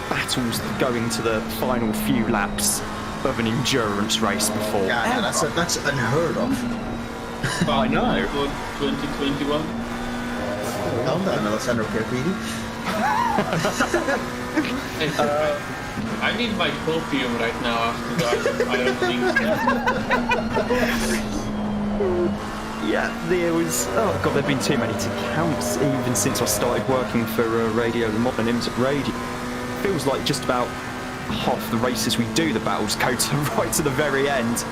battles going to the final few laps of an endurance race before. Yeah, that's unheard of. I know. For 2021. Calm down, Alessandro Pierpidi. I need my perfume right now after the Iron Things. Yeah, there was... Oh, God, there have been too many to count, even since I started working for Radio the Modern Impact Radio. Feels like just about half the races we do, the battles go to right to the very end,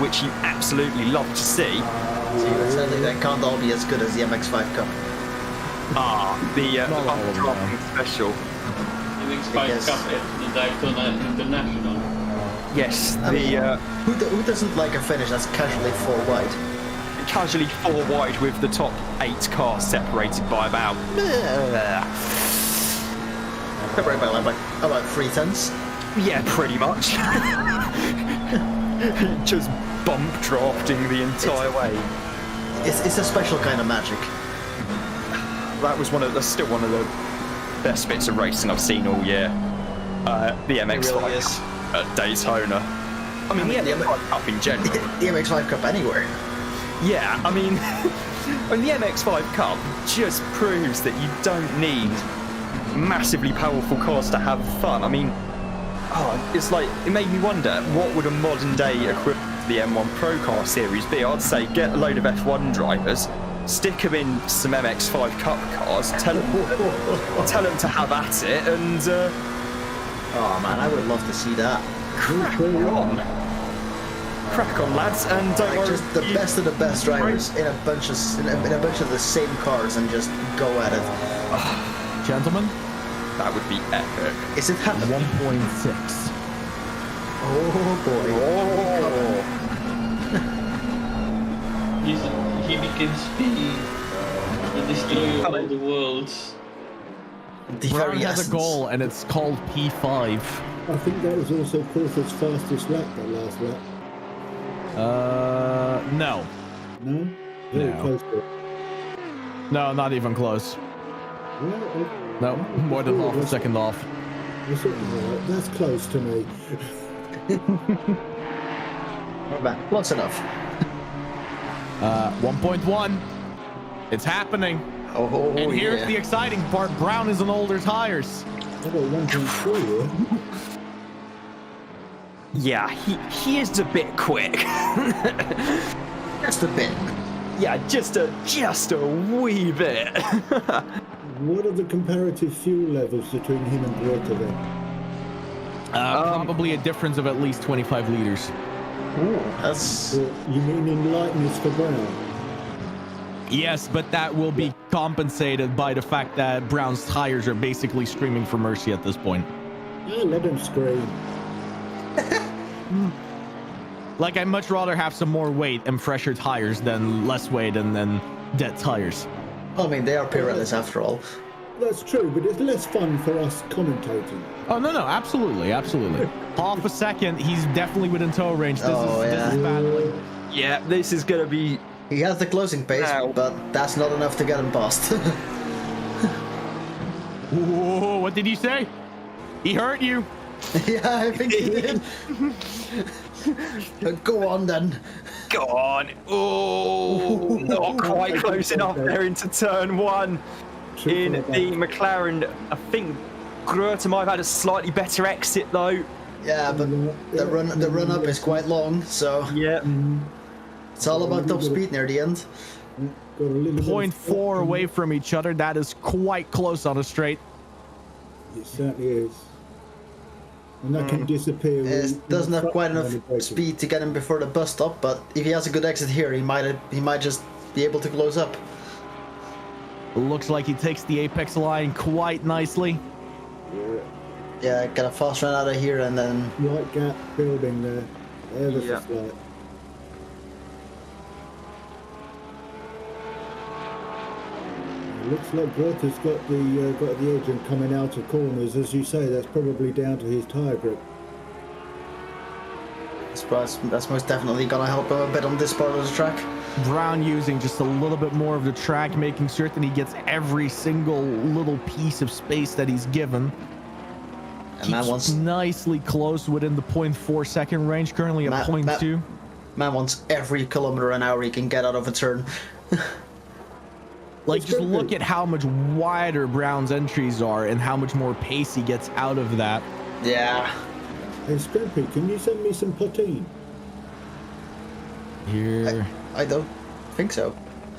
which you absolutely love to see. Sadly, they can't all be as good as the MX-5 Cup. The drafting special. MX-5 Cup at the Daytona International. Yes, who doesn't like a finish that's casually 4 wide? Casually 4 wide with the top 8 cars separated by about... Separated by about 3 tenths? Yeah, pretty much. Just bump drafting the entire way. It's a special kind of magic. That was still one of the best bits of racing I've seen all year. The MX-5 really at Daytona. I mean, the MX-5 Cup in general. The MX-5 Cup anywhere. Yeah, I mean, the MX-5 Cup just proves that you don't need massively powerful cars to have fun. I mean, it's like, it made me wonder, what would a modern day equivalent to the M1 Pro Car Series be? I'd say get a load of F1 drivers, stick them in some MX-5 Cup cars, tell them to have at it, and... Oh man, I would love to see that. Crack on, lads, and don't worry. Just the best of the best drivers in a bunch of the same cars and just go at it. Gentlemen, that would be epic. Is it happening? 1.6. Oh boy. He became speed, the destroyer of the worlds. Brown has a goal, and it's called P5. I think that was also Crawford's fastest lap, that last lap. No. No? Very close to it. No, not even close. Well, No, more than half a second off. That's close to me. Oh, man, close enough. 1.1. It's happening. Oh, And here's yeah. the exciting part. Brown is on older tires. I got 1.3 here. Yeah, he is a bit quick. Just a bit. Yeah, just a wee bit. What are the comparative fuel levels between him and Greta then? Probably a difference of at least 25 liters. Ooh, that's... You mean in lightness for Brown? Yes, but that will be compensated by the fact that Brown's tires are basically screaming for mercy at this point. Yeah, let him scream. Like, I'd much rather have some more weight and fresher tires than less weight and then dead tires. I mean, they are Pirellis after all. That's true, but it's less fun for us commentating. Oh, no, absolutely. Half a second, he's definitely within tow range. This is battling. Yeah, this is going to be... He has the closing pace, but that's not enough to get him past. Whoa, what did you say? He hurt you. Yeah, I think he did. Go on then. Go on. Oh, not quite close enough there into turn one. In the McLaren, I think Greta might have had a slightly better exit though. Yeah, but the run up is quite long, so yeah, it's all about top speed near the end. 0.4 away from each other. That is quite close on a straight. It certainly is. And that can disappear. It doesn't have quite enough speed to get him before the bus stop, but if he has a good exit here, he might just be able to close up. Looks like he takes the apex line quite nicely. Yeah, get a fast run out of here and then... White gap building there. Ever so slight. Looks like Greta's got the edge and coming out of corners. As you say, that's probably down to his tyre grip. That's most definitely gonna help him a bit on this part of the track. Brown using just a little bit more of the track, making certain he gets every single little piece of space that he's given. And man wants nicely close within the 0.4 second range, currently at 0.2. Man wants every kilometer an hour he can get out of a turn. Like, just look at how much wider Brown's entries are and how much more pace he gets out of that. Yeah. Hey, Scrappy, can you send me some poutine? Here. I don't think so.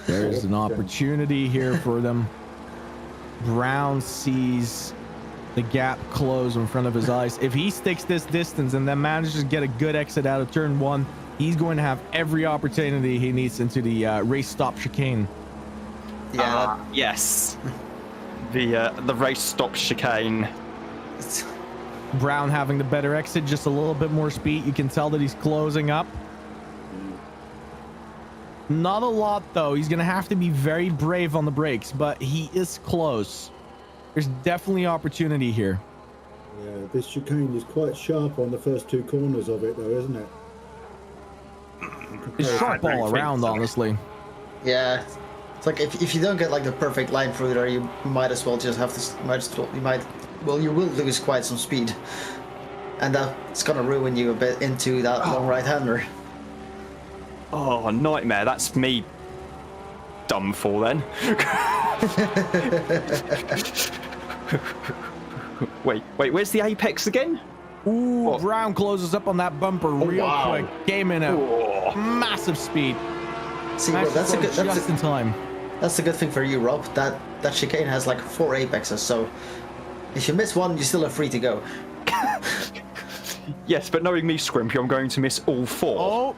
There's an opportunity here for them. Brown sees the gap close in front of his eyes. If he sticks this distance and then manages to get a good exit out of turn one, he's going to have every opportunity he needs into the race stop chicane. Yeah. Yes. The race stop chicane. Brown having the better exit, just a little bit more speed. You can tell that he's closing up. Not a lot though. He's gonna have to be very brave on the brakes, but he is close. There's definitely opportunity here. Yeah, this chicane is quite sharp on the first two corners of it though, isn't it? It's sharp all around, honestly. Yeah. It's like if you don't get like the perfect line through there, you might as well just have to. You will lose quite some speed, and that's gonna ruin you a bit into that long right-hander. Oh, nightmare! That's me done for then. Wait, where's the apex again? Ooh, what? Brown closes up on that bumper real quick. Came in at massive speed. See, Rob, that's in time. That's the good thing for you, Rob. That chicane has like 4 apexes, so if you miss one, you still have 3 to go. Yes, but knowing me, Scrimpy, I'm going to miss all 4. Oh,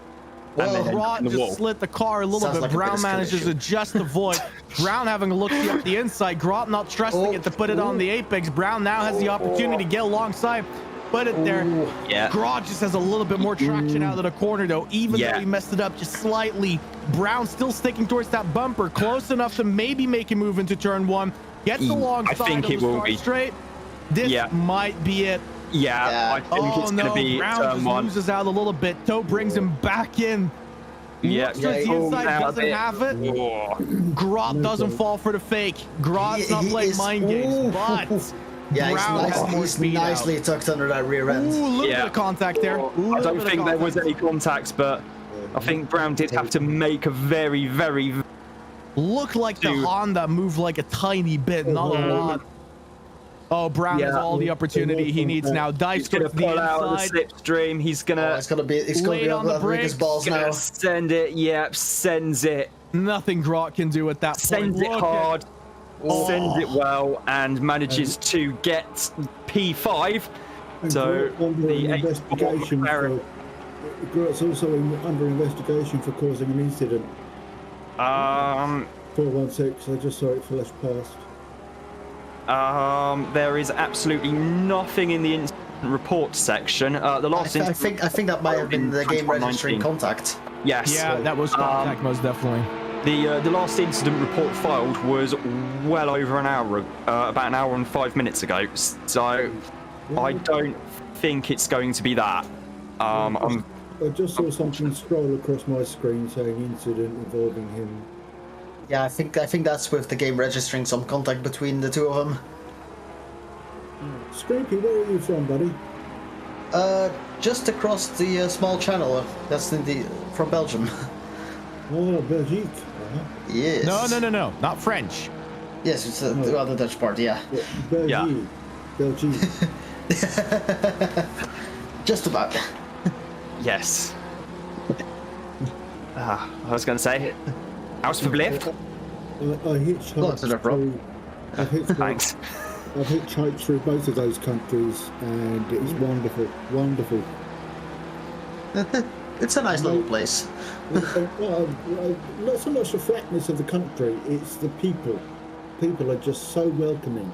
well, Rod just slit the car a little bit. Like Brown manages to adjust the void. Brown having a look up the inside. Grot not trusting it to put it on the apex. Brown now has the opportunity to get alongside. Put it there. Yeah. Grot just has a little bit more traction out of the corner though, even though he messed it up just slightly. Brown still sticking towards that bumper, close enough to maybe make him move into turn one. Gets alongside. I think it will be straight. This might be it. Yeah, I think it's going to be Brown turn just one. loses out a little bit. Toe brings him back in. Yeah, the inside doesn't have it. Grot doesn't fall for the fake. Grot's not playing mind games, but Yeah, Brown he's nicely tucked under that rear end. Ooh, a little bit of contact there. I don't think there was any contacts, but I think Brown did have to make a very, very... Looked like the Honda moved like a tiny bit, not a lot. Oh, Brown has all the opportunity he needs now. Dives towards the pull out inside. the slipstream. He's gonna. It's gonna be on the brakes. balls now. Send it. Yep. Sends it. Nothing Grot can do at that point. Sends it hard. Sends it well, and manages to get P5. So the investigation for Grot's also under investigation for causing an incident. 416. I just saw it flash past. There is absolutely nothing in the incident report section. The last I think that might have been the game registering contact. Yes. Yeah, that was contact most definitely. The last incident report filed was well over an hour, about an hour and 5 minutes ago. So I don't think it's going to be that. I just saw something scroll across my screen saying incident involving him. Yeah, I think that's with the game registering some contact between the two of them. Scrapey, where are you from, buddy? Just across the small channel. That's from Belgium. Oh, Belgique. Yes. No, not French. Yes, it's the other Dutch part. Yeah. Belgique. Belgique. Just about. Yes. I was going to say, how's for lift? I hitchhiked Thanks. I've hitchhiked through both of those countries, and it's wonderful, wonderful. It's a nice little place. Not so much the flatness of the country, it's the people. People are just so welcoming.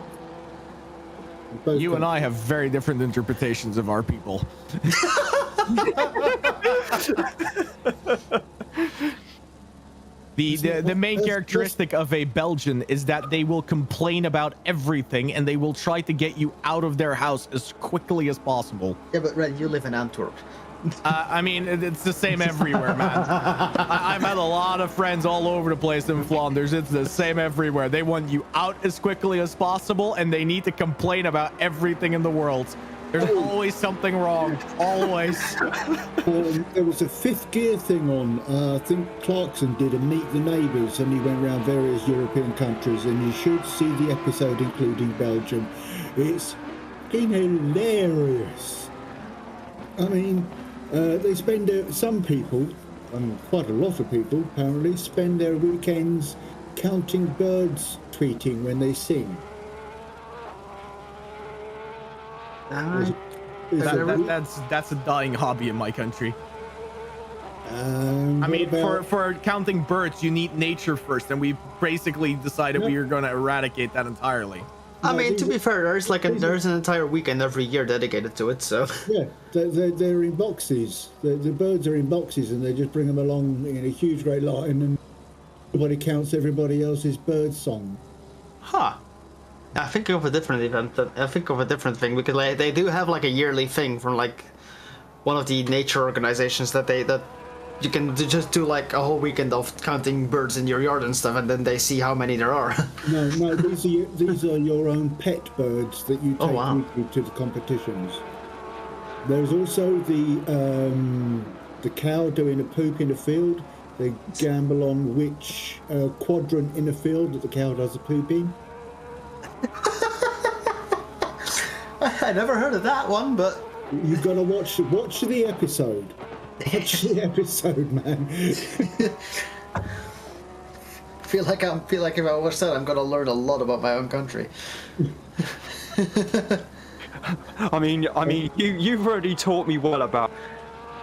You and I have very different interpretations of our people. The main characteristic of a Belgian is that they will complain about everything and they will try to get you out of their house as quickly as possible. Yeah, but Red, you live in Antwerp. I mean, it's the same everywhere, man. I've had a lot of friends all over the place in Flanders. It's the same everywhere. They want you out as quickly as possible, and they need to complain about everything in the world. There's always something wrong. Always. There was a fifth gear thing on. I think Clarkson did a Meet the Neighbours, and he went around various European countries, and you should see the episode including Belgium. It's hilarious. I mean, they spend some people, quite a lot of people apparently, spend their weekends counting birds tweeting when they sing. That's a dying hobby in my country. I mean, for counting birds, you need nature first, and we basically decided we were going to eradicate that entirely. I mean, to be fair, there's an entire weekend every year dedicated to it, so... Yeah, they're in boxes. The birds are in boxes, and they just bring them along in a huge great line, and everybody counts everybody else's bird song. Huh. I think of a different event. I think of a different thing, because they do have like a yearly thing from like one of the nature organizations that you can just do like a whole weekend of counting birds in your yard and stuff, and then they see how many there are. No, these are your own pet birds that you take with you to the competitions. There's also the cow doing a poop in a field. They gamble on which quadrant in a field that the cow does a poop in. I never heard of that one, but you've got to watch the episode. Watch the episode, man. feel like if I watch that, I'm gonna learn a lot about my own country. I mean, you've already taught me well about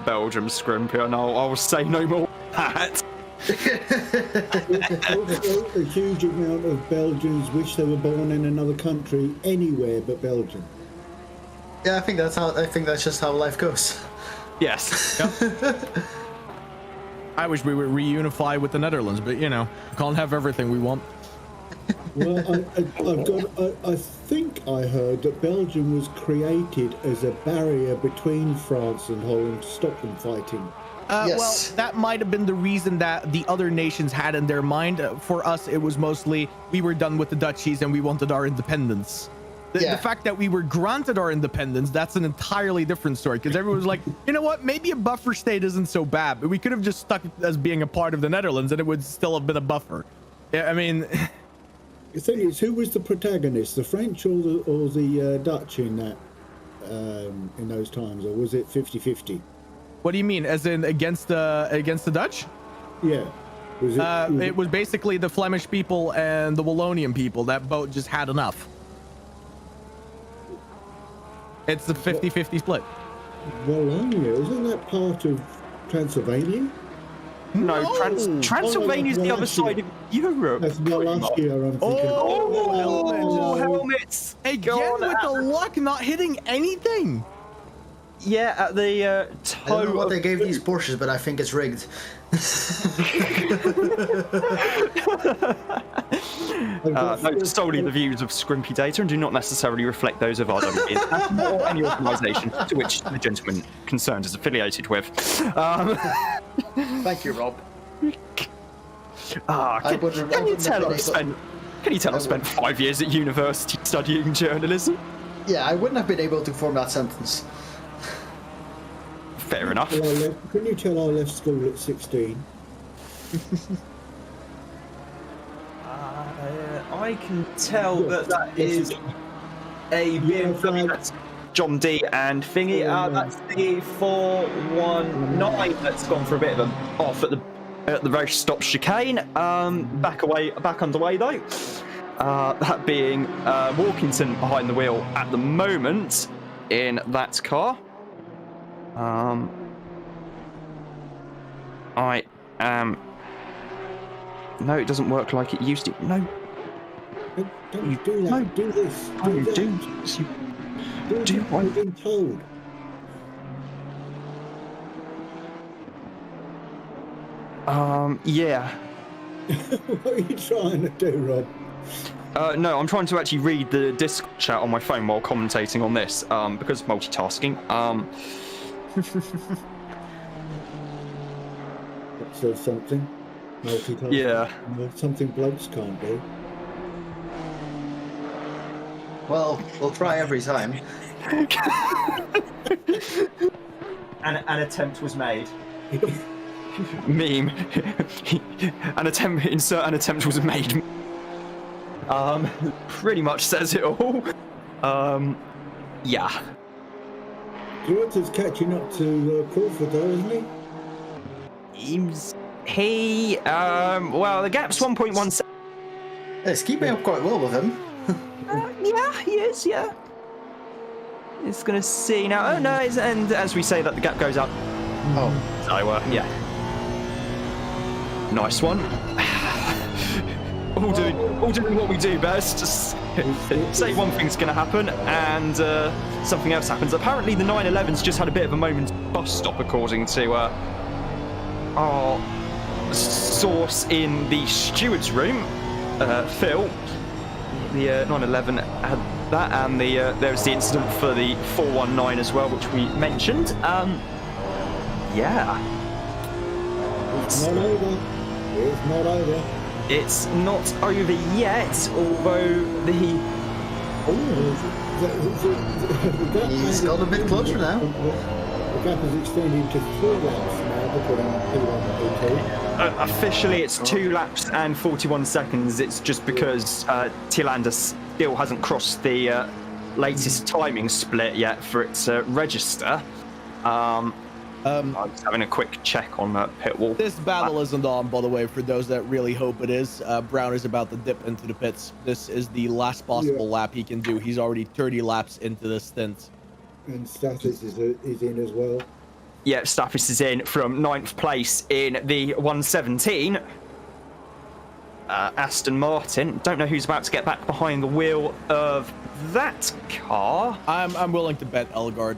Belgium, Scrimpy, and I'll say no more than that. A huge amount of Belgians wish they were born in another country, anywhere but Belgium. Yeah, I think that's just how life goes. Yes. Yep. I wish we would reunify with the Netherlands, but you know, can't have everything we want. Well, I think I heard that Belgium was created as a barrier between France and Holland to stop them fighting. Yes. Well, that might have been the reason that the other nations had in their mind. For us, it was mostly we were done with the duchies and we wanted our independence. The fact that we were granted our independence, that's an entirely different story, because everyone was like, you know what, maybe a buffer state isn't so bad, but we could have just stuck as being a part of the Netherlands and it would still have been a buffer. Yeah, I mean... The thing is, who was the protagonist, the French or the Dutch in that, in those times, or was it 50-50? What do you mean, as in against the Dutch? Yeah. It was basically the Flemish people and the Wallonian people. That boat just had enough. It's the 50-50 split. Wallonia, isn't that part of Transylvania? No, Transylvania's the other side of Europe. That's not last year, I'm thinking. Oh, helmets! Again with the luck not hitting anything. Yeah, at the toe. I don't know what they gave these Porsches, but I think it's rigged. No, solely the views of Scrimpy Data and do not necessarily reflect those of RWB or any organisation to which the gentleman concerned is affiliated with. Thank you, Rob. Can you tell I've spent 5 years at university studying journalism? Yeah, I wouldn't have been able to form that sentence. Fair enough. Can you tell I left school at 16? I can tell that is a BMW. That's John D and Thingy. That's the 419 that's gone for a bit of an off at the race stop chicane. Back underway though. That being Walkington behind the wheel at the moment in that car. I am. No, it doesn't work like it used to. No. Don't do that. No. Do this. Do that. Do what you've been told. Yeah. What are you trying to do, Rob? No, I'm trying to actually read the Discord chat on my phone while commentating on this, because of multitasking. That says something. Multitasking. Yeah. Something blokes can't do. Well, we'll try every time. An attempt was made. Meme. Insert an attempt was made. Pretty much says it all. Yeah. George is catching up to Crawford though, isn't he? Well, the gap's 1.17. It's keeping up quite well with him. Yeah, he is, yeah. It's gonna see now. Oh no, and as we say that, the gap goes up. Oh. So, yeah. Nice one. all doing what we do best. Just say one thing's gonna happen and something else happens. Apparently the 911's just had a bit of a moment's bus stop, according to our source in the steward's room, Phil. The 911 had that, and there was the incident for the 419 as well, which we mentioned. Yeah. It's not over. It's not over. It's not over yet, although He's got a bit closer now. The gap is extending to 3 laps now between P1 and P2. Officially, it's 2 laps and 41 seconds. It's just because Tillander still hasn't crossed the latest timing split yet for its register. I'm just having a quick check on that pit wall. This battle isn't on, by the way, for those that really hope it is. Brown is about to dip into the pits. This is the last possible lap he can do. He's already 30 laps into the stint. And Stathis is in as well. Yeah, Stathis is in from 9th place in the 117. Aston Martin. Don't know who's about to get back behind the wheel of that car. I'm willing to bet Elgard.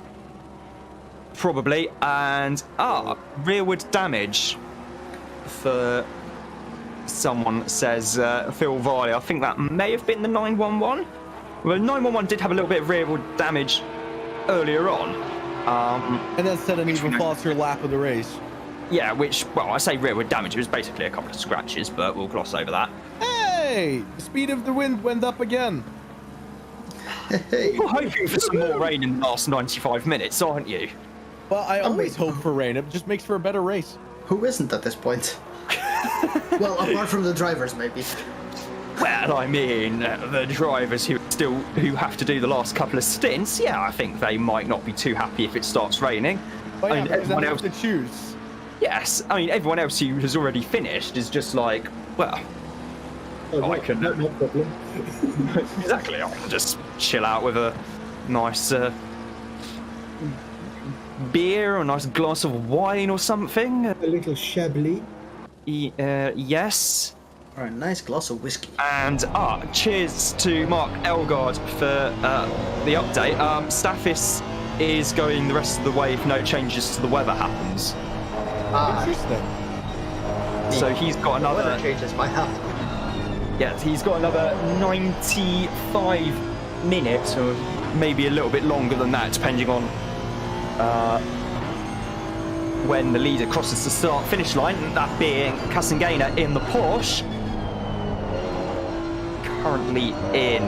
Probably. And rearward damage for someone, says Phil Varley. I think that may have been the 911. Well, 911 did have a little bit of rearward damage earlier on. And then set an even faster lap of the race. Yeah, which, well, I say rearward damage. It was basically a couple of scratches, but we'll gloss over that. Hey! The speed of the wind went up again. You're hoping for some more rain in the last 95 minutes, aren't you? Well, I always hope for rain. It just makes for a better race. Who isn't at this point? Well, apart from the drivers, maybe. Well, I mean, the drivers who have to do the last couple of stints, yeah, I think they might not be too happy if it starts raining. But I mean, everyone else to choose. Yes, I mean, everyone else who has already finished is just like, well, I can... No problem. Exactly, I can just chill out with a nice beer, a nice glass of wine or something. A little Chablis. Yes. Or a nice glass of whiskey. And cheers to Mark Elgard for the update. Staffis is going the rest of the way if no changes to the weather happens. Interesting. So he's got another... Weather changes might happen. Yeah, he's got another 95 minutes, or maybe a little bit longer than that, depending on when the leader crosses the start-finish line, that being Kasengena in the Porsche. Currently in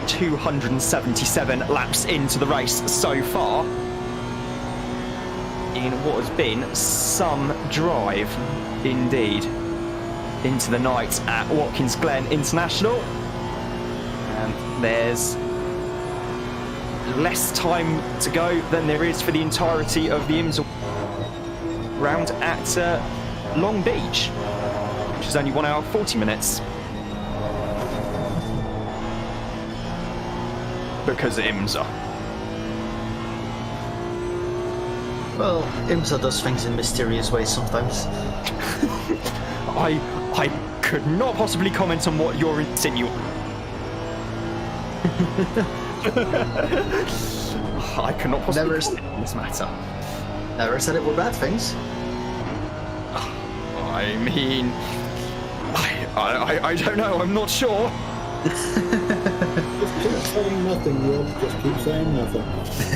277 laps into the race so far, in what has been some drive indeed into the night at Watkins Glen International. And there's less time to go than there is for the entirety of the IMSA round at Long Beach, which is only 1 hour 40 minutes. Because of IMSA. Well, IMSA does things in mysterious ways sometimes. I could not possibly comment on what you're insinuating. I cannot possibly comment on this matter. Never said it were bad things. I mean, I don't know. I'm not sure. Just keep saying nothing, Rob. Just keep saying nothing.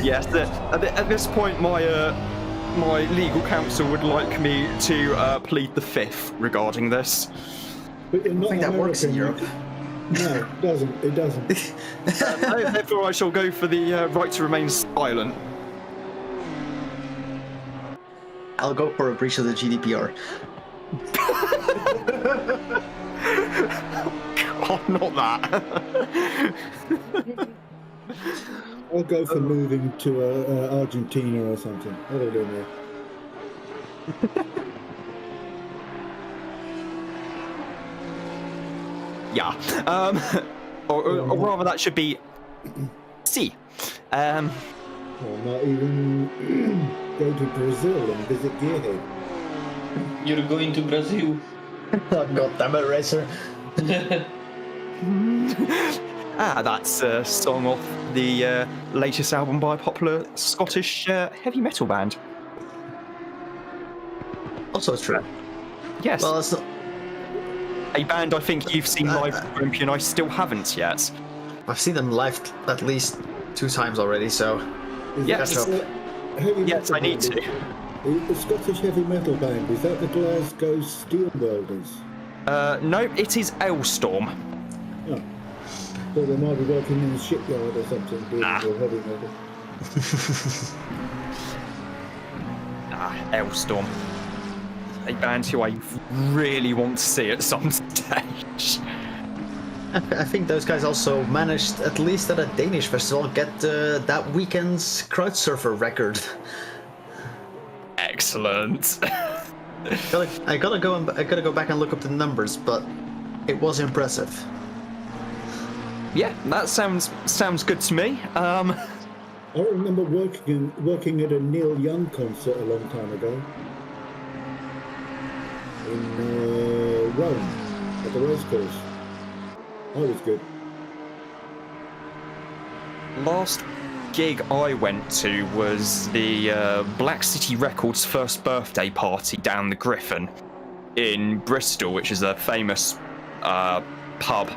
Yes, at this point, my legal counsel would like me to plead the fifth regarding this. But you're not I think that works in Europe. No, it doesn't. It doesn't. Therefore, I shall go for the right to remain silent. I'll go for a breach of the GDPR. God, not that. I'll go for moving to Argentina or something. I don't know. Yeah. Or rather, that should be C. Or not even go to Brazil and visit Gearhead. You're going to Brazil. Oh, God damn it, Racer. That's a song off the latest album by a popular Scottish heavy metal band. Also true. Yes. Well, it's not... A band I think you've seen live at Olympia and I still haven't yet. I've seen them live at least 2 times already, so... Yes. Yes, I need to. The Scottish heavy metal band, is that the Glasgow Steelwelders? No, it is Ailstorm. Oh. So they might be working in the shipyard or something, doing heavy metal. Ailstorm. A band who I really want to see at some stage. I think those guys also managed, at least at a Danish festival, get that weekend's crowd surfer record. Excellent. I gotta go back and look up the numbers, but it was impressive. Yeah, that sounds good to me. I remember working at a Neil Young concert a long time ago in Rome at the racecourse. That was good. Last gig I went to was the Black City Records first birthday party down the Griffin in Bristol, which is a famous pub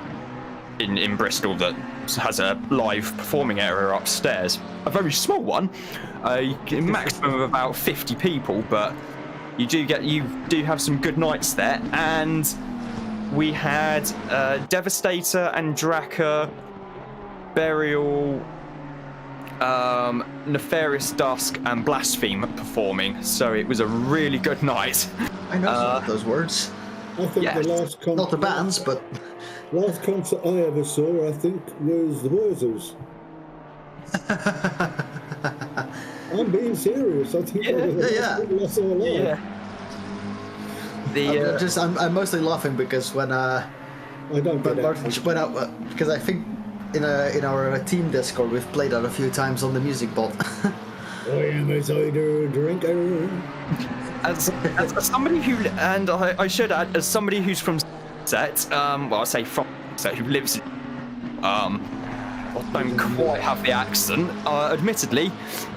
in Bristol that has a live performing area upstairs. A very small one, a maximum of about 50 people, but you do have some good nights there. And we had Devastator and Draka Burial, Nefarious Dusk, and Blaspheme performing. So it was a really good night. I know some of those words. I think Yes. the last concert, Not the bands, but last concert I ever saw, I think, was the Wurzels. I'm being serious. I think that was the last people I saw live. I'm mostly laughing because when I don't get it. because I think in our team Discord we've played that a few times on the music bot. I am a cider drinker. As somebody who, and I should add, as somebody who's from Set, well, I say from Set, who lives in, I don't quite have the accent, admittedly,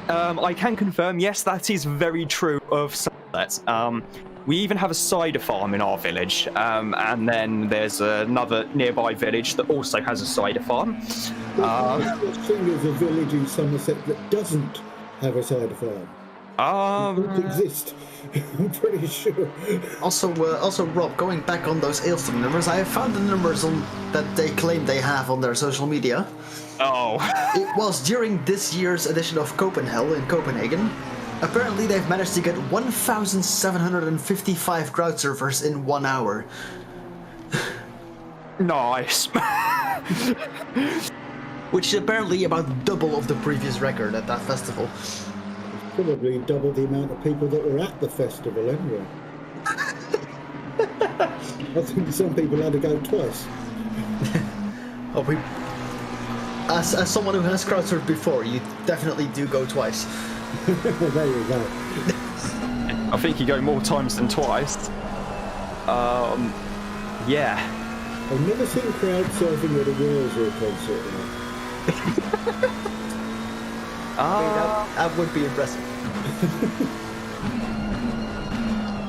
I can confirm, yes, that is very true of Sunset. We even have a cider farm in our village, and then there's another nearby village that also has a cider farm. I think there's a village in Somerset that doesn't have a cider farm. It doesn't exist. I'm pretty sure. Also, Rob, going back on those Ailstone numbers, I have found the numbers that they claim they have on their social media. Oh. It was during this year's edition of Copenhagen in Copenhagen. Apparently, they've managed to get 1,755 crowd surfers in 1 hour. Nice. Which is apparently about double of the previous record at that festival. Probably double the amount of people that were at the festival anyway. I think some people had to go twice. As someone who has crowd surfed before, you definitely do go twice. There you go. I think you go more times than twice. Yeah. I've never seen crowd surfing at a Wurzels concert. That would be impressive.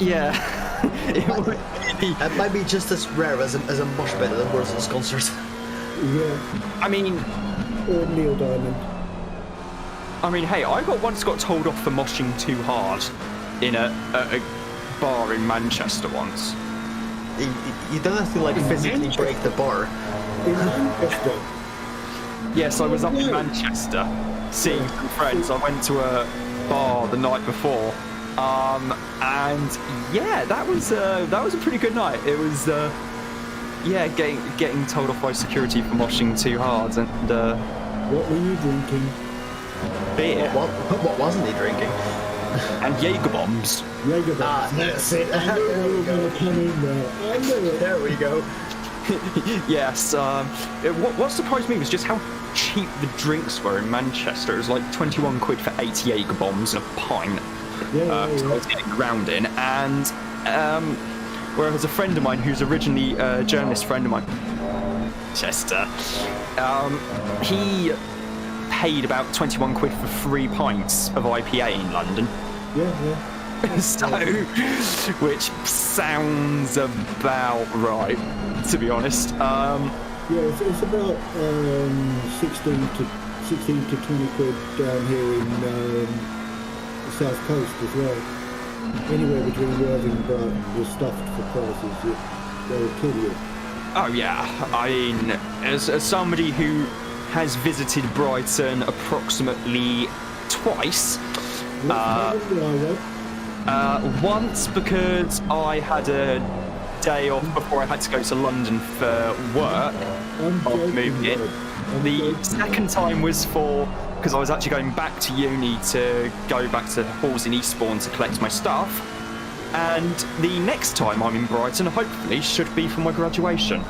Yeah. That might be just as rare as a mosh pit at a Wurzels concert. Yeah. I mean... Or Neil Diamond. I mean, hey, I once got told off for moshing too hard in a bar in Manchester once. You don't have to physically break the bar. In Manchester? Yes, I was up in Manchester seeing some friends. I went to a bar the night before, and yeah, that was a pretty good night. It was getting told off by security for moshing too hard, and what were you drinking? Beer. What wasn't he drinking? And Jaeger bombs. Jaeger bombs. That's it. I knew they were going to come in there. I knew it. There we go. Yes. What surprised me was just how cheap the drinks were in Manchester. It was like 21 quid for 8 Jaeger bombs and a pint. So I was getting ground in, and whereas a friend of mine who's originally a journalist friend of mine, Chester, he paid about 21 quid for 3 pints of IPA in London. Yeah. So, which sounds about right, to be honest. It's about 16 to 20 quid down here in the south coast as well. Anywhere between Worthing and Brighton, you're stuffed for prices. They'll kill you. Oh yeah, I mean, as somebody who has visited Brighton approximately twice. Once because I had a day off before I had to go to London for work. The second time was because I was actually going back to uni to go back to halls in Eastbourne to collect my stuff. And the next time I'm in Brighton, hopefully, should be for my graduation.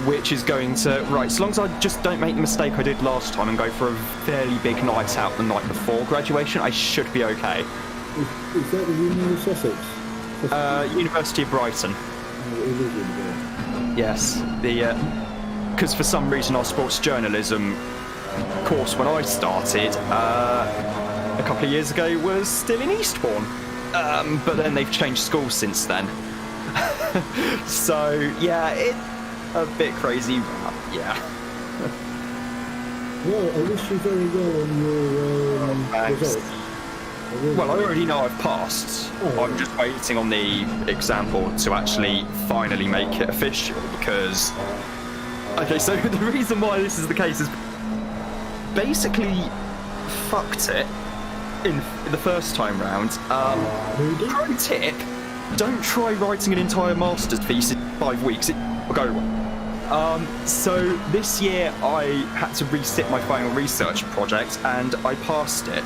Which is going to... Right, so long as I just don't make the mistake I did last time and go for a fairly big night out the night before graduation, I should be okay. Is that the University of Sussex? University of Brighton. Oh, it is in there. Yes, because for some reason our sports journalism course when I started a couple of years ago was still in Eastbourne, but then they've changed schools since then. So yeah, it's a bit crazy. Yeah. Well, I wish you very well on your results. Well, I already know I've passed. I'm just waiting on the exam board to actually finally make it official, because Okay, so the reason why this is the case is basically fucked it in the first time round. Pro tip, don't try writing an entire master's thesis in 5 weeks. It will go well. So this year I had to resit my final research project and I passed it.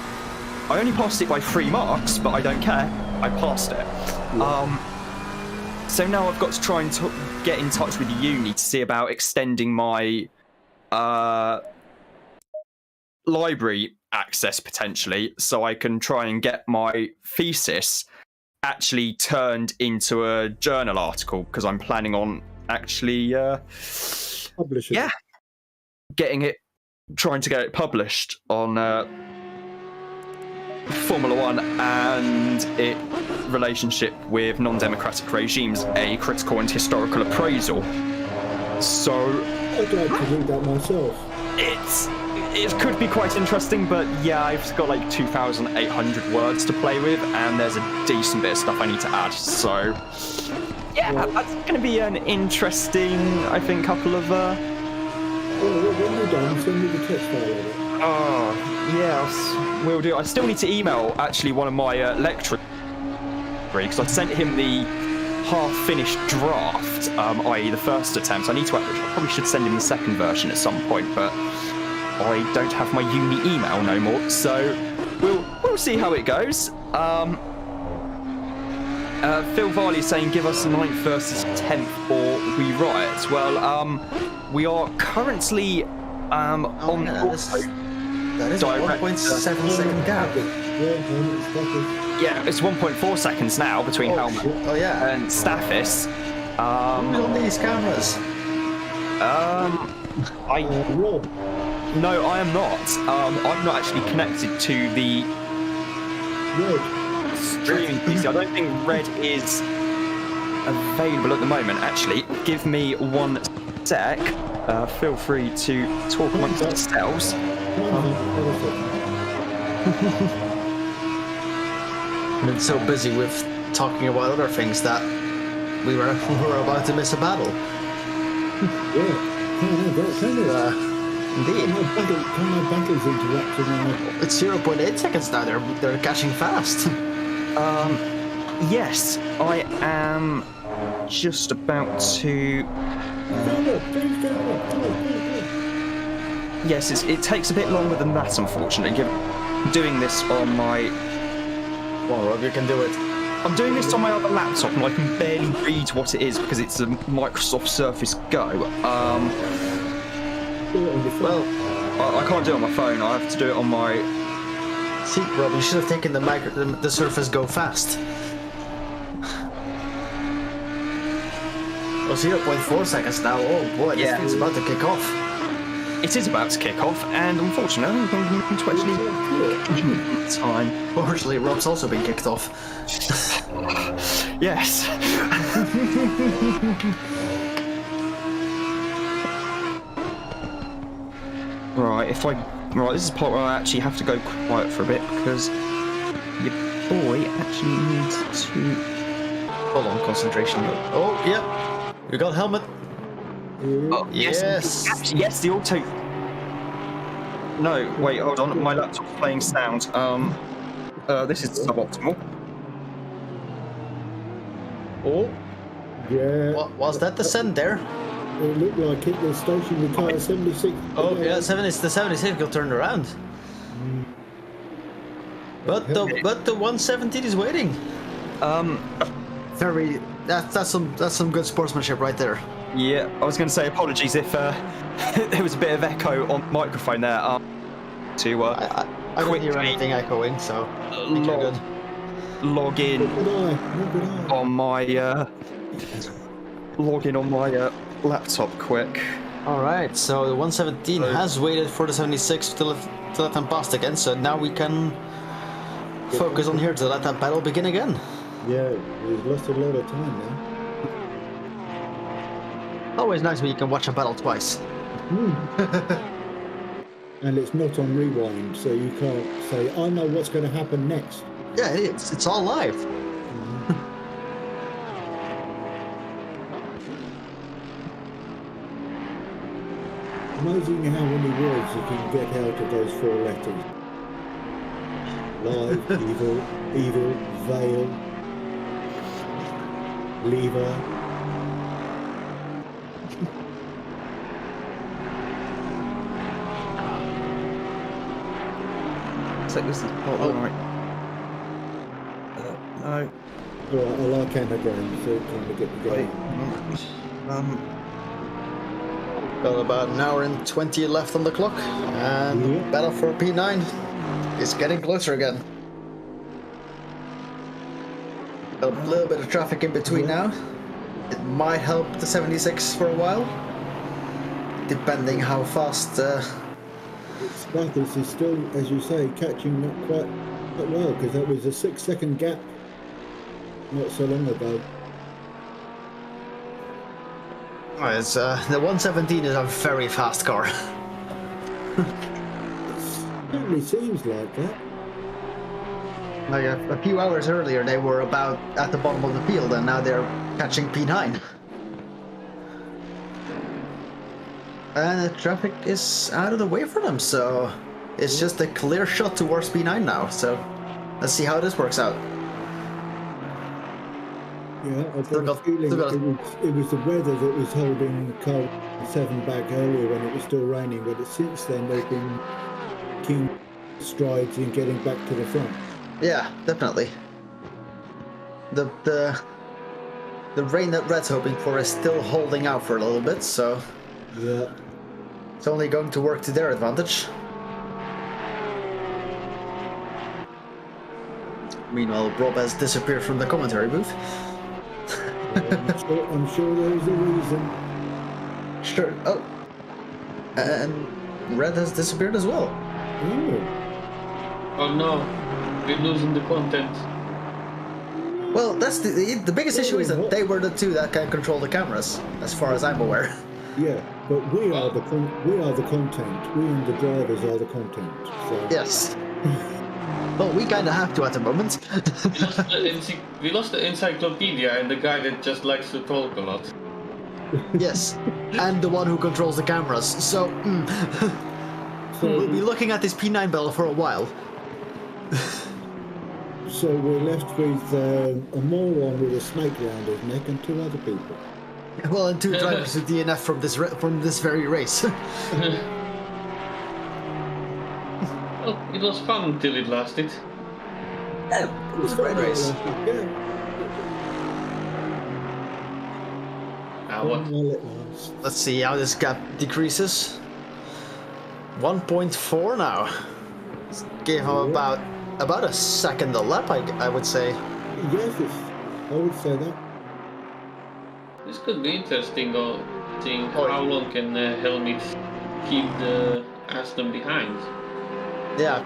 I only passed it by 3 marks, but I don't care. I passed it. So now I've got to try and get in touch with the uni to see about extending my library access potentially, so I can try and get my thesis actually turned into a journal article, because I'm planning on actually Publishing. Yeah, trying to get it published on Formula One and its relationship with non-democratic regimes, a critical and historical appraisal. So I'd like to read that myself. It could be quite interesting, but yeah, I've got like 2,800 words to play with, and there's a decent bit of stuff I need to add. So yeah, that's going to be an interesting, I think, couple of. Well, when you're done, send me the text file of it. Oh yes, will do. I still need to email actually one of my lecturers, because I sent him the half-finished draft, i.e. the first attempt. I probably should send him the second version at some point, but I don't have my uni email no more, so we'll see how it goes. Phil Varley is saying give us 9th versus 10th or we riot. Well, we are currently on that is a 1.7 second gap. Yeah, it's 1.4 seconds now between Helmet and Stathis. Who's on these cameras? No, I am not. I'm not actually connected to the streaming PC. I don't think Red is available at the moment. Actually, give me 1 sec. Feel free to talk amongst yourselves. I've been so busy with talking about other things that we were about to miss a battle. Indeed. Battles interrupted. It's 0.8 seconds now. They're catching fast. Yes, I am just about to. Yes, it takes a bit longer than that, unfortunately. Doing this on my. Well, Rob, you can do it. I'm doing this on my other laptop, and I can barely read what it is because it's a Microsoft Surface Go. Well, I can't do it on my phone. I have to do it on my. See, Rob, you should have taken the Surface Go fast. Oh, 0.4 seconds now. Oh boy, this thing's about to kick off. It is about to kick off, and unfortunately, I'm going to actually time. Fortunately, Rob's also been kicked off. Yes. Right, this is the part where I actually have to go quiet for a bit because your boy actually needs to. Hold on, concentration mode. Oh, yep. You got helmet. Oh, yes, the auto. No, wait, hold on. My laptop's playing sound. This is suboptimal. Oh, yeah. Was that the send there? It looked like it was stationary car 76. Oh, yeah, the 76 got turned around. But the 117 is waiting. That's some good sportsmanship right there. Yeah, I was going to say apologies if there was a bit of echo on the microphone there. I don't hear anything echoing, so log in on my laptop quick. All right, so the 117 has waited for the 76 to let them pass again, so now we can focus on here to let that battle begin again. Yeah, we've lost a lot of time now. Always nice when you can watch a battle twice. And it's not on rewind, so you can't say, I know what's going to happen next. Yeah, it's all live. Amazing how many words you can get out of those 4 letters. Live, evil, veil, lever. So this is right. No. Well, I like anagrams, so trying to get the Wait. Got about an hour and 20 left on the clock, and the battle for P9 is getting closer again. A little bit of traffic in between now. It might help the 76 for a while, depending how fast. Watkins is still, as you say, catching up quite well, because that was a 6-second gap not so long ago. It's, the 117 is a very fast car. Certainly seems like that. Like a few hours earlier, they were about at the bottom of the field, and now they're catching P9. And the traffic is out of the way for them, so it's just a clear shot towards P9 now. So let's see how this works out. Yeah, I've got a feeling it was the weather that was holding car 7 back earlier when it was still raining, but since then they've been keen strides in getting back to the front. Yeah, definitely. The rain that Red's hoping for is still holding out for a little bit, so yeah, it's only going to work to their advantage. Meanwhile, Rob has disappeared from the commentary booth. I'm sure there's a reason. Sure. Oh, and Red has disappeared as well. Oh no, we're losing the content. Well, that's the biggest issue is that they were the two that can control the cameras, as far as I'm aware. Yeah, but we are the content. We and the drivers are the content. So. Yes. Well, we kind of have to at the moment. We lost the encyclopedia and the guy that just likes to talk a lot. Yes, and the one who controls the cameras. So, we'll be looking at this P9 battle for a while. So we're left with a moron with a snake round his neck and 2 other people. Well, and 2 drivers with DNF from this very race. Well, it was fun until it lasted. Yeah, it was a great race. Now what? Let's see how this gap decreases. 1.4 now. Gave him about a second a lap, I would say. Yes, I would say that. This could be interesting, seeing how long can Helmut keep the Aston behind. Yeah,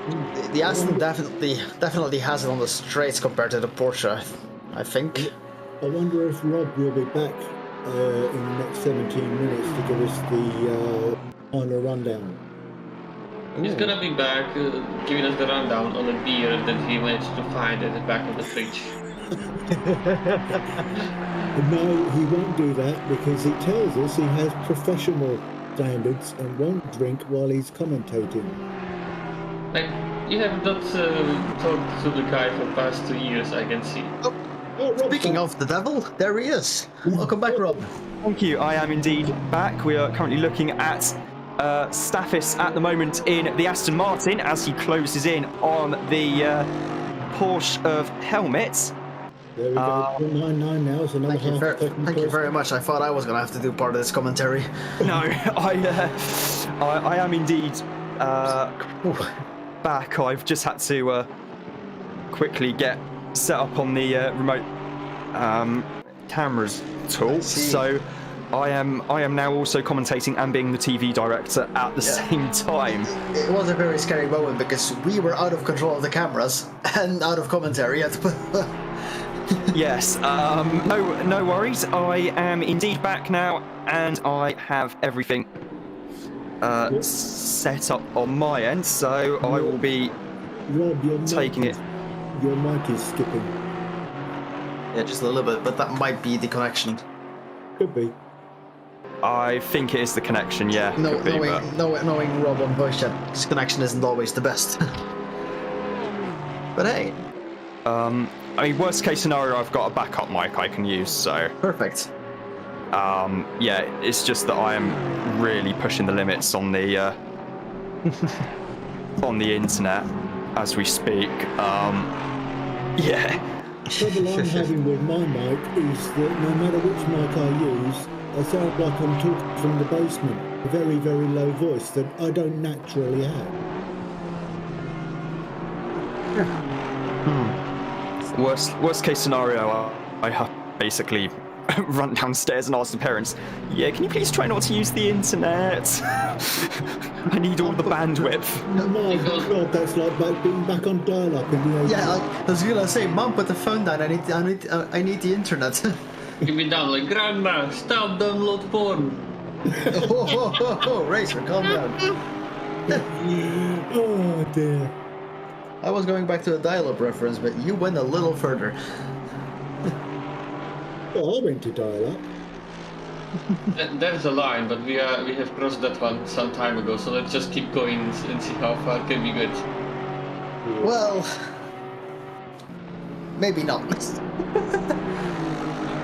the Aston definitely has it on the straights compared to the Porsche, I think. I wonder if Rob will be back in the next 17 minutes to give us the final rundown. He's gonna be back giving us the rundown on a beer that he managed to find at the back of the fridge. No, he won't do that because it tells us he has professional standards and won't drink while he's commentating. Like, you have not talked to the guy for the past 2 years, I can see. Speaking of the devil, there he is. Welcome back, Rob. Thank you. I am indeed back. We are currently looking at Stathis at the moment in the Aston Martin as he closes in on the Porsche of Helmut. There we go. 9-9 now. So another Thank you very much. I thought I was going to have to do part of this commentary. No, I am indeed back. I've just had to quickly get set up on the remote cameras tool. So I am now also commentating and being the TV director at the same time. It was a very scary moment because we were out of control of the cameras and out of commentary. Yes, no worries. I am indeed back now, and I have everything set up on my end, so I will be taking it. Your mic is skipping. Yeah, just a little bit, but that might be the connection. Could be. I think it is the connection, yeah. No, could be, knowing Rob on voice chat, his connection isn't always the best. But hey. I mean, worst case scenario, I've got a backup mic I can use, so. Perfect. Yeah, it's just that I am really pushing the limits on the on the internet as we speak. Yeah. The trouble I'm having with my mic is that no matter which mic I use, I sound like I'm talking from the basement, a very, very low voice that I don't naturally have. Worst case scenario, I have basically run downstairs and ask the parents, yeah, can you please try not to use the internet? I need all the bandwidth. My God, that's like being back on dial-up in the 80s. Yeah, I was gonna say, Mom, put the phone down. I need the internet. Give me down like, Grandma, stop download porn. Oh, Racer, calm down. Oh dear. I was going back to a dial-up reference, but you went a little further. Well, I went to dial-up. There's a line, but we have crossed that one some time ago, so let's just keep going and see how far can we get. Well, maybe not.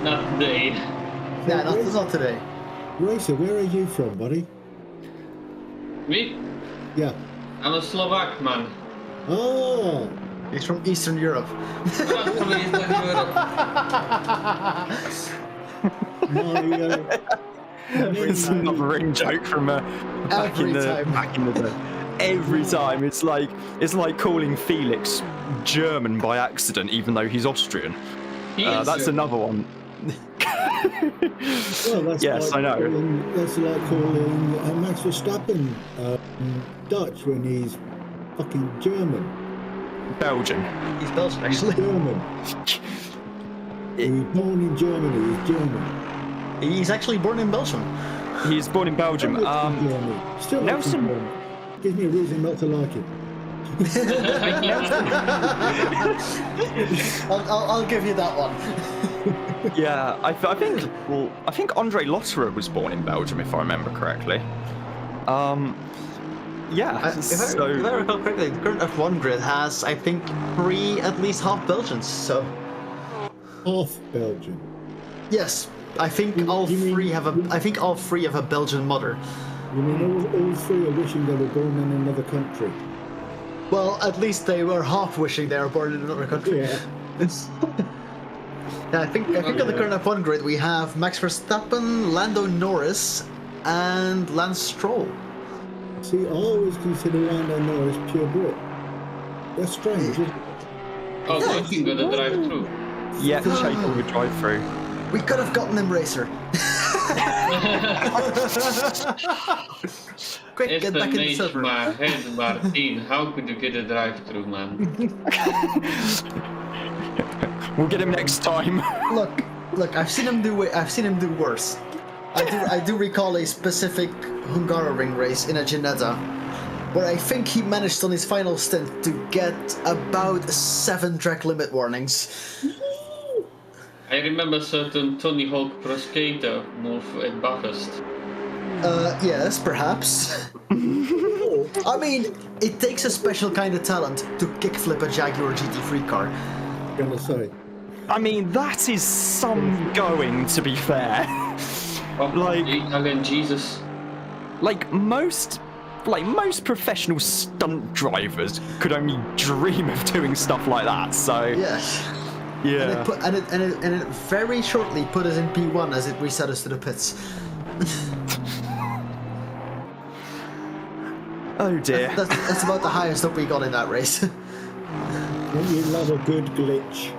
Not today. Yeah, not today. Racer, where are you from, buddy? Me? Yeah. I'm a Slovak man. Oh. He's from Eastern Europe. From Eastern Europe. It's another ring joke from back in the day. Every time, it's like calling Felix German by accident, even though he's Austrian. That's another one. Well, that's yes, like I know. That's like calling Max Verstappen Dutch when he's fucking German. Belgian. He's Belgian, actually. German. He's born in Germany. He's German. He's actually born in Belgium. He's born in Belgium. Still Nelson. Gives me a reason not to like him. I'll give you that one. Yeah, I think Andre Lotterer was born in Belgium, if I remember correctly. Yeah. If I recall correctly, the current F1 grid has, I think, 3 at least half Belgians. So. Half Belgian. Yes, I think all three have a. I think all 3 have a Belgian mother. You mean all 3 are wishing they were born in another country? Well, at least they were half wishing they were born in another country. Yeah. Yeah, I think on the current F1 grid we have Max Verstappen, Lando Norris, and Lance Stroll. See, I always consider Lando Norris pure Brit. That's strange, isn't it? Oh, yeah, you can go to drive-through. Yeah, Chapel would drive through. We could have gotten him, Racer. Quick, It's get back in the server. my head, Martin. How could you get a drive-through, man? We'll get him next time. Look, I've seen him do worse. I do recall a specific Hungaroring race in a Ginetta, where I think he managed on his final stint to get about 7 track limit warnings. I remember certain Tony Hawk Pro Skater move at Bathurst. Yes, perhaps. I mean, it takes a special kind of talent to kickflip a Jaguar GT3 car. Gonna say. I mean, that is some going, to be fair. Oh, like Italian Jesus. Like most professional stunt drivers could only dream of doing stuff like that. So yes. Yeah. And it very shortly put us in P1 as it reset us to the pits. Oh dear. That's about the highest up we got in that race. Don't you love a good glitch?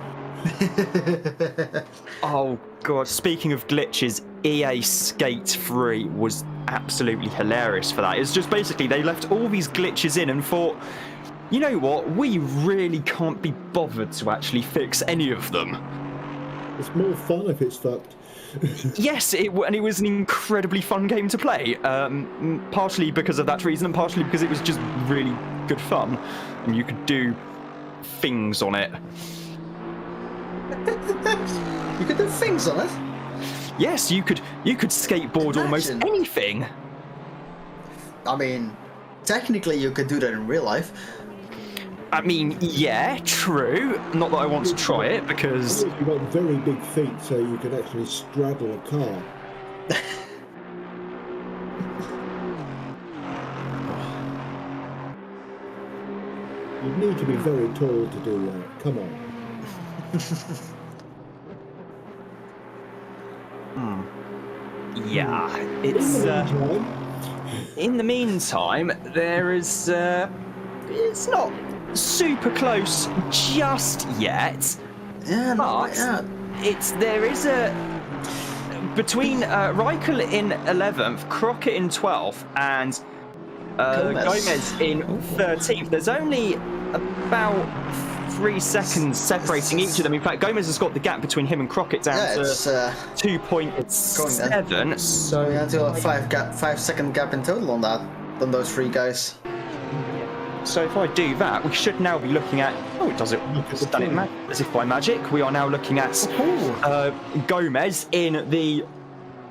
Oh god, speaking of glitches, EA Skate 3 was absolutely hilarious for that. It's just basically they left all these glitches in and thought, you know what, we really can't be bothered to actually fix any of them. It's more fun if it's fucked. Yes, and it was an incredibly fun game to play, partially because of that reason and partially because it was just really good fun and you could do things on it. You could do things on it? yes, you could skateboard almost Imagine. anything. I mean, technically you could do that in real life. I mean, yeah, true. Not that I want to try it because You've got very big feet, so you can actually straddle a car. You need to be very tall to do that. Come on. yeah, it's. In the meantime, there is. It's not super close just yet. Yeah, but there is a between Reichel in 11th, Crockett in 12th, and Gomez in 13th. There's only about 3 seconds separating each of them. In fact, Gomez has got the gap between him and Crockett down to 2.7. So we had to have a 5 second gap in total on those 3 guys. So if I do that, we should now be looking at. Oh, it does it. It's done it as if by magic. We are now looking at Gomez in the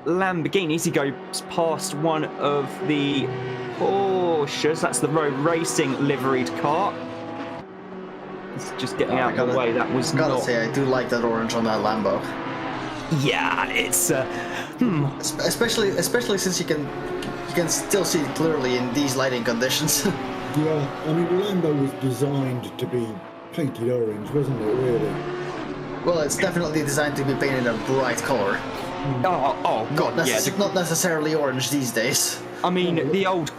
Lamborghinis. He goes past one of the Porsches. That's the Road Racing liveried car. It's just getting out of the way. That was gotta say, I do like that orange on that Lambo. Yeah, it's especially since you can still see it clearly in these lighting conditions. Yeah, I mean, Lambo was designed to be painted orange, wasn't it, really? Well, it's definitely designed to be painted a bright color. Oh God, not necessarily orange these days. I mean, the old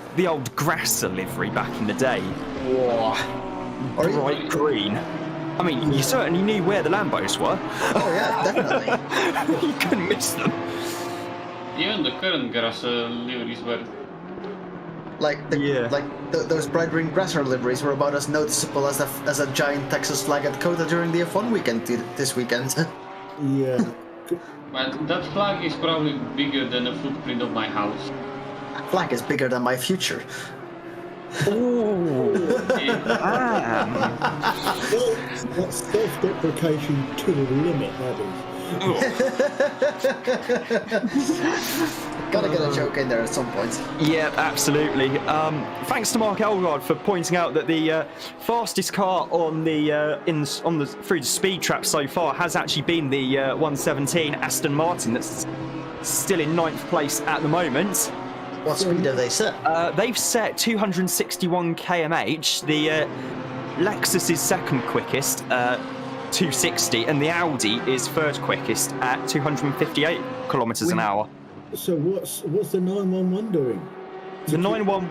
Grasser livery back in the day. Bright green. I mean, you certainly knew where the Lambos were. Oh yeah, definitely. You couldn't miss them. Even the current Grasser liveries were. Those bright green Grasser liveries were about as noticeable as a giant Texas flag at COTA during the F1 weekend this weekend. Yeah. But that flag is probably bigger than the footprint of my house. That flag is bigger than my future. Ooh. That's self-deprecation to the limit, that is. Gotta get a joke in there at some point. Yeah, absolutely. Thanks to Mark Elgard for pointing out that the fastest car on the through the speed trap so far has actually been the 117 Aston Martin. That's still in 9th place at the moment. What speed have they set? They've set 261 km/h. The Lexus is second quickest. 260, and the Audi is third quickest at 258 kilometers an hour. So what's the 911 doing? The 911,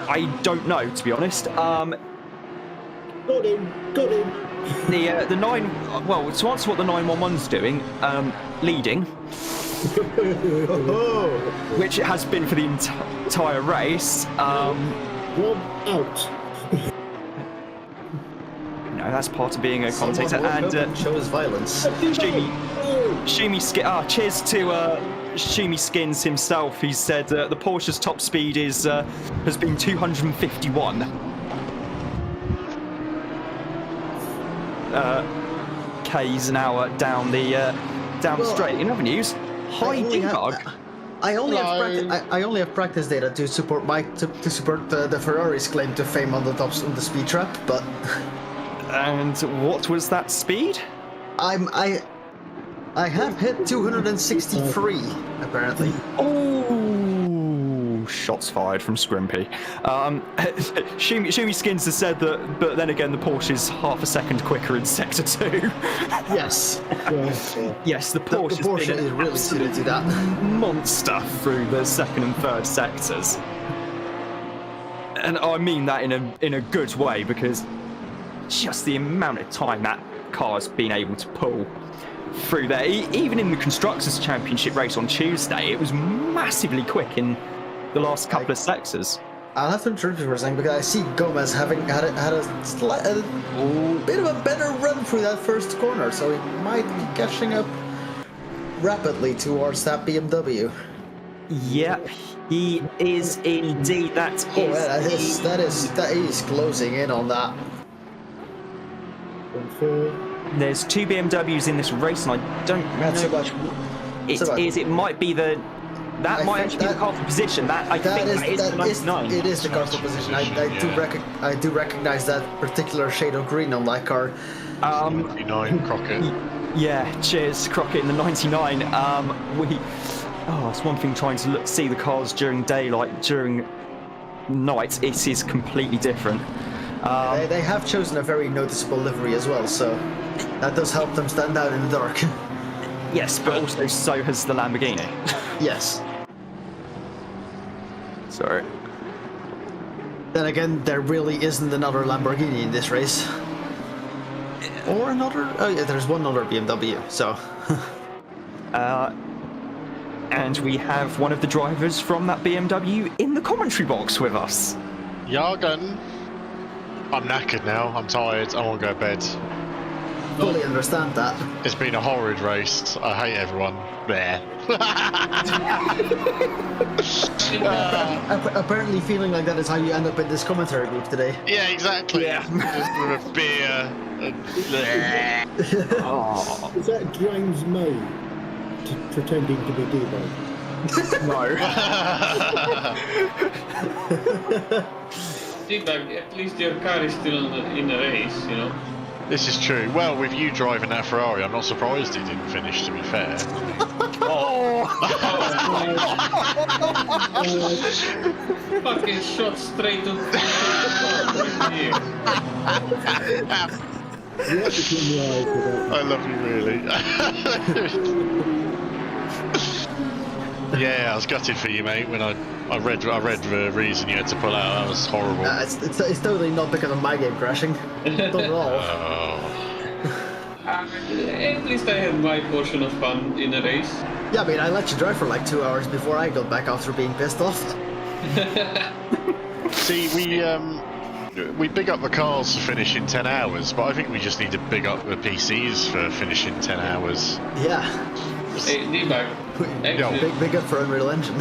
I don't know, to be honest. Got him. The 9. Well, to answer what the 911's doing, leading, which it has been for the entire race. One out. No, that's part of being a commentator. And shows violence. Cheers to Shumi Skins himself. He said the Porsche's top speed has been 251 k's an hour down the straight. In other news, hi Debug. I only have practice data to support the Ferrari's claim to fame on the speed trap, but. And what was that speed? I have hit 263 apparently. Oh, shots fired from Scrimpy. Shumi Skins has said that, but then again, the Porsche is half a second quicker in Sector 2. Yes. Yes, the Porsche is really suited to that. Monster through the second and third sectors. And I mean that in a good way, because just the amount of time that car's been able to pull through there. Even in the Constructors' Championship race on Tuesday, it was massively quick in the last couple of sectors. I'll have to interrupt you for a second, because I see Gomez having had a bit of a better run through that first corner, so he might be catching up rapidly towards that BMW. Yep, he is indeed. That is closing in on that. there's 2 BMWs in this race, and I don't Not know so much. it might be the that might actually be the car for position. That is the 99. It is the car for position. I do recognize that particular shade of green on that car. 99 Crockett. Yeah, cheers, Crockett in the 99. It's one thing trying to see the cars during daylight. During night, it is completely different. They have chosen a very noticeable livery as well, so that does help them stand out in the dark. Yes, but also so has the Lamborghini. Yes. Sorry. Then again, there really isn't another Lamborghini in this race. Or another... Oh yeah, there's one other BMW, so... And we have one of the drivers from that BMW in the commentary box with us. Jargon. I'm knackered now, I'm tired, I want to go to bed. Fully understand that. It's been a horrid race, I hate everyone. There. Apparently feeling like that is how you end up in this commentary group today. Yeah, exactly. Yeah. Just with a beer. Oh. Is that James May pretending to be Debo? No. D-Bag, at least your car is still in a race, you know? This is true. Well, with you driving that Ferrari, I'm not surprised it didn't finish, to be fair. Fucking shot straight to the I love you, really. Yeah, I was gutted for you, mate, when I read the reason you had to pull out. That was horrible. It's totally not because of my game crashing. Not at all. At least I had my portion of fun in the race. Yeah, I mean, I let you drive for like 2 hours before I got back after being pissed off. See, we big up the cars for finishing 10 hours, but I think we just need to big up the PCs for finishing 10 hours. Yeah. Hey, D-Bag, Big up for Unreal Engine.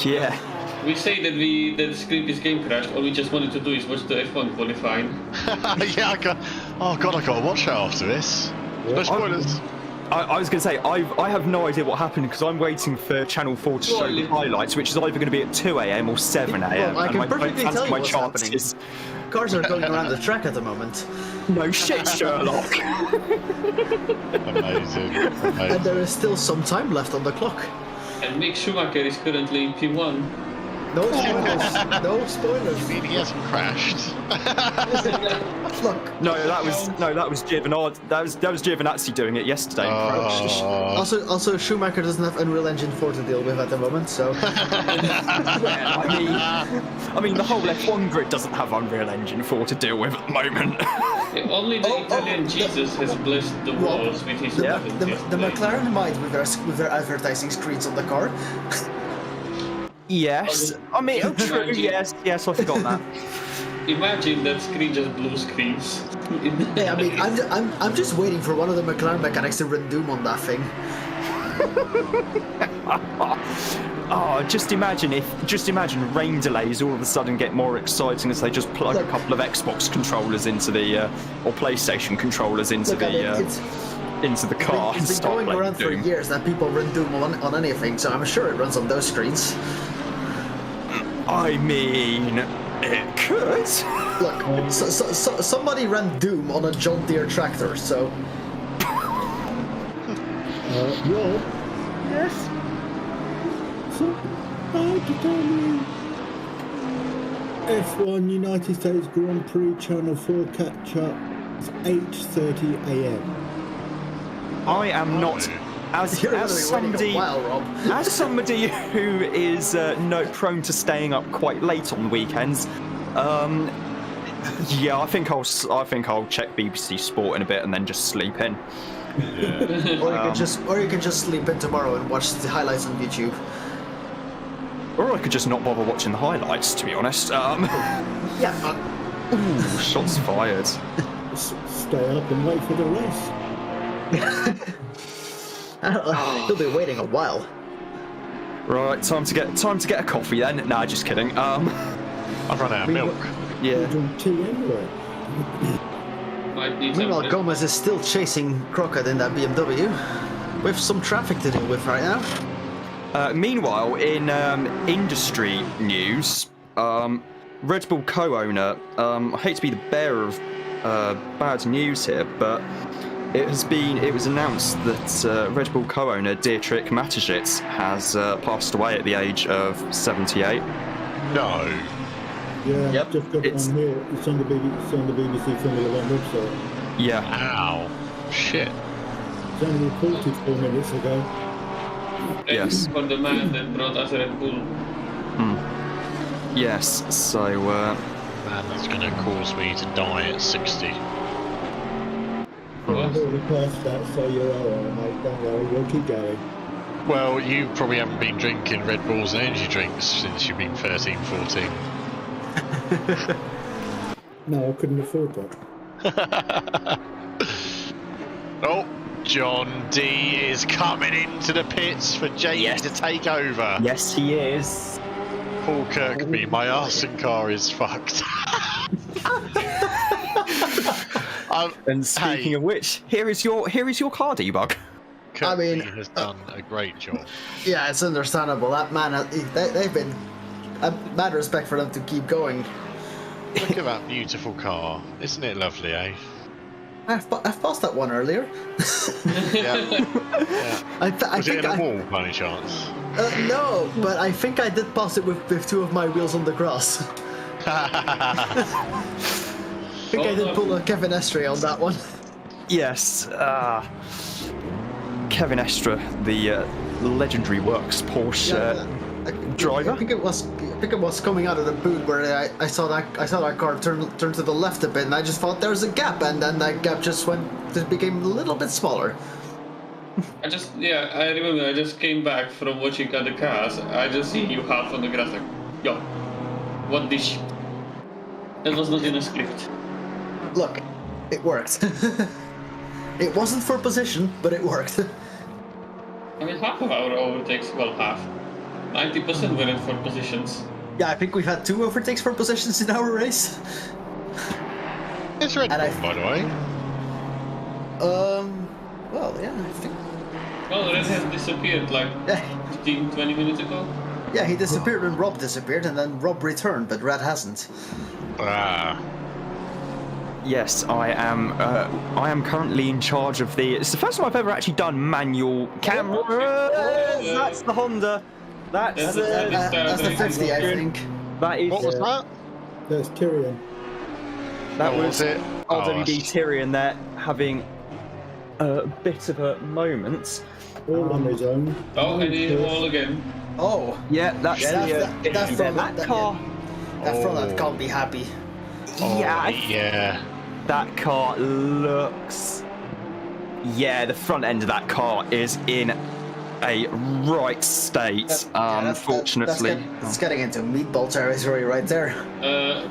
Yeah. we say that the Screepy's game crashed, all we just wanted to do is watch the F1 qualifying. Yeah, I got to watch that after this. No spoilers. I was going to say, I have no idea what happened because I'm waiting for Channel 4 to show the highlights, which is either going to be at 2 a.m. or 7 a.m. Well, I can perfectly tell you what's happening. Chances. Cars are going around the track at the moment. No shit, Sherlock. Amazing. And there is still some time left on the clock. And Mick Schumacher is currently in P1. No spoilers. No spoilers. You mean he hasn't crashed? Look. No, that was Giovinazzi. That was Giovinazzi doing it yesterday. Also, Schumacher doesn't have Unreal Engine 4 to deal with at the moment, so. I mean, the whole F1 grid doesn't have Unreal Engine 4 to deal with at the moment. Only the Italian Jesus has blessed the walls with his weapons. The McLaren might with their advertising screens on the car. Yes, I mean, true. Yes, I forgot that. Imagine that screen just blue screens. Yeah, I mean, I'm just waiting for one of the McLaren mechanics to run Doom on that thing. Just imagine rain delays all of a sudden get more exciting as they just plug a couple of Xbox controllers into the or PlayStation controllers into into the car. It's been going around for years that people run Doom on anything, so I'm sure it runs on those screens. I mean, it could. Look, somebody ran Doom on a John Deere tractor, so. Rob? Yes? So, I have to tell you, F1 United States Grand Prix Channel 4 catch-up is 8:30 a.m. I am not... As somebody who is prone to staying up quite late on weekends, yeah, I think I'll check BBC Sport in a bit and then just sleep in. Yeah. or you can just sleep in tomorrow and watch the highlights on YouTube. Or I could just not bother watching the highlights, to be honest. Yeah. Ooh, shots fired. Stay up and wait for the race. You'll be waiting a while. Right, time to get a coffee then. Nah, just kidding. I've run out of milk. Yeah. Tea anyway. Might need Meanwhile, some- Gomez is still chasing Crockett in that BMW, with some traffic to deal with right now. Meanwhile, in industry news, Red Bull co-owner, I hate to be the bearer of bad news here, but it was announced that Red Bull co-owner Dietrich Mateschitz has passed away at the age of 78. No. Yeah, Yep, just got it on here. It's on the BBC Formula One website. Yeah. Ow. Shit. It's only reported 4 minutes ago. Yes. For the man that brought us Red Bull. Yes. So. Man, that's going to cause me to die at 60. I've already passed that, so you're alright, mate. Don't worry, we'll keep going. Well, you probably haven't been drinking Red Bulls and energy drinks since you've been 13, 14. No, I couldn't afford that. Oh, John D is coming into the pits for Jamie to take over. Yes, he is. Paul Kirkby, my arson car is fucked. And speaking of which, here is your car debug. Kirkby has done a great job. Yeah, it's understandable. That man, they've been mad respect for them to keep going. Look at that beautiful car. Isn't it lovely, eh? I've passed that one earlier. Yeah. Was it in a wall, by any chance? No, but I think I did pass it with two of my wheels on the grass. I think I did pull a Kevin Estre on that one. Yes. Kevin Estre, the legendary Works Porsche driver. I think it was coming out of the boot where I saw that car turn to the left a bit, and I just thought there's a gap, and then that gap just became a little bit smaller. I remember I just came back from watching other cars. I just see you half on the grass like, yo, what this? That was not in a script. Look, it worked. It wasn't for position, but it worked. I mean, half of our overtakes, well, half. 90% weren't for positions. Yeah, I think we've had 2 overtakes for positions in our race. It's Red Bull, by the way. Well, yeah, I think. Well, Red has disappeared like 15, 20 minutes ago. Yeah, he disappeared when Rob disappeared, and then Rob returned, but Red hasn't. Yes, I am currently in charge of the. It's the first time I've ever actually done manual cameras. That's the Honda. That's the 50, I think. That is. What was that? That's Tyrion. That was it. RWB Tyrion there having a bit of a moment. All on his own. Oh, I need him all again. Oh. Yeah, that's from that car. That front end can't be happy. Yeah. That car looks. Yeah, the front end of that car is in a right state. Unfortunately, that's getting into meatball territory right there.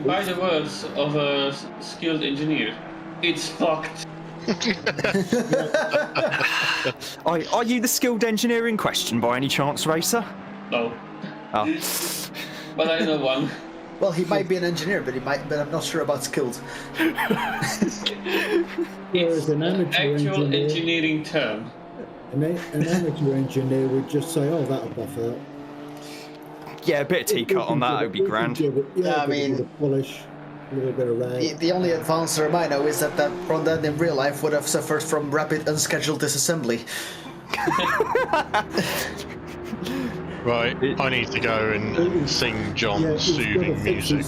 By the words of a skilled engineer, it's fucked. Are you the skilled engineer in question by any chance, Racer? No. Oh. But I know one. Well, he might be an engineer, but I'm not sure about skilled. Whereas an amateur actual engineer, engineering term. An amateur engineer would just say, "Oh, that'll buff out." Yeah, a bit of T-cut on that would be grand. Yeah, I mean, a bit of polish, a little bit of rag. The only advance term I know is that front end in real life would have suffered from rapid unscheduled disassembly. Right, I need to go and sing John's soothing music.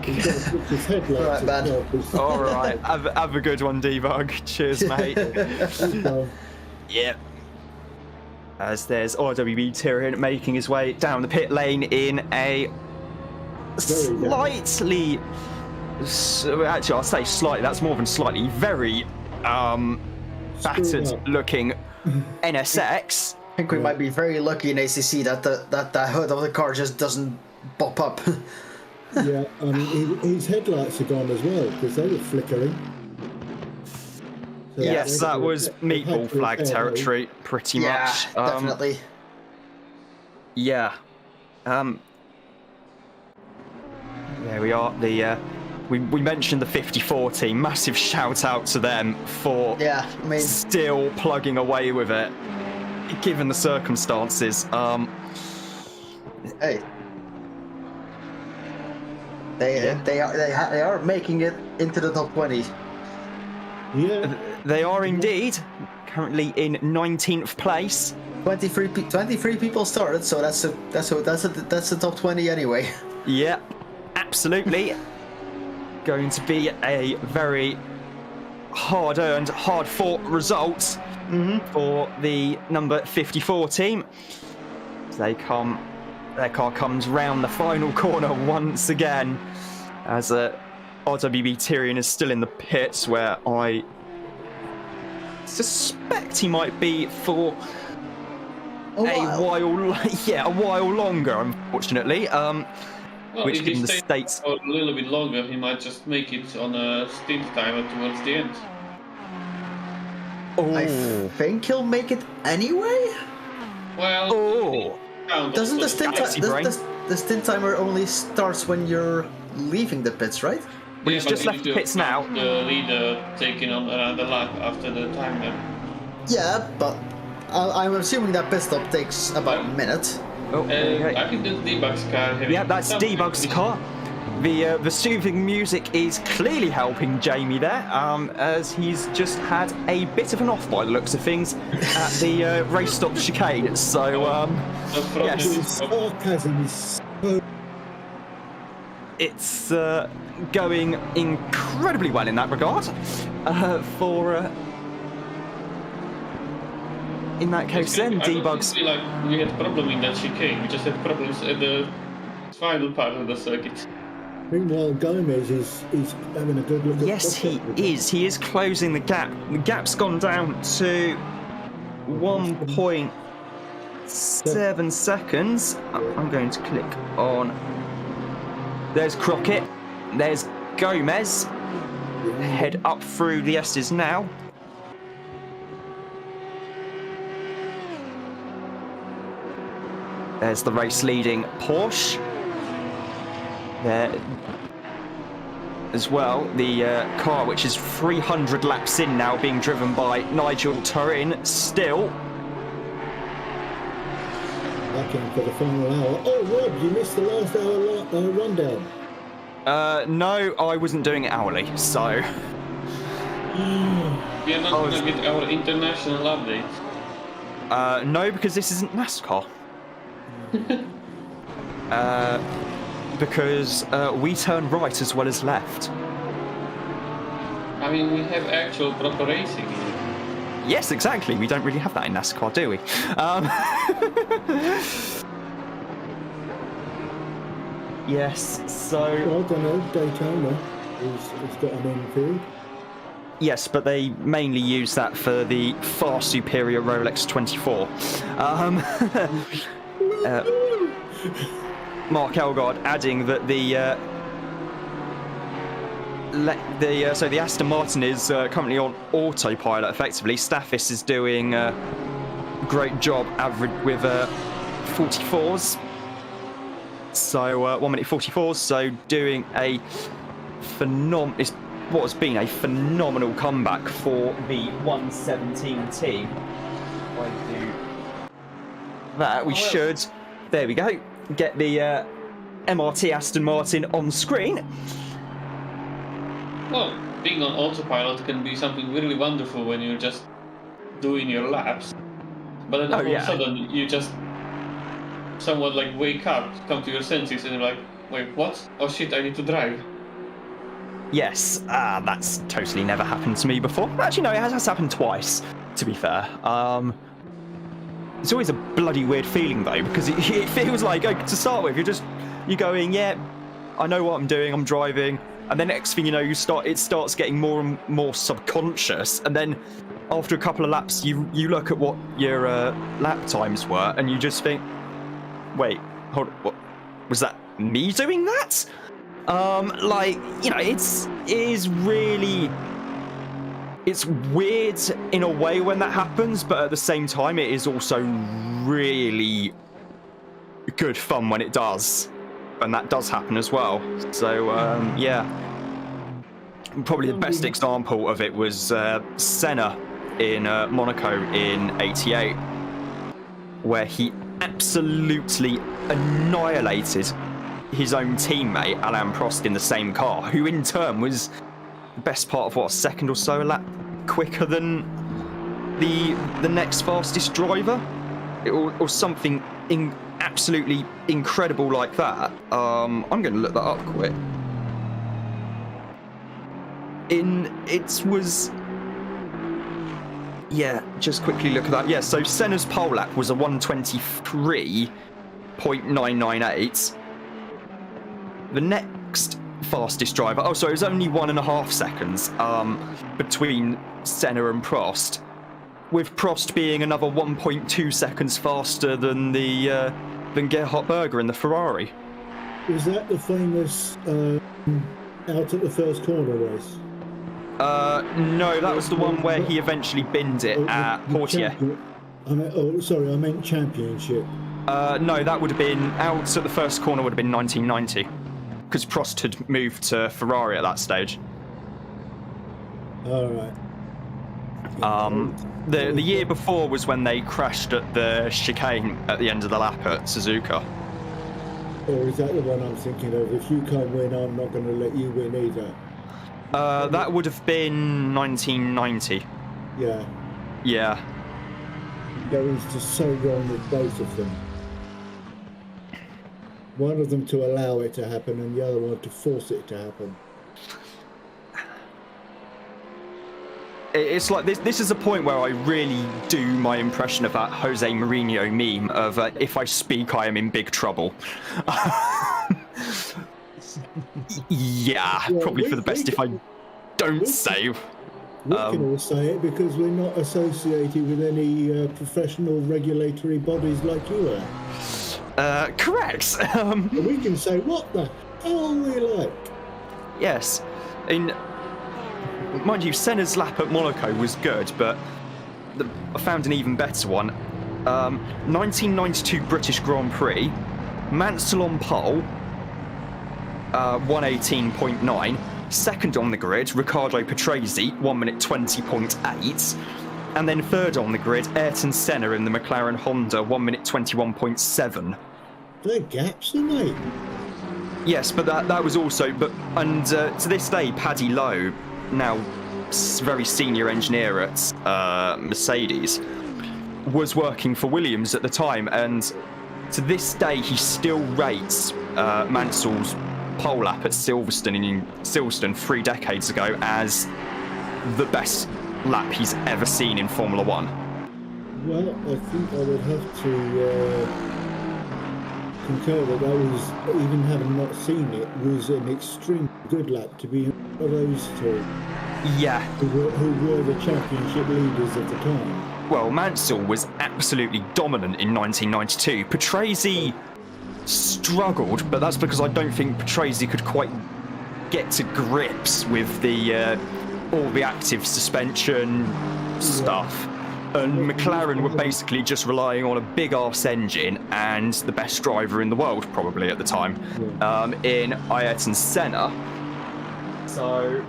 Alright, man. Alright, have a good one, Debug. Cheers, mate. Yep. As there's RWB Tyrion making his way down the pit lane in a slightly... Actually, I'll say slightly, that's more than slightly, very battered looking NSX. I think we might be very lucky in ACC that the hood of the car just doesn't pop up. Yeah, I mean, his headlights are gone as well because they were flickering. So yes, that was meatball flag territory, pretty much. Yeah, definitely. Yeah. There we are. The we mentioned the 54 team. Massive shout out to them for still plugging away with it, given the circumstances. Hey, they are making it into the top 20. Yeah, they are indeed. Currently in 19th place. 23 people started, so that's the top 20 anyway. Yeah, absolutely. Going to be a very hard-earned, hard-fought result for the number 54 team. Their car comes round the final corner once again, as RWB Tyrion is still in the pits, where I suspect he might be for a while longer, unfortunately. Well, which if given he the stays states, a little bit longer, he might just make it on a stint timer towards the end. I think he'll make it anyway. Well, doesn't the stint timer only starts when you're leaving the pits, right? Well, he's just left the pits now. The leader taking on another lap after the timer. Yeah, but I'm assuming that pit stop takes about a minute. I think that's Debug's car. Yeah, that's Debug's car. The soothing music is clearly helping Jamie there, as he's just had a bit of an off by the looks of things at the race stop chicane. So, yes. Sarcasm is so... It's going incredibly well in that regard. In that case, then Debug's. We had problems in that chicane. We just had problems at the final part of the circuit. Meanwhile, Gomez is having a good look at Yes, he is. He is closing the gap. The gap's gone down to 1.7 seconds. I'm going to click on. There's Crockett. There's Gomez. Head up through the S's now. There's the race leading Porsche. There as well, the car which is 300 laps in now, being driven by Nigel Turin still. Back in for the final hour. Oh, Rob, you missed the last hour rundown. No, I wasn't doing it hourly, so. We are not going to get our international update. No, because this isn't NASCAR. Because we turn right as well as left. I mean, we have actual proper racing here. Yes, exactly. We don't really have that in NASCAR, do we? Yes, so... I don't know, Daytona has got an infield. Yes, but they mainly use that for the far superior Rolex 24. Mark Elgard adding that the Aston Martin is currently on autopilot. Effectively, Stathis is doing a great job, average with 44s. So 1 minute 44s. So doing a what has been a phenomenal comeback for the 117 team. If I do that, we should. There we go. Get the MRT Aston Martin on screen. Well, being on autopilot can be something really wonderful when you're just doing your laps. But then all of a sudden you just somewhat like wake up, come to your senses, and you're like, wait, what? Oh shit, I need to drive. Yes, that's totally never happened to me before. Actually, no, it has happened twice, to be fair. It's always a bloody weird feeling though, because it feels like, to start with, you're going, yeah, I know what I'm doing, I'm driving, and then next thing you know, it starts getting more and more subconscious, and then after a couple of laps, you look at what your lap times were, and you just think, wait, hold on, what was that? Me doing that? It's weird in a way when that happens, but at the same time, it is also really good fun when it does, and that does happen as well. So yeah, probably the best example of it was Senna in Monaco in '88, where he absolutely annihilated his own teammate Alain Prost in the same car, who in turn was the best part of a second or so a lap quicker than the next fastest driver, or something absolutely incredible like that. I'm going to look that up quick. Just quickly look at that. Yeah, so Senna's pole lap was a 1:23.998. The next fastest driver, it was only 1.5 seconds between Senna and Prost, with Prost being another 1.2 seconds faster than Gerhard Berger in the Ferrari. Was that the famous out at the first corner race? No, that was the one where he eventually binned it at Portier. I meant championship. No, that would have been out at the first corner. Would have been 1990, because Prost had moved to Ferrari at that stage. All right. The year before was when they crashed at the chicane at the end of the lap at Suzuka. Or is that the one I'm thinking of? If you can't win, I'm not going to let you win either. That would have been 1990. Yeah. Yeah. There was just so wrong with both of them. One of them to allow it to happen, and the other one to force it to happen. It's like this is a point where I really do my impression of that Jose Mourinho meme of if I speak, I am in big trouble. Yeah, probably for the best if I don't say. We can all say it because we're not associated with any professional regulatory bodies like you are. Correct. We can say what the hell we like. Yes. Mind you, Senna's lap at Monaco was good, but I found an even better one. 1992 British Grand Prix, Mansell on pole, 1:18.9. Second on the grid, Riccardo Patrese, 1:20.8. And then third on the grid, Ayrton Senna in the McLaren Honda, 1:21.7. They're gaps, aren't they? Yes, but that was also... to this day, Paddy Lowe, now very senior engineer at Mercedes, was working for Williams at the time, and to this day he still rates Mansell's pole lap at Silverstone 3 decades ago as the best lap he's ever seen in Formula 1. Well, I think I would have to concur that was, even having not seen it, was an extremely good lap to be one of those two. Yeah. Who were the championship leaders at the time. Well, Mansell was absolutely dominant in 1992. Patrese struggled, but that's because I don't think Patrese could quite get to grips with all the active suspension stuff. And McLaren were basically just relying on a big-arse engine and the best driver in the world, probably at the time, in Ayrton Senna. So,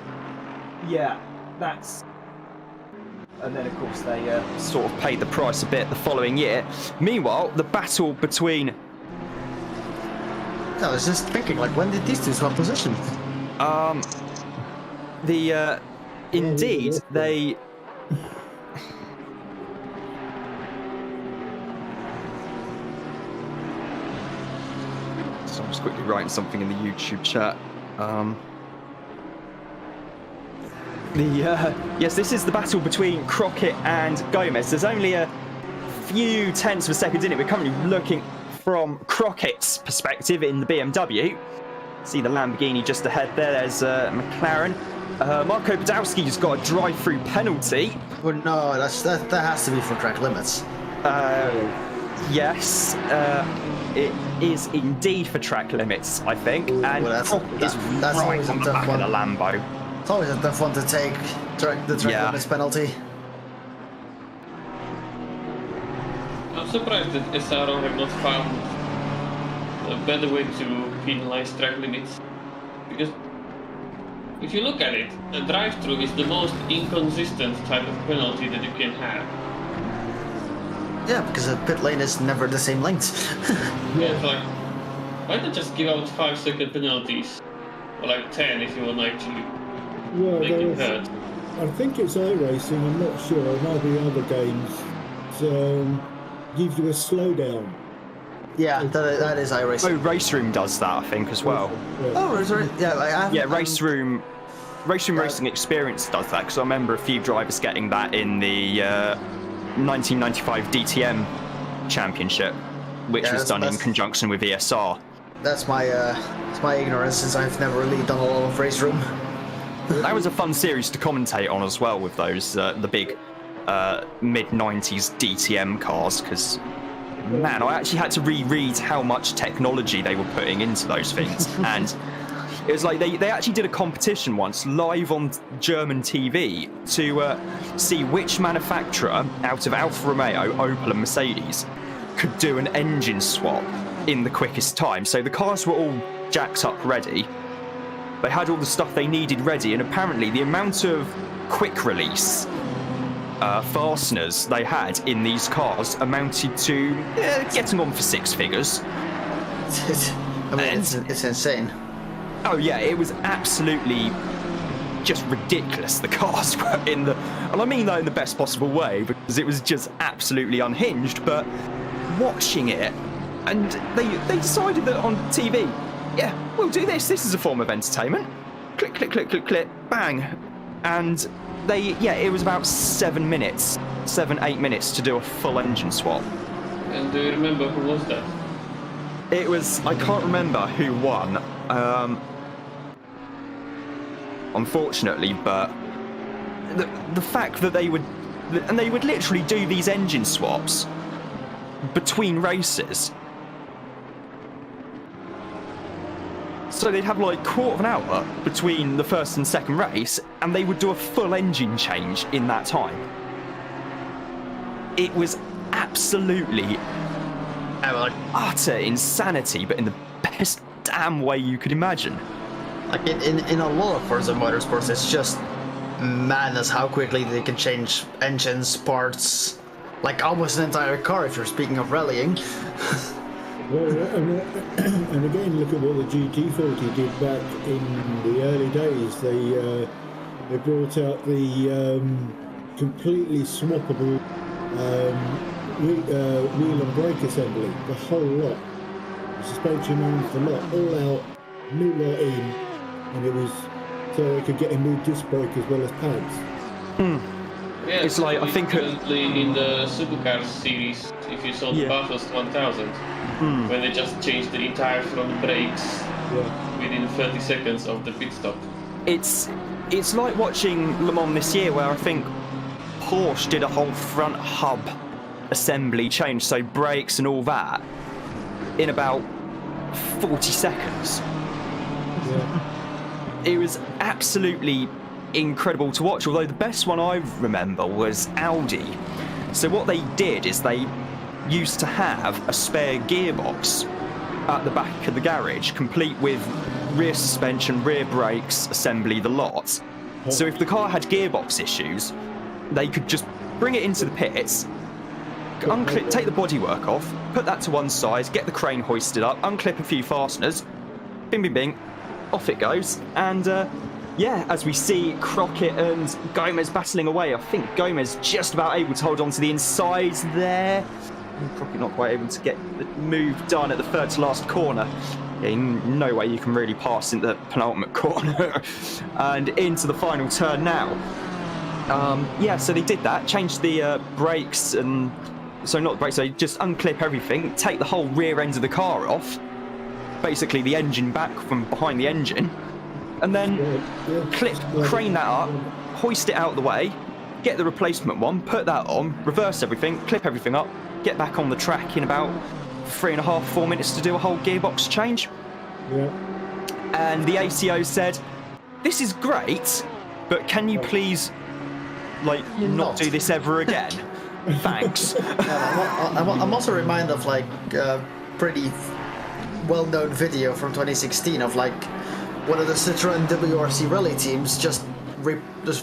yeah, that's... And then, of course, they sort of paid the price a bit the following year. Meanwhile, the battle between... I was just thinking, like, when did these two swap positions? Indeed, they... So I'm just quickly writing something in the YouTube chat. Yes, this is the battle between Crockett and Gomez. There's only a few tenths of a second in it. We're currently looking from Crockett's perspective in the BMW. See the Lamborghini just ahead there. There's McLaren. Marco Badowski's got a drive-through penalty. Well, no, that has to be for track limits. Yes, it is indeed for track limits, I think. And that's right on the back of the Lambo. It's always a tough one to take, the track limits penalty. I'm surprised that SRO have not found a better way to penalize track limits, because if you look at it, a drive-through is the most inconsistent type of penalty that you can have. Yeah, because a pit lane is never the same length. Yeah, it's like, why not just give out 5-second penalties? Or like 10 if you want to actually make it hurt. I think it's iRacing, I'm not sure. It might be other games. Gives you a slowdown. Yeah, that is iRacing. Oh, Race Room does that, I think, as well. Yeah. Oh, sorry. Yeah, Race Room Racing Experience does that, because I remember a few drivers getting that in the 1995 DTM Championship, which was done in conjunction with ESR. That's my ignorance, since I've never really done a lot of Race Room. That was a fun series to commentate on as well, with those the big mid-90s DTM cars, because man, I actually had to reread how much technology they were putting into those things. And it was like they actually did a competition once live on German TV to see which manufacturer out of Alfa Romeo, Opel and Mercedes could do an engine swap in the quickest time. So the cars were all jacked up ready. They had all the stuff they needed ready, and apparently the amount of quick release fasteners they had in these cars amounted to getting on for 6 figures. I mean, it's insane. Oh yeah, it was absolutely just ridiculous. The cars were and I mean that in the best possible way, because it was just absolutely unhinged. But watching it, and they decided that on TV, yeah, we'll do this. This is a form of entertainment. Click, click, click, click, click, bang, and it was about 7 minutes, 7-8 minutes to do a full engine swap. And do you remember who was that? It was, I can't remember who won, unfortunately, but the fact that they would literally do these engine swaps between races. So they'd have like quarter of an hour between the first and second race, and they would do a full engine change in that time. It was absolutely utter insanity, but in the best damn way you could imagine. Like in a lot of Forza Motorsports, it's just madness how quickly they can change engines, parts, like almost an entire car if you're speaking of rallying. Well, and again, look at what the GT40 did back in the early days. They brought out the completely swappable wheel and brake assembly, the whole lot. The suspension arms, the lot, all out, new lot in, and it was so they could get a new disc brake as well as pads. Yeah, it's like, I think currently in the Supercars series, if you saw the Bathurst 1000, when they just changed the entire front brakes within 30 seconds of the pit stop. It's like watching Le Mans this year, where I think Porsche did a whole front hub assembly change, so brakes and all that, in about 40 seconds. It was absolutely incredible to watch, although the best one I remember was Audi. So what they did is they used to have a spare gearbox at the back of the garage, complete with rear suspension, rear brakes, assembly, the lot. So if the car had gearbox issues, they could just bring it into the pits, unclip, take the bodywork off, put that to one side, get the crane hoisted up, unclip a few fasteners, bing bing bing, off it goes. And as we see Crockett and Gomez battling away, I think Gomez just about able to hold on to the insides there. Crockett not quite able to get the move done at the third to last corner. No way you can really pass in the penultimate corner. And into the final turn now. So they did that, changed the brakes, and so not the brakes, so just unclip everything, take the whole rear end of the car off, basically the engine back from behind the engine, and then crane that up, hoist it out of the way, get the replacement one, put that on, reverse everything, clip everything up, get back on the track in about 3.5-4 minutes to do a whole gearbox change. And the ACO said, "This is great, but can you please not do this ever again? Thanks." I'm also reminded of a pretty well-known video from 2016 of one of the Citroën WRC rally teams just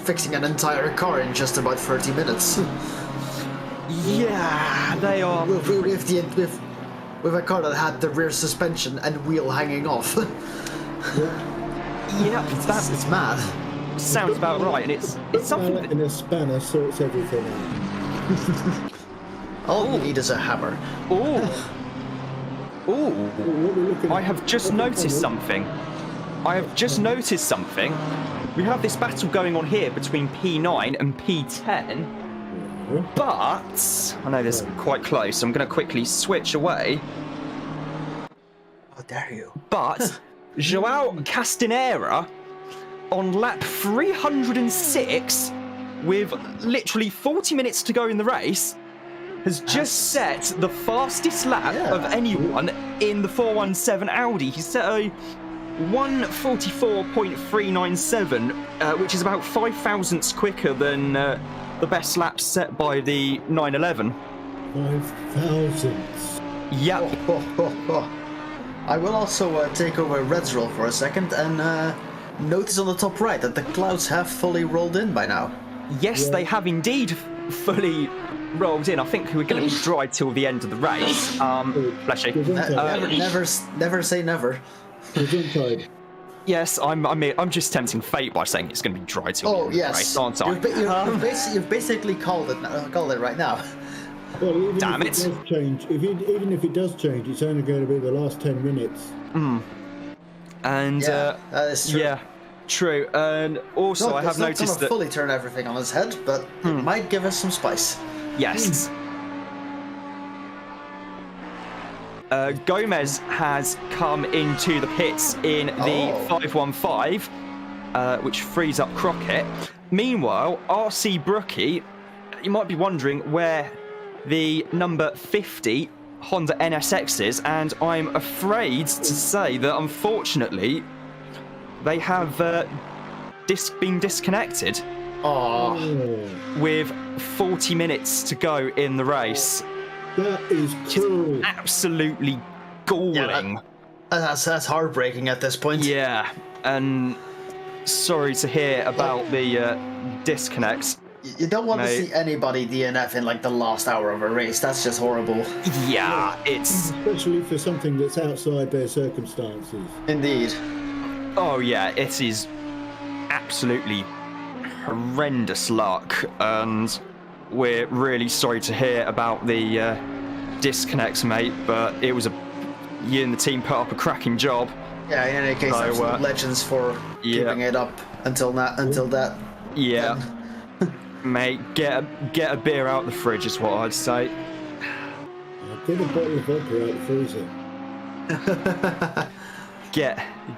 fixing an entire car in just about 30 minutes. Yeah, they are. With a car that had the rear suspension and wheel hanging off. Yeah, it's mad. Sounds about right, and it's something. And a spanner sorts everything out. All you need is a hammer. Ooh, I have just noticed something. We have this battle going on here between P9 and P10, but I know this is quite close. I'm going to quickly switch away. How dare you? But Joao Castanera on lap 306, with literally 40 minutes to go in the race, has just set the fastest lap of anyone in the 417 Audi. He set a 1:44.397, which is about 5 thousandths quicker than the best lap set by the 911. 5 thousandths. Yep. I will also take over Red's role for a second and notice on the top right that the clouds have fully rolled in by now. Yes, they have indeed fully rolled in. I think we're going to be dry till the end of the race. Bless you. Never say never. Yes, I'm just tempting fate by saying it's going to be dry till the end of the race, aren't I? You've basically called it right now. Well, damn it! Even if it does change, it's only going to be the last 10 minutes. And that is true. Yeah, true. And also, I have noticed that that fully turn everything on its head, but it might give us some spice. Yes. Gomez has come into the pits in the 515, which frees up Crockett. Meanwhile, RC Brookie, you might be wondering where the number 50 Honda NSX is, and I'm afraid to say that unfortunately they have been disconnected. With 40 minutes to go in the race. That is cool. Absolutely galling. That's heartbreaking at this point. Yeah, and sorry to hear about the disconnects. You don't want to see anybody DNF in like the last hour of a race. That's just horrible. Yeah, it's... Especially for something that's outside their circumstances. Indeed. Oh yeah, it is absolutely horrendous luck, and we're really sorry to hear about the disconnects, mate, but it was you and the team put up a cracking job. Yeah, in any case, absolute legends for keeping it up until that. Yeah. Mate, get a beer out the fridge is what I'd say. Get a bottle of vodka out the freezer.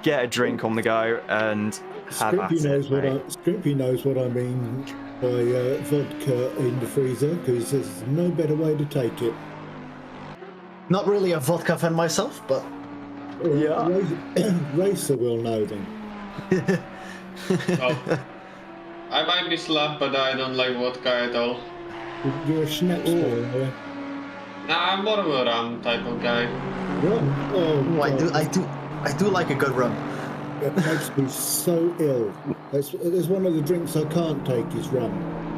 Get a drink on the go and have at it, Scrimpy knows what I mean by vodka in the freezer, because there's no better way to take it. Not really a vodka fan myself, but Racer will know then. I might be slapped, but I don't like vodka at all. You're a schnapps boy, yeah? Nah, I'm more of a rum type of guy. Rum? Oh, I do like a good rum. It makes me so ill. There's one of the drinks I can't take is rum.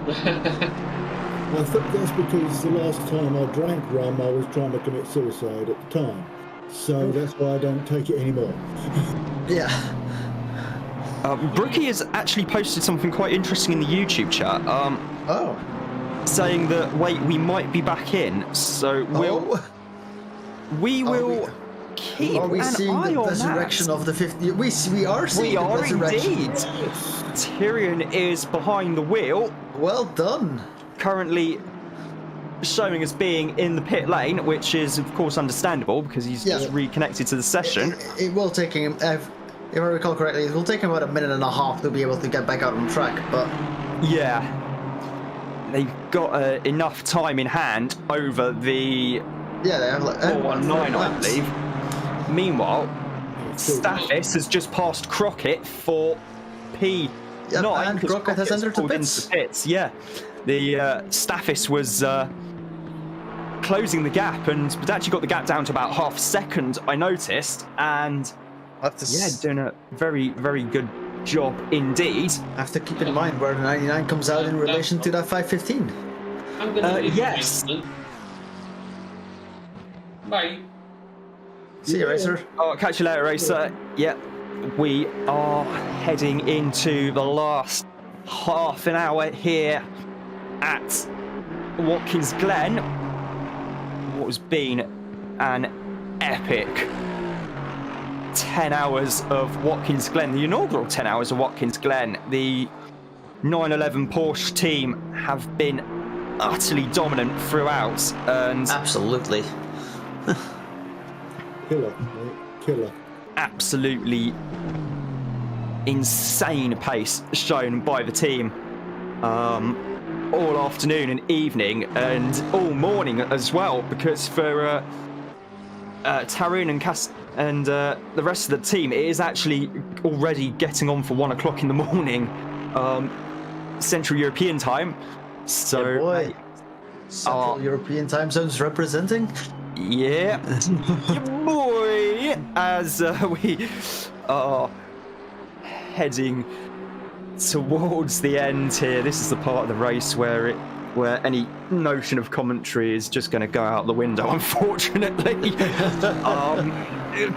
I think that's because the last time I drank rum, I was trying to commit suicide at the time. So that's why I don't take it anymore. Yeah. Brookie has actually posted something quite interesting in the YouTube chat. Saying that, wait, we might be back in, so we will keep Are we seeing the resurrection of the 50? We are seeing the resurrection. Indeed. Tyrion is behind the wheel. Well done. Currently showing as being in the pit lane, which is of course understandable because he's just reconnected to the session. It will take him, if I recall correctly, it will take him about a minute and a half to be able to get back out on track, but... Yeah. They've got enough time in hand over the... Yeah, they have like... 419, I believe. Meanwhile, Staffis has just passed Crockett for P9. And Crockett has entered the pits. Yeah. The Staffis was closing the gap and had actually got the gap down to about half a second, I noticed, and Yeah, doing a very, very good job indeed. Have to keep in mind where the 99 comes out in relation to that 515. I'm gonna leave yes. you, bye. See you, Racer. Oh, catch you later, Racer. Yeah, we are heading into the last half an hour here at Watkins Glen. What has been an epic 10 hours of Watkins Glen, the inaugural 10 hours of Watkins Glen. The 911 Porsche team have been utterly dominant throughout, and absolutely killer, mate. Killer. Absolutely insane pace shown by the team all afternoon and evening and all morning as well, because for Tarun and the rest of the team, it is actually already getting on for 1 o'clock in the morning, Central European time. So, yeah, boy. Central European time zones representing. Yeah, yeah boy. As we are heading towards the end here, this is the part of the race where any notion of commentary is just going to go out the window, unfortunately.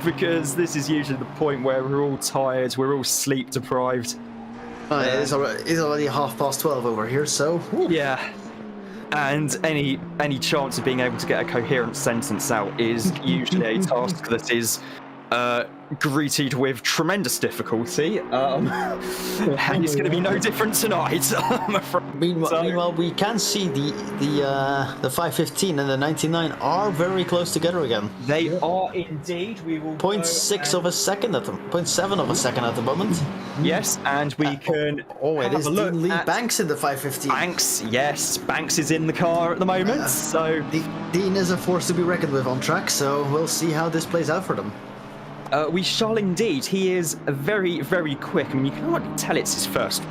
Because this is usually the point where we're all tired, we're all sleep deprived. It's already 12:30 over here, so yeah. And any chance of being able to get a coherent sentence out is usually a task that is greeted with tremendous difficulty, and it's going to be no different tonight. Meanwhile, we can see the 515 and the 99 are very close together again. They are indeed. We will 0.6 of a second at the 0.7 of a second at the moment. Yes, and we can. It is Dean Lee Banks in the 515. Banks, yes, Banks is in the car at the moment. So Dean is a force to be reckoned with on track. So we'll see how this plays out for them. We shall indeed. He is very, very quick. I mean, you can already tell it's his first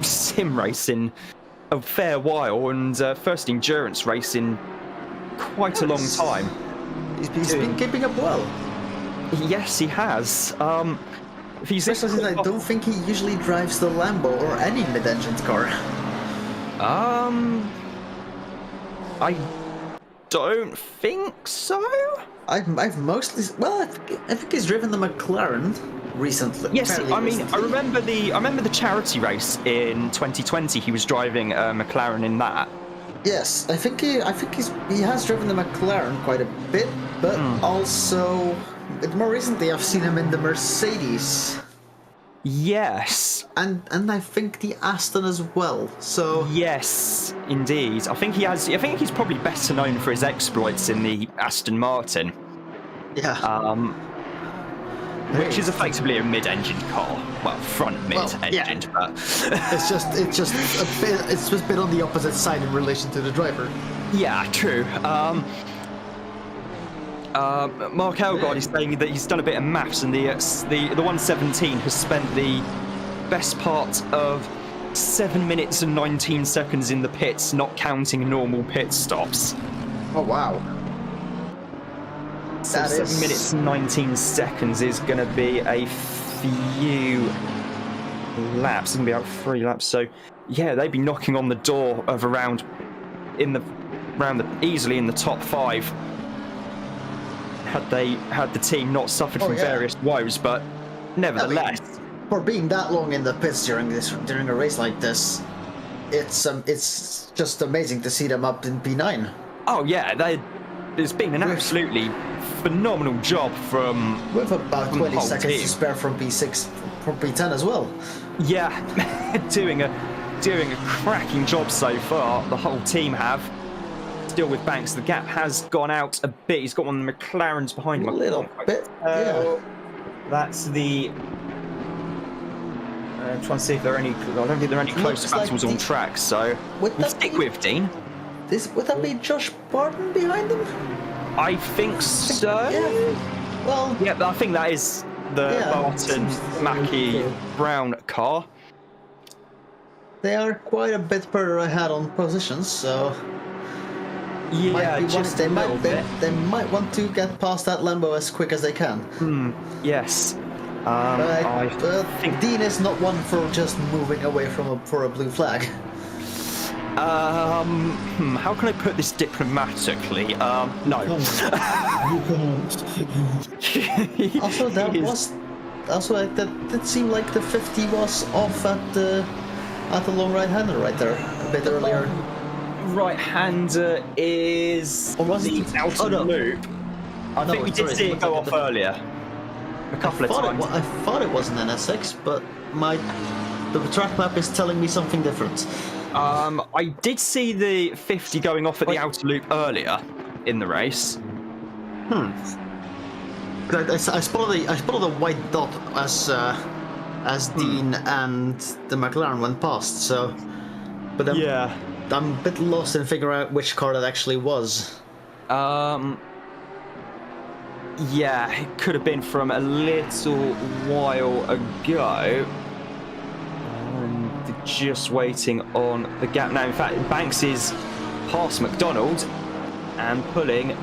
sim race in a fair while, and first endurance race in quite a long time. He's been keeping up well. Yes, he has. Especially, I don't think he usually drives the Lambo or any mid-engined car. I don't think so. I've mostly I think he's driven the McLaren recently. Yes, I mean I remember the charity race in 2020. He was driving a McLaren in that. Yes, I think he has driven the McLaren quite a bit, but also more recently I've seen him in the Mercedes. Yes, and I think the Aston as well. So yes, indeed. I think he's probably better known for his exploits in the Aston Martin. Yeah. Which is effectively a mid-engined car. Well, front mid-engined, but it's just a bit on the opposite side in relation to the driver. Yeah, true. Mark Elgard is saying that he's done a bit of maths, and the 117 has spent the best part of 7 minutes and 19 seconds in the pits, not counting normal pit stops. Oh wow! So 7 minutes and 19 seconds is going to be a few laps. It's going to be about 3 laps. So yeah, they'd be knocking on the door of easily in the top 5. Had the team not suffered from various woes, but nevertheless, for being that long in the pits during a race like this, it's just amazing to see them up in P9. Oh yeah, there's been an absolutely phenomenal job with about 20 seconds team to spare from P6, from P10 as well. Yeah, doing a cracking job so far. The whole team have. Still with Banks, the gap has gone out a bit. He's got one of the McLarens behind him. A little bit. Yeah. That's the. I'm trying to see if there are any. I don't think there are any close battles on track. So we'll stick with Dean. Would that be Josh Barton behind him? I think so. Yeah. Well. Yeah, I think that is the Barton, Mackie, Brown car. They are quite a bit further ahead on positions, so. Yeah, they might want to get past that Lambo as quick as they can. Yes. I think Dean is not one for just moving away for a blue flag. How can I put this diplomatically? No. You can't. Also, that seemed like the 50 was off at the long right-hander right there a bit earlier. Right-hander is Or was the it outer loop. I think we did see it go off earlier. A couple of times. I thought it was an NSX, but the track map is telling me something different. I did see the 50 going off at the outer loop earlier in the race. I spotted the white dot as Dean and the McLaren went past. So, but I'm a bit lost in figuring out which car that actually was. Yeah, it could have been from a little while ago. Just waiting on the gap now. In fact, Banks is past McDonald and pulling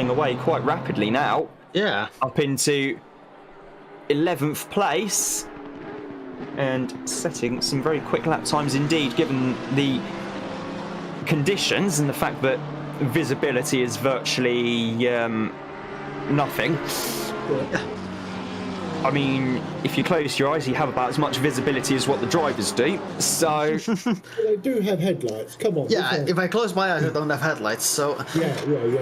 away quite rapidly now. Yeah, up into 11th place and setting some very quick lap times indeed, given the conditions and the fact that visibility is virtually nothing. I mean, if you close your eyes, you have about as much visibility as what the drivers do. So they do have headlights. Come on. Yeah, if I close my eyes, I don't have headlights. So yeah.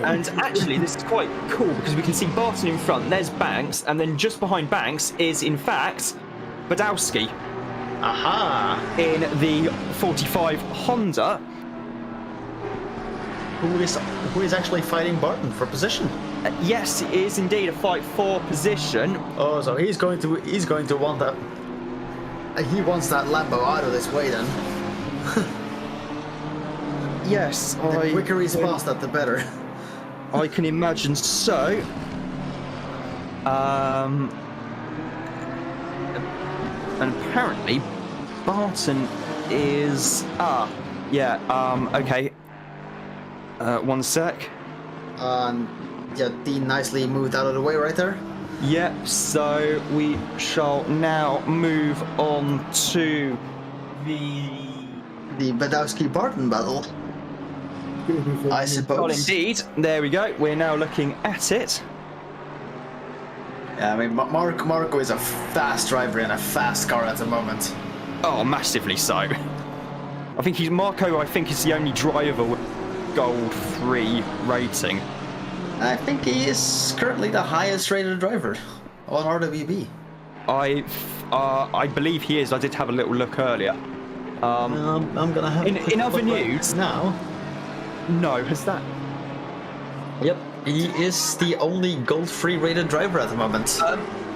And actually, this is quite cool because we can see Barton in front. There's Banks, and then just behind Banks is, in fact, Badowski. Aha! In the 45 Honda. Who is actually fighting Barton for position? Yes, it is indeed a fight for position. Oh, so he's going to want that. He wants that Lambo out of this way then. Yes, the quicker he's past that, the better. I can imagine so. And apparently, Barton is okay. One sec. Yeah, Dean nicely moved out of the way right there. Yep, so we shall now move on to the Badowski-Barton battle. I suppose. Well, indeed. There we go. We're now looking at it. Yeah, I mean, Marco is a fast driver in a fast car at the moment. Oh, massively so. I think Marco is the only driver with Gold 3 rating. I think he is currently the highest rated driver on RWB. I believe he is. I did have a little look earlier. I'm gonna have in other news now. No, has that? Yep, he is the only Gold 3 rated driver at the moment.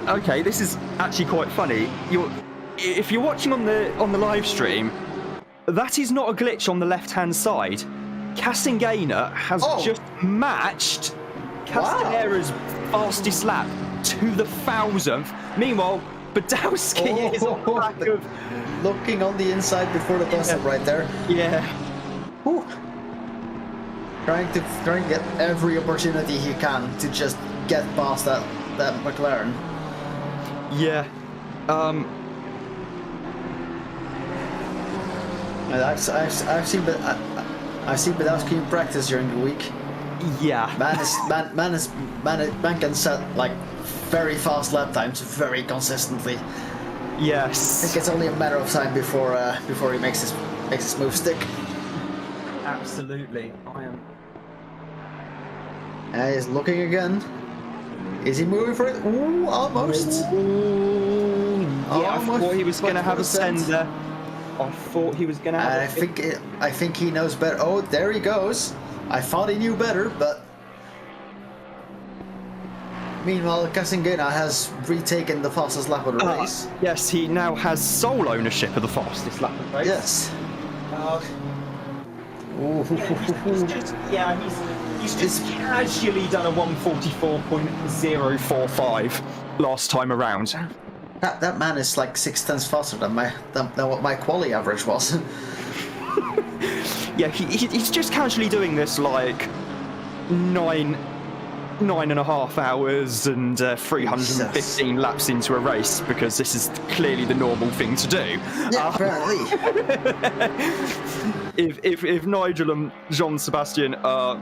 Okay, this is actually quite funny. If you're watching on the live stream, that is not a glitch on the left-hand side. Cassingainer has just matched Castanera's fastest lap to the 1000th. Meanwhile, Badowski is on the back of... Looking on the inside before the bus right there. Yeah. Whew. Trying to get every opportunity he can to just get past that McLaren. Yeah. I've seen Badowski in practice during the week. Yeah. Man can set like very fast lap times very consistently. Yes. I think it's only a matter of time before he makes his move stick. Absolutely. I am. He's looking again. Is he moving for it? Ooh, almost. Ooh, yeah, I thought he was going to have a sender. I thought he was going to have I think he knows better. Oh, there he goes. I thought he knew better, but... Meanwhile, Cassingainer has retaken the fastest lap of the race. Yes, he now has sole ownership of the fastest lap of the race. Yes. He's just casually done a 144.045 last time around. That man is like 6 tenths faster than what my quali average was. Yeah, he's just casually doing this like 9 9.5 hours and 315 laps into a race, because this is clearly the normal thing to do. Yeah, apparently. if Nigel and Jean Sebastian are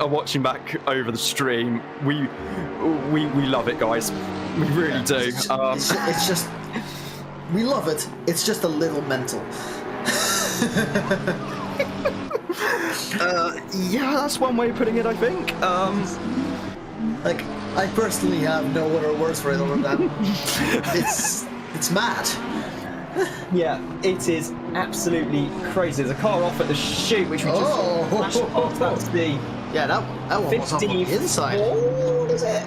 watching back over the stream, we love it, guys. We really do. It's just we love it. It's just a little mental. Yeah, that's one way of putting it, I think. Like, I personally have no other words for it other than it's mad. Yeah, it is absolutely crazy. There's a car off at the chute, which we just flashed past. That's the that one was on the inside. Is it?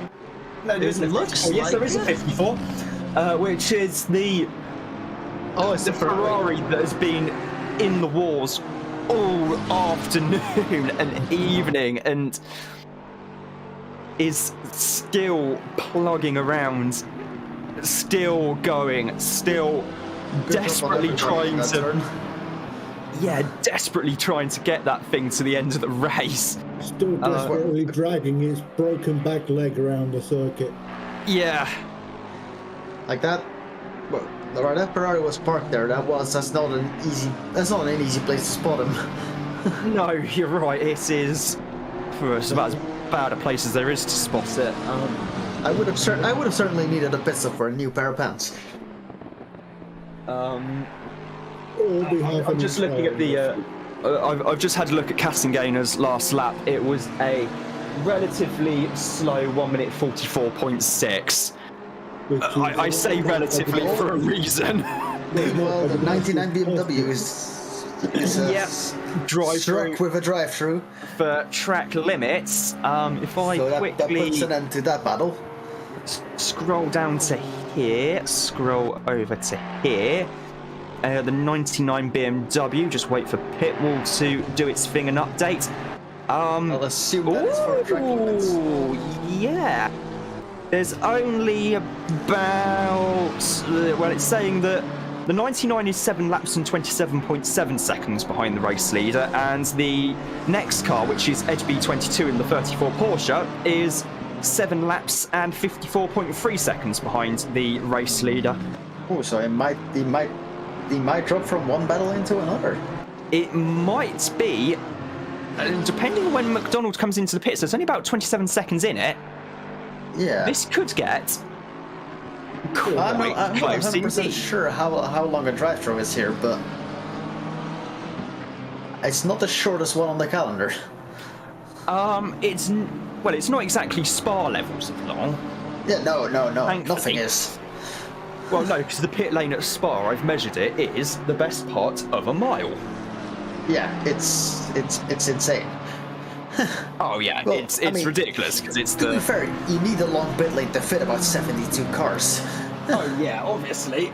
No, there isn't. Looks Yes, there is a 54, which is the it's the Ferrari that has been in the wars all afternoon and evening and is still plugging around, still going, still desperately trying to desperately trying to get that thing to the end of the race. Still desperately dragging his broken back leg around the circuit. Yeah. Like that. Well, where that Ferrari was parked there, that's not an easy place to spot him. No, you're right. It is it's about as bad a place as there is to spot it. I would have certainly needed a pistol for a new pair of pants. I'm just looking at the. I've just had a look at Castengainer's last lap. It was a relatively slow 1 minute 44.6. I say relatively for a reason. Well, the 99 BMW is drive-through with a drive-through for track limits. If I quickly that puts an end to that battle. Scroll down to here, scroll over to here. The 99 BMW, just wait for Pitwall to do its thing and update. I'll assume that is for track limits. Yeah. There's only about... well, it's saying that the 99 is 7 laps and 27.7 seconds behind the race leader, and the next car, which is Edge B22 in the 34 Porsche, is 7 laps and 54.3 seconds behind the race leader. Oh, so he might drop from one battle into another. It might be, depending on when McDonald comes into the pits. There's only about 27 seconds in it. Yeah. This could get quite I'm not close 100% indeed. sure how long a drive-through is here, but it's not the shortest one on the calendar. It's not exactly Spa levels of long. Yeah, no, Thankfully. nothing is. Well, no, because the pit lane at Spa, I've measured it, is the best part of a mile. Yeah, it's insane. Oh yeah, Well, it's ridiculous because it's To be fair, you need a long pit lane to fit about 72 cars. Oh yeah, obviously.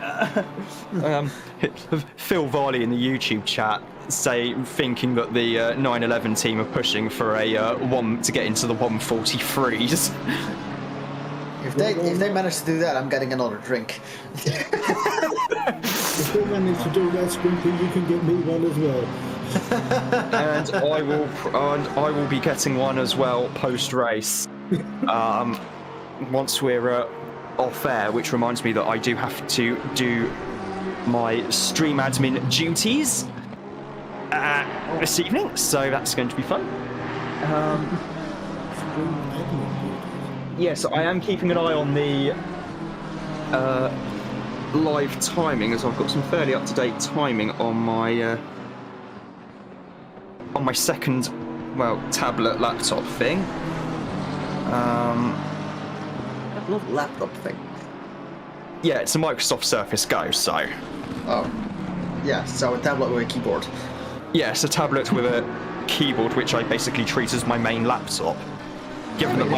Phil Varley in the YouTube chat thinking that the 911 team are pushing for a to get into the 143s. If they manage to do that, I'm getting another drink. If they manage to do that, Sprinkly, you can get me one as well. And I will be getting one as well post race. Once we're off air, which reminds me that I do have to do my stream admin duties this evening, so that's going to be fun. Yes, I am keeping an eye on the live timing, as I've got some fairly up-to-date timing on my second, tablet laptop thing. Not laptop thing. Yeah, it's a Microsoft Surface Go, so. Oh, yeah. So a tablet with a keyboard. Yeah, it's a tablet with a keyboard, which I basically treat as my main laptop. Given that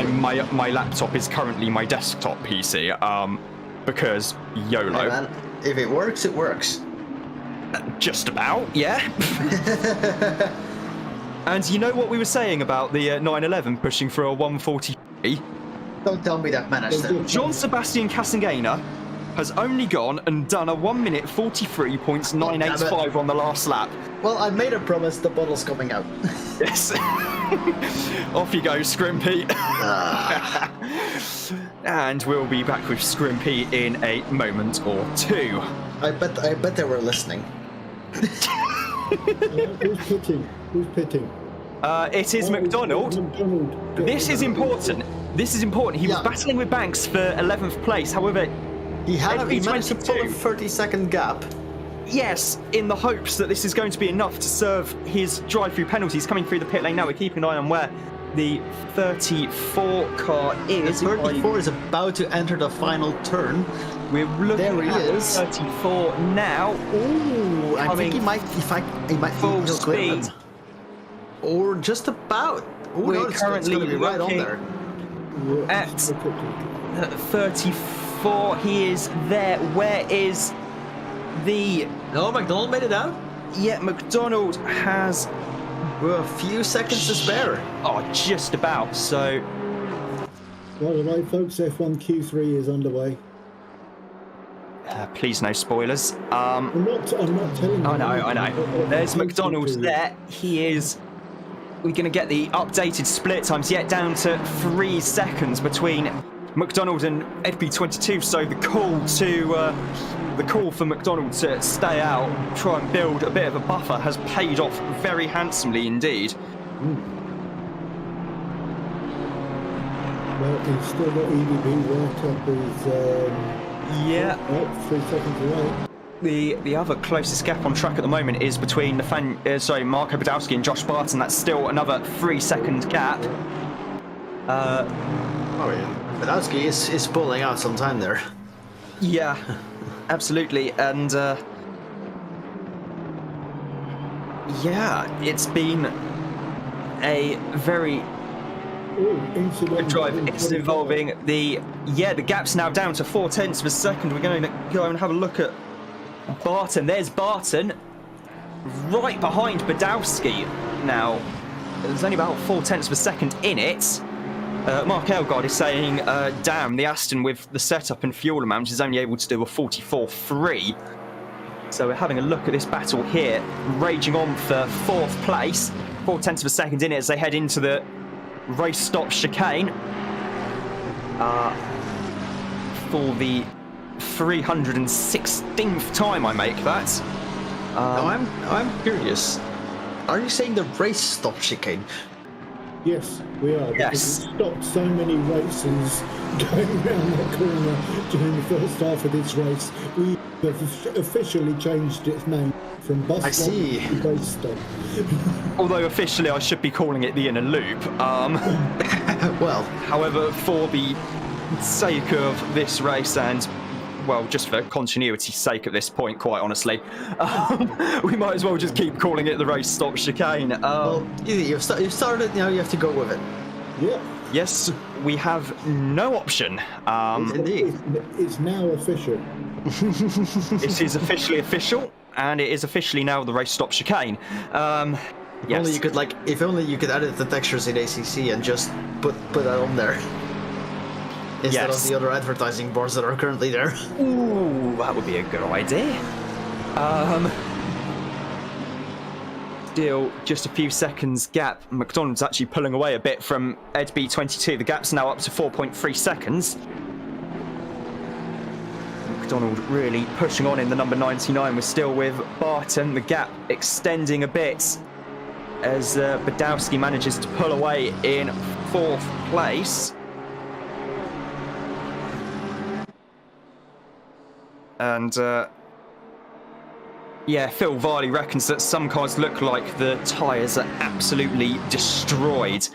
my laptop is currently my desktop PC, because YOLO. Hey man, if it works, it works. Just about, yeah. And you know what we were saying about the 911 pushing for a 143? Don't tell me that managed to. Jean Sebastian Cassengainer has only gone and done a 1 minute 43.985 on the last lap. Well, I made a promise, the bottle's coming out. Yes. Off you go, Scrimpy. And we'll be back with Scrimpy in a moment or two. I bet they were listening. Who's pitting? It is McDonald. This is important. He was battling with Banks for 11th place. However, he managed to pull a 30-second gap. Yes, in the hopes that this is going to be enough to serve his drive-through penalties. Coming through the pit lane now, we're keeping an eye on where the 34 car is. The 34 is about to enter the final turn. We're looking there he at is. 34 now. Ooh, I think he might full speed. Or just about. Ooh, we're currently be right on there. At 34, he is there. Where is the... No, McDonald made it out? Yeah, McDonald has... a few seconds to spare. Oh, just about, so... By the way, folks, F1 Q3 is underway. Please no spoilers. I'm not telling you. I know. There's McDonald there. He is... We're going to get the updated split times, yet down to 3 seconds between McDonald and FB22. So the call for McDonald to stay out, try and build a bit of a buffer, has paid off very handsomely indeed. Well, he's still got EDB right up his 3 seconds away. The other closest gap on track at the moment is between Marco Badowski and Josh Barton. That's still another 3 second gap. Badowski is pulling out some time there. Yeah, absolutely. And it's been a very good drive. It's involving the gap's now down to 0.4 of a second. We're going to go and have a look at Barton. There's Barton right behind Badowski now. There's only about 0.4 of a second in it. Mark Elgard is saying, damn, the Aston with the setup and fuel amount is only able to do a 44.3. So we're having a look at this battle here, raging on for 4th place. 0.4 of a second in it as they head into the race stop chicane. For the 316th time I make that. Now I'm curious. Are you saying the race stop chicane? Yes, we are. Yes. Because it stopped so many races going around that corner during the first half of this race. We have officially changed its name from bus stop to race stop. Although officially I should be calling it the inner loop. Well, however, for the sake of this race and, well, just for continuity's sake at this point, quite honestly, we might as well just keep calling it the race stop chicane. Well, you've started, now you have to go with it. Yeah. Yes, we have no option. Indeed. It's now official. It is officially official, and it is officially now the race stop chicane. Yes. If only you could edit the textures in ACC and just put that on there. Instead of the other advertising boards that are currently there. Ooh, that would be a good idea. Still just a few seconds gap. McDonald's actually pulling away a bit from EdB22. The gap's now up to 4.3 seconds. McDonald really pushing on in the number 99. We're still with Barton. The gap extending a bit as Badowski manages to pull away in 4th place. And Phil Varley reckons that some cars look like the tyres are absolutely destroyed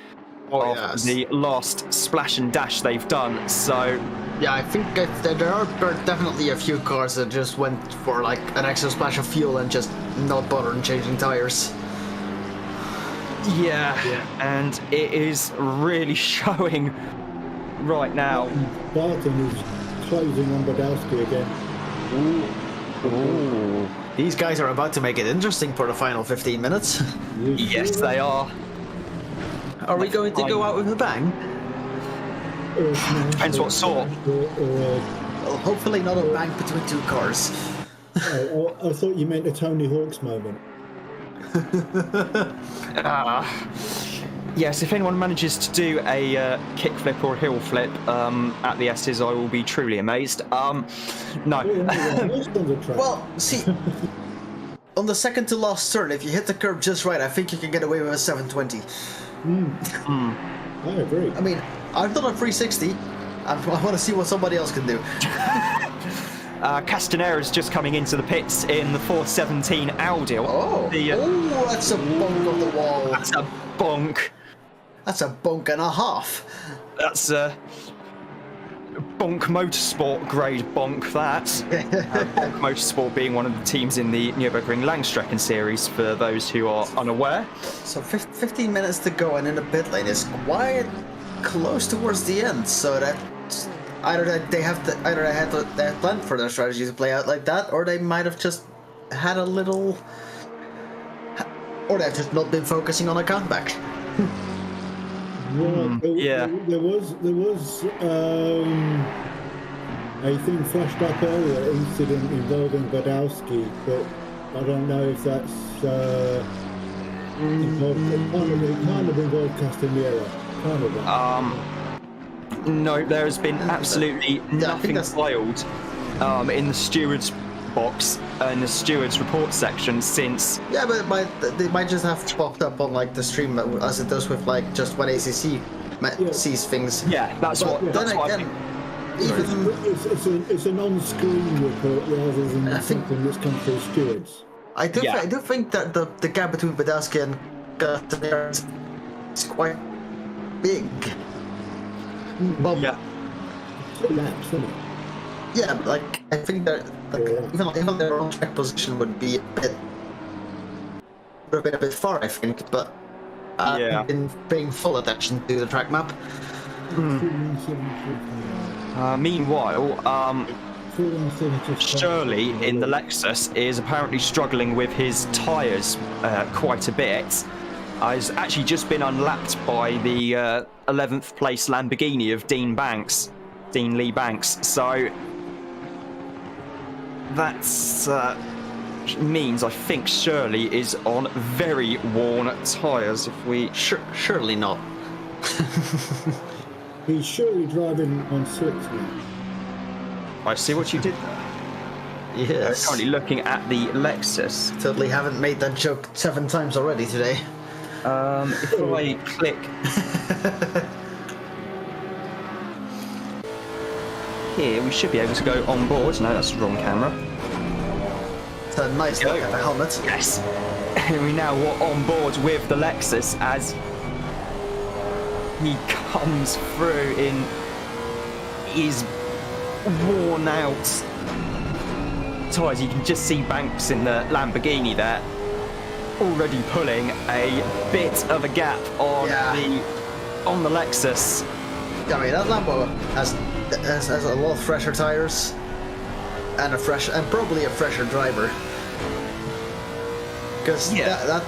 of the last splash and dash they've done. So yeah, I think there are definitely a few cars that just went for like an extra splash of fuel and just not bothering changing tyres. Yeah, and it is really showing right now. Barton is closing on Badowski again. Ooh. These guys are about to make it interesting for the final 15 minutes. Yes, they are. Are we going to go out with a bang? Depends what sort. Well, hopefully not a bank between two cars. Oh, I thought you meant a Tony Hawk's moment. Yes, if anyone manages to do a kickflip or a hill flip at the S's, I will be truly amazed. No. Well, see, on the second to last turn, if you hit the curb just right, I think you can get away with a 720. I agree. I mean, I've done a 360. I want to see what somebody else can do. Castanera's just coming into the pits in the 417 Audi. Oh, that's a bonk on the wall. That's a bonk. That's a bonk and a half. That's a bonk motorsport grade bonk, that. Bonk Motorsport being one of the teams in the Nürburgring Langstrecken series, for those who are unaware. So 15 minutes to go, and in the pit lane is quite close towards the end, so that either they had planned for their strategy to play out like that, or they might have just had a little, or they've just not been focusing on a comeback. Well, there was a thing flashed up earlier, incident involving Badowski, but I don't know if that's involved. It kind of involved Castanera. Kind of. No, there has been absolutely nothing filed in the stewards box and the stewards report section since. Yeah, but they might just have popped up on like the stream as it does with like just when ACC sees things. Yeah, that's what. That's what again, it's an on-screen report rather than something that's come through stewards. I do think that the gap between Badowski and Castanera is quite big. Well, yeah. 2 laps, isn't it? Yeah, but like I think that even their own track position would be a bit far, I think. But I've been paying full attention to the track map. Meanwhile, Shirley in the Lexus is apparently struggling with his tyres quite a bit. He's actually just been unlapped by the 11th place Lamborghini of Dean Lee Banks. So that's means I think Shirley is on very worn tyres. If we surely not. He's surely driving on slicks now. I see what you did there. Yes. Currently looking at the Lexus. Totally haven't made that joke 7 times already today. If I click here, we should be able to go on board. No, that's the wrong camera. It's a nice look at the helmet. Yes. And we now are on board with the Lexus as he comes through in his worn out tyres. You can just see Banks in the Lamborghini there, already pulling a bit of a gap on the Lexus. I mean, that Lambo has a lot of fresher tires and probably a fresher driver. Because that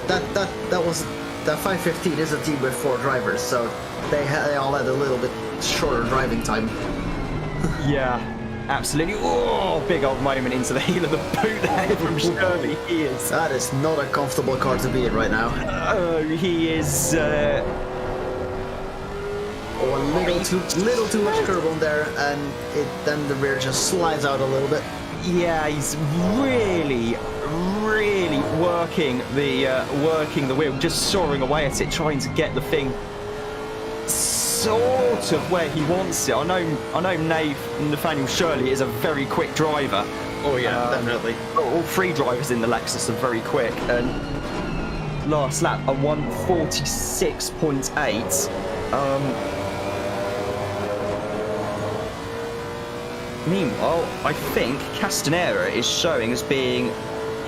515 is a team with 4 drivers, so they all had a little bit shorter driving time. Yeah, absolutely. Oh, big old moment into the heel of the boot there from Shirley. That is not a comfortable car to be in right now. He is a little too much curb on there, and then the rear just slides out a little bit. Yeah, he's really working the wheel, just soaring away at it, trying to get the thing sort of where he wants it. I know Nathaniel Shirley is a very quick driver. Oh yeah, definitely. All 3 drivers in the Lexus are very quick, and last lap a 146.8. Meanwhile, I think Castanera is showing as being,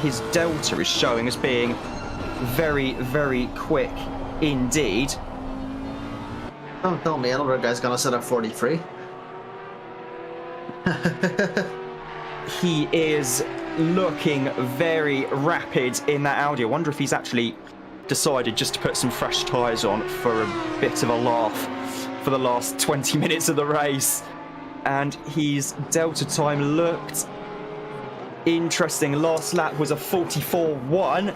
his delta is showing as being very, very quick indeed. Don't tell me another guy's gonna set up 43. He is looking very rapid in that Audi. I wonder if he's actually decided just to put some fresh tyres on for a bit of a laugh for the last 20 minutes of the race. and his Delta time looked interesting. Last lap was a 44.1,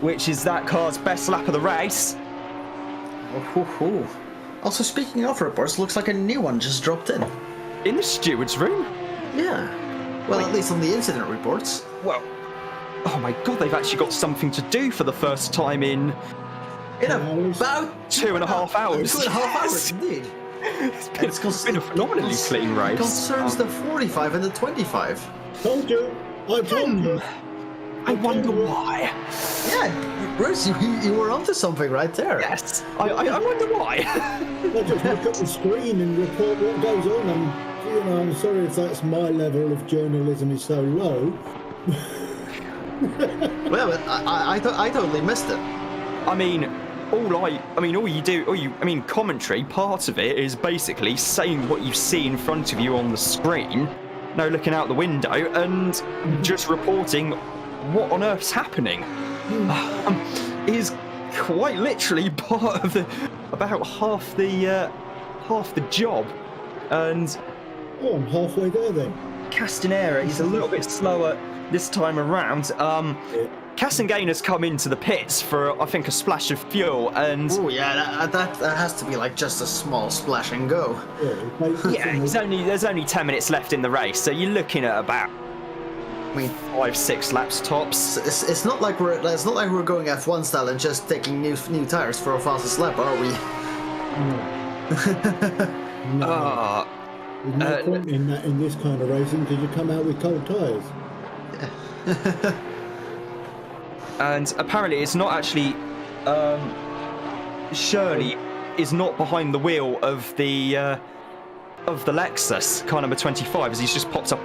which is that car's best lap of the race. Also, speaking of reports, looks like a new one just dropped in. In the steward's room? Yeah. Well, at least on the incident reports. Well, oh my god, they've actually got something to do for the first time in about 2.5 hours. 2.5 hours, indeed. It's been a phenomenally clean race. Concerns the 45 and the 25. Told you. I told you. I wonder why. Yeah, Bruce, you were onto something right there. Yes, I wonder why. I just look at the screen and report what goes on. I'm sorry if that's my level of journalism is so low. Well, I totally missed it. I mean, commentary, part of it is basically saying what you see in front of you on the screen, no looking out the window, and just reporting what on earth's happening. Is quite literally part of about half the job. And I'm halfway there then. Castanera is a little bit slower this time around. Castangainer's come into the pits for, I think, a splash of fuel, and that has to be like just a small splash and go. Yeah, there's only 10 minutes left in the race, so you're looking at about 5-6 laps tops. It's not like we're going F1 style and just taking new tires for a fastest lap, are we? No. There's no point in this kind of racing because you come out with cold tyres. And apparently it's not actually Shirley is not behind the wheel of the Lexus car number 25, as he's just piped up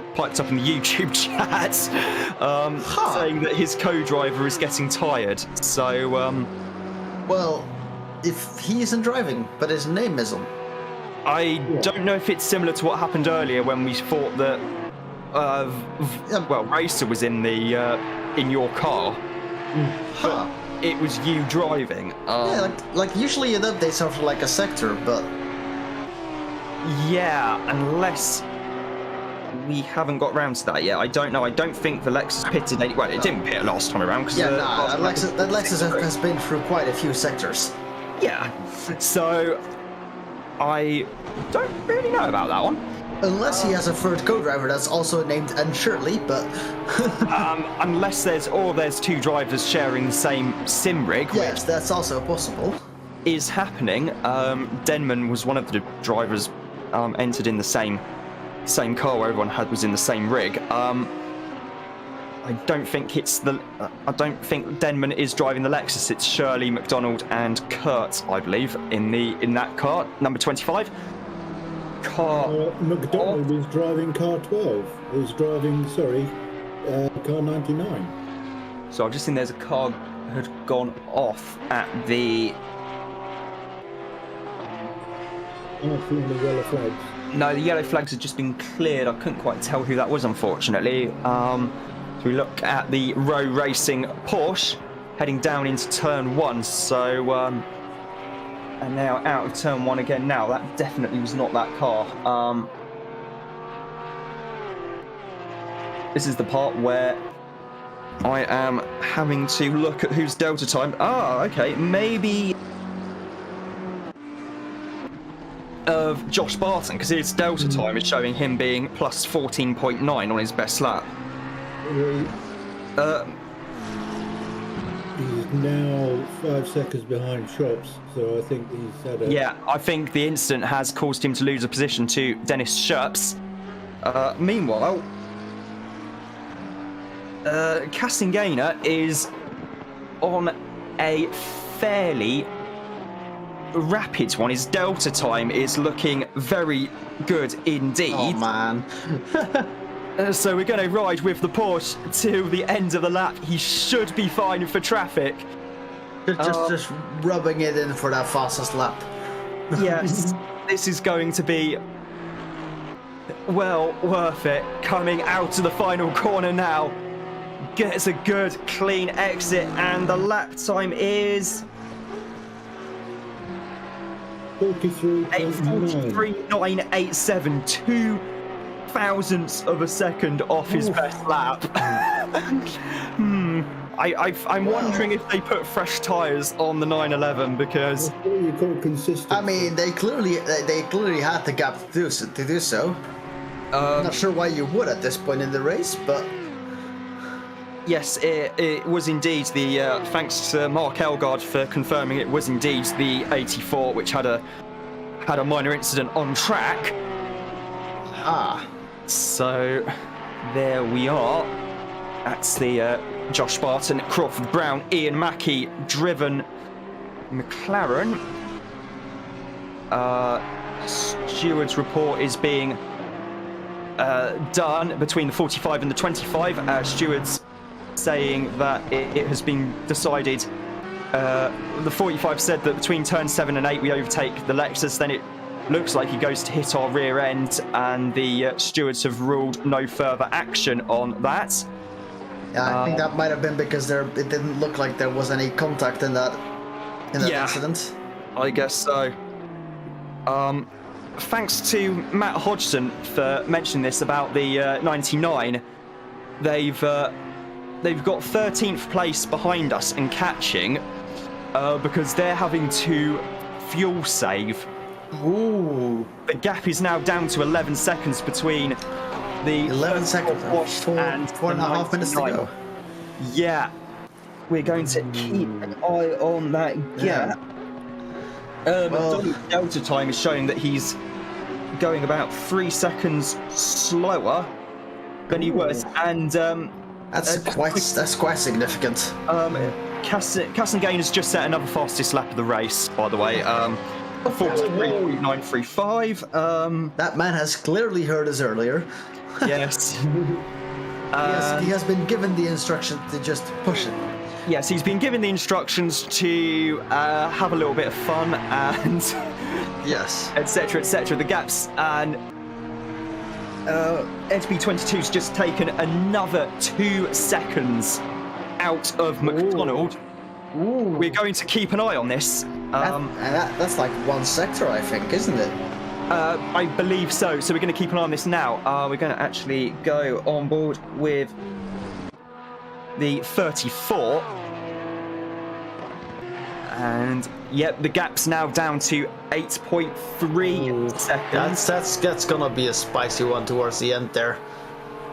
in the YouTube chat, saying that his co-driver is getting tired. So well, if he isn't driving but his name isn't, I don't know if it's similar to what happened earlier when we thought that Racer was in your car. But it was you driving. like usually it updates after like a sector, but yeah, unless we haven't got round to that yet. I don't know. I don't think the Lexus pitted any. Well, it didn't pit last time around because that Lexus has been through quite a few sectors. Yeah, so I don't really know about that one. Unless he has a third co-driver that's also named Shirley, but unless there's two drivers sharing the same sim rig. Yes, that's also possible. Is happening. Denman was one of the drivers entered in the same car where everyone was in the same rig. I don't think Denman is driving the Lexus. It's Shirley, McDonald, and Kurt, I believe, in that car, number 25. McDonald is driving car 12. He's driving, car 99. So I've just seen there's a car had gone off at the. I'm seeing the yellow flags. No, the yellow flags had just been cleared. I couldn't quite tell who that was, unfortunately. So we look at the Row Racing Porsche heading down into turn 1. So, and now out of turn 1 again. Now that definitely was not that car. This is the part where I am having to look at whose Delta time. Okay, maybe of Josh Barton, because his Delta time is showing him being plus 14.9 on his best lap. He's now 5 seconds behind Shops, so I think he's had a... Yeah, I think the incident has caused him to lose a position to Dennis Scherps. Meanwhile, Castangainer is on a fairly rapid one. His Delta time is looking very good indeed. Oh man. So we're going to ride with the Porsche till the end of the lap. He should be fine for traffic. Just rubbing it in for that fastest lap. Yes, this is going to be well worth it. Coming out to the final corner now. Gets a good clean exit, and the lap time is 43.987, 2 thousandths of a second off his best lap. I'm wondering if they put fresh tyres on the 911 because you call consistent. I mean, they clearly had the gap to do so. I'm not sure why you would at this point in the race, but yes, it was indeed the thanks to Mark Elgard for confirming it was indeed the 84 which had a minor incident on track. So there we are. That's the Josh Barton, Crawford Brown, Ian Mackey driven McLaren. Steward's report is being done between the 45 and the 25. Steward's saying that it has been decided. The 45 said that between turn 7 and 8 we overtake the Lexus, then it looks like he goes to hit our rear end, and the stewards have ruled no further action on that. Yeah, I think that might have been because it didn't look like there was any contact in that incident. I guess so. Thanks to Matt Hodgson for mentioning this about the 99. They've got 13th place behind us and catching because they're having to fuel save. Ooh. The gap is now down to 11 seconds between the 11 seconds and 4.5 minutes to go. Yeah, we're going to keep an eye on that gap. McDonald's Delta time is showing that he's going about 3 seconds slower than he was, and that's quite significant. Castlemaine has just set another fastest lap of the race, by the way. 43.935. That man has clearly heard us earlier. Yes. He has been given the instruction to just push it. Yes, he's been given the instructions to have a little bit of fun and yes, etc. etc. The gaps, and NTB22's just taken another 2 seconds out of McDonald. Ooh. We're going to keep an eye on this. That's like 1 sector, I think, isn't it? I believe so. So we're going to keep an eye on this now. We're going to actually go on board with the 34. And yep, the gap's now down to 8.3 seconds. That's gonna be a spicy one towards the end there.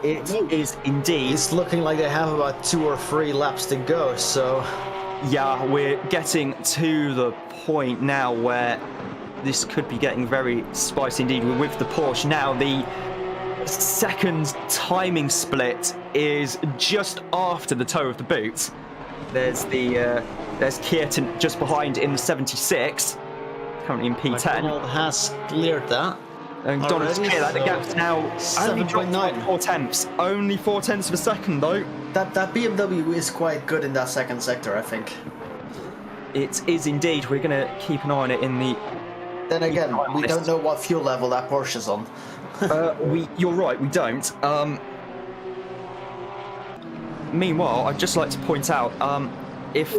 It is indeed. It's looking like they have about 2 or 3 laps to go, so yeah, we're getting to the point now where this could be getting very spicy indeed. We're with the Porsche now. The second timing split is just after the toe of the boot. There's Kierton just behind in the 76, currently in P10. McDonald has cleared that. And Donald's cleared that. The gap's now only 7.9. 4 tenths. Only 4 tenths of a second though. That BMW is quite good in that second sector, I think. It is indeed. We're going to keep an eye on it in the... Then again, we don't know what fuel level that Porsche's on. You're right, we don't. Meanwhile, I'd just like to point out, if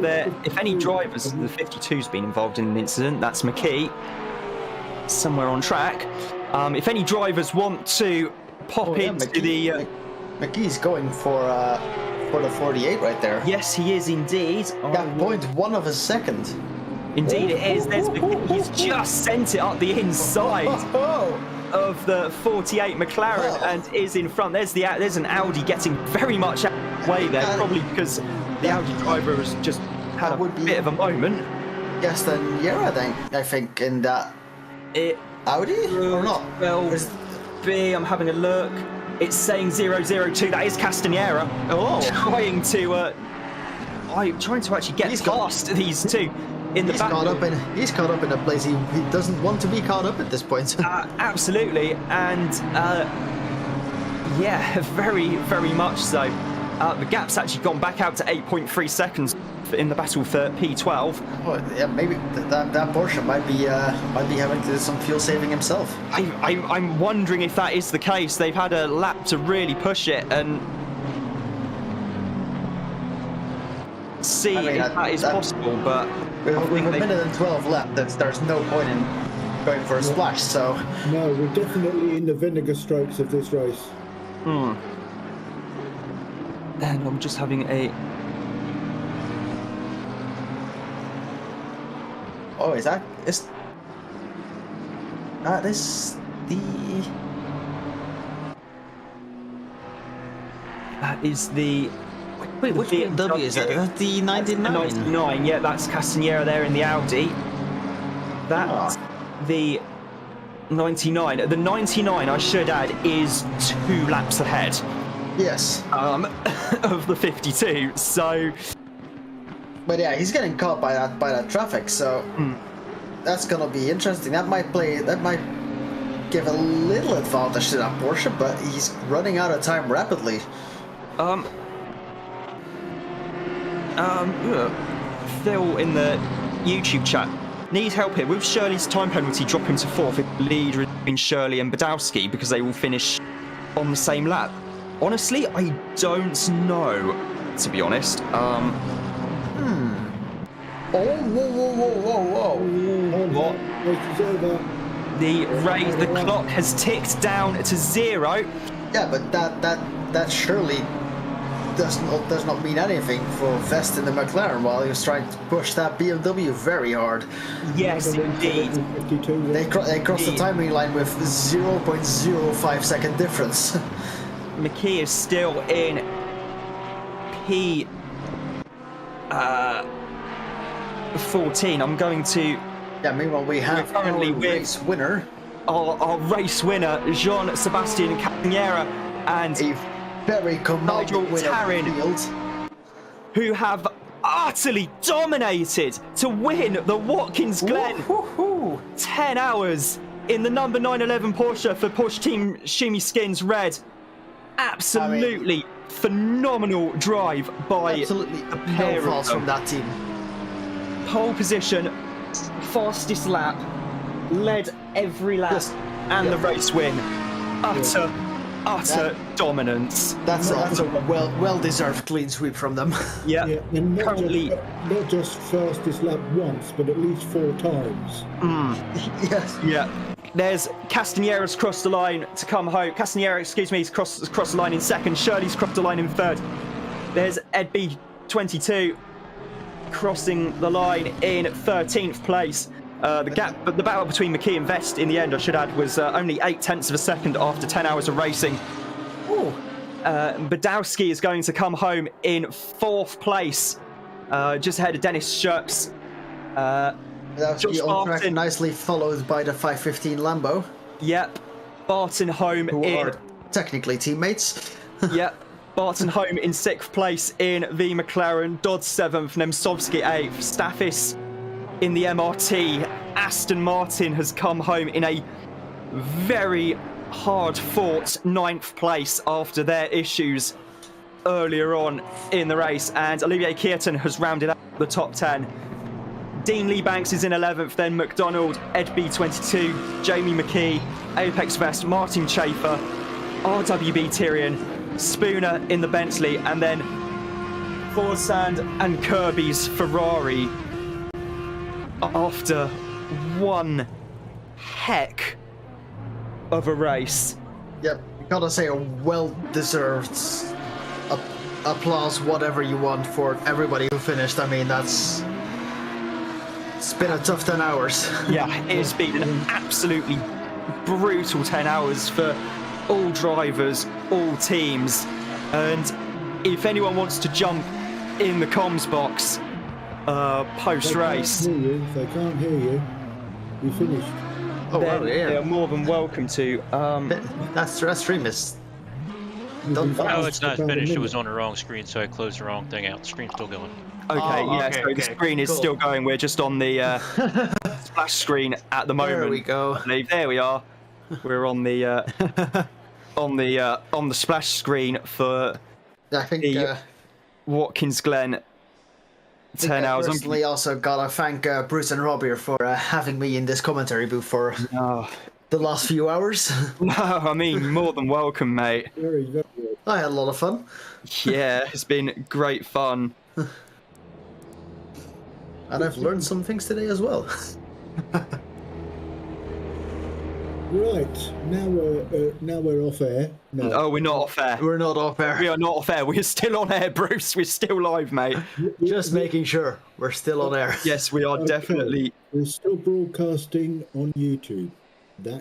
any drivers, the 52's been involved in an incident, that's McKee, somewhere on track. If any drivers want to pop into the... McKee's going for the 48 right there. Yes, he is indeed. Got 0.1 of a second. Indeed it is. He's just sent it up the inside of the 48 McLaren and is in front. There's an Audi getting very much out of the way there, probably because the Audi driver has just had a bit of a moment. Yes, then Yera, I think, in that Audi or not? Well, I'm having a look. It's saying 002. That is Castanera. Trying to actually get past these two. He's caught up in a place he doesn't want to be caught up at this point. Absolutely, and yeah, very, very much so. The gap's actually gone back out to 8.3 seconds in the battle for P12. Oh, yeah, maybe that Porsche might be having to do some fuel saving himself. I'm wondering if that is the case. They've had a lap to really push it and see if that is possible, but with a minute and 12 left, there's no point in going for a splash, so... No, we're definitely in the vinegar strokes of this race. And I'm just having a... Oh, is that... That is the... That is the... Wait, which BMW is that? That's the 99? 99, yeah, that's Castagnera there in the Audi. That's the 99. The 99, I should add, is 2 laps ahead. Yes. Of the 52, so... But yeah, he's getting caught by that traffic, so... That's gonna be interesting. That might give a little advantage to that Porsche, but he's running out of time rapidly. Phil in the YouTube chat. Need help here. With Shirley's time penalty dropping to 4th, the lead between Shirley and Badowski because they will finish on the same lap. Honestly, I don't know, to be honest. Oh, whoa. What? The clock has ticked down to 0. Yeah, but that surely does not mean anything for Vest in the McLaren while he was trying to push that BMW very hard. Yes, indeed. They crossed the timing line with 0.05 second difference. McKee is still in P14. I'm going to... Yeah, meanwhile we have currently our race winner. Our race winner, Jean-Sebastian Castagnera, and a very commanding winner field, who have utterly dominated to win the Watkins Glen 10 hours in the number 911 Porsche for Porsche Team Shimi Skins Red. Absolutely phenomenal drive by absolutely the pair no faults from that team. Pole position, fastest lap, led every lap, and the race win. Utter dominance. That's a well-deserved clean sweep from them. Yeah, and not just fastest lap once, but at least 4 times. Yes. Yeah. There's Castagnera's crossed the line to come home. Castagnera, excuse me, he's crossed the line in 2nd. Shirley's crossed the line in 3rd. There's Ed B22 crossing the line in 13th place. The battle between McKee and Vest in the end, I should add, was only 0.8 of a second after 10 hours of racing. Badowski is going to come home in 4th place, just ahead of Dennis Shirks. Badowski on track, nicely followed by the 515 Lambo. Yep. Barton home who are technically teammates. Yep. Barton home in 6th place in the McLaren. Dodd 7th, Nemtsovsky 8th. Staffis in the MRT. Aston Martin has come home in a very hard-fought 9th place after their issues earlier on in the race. And Olivier Kierton has rounded out the top 10. Dean Lee Banks is in 11th, then McDonald, Ed B22, Jamie McKee, Apex Vest, Martin Chafer, RWB Tyrion, Spooner in the Bentley, and then Forsand and Kirby's Ferrari after one heck of a race. Yep, gotta say a well-deserved applause, whatever you want, for everybody who finished. I mean, it's been a tough 10 hours. Yeah, it has been an absolutely brutal 10 hours for all drivers, all teams. And if anyone wants to jump in the comms box post-race... They can't hear you. You finished. Oh, well, yeah. They are more than welcome to. That stream is... No, it's not finished. It was on the wrong screen, so I closed the wrong thing out. The screen's still going. Okay, so the screen is still going. We're just on the splash screen at the moment. There we go. I believe. There we are. We're on the on the splash screen for I think the Watkins Glen 10 hours. I personally also gotta thank Bruce and Robbie for having me in this commentary booth for the last few hours. No, I mean, more than welcome, mate. Very, very good. I had a lot of fun. Yeah, it's been great fun. And I've learned some things today as well. Right, now we're off air. No. Oh, we're not off air. We're not off air. We are not off air. We're still on air, Bruce. We're still live, mate. Just making sure we're still on air. Yes, we are definitely. We're still broadcasting on YouTube.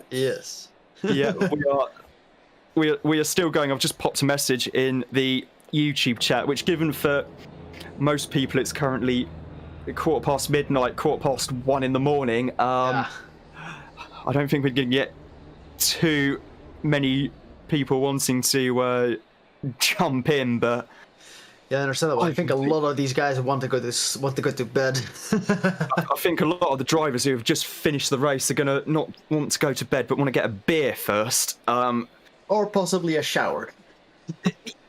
Yes. Yeah, we are. We are still going. I've just popped a message in the YouTube chat, which, given for most people, it's currently midnight, 1:15 in the morning. Yeah. I don't think we're going to get too many people wanting to jump in, but yeah, understandable. I think a lot of these guys want to go to bed. I think a lot of the drivers who have just finished the race are going to not want to go to bed, but want to get a beer first. Or possibly a shower.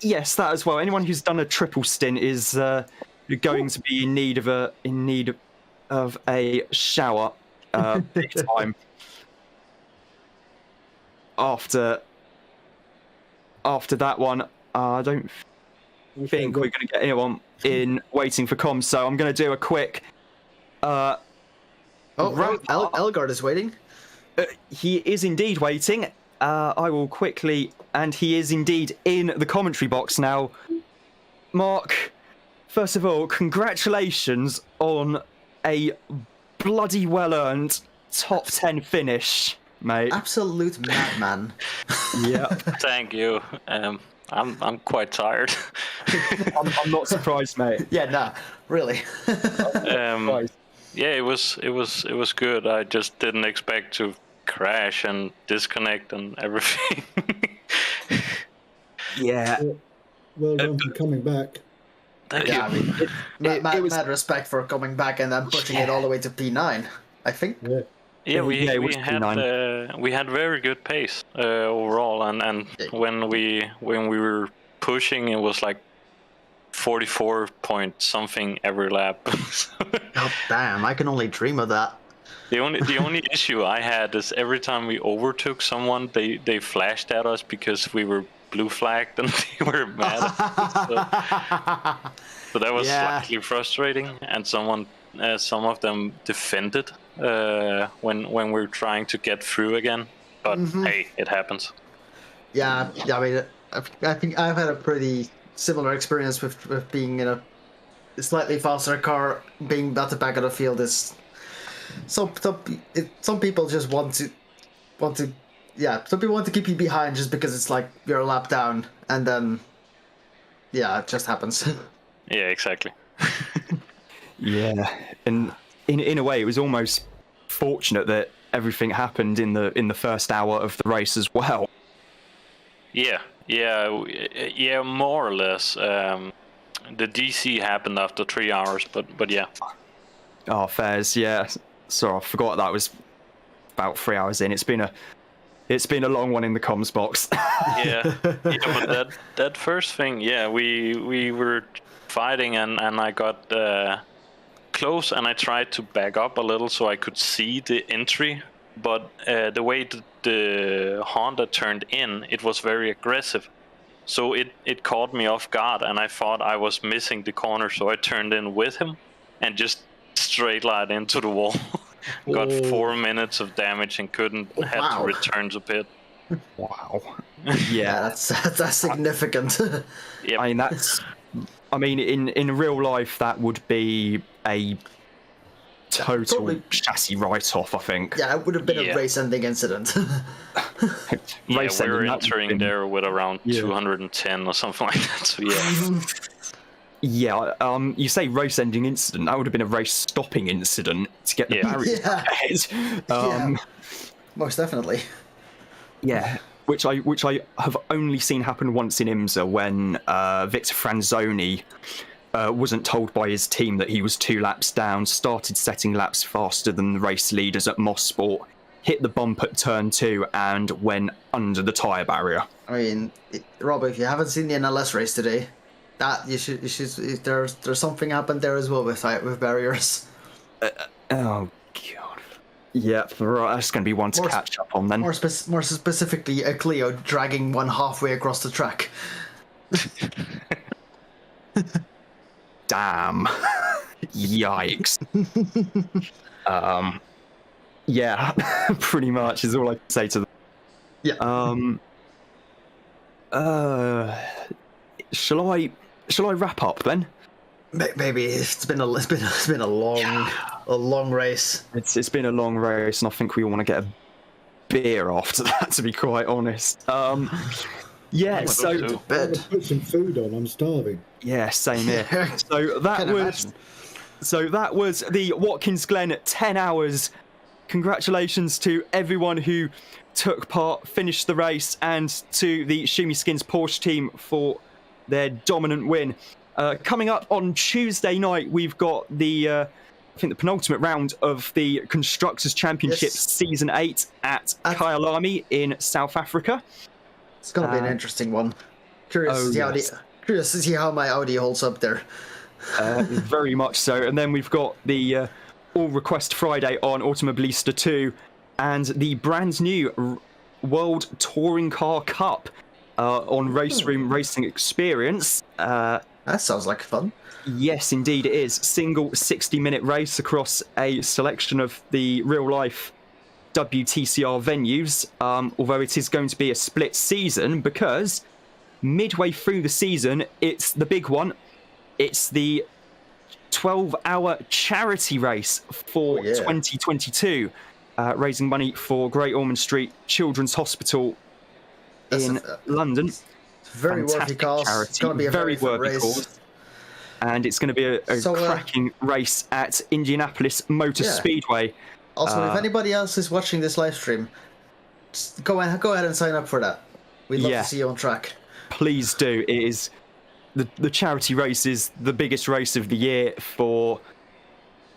Yes, that as well. Anyone who's done a triple stint is going to be in need of a shower big time. After that one, I don't think we're going to get anyone in waiting for comms, so I'm going to do a quick. Elgard is waiting. He is indeed waiting. I will quickly, and he is indeed in the commentary box now. Mark, first of all, congratulations on a bloody well-earned top 10 finish, mate. Absolute madman. Yeah. Thank you. I'm quite tired. I'm not surprised, mate. Yeah, nah, really. Yeah, it was good. I just didn't expect to crash and disconnect and everything. Yeah. Well done for coming back. Thank you. you. I mean, mad respect for coming back and then pushing it all the way to P9, I think. Yeah, we had very good pace overall, and when we were pushing, it was like 44 point something every lap. Oh damn! I can only dream of that. The only issue I had is every time we overtook someone, they flashed at us because we were blue flagged and they were mad. So that was slightly frustrating, and some of them defended when we were trying to get through again. But hey, it happens. Yeah. I mean, I think I've had a pretty similar experience with being in a slightly faster car. Being at the back of the field is some people just want to some people want to keep you behind just because it's like you're a lap down, and then it just happens. Yeah, exactly. Yeah, and in a way, it was almost fortunate that everything happened in the first hour of the race as well. Yeah, more or less. The DC happened after 3 hours, but yeah. Oh, fairs, yeah. So I forgot that was about 3 hours in. It's been a long one in the comms box. Yeah, but that first thing, we were fighting, and I got close, and I tried to back up a little so I could see the entry, but the way the Honda turned in, it was very aggressive, so it caught me off guard, and I thought I was missing the corner, so I turned in with him and just straight line into the wall. Got 4 minutes of damage and had to return to pit. Wow. Yeah, that's significant. Yep. I mean, in real life, that would be a total chassis write-off, I think. Yeah, it would have been a race-ending incident. We were entering there with around 210 or something like that, so yeah. Yeah, you say race-ending incident, that would have been a race-stopping incident to get the barrier ahead. Most definitely. Yeah, which I have only seen happen once in IMSA when Victor Franzoni wasn't told by his team that he was 2 laps down, started setting laps faster than the race leaders at Mosport, hit the bump at turn 2, and went under the tyre barrier. I mean, Rob, if you haven't seen the NLS race today, that you should there's something happened there as well with barriers. Oh god. Yeah, right. That's going to be one to catch up on then. More specifically, a Clio dragging one halfway across the track. Damn. Yikes. Yeah, pretty much is all I can say to them. Yeah. Shall I wrap up then? Maybe it's been a long race. It's been a long race, and I think we all want to get a beer after that, to be quite honest. Yeah, so put some food on. I'm starving. Yeah, same here. So that was the Watkins Glen 10 hours. Congratulations to everyone who took part, finished the race, and to the Shumi Skins Porsche team for their dominant win. Coming up on Tuesday night, we've got the penultimate round of the Constructors' Championship Season 8 at Kyalami in South Africa. It's going to be an interesting one. Curious to see how my Audi holds up there. Very much so. And then we've got the All Request Friday on Automobilista 2 and the brand new World Touring Car Cup on Race Room Racing Experience. That sounds like fun. Yes, indeed it is. Single 60-minute race across a selection of the real-life WTCR venues, although it is going to be a split season because midway through the season, it's the big one. It's the 12-hour charity race for 2022, raising money for Great Ormond Street Children's Hospital in London. It's very worthy cause. It's going to be a very worthy race. Cause. And it's going to be a cracking race at Indianapolis Motor Speedway. Also, if anybody else is watching this live stream, just go ahead and sign up for that. We'd love to see you on track. Please do. It is the charity race is the biggest race of the year for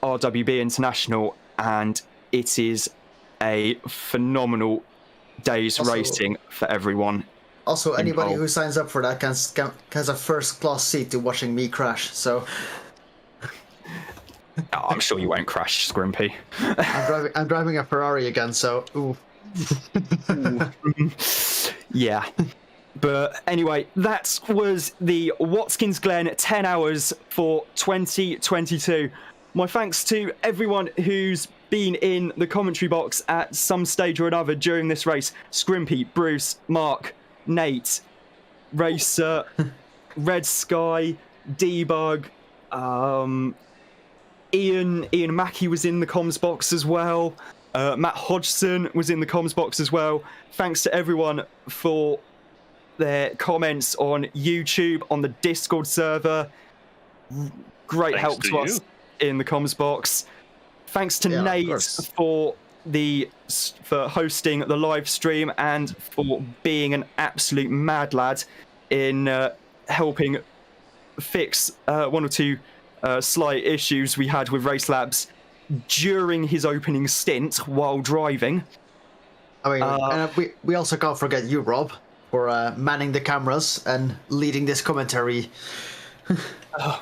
RWB International, and it is a phenomenal day's racing for everyone. Also, anybody who signs up for that has a first-class seat to watching me crash. So. I'm sure you won't crash, Scrimpy. I'm driving a Ferrari again, so ooh. Yeah. But anyway, that was the Watkins Glen 10 hours for 2022. My thanks to everyone who's been in the commentary box at some stage or another during this race. Scrimpy, Bruce, Mark, Nate, Racer, Red Sky, Debug, Ian Mackey was in the comms box as well. Matt Hodgson was in the comms box as well. Thanks to everyone for their comments on YouTube, on the Discord server. Great help to us in the comms box. Thanks to Nate for hosting the live stream and for being an absolute mad lad in helping fix one or two slight issues we had with Race Labs during his opening stint while driving. I mean, and we also can't forget you, Rob, for manning the cameras and leading this commentary.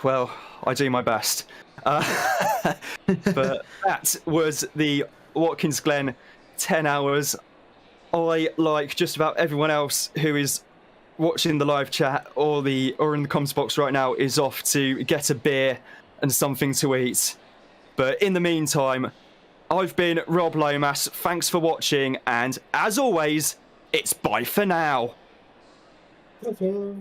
Well, I do my best. But that was the Watkins Glen 10 hours. I, like just about everyone else who is watching the live chat or in the comms box right now, is off to get a beer and something to eat. But in the meantime, I've been Rob Lomas. Thanks for watching, and as always, it's bye for now. Okay.